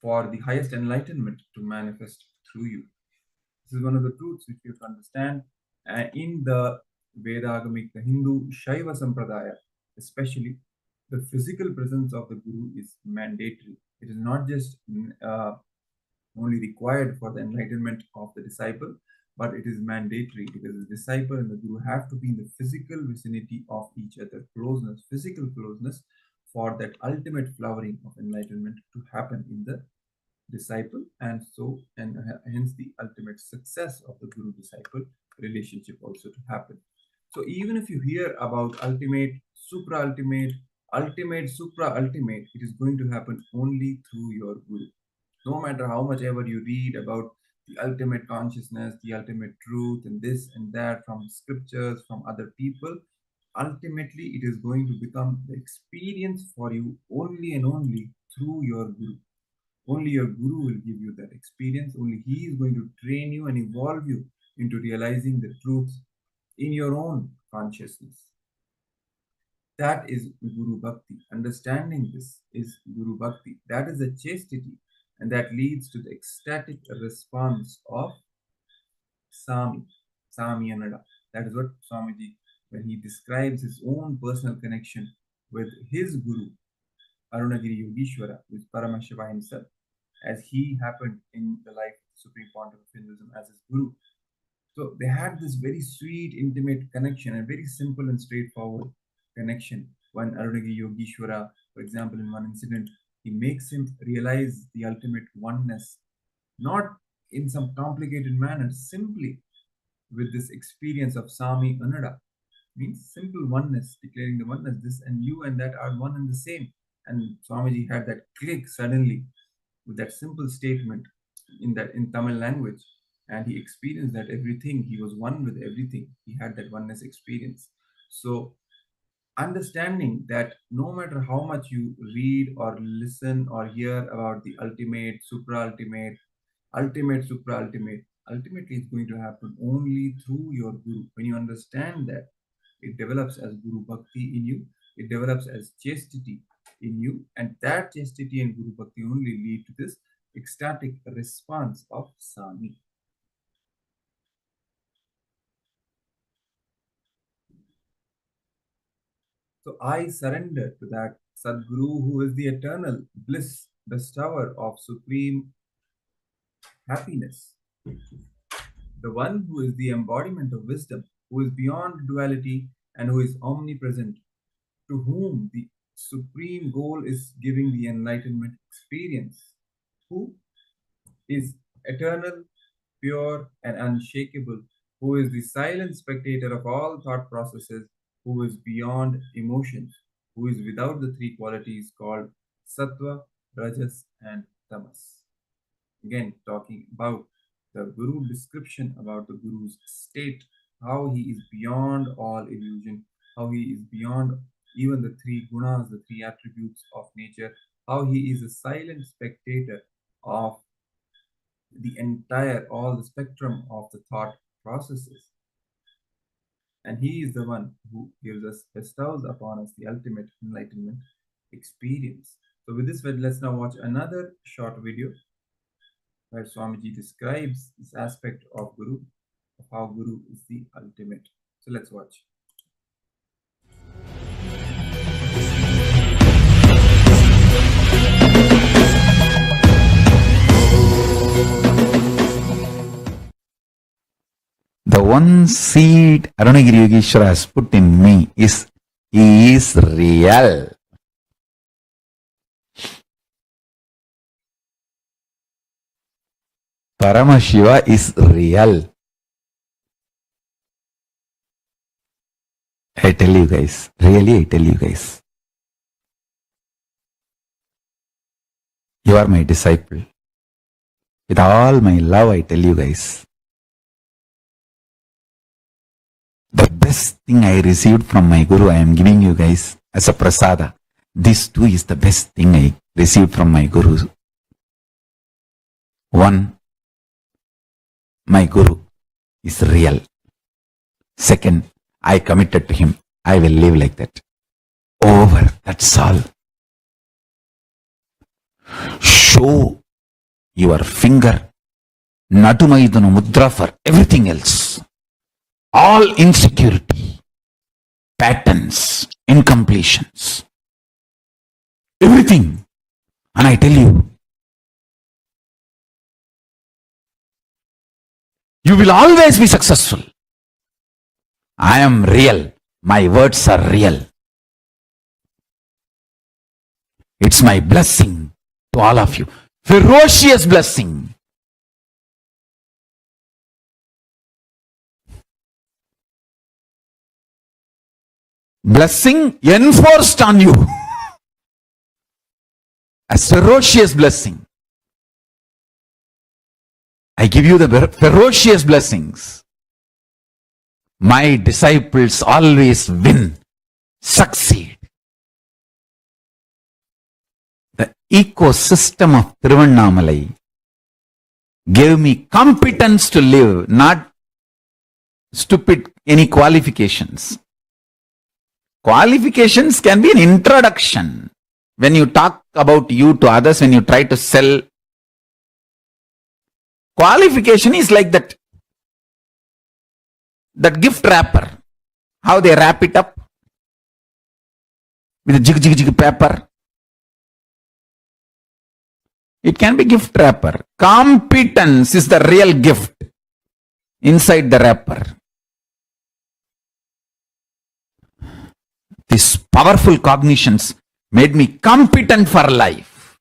Speaker 9: for the highest enlightenment to manifest through you. This is one of the truths which we have to understand in the Vedagamic, the Hindu Shaiva Sampradaya, especially the physical presence of the Guru is mandatory. It is not just only required for the enlightenment of the disciple, but it is mandatory, because the disciple and the Guru have to be in the physical vicinity of each other, closeness, physical closeness, for that ultimate flowering of enlightenment to happen in the disciple, and hence the ultimate success of the Guru-disciple relationship also to happen. So even if you hear about ultimate, supra-ultimate, ultimate, supra-ultimate, it is going to happen only through your Guru. No matter how much ever you read about the ultimate consciousness, the ultimate truth, and this and that from scriptures, from other people, ultimately it is going to become the experience for you only and only through your Guru. Only your Guru will give you that experience. Only he is going to train you and evolve you into realizing the truths in your own consciousness. That is Guru Bhakti. Understanding this is Guru Bhakti. That is a chastity, and that leads to the ecstatic response of Sami Anada. That is what Swamiji, when he describes his own personal connection with his Guru, Arunagiri Yogishwara, with Paramashiva himself, as he happened in the life of the Supreme Pontiff of Hinduism as his Guru. So they had this very sweet, intimate connection, a very simple and straightforward connection. When Arunagiri Yogishwara, for example, in one incident, he makes him realize the ultimate oneness, not in some complicated manner, simply with this experience of Sami Anada, means simple oneness, declaring the oneness, this and you and that are one and the same. And Swamiji had that click suddenly with that simple statement in Tamil language, and he experienced that everything, he was one with everything. He had that oneness experience. So understanding that no matter how much you read or listen or hear about the ultimate, supra-ultimate, ultimate, supra-ultimate, ultimately it's going to happen only through your Guru. When you understand that, it develops as Guru Bhakti in you, it develops as chastity in you, and that chastity and Guru Bhakti only lead to this ecstatic response of Sami. So I surrender to that Sadguru who is the eternal bliss bestower of supreme happiness, the one who is the embodiment of wisdom, who is beyond duality and who is omnipresent, to whom the supreme goal is giving the enlightenment experience, who is eternal, pure, and unshakable, who is the silent spectator of all thought processes, who is beyond emotions, who is without the three qualities called sattva, rajas, and tamas. Again, talking about the Guru description about the Guru's state, how he is beyond all illusion, how he is beyond even the three gunas, the three attributes of nature, how he is a silent spectator of the entire, all the spectrum of the thought processes. And he is the one who gives us, bestows upon us the ultimate enlightenment experience. So with this, let's now watch another short video where Swamiji describes this aspect of Guru, of how Guru is the ultimate. So let's watch.
Speaker 1: The one seed Arunagiri Yogeshwara has put in me is, he is real. Paramashiva is real. I tell you guys, really I tell you guys. You are my disciple. With all my love I tell you guys. The best thing I received from my Guru, I am giving you guys as a prasada. This too is the best thing I received from my Guru. One, my Guru is real. Second, I committed to him. I will live like that. Over. That's all. Show your finger, Natumaidanu mudra for everything else. All insecurity, patterns, incompletions, everything. And I tell you, you will always be successful. I am real. My words are real. It's my blessing to all of you. Ferocious blessing. Blessing enforced on you. A ferocious blessing. I give you the ferocious blessings. My disciples always win, succeed. The ecosystem of Tiruvannamalai gave me competence to live, not stupid any qualifications. Qualifications can be an introduction. When you talk about you to others, when you try to sell, qualification is like that gift wrapper. How they wrap it up with a jig paper. It can be gift wrapper. Competence is the real gift inside the wrapper. These powerful cognitions made me competent for life.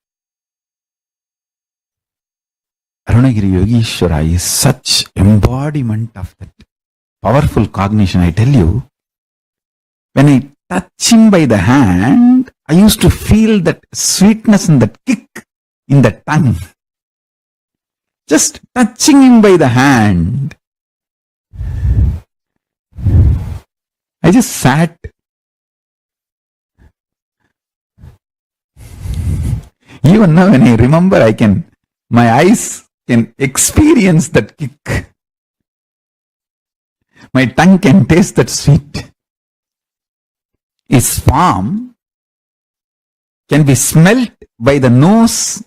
Speaker 1: Arunagiri Yogeshwara is such embodiment of that powerful cognition. I tell you, when I touch him by the hand, I used to feel that sweetness and that kick in the tongue. Just touching him by the hand. I just sat. Even now when I remember, my eyes can experience that kick. My tongue can taste that sweet. His form can be smelt by the nose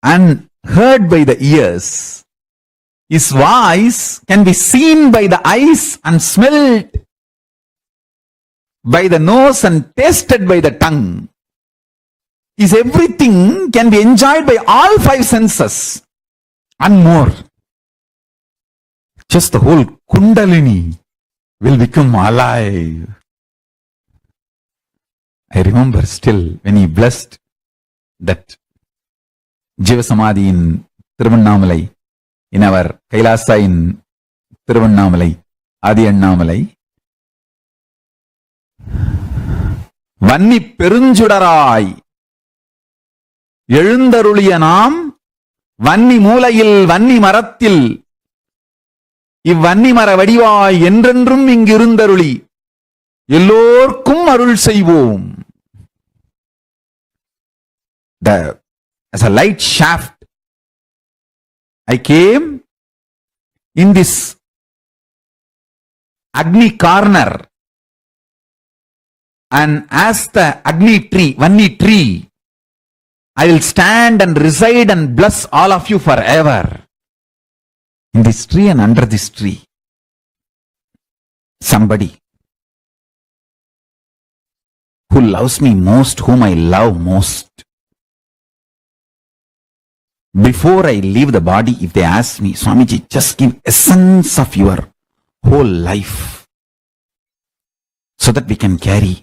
Speaker 1: and heard by the ears. His voice can be seen by the eyes and smelled by the nose and tasted by the tongue. His everything can be enjoyed by all five senses and more. Just the whole Kundalini will become alive. I remember still when he blessed that Jiva Samadhi in Tiruvannamalai, in our KAILASA in Tiruvannamalai, Adi Annamalai. Vanni Perunjudarai எழுந்தருளிய நாம் வன்னி மூலையில் வன்னி மரத்தில் இவ்வன்னி மர வடிவாய் என்றென்றும் இங்கிருந்தருளி எல்லோர்க்கும் அருள் செய்வோம். As a light shaft, I came in this Agni corner, and as the Agni tree, Vanni tree, I will stand and reside and bless all of you forever. In this tree and under this tree, somebody who loves me most, whom I love most, before I leave the body, if they ask me, Swamiji, just give essence of your whole life so that we can carry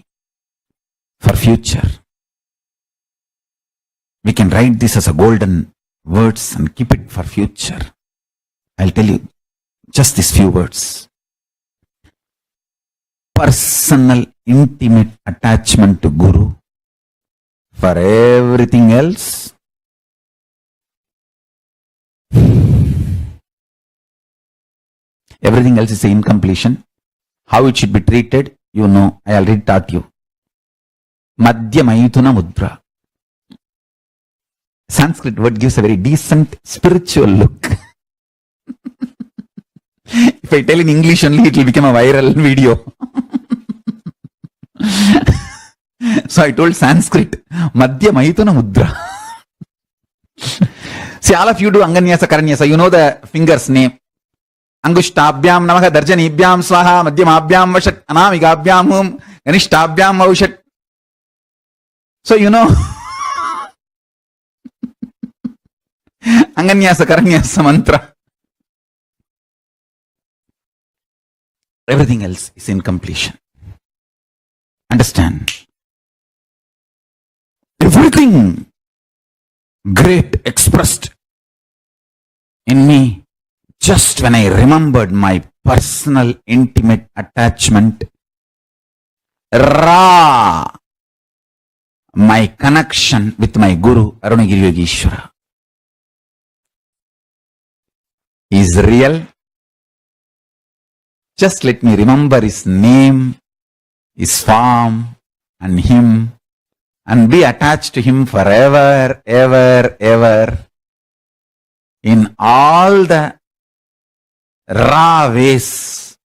Speaker 1: for future. We can write this as a golden words and keep it for future. I'll tell you just these few words. Personal, intimate attachment to Guru. For everything else, everything else is an incompletion. How it should be treated, you know, I already taught you. Madhya Maithuna Mudra. Sanskrit word gives a very decent spiritual look. If I tell in English only, it will become a viral video. So I told Sanskrit, Madhya Maithuna Mudra. See, all of you do Anganyasa Karanyasa. You know the fingers name. Angushtabhyam Namaha Darjanibhyam Swaha Madhyamabhyam Vashat Anamigabhyam Hum Ganishtabhyam Aushat. So you know Anganyasa Karanyasa mantra. Everything else is incompletion. Understand? Everything great expressed in me just when I remembered my personal intimate attachment, my connection with my Guru Arunagiri Yogeshwara is real. Just let me remember his name, his form, and him, and be attached to him forever, ever, ever, in all the raw ways,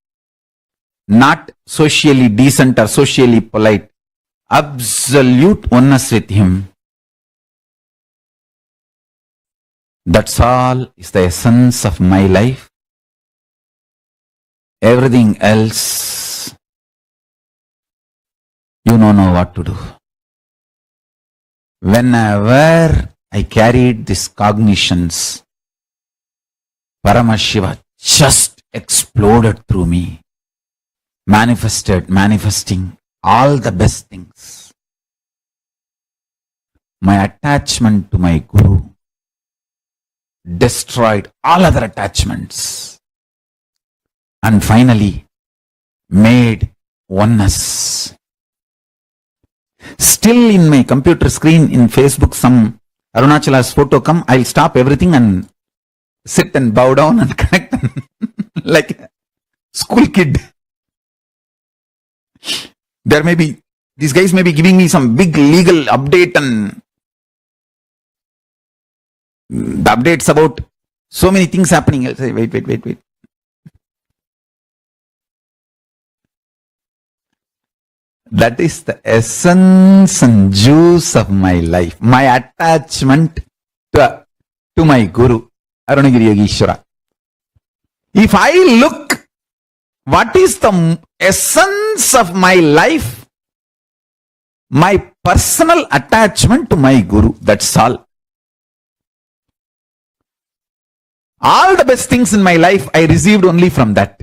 Speaker 1: not socially decent or socially polite, absolute oneness with him. That's all is the essence of my life. Everything else, you don't know what to do. Whenever I carried these cognitions, Paramashiva just exploded through me, manifesting all the best things. My attachment to my Guru destroyed all other attachments and finally made oneness. Still in my computer screen in Facebook, some Arunachala's photo come, I'll stop everything and sit and bow down and connect like a school kid. These guys may be giving me some big legal update and the updates about so many things happening. I'll say, wait. That is the essence and juice of my life. My attachment to my Guru, Arunagiri Yogeshwara. If I look, what is the essence of my life? My personal attachment to my Guru. That's all. All the best things in my life I received only from that.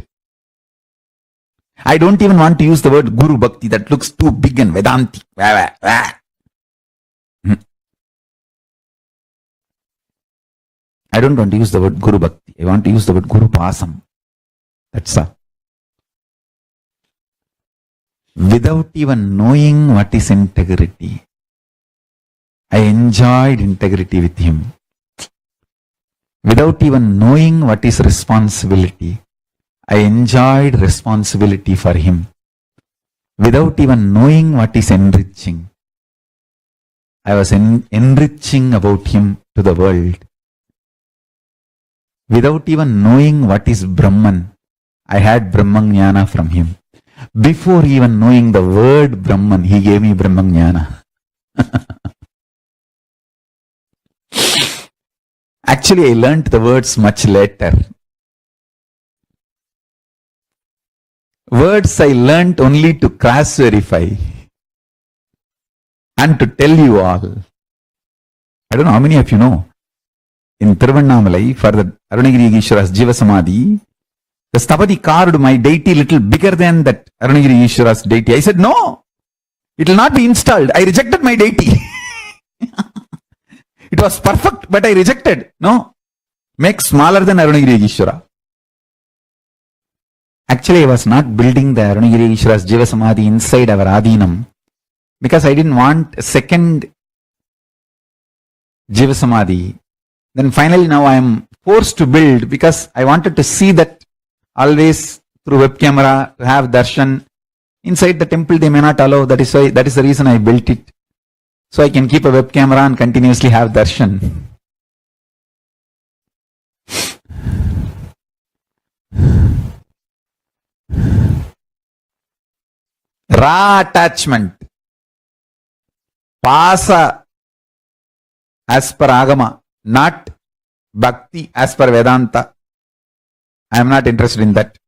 Speaker 1: I don't even want to use the word Guru Bhakti. That looks too big and Vedanti. I don't want to use the word Guru Bhakti. I want to use the word Guru Pasam. That's all. Without even knowing what is integrity, I enjoyed integrity with him. Without even knowing what is responsibility, I enjoyed responsibility for him. Without even knowing what is enriching, I was enriching about him to the world. Without even knowing what is Brahman, I had Brahmajnana from him. Before even knowing the word Brahman, he gave me Brahmajnana. Actually, I learnt the words much later. Words I learnt only to cross-verify and to tell you all. I don't know how many of you know. In Tiruvannamalai, for the Arunagiri Ishwara's Jiva Samadhi, the Stapati carved my deity little bigger than that Arunagiri Ishwara's deity. I said, no, it will not be installed. I rejected my deity. It was perfect, but I rejected. No, make smaller than Arunagiri Ishwara. Actually, I was not building the Arunagiri Ishwara's Jiva Samadhi inside our Adinam because I didn't want a second Jiva Samadhi. Then finally now I am forced to build because I wanted to see that always through web camera, to have darshan. Inside the temple they may not allow, that is the reason I built it. So I can keep a web camera and continuously have darshan. Raw attachment. Pasa as per Agama, not Bhakti as per Vedanta. I am not interested in that.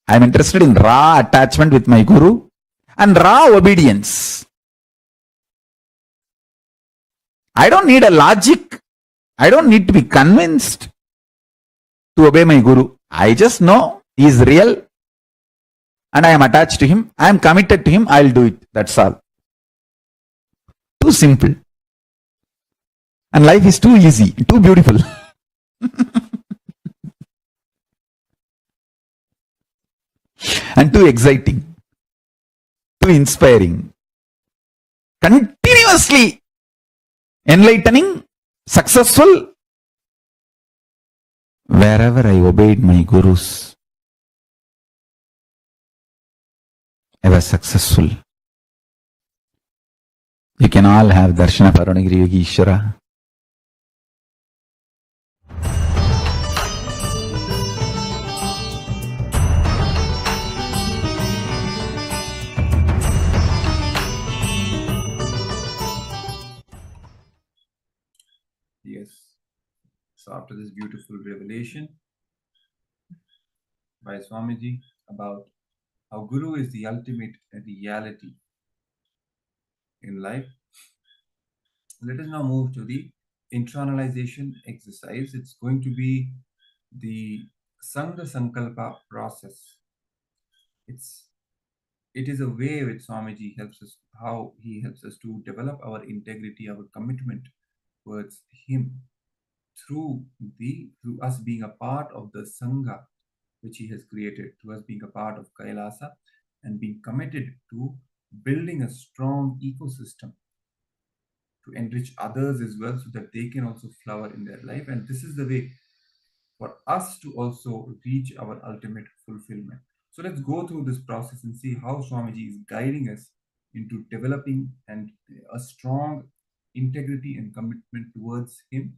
Speaker 1: I am interested in raw attachment with my Guru and raw obedience. I don't need a logic. I don't need to be convinced to obey my Guru. I just know he is real and I am attached to him. I am committed to him. I will do it. That's all. Too simple. And life is too easy, too beautiful. And too exciting, too inspiring, continuously enlightening, successful. Wherever I obeyed my Gurus, I was successful. You can all have darshan of Arunagiri Yogi Ishwara.
Speaker 9: Yes. So after this beautiful revelation by Swamiji about how Guru is the ultimate reality in life, let us now move to the internalization exercise. It's going to be the Sangha Sankalpa process. It is a way which Swamiji helps us, how he helps us to develop our integrity, our commitment towards him through us being a part of the Sangha which he has created, to us being a part of KAILASA and being committed to building a strong ecosystem to enrich others as well so that they can also flower in their life. And this is the way for us to also reach our ultimate fulfillment. So let's go through this process and see how Swamiji is guiding us into developing and a strong integrity and commitment towards him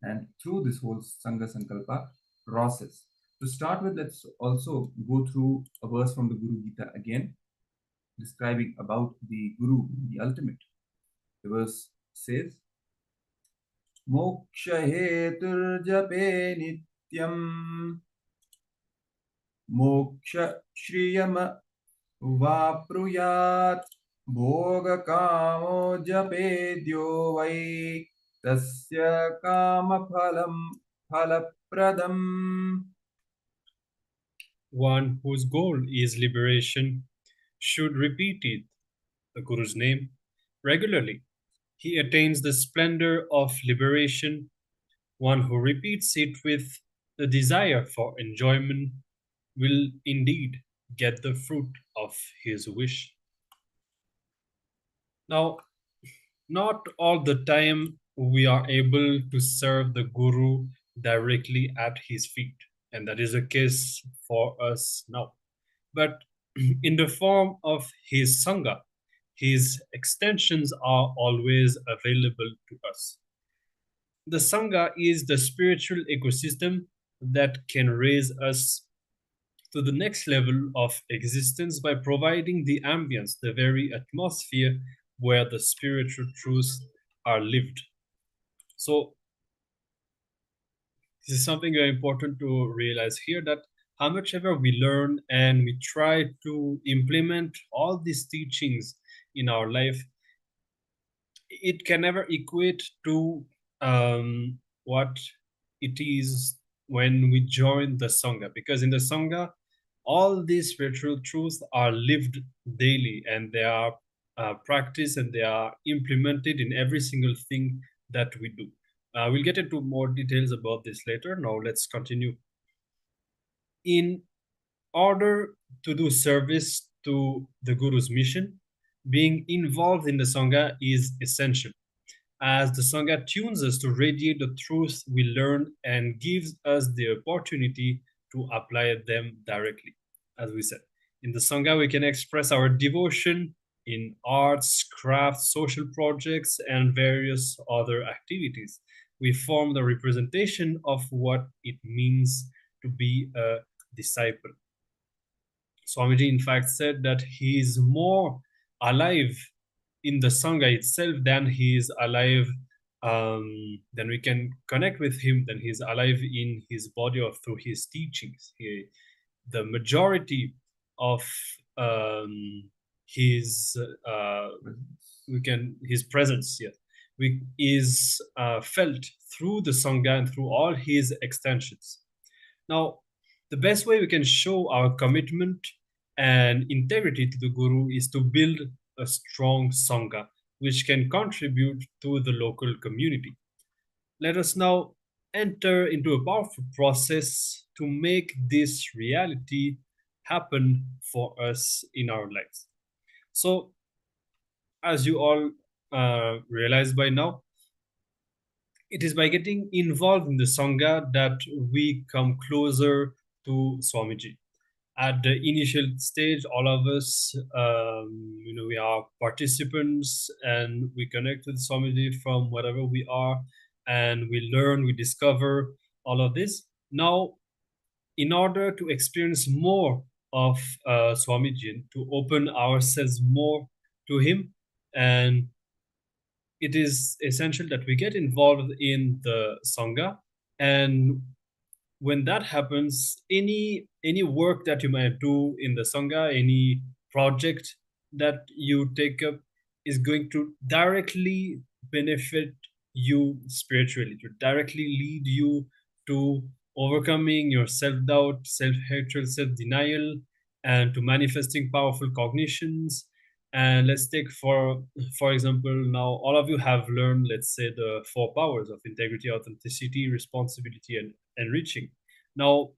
Speaker 9: and through this whole Sangha Sankalpa process. To start with, let's also go through a verse from the Guru Gita again, describing about the Guru, the ultimate. The verse says, Moksha hetur jape nityam Moksha shriyam vapruyat Bhoga kamo japedyo vai Tasya kama phalapradam.
Speaker 11: One whose goal is liberation should repeat it, the Guru's name, regularly. He attains the splendor of liberation. One who repeats it with the desire for enjoyment will indeed get the fruit of his wish. Now, not all the time we are able to serve the Guru directly at his feet. And that is the case for us now. But in the form of his Sangha, his extensions are always available to us. The Sangha is the spiritual ecosystem that can raise us to the next level of existence by providing the ambience, the very atmosphere where the spiritual truths are lived. So this is something very important to realize here, that how much ever we learn and we try to implement all these teachings in our life, it can never equate to what it is when we join the Sangha. Because in the Sangha, all these spiritual truths are lived daily, and they are practiced, and they are implemented in every single thing that we do. We'll get into more details about this later. Now let's continue. In order to do service to the Guru's mission, being involved in the Sangha is essential, as the Sangha tunes us to radiate the truths we learn and gives us the opportunity to apply them directly. As we said, in the Sangha, we can express our devotion in arts, crafts, social projects, and various other activities. We form the representation of what it means to be a disciple. Swamiji, in fact, said that he is more alive in the Sangha itself than he is alive, then we can connect with him, then he's alive in his body or through his teachings. The majority of his presence, yes, is felt through the Sangha and through all his extensions. Now, the best way we can show our commitment and integrity to the Guru is to build a strong Sangha, which can contribute to the local community. Let us now enter into a powerful process to make this reality happen for us in our lives. So, as you all realize by now, it is by getting involved in the Sangha that we come closer to Swamiji. At the initial stage, all of us, we are participants, and we connect with Swamiji from wherever we are, and we learn, we discover all of this. Now, in order to experience more of Swamiji, to open ourselves more to him, and it is essential that we get involved in the Sangha. And when that happens, any work that you might do in the Sangha, any project that you take up, is going to directly benefit you spiritually, to directly lead you to overcoming your self-doubt, self-hatred, self-denial, and to manifesting powerful cognitions. And let's take, for example, now all of you have learned, let's say, the 4 powers of integrity, authenticity, responsibility, and enriching. Now,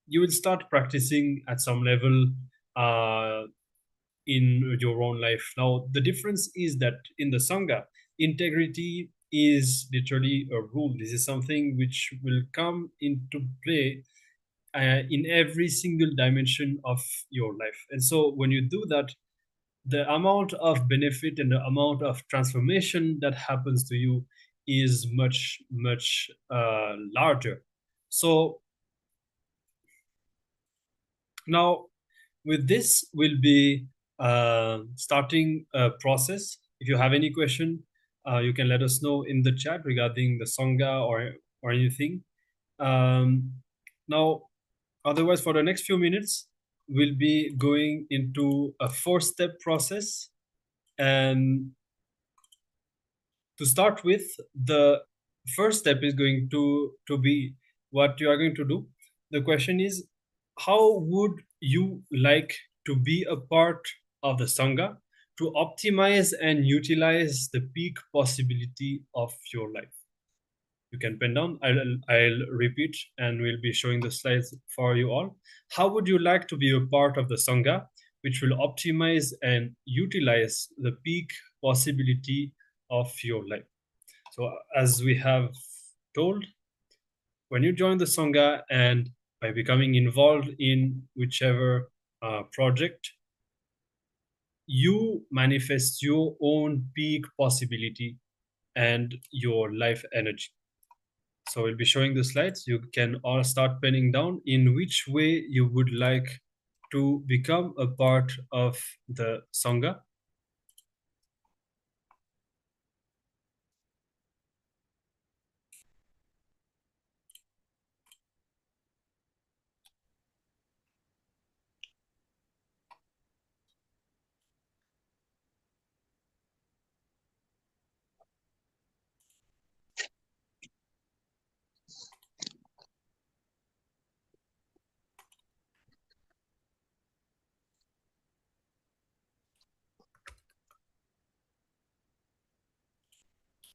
Speaker 11: you will start practicing at some level in your own life. Now, the difference is that in the Sangha, integrity is literally a rule. This is something which will come into play in every single dimension of your life. And so when you do that, the amount of benefit and the amount of transformation that happens to you is much, much larger. So now with this, we'll be starting a process. If you have any question, you can let us know in the chat regarding the Sangha or anything. Now, otherwise, for the next few minutes, we'll be going into a 4-step process. And to start with, the first step is going to be what you are going to do. The question is, how would you like to be a part of the Sangha to optimize and utilize the peak possibility of your life? You can pen down. I'll repeat, and we'll be showing the slides for you all. How would you like to be a part of the Sangha, which will optimize and utilize the peak possibility of your life? So as we have told, when you join the Sangha and by becoming involved in whichever project, you manifest your own peak possibility and your life energy. So we'll be showing the slides. You can all start penning down in which way you would like to become a part of the Sangha.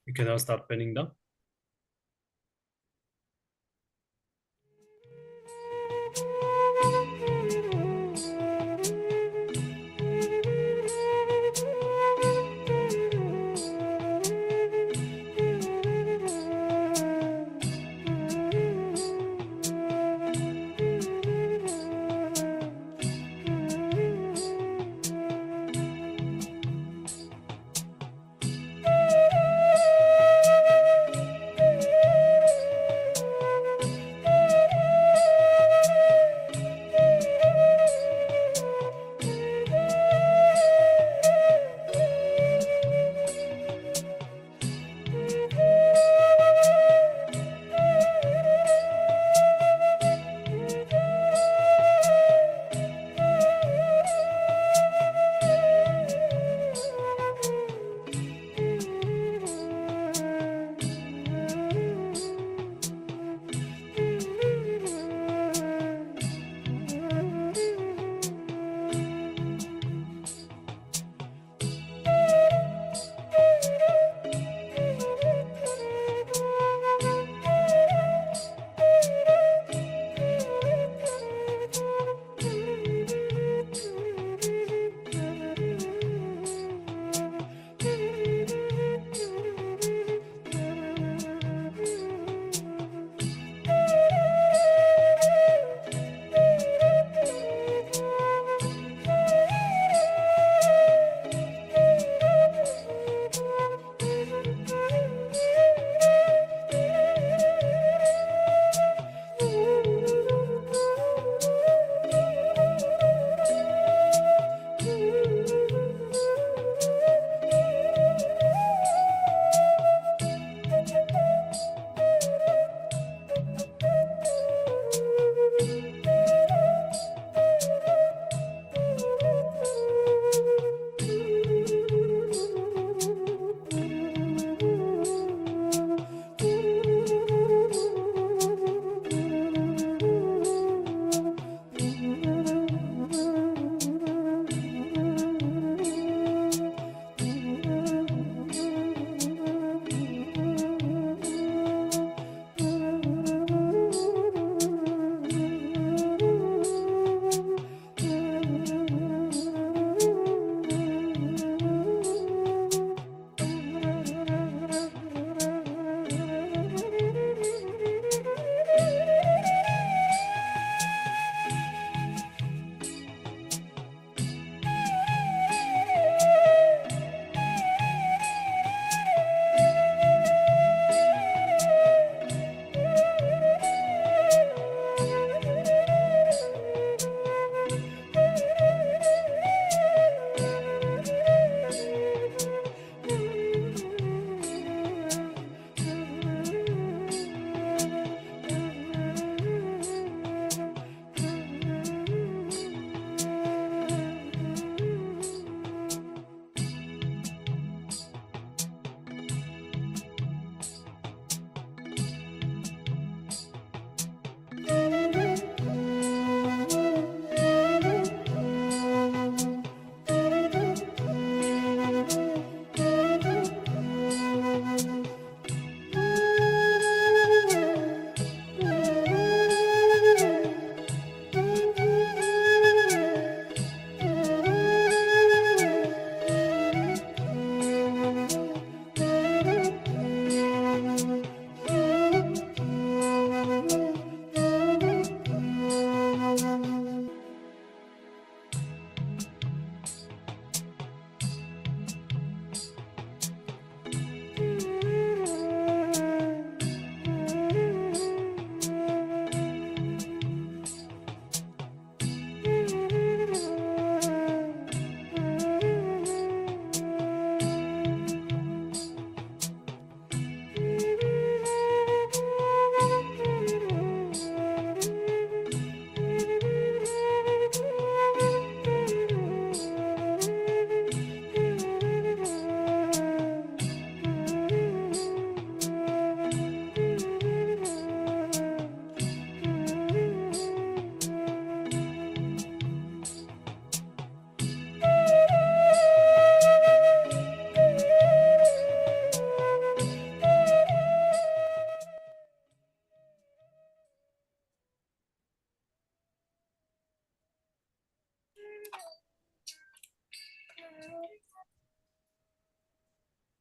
Speaker 11: You can now start penning down.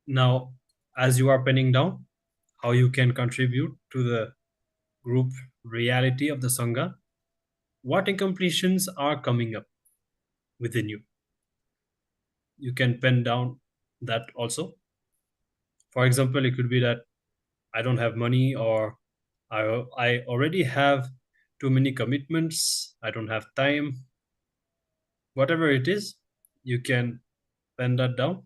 Speaker 11: Now, as you are penning down how you can contribute to the group reality of the Sangha, what incompletions are coming up within you. You can pen down that also. For example, it could be that I don't have money, or I already have too many commitments, I don't have time. Whatever it is, you can pen that down.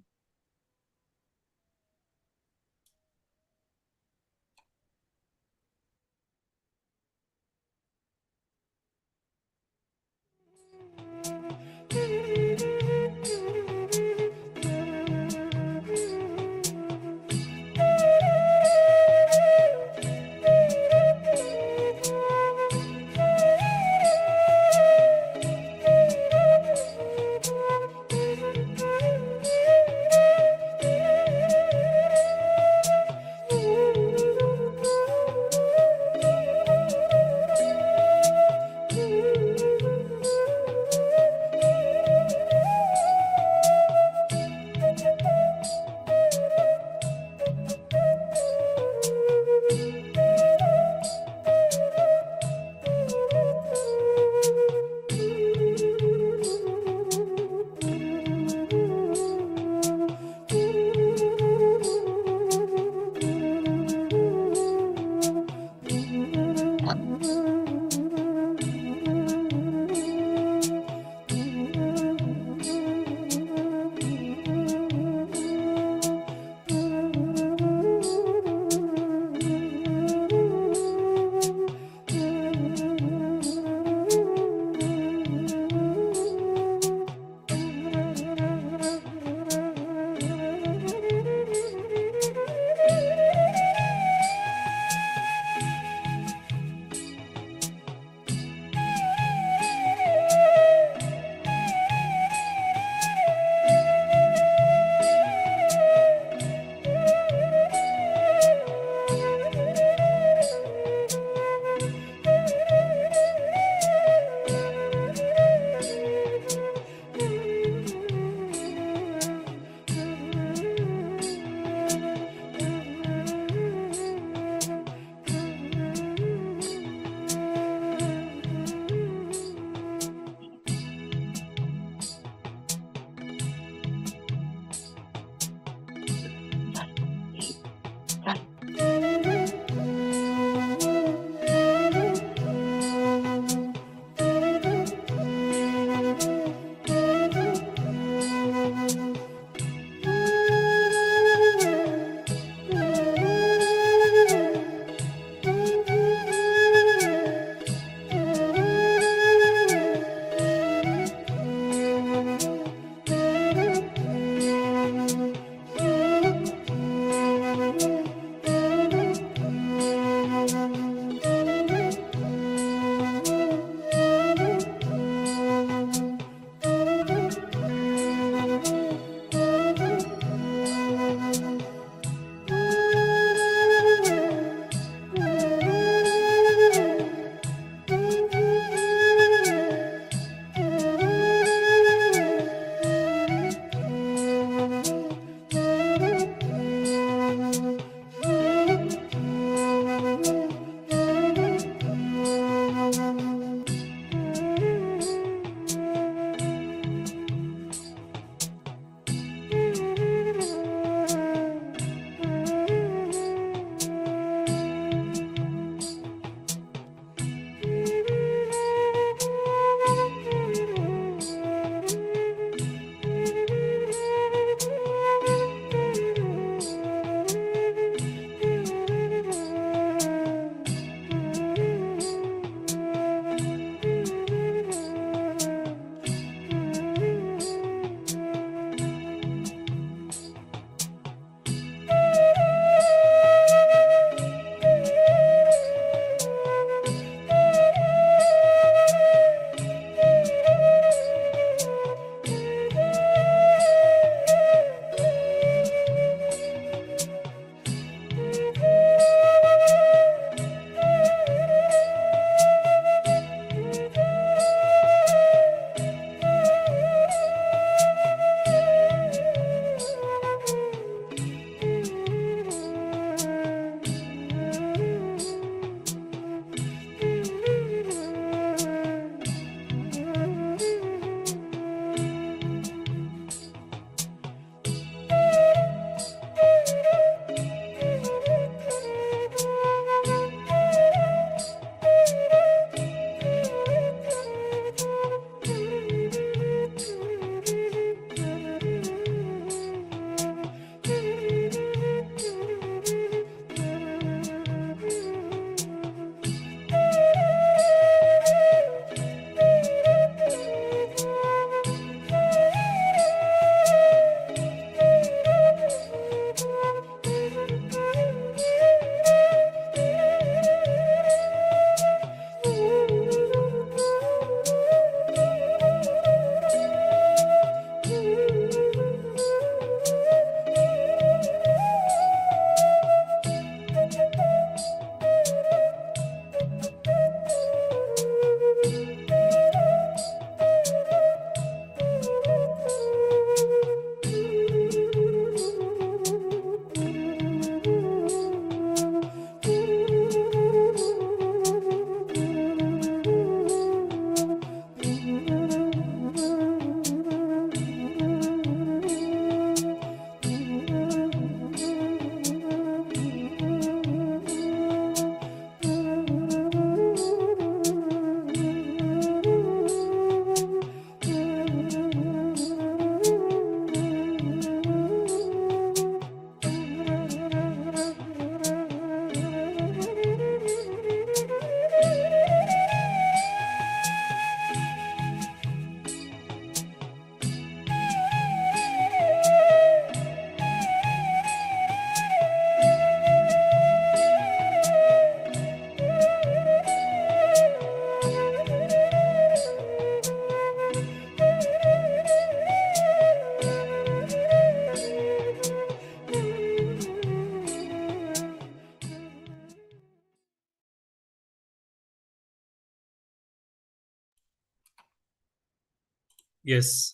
Speaker 11: Yes.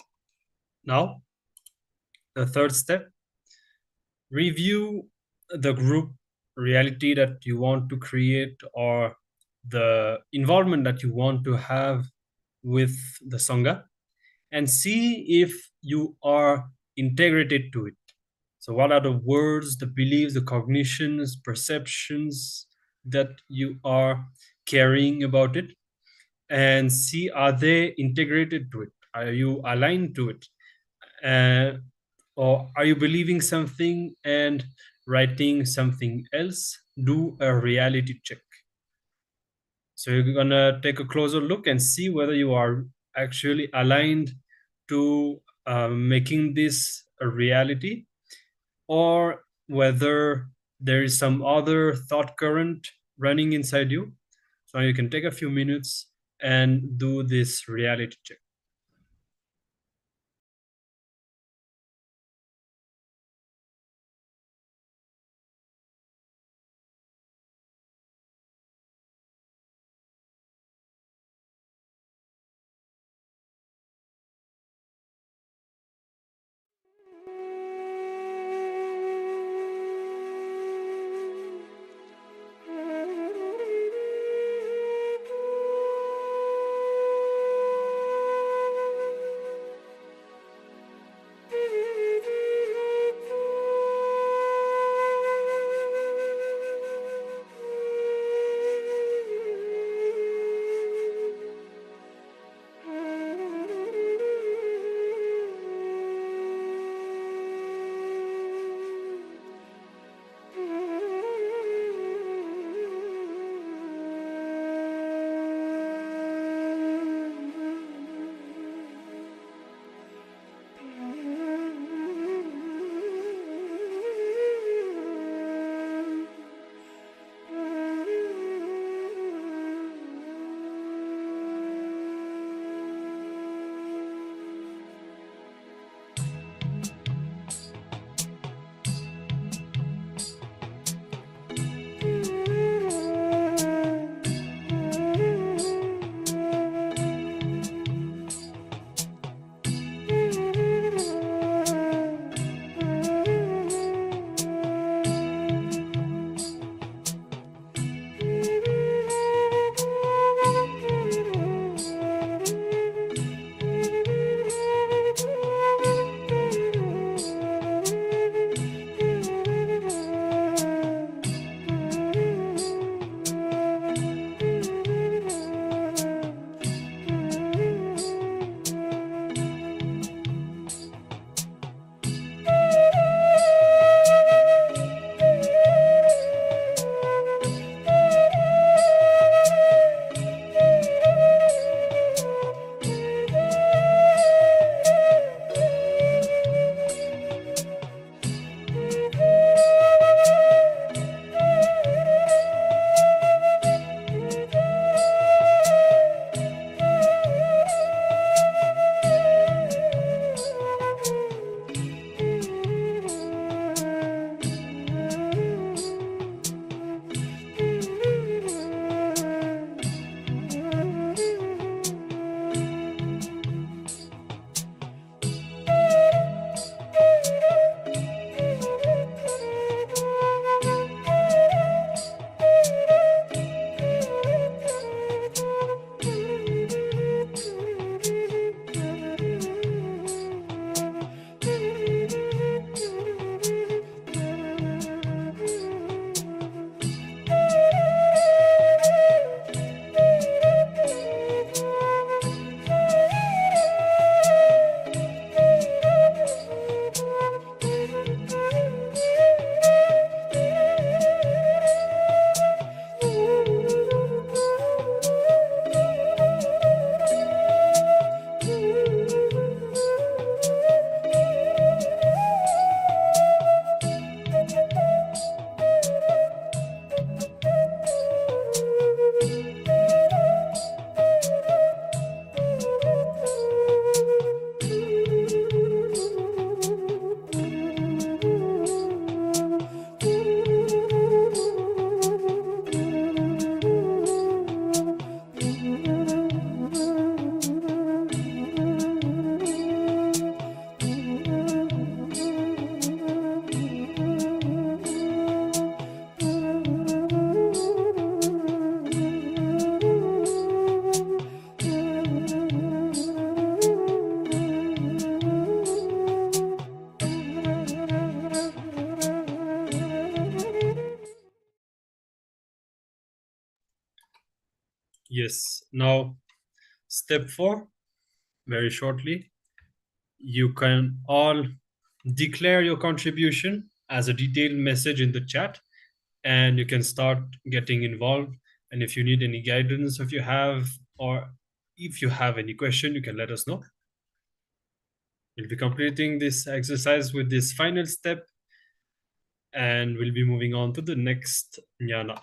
Speaker 11: Now, the third step, review the group reality that you want to create or the involvement that you want to have with the Sangha and see if you are integrated to it. So, what are the words, the beliefs, the cognitions, perceptions that you are carrying about it? And see, are they integrated to it? Are you aligned to it? Or are you believing something and writing something else? Do a reality check. So you're gonna take a closer look and see whether you are actually aligned to making this a reality, or whether there is some other thought current running inside you. So you can take a few minutes and do this reality check. Yes. Now, step 4, very shortly, you can all declare your contribution as a detailed message in the chat, and you can start getting involved. And if you need any guidance, if you have, or if you have any question, you can let us know. We'll be completing this exercise with this final step, and we'll be moving on to the next jnana.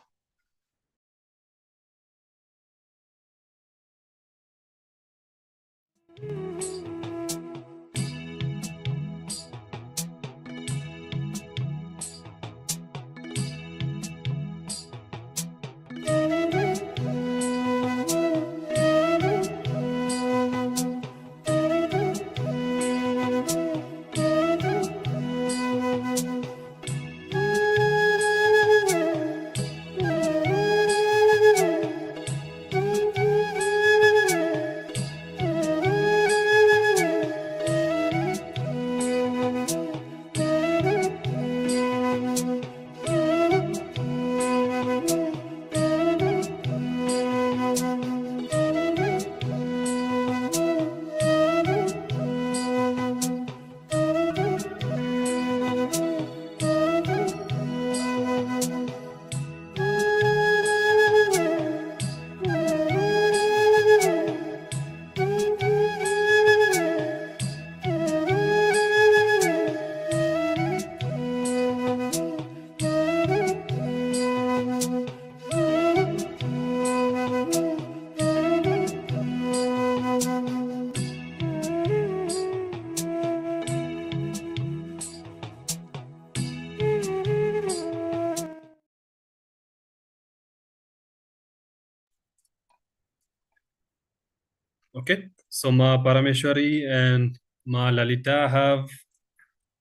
Speaker 11: Okay, so Ma Parameshwari and Ma Lalita have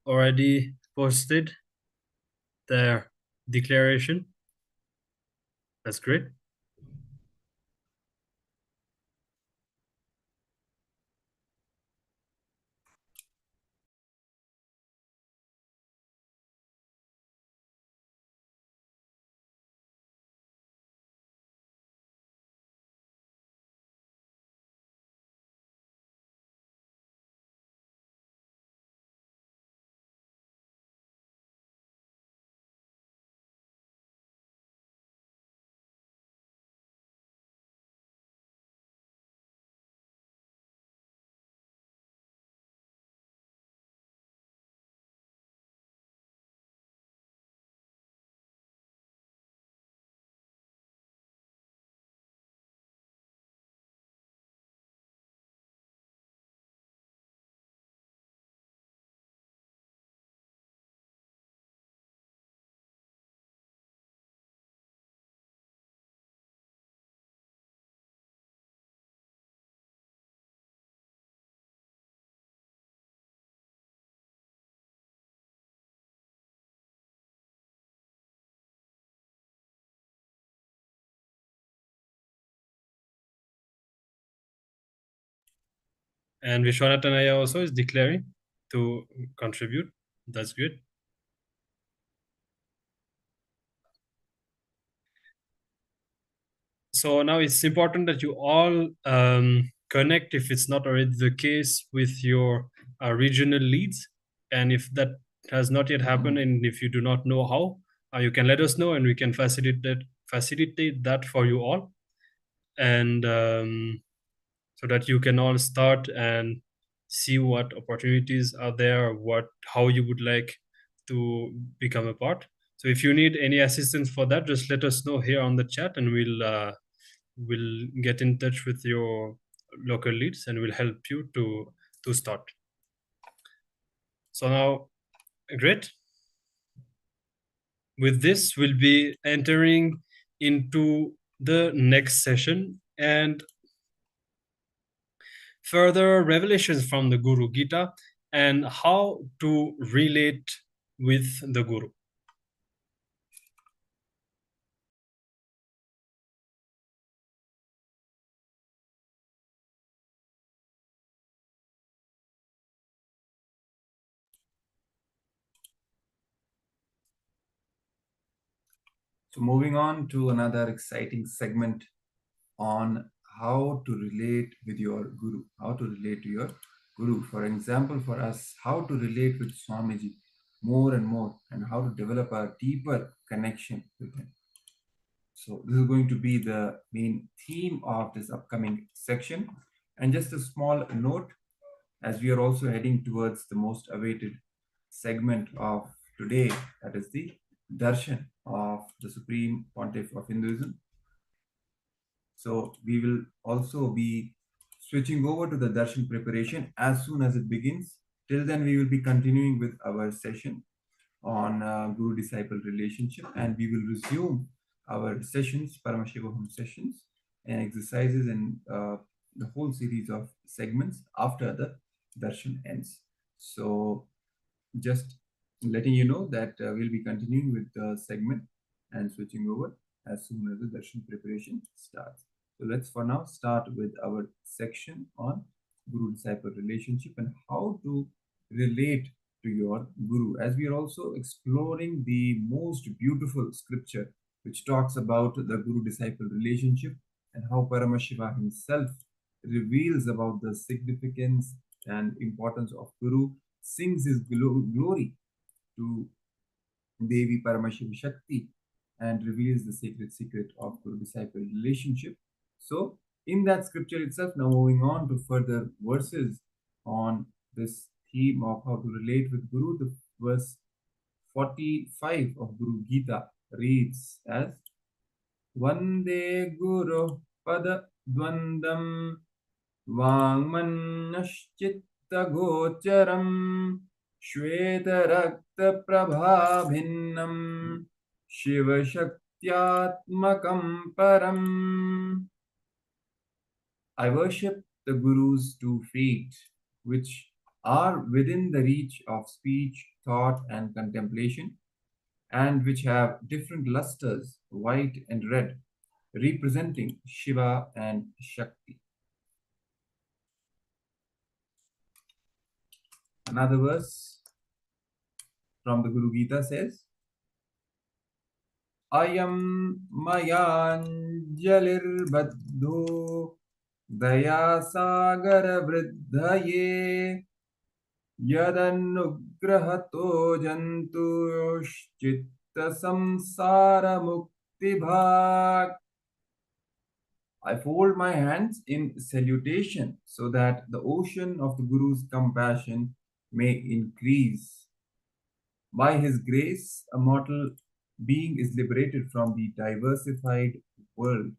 Speaker 11: already posted their declaration. That's great. And Vishwanatanaya also is declaring to contribute. That's good. So now it's important that you all connect, if it's not already the case, with your regional leads. And if that has not yet happened, and if you do not know how, you can let us know, and we can facilitate that for you all. And so that you can all start and see what opportunities are there, how you would like to become a part. So if you need any assistance for that, just let us know here on the chat, and we'll get in touch with your local leads, and we'll help you to start. So now, great. With this, we'll be entering into the next session and further revelations from the Guru Gita and how to relate with the Guru.
Speaker 9: So moving on to another exciting segment on how to relate with your Guru, how to relate to your Guru. For example, for us, how to relate with Swamiji more and more, and how to develop a deeper connection with him. So this is going to be the main theme of this upcoming section. And just a small note, as we are also heading towards the most awaited segment of today, that is the darshan of the Supreme Pontiff of Hinduism. So we will also be switching over to the darshan preparation as soon as it begins. Till then, we will be continuing with our session on Guru-disciple relationship, and we will resume our sessions, Paramashivoham sessions, and exercises and the whole series of segments after the darshan ends. So just letting you know that we'll be continuing with the segment and switching over as soon as the darshan preparation starts. So let's for now start with our section on Guru-disciple relationship and how to relate to your Guru, as we are also exploring the most beautiful scripture which talks about the Guru-disciple relationship and how Paramashiva himself reveals about the significance and importance of Guru, sings his glory to Devi Paramashiva Shakti, and reveals the sacred secret of Guru-disciple relationship. So in that scripture itself, now moving on to further verses on this theme of how to relate with Guru, the verse 45 of Guru Gita reads as Vande Guru Pada Dvandam Vangmanashchitta Gocharam Shweta Rakta Prabhabhinnam Shiva Shaktyatmakam Param. I worship the Guru's 2 feet, which are within the reach of speech, thought, and contemplation, and which have different lusters, white and red, representing Shiva and Shakti. Another verse from the Guru Gita says, Ayam mayanjalir baddho daya sagara vridhaye yadannugrahato jantushchitta samsara mukti bhag. I fold my hands in salutation so that the ocean of the Guru's compassion may increase. By his grace, a mortal being is liberated from the diversified world.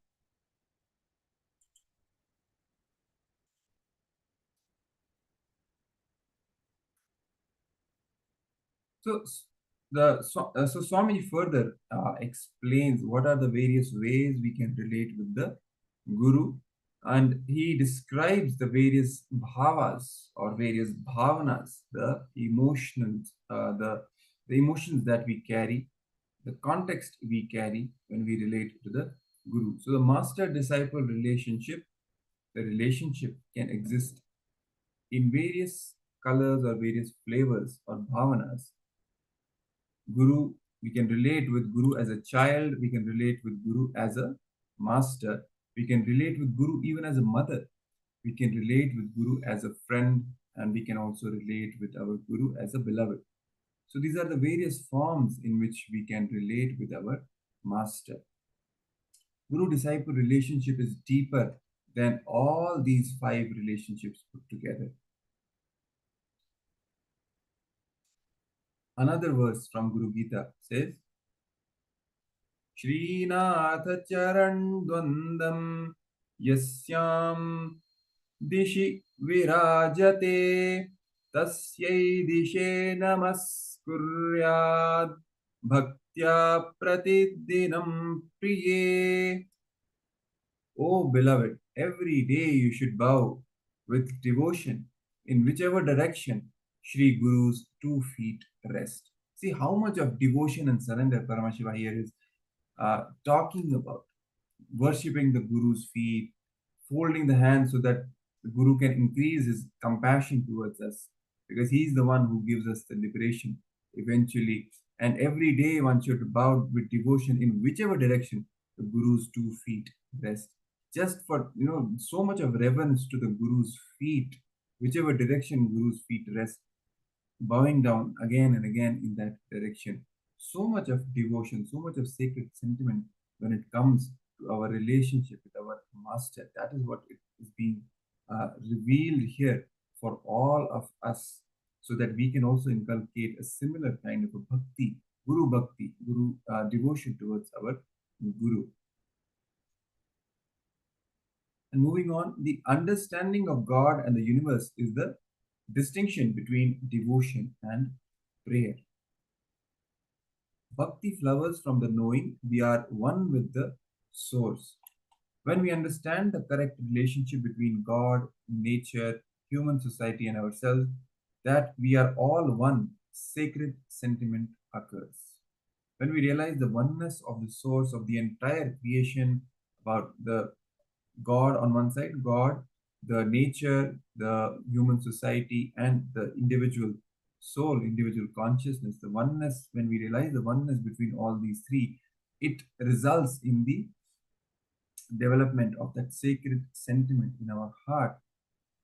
Speaker 9: So Swami further explains what are the various ways we can relate with the Guru, and he describes the various bhavas or various bhavanas, the emotions, the emotions that we carry, the context we carry when we relate to the Guru. So the master-disciple relationship, the relationship can exist in various colors or various flavors or bhavanas. Guru, we can relate with Guru as a child, we can relate with Guru as a master, we can relate with Guru even as a mother, we can relate with Guru as a friend, and we can also relate with our Guru as a beloved. So these are the various forms in which we can relate with our master. Guru-disciple relationship is deeper than all these 5 relationships put together. Another verse from Guru Gita says, Srinath Charan Dvandam Yasyam Dishi Virajate Tasyai Dishe Namaskuryad Bhaktya Pratidinam Priye. O beloved, every day you should bow with devotion in whichever direction Shri Guru's 2 feet rest. See how much of devotion and surrender Paramashiva here is talking about. Worshipping the Guru's feet, folding the hands so that the Guru can increase his compassion towards us, because he is the one who gives us the liberation eventually. And every day one should bow with devotion in whichever direction the Guru's 2 feet rest. just for, so much of reverence to the Guru's feet, whichever direction Guru's feet rest, bowing down again and again in that direction. So much of devotion, so much of sacred sentiment when it comes to our relationship with our master. That is what is being revealed here for all of us, so that we can also inculcate a similar kind of a bhakti, guru devotion towards our Guru. And moving on, the understanding of God and the universe is the distinction between devotion and prayer. Bhakti flowers from the knowing we are one with the source. When we understand the correct relationship between God, nature, human society, and ourselves, that we are all one, sacred sentiment occurs. When we realize the oneness of the source of the entire creation, about the God on one side, God, the nature, the human society, and the individual soul, individual consciousness, the oneness, when we realize the oneness between all these three, it results in the development of that sacred sentiment in our heart,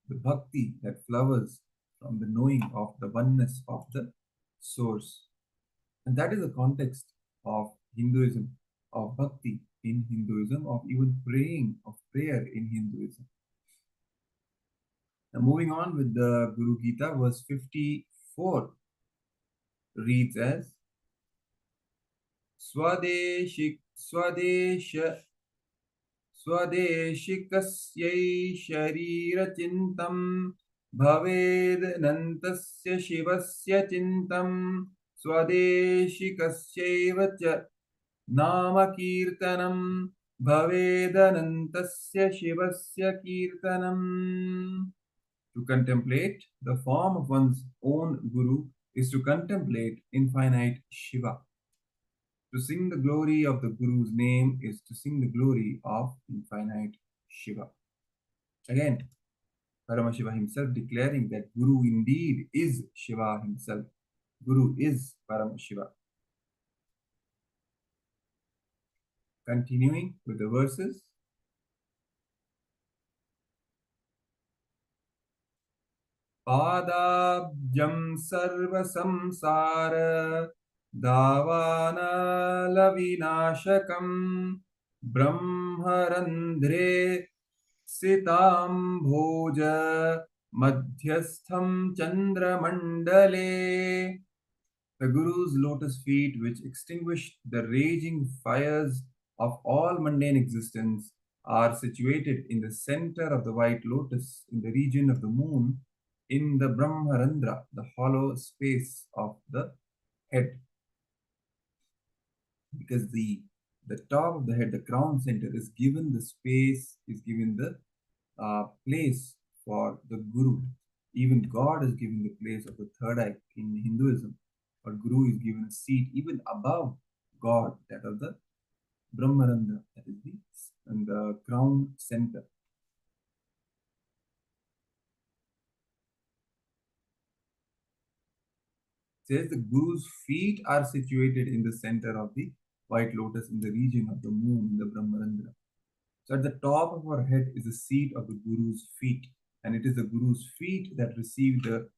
Speaker 9: the bhakti that flowers from the knowing of the oneness of the source. And that is the context of Hinduism, of bhakti in Hinduism, of even praying, of prayer in Hinduism. Now moving on with the Guru Gita, verse 54 reads as Swadeshikasyai sharirachintam bhaved nantasya shivasya chintam Swadeshikasyaiva cha nama kirtanam bhavedanantasya shivasya kirtanam. To contemplate the form of one's own Guru is to contemplate infinite Shiva. To sing the glory of the Guru's name is to sing the glory of infinite Shiva. Again, Paramashiva himself declaring that Guru indeed is Shiva himself. Guru is Paramashiva. Continuing with the verses. Padabjam sarva samsara davana lavinashakam brahmarandre sitam bhoja madhyastham chandramandale. The Guru's lotus feet, which extinguished the raging fires of all mundane existence, are situated in the center of the white lotus in the region of the moon, in the Brahmarandra, the hollow space of the head. Because the top of the head, the crown center, is given the space, is given the place for the Guru. Even God is given the place of the third eye in Hinduism. But Guru is given a seat even above God, that of the Brahmarandra, that is the crown center. It says the Guru's feet are situated in the center of the white lotus in the region of the moon, in the Brahmarandra. So at the top of our head is the seat of the Guru's feet, and it is the Guru's feet that receive the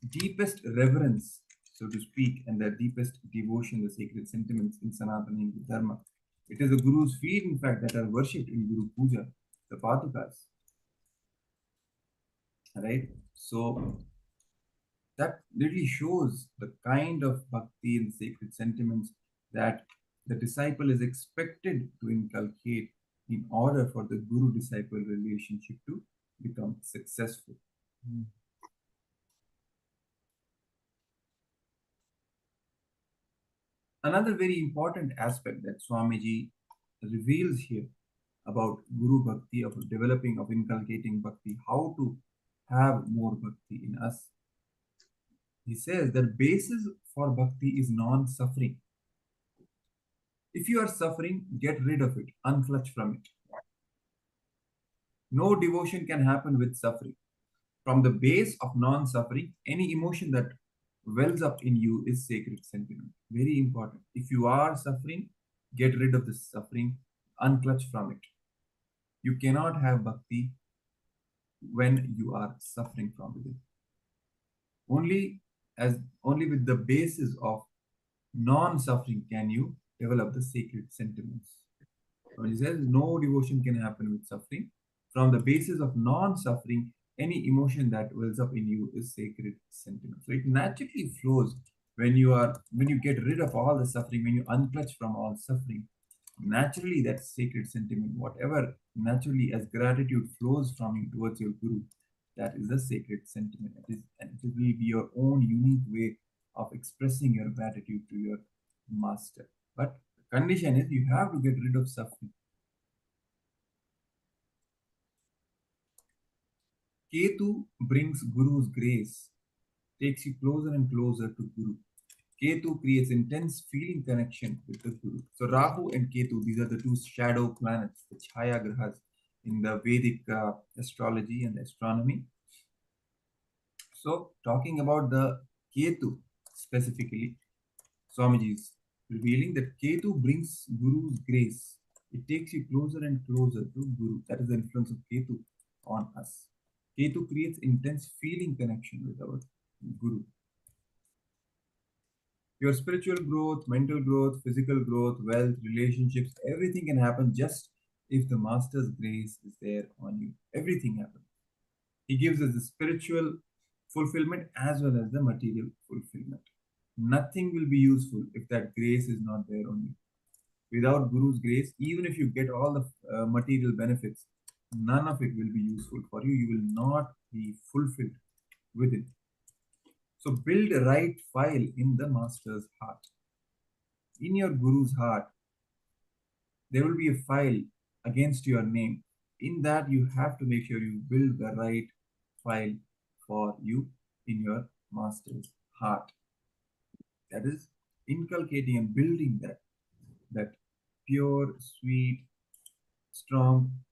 Speaker 9: deepest reverence, so to speak, and the deepest devotion, the sacred sentiments in Sanatana Hindu Dharma. It is the Guru's feet, in fact, that are worshipped in Guru Puja, the Padukas. Right? So that really shows the kind of bhakti and sacred sentiments that the disciple is expected to inculcate in order for the Guru-disciple relationship to become successful. Another very important aspect that Swamiji reveals here about Guru Bhakti, of developing, of inculcating Bhakti, how to have more Bhakti in us. He says that basis for Bhakti is non-suffering. If you are suffering, get rid of it, unclutch from it. No devotion can happen with suffering. From the base of non-suffering, any emotion that wells up in you is sacred sentiment. Very important. If you are suffering, get rid of the suffering, unclutch from it. You cannot have bhakti when you are suffering from within. Only with the basis of non-suffering can you develop the sacred sentiments. When he says no devotion can happen with suffering, from the basis of non-suffering, any emotion that wells up in you is sacred sentiment. So it naturally flows when you get rid of all the suffering, when you unclutch from all suffering. Naturally, that sacred sentiment, whatever naturally as gratitude flows from you towards your guru, that is a sacred sentiment. And it will be your own unique way of expressing your gratitude to your master. But the condition is you have to get rid of suffering. Ketu brings Guru's grace, takes you closer and closer to Guru. Ketu creates intense feeling connection with the Guru. So Rahu and Ketu, these are the two shadow planets, the Chaya Grahas in the Vedic astrology and astronomy. So talking about the Ketu specifically, Swamiji is revealing that Ketu brings Guru's grace. It takes you closer and closer to Guru. That is the influence of Ketu on us. Ketu creates intense feeling connection with our Guru. Your spiritual growth, mental growth, physical growth, wealth, relationships, everything can happen just if the Master's grace is there on you. Everything happens. He gives us the spiritual fulfillment as well as the material fulfillment. Nothing will be useful if that grace is not there on you. Without Guru's grace, even if you get all the material benefits, none of it will be useful for you. You will not be fulfilled with it. So build a right file in the Master's heart. In your Guru's heart, there will be a file against your name. In that, you have to make sure you build the right file for you in your Master's heart. That is inculcating and building that pure, sweet, strong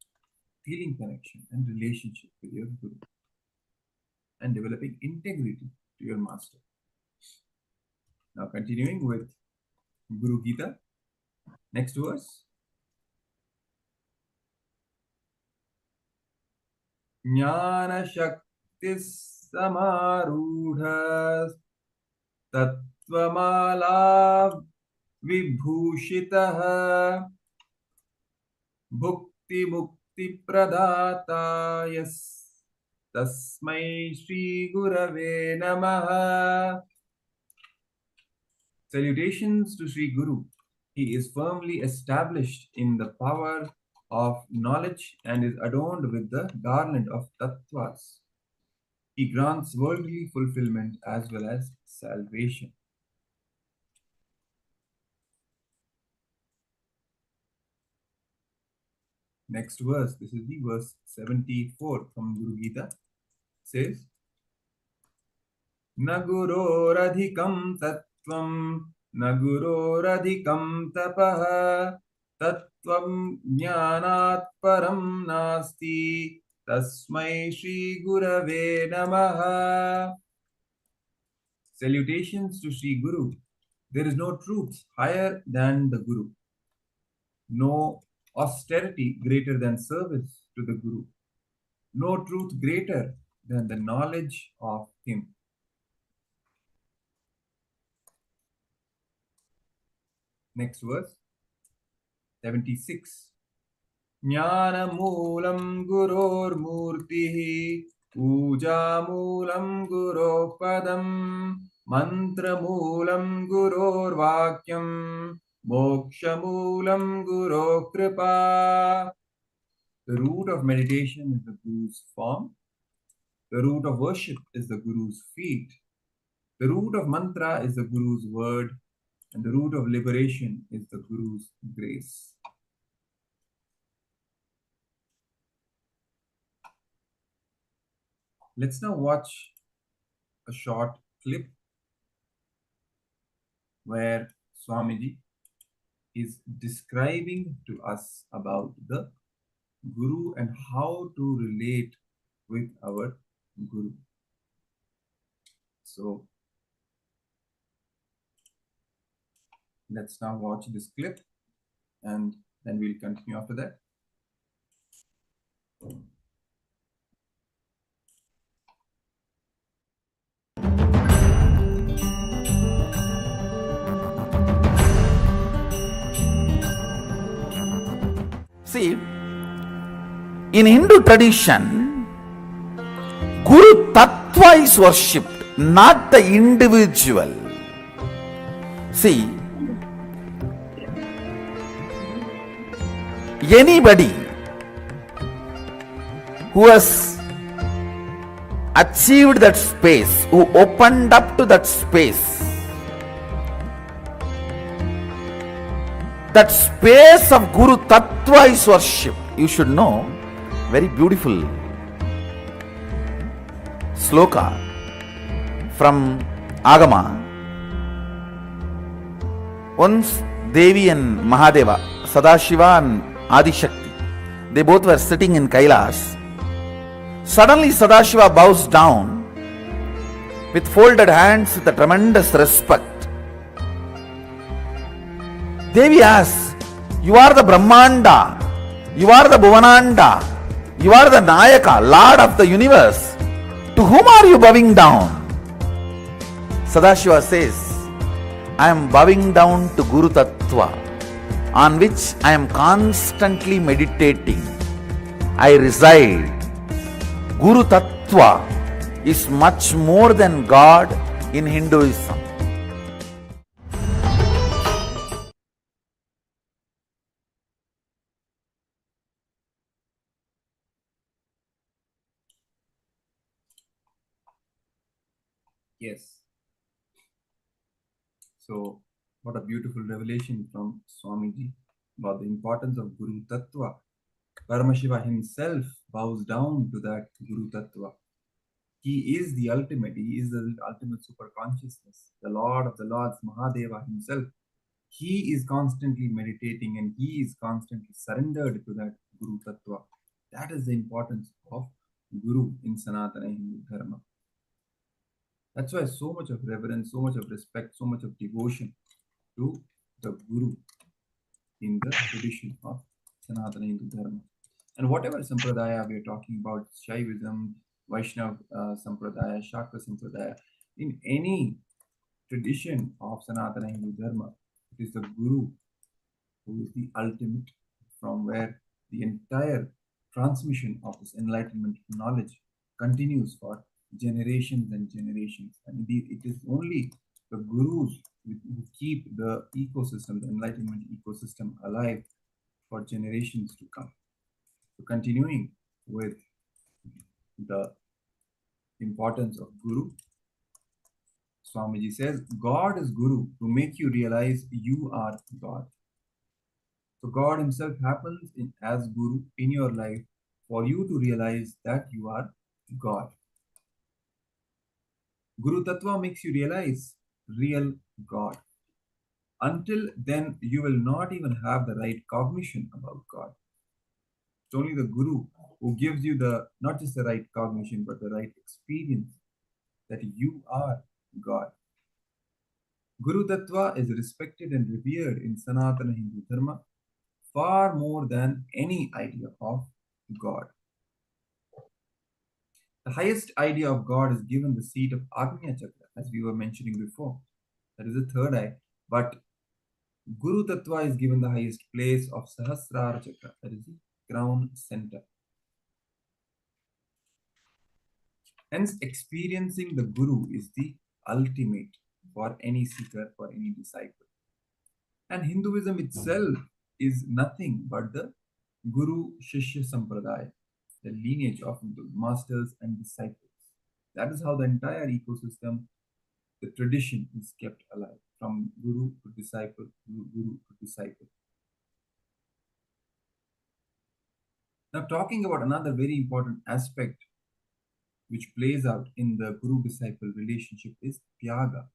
Speaker 9: feeling connection and relationship with your Guru, and developing integrity to your Master. Now continuing with Guru Gita, next verse. Jnana Shaktis Samarudhas Tattvamala Vibhushitaha Bhukti Mukti Pradatayas Tasmai Shri Gurave Namaha. Salutations to Sri Guru. He is firmly established in the power of knowledge and is adorned with the garland of tattvas. He grants worldly fulfillment as well as salvation. Next verse, this is the verse 74 from Guru Gita, says, Na guroradhikam tattvam, na guroradhikam tapaha, tattvam jnanat param nasti, tasmai Shri Gurave Namaha. Salutations to Sri Guru. There is no truth higher than the Guru, no austerity greater than service to the Guru, no truth greater than the knowledge of him. Next verse, 76. Jnana moolam guror murtihi, puja moolam guro padam, mantra moolam guror vakyam, moksha moolam guro kripa. The root of meditation is the Guru's form. The root of worship is the Guru's feet. The root of mantra is the Guru's word. And the root of liberation is the Guru's grace. Let's now watch a short clip where Swamiji is describing to us about the Guru and how to relate with our Guru. So let's now watch this clip and then we'll continue after that.
Speaker 1: See, in Hindu tradition, Guru Tattva is worshipped, not the individual. See, anybody who has achieved that space, who opened up to that space, that space of Guru Tattva is worshipped. You should know, very beautiful sloka from Agama. Once Devi and Mahadeva, Sadashiva and Adishakti, they both were sitting in Kailas. Suddenly Sadashiva bows down with folded hands with a tremendous respect. Devi asks, you are the Brahmanda, you are the Bhuvananda, you are the Nayaka, Lord of the universe. To whom are you bowing down? Sadashiva says, I am bowing down to Guru Tattva, on which I am constantly meditating. I reside. Guru Tattva is much more than God in Hinduism.
Speaker 9: Yes. So, what a beautiful revelation from Swamiji about the importance of Guru Tattva. Paramashiva himself bows down to that Guru Tattva. He is the ultimate, he is the ultimate superconsciousness, the Lord of the Lords, Mahadeva himself. He is constantly meditating and he is constantly surrendered to that Guru Tattva. That is the importance of Guru in Sanatana Hindu Dharma. That's why so much of reverence, so much of respect, so much of devotion to the Guru in the tradition of Sanatana Hindu Dharma. And whatever Sampradaya we are talking about, Shaivism, Vaishnava Sampradaya, Shakta Sampradaya, in any tradition of Sanatana Hindu Dharma, it is the Guru who is the ultimate, from where the entire transmission of this enlightenment knowledge continues for generations and generations. And indeed, it is only the Gurus who keep the ecosystem, the enlightenment ecosystem alive for generations to come. So continuing with the importance of Guru, Swamiji says, God is Guru to make you realize you are God. So God himself happens as Guru in your life for you to realize that you are God. Guru Tattva makes you realize real God. Until then, you will not even have the right cognition about God. It's only the Guru who gives you the not just the right cognition, but the right experience that you are God. Guru Tattva is respected and revered in Sanatana Hindu Dharma far more than any idea of God. The highest idea of God is given the seat of Agnya Chakra, as we were mentioning before. That is the third eye. But Guru Tattva is given the highest place of Sahasrara Chakra, that is the crown center. Hence, experiencing the Guru is the ultimate for any seeker, for any disciple. And Hinduism itself is nothing but the Guru Shishya Sampradaya, the lineage of masters and disciples. That is how the entire ecosystem, the tradition is kept alive, from Guru to disciple, Guru to disciple. Now, talking about another very important aspect which plays out in the Guru-disciple relationship is Tyaga.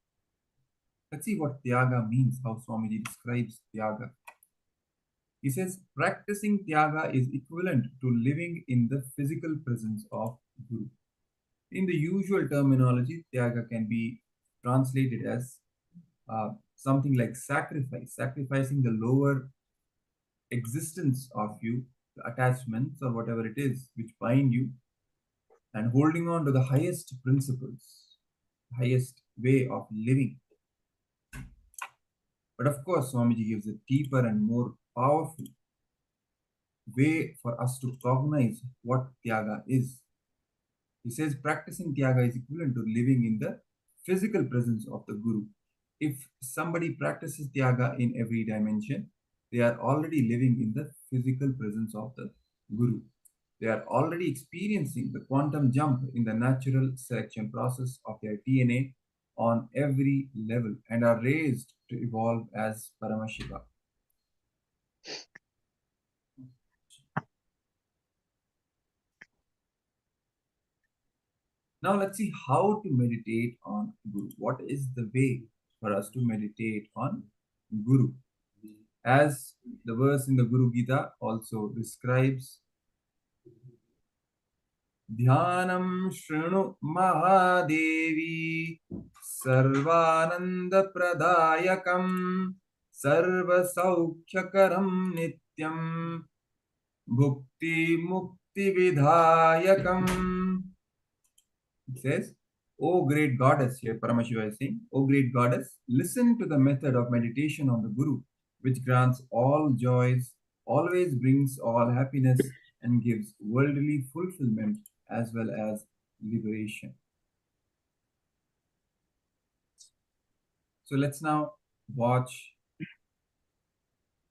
Speaker 9: Let's see what Tyaga means, how Swamiji describes Tyaga. He says, practicing Tyaga is equivalent to living in the physical presence of Guru. In the usual terminology, Tyaga can be translated as something like sacrifice, sacrificing the lower existence of you, attachments or whatever it is which bind you, and holding on to the highest principles, highest way of living. But of course, Swamiji gives a deeper and more powerful way for us to cognize what Tyaga is. He says practicing Tyaga is equivalent to living in the physical presence of the Guru. If somebody practices Tyaga in every dimension, they are already living in the physical presence of the Guru. They are already experiencing the quantum jump in the natural selection process of their DNA on every level and are raised to evolve as Paramashiva. Now let's see how to meditate on Guru. What is the way for us to meditate on Guru? As the verse in the Guru Gita also describes, Dhyanam Shrinu Mahadevi Sarvananda Pradayakam Sarva Saukhya-karam Nityam Bhukti Mukti Vidhayakam. It says, O great goddess, here Paramashiva is saying, O great goddess, listen to the method of meditation on the Guru, which grants all joys, always brings all happiness, and gives worldly fulfillment as well as liberation. So let's now watch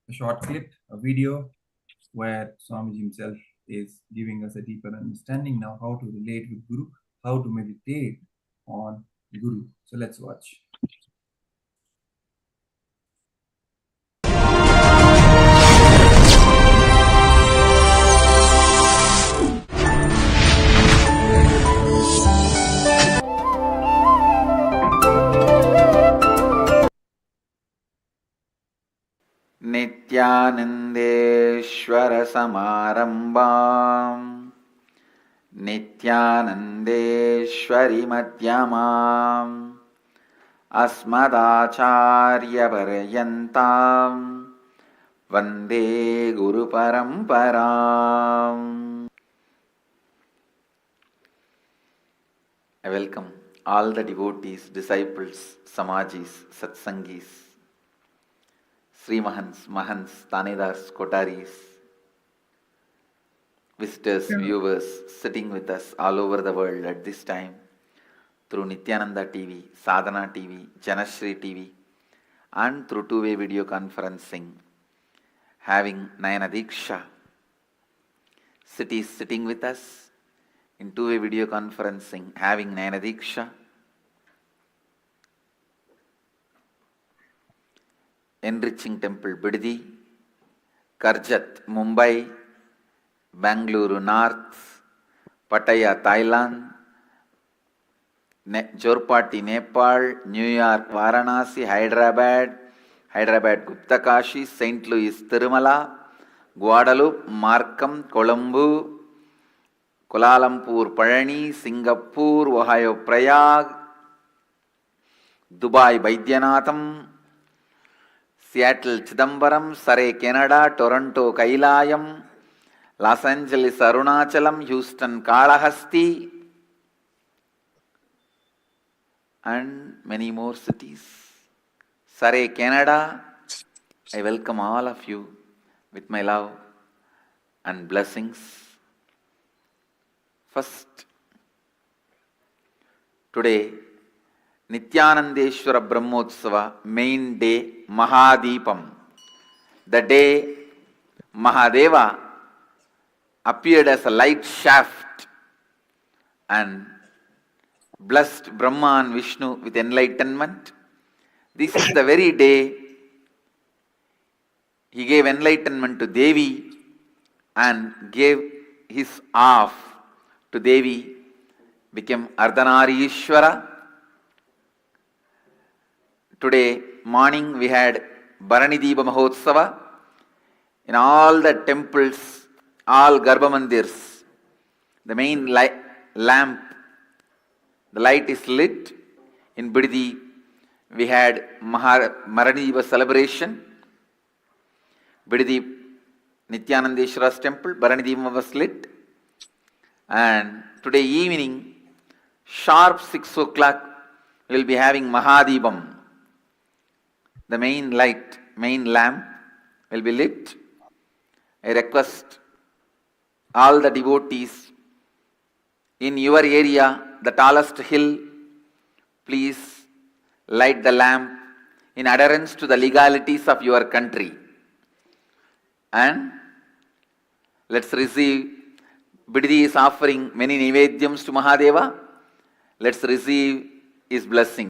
Speaker 9: a short clip, a video, where Swamiji himself is giving us a deeper understanding now how to relate with Guru, how to meditate on Guru. So let's watch.
Speaker 1: नित्यानन्देश्वर समारम्भाम् नित्यानन्देश्वरि मध्यमाम् अस्मदाचार्यपर्यन्ताम् वन्दे गुरुपरम्पराम्. I welcome all the devotees, disciples, samajis, satsangis, Srimahans, Mahants, Tanedars, Kotaris, visitors, viewers sitting with us all over the world at this time through Nityananda TV, Sadhana TV, Janashri TV, and through two-way video conferencing, having Nayana Diksha. Cities sitting with us in two-way video conferencing, having Nayana Diksha. Enriching Temple, Bidadi, Karjat, Mumbai, Bangalore North, Pattaya, Thailand, Jorpati, Nepal, New York, Varanasi, Hyderabad, Gupta Kashi, St. Louis, Tirumala, Guadalupe, Markham, Colombo, Kuala Lumpur, Palani, Singapore, Ohio, Prayag, Dubai, Baidyanatham, Seattle, Chidambaram, Surrey, Canada, Toronto, Kailayam, Los Angeles, Arunachalam, Houston, Kalahasti, and many more cities. Surrey, Canada, I welcome all of you with my love and blessings. First, today, Nityanandeshwara Brahmotsava, main day, Mahadipam. The day Mahadeva appeared as a light shaft and blessed Brahma and Vishnu with enlightenment. This is the very day he gave enlightenment to Devi and gave his half to Devi, became Ardhanarishwara. Today morning we had Bharanideepa Mahotsava. In all the temples, all Garbha Mandirs, the main lamp, the light is lit. In Bidadi, we had Bharanideepa celebration. Bidadi Nithyanandeshwara's temple, Bharanideepam was lit. And today evening, sharp 6 o'clock, we will be having Mahadipam. The main light, main lamp will be lit. I request all the devotees in your area, the tallest hill, please light the lamp in adherence to the legalities of your country. And let's receive. Bidadi is offering many nivedyams to Mahadeva. Let's receive his blessing.